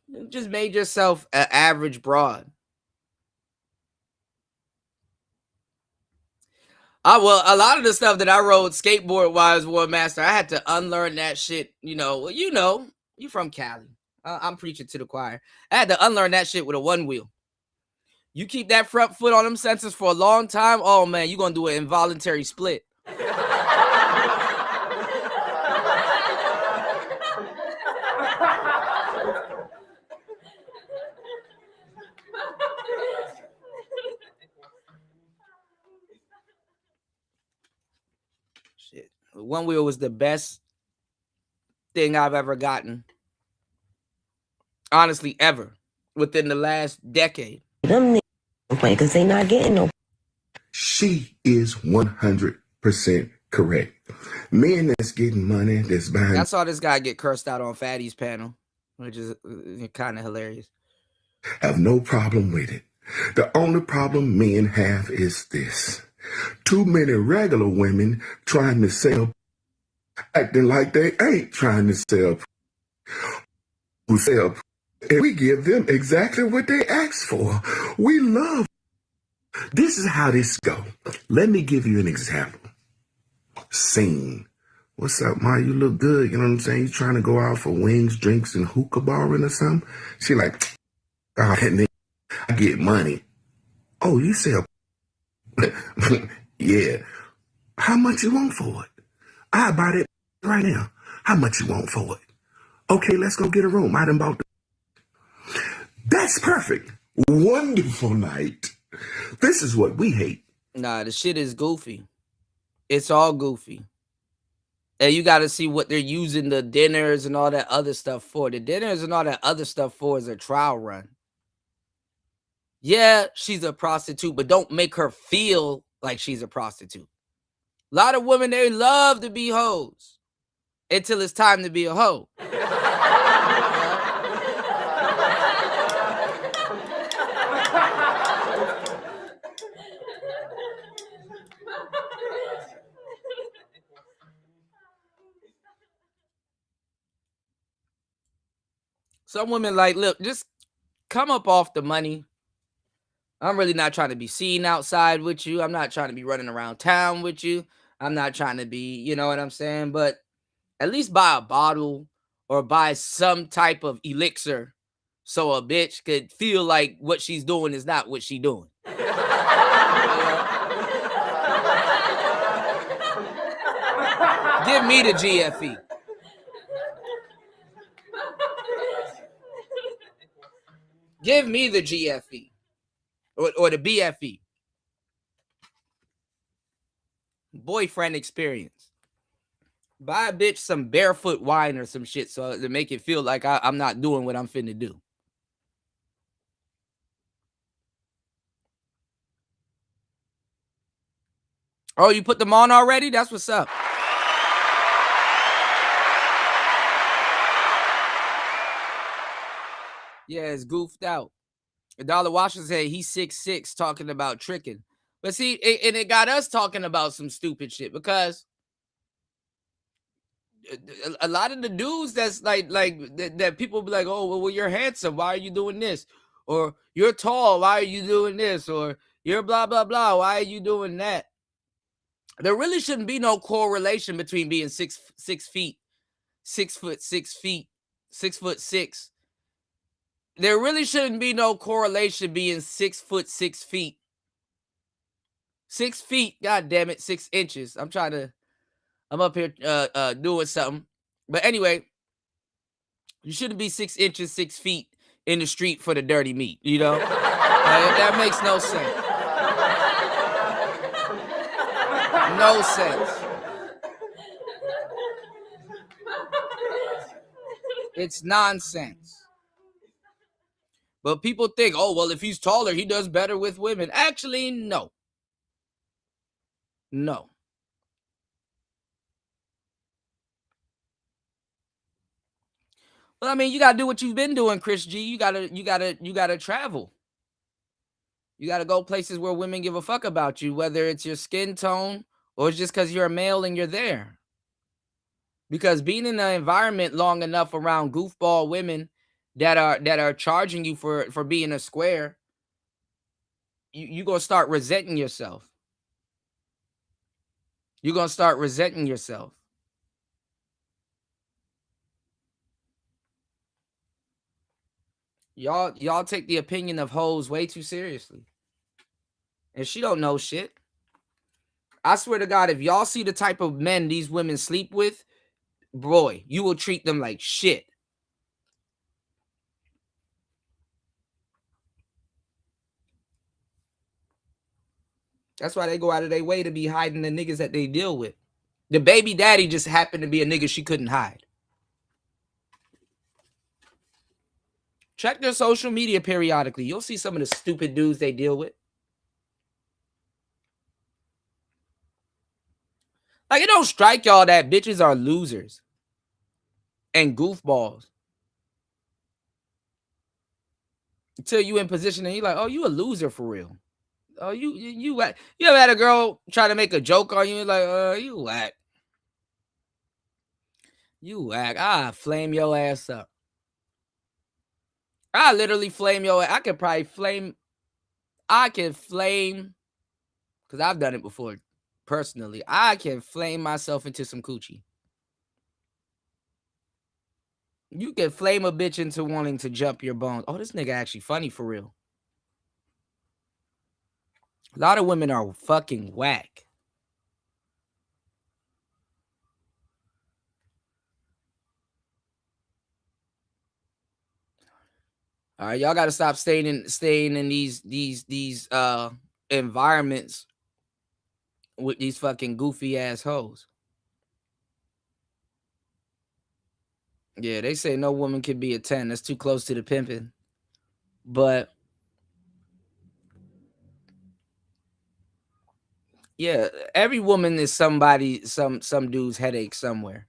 You just made yourself an average broad. Well, a lot of the stuff that I rode skateboard wise, War Master, I had to unlearn that shit. You from Cali. I'm preaching to the choir. I had to unlearn that shit with a one wheel. You keep that front foot on them sensors for a long time, oh man, you're gonna do an involuntary split. Shit. One wheel was the best thing I've ever gotten. Honestly, ever. Within the last decade. Them niggas complain because they not getting no. She is 100% correct. Men that's getting money, that's buying. I saw this guy get cursed out on Fatty's panel, which is kind of hilarious. Have no problem with it. The only problem men have is this. Too many regular women trying to sell, acting like they ain't trying to sell. Who sell, and we give them exactly what they ask for. We love. This is how this go. Let me give you an example. Scene. What's up, Ma? You look good. You know what I'm saying? You trying to go out for wings, drinks, and hookah barring or something? She like, oh, that nigga, I get money. Oh, you sell? Yeah. How much you want for it? I buy that right now. How much you want for it? Okay, let's go get a room. I done bought the. That's perfect. Wonderful night. This is what we hate. Nah, the shit is goofy. It's all goofy. And you got to see what they're using the dinners and all that other stuff for. The dinners and all that other stuff for is a trial run. Yeah, she's a prostitute, but don't make her feel like she's a prostitute. A lot of women, they love to be hoes until it's time to be a hoe. Some women like, look, just come up off the money. I'm really not trying to be seen outside with you. I'm not trying to be running around town with you. I'm not trying to be, you know what I'm saying? But at least buy a bottle or buy some type of elixir so a bitch could feel like what she's doing is not what she's doing. Give me the GFE. Give me the GFE or the BFE. Boyfriend experience. Buy a bitch some barefoot wine or some shit so to make it feel like I'm not doing what I'm finna do. Oh, you put them on already? That's what's up. Yeah, it's goofed out. Dollar Washington said he's 6'6", talking about tricking. But see, it got us talking about some stupid shit because a lot of the dudes that's like that people be like, oh, well, you're handsome. Why are you doing this? Or you're tall. Why are you doing this? Or you're blah, blah, blah. Why are you doing that? There really shouldn't be no correlation between being 6 feet, 6 foot 6 feet, 6'6". There really shouldn't be no correlation being 6 foot 6 feet. 6 feet, god damn it, 6 inches. I'm up here doing something. But anyway, you shouldn't be 6 inches, 6 feet in the street for the dirty meat, you know? That makes no sense. No sense. It's nonsense. But people think, oh, well, if he's taller, he does better with women. Actually, no. No. Well, I mean, you gotta do what you've been doing, Chris G. You gotta travel. You gotta go places where women give a fuck about you, whether it's your skin tone or it's just because you're a male and you're there. Because being in an environment long enough around goofball women that are charging you for being a square, you're gonna start resenting yourself. You're gonna start resenting yourself. Y'all take the opinion of hoes way too seriously. And she don't know shit. I swear to God, if y'all see the type of men these women sleep with, boy, you will treat them like shit. That's why they go out of their way to be hiding the niggas that they deal with. The baby daddy just happened to be a nigga she couldn't hide. Check their social media periodically. You'll see some of the stupid dudes they deal with. Like, it don't strike y'all that bitches are losers and goofballs until you in position and you're like, oh, you a loser for real. Oh, you ever had a girl try to make a joke on you? Like, you whack. You whack. I flame your ass up. I literally flame your ass. I can flame, because I've done it before personally. I can flame myself into some coochie. You can flame a bitch into wanting to jump your bones. Oh, this nigga actually funny for real. A lot of women are fucking whack. All right, y'all got to stop staying in these environments with these fucking goofy ass hoes. Yeah, they say no woman can be a 10. That's too close to the pimping. But yeah, every woman is some dude's headache somewhere.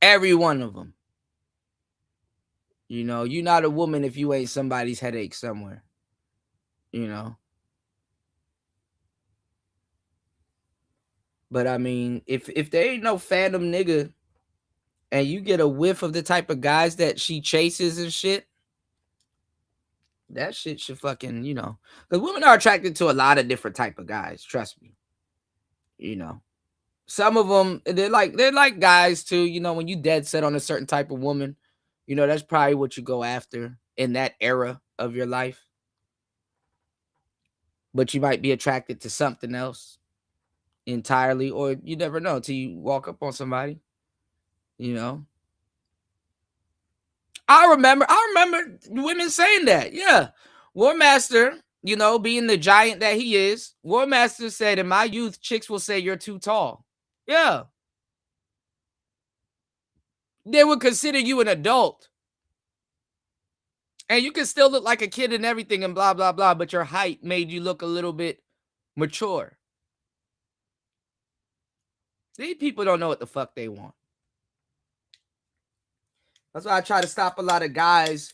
Every one of them. You know, you're not a woman if you ain't somebody's headache somewhere. You know. But I mean, if there ain't no phantom nigga and you get a whiff of the type of guys that she chases and shit, that shit should fucking, you know. Because women are attracted to a lot of different type of guys, trust me. You know. Some of them, they're like guys too, you know, when you dead set on a certain type of woman, you know, that's probably what you go after in that era of your life. But you might be attracted to something else entirely, or you never know until you walk up on somebody, you know. I remember women saying that. Yeah. War Master, you know, being the giant that he is, War Master said, in my youth, chicks will say you're too tall. Yeah. They would consider you an adult. And you can still look like a kid and everything and blah, blah, blah, but your height made you look a little bit mature. These people don't know what the fuck they want. That's why I try to stop a lot of guys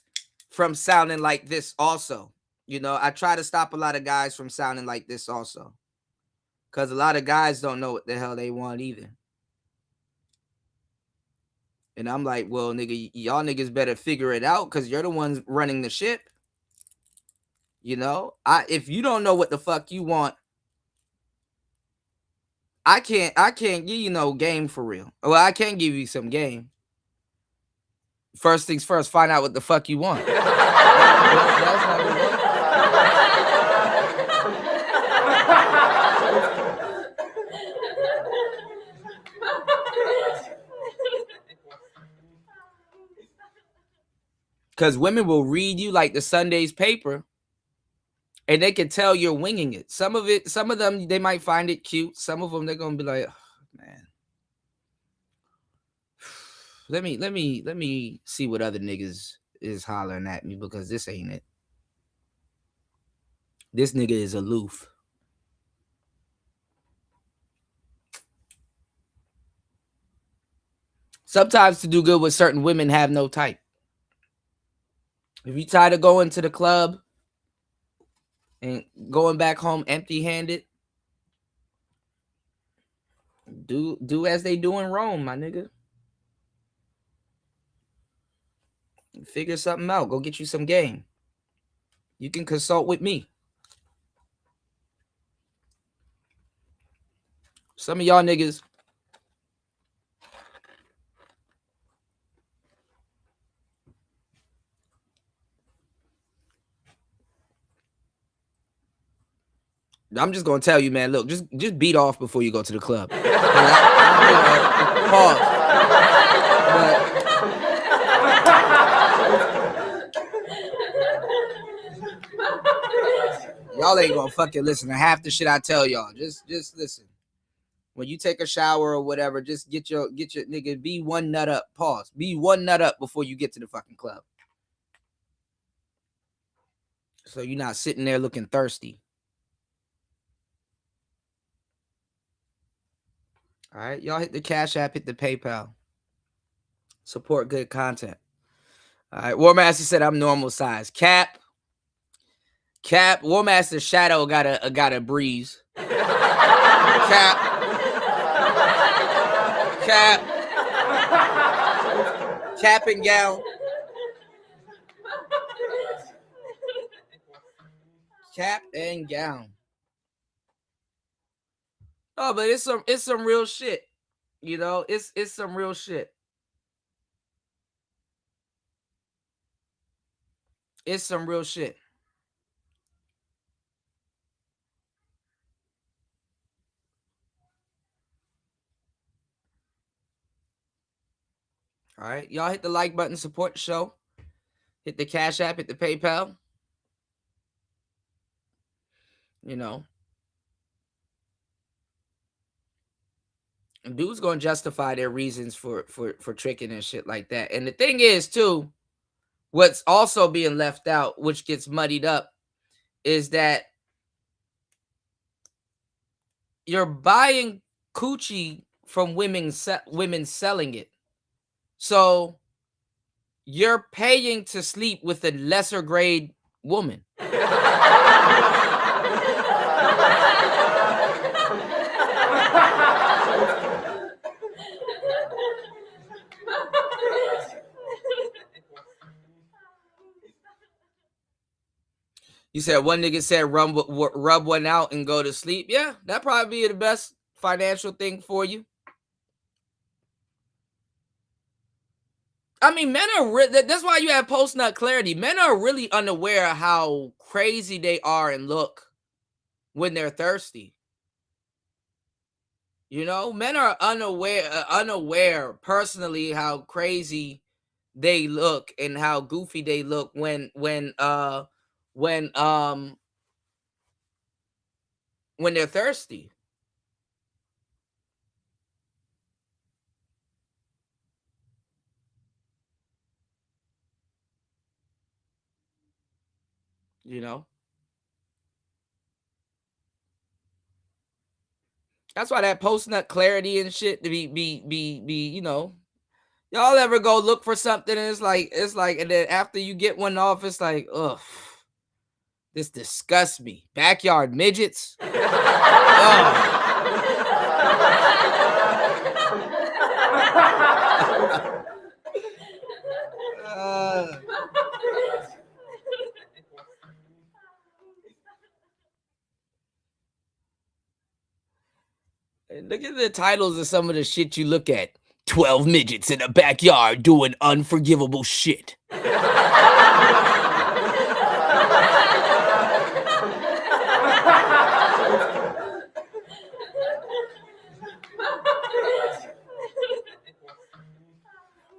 from sounding like this also. You know, I try to stop a lot of guys from sounding like this also. Because a lot of guys don't know what the hell they want either. And I'm like, well, nigga, y'all niggas better figure it out because you're the ones running the ship. You know, if you don't know what the fuck you want, I can't give you no game for real. Well, I can give you some game. First things first, find out what the fuck you want. That's number one. Because women will read you like the Sunday's paper, and they can tell you're winging it. Some of them, they might find it cute. Some of them, they're gonna be like, oh, man. Let me see what other niggas is hollering at me because this ain't it. This nigga is aloof. Sometimes to do good with certain women have no type. If you tired of going to the club and going back home empty-handed, do as they do in Rome, my nigga. Figure something out. Go get you some game. You can consult with me. Some of y'all niggas I'm just gonna tell you, man. Look, just beat off before you go to the club. Pause. Y'all ain't gonna fucking listen to half the shit I tell y'all. Just listen. When you take a shower or whatever, just get your nigga. Be one nut up. Pause. Be one nut up before you get to the fucking club. So you're not sitting there looking thirsty. All right, y'all hit the Cash App, hit the PayPal. Support good content. All right, War Master said I'm normal size. Cap. War Master Shadow got a breeze. Cap. Cap and gown. Cap and gown. Oh, but it's some real shit. You know, it's some real shit. It's some real shit. All right, y'all hit the like button, support the show. Hit the Cash App, hit the PayPal. You know, and dudes gonna justify their reasons for tricking and shit like that. And the thing is, too, what's also being left out, which gets muddied up, is that you're buying coochie from women selling it. So you're paying to sleep with a lesser grade woman. You said one nigga said rub one out and go to sleep. Yeah, that'd probably be the best financial thing for you. I mean, men are that's why you have post-nut clarity. Men are really unaware of how crazy they are and look when they're thirsty. You know, men are unaware personally how crazy they look and how goofy they look when they're thirsty. You know? That's why that post nut clarity and shit to be you know. Y'all ever go look for something and it's like, and then after you get one off, it's like, ugh, this disgusts me. Backyard midgets. Look at the titles of some of the shit you look at. 12 midgets in a backyard doing unforgivable shit.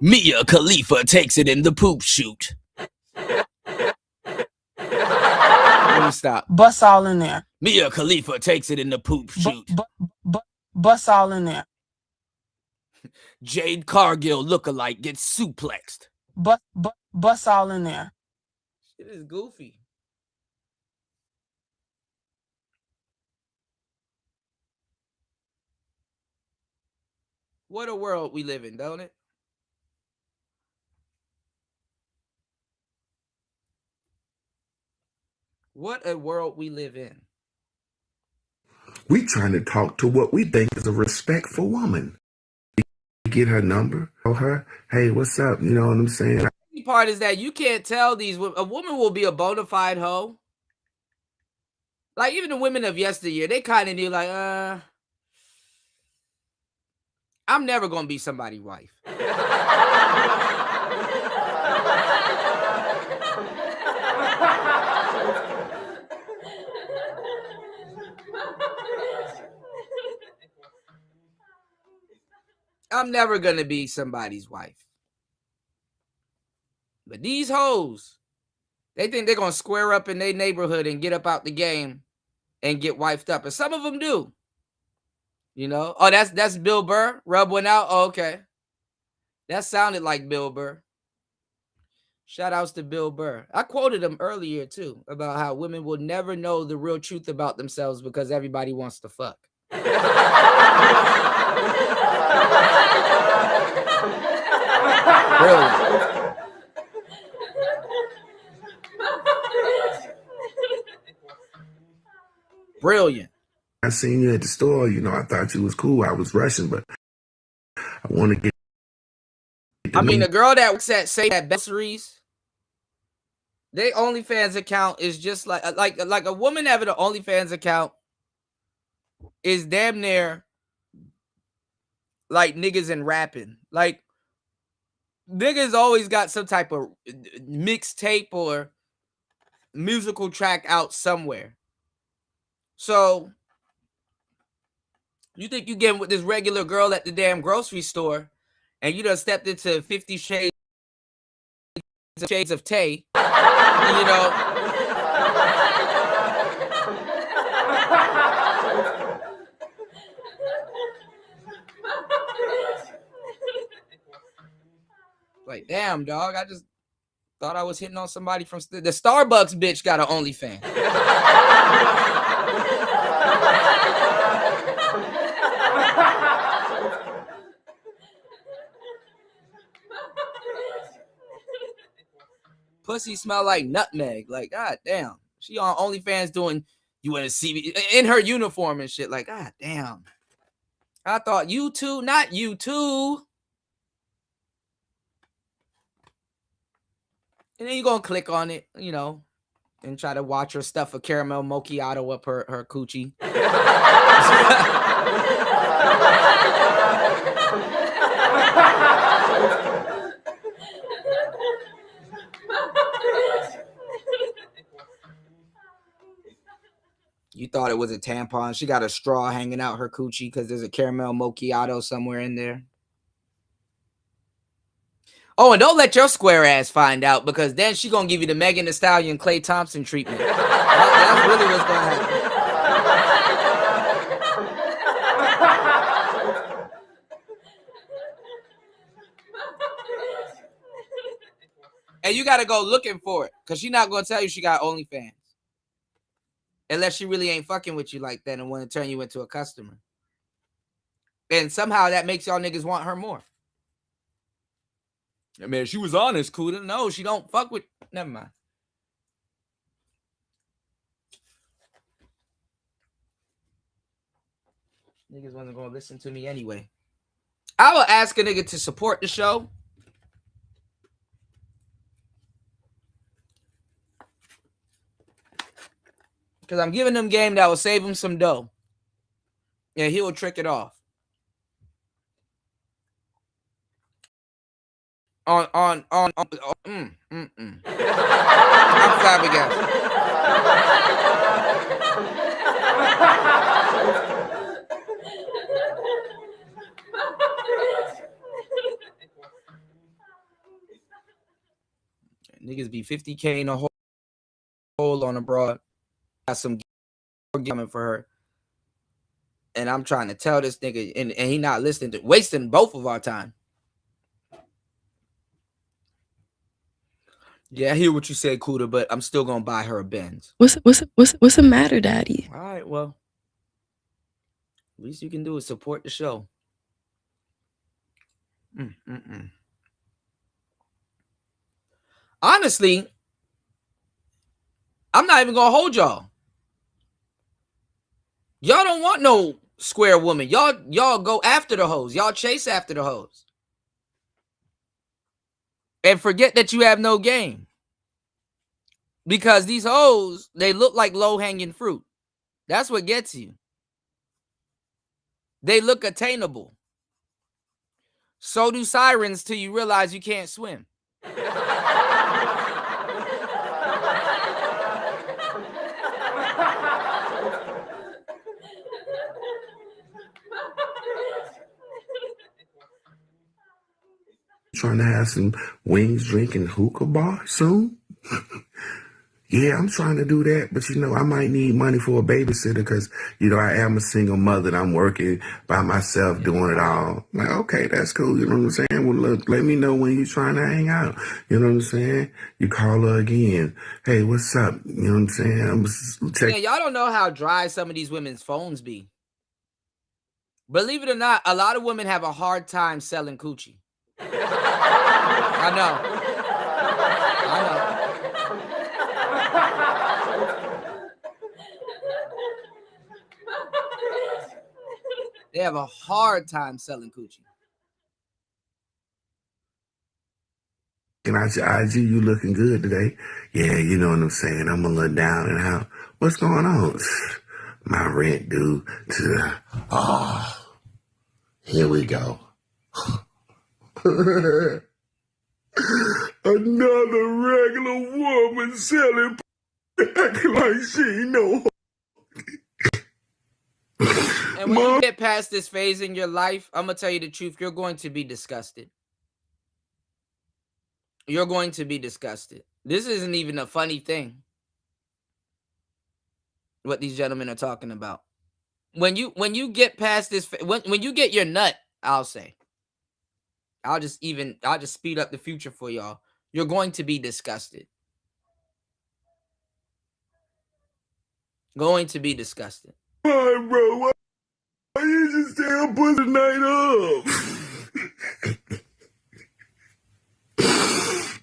Mia Khalifa takes it in the poop shoot. Let me stop. Bust all in there. Mia Khalifa takes it in the poop shoot. Bust all in there. Jade Cargill lookalike gets suplexed. Bust all in there. It is goofy. What a world we live in, don't it? What a world we live in. We trying to talk to what we think is a respectful woman. Get her number, tell her, hey, what's up? You know what I'm saying? The part is that you can't tell these women. A woman will be a bona fide hoe. Like even the women of yesteryear, they kind of knew like, I'm never gonna be somebody's wife. I'm never gonna be somebody's wife. But these hoes, they think they're gonna square up in their neighborhood and get up out the game and get wifed up. And some of them do. You know? Oh, that's Bill Burr. Rub one out. Oh, okay. That sounded like Bill Burr. Shout outs to Bill Burr. I quoted him earlier too about how women will never know the real truth about themselves because everybody wants to fuck. Brilliant. Brilliant. I seen you at the store, you know, I thought you was cool. I was rushing, but I want to get. I mean, the girl that works at say that Besseries, their OnlyFans account is just like a woman having an OnlyFans account is damn near like niggas and rapping. Like niggas always got some type of mixtape or musical track out somewhere. So you think you getting with this regular girl at the damn grocery store and you done stepped into 50 Shades of Tay, you know. Like, damn, dog, I just thought I was hitting on somebody from the Starbucks bitch got an OnlyFans. Pussy smell like nutmeg. Like, god damn. She on OnlyFans doing you want to see me in her uniform and shit. Like, god damn. I thought you too, not you too. And then you're gonna click on it, you know, and try to watch her stuff a caramel macchiato up her coochie. You thought it was a tampon. She got a straw hanging out her coochie because there's a caramel macchiato somewhere in there. Oh, and don't let your square ass find out because then she gonna give you the Megan Thee Stallion Klay Thompson treatment. That's really what's gonna happen. And you gotta go looking for it because she's not gonna tell you she got OnlyFans. Unless she really ain't fucking with you like that and want to turn you into a customer. And somehow that makes y'all niggas want her more. I mean, she was honest, Kuda. No, she don't fuck with. Never mind. Niggas wasn't gonna listen to me anyway. I will ask a nigga to support the show. Because I'm giving him game that will save him some dough. And he will trick it off. I'm flabbergasted. Niggas be 50K in a hole on a broad. Got some coming for her. And I'm trying to tell this nigga, and he not listening to, wasting both of our time. Yeah, I hear what you said, Kuda, but I'm still gonna buy her a Benz. What's the matter, Daddy? All right, well, least you can do is support the show. Honestly, I'm not even gonna hold y'all. Y'all don't want no square woman. Y'all go after the hoes. Y'all chase after the hoes. And forget that you have no game. Because these hoes, they look like low-hanging fruit. That's what gets you. They look attainable. So do sirens till you realize you can't swim. Trying to have some wings, drink, and hookah bar soon? Yeah, I'm trying to do that, but I might need money for a babysitter because, I am a single mother and I'm working by myself doing it all. Like, okay, that's cool. You know what I'm saying? Well, look, let me know when you're trying to hang out. You know what I'm saying? You call her again. Hey, what's up? You know what I'm saying? I'm Man, y'all don't know how dry some of these women's phones be. Believe it or not, a lot of women have a hard time selling coochie. I know. They have a hard time selling coochie. And IG, you looking good today. Yeah, you know what I'm saying? I'm a little down and out. What's going on? My rent due to, here we go. Another regular woman selling acting like she ain't no. And when you get past this phase in your life, I'm going to tell you the truth. You're going to be disgusted. You're going to be disgusted. This isn't even a funny thing. What these gentlemen are talking about. When you get past this, when you get your nut, I'll say. I'll just speed up the future for y'all. You're going to be disgusted. Going to be disgusted. Hi, bro. Why you just stay up put the night up?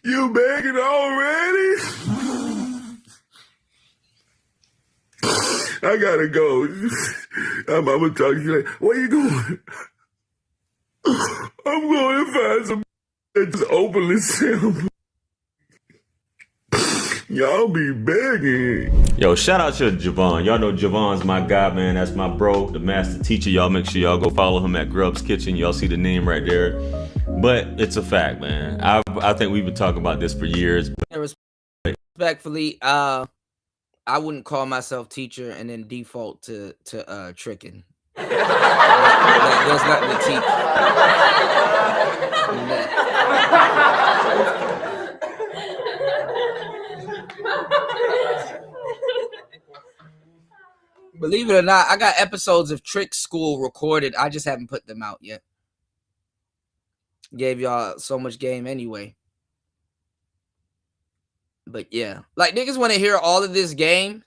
You begging already? I gotta go. I'm gonna talk to you later. Where you going? I'm going to find some that just openly sell. Y'all be begging. Yo, shout out to Javon. Y'all know Javon's my guy, man. That's my bro, the master teacher. Y'all make sure y'all go follow him at Grub's Kitchen. Y'all see the name right there. But it's a fact, man. I think we've been talking about this for years. Respectfully, I wouldn't call myself teacher and then default to tricking. There's nothing to teach. Believe it or not, I got episodes of Trick School recorded. I just haven't put them out yet. Gave y'all so much game anyway. But yeah, like niggas want to hear all of this game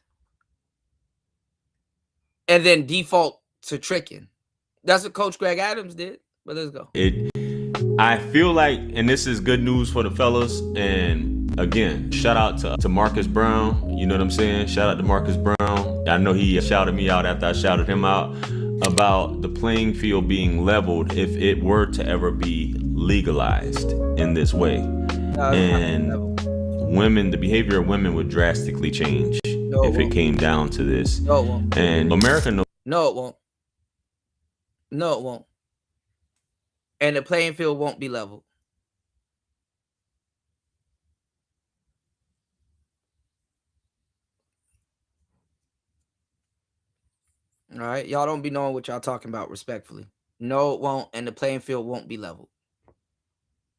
and then default to tricking. That's what Coach Greg Adams did. But let's go. I feel like, and this is good news for the fellas, and again, shout out to Marcus Brown. You know what I'm saying? Shout out to Marcus Brown. I know he shouted me out after I shouted him out about the playing field being leveled if it were to ever be legalized in this way. And women, the behavior of women would drastically change if it came down to this. No, it won't. And America No, it won't. No, it won't. And the playing field won't be leveled. All right. Y'all don't be knowing what y'all talking about, respectfully. No, it won't. And the playing field won't be leveled.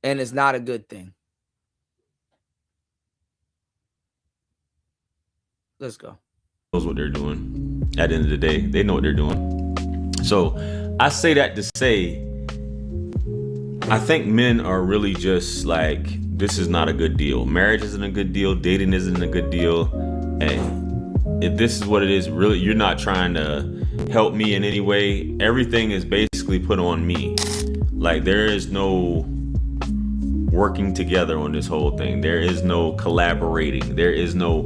And it's not a good thing. Let's go. Knows what they're doing. At the end of the day, they know what they're doing. So I say that to say, I think men are really just like, this is not a good deal. Marriage isn't a good deal. Dating isn't a good deal. And if this is what it is, really, you're not trying to help me in any way. Everything is basically put on me. Like, there is no working together on this whole thing. There is no collaborating. There is no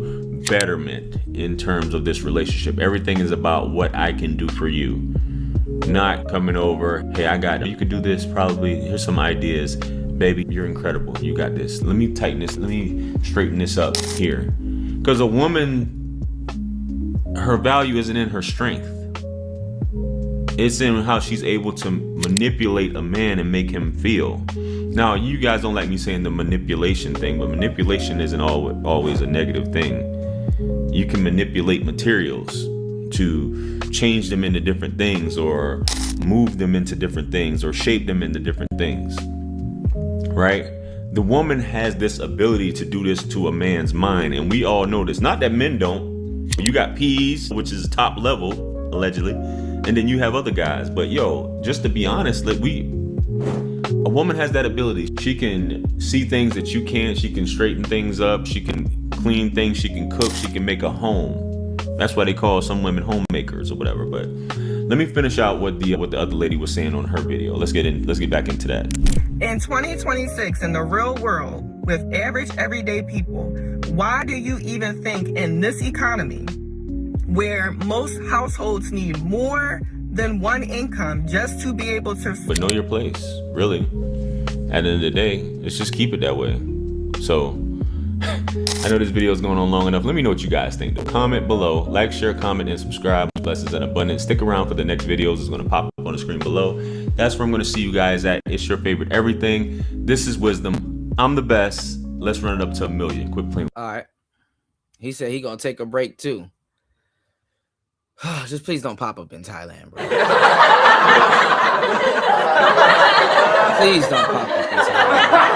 betterment in terms of this relationship. Everything is about what I can do for you. Not coming over, hey, I got it. You can do this, probably. Here's some ideas. Baby, you're incredible. You got this. Let me tighten this. Let me straighten this up here. Because a woman, her value isn't in her strength. It's in how she's able to manipulate a man and make him feel. Now, you guys don't like me saying the manipulation thing, but manipulation isn't always a negative thing. You can manipulate materials to change them into different things, or move them into different things, or shape them into different things, right? The woman has this ability to do this to a man's mind, and we all know this. Not that men don't. You got P's, which is top level, allegedly, and then you have other guys. But yo, just to be honest, like a woman has that ability. She can see things that you can't. She can straighten things up. She can clean things. She can cook. She can make a home. That's why they call some women homemakers or whatever. But let me finish out what the other lady was saying on her video. Let's get back into that. In 2026, in the real world, with average everyday people, why do you even think in this economy, where most households need more than one income just to be able to... But know your place, really. At the end of the day, let's just keep it that way. So, I know this video is going on long enough. Let me know what you guys think. Comment below, like, share, comment, and subscribe. Blessings and abundance. Stick around for the next videos. It's going to pop up on the screen below. That's where I'm going to see you guys at. It's your favorite everything. This is Wisdom. I'm the best. Let's run it up to 1 million. Quit playing. All right. He said he going to take a break too. Just please don't pop up in Thailand, bro. Please don't pop up in Thailand.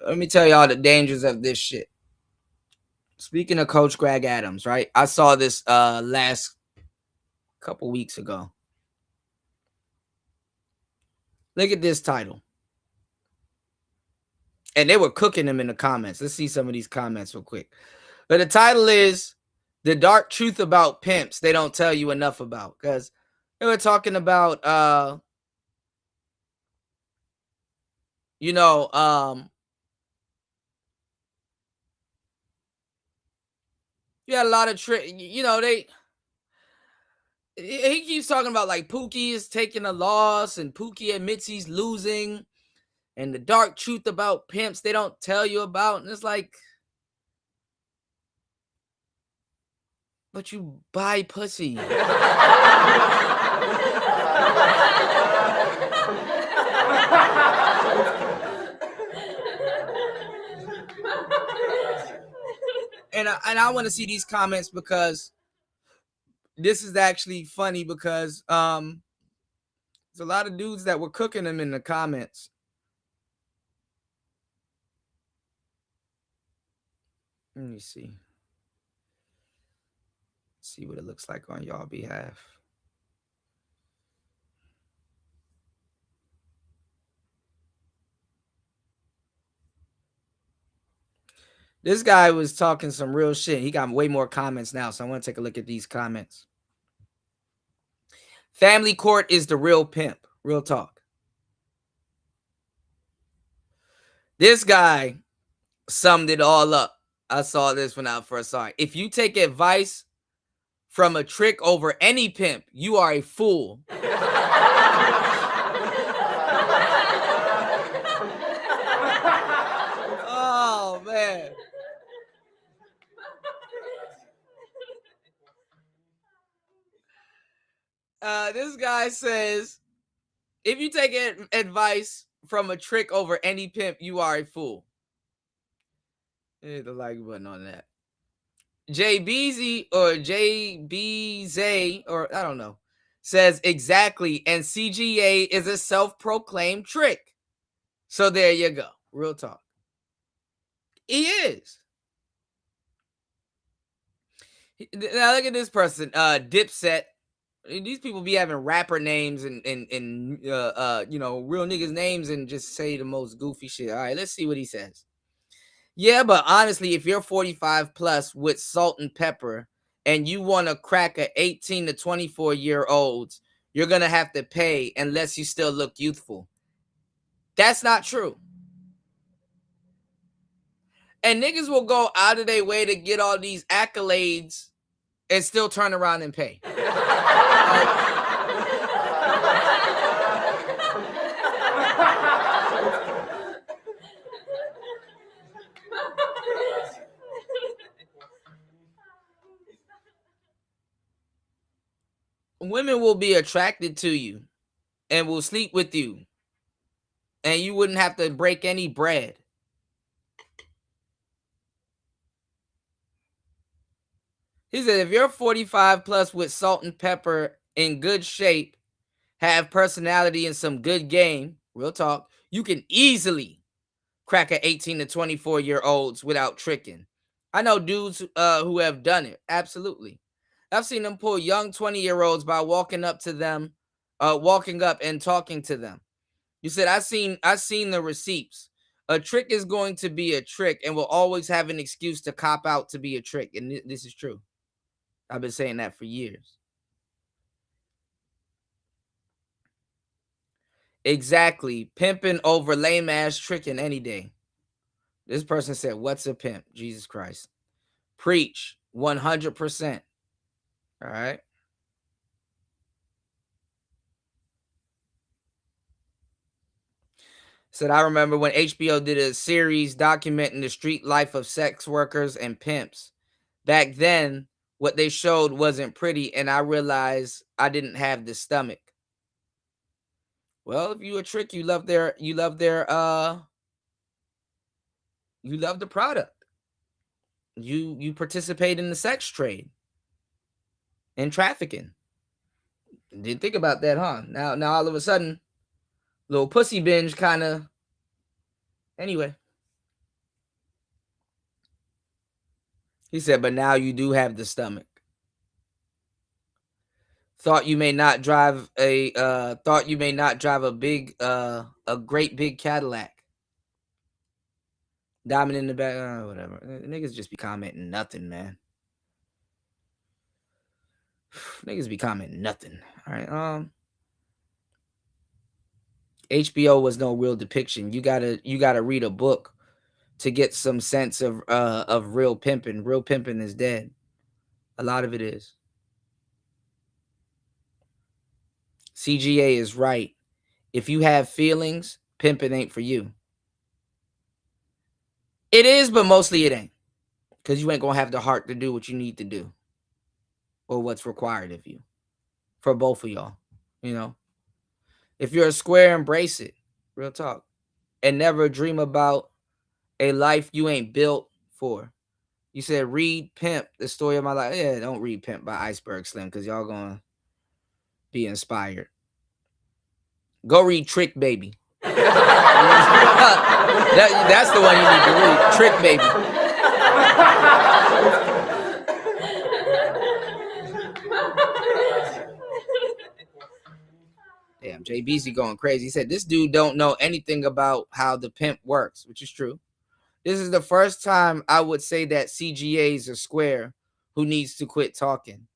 Let me tell y'all the dangers of this shit. Speaking of Coach Greg Adams, right? I saw this last couple weeks ago. Look at this title. And they were cooking them in the comments. Let's see some of these comments real quick. But the title is The Dark Truth About Pimps They Don't Tell You Enough About. Because they were talking about, you had a lot of he keeps talking about like Pookie is taking a loss and Pookie admits he's losing, and the dark truth about pimps they don't tell you about. And it's like, but you buy pussy. And I want to see these comments because this is actually funny because there's a lot of dudes that were cooking them in the comments. Let me see. See what it looks like on y'all behalf. This guy was talking some real shit. He got way more comments now, so I want to take a look at these comments. Family court is the real pimp. Real talk. This guy summed it all up. I saw this when I first saw it. If you take advice from a trick over any pimp, you are a fool. Oh, man. This guy says, if you take advice from a trick over any pimp, you are a fool. Hit the like button on that. JBZ or JBZ, or I don't know, says exactly, and CGA is a self-proclaimed trick. So there you go. Real talk. He is. Now look at this person, Dipset. These people be having rapper names and you know, real niggas names and just say the most goofy shit. All right, let's see what he says. Yeah, but honestly, if you're 45 plus with salt and pepper and you want to crack a 18 to 24-year-olds, you're going to have to pay unless you still look youthful. That's not true. And niggas will go out of their way to get all these accolades and still turn around and pay. Women will be attracted to you and will sleep with you, and you wouldn't have to break any bread. He said, if you're 45 plus with salt and pepper, in good shape, have personality and some good game, real talk, you can easily crack a 18 to 24-year-olds without tricking. I know dudes who have done it. Absolutely. I've seen them pull young 20-year-olds by walking up and talking to them. You said, I've seen the receipts. A trick is going to be a trick and will always have an excuse to cop out to be a trick. And this is true. I've been saying that for years. Exactly. Pimping over lame ass tricking any day. This person said, what's a pimp? Jesus Christ. Preach. 100%. All right. Said, I remember when HBO did a series documenting the street life of sex workers and pimps. Back then, what they showed wasn't pretty, and I realized I didn't have the stomach. Well, if you a trick, you love the product. You participate in the sex trade and trafficking. Didn't think about that, huh? Now all of a sudden, little pussy binge kind of. Anyway. He said, but now you do have the stomach. Thought you may not drive a great big Cadillac. Diamond in the back, whatever. Niggas just be commenting nothing, man. Niggas be commenting nothing. All right. HBO was no real depiction. You gotta read a book to get some sense of real pimping. Real pimping is dead. A lot of it is. CGA is right. If you have feelings, pimping ain't for you. It is, but mostly it ain't. Because you ain't gonna have the heart to do what you need to do. Or what's required of you. For both of y'all. You know. If you're a square, embrace it. Real talk. And never dream about a life you ain't built for. You said read Pimp, the story of my life. Yeah, don't read Pimp by Iceberg Slim because y'all gonna be inspired. Go read Trick Baby. That's the one you need to read. Trick Baby. Damn, JBZ going crazy. He said, this dude don't know anything about how the pimp works, which is true. This is the first time I would say that CGA's a square who needs to quit talking.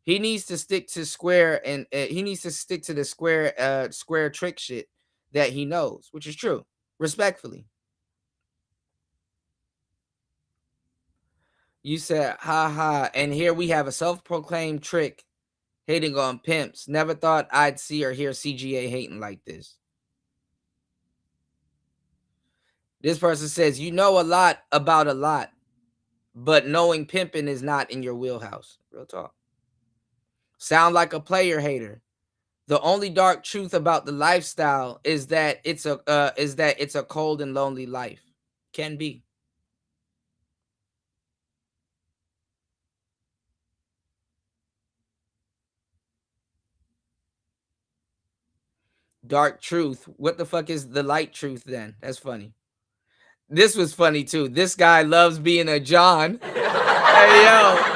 He needs to stick to square, and he needs to stick to the square trick shit that he knows, which is true, respectfully. You said, ha ha, and here we have a self-proclaimed trick hating on pimps. Never thought I'd see or hear CGA hating like this. This person says, you know a lot about a lot, but knowing pimping is not in your wheelhouse. Real talk. Sound like a player hater. The only dark truth about the lifestyle is that it's a cold and lonely life. Can be. Dark truth. What the fuck is the light truth then? That's funny. This was funny too. This guy loves being a John. Hey yo.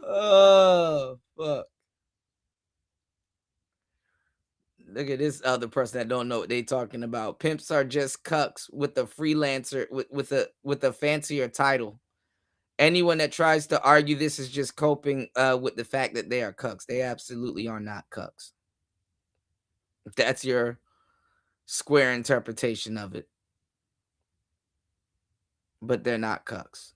Oh fuck. Look at this other person that don't know what they talking about. Pimps are just cucks with a freelancer with a fancier title. Anyone that tries to argue this is just coping with the fact that they are cucks. They absolutely are not cucks. If that's your square interpretation of it. But they're not cucks.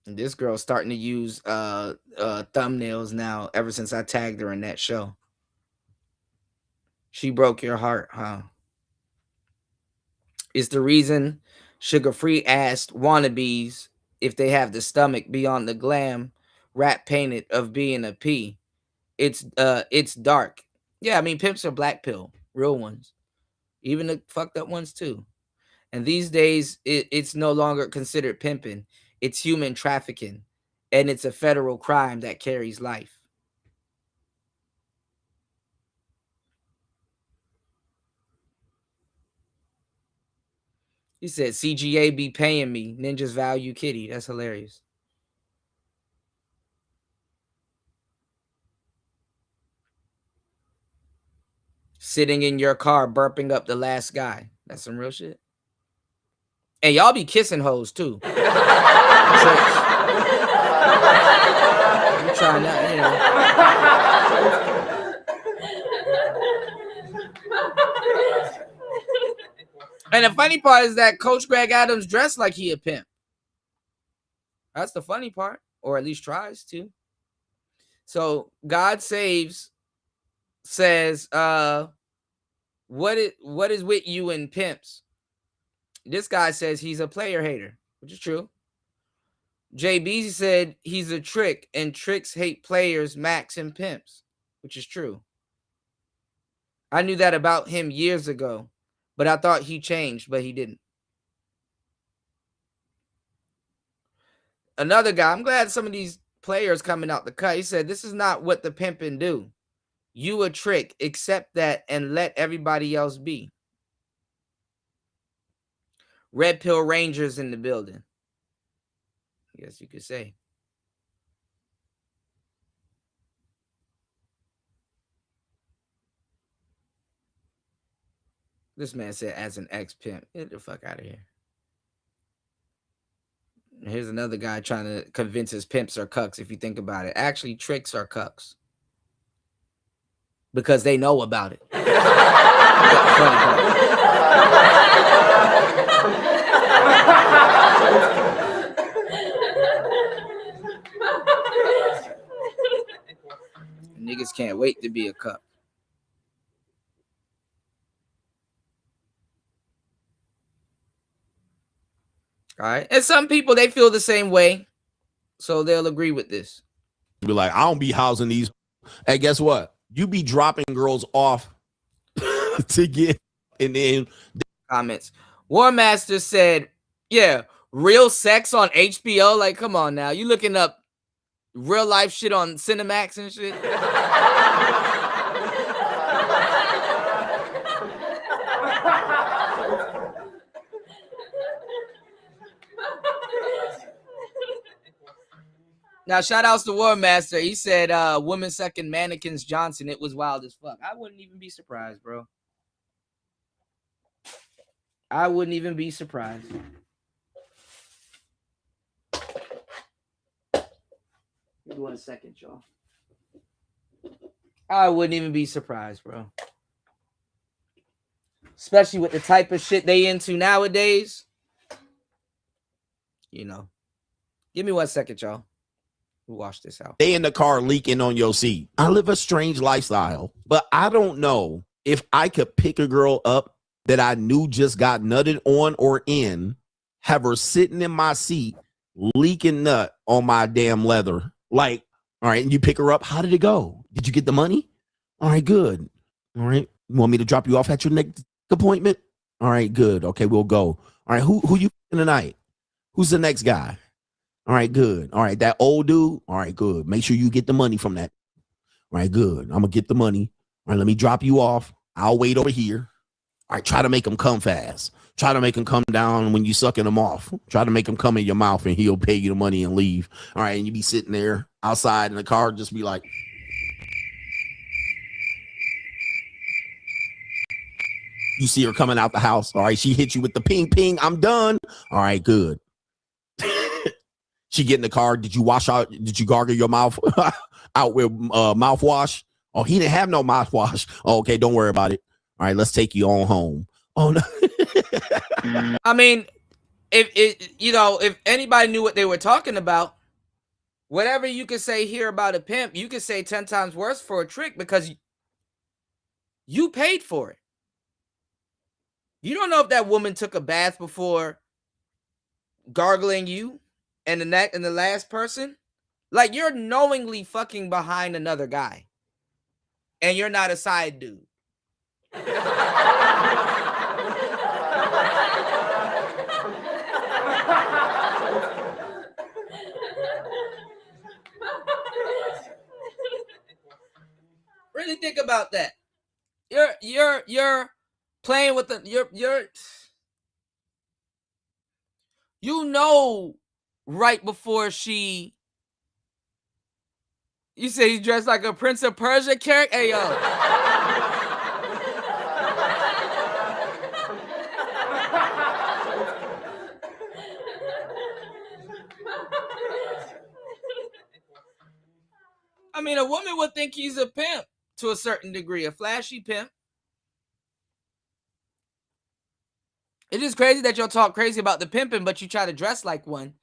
And this girl's starting to use thumbnails now ever since I tagged her in that show. She broke your heart, huh? It's the reason Sugar Free asked wannabes if they have the stomach beyond the glam rap painted of being a P. It's dark. Yeah, I mean pimps are black pill, real ones. Even the fucked up ones too. And these days it's no longer considered pimping. It's human trafficking. And it's a federal crime that carries life. He said, CGA be paying me. Ninjas value kitty. That's hilarious. Sitting in your car, burping up the last guy. That's some real shit. And y'all be kissing hoes, too. You trying that, you know. And the funny part is that Coach Greg Adams dressed like he a pimp. That's the funny part, or at least tries to. So God Saves says, what is with you and pimps? This guy says he's a player hater, which is true. JB said he's a trick, and tricks hate players, Max, and pimps, which is true. I knew that about him years ago, but I thought he changed, but he didn't. Another guy, I'm glad some of these players coming out the cut. He said, this is not what the pimping do. You a trick, accept that and let everybody else be. Red Pill Rangers in the building. I guess you could say. This man said, as an ex-pimp. Get the fuck out of here. Here's another guy trying to convince his pimps are cucks, if you think about it. Actually, tricks are cucks. Because they know about it. Niggas can't wait to be a cuck. All right. And some people, they feel the same way. So they'll agree with this. Be like, I don't be housing these. Hey, guess what? You be dropping girls off to get in the comments. War Master said, yeah, real sex on HBO. Like, come on now. You looking up real life shit on Cinemax and shit? Now, shout outs to War Master. He said, women sucking mannequins Johnson. It was wild as fuck. I wouldn't even be surprised, bro. I wouldn't even be surprised. Give me 1 second, y'all. I wouldn't even be surprised, bro. Especially with the type of shit they into nowadays. You know. Give me 1 second, y'all. We'll wash this out. They in the car leaking on your seat. I live a strange lifestyle, but I don't know if I could pick a girl up that I knew just got nutted on or in, have her sitting in my seat, leaking nut on my damn leather. Like, all right, and you pick her up. How did it go? Did you get the money? All right, good. All right. You want me to drop you off at your next appointment? All right, good. Okay, we'll go. All right, who you tonight? Who's the next guy? All right, good. All right, that old dude. All right, good. Make sure you get the money from that. All right, good. I'm gonna get the money. All right, let me drop you off. I'll wait over here. All right, try to make him come fast. Try to make him come down when you sucking him off. Try to make him come in your mouth and he'll pay you the money and leave. All right, and you be sitting there outside in the car, just be like, you see her coming out the house. All right, she hit you with the ping, ping. I'm done. All right, good. She get in the car. Did you wash out? Did you gargle your mouth out with mouthwash? Oh, he didn't have no mouthwash. Oh, okay, don't worry about it. All right, let's take you on home. Oh no. I mean, if anybody knew what they were talking about, whatever you could say here about a pimp, you could say 10 times worse for a trick because you paid for it. You don't know if that woman took a bath before gargling you and the last person. Like, you're knowingly fucking behind another guy. And you're not a side dude. Really think about that. You're playing with you know right before she. You say he's dressed like a Prince of Persia character? Hey, yo. I mean, a woman would think he's a pimp to a certain degree, a flashy pimp. It is crazy that y'all talk crazy about the pimping, but you try to dress like one,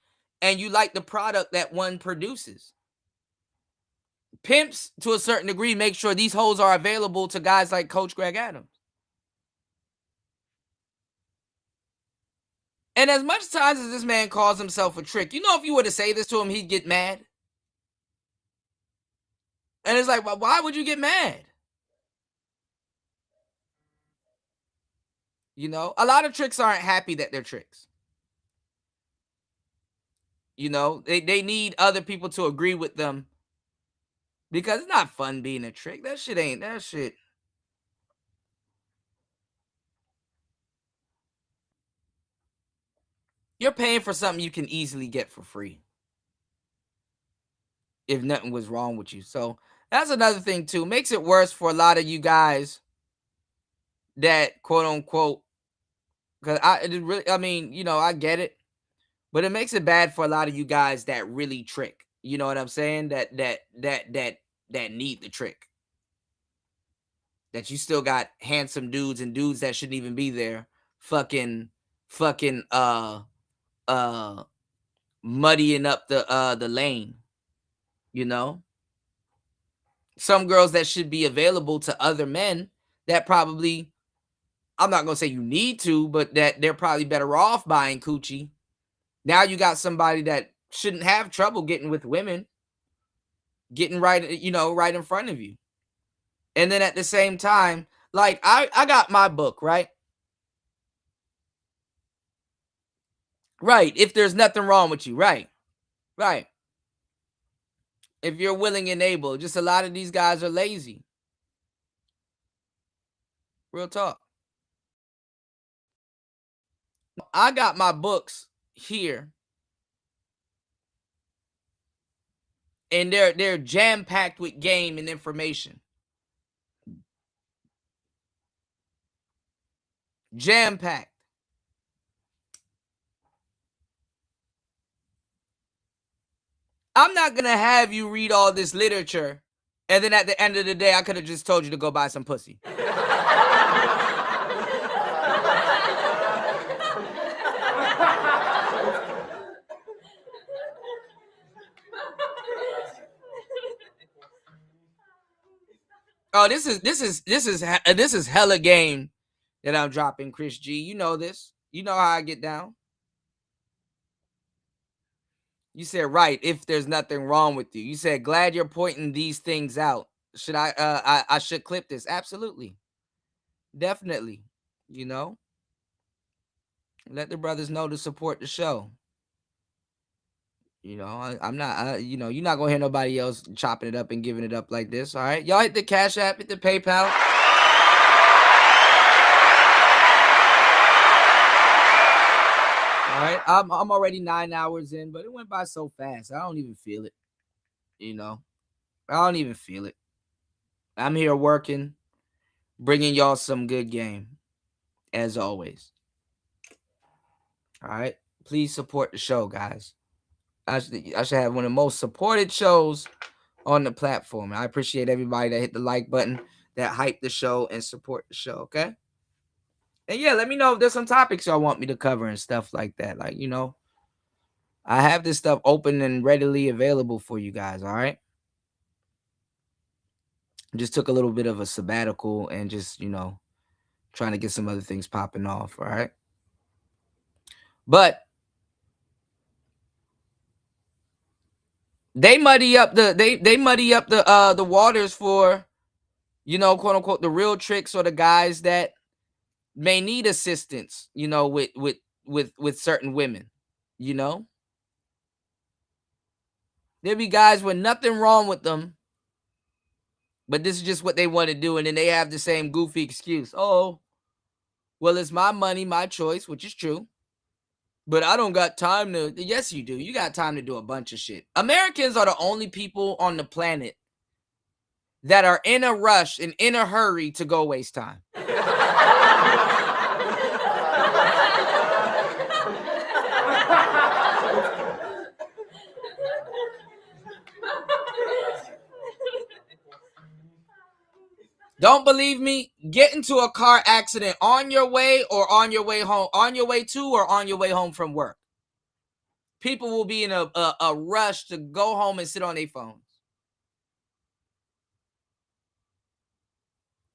and you like the product that one produces. Pimps, to a certain degree, make sure these hoes are available to guys like Coach Greg Adams. And as much times as this man calls himself a trick, you know, if you were to say this to him, he'd get mad. And it's like, well, why would you get mad? You know, a lot of tricks aren't happy that they're tricks. You know, they need other people to agree with them because it's not fun being a trick. That shit. You're paying for something you can easily get for free if nothing was wrong with you. So that's another thing too. Makes it worse for a lot of you guys that quote unquote, because I mean, you know, I get it, but it makes it bad for a lot of you guys that really trick. You know what I'm saying? That need the trick. That you still got handsome dudes and dudes that shouldn't even be there fucking muddying up the lane. You know? Some girls that should be available to other men that probably, I'm not gonna say you need to, but that they're probably better off buying coochie. Now you got somebody that shouldn't have trouble getting with women, getting right, you know, right in front of you. And then at the same time, like I got my book, right? Right. If there's nothing wrong with you, right. Right. If you're willing and able, just a lot of these guys are lazy. Real talk. I got my books here. And they're jam-packed with game and information. Jam-packed. I'm not going to have you read all this literature, and then at the end of the day, I could have just told you to go buy some pussy. Oh, this is hella game that I'm dropping, Chris G. You know this. You know how I get down. You said, right, if there's nothing wrong with you. You said, glad you're pointing these things out. Should I should clip this? Absolutely. Definitely. You know? Let the brothers know to support the show. You know, I'm not, you know, you're not going to hear nobody else chopping it up and giving it up like this. All right. Y'all hit the Cash App, hit the PayPal. All right. I'm already 9 hours in, but it went by so fast. I don't even feel it. You know, I don't even feel it. I'm here working, bringing y'all some good game, as always. All right. Please support the show, guys. I should have one of the most supported shows on the platform. I appreciate everybody that hit the like button, that hype the show and support the show. Okay. And yeah, let me know if there's some topics y'all want me to cover and stuff like that. Like, you know, I have this stuff open and readily available for you guys. All right. Just took a little bit of a sabbatical and just, you know, trying to get some other things popping off. All right. But they muddy up the waters for, you know, quote unquote, the real tricks or the guys that may need assistance, you know, with certain women, you know. There be guys with nothing wrong with them, but this is just what they want to do, and then they have the same goofy excuse. Oh, well, it's my money, my choice, which is true. But I don't got time to. Yes, you do. You got time to do a bunch of shit. Americans are the only people on the planet that are in a rush and in a hurry to go waste time. Don't believe me? Get into a car accident on your way or on your way home, on your way to or on your way home from work. People will be in a rush to go home and sit on their phones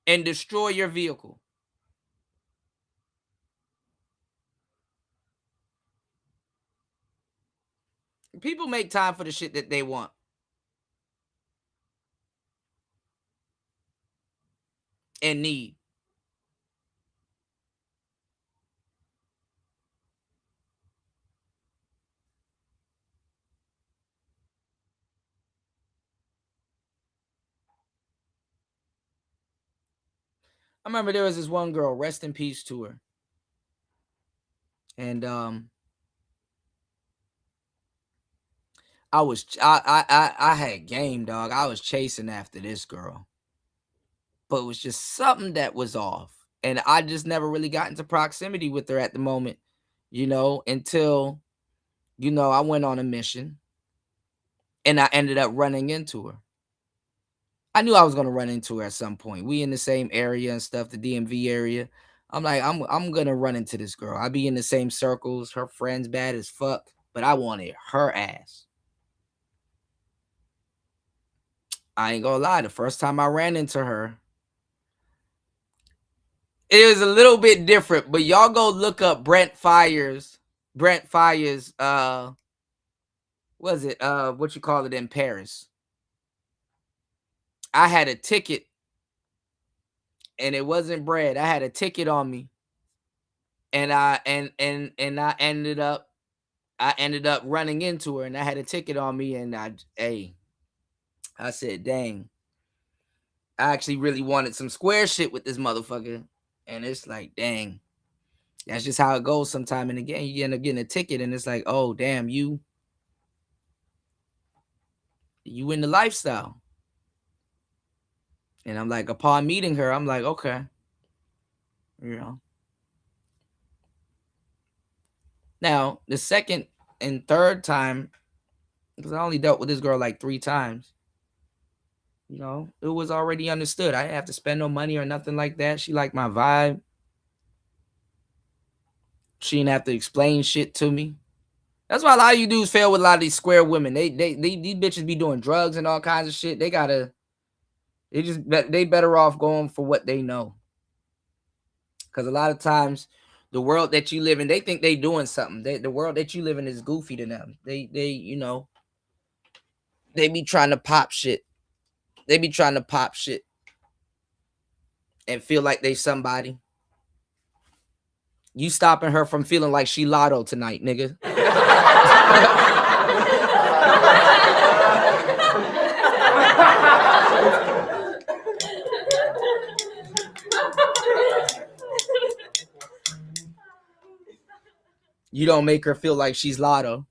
and destroy your vehicle. People make time for the shit that they want. And need. I remember there was this one girl, rest in peace to her. And I had game, dog. I was chasing after this girl. But it was just something that was off. And I just never really got into proximity with her at the moment, you know, until, you know, I went on a mission and I ended up running into her. I knew I was going to run into her at some point. We in the same area and stuff, the DMV area. I'm like, I'm going to run into this girl. I be in the same circles. Her friends bad as fuck, but I wanted her ass. I ain't gonna lie. The first time I ran into her, it was a little bit different, but y'all go look up Brent Fires, what you call it in Paris. I had a ticket and it wasn't bread. I had a ticket on me. And I ended up running into her and I had a ticket on me and I said, dang, I actually really wanted some square shit with this motherfucker. And it's like, dang, that's just how it goes sometime in the game. You end up getting a ticket and it's like, oh, damn, you You in the lifestyle. And I'm like, upon meeting her, I'm like, okay. You know. Now, the second and third time, because I only dealt with this girl like 3 times, you know, it was already understood. I didn't have to spend no money or nothing like that. She liked my vibe. She didn't have to explain shit to me. That's why a lot of you dudes fail with a lot of these square women. These bitches be doing drugs and all kinds of shit. They better off going for what they know. Because a lot of times, the world that you live in, they think they doing something. The world that you live in is goofy to them. They you know, they be trying to pop shit. They be trying to pop shit and feel like they somebody. You stopping her from feeling like she Lotto tonight, nigga. You don't make her feel like she's Lotto.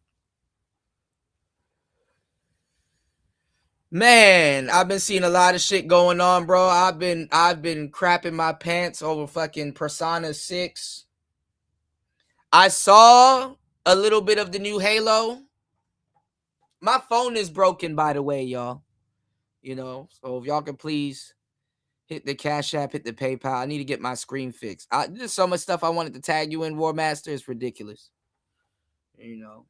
Man, I've been seeing a lot of shit going on, bro. I've been crapping my pants over fucking Persona 6. I saw a little bit of the new Halo. My phone is broken, by the way, y'all. You know, so if y'all can please hit the Cash App, hit the PayPal. I need to get my screen fixed. There's so much stuff I wanted to tag you in, War Master. It's ridiculous. You know.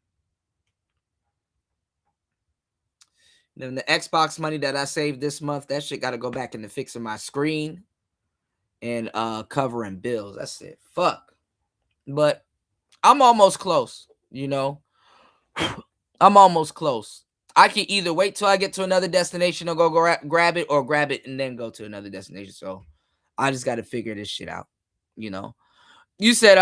Then the Xbox money that I saved this month, that shit got to go back into fixing my screen and covering bills. That's it. Fuck. But I'm almost close, you know. I'm almost close. I can either wait till I get to another destination or go grab it, or grab it and then go to another destination. So I just got to figure this shit out, you know. You said,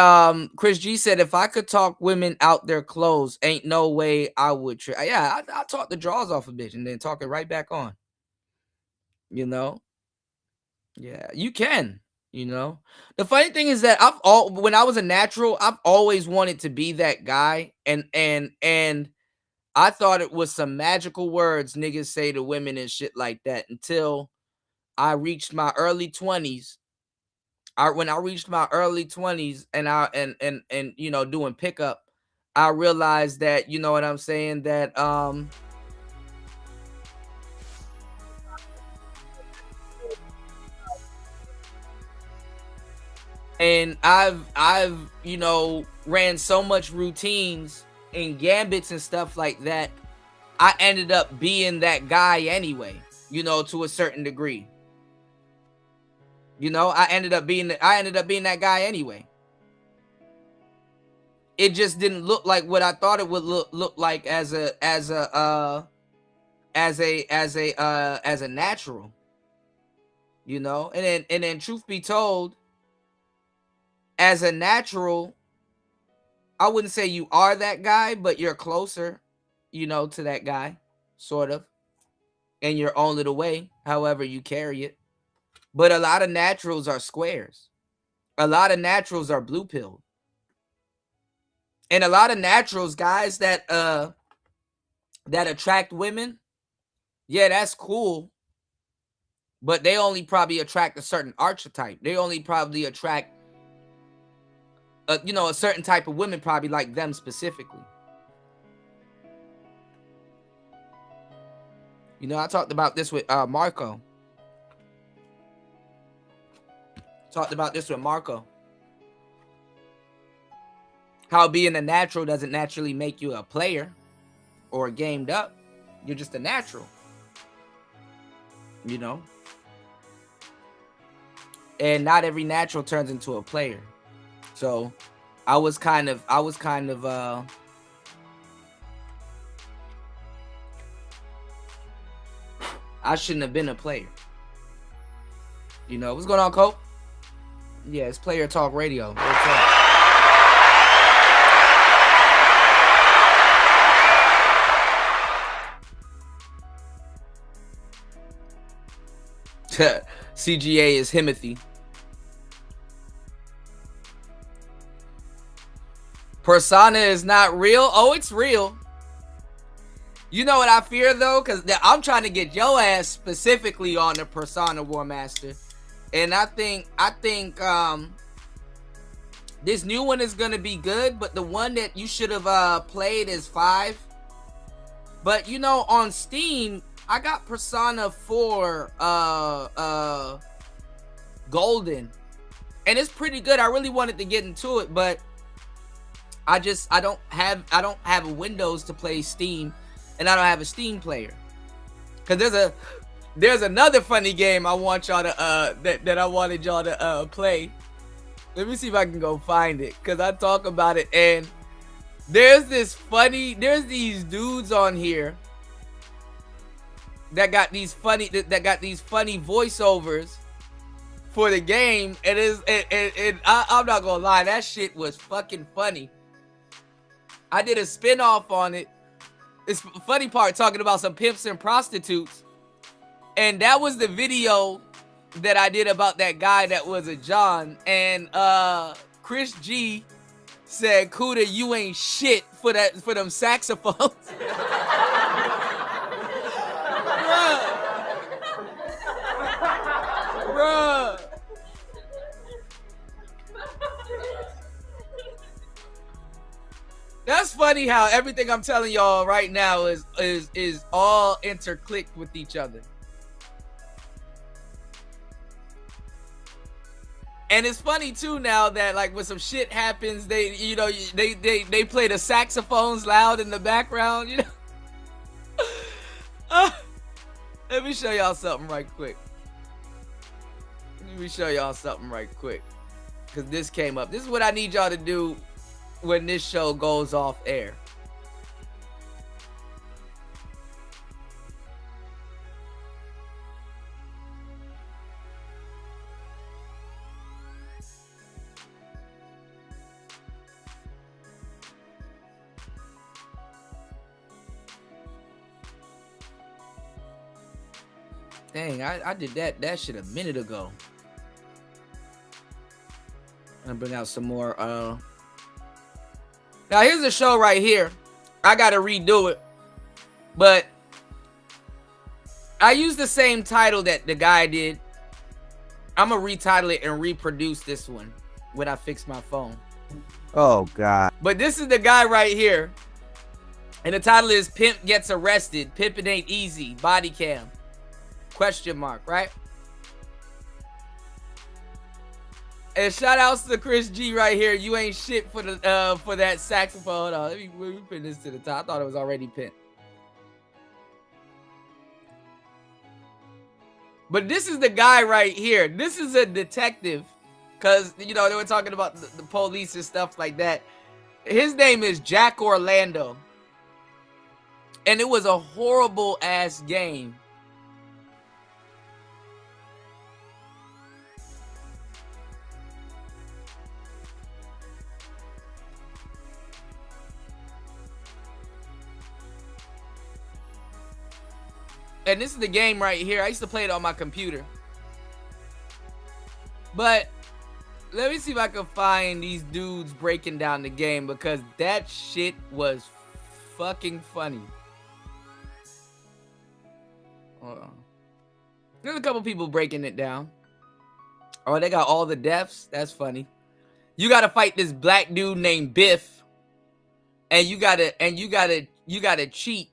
Chris G said, if I could talk women out their clothes, ain't no way I would. Yeah, I talk the drawers off a bitch and then talk it right back on. You know? Yeah, you can. You know? The funny thing is that when I was a natural, I've always wanted to be that guy. And I thought it was some magical words niggas say to women and shit like that until I reached my early 20s. When I reached my early 20s and you know, doing pickup, I realized that, you know what I'm saying, that and I've you know, ran so much routines and gambits and stuff like that. I ended up being that guy anyway, you know, to a certain degree. You know, I ended up being that guy anyway. It just didn't look like what I thought it would look like as a natural. You know, and then truth be told, as a natural, I wouldn't say you are that guy, but you're closer, you know, to that guy, sort of, in your own little way, however you carry it. But a lot of naturals are squares. A lot of naturals are blue pilled. And a lot of naturals, guys, that attract women, yeah, that's cool. But they only probably attract a certain archetype. They only probably attract, you know, a certain type of women, probably like them specifically. You know, I talked about this with Marco. How being a natural doesn't naturally make you a player or gamed up. You're just a natural. You know? And not every natural turns into a player. So I was kind of I shouldn't have been a player. You know, what's going on, Cope? Yeah, it's Player Talk Radio. What's up? CGA is Himothy. Persona is not real. Oh, it's real. You know what I fear though, because I'm trying to get your ass specifically on the Persona War Master, and I think this new one is gonna be good, but the one that you should have played is 5. But you know, on Steam, I got Persona 4 Golden, and it's pretty good. I really wanted to get into it, but I don't have a Windows to play Steam, and I don't have a Steam player. Cause there's another funny game I want y'all to that I wanted y'all to play. Let me see if I can go find it, cause I talk about it, and there's these dudes on here that got these funny voiceovers for the game, and I'm not gonna lie, that shit was fucking funny. I did a spin-off on it. It's the funny part, talking about some pimps and prostitutes, and that was the video that I did about that guy that was a John, and Chris G said, Kuda, you ain't shit for them saxophones. Bruh. That's funny how everything I'm telling y'all right now is all interclicked with each other. And it's funny too now that like when some shit happens, they play the saxophones loud in the background, you know. Let me show y'all something right quick. Cause this came up. This is what I need y'all to do when this show goes off air. Dang, I did that shit a minute ago. I'm gonna bring out some more. Now here's a show right here. I gotta redo it, but I used the same title that the guy did. I'm gonna retitle it and reproduce this one when I fix my phone. Oh God. But this is the guy right here, and the title is "Pimp Gets Arrested. Pimpin' Ain't Easy. Body Cam?" Question mark, right? And shout outs to Chris G right here. You ain't shit for that saxophone. Hold on, let me pin this to the top. I thought it was already pinned. But this is the guy right here. This is a detective, because you know they were talking about the police and stuff like that. His name is Jack Orlando, and it was a horrible ass game. And this is the game right here. I used to play it on my computer. But let me see if I can find these dudes breaking down the game, because that shit was fucking funny. Hold on. There's a couple people breaking it down. Oh, they got all the deaths. That's funny. You gotta fight this black dude named Biff. And you gotta cheat.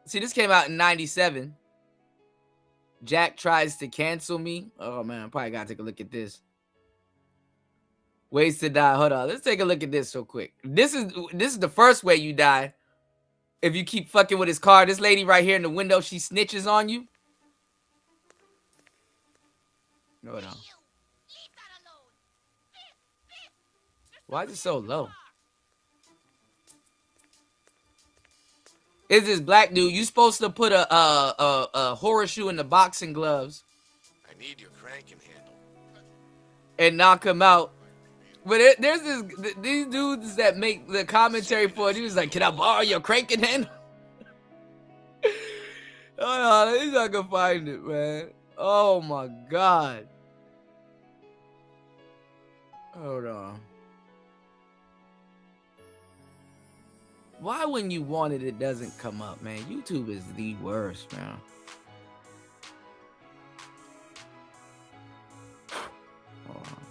See, this came out in 97. Jack tries to cancel me. Oh man, I probably gotta take a look at this. Ways to die. Hold on, let's take a look at this real quick. This is the first way you die. If you keep fucking with his car. This lady right here in the window, she snitches on you. Hold on. Why is it so low? Is this black dude? You supposed to put a horseshoe in the boxing gloves. I need your cranking handle. And knock him out. But there's these dudes that make the commentary for it. He was like, "Can I borrow your cranking handle?" Hold on, let me see if I can find it, man. Oh my god. Hold on. Why when you want it, it doesn't come up, man? YouTube is the worst, man. Hold on.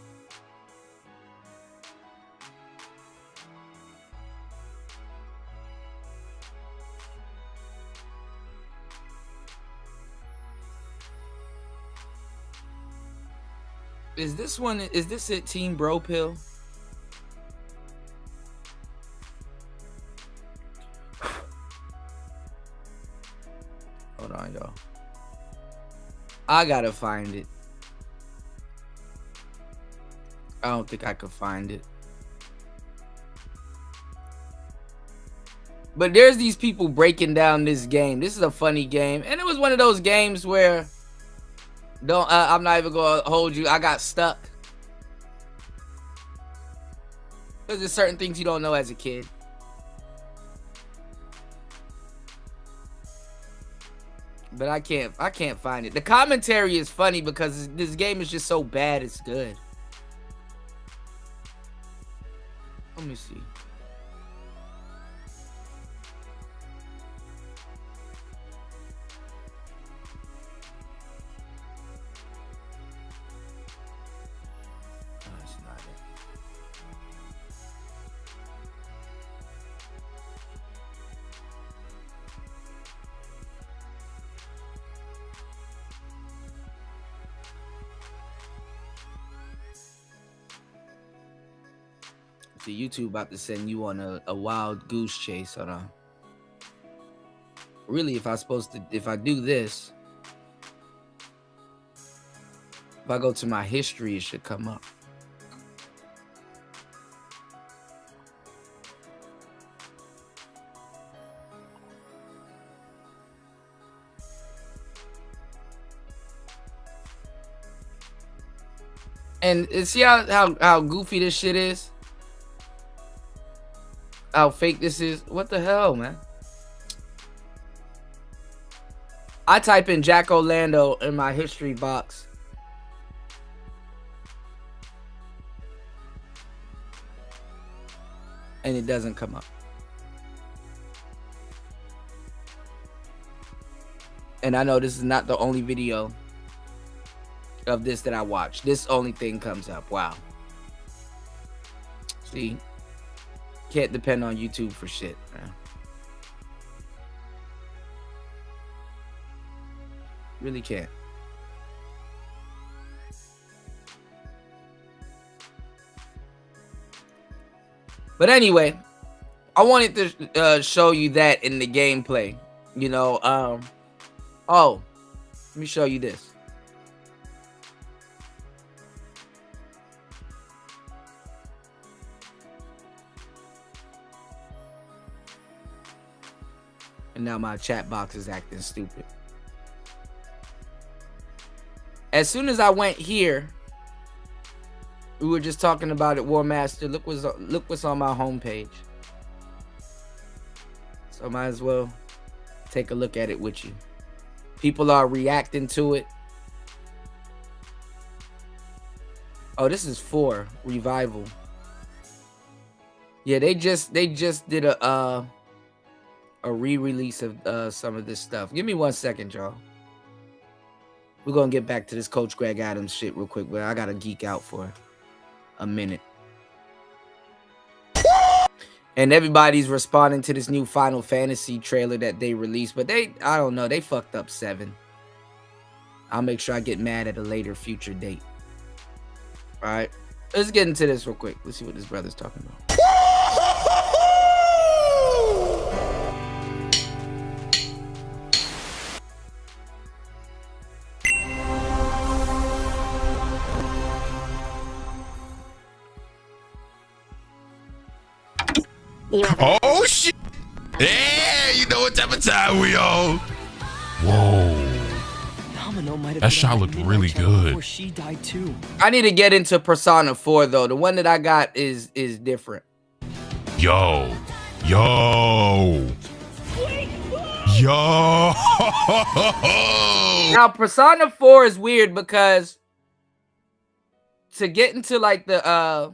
Is this one? Is this it? Team Bro Pill? Hold on, y'all. I gotta find it. I don't think I could find it. But there's these people breaking down this game. This is a funny game, and it was one of those games where I'm not even gonna hold you. I got stuck because there's certain things you don't know as a kid. But I can't find it. The commentary is funny because this game is just so bad it's good. Let me see. That's not it. See, YouTube about to send you on a wild goose chase. Hold on. Really, if I do this, if I go to my history, it should come up. And see how goofy this shit is? How fake this is? What the hell, man? I type in Jack Orlando in my history box. And it doesn't come up. And I know this is not the only video of this that I watch. This only thing comes up. Wow. See? Can't depend on YouTube for shit, man. Really can't. But anyway, I wanted to show you that in the gameplay. You know, oh, let me show you this. And now my chat box is acting stupid. As soon as I went here, we were just talking about it, War Master. Look what's on my homepage. So I might as well take a look at it with you. People are reacting to it. Oh, this is 4 Revival. Yeah, they just did a re-release of some of this stuff. Give me 1 second, y'all. We're gonna get back to this Coach Greg Adams shit real quick, but I gotta geek out for a minute. And everybody's responding to this new Final Fantasy trailer that they released, but I don't know, they fucked up 7. I'll make sure I get mad at a later future date. All right, let's get into this real quick. Let's see what this brother's talking about. Oh shit! Yeah, you know what type of time we on. Whoa. That shot looked really good. She died too. I need to get into Persona 4 though. The one that I got is different. Yo. Now Persona 4 is weird because to get into like the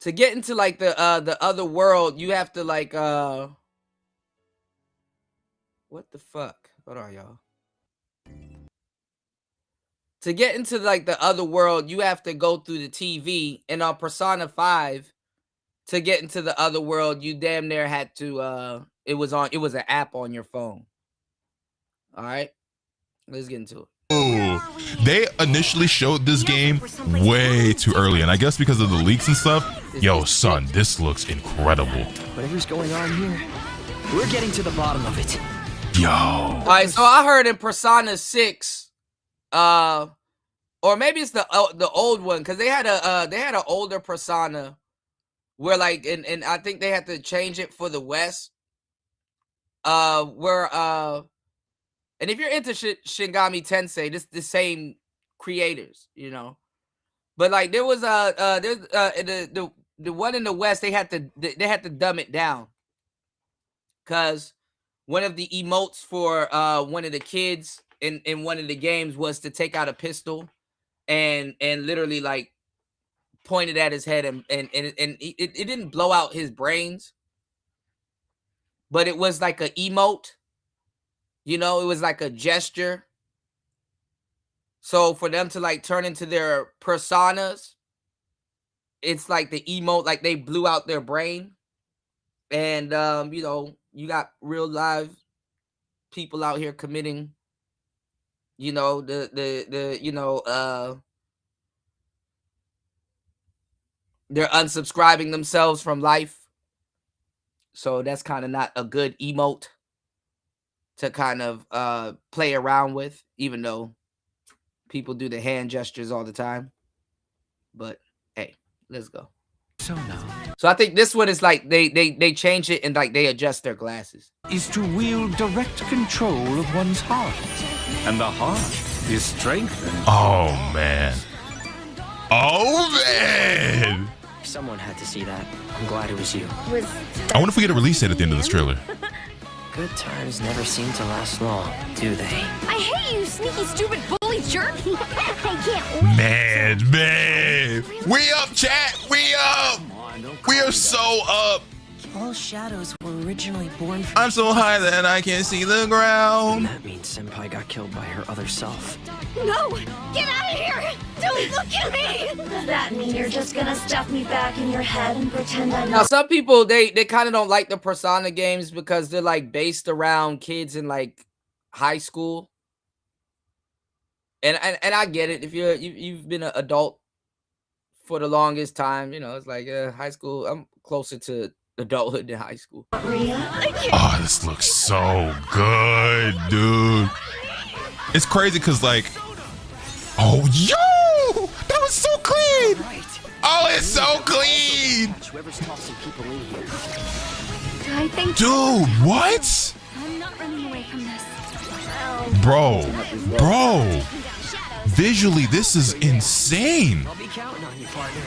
to get into like the other world, you have to like what the fuck? Hold on, y'all. To get into like the other world, you have to go through the TV, and on Persona 5, to get into the other world, you damn near had to it was an app on your phone. All right, let's get into it. They initially showed this game way too early, and I guess because of the leaks and stuff. Yo, son, this looks incredible. Whatever's going on here, we're getting to the bottom of it. Yo. All right, so I heard in Persona 6, or maybe it's the old one, because they had an older Persona where like and I think they had to change it for the West. And if you're into Shingami Tensei, this the same creators, you know. But like there was the one in the West, they had to dumb it down, because one of the emotes for one of the kids in one of the games was to take out a pistol and literally like point it at his head, and it didn't blow out his brains, but it was like an emote. You know, it was like a gesture. So for them to like turn into their personas, it's like the emote, like they blew out their brain. And you know, you got real live people out here committing, you know, they're unsubscribing themselves from life. So that's kind of not a good emote to kind of play around with, even though people do the hand gestures all the time. But hey, let's go. So I think this one is like they change it and like they adjust their glasses. Is to wield direct control of one's heart, and the heart is strengthened. Oh man. Oh man. Someone had to see that. I'm glad it was you. I wonder if we get a release date at the end of this trailer. Good times never seem to last long, do they? I hate you, sneaky, stupid bully jerk. I can't wait. Man. We up, chat. We up. We are so up. All shadows were originally born from... I'm so high that I can't see the ground. That means Senpai got killed by her other self. No! Get out of here! Don't look at me! Does that mean you're just gonna stuff me back in your head and pretend I'm Now, not... some people, they kind of don't like the Persona games because they're like based around kids in like high school. And I get it. If you've been an adult for the longest time, you know, it's like high school. I'm closer to adulthood than high school. Oh, this looks so good, dude. It's crazy because like, oh, yo, that was so clean. Oh, it's so clean. Whoever's tossing people in here. I think... Dude, what? I'm not running away from this. Bro. Visually, this is insane. I'll be counting on you, partner.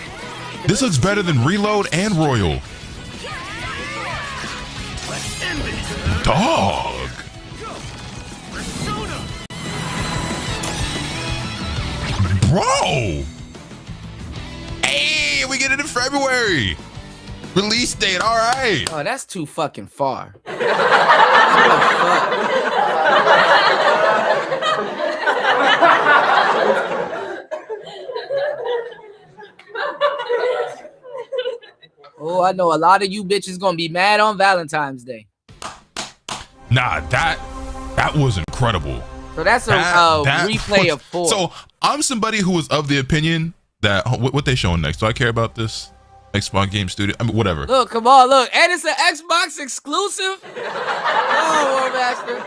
This looks better than Reload and Royal. Dog. Bro. Hey, we get it in February. Release date, all right. Oh, that's too fucking far. Oh, I know a lot of you bitches gonna be mad on Valentine's Day. Nah, that was incredible. So that's a replay of 4. So I'm somebody who was of the opinion that what they showing next. Do I care about this Xbox Game Studio? I mean, whatever. Look, come on, look, and it's an Xbox exclusive. Oh, War Master.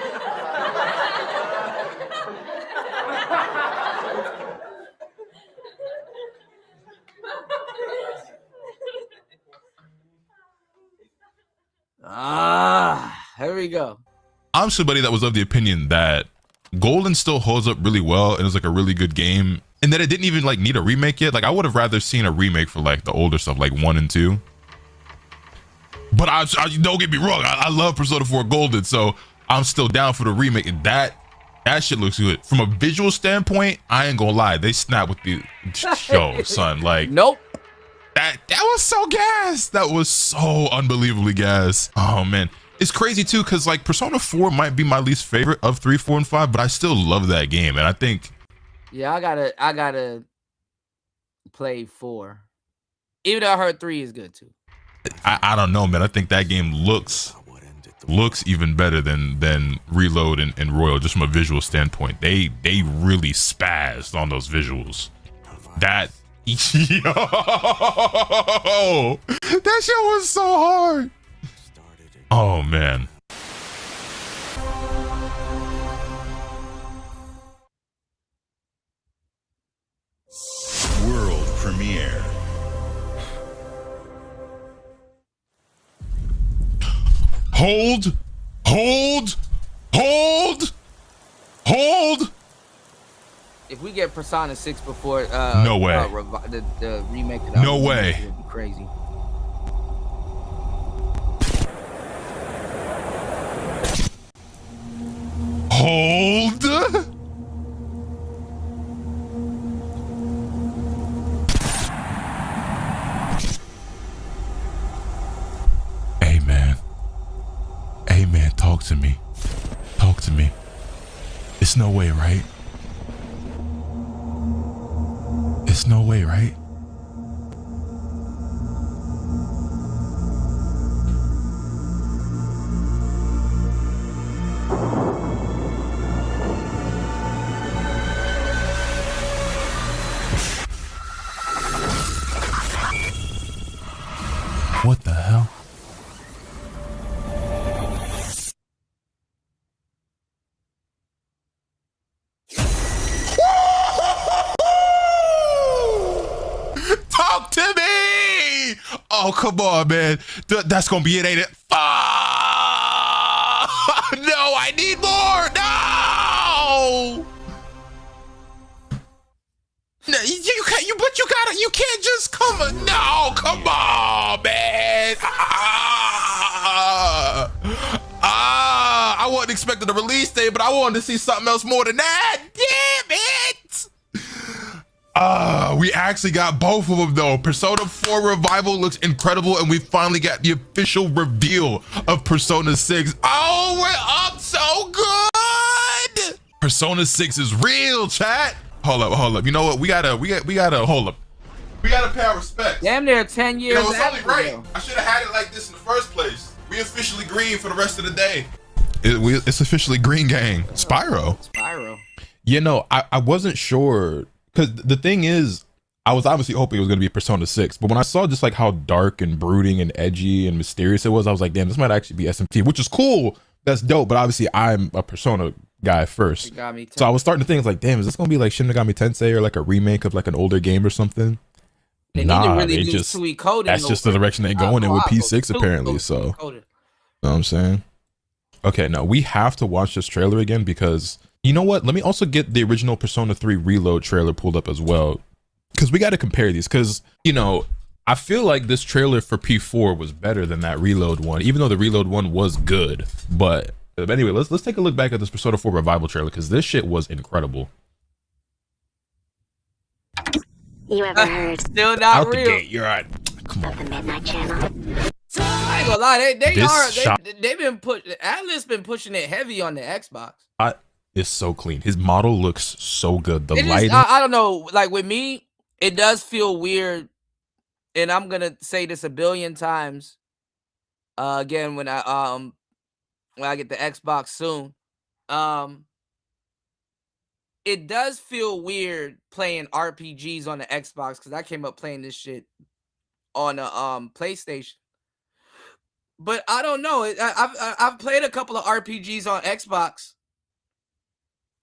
Here we go. I'm somebody that was of the opinion that Golden still holds up really well and is like a really good game, and that it didn't even like need a remake yet. Like I would have rather seen a remake for like the older stuff, like 1 and 2. But I don't get me wrong, I love Persona 4 Golden, so I'm still down for the remake. And that shit looks good from a visual standpoint. I ain't gonna lie, they snap with the show, son. Like nope. That was so gas. That was so unbelievably gas. Oh man, it's crazy too, because like Persona 4 might be my least favorite of 3, 4, and 5, but I still love that game, and I think. Yeah, I gotta play 4, even though I heard 3 is good too. I don't know, man. I think that game looks even better than Reload and Royal, just from a visual standpoint. They really spazzed on those visuals. That yo, that shit was so hard. Oh man. World premiere. Hold. If we get Persona 6 before no way. The remake of no way. It would be crazy. Hold. Hey man, talk to me. It's no way, right? It's no way, right? What the hell? Talk to me! Oh, come on, man. That's gonna be it, ain't it? No, I need more. No! No, you can't. You can't just come. No, come on, man. I wasn't expecting a release date, but I wanted to see something else more than that. Damn it! We actually got both of them though. Persona 4 Revival looks incredible, and we finally got the official reveal of Persona 6. Oh, we're up so good! Persona 6 is real, chat. Hold up. You know what? We gotta hold up. We gotta pay our respects. Damn near 10 years. You know, it's only right. I should have had it like this in the first place. We officially green for the rest of the day. It's officially green gang. Spyro. You know, I wasn't sure, because the thing is, I was obviously hoping it was going to be Persona 6, but when I saw just like how dark and brooding and edgy and mysterious it was, I was like, damn, this might actually be SMT, which is cool. That's dope. But obviously I'm a Persona guy first. So I was starting to think, like, damn, is this going to be like Shin Megami Tensei or like a remake of like an older game or something? That's just the direction they're going in with P6 apparently. So, you know what I'm saying? Okay, now we have to watch this trailer again, because you know what? Let me also get the original Persona 3 Reload trailer pulled up as well, because we got to compare these. Because, you know, I feel like this trailer for P4 was better than that Reload one, even though the Reload one was good. But anyway, let's take a look back at this Persona 4 Revival trailer, because this shit was incredible. You ever heard? Still not Out real. the gate, you're right. Come on. The Midnight Channel. I ain't gonna lie, they've been Atlas been pushing it heavy on the Xbox. It's so clean. His model looks so good. The It is- lighting. I don't know. Like with me, it does feel weird, and I'm gonna say this a billion times. Again, when I get the Xbox soon, it does feel weird playing RPGs on the Xbox, because I came up playing this shit on the PlayStation. But I don't know. I've played a couple of RPGs on Xbox,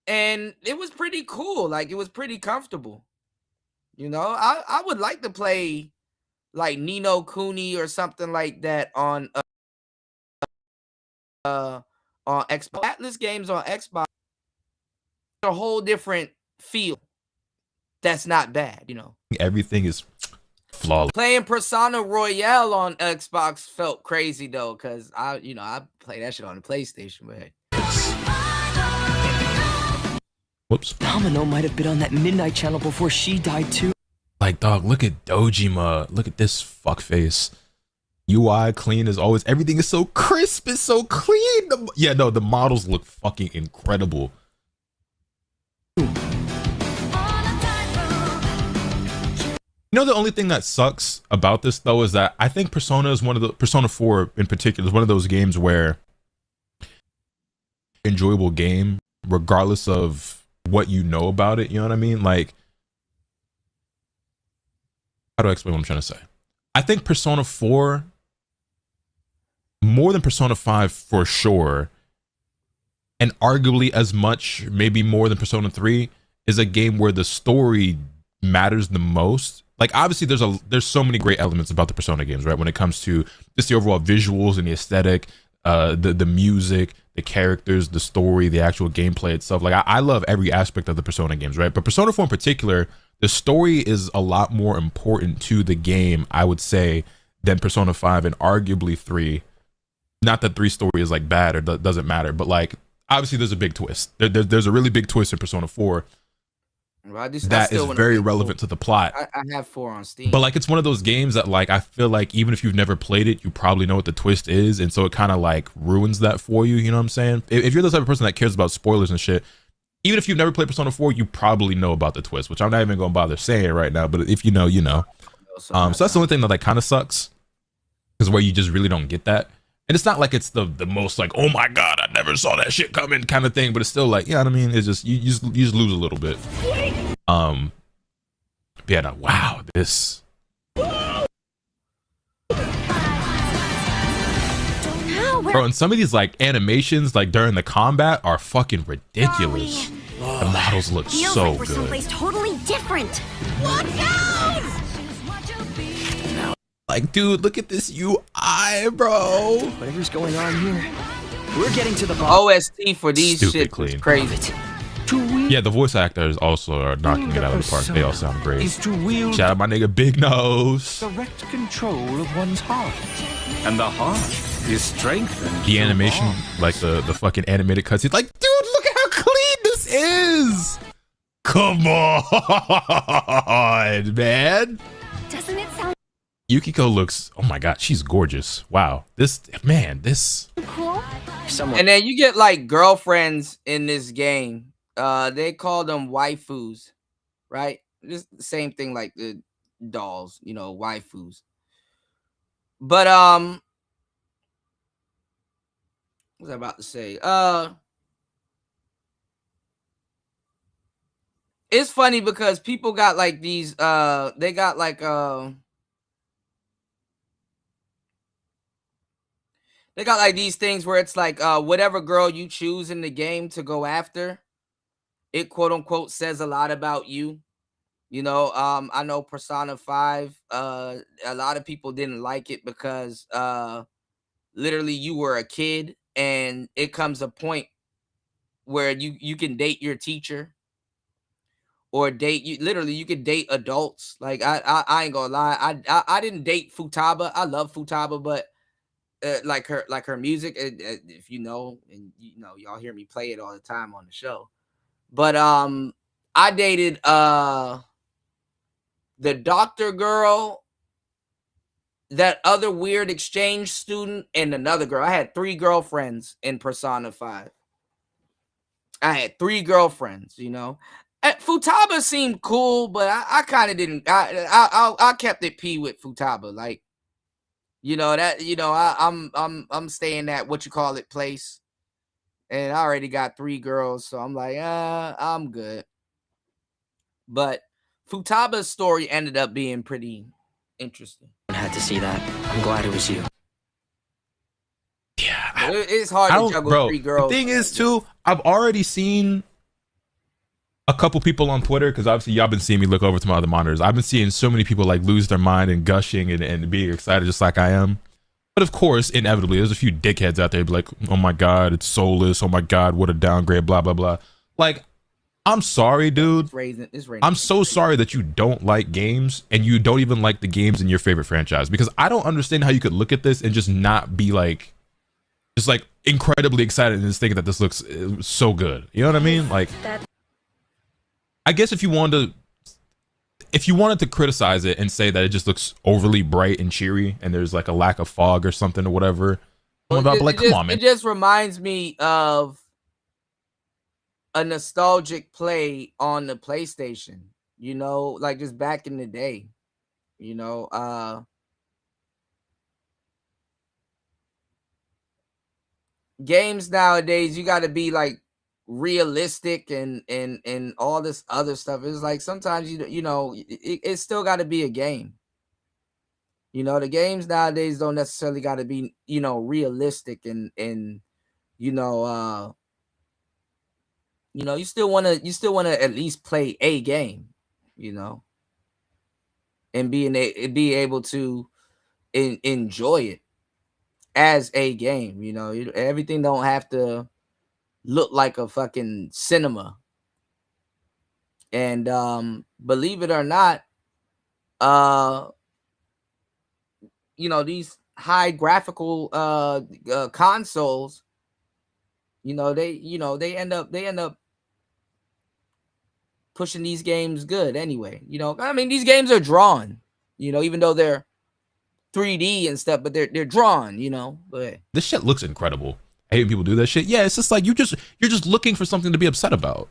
and it was pretty cool. Like, it was pretty comfortable. You know, I would like to play like Nino Kuni or something like that on Xbox. Atlas games on Xbox, a whole different feel. That's not bad, you know. Everything is flawless. Playing Persona Royale on Xbox felt crazy though, because I play that shit on the PlayStation, but whoops. Domino might have been on that Midnight Channel before she died too. Like, dog, look at Dojima. Look at this fuckface. UI clean as always. Everything is so crisp. It's so clean. Yeah, no, the models look fucking incredible. You know, the only thing that sucks about this though is that I think Persona 4 in particular is one of those games where enjoyable game regardless of what you know about it, you know what I mean? Like, how do I explain what I'm trying to say? I think Persona 4 more than Persona 5 for sure, and arguably as much, maybe more than Persona 3, is a game where the story matters the most. Like, obviously there's so many great elements about the Persona games, right? When it comes to just the overall visuals and the aesthetic, the music, the characters, the story, the actual gameplay itself. Like, I love every aspect of the Persona games, right? But Persona 4 in particular, the story is a lot more important to the game, I would say, than Persona 5 and arguably 3. Not that 3 story is like bad or doesn't matter, but like obviously there's a big twist. There's a really big twist in Persona 4 Well, that is very relevant to the plot. I have 4 on Steam. But like, it's one of those games that like I feel like even if you've never played it, you probably know what the twist is, and so it kind of like ruins that for you. You know what I'm saying? If you're the type of person that cares about spoilers and shit, even if you've never played Persona 4, you probably know about the twist, which I'm not even gonna bother saying right now. But if you know, you know. So that's the only thing that like kind of sucks, is where you just really don't get that. And it's not like it's the most like, oh my god, I never saw that shit coming kind of thing, but it's still like, you know what I mean? It's just you just lose a little bit. Yeah, no, wow, this. Bro, and some of these like animations like during the combat are fucking ridiculous. The models look Feels so like we're good. someplace totally different. Watch out! Like, dude, look at this UI, bro. Whatever's going on here, we're getting to the OST for these Stupid shit clean. was crazy. Yeah, the voice actors also are knocking it out of the park. They all sound great. Is to wield Shout out my nigga Big Nose. direct control of one's heart, and the heart is strengthened. The animation, like the fucking animated cutscenes. Like, dude, look at how clean this is. Come on, man. Doesn't it sound Yukiko looks, oh my god, she's gorgeous. Wow, this cool? And then you get like girlfriends in this game. They call them waifus, right? Just the same thing like the dolls, you know, waifus. But what was I about to say? It's funny because people got like these they got like they got like these things where it's like whatever girl you choose in the game to go after, it quote unquote says a lot about you. You know, I know Persona 5, a lot of people didn't like it because literally you were a kid and it comes a point where you can date your teacher or date you. Literally you can date adults. Like I ain't gonna lie, I didn't date Futaba. I love Futaba, but like her music, if you know, and you know, y'all hear me play it all the time on the show. But I dated the doctor girl, that other weird exchange student, and another girl. I had 3 girlfriends in Persona 5. I had 3 girlfriends, you know. Futaba seemed cool, but I kind of didn't. I kept it P with Futaba, like, you know, that, you know, I'm staying at what you call it place, and I already got 3 girls, so I'm like, I'm good. But Futaba's story ended up being pretty interesting. I had to see that. I'm glad it was you. Yeah, it's hard to juggle 3 girls. The thing is, too, I've already seen a couple people on Twitter, because obviously y'all been seeing me look over to my other monitors. I've been seeing so many people like lose their mind and gushing and being excited just like I am. But of course, inevitably, there's a few dickheads out there be like, oh my god, it's soulless. Oh my god, what a downgrade, blah, blah, blah. Like, I'm sorry, dude. I'm so sorry that you don't like games and you don't even like the games in your favorite franchise, because I don't understand how you could look at this and just not be like, just like incredibly excited and just thinking that this looks so good. You know what I mean? Like, I guess if you wanted to, if you wanted to criticize it and say that it just looks overly bright and cheery and there's like a lack of fog or something or whatever, come on, man. It just reminds me of a nostalgic play on the PlayStation, you know, like just back in the day, you know, games nowadays, you got to be like realistic and all this other stuff. It's like sometimes you know it's still got to be a game. You know, the games nowadays don't necessarily got to be, you know, realistic and you know you still want to at least play a game, you know, and be able to enjoy it as a game. You know, everything don't have to look like a fucking cinema. And believe it or not, you know, these high graphical consoles, you know, they end up pushing these games good anyway. You know, I mean, these games are drawn, you know, even though they're 3D and stuff, but they're drawn, you know. But this shit looks incredible. I hate people do that shit. Yeah, it's just like you're just looking for something to be upset about.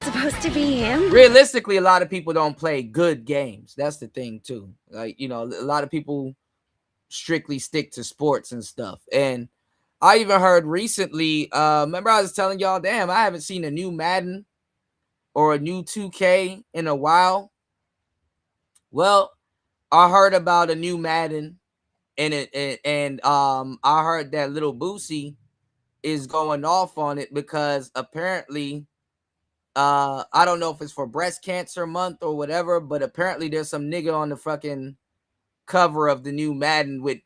Supposed to be him? Realistically, a lot of people don't play good games. That's the thing too. Like, you know, a lot of people strictly stick to sports and stuff. And I even heard recently, remember I was telling y'all, damn, I haven't seen a new Madden or a new 2K in a while. Well, I heard about a new Madden, and I heard that little Boosie is going off on it because apparently, I don't know if it's for breast cancer month or whatever, but apparently there's some nigga on the fucking cover of the new Madden with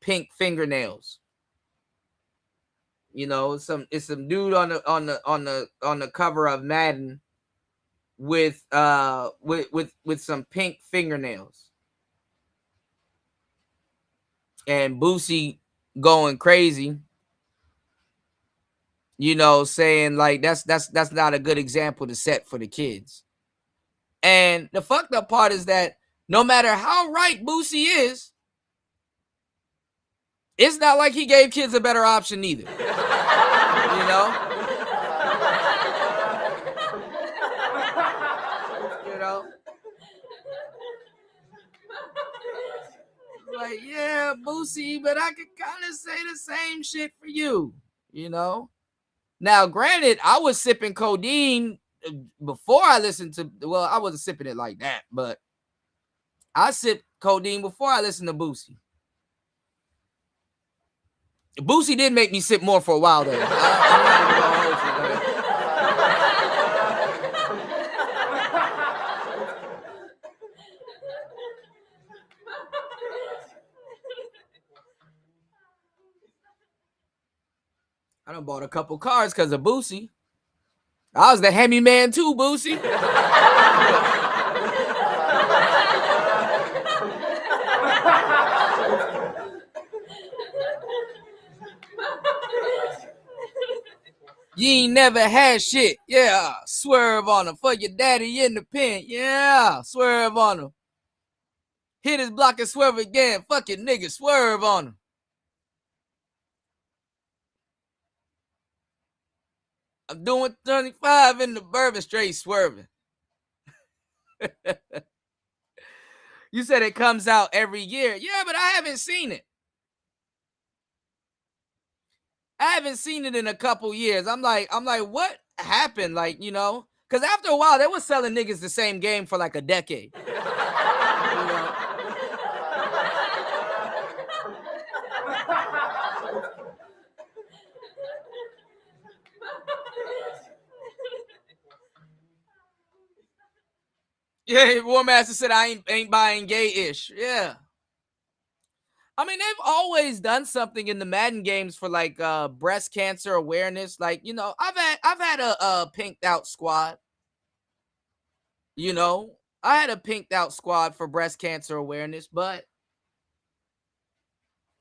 pink fingernails. You know, it's some dude on the cover of Madden with some pink fingernails. And Boosie going crazy, you know, saying like that's not a good example to set for the kids. And the fucked up part is that no matter how right Boosie is, it's not like he gave kids a better option either. You know? You know? Like, yeah, Boosie, but I could kind of say the same shit for you, you know? Now, granted, I was sipping codeine before I listened to, well, I wasn't sipping it like that, but I sipped codeine before I listened to Boosie. Boosie did make me sip more for a while, though. I'm not even gonna hold you, I done bought a couple cars because of Boosie. I was the Hemi man too, Boosie. You ain't never had shit. Yeah, swerve on him for your daddy in the pen. Yeah, swerve on him. Hit his block and swerve again. Fuck it, nigga, swerve on him. I'm doing 25 in the Bourbon, straight swerving. You said it comes out every year. Yeah, but I haven't seen it. I haven't seen it in a couple years. I'm like, what happened? Like, you know, because after a while, they were selling niggas the same game for like a decade. You know? Yeah, War Master said I ain't buying gay-ish. Yeah. I mean, they've always done something in the Madden games for like breast cancer awareness. Like, you know, I've had a pinked out squad. You know, I had a pinked out squad for breast cancer awareness, but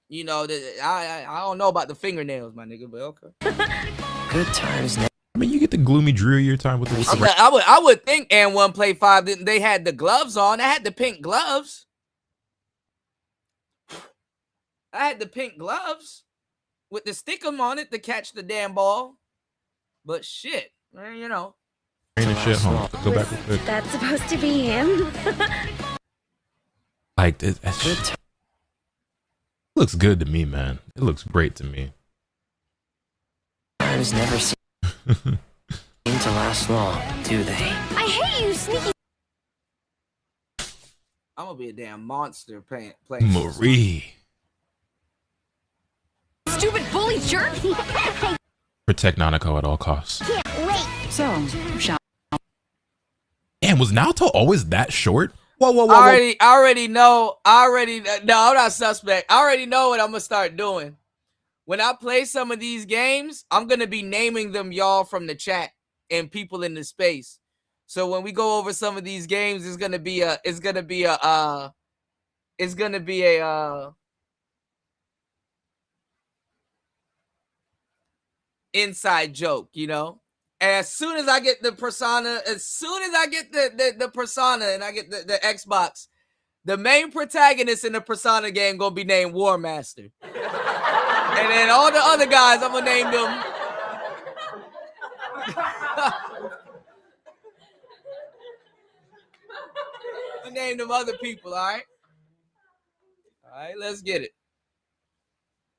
you know, I don't know about the fingernails, my nigga, but okay. Good times never. I mean, you get the gloomy, dreary time with the. I would think and 1 Play 5 they had the gloves on. I had the pink gloves. I had the pink gloves with the stickum on it to catch the damn ball. But shit, you know. And shit, hold on. Go back real quick. That's supposed to be him. Like, it looks good to me, man. It looks great to me. Times never seem to last long, do they? I hate you, sneaky. I'm gonna be a damn monster playing. Marie. Stupid bully jerk. Protect Nanako at all costs. Can't wait. So, shall. Damn, was Naruto always that short? Whoa. I already know. No, I'm not suspect. I already know what I'm gonna start doing. When I play some of these games, I'm gonna be naming them y'all from the chat and people in the space. So when we go over some of these games, it's gonna be a inside joke, you know. And as soon as I get the persona, the persona and I get the Xbox, the main protagonist in the Persona game gonna be named War Master. And then all the other guys, I'm gonna name them. I name them other people, all right? All right, let's get it.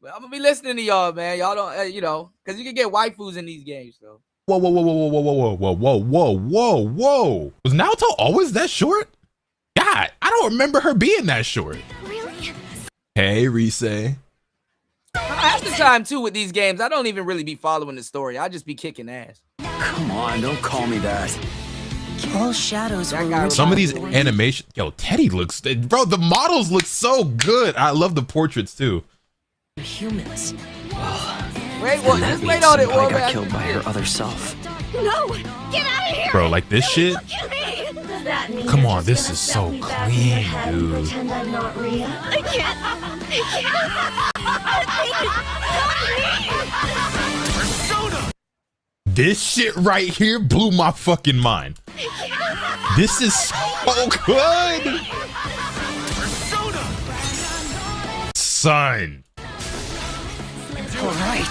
But I'm gonna be listening to y'all, man. Y'all don't, you know, because you can get waifus in these games, so. Whoa. Was Naruto always that short? God, I don't remember her being that short. Really? Hey, Rise. Half the time, too, with these games, I don't even really be following the story. I just be kicking ass. Come on, don't call me that. All shadows were Some of these animation, yo, Teddy looks, bro, the models look so good. I love the portraits too. humans. Wait, what? Just wait on it, Senpai got killed by her other self. No! Get out of here! Bro, like this shit. Look at me! Does that mean Come you're on, just this gonna is stuff so me back in your clean, head and dude. Pretend I'm not Rhea? I can't. This shit right here blew my fucking mind. This is so good. Son.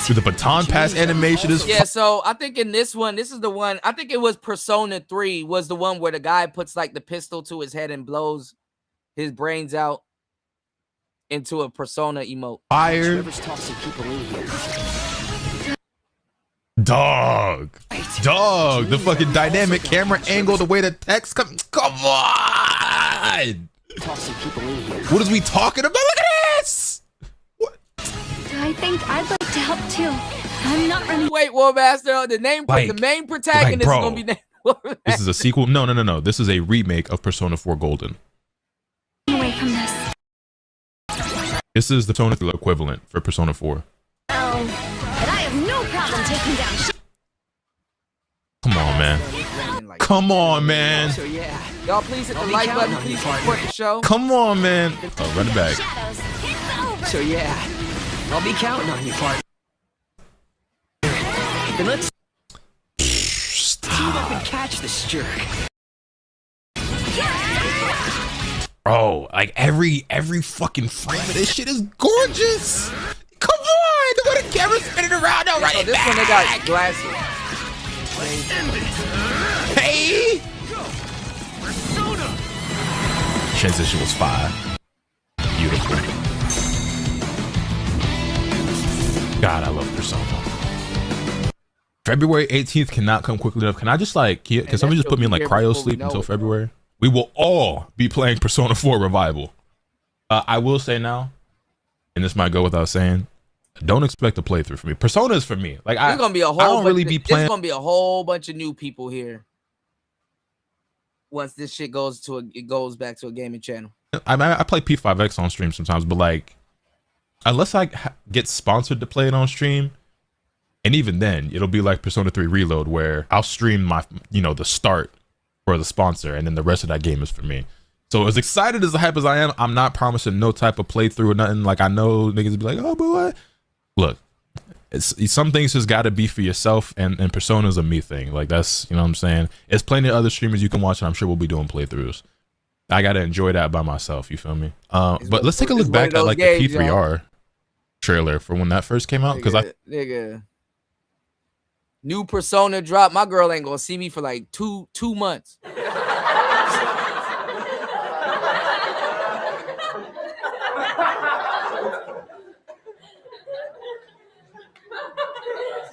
Dude, the baton pass animation is yeah. So I think in this one, this is the one. I think it was Persona 3 was the one where the guy puts like the pistol to his head and blows his brains out into a Persona emote. Fire. Dog. The fucking dynamic camera angle, the way the text come on. What is we talking about? Look at this. I think I'd like to help too. I'm not running. Wait, War Master, the main protagonist bro, is gonna be named War Master. This is a sequel. No. This is a remake of Persona 4 Golden. Away from this. This is the Persona 3 equivalent for Persona 4. But I have no problem taking down. Come on, man. Come on, man. So yeah, y'all please hit the like button. Please support the show. Come on, man. Oh, run it back. So yeah, I'll be counting on you, partner. Then let's see if I can catch this jerk. Bro, like every fucking frame of this shit is gorgeous. Come on, the way the camera's spinning around. No, right. So this one they got glasses. Hey. Transition was fire. Beautiful. God, I love Persona. February 18th cannot come quickly enough. Can I just like, can somebody just put me in like cryo sleep until February? We will all be playing Persona 4 Revival. I will say now, and this might go without saying, don't expect a playthrough for me. Persona is for me. Like There's gonna be a whole I don't really be playing. There's gonna be a whole bunch of new people here once this shit goes back to a gaming channel. I play P5X on stream sometimes, but like, unless I get sponsored to play it on stream, and even then, it'll be like Persona 3 Reload, where I'll stream my, the start for the sponsor, and then the rest of that game is for me. So as excited as hype as I am, I'm not promising no type of playthrough or nothing. Like I know niggas be like, oh, but what? Look, some things just got to be for yourself, and Persona's a me thing. Like that's, you know what I'm saying. It's plenty of other streamers you can watch, and I'm sure we'll be doing playthroughs. I gotta enjoy that by myself. You feel me? But let's take a look back at like the P3R trailer for when that first came out, because nigga, new Persona drop. My girl ain't gonna see me for like two months.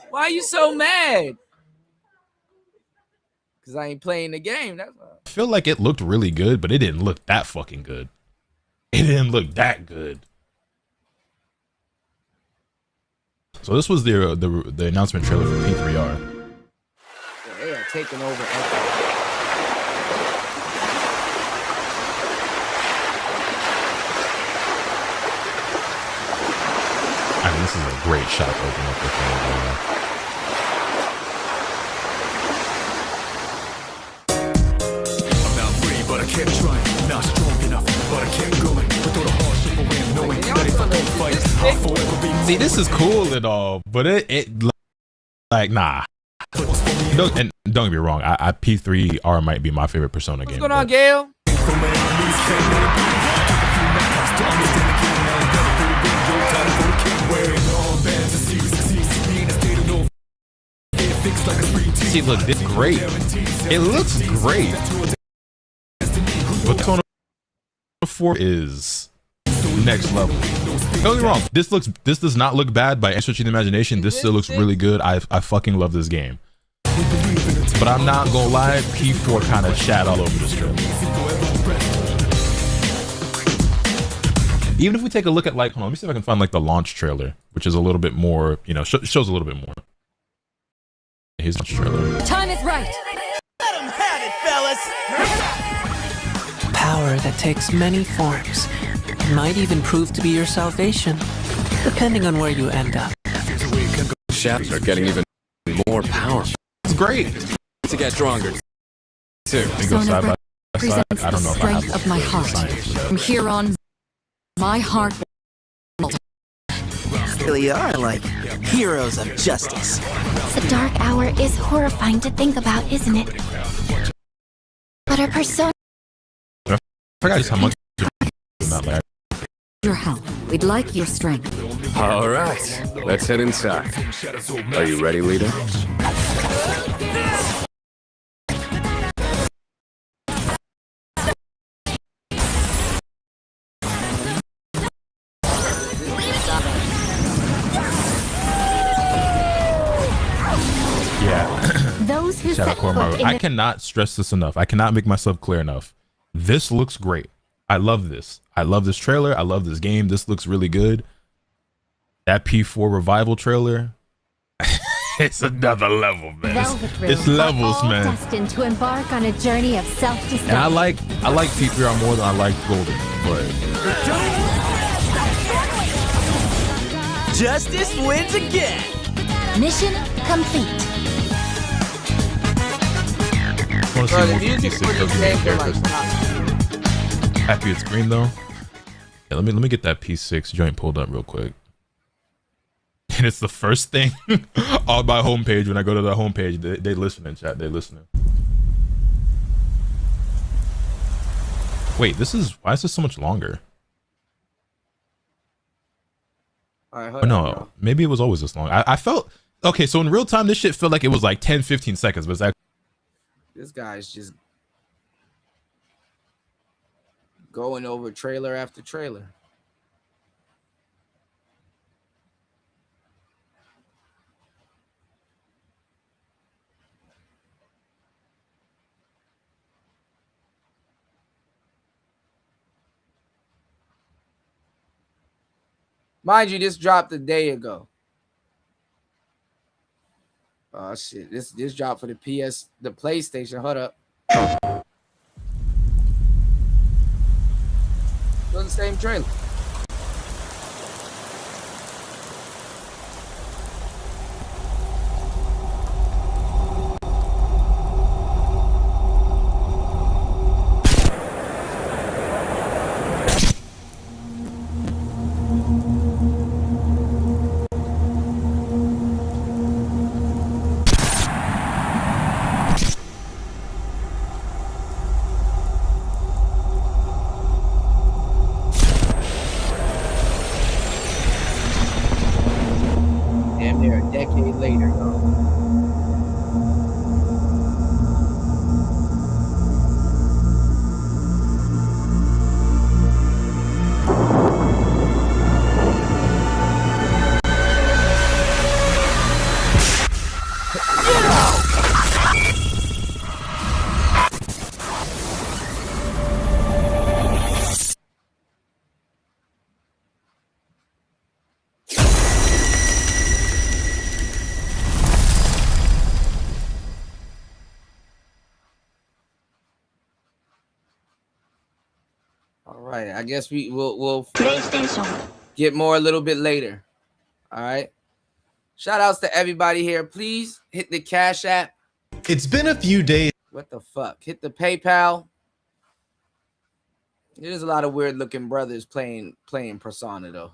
Why are you so mad? Because I ain't playing the game. That's why. I feel like it looked really good, but it didn't look that fucking good. It didn't look that good. So this was the announcement trailer for P3R. Yeah, they are taking over everything. I mean, this is a great shot to open up the thing. I'm not free, but I kept trying. Not strong enough, but I kept going. With all the hardship around, knowing that if I don't fight, I'll forever be. See, this is cool and all, but it like nah. And don't get me wrong, I P3R might be my favorite Persona game. What's going on, Gail? See, look, this great. It looks great. But Persona 4 is next level. Don't get me wrong. This does not look bad by any stretch of the imagination. This still looks really good. I fucking love this game. But I'm not gonna lie, P4 kind of shat all over this trailer. Even if we take a look at like, hold on, let me see if I can find like the launch trailer, which is a little bit more, you know, shows a little bit more. Here's the trailer. Time is right. Let them have it, fellas. Power that takes many forms. Might even prove to be your salvation, depending on where you end up. Shafts are getting even more powerful. It's great. To get stronger, too. Persona represents I don't know the if I have strength of my heart. From here on, my heart Really are like heroes of justice. The dark hour is horrifying to think about, isn't it? But our persona... I forgot just how much not bad. Your help. We'd like your strength. All right, let's head inside. Are you ready, leader? Those who Shout out set Koromaru. foot in I the... cannot stress this enough. I cannot make myself clear enough. This looks great. I love this. I love this trailer. I love this game. This looks really good. That P4 revival trailer, it's another level, man. It's levels, all man. destined to embark on a journey of self-discovery. And I like P3R more than I like Golden, but Justice wins again. Mission complete. I want to see more music P6 for this cooking game, characters. like, Happy it's green though. Yeah, let me get that P6 joint pulled up real quick. And it's the first thing on my homepage when I go to the homepage. They listen in chat. They listening. Wait, why is this so much longer? All right, Oh, no, maybe it was always this long. I felt okay. So in real time, this shit felt like it was like 10-15 seconds, but it's actually. This guy's just going over trailer after trailer. Mind you, this dropped a day ago. Oh shit! This dropped for the PlayStation. Hold up. Still the same trailer. Okay, later, though. All right, I guess we'll get more a little bit later. All right. Shout outs to everybody here. Please hit the Cash App. It's been a few days. What the fuck? Hit the PayPal. There's a lot of weird looking brothers playing Persona though.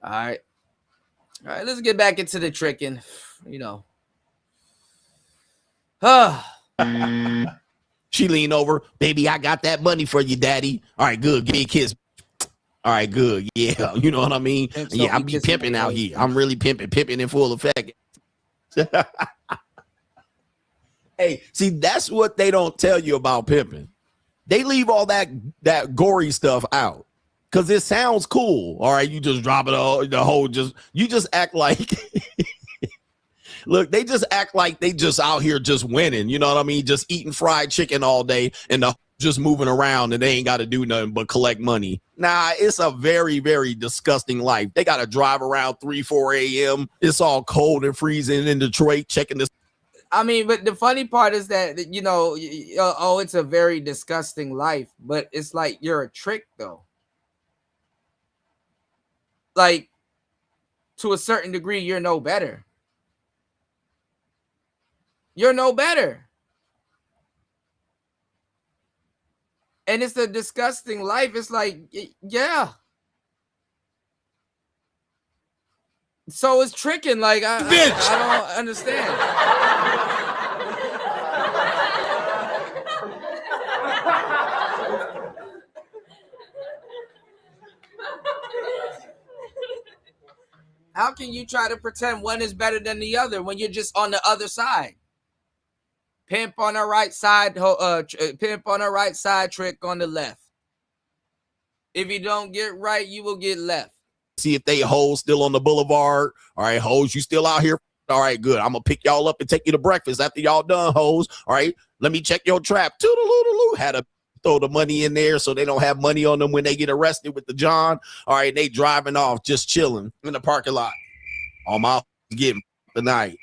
All right. All right, let's get back into the tricking. You know. She leaned over, baby, I got that money for you, daddy. All right, good. Give me a kiss. All right, good. Yeah, you know what I mean? Yeah, I be pimping out here. I'm really pimping in full effect. Hey, see, that's what they don't tell you about pimping. They leave all that gory stuff out because it sounds cool. All right, you just drop it all, you just act like look, they just act like they just out here just winning. You know what I mean? Just eating fried chicken all day and just moving around and they ain't got to do nothing but collect money. Nah, it's a very, very disgusting life. They got to drive around 4 a.m. It's all cold and freezing in Detroit, checking this. I mean, but the funny part is that, you know, it's a very disgusting life, but it's like you're a trick though. Like, to a certain degree, you're no better. You're no better. And it's a disgusting life. It's like, yeah. So it's tricking. Like, I don't understand. How can you try to pretend one is better than the other when you're just on the other side? Pimp on the right side, pimp on the right side, trick on the left. If you don't get right, you will get left. See if they hoes still on the boulevard. All right, hoes, you still out here? All right, good. I'm gonna pick y'all up and take you to breakfast after y'all done, hoes. All right, let me check your trap. Toodaloo. Had to throw the money in there so they don't have money on them when they get arrested with the John. All right, they driving off, just chilling in the parking lot. All my getting tonight.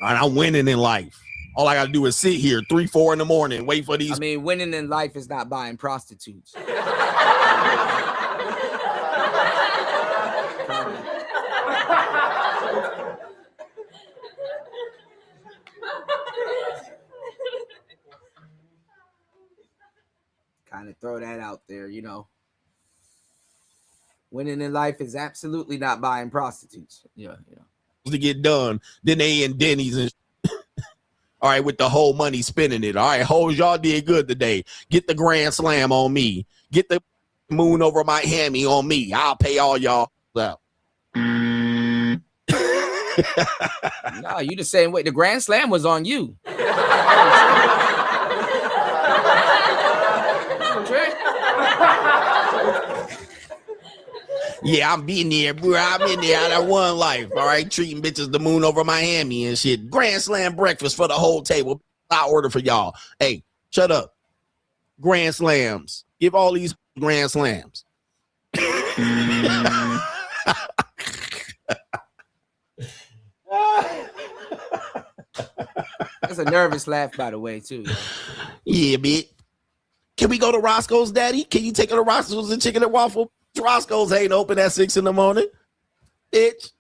All right, I'm winning in life. All I gotta do is sit here 3, 4 in the morning, wait for these. I mean, winning in life is not buying prostitutes. Kind of throw that out there, you know. Winning in life is absolutely not buying prostitutes. Yeah. To get done, then they in Denny's and all right, with the whole money spending it. All right, hoes, y'all did good today. Get the grand slam on me. Get the moon over my hammy on me. I'll pay all y'all out. No, you the same way. The grand slam was on you. Yeah, I'm being there, bro. I'm in there out of one life. All right, treating bitches the moon over my hammy and shit. Grand slam breakfast for the whole table. I order for y'all. Hey, shut up. Grand slams. Give all these grand slams. That's a nervous laugh, by the way, too. Yeah, bitch. Can we go to Roscoe's, Daddy? Can you take her to Roscoe's and chicken and waffle? Roscoe's ain't open at 6 in the morning. Bitch.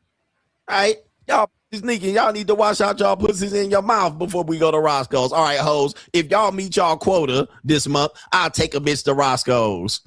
All right. Y'all sneaking. Y'all need to wash out y'all pussies in your mouth before we go to Roscoe's. All right, hoes. If y'all meet y'all quota this month, I'll take a bitch to Roscoe's.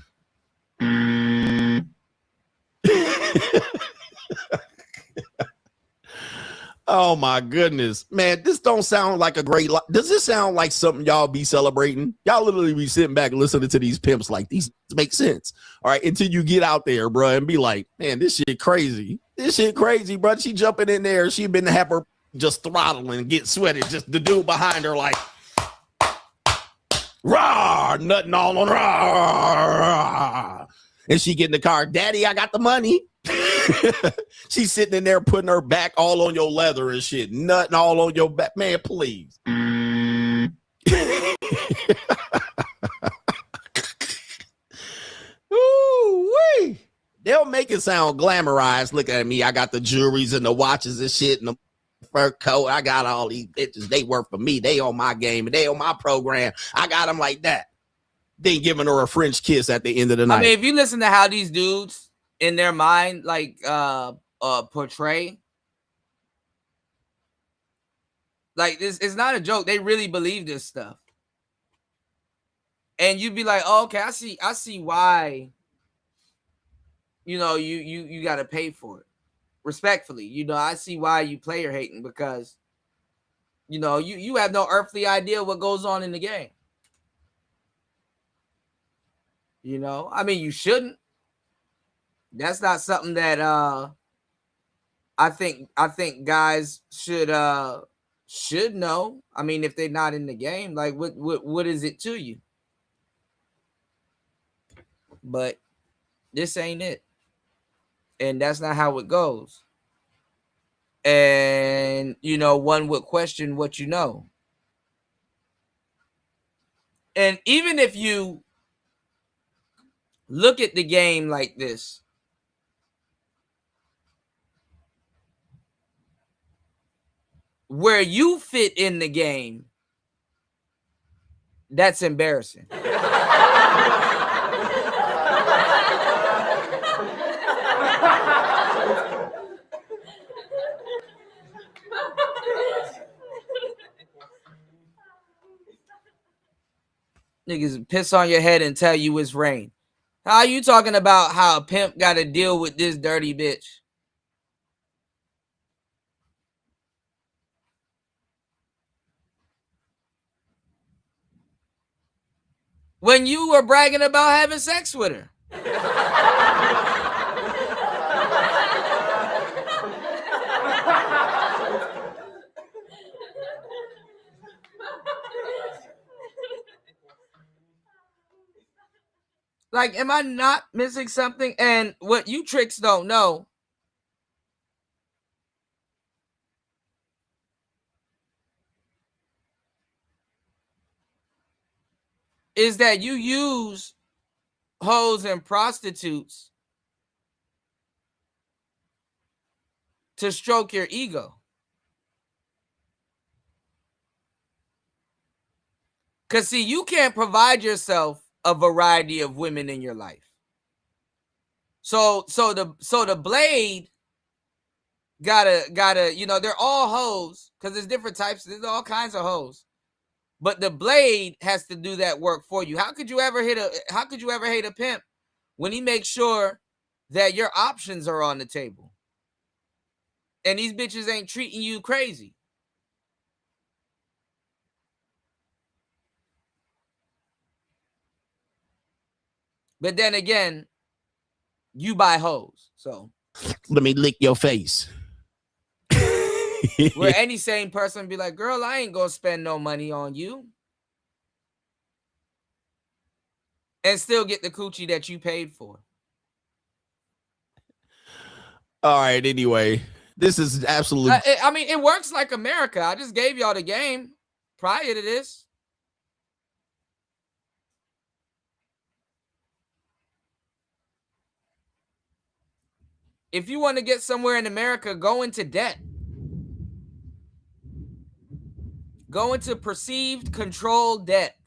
Oh my goodness, man, this don't sound like a great life. Does this sound like something y'all be celebrating? Y'all literally be sitting back listening to these pimps like these make sense. All right, until you get out there, bro, and be like, man, this shit crazy. This shit crazy, bro. She jumping in there. She been to have her just throttling, get sweaty. Just the dude behind her like, rah, nothing all on rah. And she get in the car. Daddy, I got the money. She's sitting in there putting her back all on your leather and shit. Nothing all on your back. Man, please. Ooh-wee. They'll make it sound glamorized. Look at me. I got the jewelries and the watches and shit and the fur coat. I got all these bitches. They work for me. They on my game. They on my program. I got them like that. Then giving her a French kiss at the end of the night. I mean, if you listen to how these dudes in their mind like portray, like this, it's not a joke. They really believe this stuff. And you'd be like, oh, okay, I see why, you know, you got to pay for it. Respectfully, you know, I see why you player hating, because, you know, you have no earthly idea what goes on in the game. You know, I mean, you shouldn't. That's not something that I think guys should know. I mean, if they're not in the game, like what is it to you? But this ain't it. And that's not how it goes. And, you know, one would question what you know. And even if you look at the game like this, where you fit in the game, that's embarrassing. Niggas piss on your head and tell you it's rain. How are you talking about how a pimp got to deal with this dirty bitch? When you were bragging about having sex with her. Like, am I not missing something? And what you tricks don't know is that you use hoes and prostitutes to stroke your ego. Because, see, you can't provide yourself a variety of women in your life. So the blade gotta, you know, they're all hoes, because there's different types, there's all kinds of hoes. But the blade has to do that work for you. How could you ever hate a pimp when he makes sure that your options are on the table? And these bitches ain't treating you crazy. But then again, you buy hoes. So let me lick your face. Where any sane person be like, girl, I ain't gonna spend no money on you. And still get the coochie that you paid for. All right, anyway, this is absolute. I mean, it works like America. I just gave y'all the game prior to this. If you want to get somewhere in America, go into debt. Go into perceived controlled debt.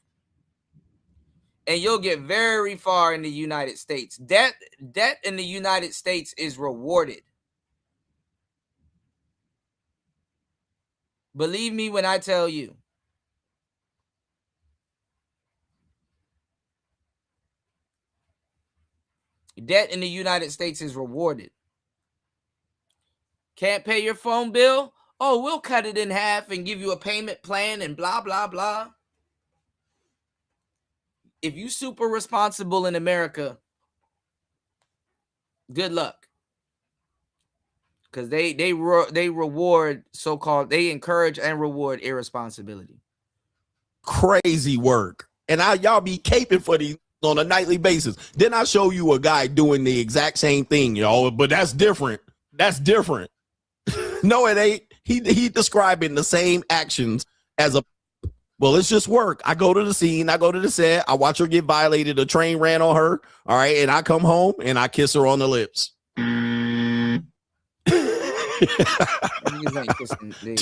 And you'll get very far in the United States. Debt in the United States is rewarded. Believe me when I tell you. Debt in the United States is rewarded. Can't pay your phone bill? Oh, we'll cut it in half and give you a payment plan and blah, blah, blah. If you super responsible in America, good luck. because they reward so-called, they encourage and reward irresponsibility. Crazy work. And y'all be caping for these on a nightly basis. Then I show you a guy doing the exact same thing, y'all, but that's different. That's different. No, it ain't. He describing the same actions as a, well, it's just work. I go to the scene, I go to the set, I watch her get violated, a train ran on her, all right, and I come home and I kiss her on the lips. Do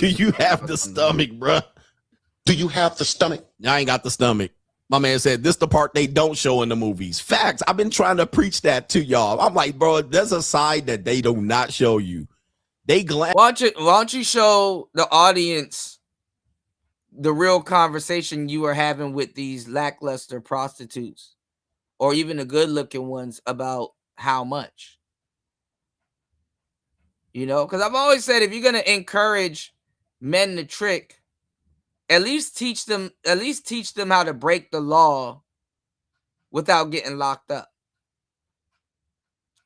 you have the stomach, bruh? Do you have the stomach? I ain't got the stomach. My man said this the part they don't show in the movies. Facts. I've been trying to preach that to y'all. I'm like, bro, there's a side that they do not show you. They why don't you show the audience the real conversation you are having with these lackluster prostitutes, or even the good-looking ones, about how much? You know, because I've always said, if you're gonna encourage men to trick, at least teach them how to break the law without getting locked up.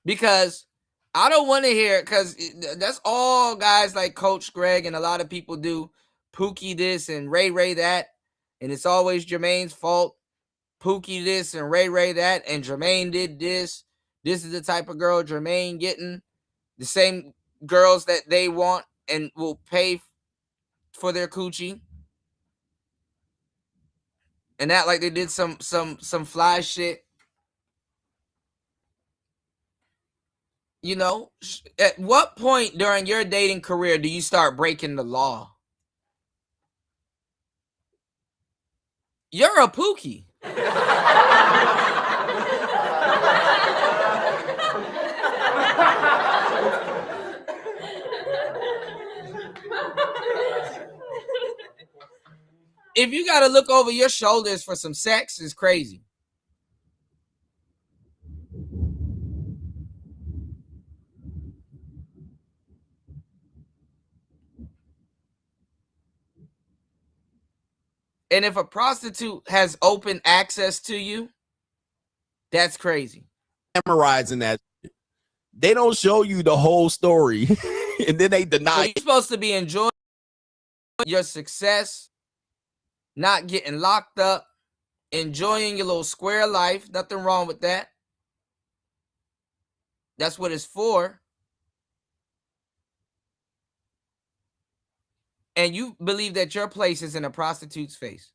Because I don't want to hear, because that's all guys like Coach Greg and a lot of people do. Pookie this and Ray that, and it's always Jermaine's fault. Pookie this and Ray that, and Jermaine did this. This is the type of girl Jermaine getting. The same girls that they want and will pay for their coochie. And act like they did some fly shit. You know, at what point during your dating career do you start breaking the law? You're a Pookie. If you got to look over your shoulders for some sex, it's crazy. And if a prostitute has open access to you, that's crazy. Memorizing that. They don't show you the whole story. And then they deny. So you're supposed to be enjoying your success, not getting locked up, enjoying your little square life. Nothing wrong with that. That's what it's for. And you believe that your place is in a prostitute's face.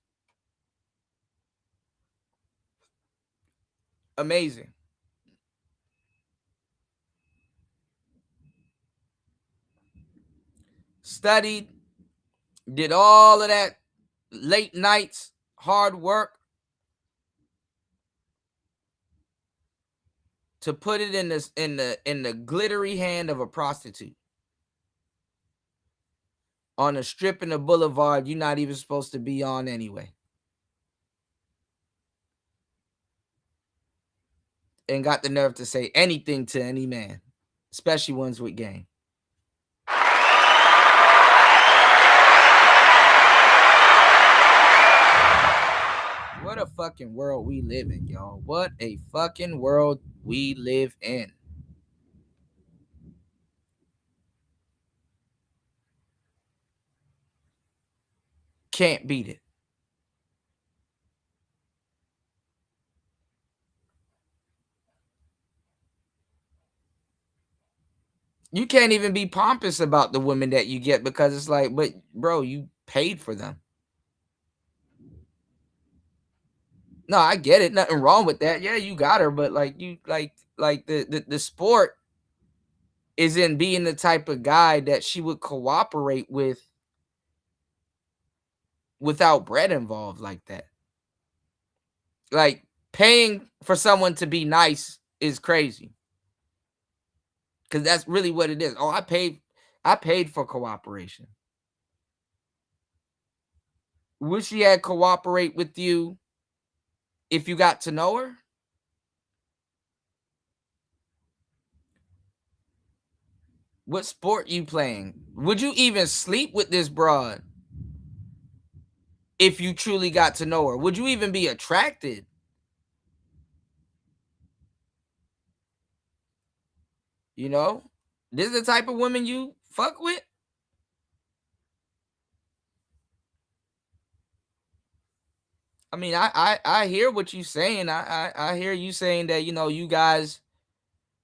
Amazing. Studied, did all of that late nights, hard work to put it in the glittery hand of a prostitute on a strip in the boulevard you're not even supposed to be on anyway. And got the nerve to say anything to any man, especially ones with game. What a fucking world we live in, y'all. What a fucking world we live in. Can't beat it. You can't even be pompous about the women that you get, because it's like, but bro, you paid for them. No, I get it. Nothing wrong with that. Yeah, you got her, but like you like the sport is in being the type of guy that she would cooperate with without bread involved like that. Like, paying for someone to be nice is crazy. Because that's really what it is. Oh, I paid for cooperation. Would she had cooperate with you if you got to know her? What sport you playing? Would you even sleep with this broad if you truly got to know her? Would you even be attracted? You know? This is the type of women you fuck with? I mean, I hear what you saying. I hear you saying that, you know, you guys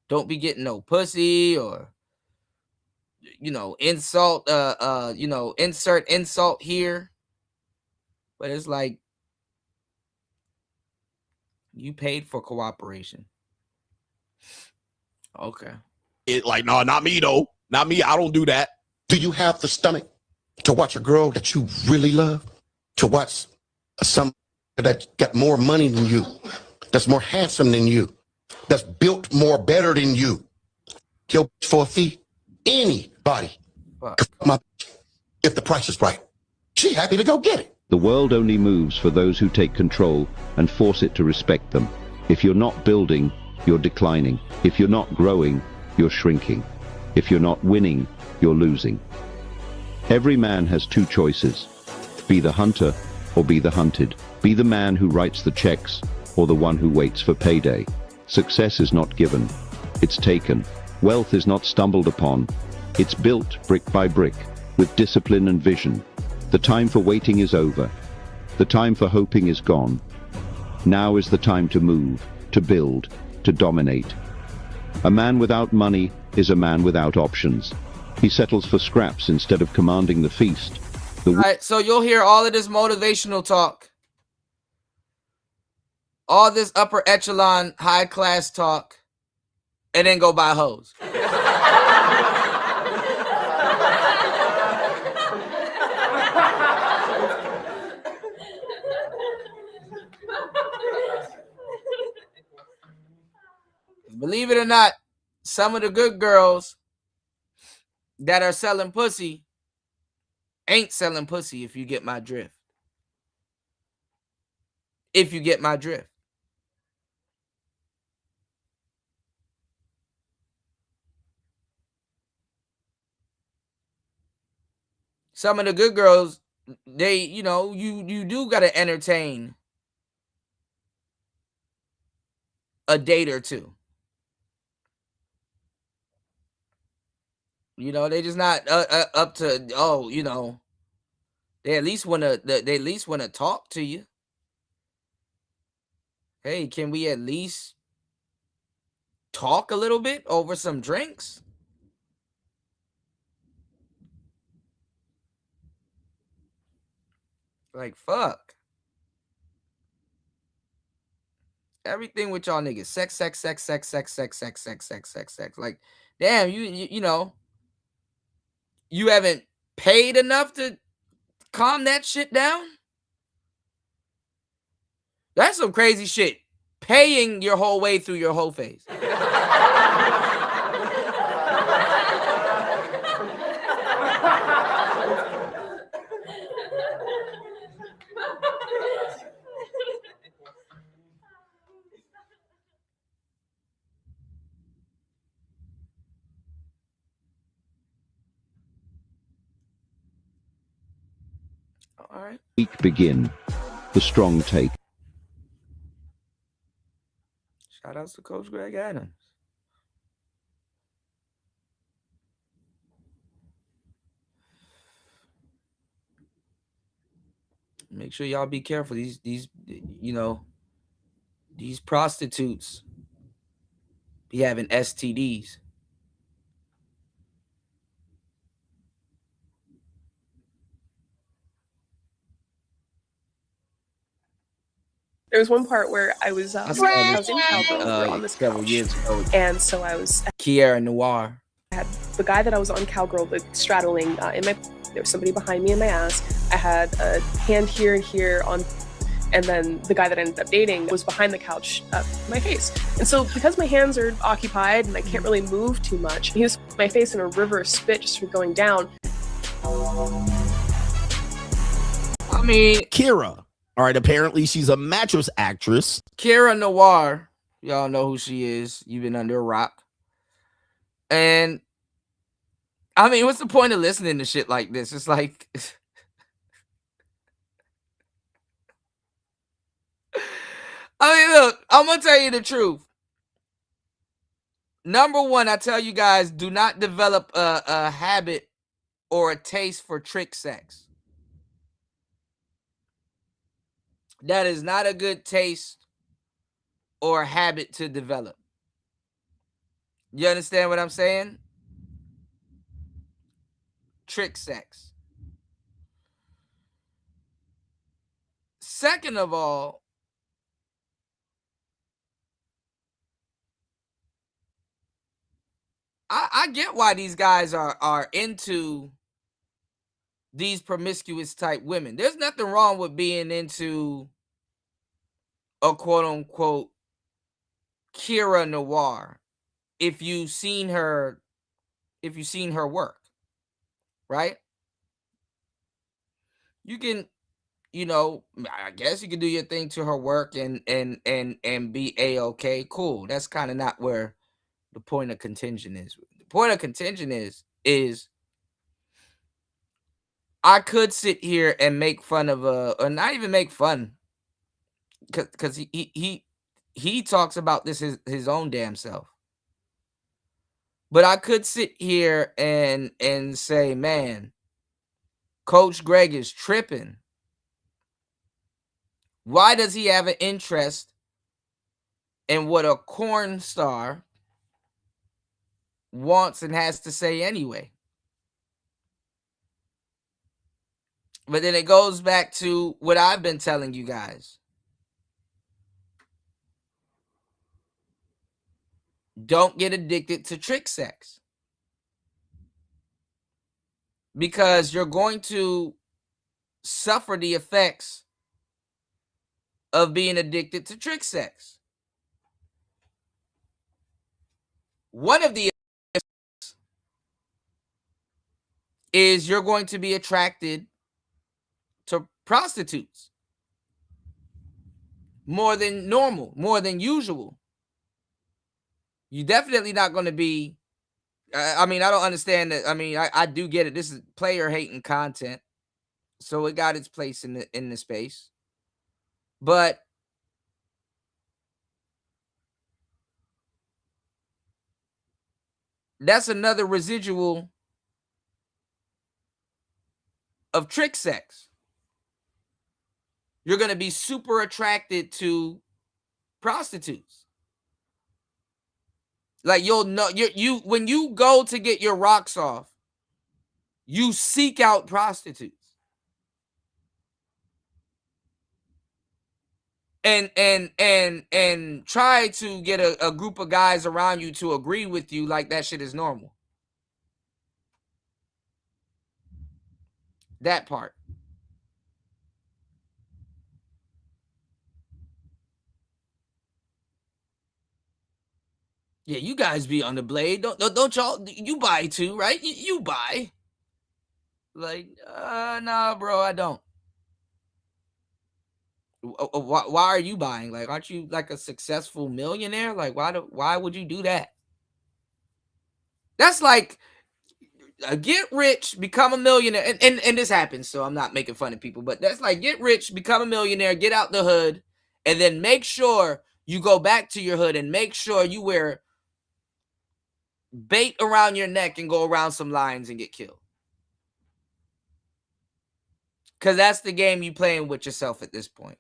don't be getting no pussy, or, you know, insult, you know, insert insult here. But it's like, you paid for cooperation. Okay. It like, no, not me though. Not me. I don't do that. Do you have the stomach to watch a girl that you really love? To watch some that got more money than you, that's more handsome than you, that's built more better than you? Yo, for a fee, anybody could fuck my bitch if the price is right. She happy to go get it. The world only moves for those who take control and force it to respect them. If you're not building, you're declining. If you're not growing, you're shrinking. If you're not winning, you're losing. Every man has two choices: be the hunter or be the hunted. Be the man who writes the checks or the one who waits for payday. Success is not given, it's taken. Wealth is not stumbled upon, it's built brick by brick with discipline and vision. The time for waiting is over. The time for hoping is gone. Now is the time to move, to build, to dominate. A man without money is a man without options. He settles for scraps instead of commanding the feast. All right, so you'll hear all of this motivational talk, all this upper echelon, high class talk, and then go buy hoes. Believe it or not, some of the good girls that are selling pussy ain't selling pussy, if you get my drift. If you get my drift. Some of the good girls, they, you know, you do got to entertain a date or two. You know, they just not up to, oh, you know, they at least want to talk to you. Hey, can we at least talk a little bit over some drinks? Like, fuck. Everything with y'all niggas. Sex, sex, sex, sex, sex, sex, sex, sex, sex, sex, sex. Like, damn, you know, you haven't paid enough to calm that shit down? That's some crazy shit. Paying your whole way through your whole phase. All right. Weak begin, the strong take. Shout outs to Coach Greg Adams. Make sure y'all be careful. These you know, these prostitutes be having STDs. There was one part where I was in Cowgirl on this several years ago. and so I was Kiera Noir. I had the guy that I was on Cowgirl with straddling in my. There was somebody behind me in my ass. I had a hand here and here on, and then the guy that I ended up dating was behind the couch in my face. And so because my hands are occupied and I can't really move too much, he was my face in a river of spit just from going down. I mean, Kira. All right, apparently she's a mattress actress. Kiera Noir. Y'all know who she is. You've been under a rock. And I mean, what's the point of listening to shit like this? It's like, I mean, look, I'm gonna tell you the truth. Number one, I tell you guys, do not develop a habit or a taste for trick sex. That is not a good taste or habit to develop. You understand what I'm saying? Trick sex. Second of all, I get why these guys are into these promiscuous type women. There's nothing wrong with being into a quote unquote Kira Noir if you've seen her work, right? You can, I guess you can do your thing to her work and be a-okay. Cool. That's kind of not where the point of contention is. The point of contention is I could sit here and make fun of or not even make fun, because he talks about this his own damn self. But I could sit here and say, man, Coach Greg is tripping. Why does he have an interest in what a corn star wants and has to say anyway? But then it goes back to what I've been telling you guys. Don't get addicted to trick sex, because you're going to suffer the effects of being addicted to trick sex. One of the is you're going to be attracted to prostitutes more than normal, more than usual. You're definitely not going to be, I mean, I don't understand that. I mean, I do get it. This is player hating content, so it got its place in the space. But that's another residual of trick sex. You're going to be super attracted to prostitutes. Like, you'll know, you when you go to get your rocks off, you seek out prostitutes. And try to get a group of guys around you to agree with you like that shit is normal. That part. Yeah, you guys be on the blade. Don't y'all, you buy too, right? You buy. Like, nah, bro, I don't. Why are you buying? Like, aren't you like a successful millionaire? Like, why would you do that? That's like, get rich, become a millionaire, and this happens, so I'm not making fun of people, but that's like, get rich, become a millionaire, get out the hood, and then make sure you go back to your hood and make sure you wear bait around your neck and go around some lions and get killed. Because that's the game you playing with yourself at this point.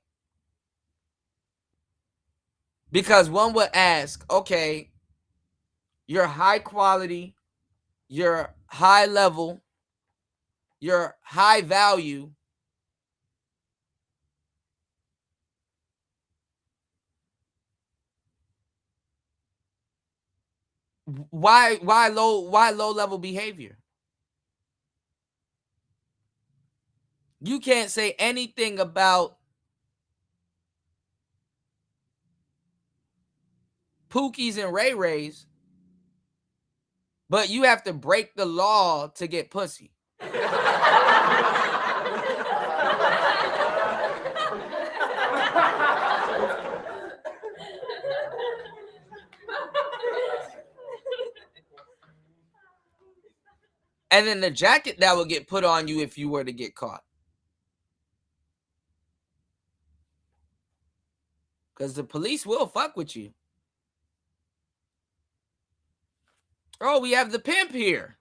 Because one would ask, okay, you're high quality, you're high level, you're high value. Why low level behavior? You can't say anything about Pookies and Ray Rays, but you have to break the law to get pussy. And then the jacket that will get put on you if you were to get caught. Because the police will fuck with you. Oh, we have the pimp here.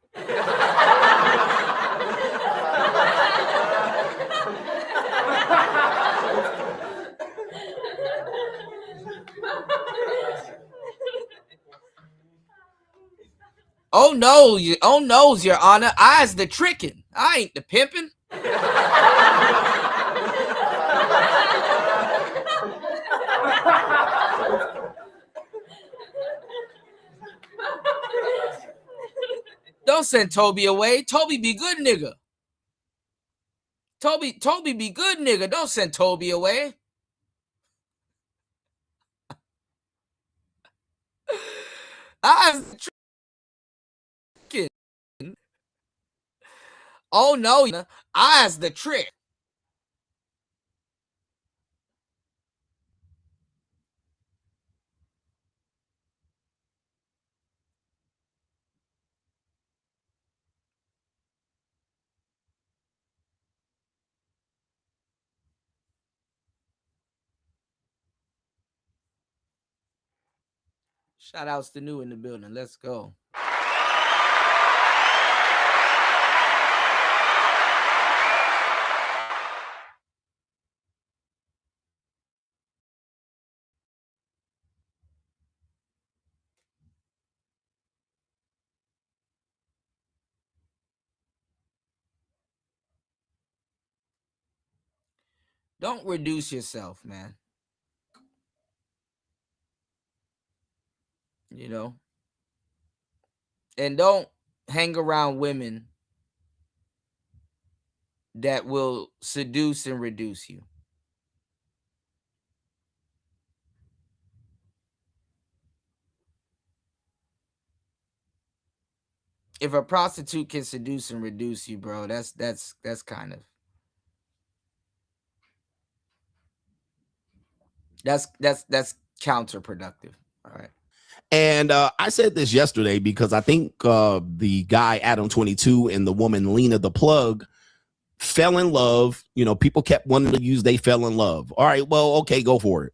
Oh no, Your Honor. I's the trickin'. I ain't the pimpin'. Don't send Toby away. Toby be good nigga. Toby be good nigga. Don't send Toby away. I's the trickin'. Oh no, I's the trick. Shout outs to New in the building. Let's go. Don't reduce yourself, man. You know? And don't hang around women that will seduce and reduce you. If a prostitute can seduce and reduce you, bro, that's kind of that's counterproductive. All right. And I said this yesterday because I think the guy Adam 22 and the woman Lena the Plug fell in love. You know, people kept wanting to use they fell in love. All right, well, okay, go for it.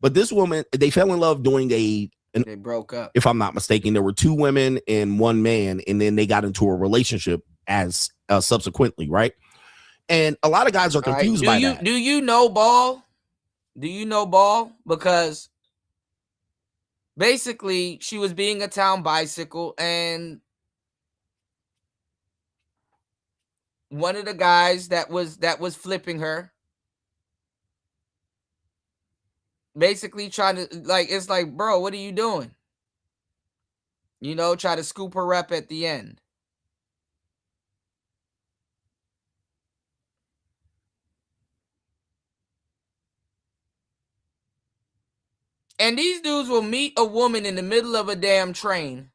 But this woman, they fell in love doing they broke up. If I'm not mistaken, there were two women and one man, and then they got into a relationship as subsequently, right? And a lot of guys are confused by that. Do you know Ball? Do you know Ball? Because basically, she was being a town bicycle, and one of the guys that was flipping her, basically trying to it's like, bro, what are you doing? You know, try to scoop her up at the end. And these dudes will meet a woman in the middle of a damn train.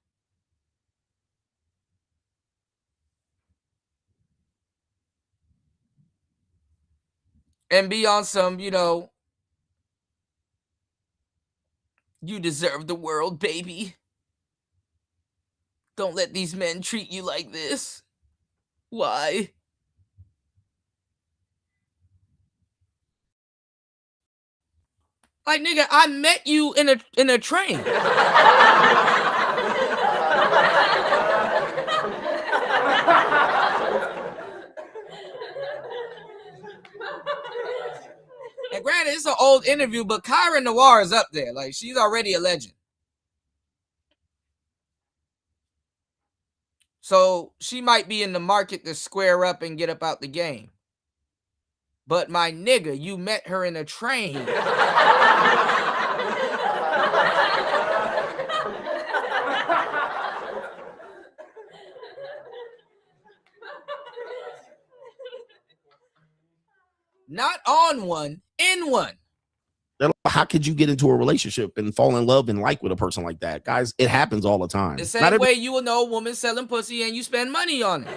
And be on some, you know, you deserve the world, baby. Don't let these men treat you like this. Why? Like, nigga, I met you in a train. And granted, it's an old interview, but Kyra Noir is up there. Like, she's already a legend. So she might be in the market to square up and get up out the game. But my nigga, you met her in a train. Not on one, in one. How could you get into a relationship and fall in love and like with a person like that? Guys, it happens all the time. The same way you will know a woman selling pussy and you spend money on it.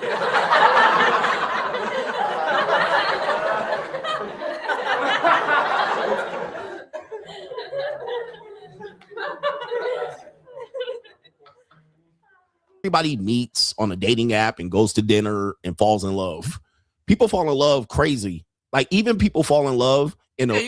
Everybody meets on a dating app and goes to dinner and falls in love. People fall in love crazy. Like, even people fall in love they met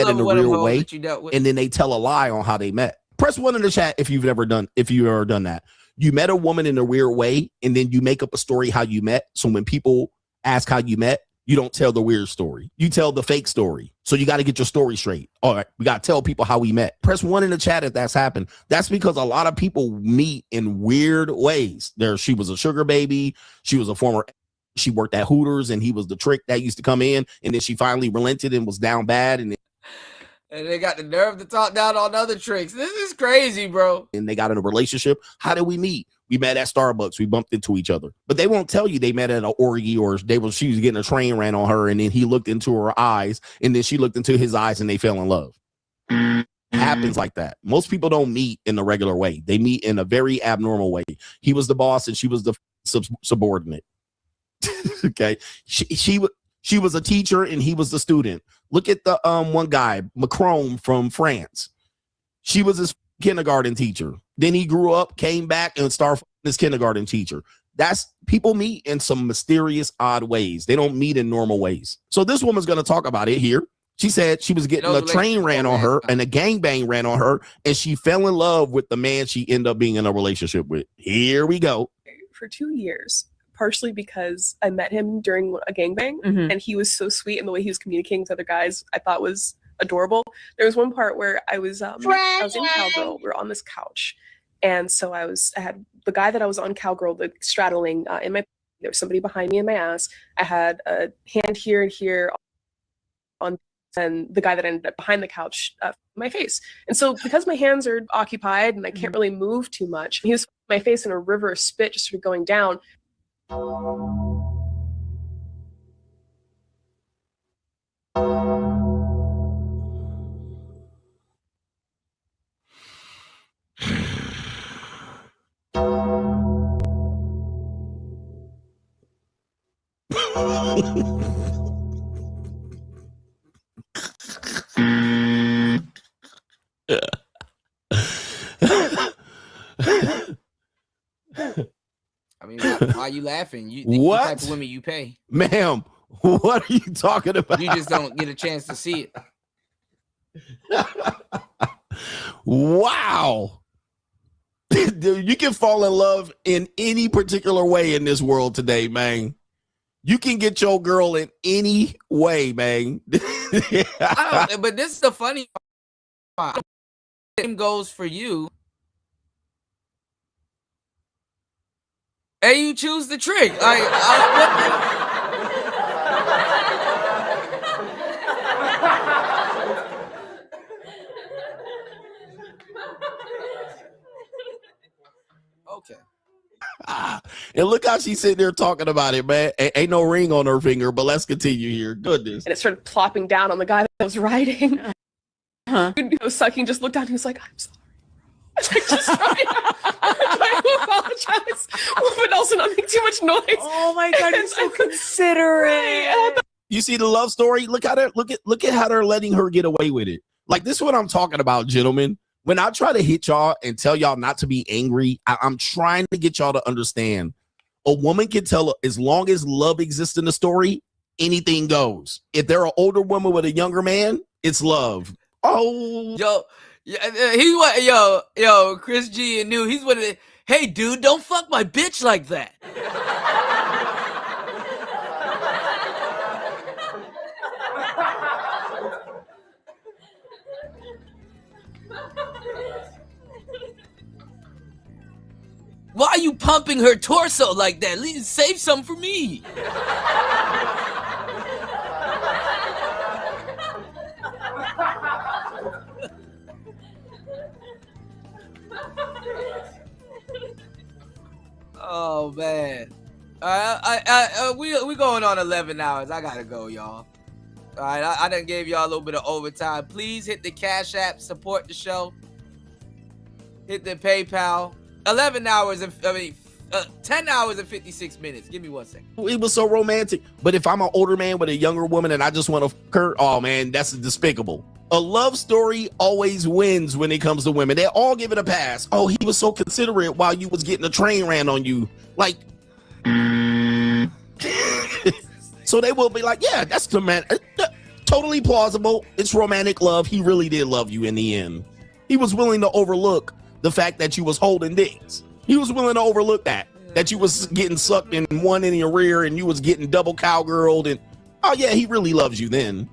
in a real way, and then they tell a lie on how they met. Press 1 in the chat if you've ever done that. You met a woman in a weird way, and then you make up a story how you met. So when people ask how you met, you don't tell the weird story. You tell the fake story. So you got to get your story straight. All right, we got to tell people how we met. Press 1 in the chat if that's happened. That's because a lot of people meet in weird ways. She was a sugar baby. She was a former. She worked at Hooters, and he was the trick that used to come in. And then she finally relented and was down bad. And they got the nerve to talk down on other tricks. This is crazy, bro. And they got in a relationship. How did we meet? We met at Starbucks. We bumped into each other. But they won't tell you they met at an orgy or she was getting a train ran on her, and then he looked into her eyes, and then she looked into his eyes, and they fell in love. Happens like that. Most people don't meet in the regular way. They meet in a very abnormal way. He was the boss, and she was the subordinate. Okay. She was a teacher, and he was the student. Look at the one guy, Macron from France. She was his kindergarten teacher. Then he grew up, came back, and started his kindergarten teacher. That's people meet in some mysterious, odd ways. They don't meet in normal ways. So this woman's going to talk about it here. She said she was getting a train ran on her and a gangbang ran on her, and she fell in love with the man she ended up being in a relationship with. Here we go. For 2 years. Partially because I met him during a gangbang, and he was so sweet, and the way he was communicating with other guys I thought was adorable. There was one part where I was in Cowgirl. We were on this couch, and so I had the guy that I was on Cowgirl straddling in my. There was somebody behind me in my ass. I had a hand here and here on, and the guy that ended up behind the couch my face. And so because my hands are occupied and I can't really move too much, he was my face in a river of spit just sort of going down. I mean, why are you laughing? The type of women you pay. Ma'am, what are you talking about? You just don't get a chance to see it. Wow. You can fall in love in any particular way in this world today, man. You can get your girl in any way, man. But this is the funny part. Same goes for you. And you choose the trick. Okay. And look how she's sitting there talking about it, man. Ain't no ring on her finger, but let's continue here. Goodness. And it started plopping down on the guy that was riding. He was sucking, just looked down, he was like, I'm sorry. Like, just trying to apologize, but also not make too much noise. Oh my God, you're so considerate. You see the love story? Look at how they're letting her get away with it. Like, this is what I'm talking about, gentlemen. When I try to hit y'all and tell y'all not to be angry, I'm trying to get y'all to understand. A woman can tell, as long as love exists in the story, anything goes. If they're an older woman with a younger man, it's love. Oh, yo, Chris G and New, he's one of the, hey dude, don't fuck my bitch like that. Why are you pumping her torso like that? Save some for me. Oh man, we going on 11 hours. I gotta go, y'all. All right, I done gave y'all a little bit of overtime. Please hit the Cash App, support the show. Hit the PayPal. 11 hours and 10 hours and 56 minutes. Give me 1 second. It was so romantic. But if I'm an older man with a younger woman and I just want to fuck her, oh man, that's despicable. A love story always wins when it comes to women. They all give it a pass. Oh, he was so considerate while you was getting a train ran on you. Like, so they will be like, yeah, that's the man. Totally plausible. It's romantic love. He really did love you in the end. He was willing to overlook the fact that you was holding dicks. He was willing to overlook that you was getting sucked in one in your rear and you was getting double cowgirled. And oh yeah, he really loves you then.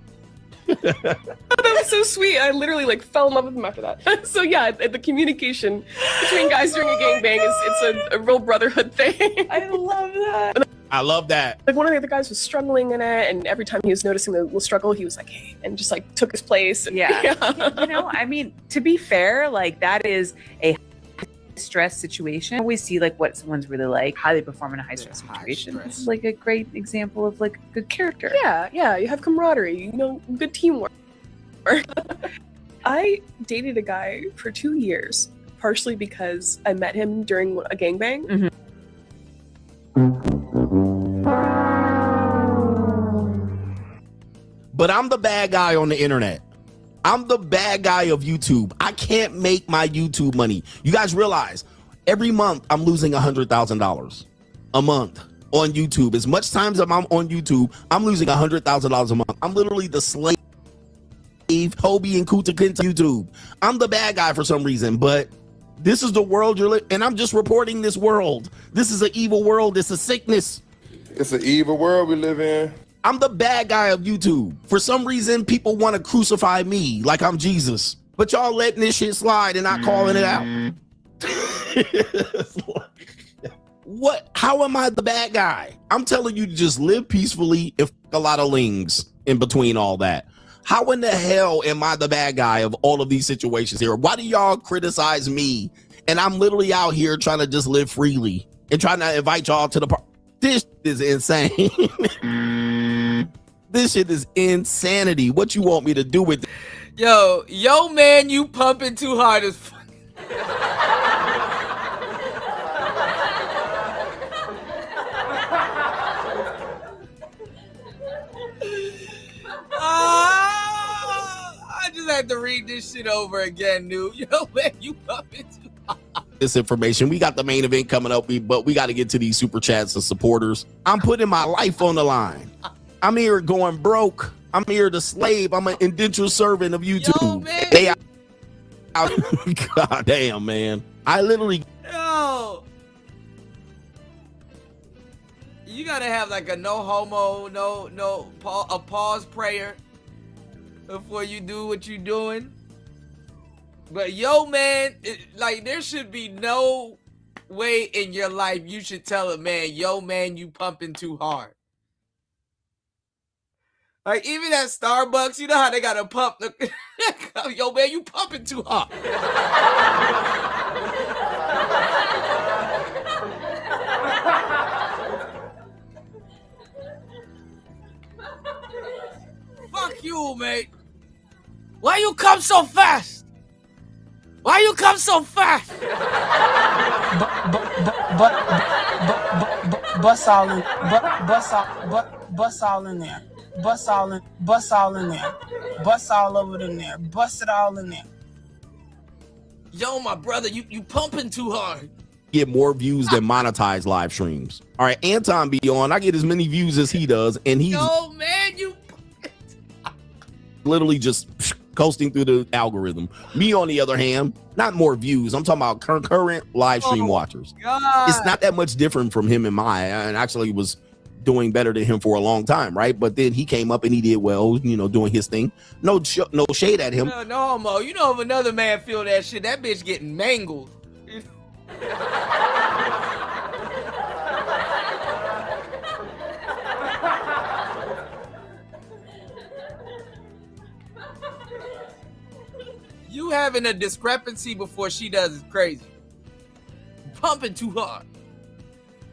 That was so sweet. I literally like fell in love with him after that. So yeah, the communication between guys during a gangbang it's a real brotherhood thing. I love that. I love that. Like one of the other guys was struggling in it, and every time he was noticing the little struggle, he was like, "Hey," and just like took his place. And, Yeah. You know, I mean, to be fair, like that is a stress situation. I always see like what someone's really like, how they perform in a high stress situation. This is like a great example of like good character. Yeah, you have camaraderie, you know, good teamwork. I dated a guy for 2 years, partially because I met him during a gangbang. But I'm the bad guy on the internet. I'm the bad guy of YouTube. I can't make my YouTube money. You guys realize every month I'm losing $100,000 a month on YouTube. As much times as I'm on YouTube, I'm losing $100,000 a month. I'm literally the slave, Hobie and Kuta Kenta YouTube. I'm the bad guy for some reason, but this is the world you're living, and I'm just reporting this world. This is an evil world. It's a sickness. It's an evil world we live in. I'm the bad guy of YouTube. For some reason, people want to crucify me like I'm Jesus. But y'all letting this shit slide and not calling it out. What? How am I the bad guy? I'm telling you to just live peacefully and fuck a lot of lings in between all that. How in the hell am I the bad guy of all of these situations here? Why do y'all criticize me? And I'm literally out here trying to just live freely and trying to invite y'all to the party. This is insane. This shit is insanity. What you want me to do with it? Yo, man, you pumping too hard as fuck. I just had to read this shit over again, dude. Yo, man, you pumping too hard. This information. We got the main event coming up, but we got to get to these super chats and supporters. I'm putting my life on the line. I'm here going broke. I'm here to slave. I'm an indentured servant of YouTube. Yo, man. They out. God damn, man. I literally. Yo. You gotta have like a no homo, a pause prayer before you do what you doing. But yo, man, like there should be no way in your life you should tell a man, yo, man, you pumping too hard. Like even at Starbucks, you know how they gotta pump the yo, man, you pumping too hard. Fuck you, mate. Why you come so fast? Why you come so fast? Bust all in, bust all in there. Bust all in there. Bust all over in there. Bust it all in there. Yo, my brother, you pumping too hard. Get more views than monetized live streams. All right, Anton be on. I get as many views as he does, and he's yo, man, you literally just coasting through the algorithm. Me, on the other hand, not more views. I'm talking about concurrent live stream watchers. God. It's not that much different from him and mine, and actually was doing better than him for a long time, right? But then he came up and he did well, you know, doing his thing. No shade at him. No homo. You know if another man feel that shit, that bitch getting mangled. You having a discrepancy before she does is crazy. Pumping too hard.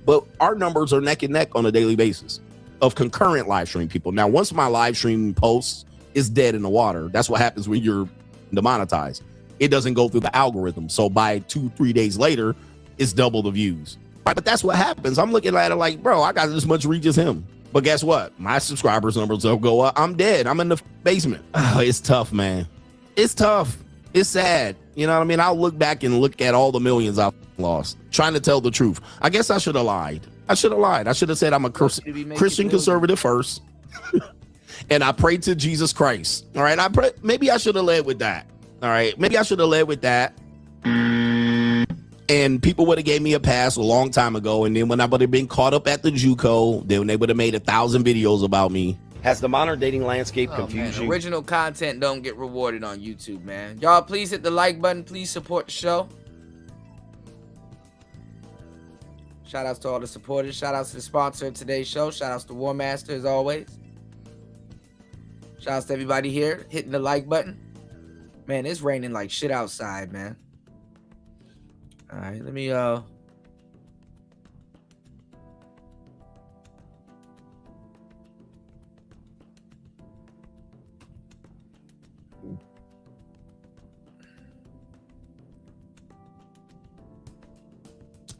But our numbers are neck and neck on a daily basis of concurrent live stream people. Now, once my live stream posts is dead in the water, that's what happens when you're demonetized. It doesn't go through the algorithm. So by 2-3 days later, it's double the views. Right? But that's what happens. I'm looking at it like, bro, I got as much reach as him. But guess what? My subscribers numbers will go up. I'm dead. I'm in the basement. Oh, it's tough, man. It's tough. It's sad. You know what I mean? I'll look back and look at all the millions I've lost trying to tell the truth. I guess I should have lied. I should have said I'm a Christian conservative first. And I pray to Jesus Christ. All right. Maybe I should have led with that. All right, maybe I should have led with that. And people would have gave me a pass a long time ago. And then when I would have been caught up at the JUCO, then they would have made 1,000 videos about me. Has the modern dating landscape confused you? Original content don't get rewarded on YouTube, man. Y'all, please hit the like button. Please support the show. Shout outs to all the supporters. Shout outs to the sponsor of today's show. Shout outs to War Master as always. Shout outs to everybody here hitting the like button. Man, it's raining like shit outside, man. All right, let me I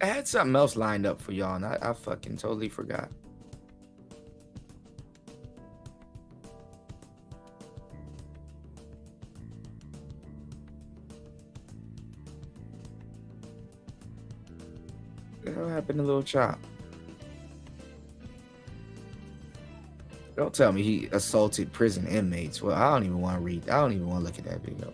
had something else lined up for y'all, and I fucking totally forgot. What happened to Lil Chop? Don't tell me he assaulted prison inmates. Well, I don't even want to read. I don't even want to look at that video.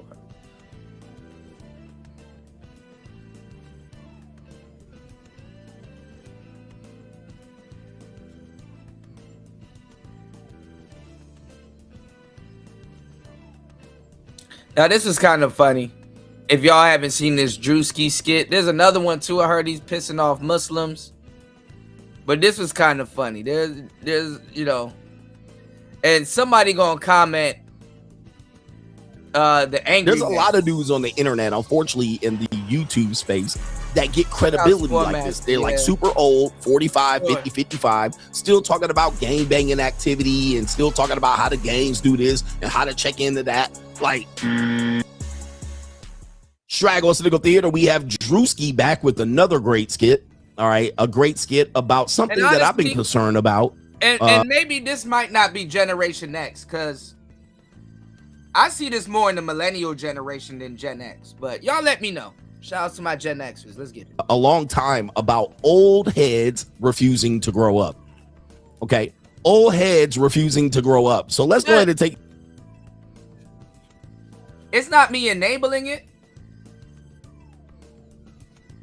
Now, this is kind of funny. If y'all haven't seen this Drewski skit, there's another one too. I heard he's pissing off Muslims. But this was kind of funny. There's you know, and somebody gonna comment the angry. There's a lot of dudes on the internet, unfortunately, in the YouTube space that get credibility like this. They're like super old, 45, 50, 55, still talking about gangbanging activity and still talking about how the gangs do this and how to check into that. Like, Straggle Cynical Theater, we have Drewski back with another great skit. All right, a great skit about something that I've been concerned about. And maybe this might not be Generation X, because I see this more in the millennial generation than Gen X. But y'all let me know. Shout out to my Gen Xers. Let's get it. A long time about old heads refusing to grow up. Okay, old heads refusing to grow up. So let's go ahead and take. It's not me enabling it.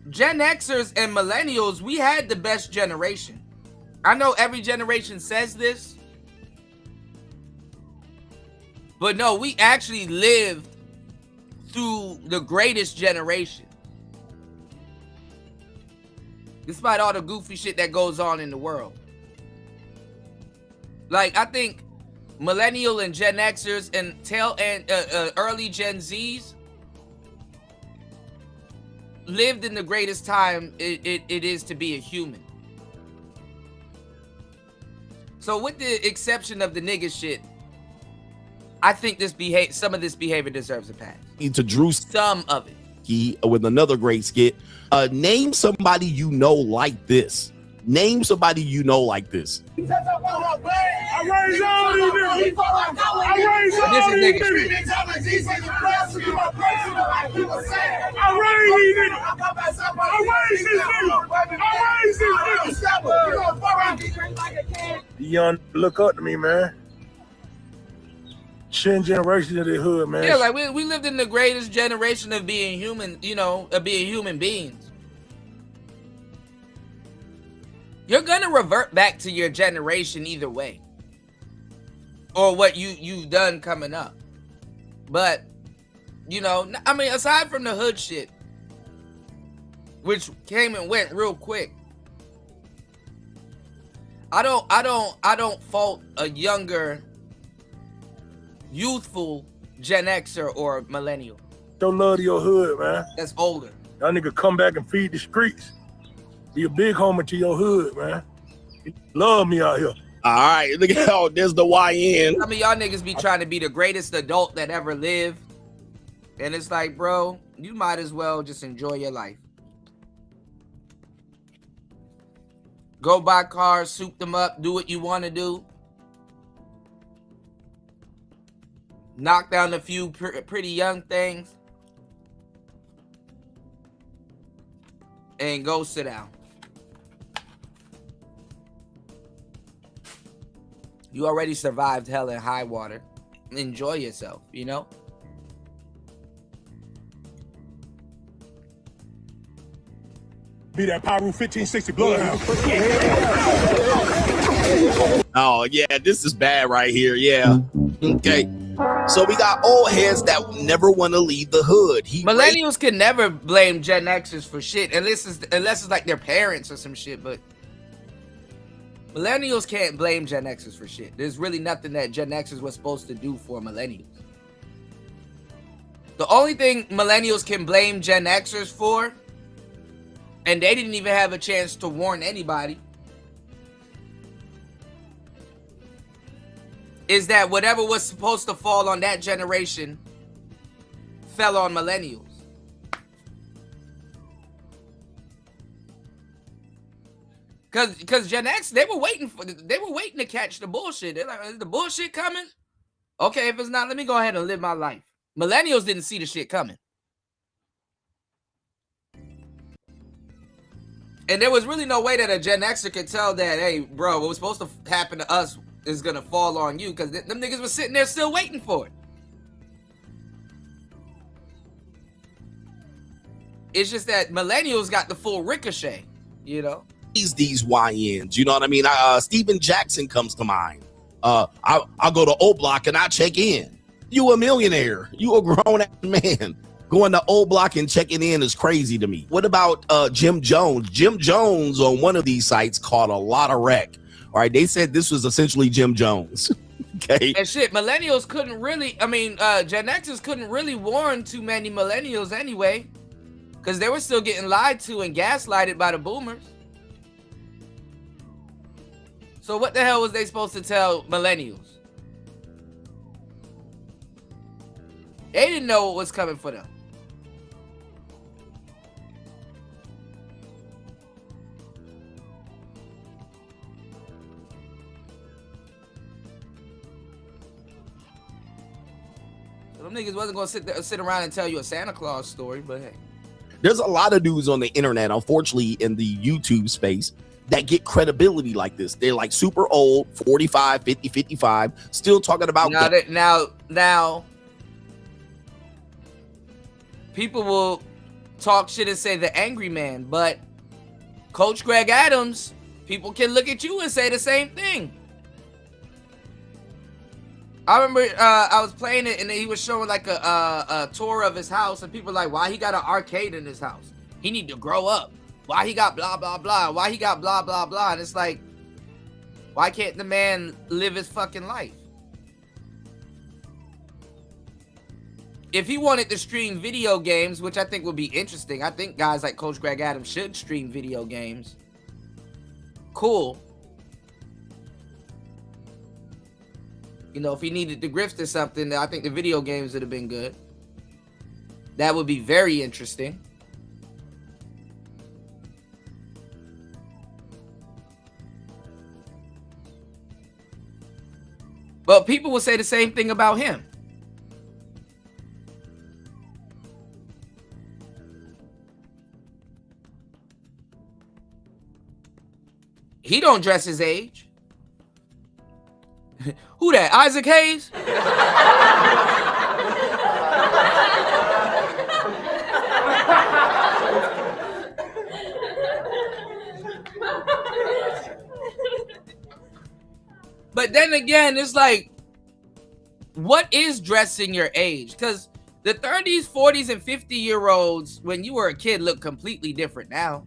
Gen Xers and millennials, we had the best generation. I know every generation says this, but no, we actually lived through the greatest generation. Despite all the goofy shit that goes on in the world. Like, I think millennial and Gen Xers and early Gen Zs lived in the greatest time it is to be a human. So with the exception of the nigga shit, I think some of this behavior deserves a pass. To Drew, some of it. He with another great skit. Name somebody you know like this. Name somebody you know like this. I raise all these niggas. I raise all these niggas. I raise these niggas. The young look up to me, man. Shin generation of the hood, man. Yeah, like we lived in the greatest generation of being human, you know, of being human beings. You're gonna revert back to your generation either way, or what you've done coming up. But you know, I mean, aside from the hood shit, which came and went real quick, I don't fault a younger, youthful Gen Xer or millennial. Show love to your hood, man. That's older. Y'all nigga come back and feed the streets. Be a big homie to your hood, man. You love me out here. All right, look at how there's the YN. I mean, y'all niggas be trying to be the greatest adult that ever lived. And it's like, bro, you might as well just enjoy your life. Go buy cars, soup them up, do what you want to do. Knock down a few pretty young things. And go sit down. You already survived hell and high water. Enjoy yourself, you know? Be that Pyro 1560 bloodhound. Oh yeah, this is bad right here. Yeah. Okay. So we got old heads that never want to leave the hood. Millennials can never blame Gen Xers for shit unless it's like their parents or some shit. But millennials can't blame Gen Xers for shit. There's really nothing that Gen Xers was supposed to do for millennials. The only thing millennials can blame Gen Xers for, and they didn't even have a chance to warn anybody, is that whatever was supposed to fall on that generation fell on millennials. Cause Gen X, they were waiting to catch the bullshit. They're like, is the bullshit coming? Okay, if it's not, let me go ahead and live my life. Millennials didn't see the shit coming. And there was really no way that a Gen Xer could tell that, hey, bro, what was supposed to happen to us is gonna fall on you, because them niggas were sitting there still waiting for it. It's just that millennials got the full ricochet, you know? These YNs, you know what I mean? Steven Jackson comes to mind. I'll go to O Block and I check in. You a millionaire. You a grown-ass man. Going to O Block and checking in is crazy to me. What about Jim Jones? Jim Jones on one of these sites caught a lot of wreck. All right, they said this was essentially Jim Jones. Okay. And shit, millennials couldn't really, Gen Xers couldn't really warn too many millennials anyway, because they were still getting lied to and gaslighted by the boomers. So what the hell was they supposed to tell millennials? They didn't know what was coming for them. So them niggas wasn't gonna sit around and tell you a Santa Claus story, but hey. There's a lot of dudes on the internet, unfortunately, in the YouTube space that get credibility like this. They're like super old, 45, 50, 55, still talking about now people will talk shit and say the angry man, but Coach Greg Adams, people can look at you and say the same thing. I remember I was playing it and he was showing like a tour of his house, and people were like, why he got an arcade in his house? He need to grow up. Why he got blah, blah, blah? Why he got blah, blah, blah? And it's like, why can't the man live his fucking life? If he wanted to stream video games, which I think would be interesting, I think guys like Coach Greg Adams should stream video games. Cool. You know, if he needed the grift or something, I think the video games would have been good. That would be very interesting. But people will say the same thing about him. He don't dress his age. Who that? Isaac Hayes? But then again, it's like, what is dressing your age? Because the 30s, 40s, and 50-year-olds, when you were a kid, look completely different now.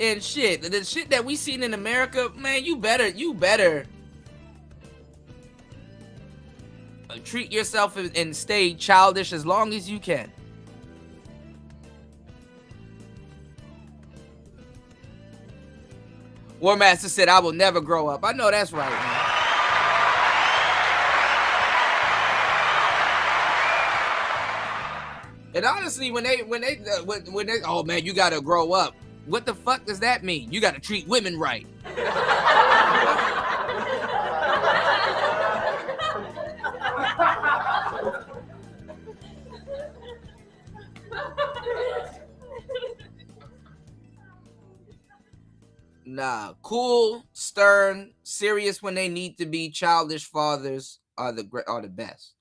And shit, the shit that we seen in America, man, you better treat yourself and stay childish as long as you can. War Master said, I will never grow up. I know that's right, man. And honestly, when they, oh man, you gotta grow up. What the fuck does that mean? You gotta treat women right. Nah, cool, stern, serious when they need to be. Childish fathers are the best.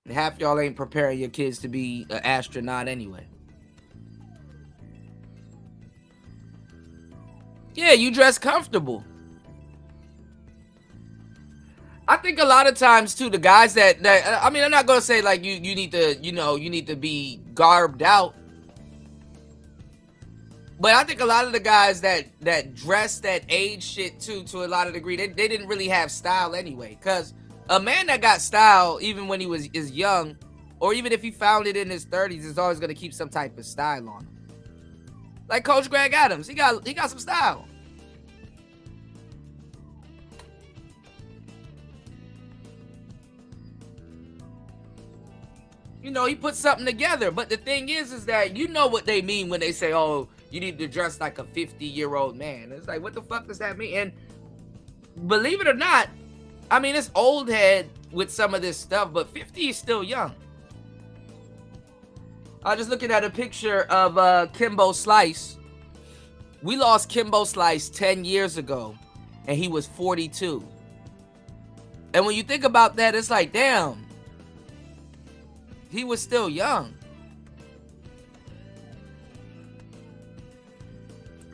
And half y'all ain't preparing your kids to be an astronaut anyway. Yeah, you dress comfortable. I think a lot of times too, the guys that I mean, I'm not gonna say like you need to, you need to be garbed out. But I think a lot of the guys that dress that age shit too, to a lot of degree, they didn't really have style anyway. Cause a man that got style, even when he is young, or even if he found it in his 30s, is always gonna keep some type of style on him. Like Coach Greg Adams, he got some style. He put something together. But the thing is that you know what they mean when they say, oh, you need to dress like a 50-year-old man. It's like, what the fuck does that mean? And believe it or not, I mean, it's old head with some of this stuff, but 50 is still young. I was just looking at a picture of Kimbo Slice. We lost Kimbo Slice 10 years ago, and he was 42. And when you think about that, it's like, damn, he was still young.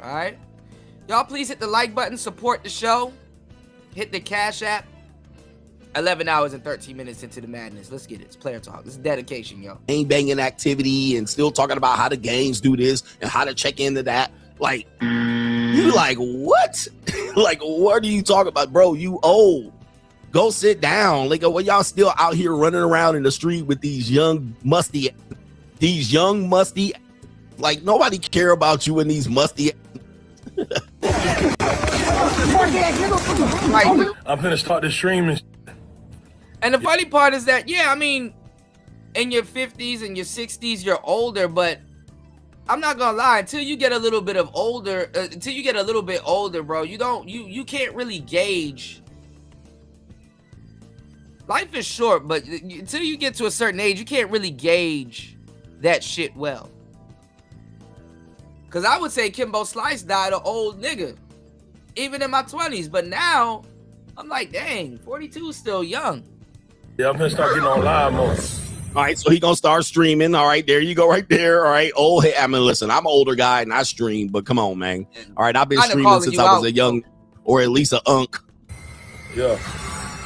All right. Y'all please hit the like button, support the show. Hit the Cash App. 11 hours and 13 minutes into the madness. Let's get it. It's player talk. This is dedication, yo. Ain't banging activity and still talking about how the games do this and how to check into that. Like, you like, what? Like, what are you talking about, bro? You old. Go sit down. Like, what y'all still out here running around in the street with these young musty, like, nobody care about you and these musty. I'm gonna start the streaming. And the funny part is that, yeah, I mean, in your 50s and your 60s, you're older, but I'm not gonna lie, until you get a little bit older, bro, you can't really gauge. Life is short, but until you get to a certain age, you can't really gauge that shit well. Cause I would say Kimbo Slice died an old nigga, even in my 20s, but now I'm like, dang, 42 is still young. Yeah, I'm gonna start getting on live more. All right, so he gonna start streaming. All right, there you go, right there. All right, I mean, listen, I'm an older guy and I stream, but come on, man. All right, I've been streaming since I was a young, or at least a unk. Yeah,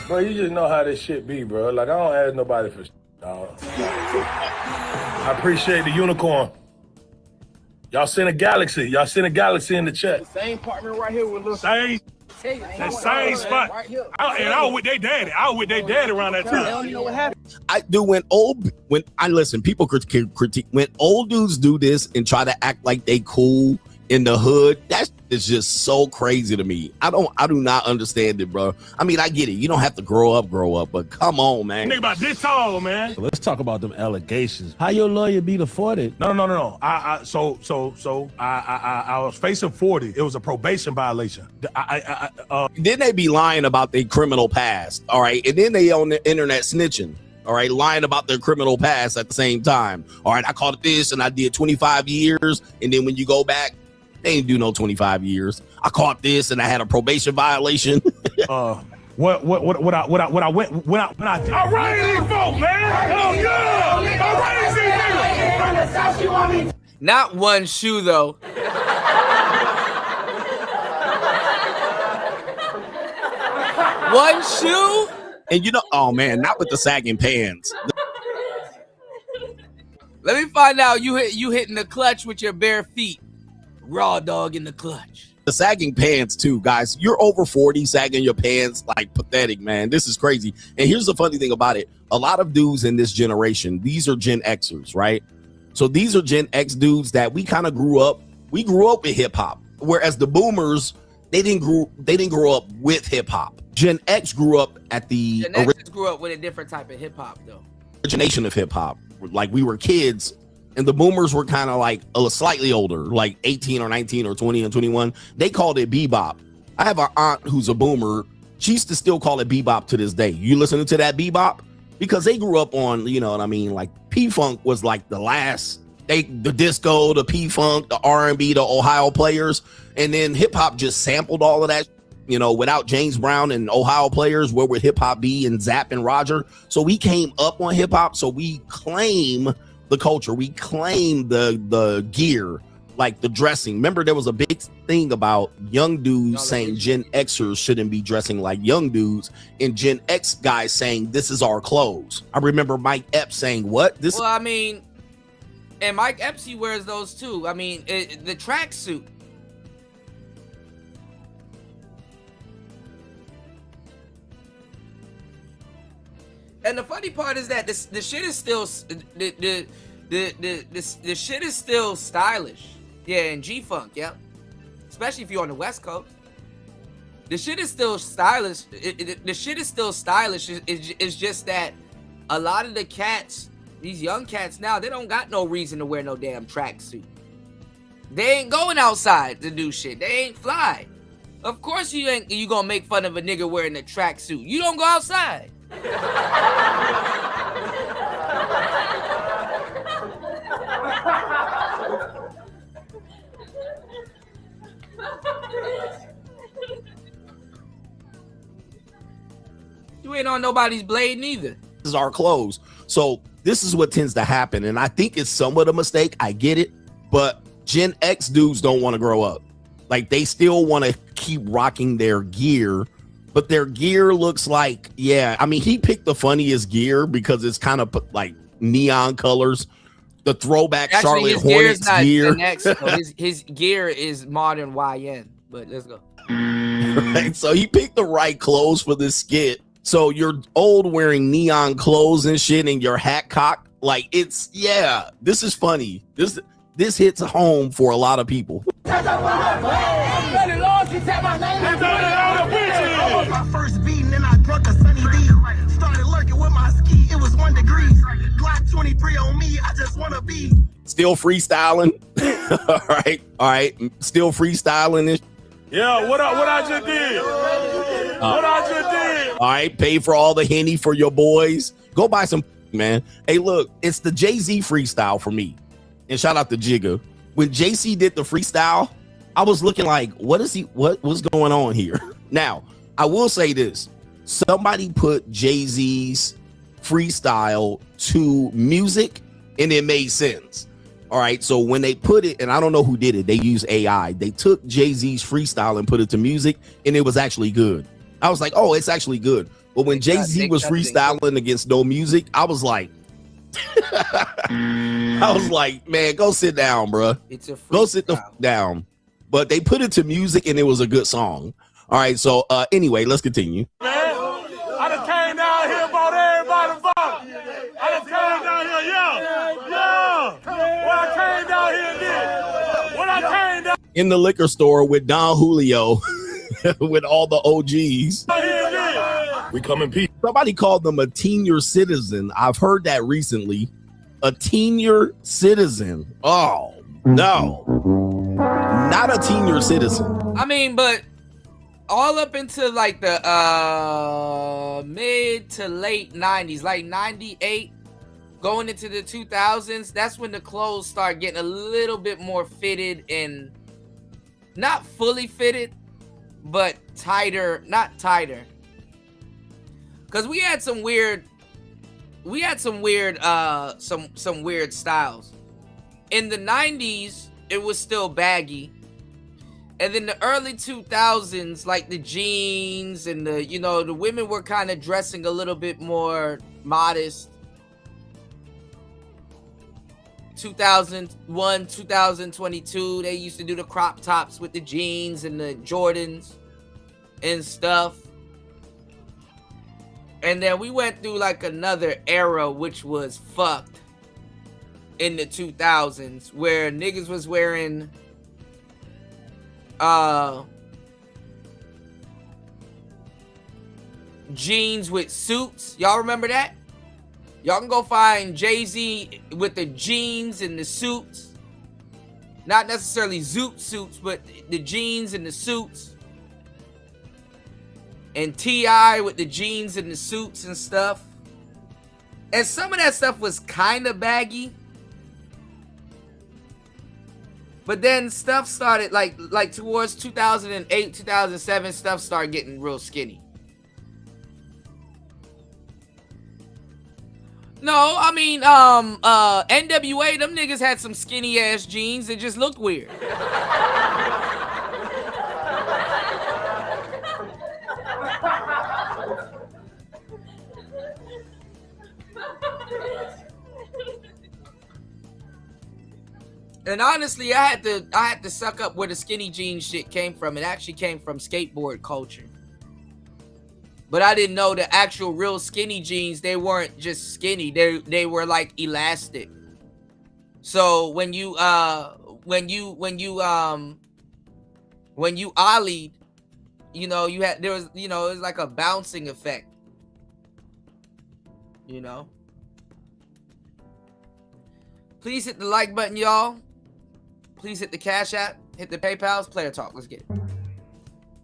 bro, you just know how this shit be, bro. Like, I don't ask nobody for dog. I appreciate the unicorn. Y'all send a galaxy. Y'all send a galaxy in the chat. Same partner right here with little same. That same spot. I was with their daddy. I was with their daddy around that time. They don't even know what happened. I do when I listen, people critique when old dudes do this and try to act like they cool in the hood. That is just so crazy to me. I do not understand it, bro. I mean, I get it. You don't have to grow up, but come on, man. Nigga about this tall, man. Let's talk about them allegations. How your lawyer beat a 40? No. I was facing 40. It was a probation violation. Then they be lying about their criminal past. All right. And then they on the internet snitching. All right. Lying about their criminal past at the same time. All right. I called it this and I did 25 years. And then when you go back, they ain't do no 25 years. I caught this and I had a probation violation. What I went when I raised these folks, man. Hell yeah! I raised these niggas. Not one shoe though. One shoe? And oh man, not with the sagging pants. Let me find out you hitting the clutch with your bare feet. Raw dog in the clutch. The sagging pants too, guys. You're over 40 sagging your pants, like pathetic, man. This is crazy. And here's the funny thing about it. A lot of dudes in this generation, these are Gen Xers, right? So these are Gen X dudes that we kind of grew up with hip hop. Whereas the boomers, they didn't grow up with hip hop. Gen X grew up at the Gen X grew up with a different type of hip hop though. Origination of hip hop. Like we were kids. And the boomers were kind of like slightly older, like 18 or 19 or 20 and 21. They called it bebop. I have an aunt who's a boomer. She used to still call it bebop to this day. You listening to that bebop? Because they grew up on, you know what I mean? Like P-Funk was like the last, the disco, the P-Funk, the R&B, the Ohio players. And then hip hop just sampled all of that. You know, without James Brown and Ohio players, where would hip hop be, and Zapp and Roger? So we came up on hip hop. So we claim the culture. We claim the gear, like the dressing. Remember, there was a big thing about young dudes saying Gen Xers shouldn't be dressing like young dudes, and Gen X guys saying this is our clothes. I remember Mike Epps saying, "What this?" Well, I mean, and Mike Epps, he wears those too. I mean, the tracksuit. And the funny part is that the shit is still the shit is still stylish. Yeah, and G-Funk, yep. Especially if you're on the West Coast. The shit is still stylish. The shit is still stylish. It's just that a lot of the cats, these young cats now, they don't got no reason to wear no damn tracksuit. They ain't going outside to do shit. They ain't fly. Of course you gonna make fun of a nigga wearing a tracksuit. You don't go outside. You ain't on nobody's blade neither. This is our clothes. So this is what tends to happen. And I think it's somewhat a mistake. I get it. But Gen X dudes don't want to grow up. Like, they still want to keep rocking their gear. But their gear looks like, yeah. I mean, he picked the funniest gear because it's kind of like neon colors. The throwback Actually, Charlotte Hornets gear. His gear is modern YN. But let's go. Right? So he picked the right clothes for this skit. So you're old wearing neon clothes and shit, and your hat cocked. Like, it's, yeah, this is funny. This hits home for a lot of people. My first beating and I drunk a Sunny D. Started lurking with my ski. It was 1 degree. Glock 23 on me. I just wanna be. Still freestyling. All right. Still freestyling this. Yeah, what I just did. What I just did. All right, pay for all the Henny for your boys. Go buy some, man. Hey, look, it's the Jay-Z freestyle for me. And shout out to Jigga. When JC did the freestyle, I was looking like, what's going on here? Now, I will say this. Somebody put Jay-Z's freestyle to music and it made sense. All right, so when they put it, and I don't know who did it, they used AI. They took Jay-Z's freestyle and put it to music, and it was actually good. I was like, oh, it's actually good. But when Jay-Z was freestyling against no music, I was like, man, go sit down, bro. Go sit the down. But they put it to music, and it was a good song. All right, so anyway, let's continue. Man, I done came down here, bought everybody bottle. I done came down here, yeah. What I came down here and did. What I came down in the liquor store with Don Julio, with all the OGs. We come in peace. Somebody called them a senior citizen. I've heard that recently. A senior citizen. Oh, no. Not a senior citizen. I mean, but all up into like the mid to late 90s, like 98, going into the 2000s, that's when the clothes start getting a little bit more fitted and not fully fitted, but tighter, not tighter. Cause we had some weird styles. In the 90s, it was still baggy. And then the early 2000s, like the jeans and the women were kind of dressing a little bit more modest. 2001, 2022, they used to do the crop tops with the jeans and the Jordans and stuff. And then we went through like another era, which was fucked in the 2000s, where niggas was wearing jeans with suits. Y'all remember that? Y'all can go find Jay-Z with the jeans and the suits. Not necessarily zoot suits, but the jeans and the suits. And T.I. with the jeans and the suits and stuff. And some of that stuff was kind of baggy. But then stuff started like towards 2008, 2007, stuff started getting real skinny. No, I mean, NWA, them niggas had some skinny ass jeans that just looked weird. And honestly, I had to suck up where the skinny jeans shit came from. It actually came from skateboard culture. But I didn't know the actual real skinny jeans, they weren't just skinny. They were like elastic. So when you ollied, you know, it was like a bouncing effect. You know. Please hit the like button, y'all. Please hit the Cash App, hit the PayPal's, Player Talk. Let's get it.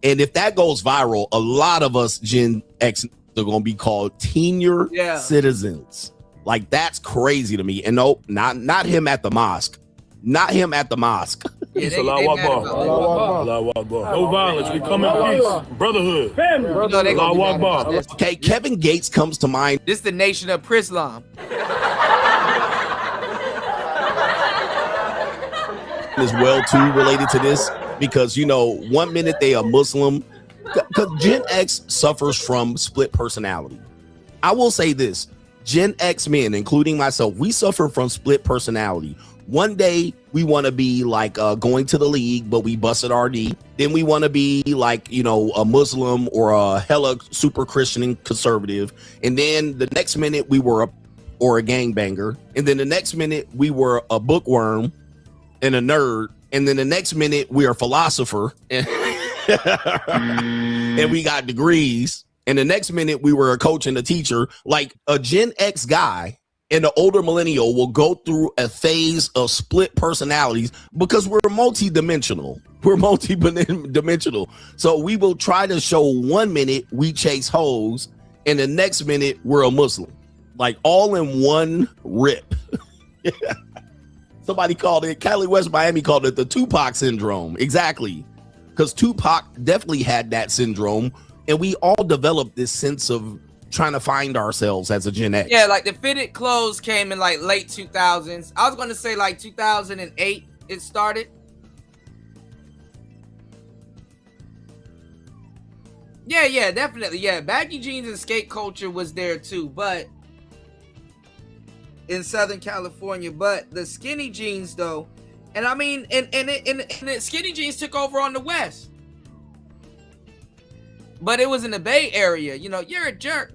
And if that goes viral, a lot of us Gen X are going to be called senior citizens. Like, that's crazy to me. And no, not him at the mosque. Not him at the mosque. Yeah, no violence. We come in peace. Brotherhood. Family. Okay, Kevin Gates comes to mind. This is the nation of Prislam. As well too, related to this, because, you know, 1 minute they are Muslim, because Gen X suffers from split personality. I will say this: Gen X men, including myself, we suffer from split personality. One day we want to be like going to the league, but we busted RD. Then we want to be like, you know, a Muslim or a hella super Christian and conservative. And then the next minute we were a gangbanger. And then the next minute we were a bookworm and a nerd. And then the next minute we're a philosopher and, and we got degrees. And the next minute we were a coach and a teacher. Like, a Gen X guy and the older millennial will go through a phase of split personalities because we're multi-dimensional. We're multi-dimensional. So we will try to show 1 minute we chase hoes and the next minute we're a Muslim. Like, all in one rip. Somebody called it, Cali West Miami called it the Tupac syndrome. Exactly. Because Tupac definitely had that syndrome. And we all developed this sense of trying to find ourselves as a Gen X. Yeah, like the fitted clothes came in like late 2000s. I was going to say like 2008 it started. Yeah, definitely. Yeah, baggy jeans and skate culture was there too, but in Southern California. But the skinny jeans though, and I mean, and the skinny jeans took over on the West. But it was in the Bay Area. You know, you're a jerk.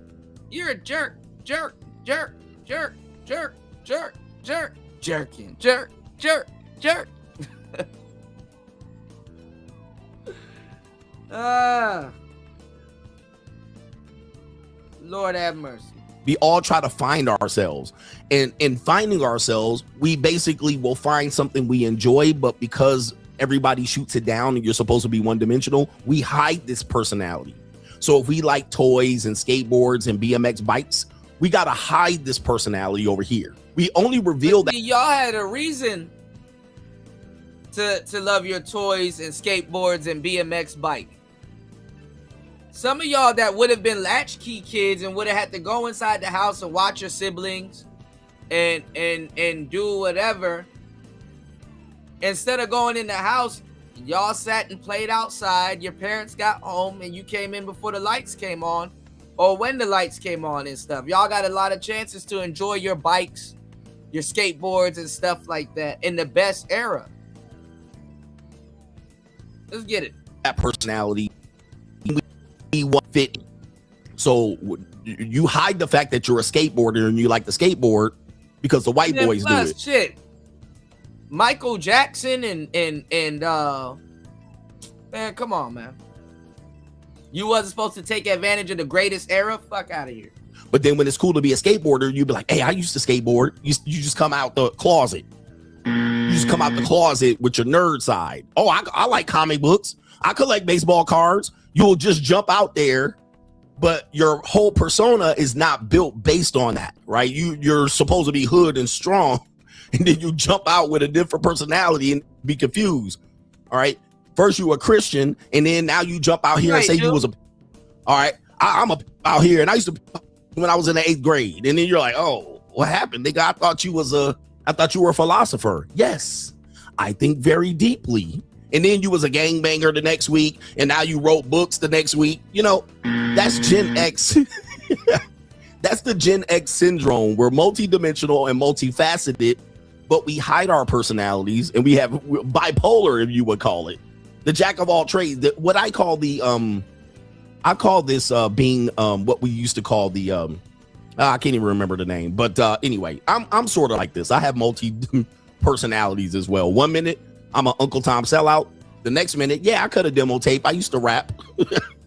You're a jerk. Jerk. Jerk. Jerk. Jerk. Jerk. Jerk. Jerking. Jerk. Jerk. Jerk. Lord have mercy. We all try to find ourselves. And in finding ourselves, we basically will find something we enjoy, but because everybody shoots it down and you're supposed to be one-dimensional, we hide this personality. So if we like toys and skateboards and BMX bikes, we got to hide this personality over here. We only reveal that. Y'all had a reason to love your toys and skateboards and BMX bike. Some of y'all that would have been latchkey kids and would have had to go inside the house and watch your siblings and do whatever. Instead of going in the house, y'all sat and played outside. Your parents got home and you came in before the lights came on, or when the lights came on and stuff. Y'all got a lot of chances to enjoy your bikes, your skateboards and stuff like that in the best era. Let's get it. That personality, we want fit. So you hide the fact that you're a skateboarder and you like the skateboard because the white boys do it. Shit. Michael Jackson and man, come on, man. You wasn't supposed to take advantage of the greatest era? Fuck out of here. But then when it's cool to be a skateboarder, you'd be like, hey, I used to skateboard. You just come out the closet. You just come out the closet with your nerd side. Oh, I like comic books. I collect baseball cards. You'll just jump out there, but your whole persona is not built based on that, right? You're supposed to be hood and strong. And then you jump out with a different personality. And be confused. All right. First you were a Christian, and then now you jump out here and say you was a. All right. I'm out here, and I used to when I was in the 8th grade, and then you're like, oh, what happened? Nigga, I thought you were a philosopher. Yes, I think very deeply. And then you was a gangbanger the next week, and now you wrote books the next week. You know, that's Gen X. That's the Gen X syndrome. We're multidimensional and multifaceted, but we hide our personalities, and we have bipolar, if you would call it. The jack of all trades. What I call the I call this being what we used to call the I can't even remember the name, but anyway, I'm sort of like this. I have multi personalities as well. 1 minute I'm an Uncle Tom sellout. The next minute, yeah, I cut a demo tape. I used to rap.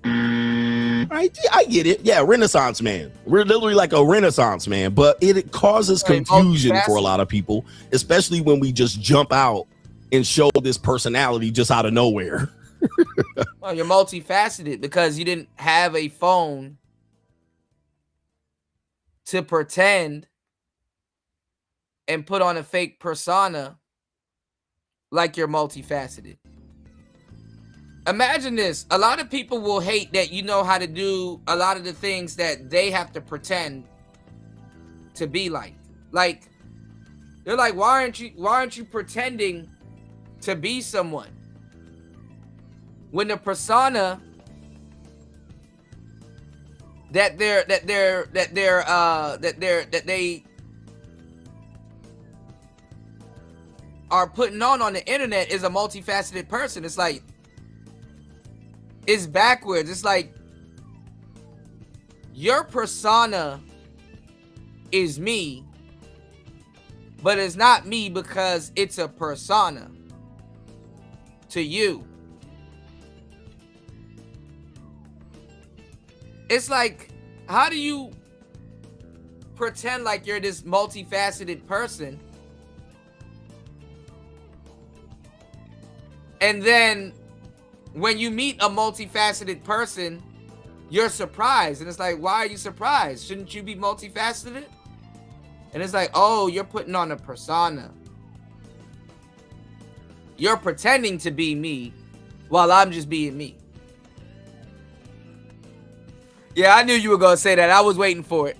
Right? Yeah, I get it. Yeah, Renaissance man. We're literally like a Renaissance man, but it causes confusion for a lot of people, especially when we just jump out and show this personality just out of nowhere. Well, you're multifaceted because you didn't have a phone to pretend and put on a fake persona like you're multifaceted. Imagine this. A lot of people will hate that you know how to do a lot of the things that they have to pretend to be like. Like, they're like, why aren't you pretending to be someone? When the persona that they are putting on the internet is a multifaceted person. It's like, it's backwards. It's like your persona is me, but it's not me because it's a persona to you. It's like, how do you pretend like you're this multifaceted person, and then when you meet a multifaceted person, you're surprised? And it's like, why are you surprised? Shouldn't you be multifaceted? And it's like, oh, you're putting on a persona. You're pretending to be me while I'm just being me. Yeah, I knew you were going to say that. I was waiting for it.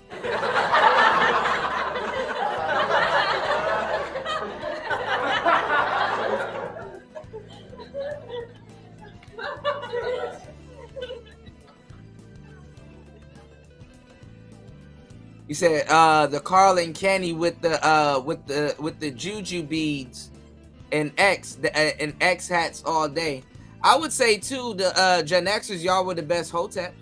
You said the Carl and Kenny with the juju beads and X hats all day. I would say too, the Gen Xers, y'all were the best hoteps.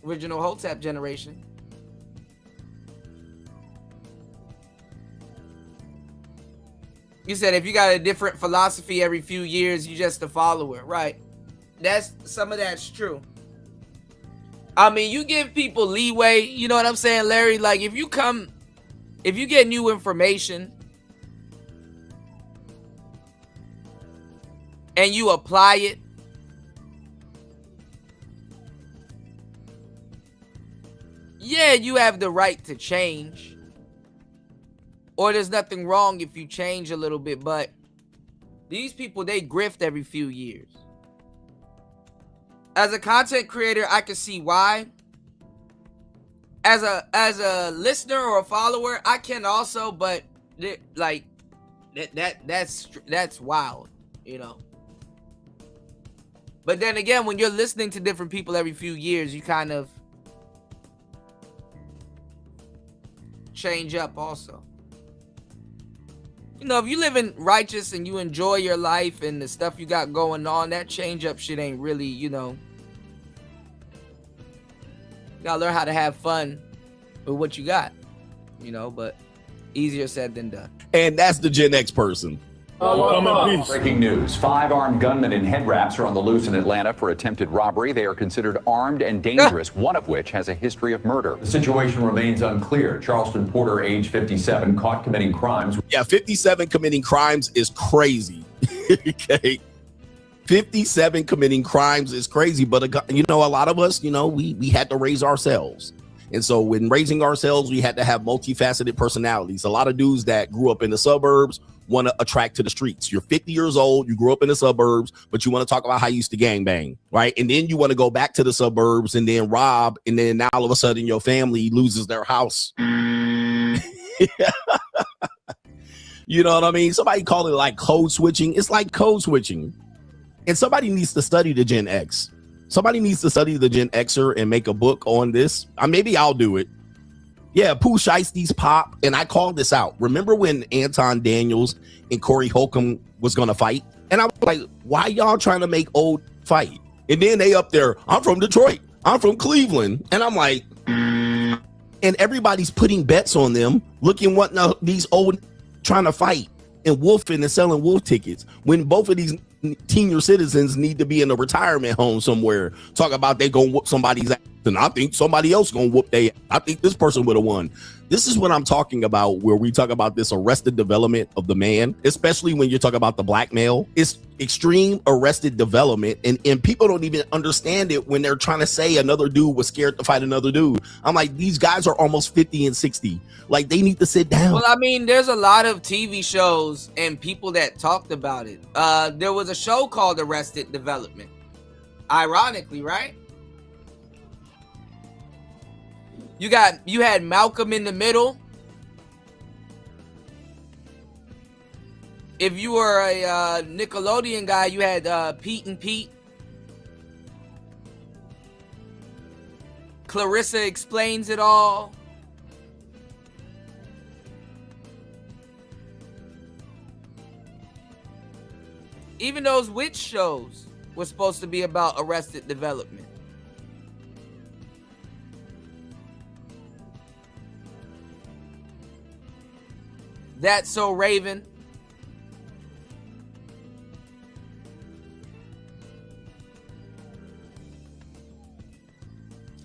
Original hotep generation. You said if you got a different philosophy every few years, you just a follower, right? Some of that's true. I mean, you give people leeway, you know what I'm saying, Larry? Like, if you get new information and you apply it, yeah, you have the right to change. Or there's nothing wrong if you change a little bit, but these people, they grift every few years. As a content creator, I can see why. As a listener or a follower, I can also, but like that's wild, you know. But then again, when you're listening to different people every few years, you kind of change up also. You know, if you live in righteous and you enjoy your life and the stuff you got going on, that change up shit ain't really, you know. You gotta learn how to have fun with what you got, you know, but easier said than done. And that's the Gen X person. Breaking news. 5 armed gunmen in head wraps are on the loose in Atlanta for attempted robbery. They are considered armed and dangerous, one of which has a history of murder. The situation remains unclear. Charleston Porter, age 57, caught committing crimes. Yeah, 57 committing crimes is crazy. Okay. 57 committing crimes is crazy, but you know, a lot of us, you know, we had to raise ourselves. And so when raising ourselves, we had to have multifaceted personalities. A lot of dudes that grew up in the suburbs want to attract to the streets. You're 50 years old, you grew up in the suburbs, but you want to talk about how you used to gangbang, right? And then you want to go back to the suburbs and then rob, and then now all of a sudden your family loses their house. You know what I mean? Somebody call it like code switching. It's like code switching. And somebody needs to study the Gen X. Somebody needs to study the Gen Xer and make a book on this. Maybe I'll do it. Yeah, Pooh Shiesty's pop. And I called this out. Remember when Anton Daniels and Corey Holcomb was going to fight? And I was like, why y'all trying to make old fight? And then they up there, I'm from Detroit. I'm from Cleveland. And I'm like, and everybody's putting bets on them, looking what these old trying to fight and wolfing and selling wolf tickets when both of these senior citizens need to be in a retirement home somewhere. Talk about they gonna whoop somebody's ass, and I think somebody else gonna whoop they. I think this person would have won. This is what I'm talking about, where we talk about this arrested development of the man, especially when you talk about the black male. It's extreme arrested development, and people don't even understand it when they're trying to say another dude was scared to fight another dude. I'm like, these guys are almost 50 and 60. Like, they need to sit down. Well, I mean, there's a lot of TV shows and people that talked about it. There was a show called Arrested Development. Ironically, right? You had Malcolm in the Middle. If you were a Nickelodeon guy, you had Pete and Pete. Clarissa Explains It All. Even those witch shows were supposed to be about arrested development. That's So Raven.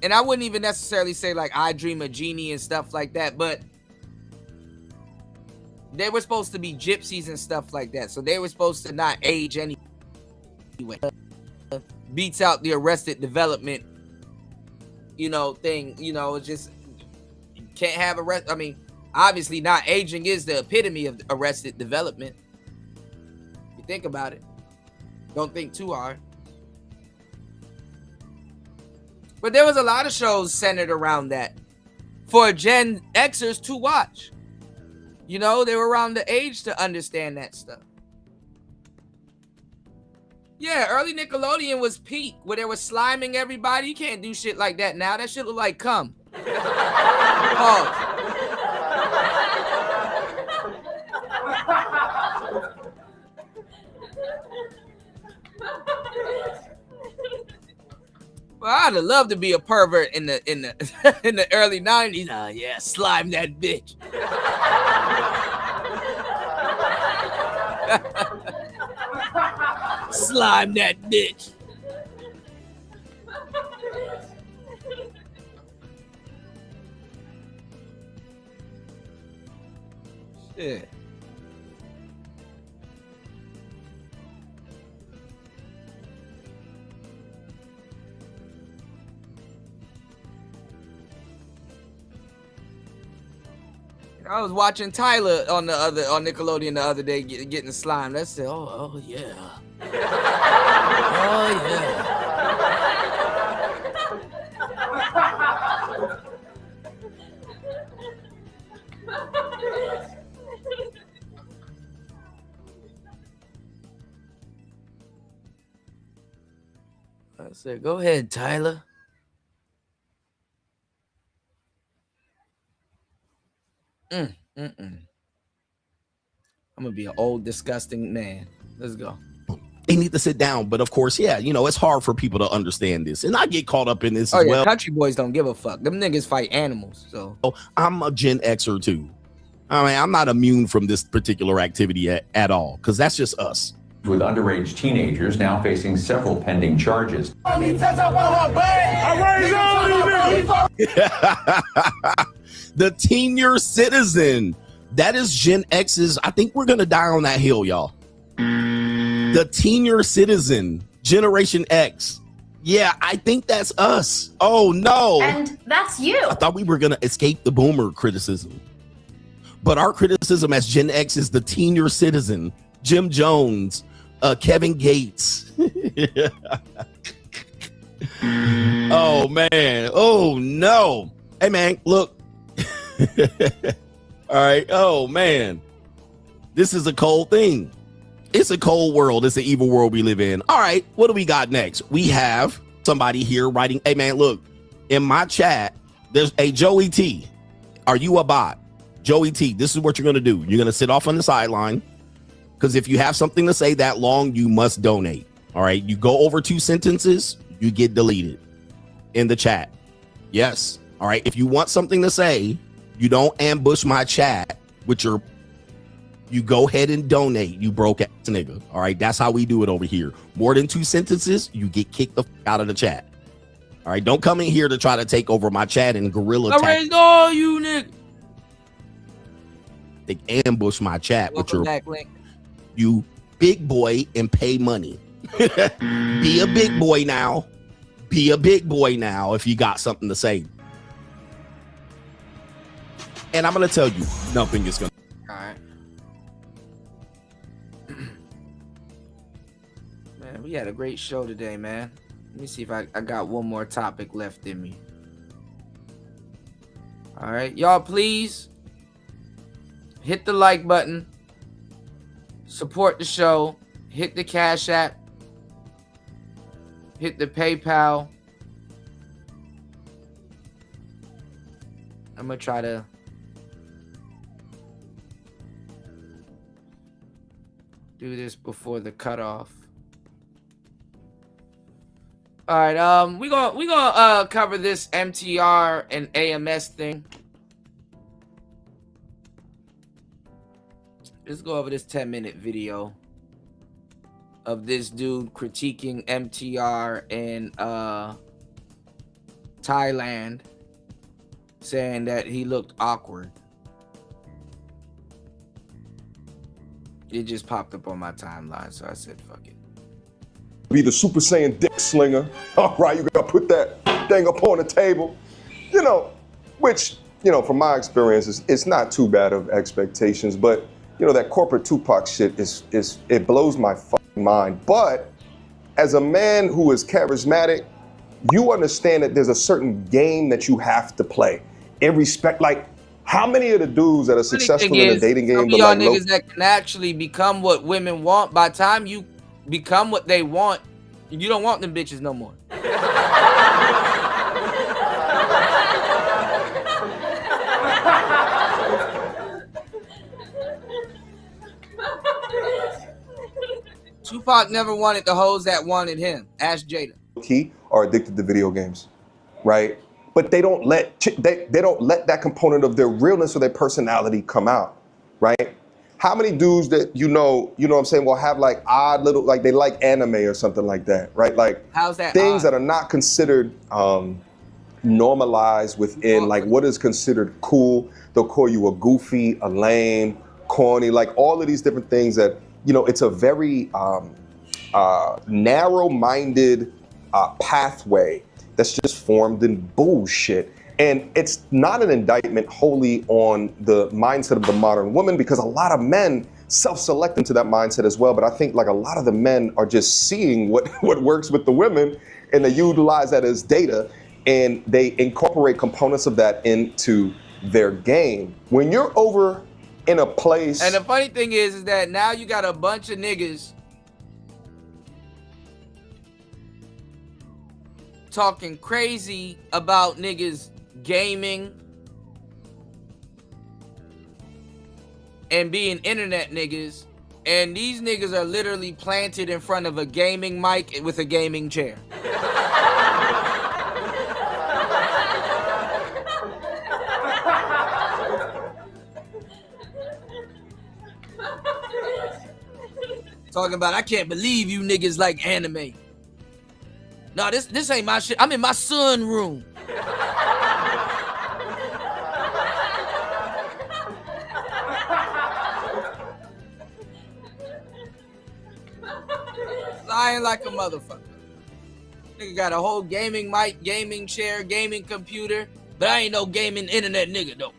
And I wouldn't even necessarily say like I Dream of Jeannie and stuff like that, but they were supposed to be gypsies and stuff like that. So they were supposed to not age anyway. Beats out the arrested development, thing. It's just, you can't have arrest. I mean, obviously not aging is the epitome of arrested development. If you think about it. Don't think too hard. But there was a lot of shows centered around that for Gen Xers to watch. They were around the age to understand that stuff. Yeah, early Nickelodeon was peak, where they were sliming everybody. You can't do shit like that now. That shit look like cum. Pause. Well, I'd have loved to be a pervert in the in the early 90s. Yeah, slime that bitch. Slime that bitch. Shit. I was watching Tyler on Nickelodeon the other day getting slimed. I said, oh yeah. Oh yeah. I said, go ahead, Tyler. I'm gonna be an old, disgusting man. Let's go. They need to sit down, but of course, yeah, it's hard for people to understand this, and I get caught up in this as well. Country boys don't give a fuck. Them niggas fight animals. So I'm a Gen Xer too. I mean, I'm not immune from this particular activity at all, because that's just us. With underage teenagers now facing several pending charges. The senior citizen. That is Gen X's. I think we're going to die on that hill, y'all. The senior citizen, Generation X. Yeah, I think that's us. Oh no. And that's you. I thought we were gonna escape the boomer criticism. But our criticism as Gen X is the senior citizen, Jim Jones, Kevin Gates. Oh man. Oh no. Hey man, look. All right. Oh man. This is a cold thing. It's a cold world. It's an evil world we live in. All right. What do we got next? We have somebody here writing, hey man, look, in my chat, there's a Joey T. Are you a bot? Joey T, this is what you're going to do. You're going to sit off on the sideline because if you have something to say that long, you must donate. All right. You go over 2 sentences, you get deleted in the chat. Yes. All right. If you want something to say, you don't ambush my chat with your, you go ahead and donate, you broke ass nigga. All right. That's how we do it over here. More than 2 sentences, you get kicked the f out of the chat. All right. Don't come in here to try to take over my chat and guerrilla attack. You nigga. They ambush my chat with your back, Link. You big boy and pay money. Be a big boy now. Be a big boy now if you got something to say. And I'm gonna tell you, nothing is gonna. All right. Man, we had a great show today, man. Let me see if I got one more topic left in me. All right, y'all, please hit the like button, support the show, hit the Cash App, hit the PayPal. I'm gonna try to do this before the cutoff. All right, we gonna cover this MTR and AMS thing. Let's go over this 10-minute video of this dude critiquing MTR in Thailand, saying that he looked awkward. It just popped up on my timeline, so I said, fuck it. Be the Super Saiyan dick slinger. All right, you gotta put that thing up on the table. You know, which, you know, from my experience, it's not too bad of expectations, but you know, that corporate Tupac shit it blows my fucking mind. But as a man who is charismatic, you understand that there's a certain game that you have to play. In respect, like, how many of the dudes that are successful in the dating game, some of y'all niggas that can actually become what women want, by the time you become what they want, you don't want them bitches no more. Tupac never wanted the hoes that wanted him. Ask Jada. Key are addicted to video games, right? But they don't let they don't let that component of their realness or their personality come out, right? How many dudes that you know what I'm saying, will have like odd little, like they like anime or something like that, right? Like how's that things odd? that are not considered normalized within like what is considered cool. They'll call you a goofy, a lame, corny, like all of these different things that, you know, it's a very narrow-minded pathway that's just formed in bullshit. And it's not an indictment wholly on the mindset of the modern woman, because a lot of men self-select into that mindset as well. But I think like a lot of the men are just seeing what works with the women, and they utilize that as data, and they incorporate components of that into their game. When you're over in a place. And the funny thing is that now you got a bunch of niggas talking crazy about niggas gaming and being internet niggas, and these niggas are literally planted in front of a gaming mic with a gaming chair. Talking about, I can't believe you niggas like anime. No, this ain't my shit. I'm in my son room. Lying like a motherfucker. Nigga got a whole gaming mic, gaming chair, gaming computer, but I ain't no gaming internet nigga though.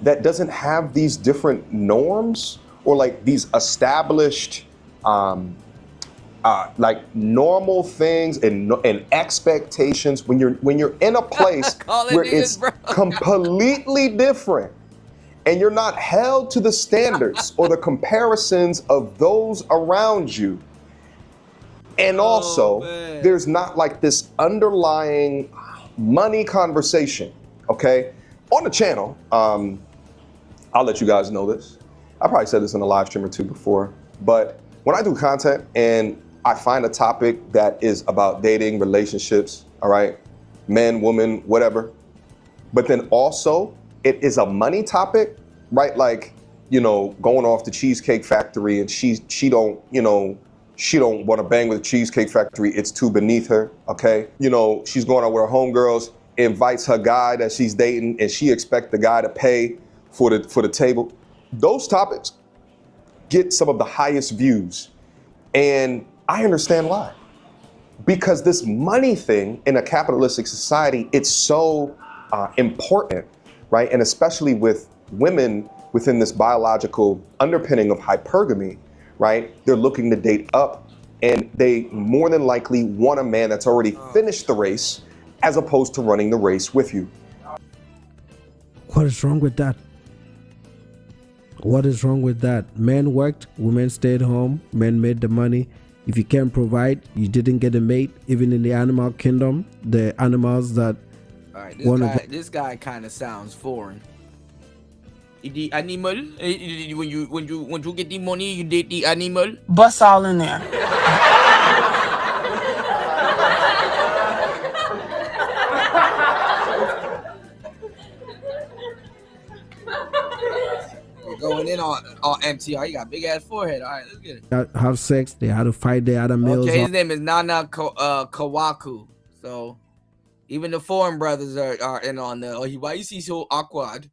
That doesn't have these different norms or like these established like normal things and expectations when you're in a place where it's completely different and you're not held to the standards or the comparisons of those around you. And also, there's not like this underlying money conversation, okay? On the channel, I'll let you guys know this. I probably said this in a live stream or two before, but when I do content and I find a topic that is about dating, relationships, all right, men, women, whatever, but then also it is a money topic, right? Like, you know, going off the Cheesecake Factory and she don't, you know, she don't want to bang with the Cheesecake Factory. It's too beneath her, okay? You know, she's going out with her homegirls, invites her guy that she's dating, and she expects the guy to pay for the table. Those topics get some of the highest views. And I understand why. Because this money thing in a capitalistic society, it's so important, right? And especially with women within this biological underpinning of hypergamy, right? They're looking to date up and they more than likely want a man that's already finished the race as opposed to running the race with you. What is wrong with that? What is wrong with that? Men worked, women stayed home, men made the money. If you can't provide, you didn't get a mate. Even in the animal kingdom, the animals that all right, this guy kind of sounds foreign. The animal, when you get the money, you date the animal. Bust all in there. We're going in on MTR. You got big ass forehead. All right, let's get it. have sex, they had to fight the other males. Okay, his name is Nana Kawaku. So even the foreign brothers are in on the. Oh, why you see so awkward?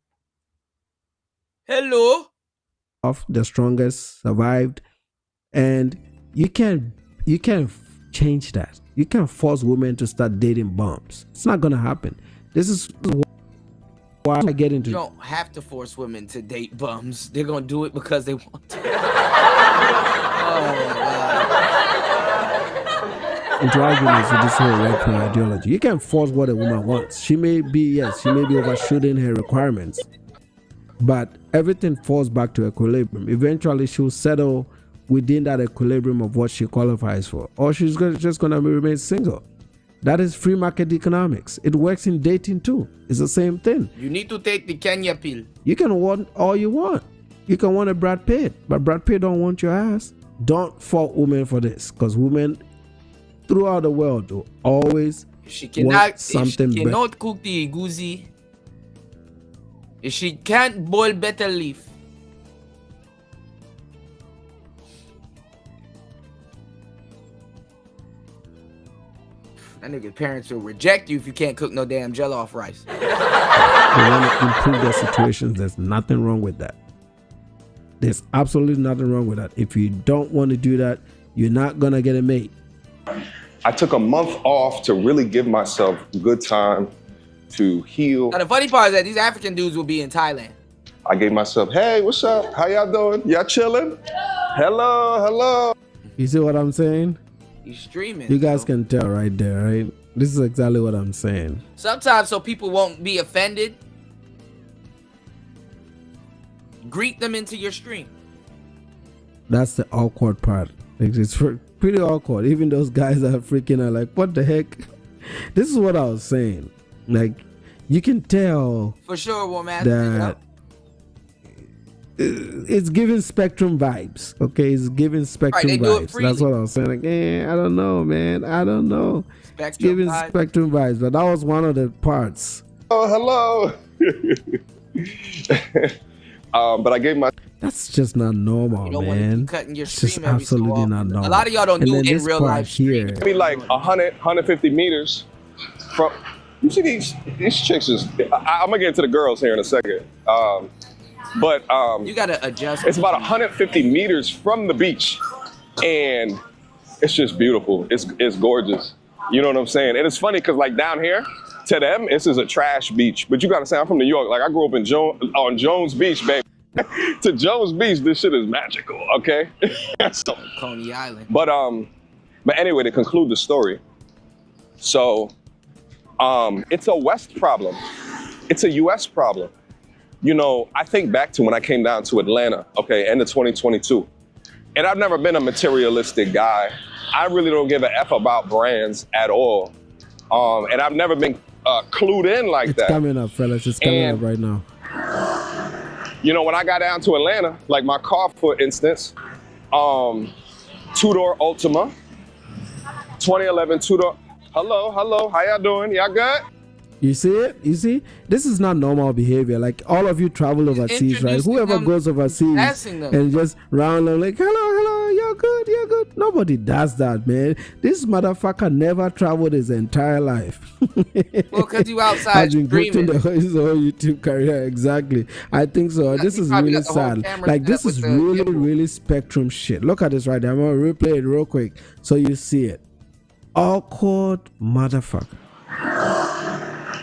Hello. Of the strongest survived, and you can't change that. You can't force women to start dating bums. It's not gonna happen. This is why I get into. You don't have to force women to date bums. They're gonna do it because they want to. Oh my God. Into arguments with this whole red pill ideology. You can't force what a woman wants. She may be overshooting her requirements, but everything falls back to equilibrium. Eventually, she'll settle within that equilibrium of what she qualifies for, or she's just gonna remain single. That is free market economics. It works in dating too. It's the same thing. You need to take the Kenya pill. You can want all you want. You can want a Brad Pitt, but Brad Pitt don't want your ass. Don't fault women for this, because women throughout the world will always want something better. She cannot cook the goosey. If she can't boil better leaf. That nigga parents will reject you if you can't cook no damn jollof rice. They want to improve their situations. There's nothing wrong with that. There's absolutely nothing wrong with that. If you don't want to do that, you're not gonna get a mate. I took a month off to really give myself good time to heal. Now the funny part is that these African dudes will be in Thailand. I gave myself, hey, what's up? How y'all doing? Y'all chilling? Hello, hello. You see what I'm saying? He's streaming. You guys can tell right there, right? This is exactly what I'm saying. Sometimes so people won't be offended, greet them into your stream. That's the awkward part. It's pretty awkward. Even those guys are freaking out like, what the heck? This is what I was saying. Like, you can tell for sure, woman, that it's giving Spectrum vibes. Okay, it's giving Spectrum vibes. That's what I was saying. Like, I don't know, man. I don't know. It's giving Spectrum vibes, but that was one of the parts. Oh, hello. But I gave my. That's just not normal, man. It's just absolutely not normal. A lot of y'all don't do it in real life. Here, I mean, like 100, 150 meters from. You see these chicks is. I'm gonna get into the girls here in a second. But you gotta adjust. It's about 150 meters from the beach, and it's just beautiful. It's gorgeous. You know what I'm saying? And it's funny because like down here, to them, this is a trash beach. But you gotta say, I'm from New York. Like I grew up on Jones Beach, baby. To Jones Beach, this shit is magical, okay? So, Coney Island. but anyway, to conclude the story, so it's a West problem. It's a US problem. You know, I think back to when I came down to Atlanta, okay, end of 2022. And I've never been a materialistic guy. I really don't give a F about brands at all. And I've never been clued in like It's that. coming up, fellas. It's coming up right now. You know, when I got down to Atlanta, like my car, for instance, two-door Ultima, 2011 two-door. Hello, how y'all doing? Y'all good? You see it? You see? This is not normal behavior. Like all of you travel overseas, right? Whoever goes overseas and just round them like, hello, you're good. Nobody does that, man. This motherfucker never traveled his entire life. Well, because you outside Has been dreaming. his whole YouTube career. Exactly. I think so. This is probably really got the whole sad. camera Like set this with is the really, gimbal. really spectrum shit. Look at this right there. I'm gonna replay it real quick so you see it. Awkward motherfucker.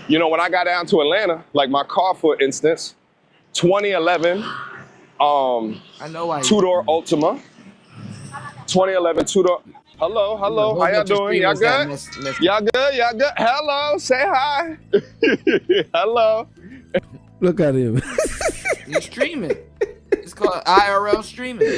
You know, when I got down to Atlanta, like my car, for instance, 2011 I know why. two-door Ultima, 2011 two-door. Hello, how y'all doing? Y'all good? Y'all good? Hello, say hi. Hello. Look at him. He's streaming. It's called IRL streaming.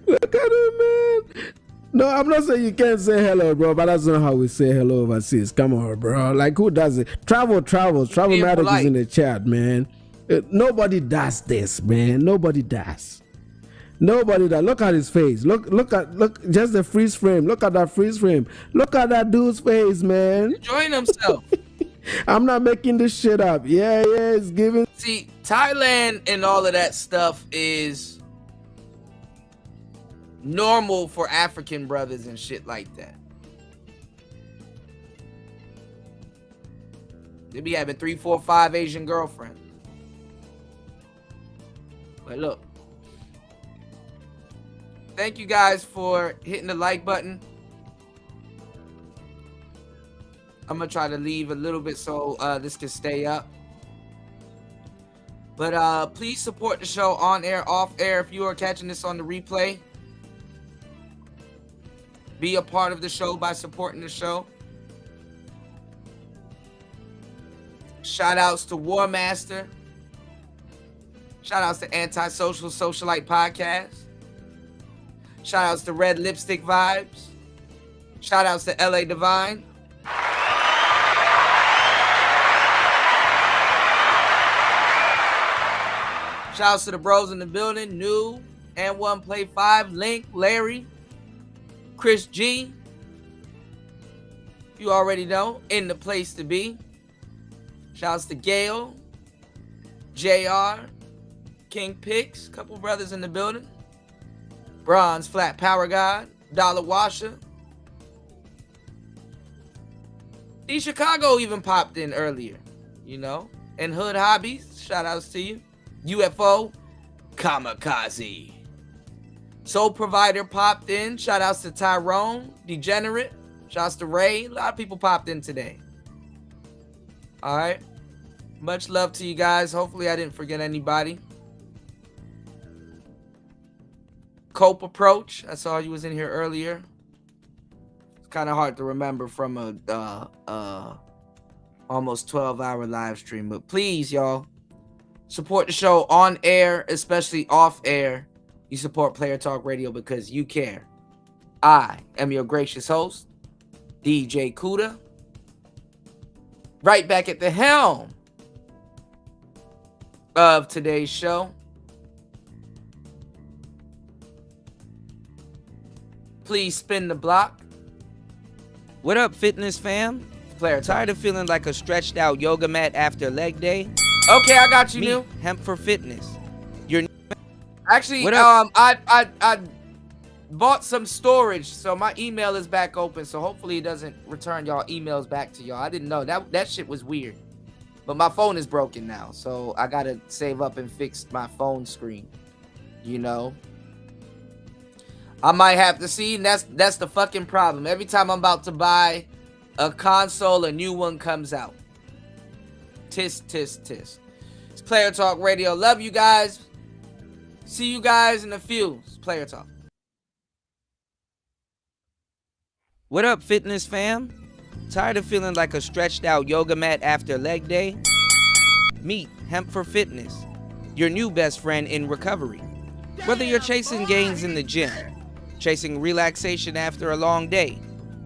Look at him, man. No, I'm not saying you can't say hello, bro, but that's not how we say hello overseas. Come on, bro. Like, who does it? Travel Being Magic is polite. in the chat, man. Nobody does this, man. Nobody does. Look at his face. Look, just the freeze frame. Look at that freeze frame. Look at that dude's face, man. Enjoying himself. I'm not making this shit up. Yeah, it's giving. See, Thailand and all of that stuff is normal for African brothers and shit like that. They be having 3, 4, 5 Asian girlfriends. But look, thank you guys for hitting the like button. I'm gonna try to leave a little bit so this can stay up. But please support the show on air, off air. If you are catching this on the replay, be a part of the show by supporting the show. Shout outs to War Master. Shout outs to Antisocial Socialite Podcast. Shout outs to Red Lipstick Vibes. Shout outs to LA Divine. Shout outs to the bros in the building. New and One Play 5. Link, Larry, Chris G. You already know, in the place to be. Shouts to Gail, JR, King Pix, couple brothers in the building. Bronze Flat Power God, Dollar Washer. D Chicago even popped in earlier, you know. And Hood Hobbies, shout outs to you. UFO, Kamikaze. Soul Provider popped in. Shout outs to Tyrone, Degenerate. Shout outs to Ray. A lot of people popped in today. All right. Much love to you guys. Hopefully I didn't forget anybody. Cope Approach. I saw you was in here earlier. It's kind of hard to remember from a almost 12-hour live stream. But please, y'all, support the show on air, especially off air. You support Player Talk Radio because you care. I am your gracious host, DJ Kuda. Right back at the helm of today's show. Please spin the block. What up, fitness fam? Player, Tired of feeling like a stretched out yoga mat after leg day? Okay, I got you, Me, Neil. Hemp for Fitness. Your Actually, What up? I bought some storage, so my email is back open. So hopefully it doesn't return y'all emails back to y'all. I didn't know that shit was weird, but my phone is broken now, so I gotta save up and fix my phone screen. You know, I might have to see. And that's the fucking problem. Every time I'm about to buy a console, a new one comes out. Tis, tis, tis. It's Player Talk Radio. Love you guys. See you guys in a few. It's Player Talk. What up, fitness fam? Tired of feeling like a stretched out yoga mat after leg day? Meet Hemp for Fitness, your new best friend in recovery. Whether you're chasing gains in the gym, chasing relaxation after a long day,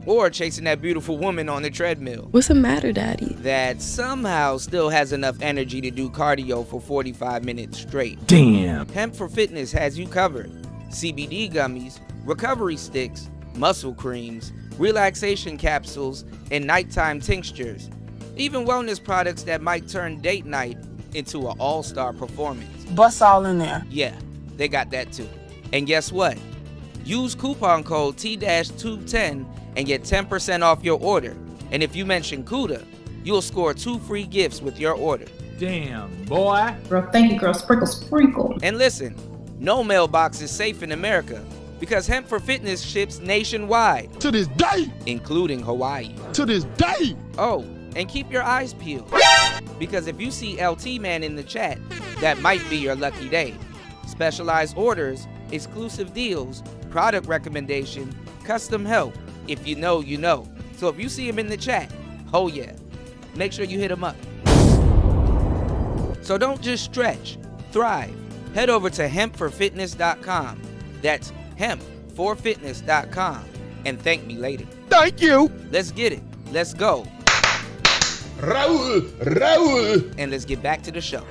or chasing that beautiful woman on the treadmill. What's the matter, Daddy? That somehow still has enough energy to do cardio for 45 minutes straight. Damn. Hemp for Fitness has you covered. CBD gummies, recovery sticks, muscle creams, relaxation capsules, and nighttime tinctures. Even wellness products that might turn date night into an all-star performance. Bust all in there. Yeah, they got that too. And guess what? Use coupon code T-210 and get 10% off your order. And if you mention CUDA, you'll score 2 free gifts with your order. Damn, boy. Girl, thank you, girl. Sprinkle, sprinkle. And listen, no mailbox is safe in America because Hemp for Fitness ships nationwide. To this day. Including Hawaii. To this day. Oh, and keep your eyes peeled. Because if you see LT Man in the chat, that might be your lucky day. Specialized orders, exclusive deals, product recommendation, custom help. If you know, you know. So if you see him in the chat, oh yeah, make sure you hit him up. So don't just stretch, thrive. Head over to hempforfitness.com. That's hempforfitness.com and thank me later. Thank you. Let's get it. Let's go. Raul. And let's get back to the show.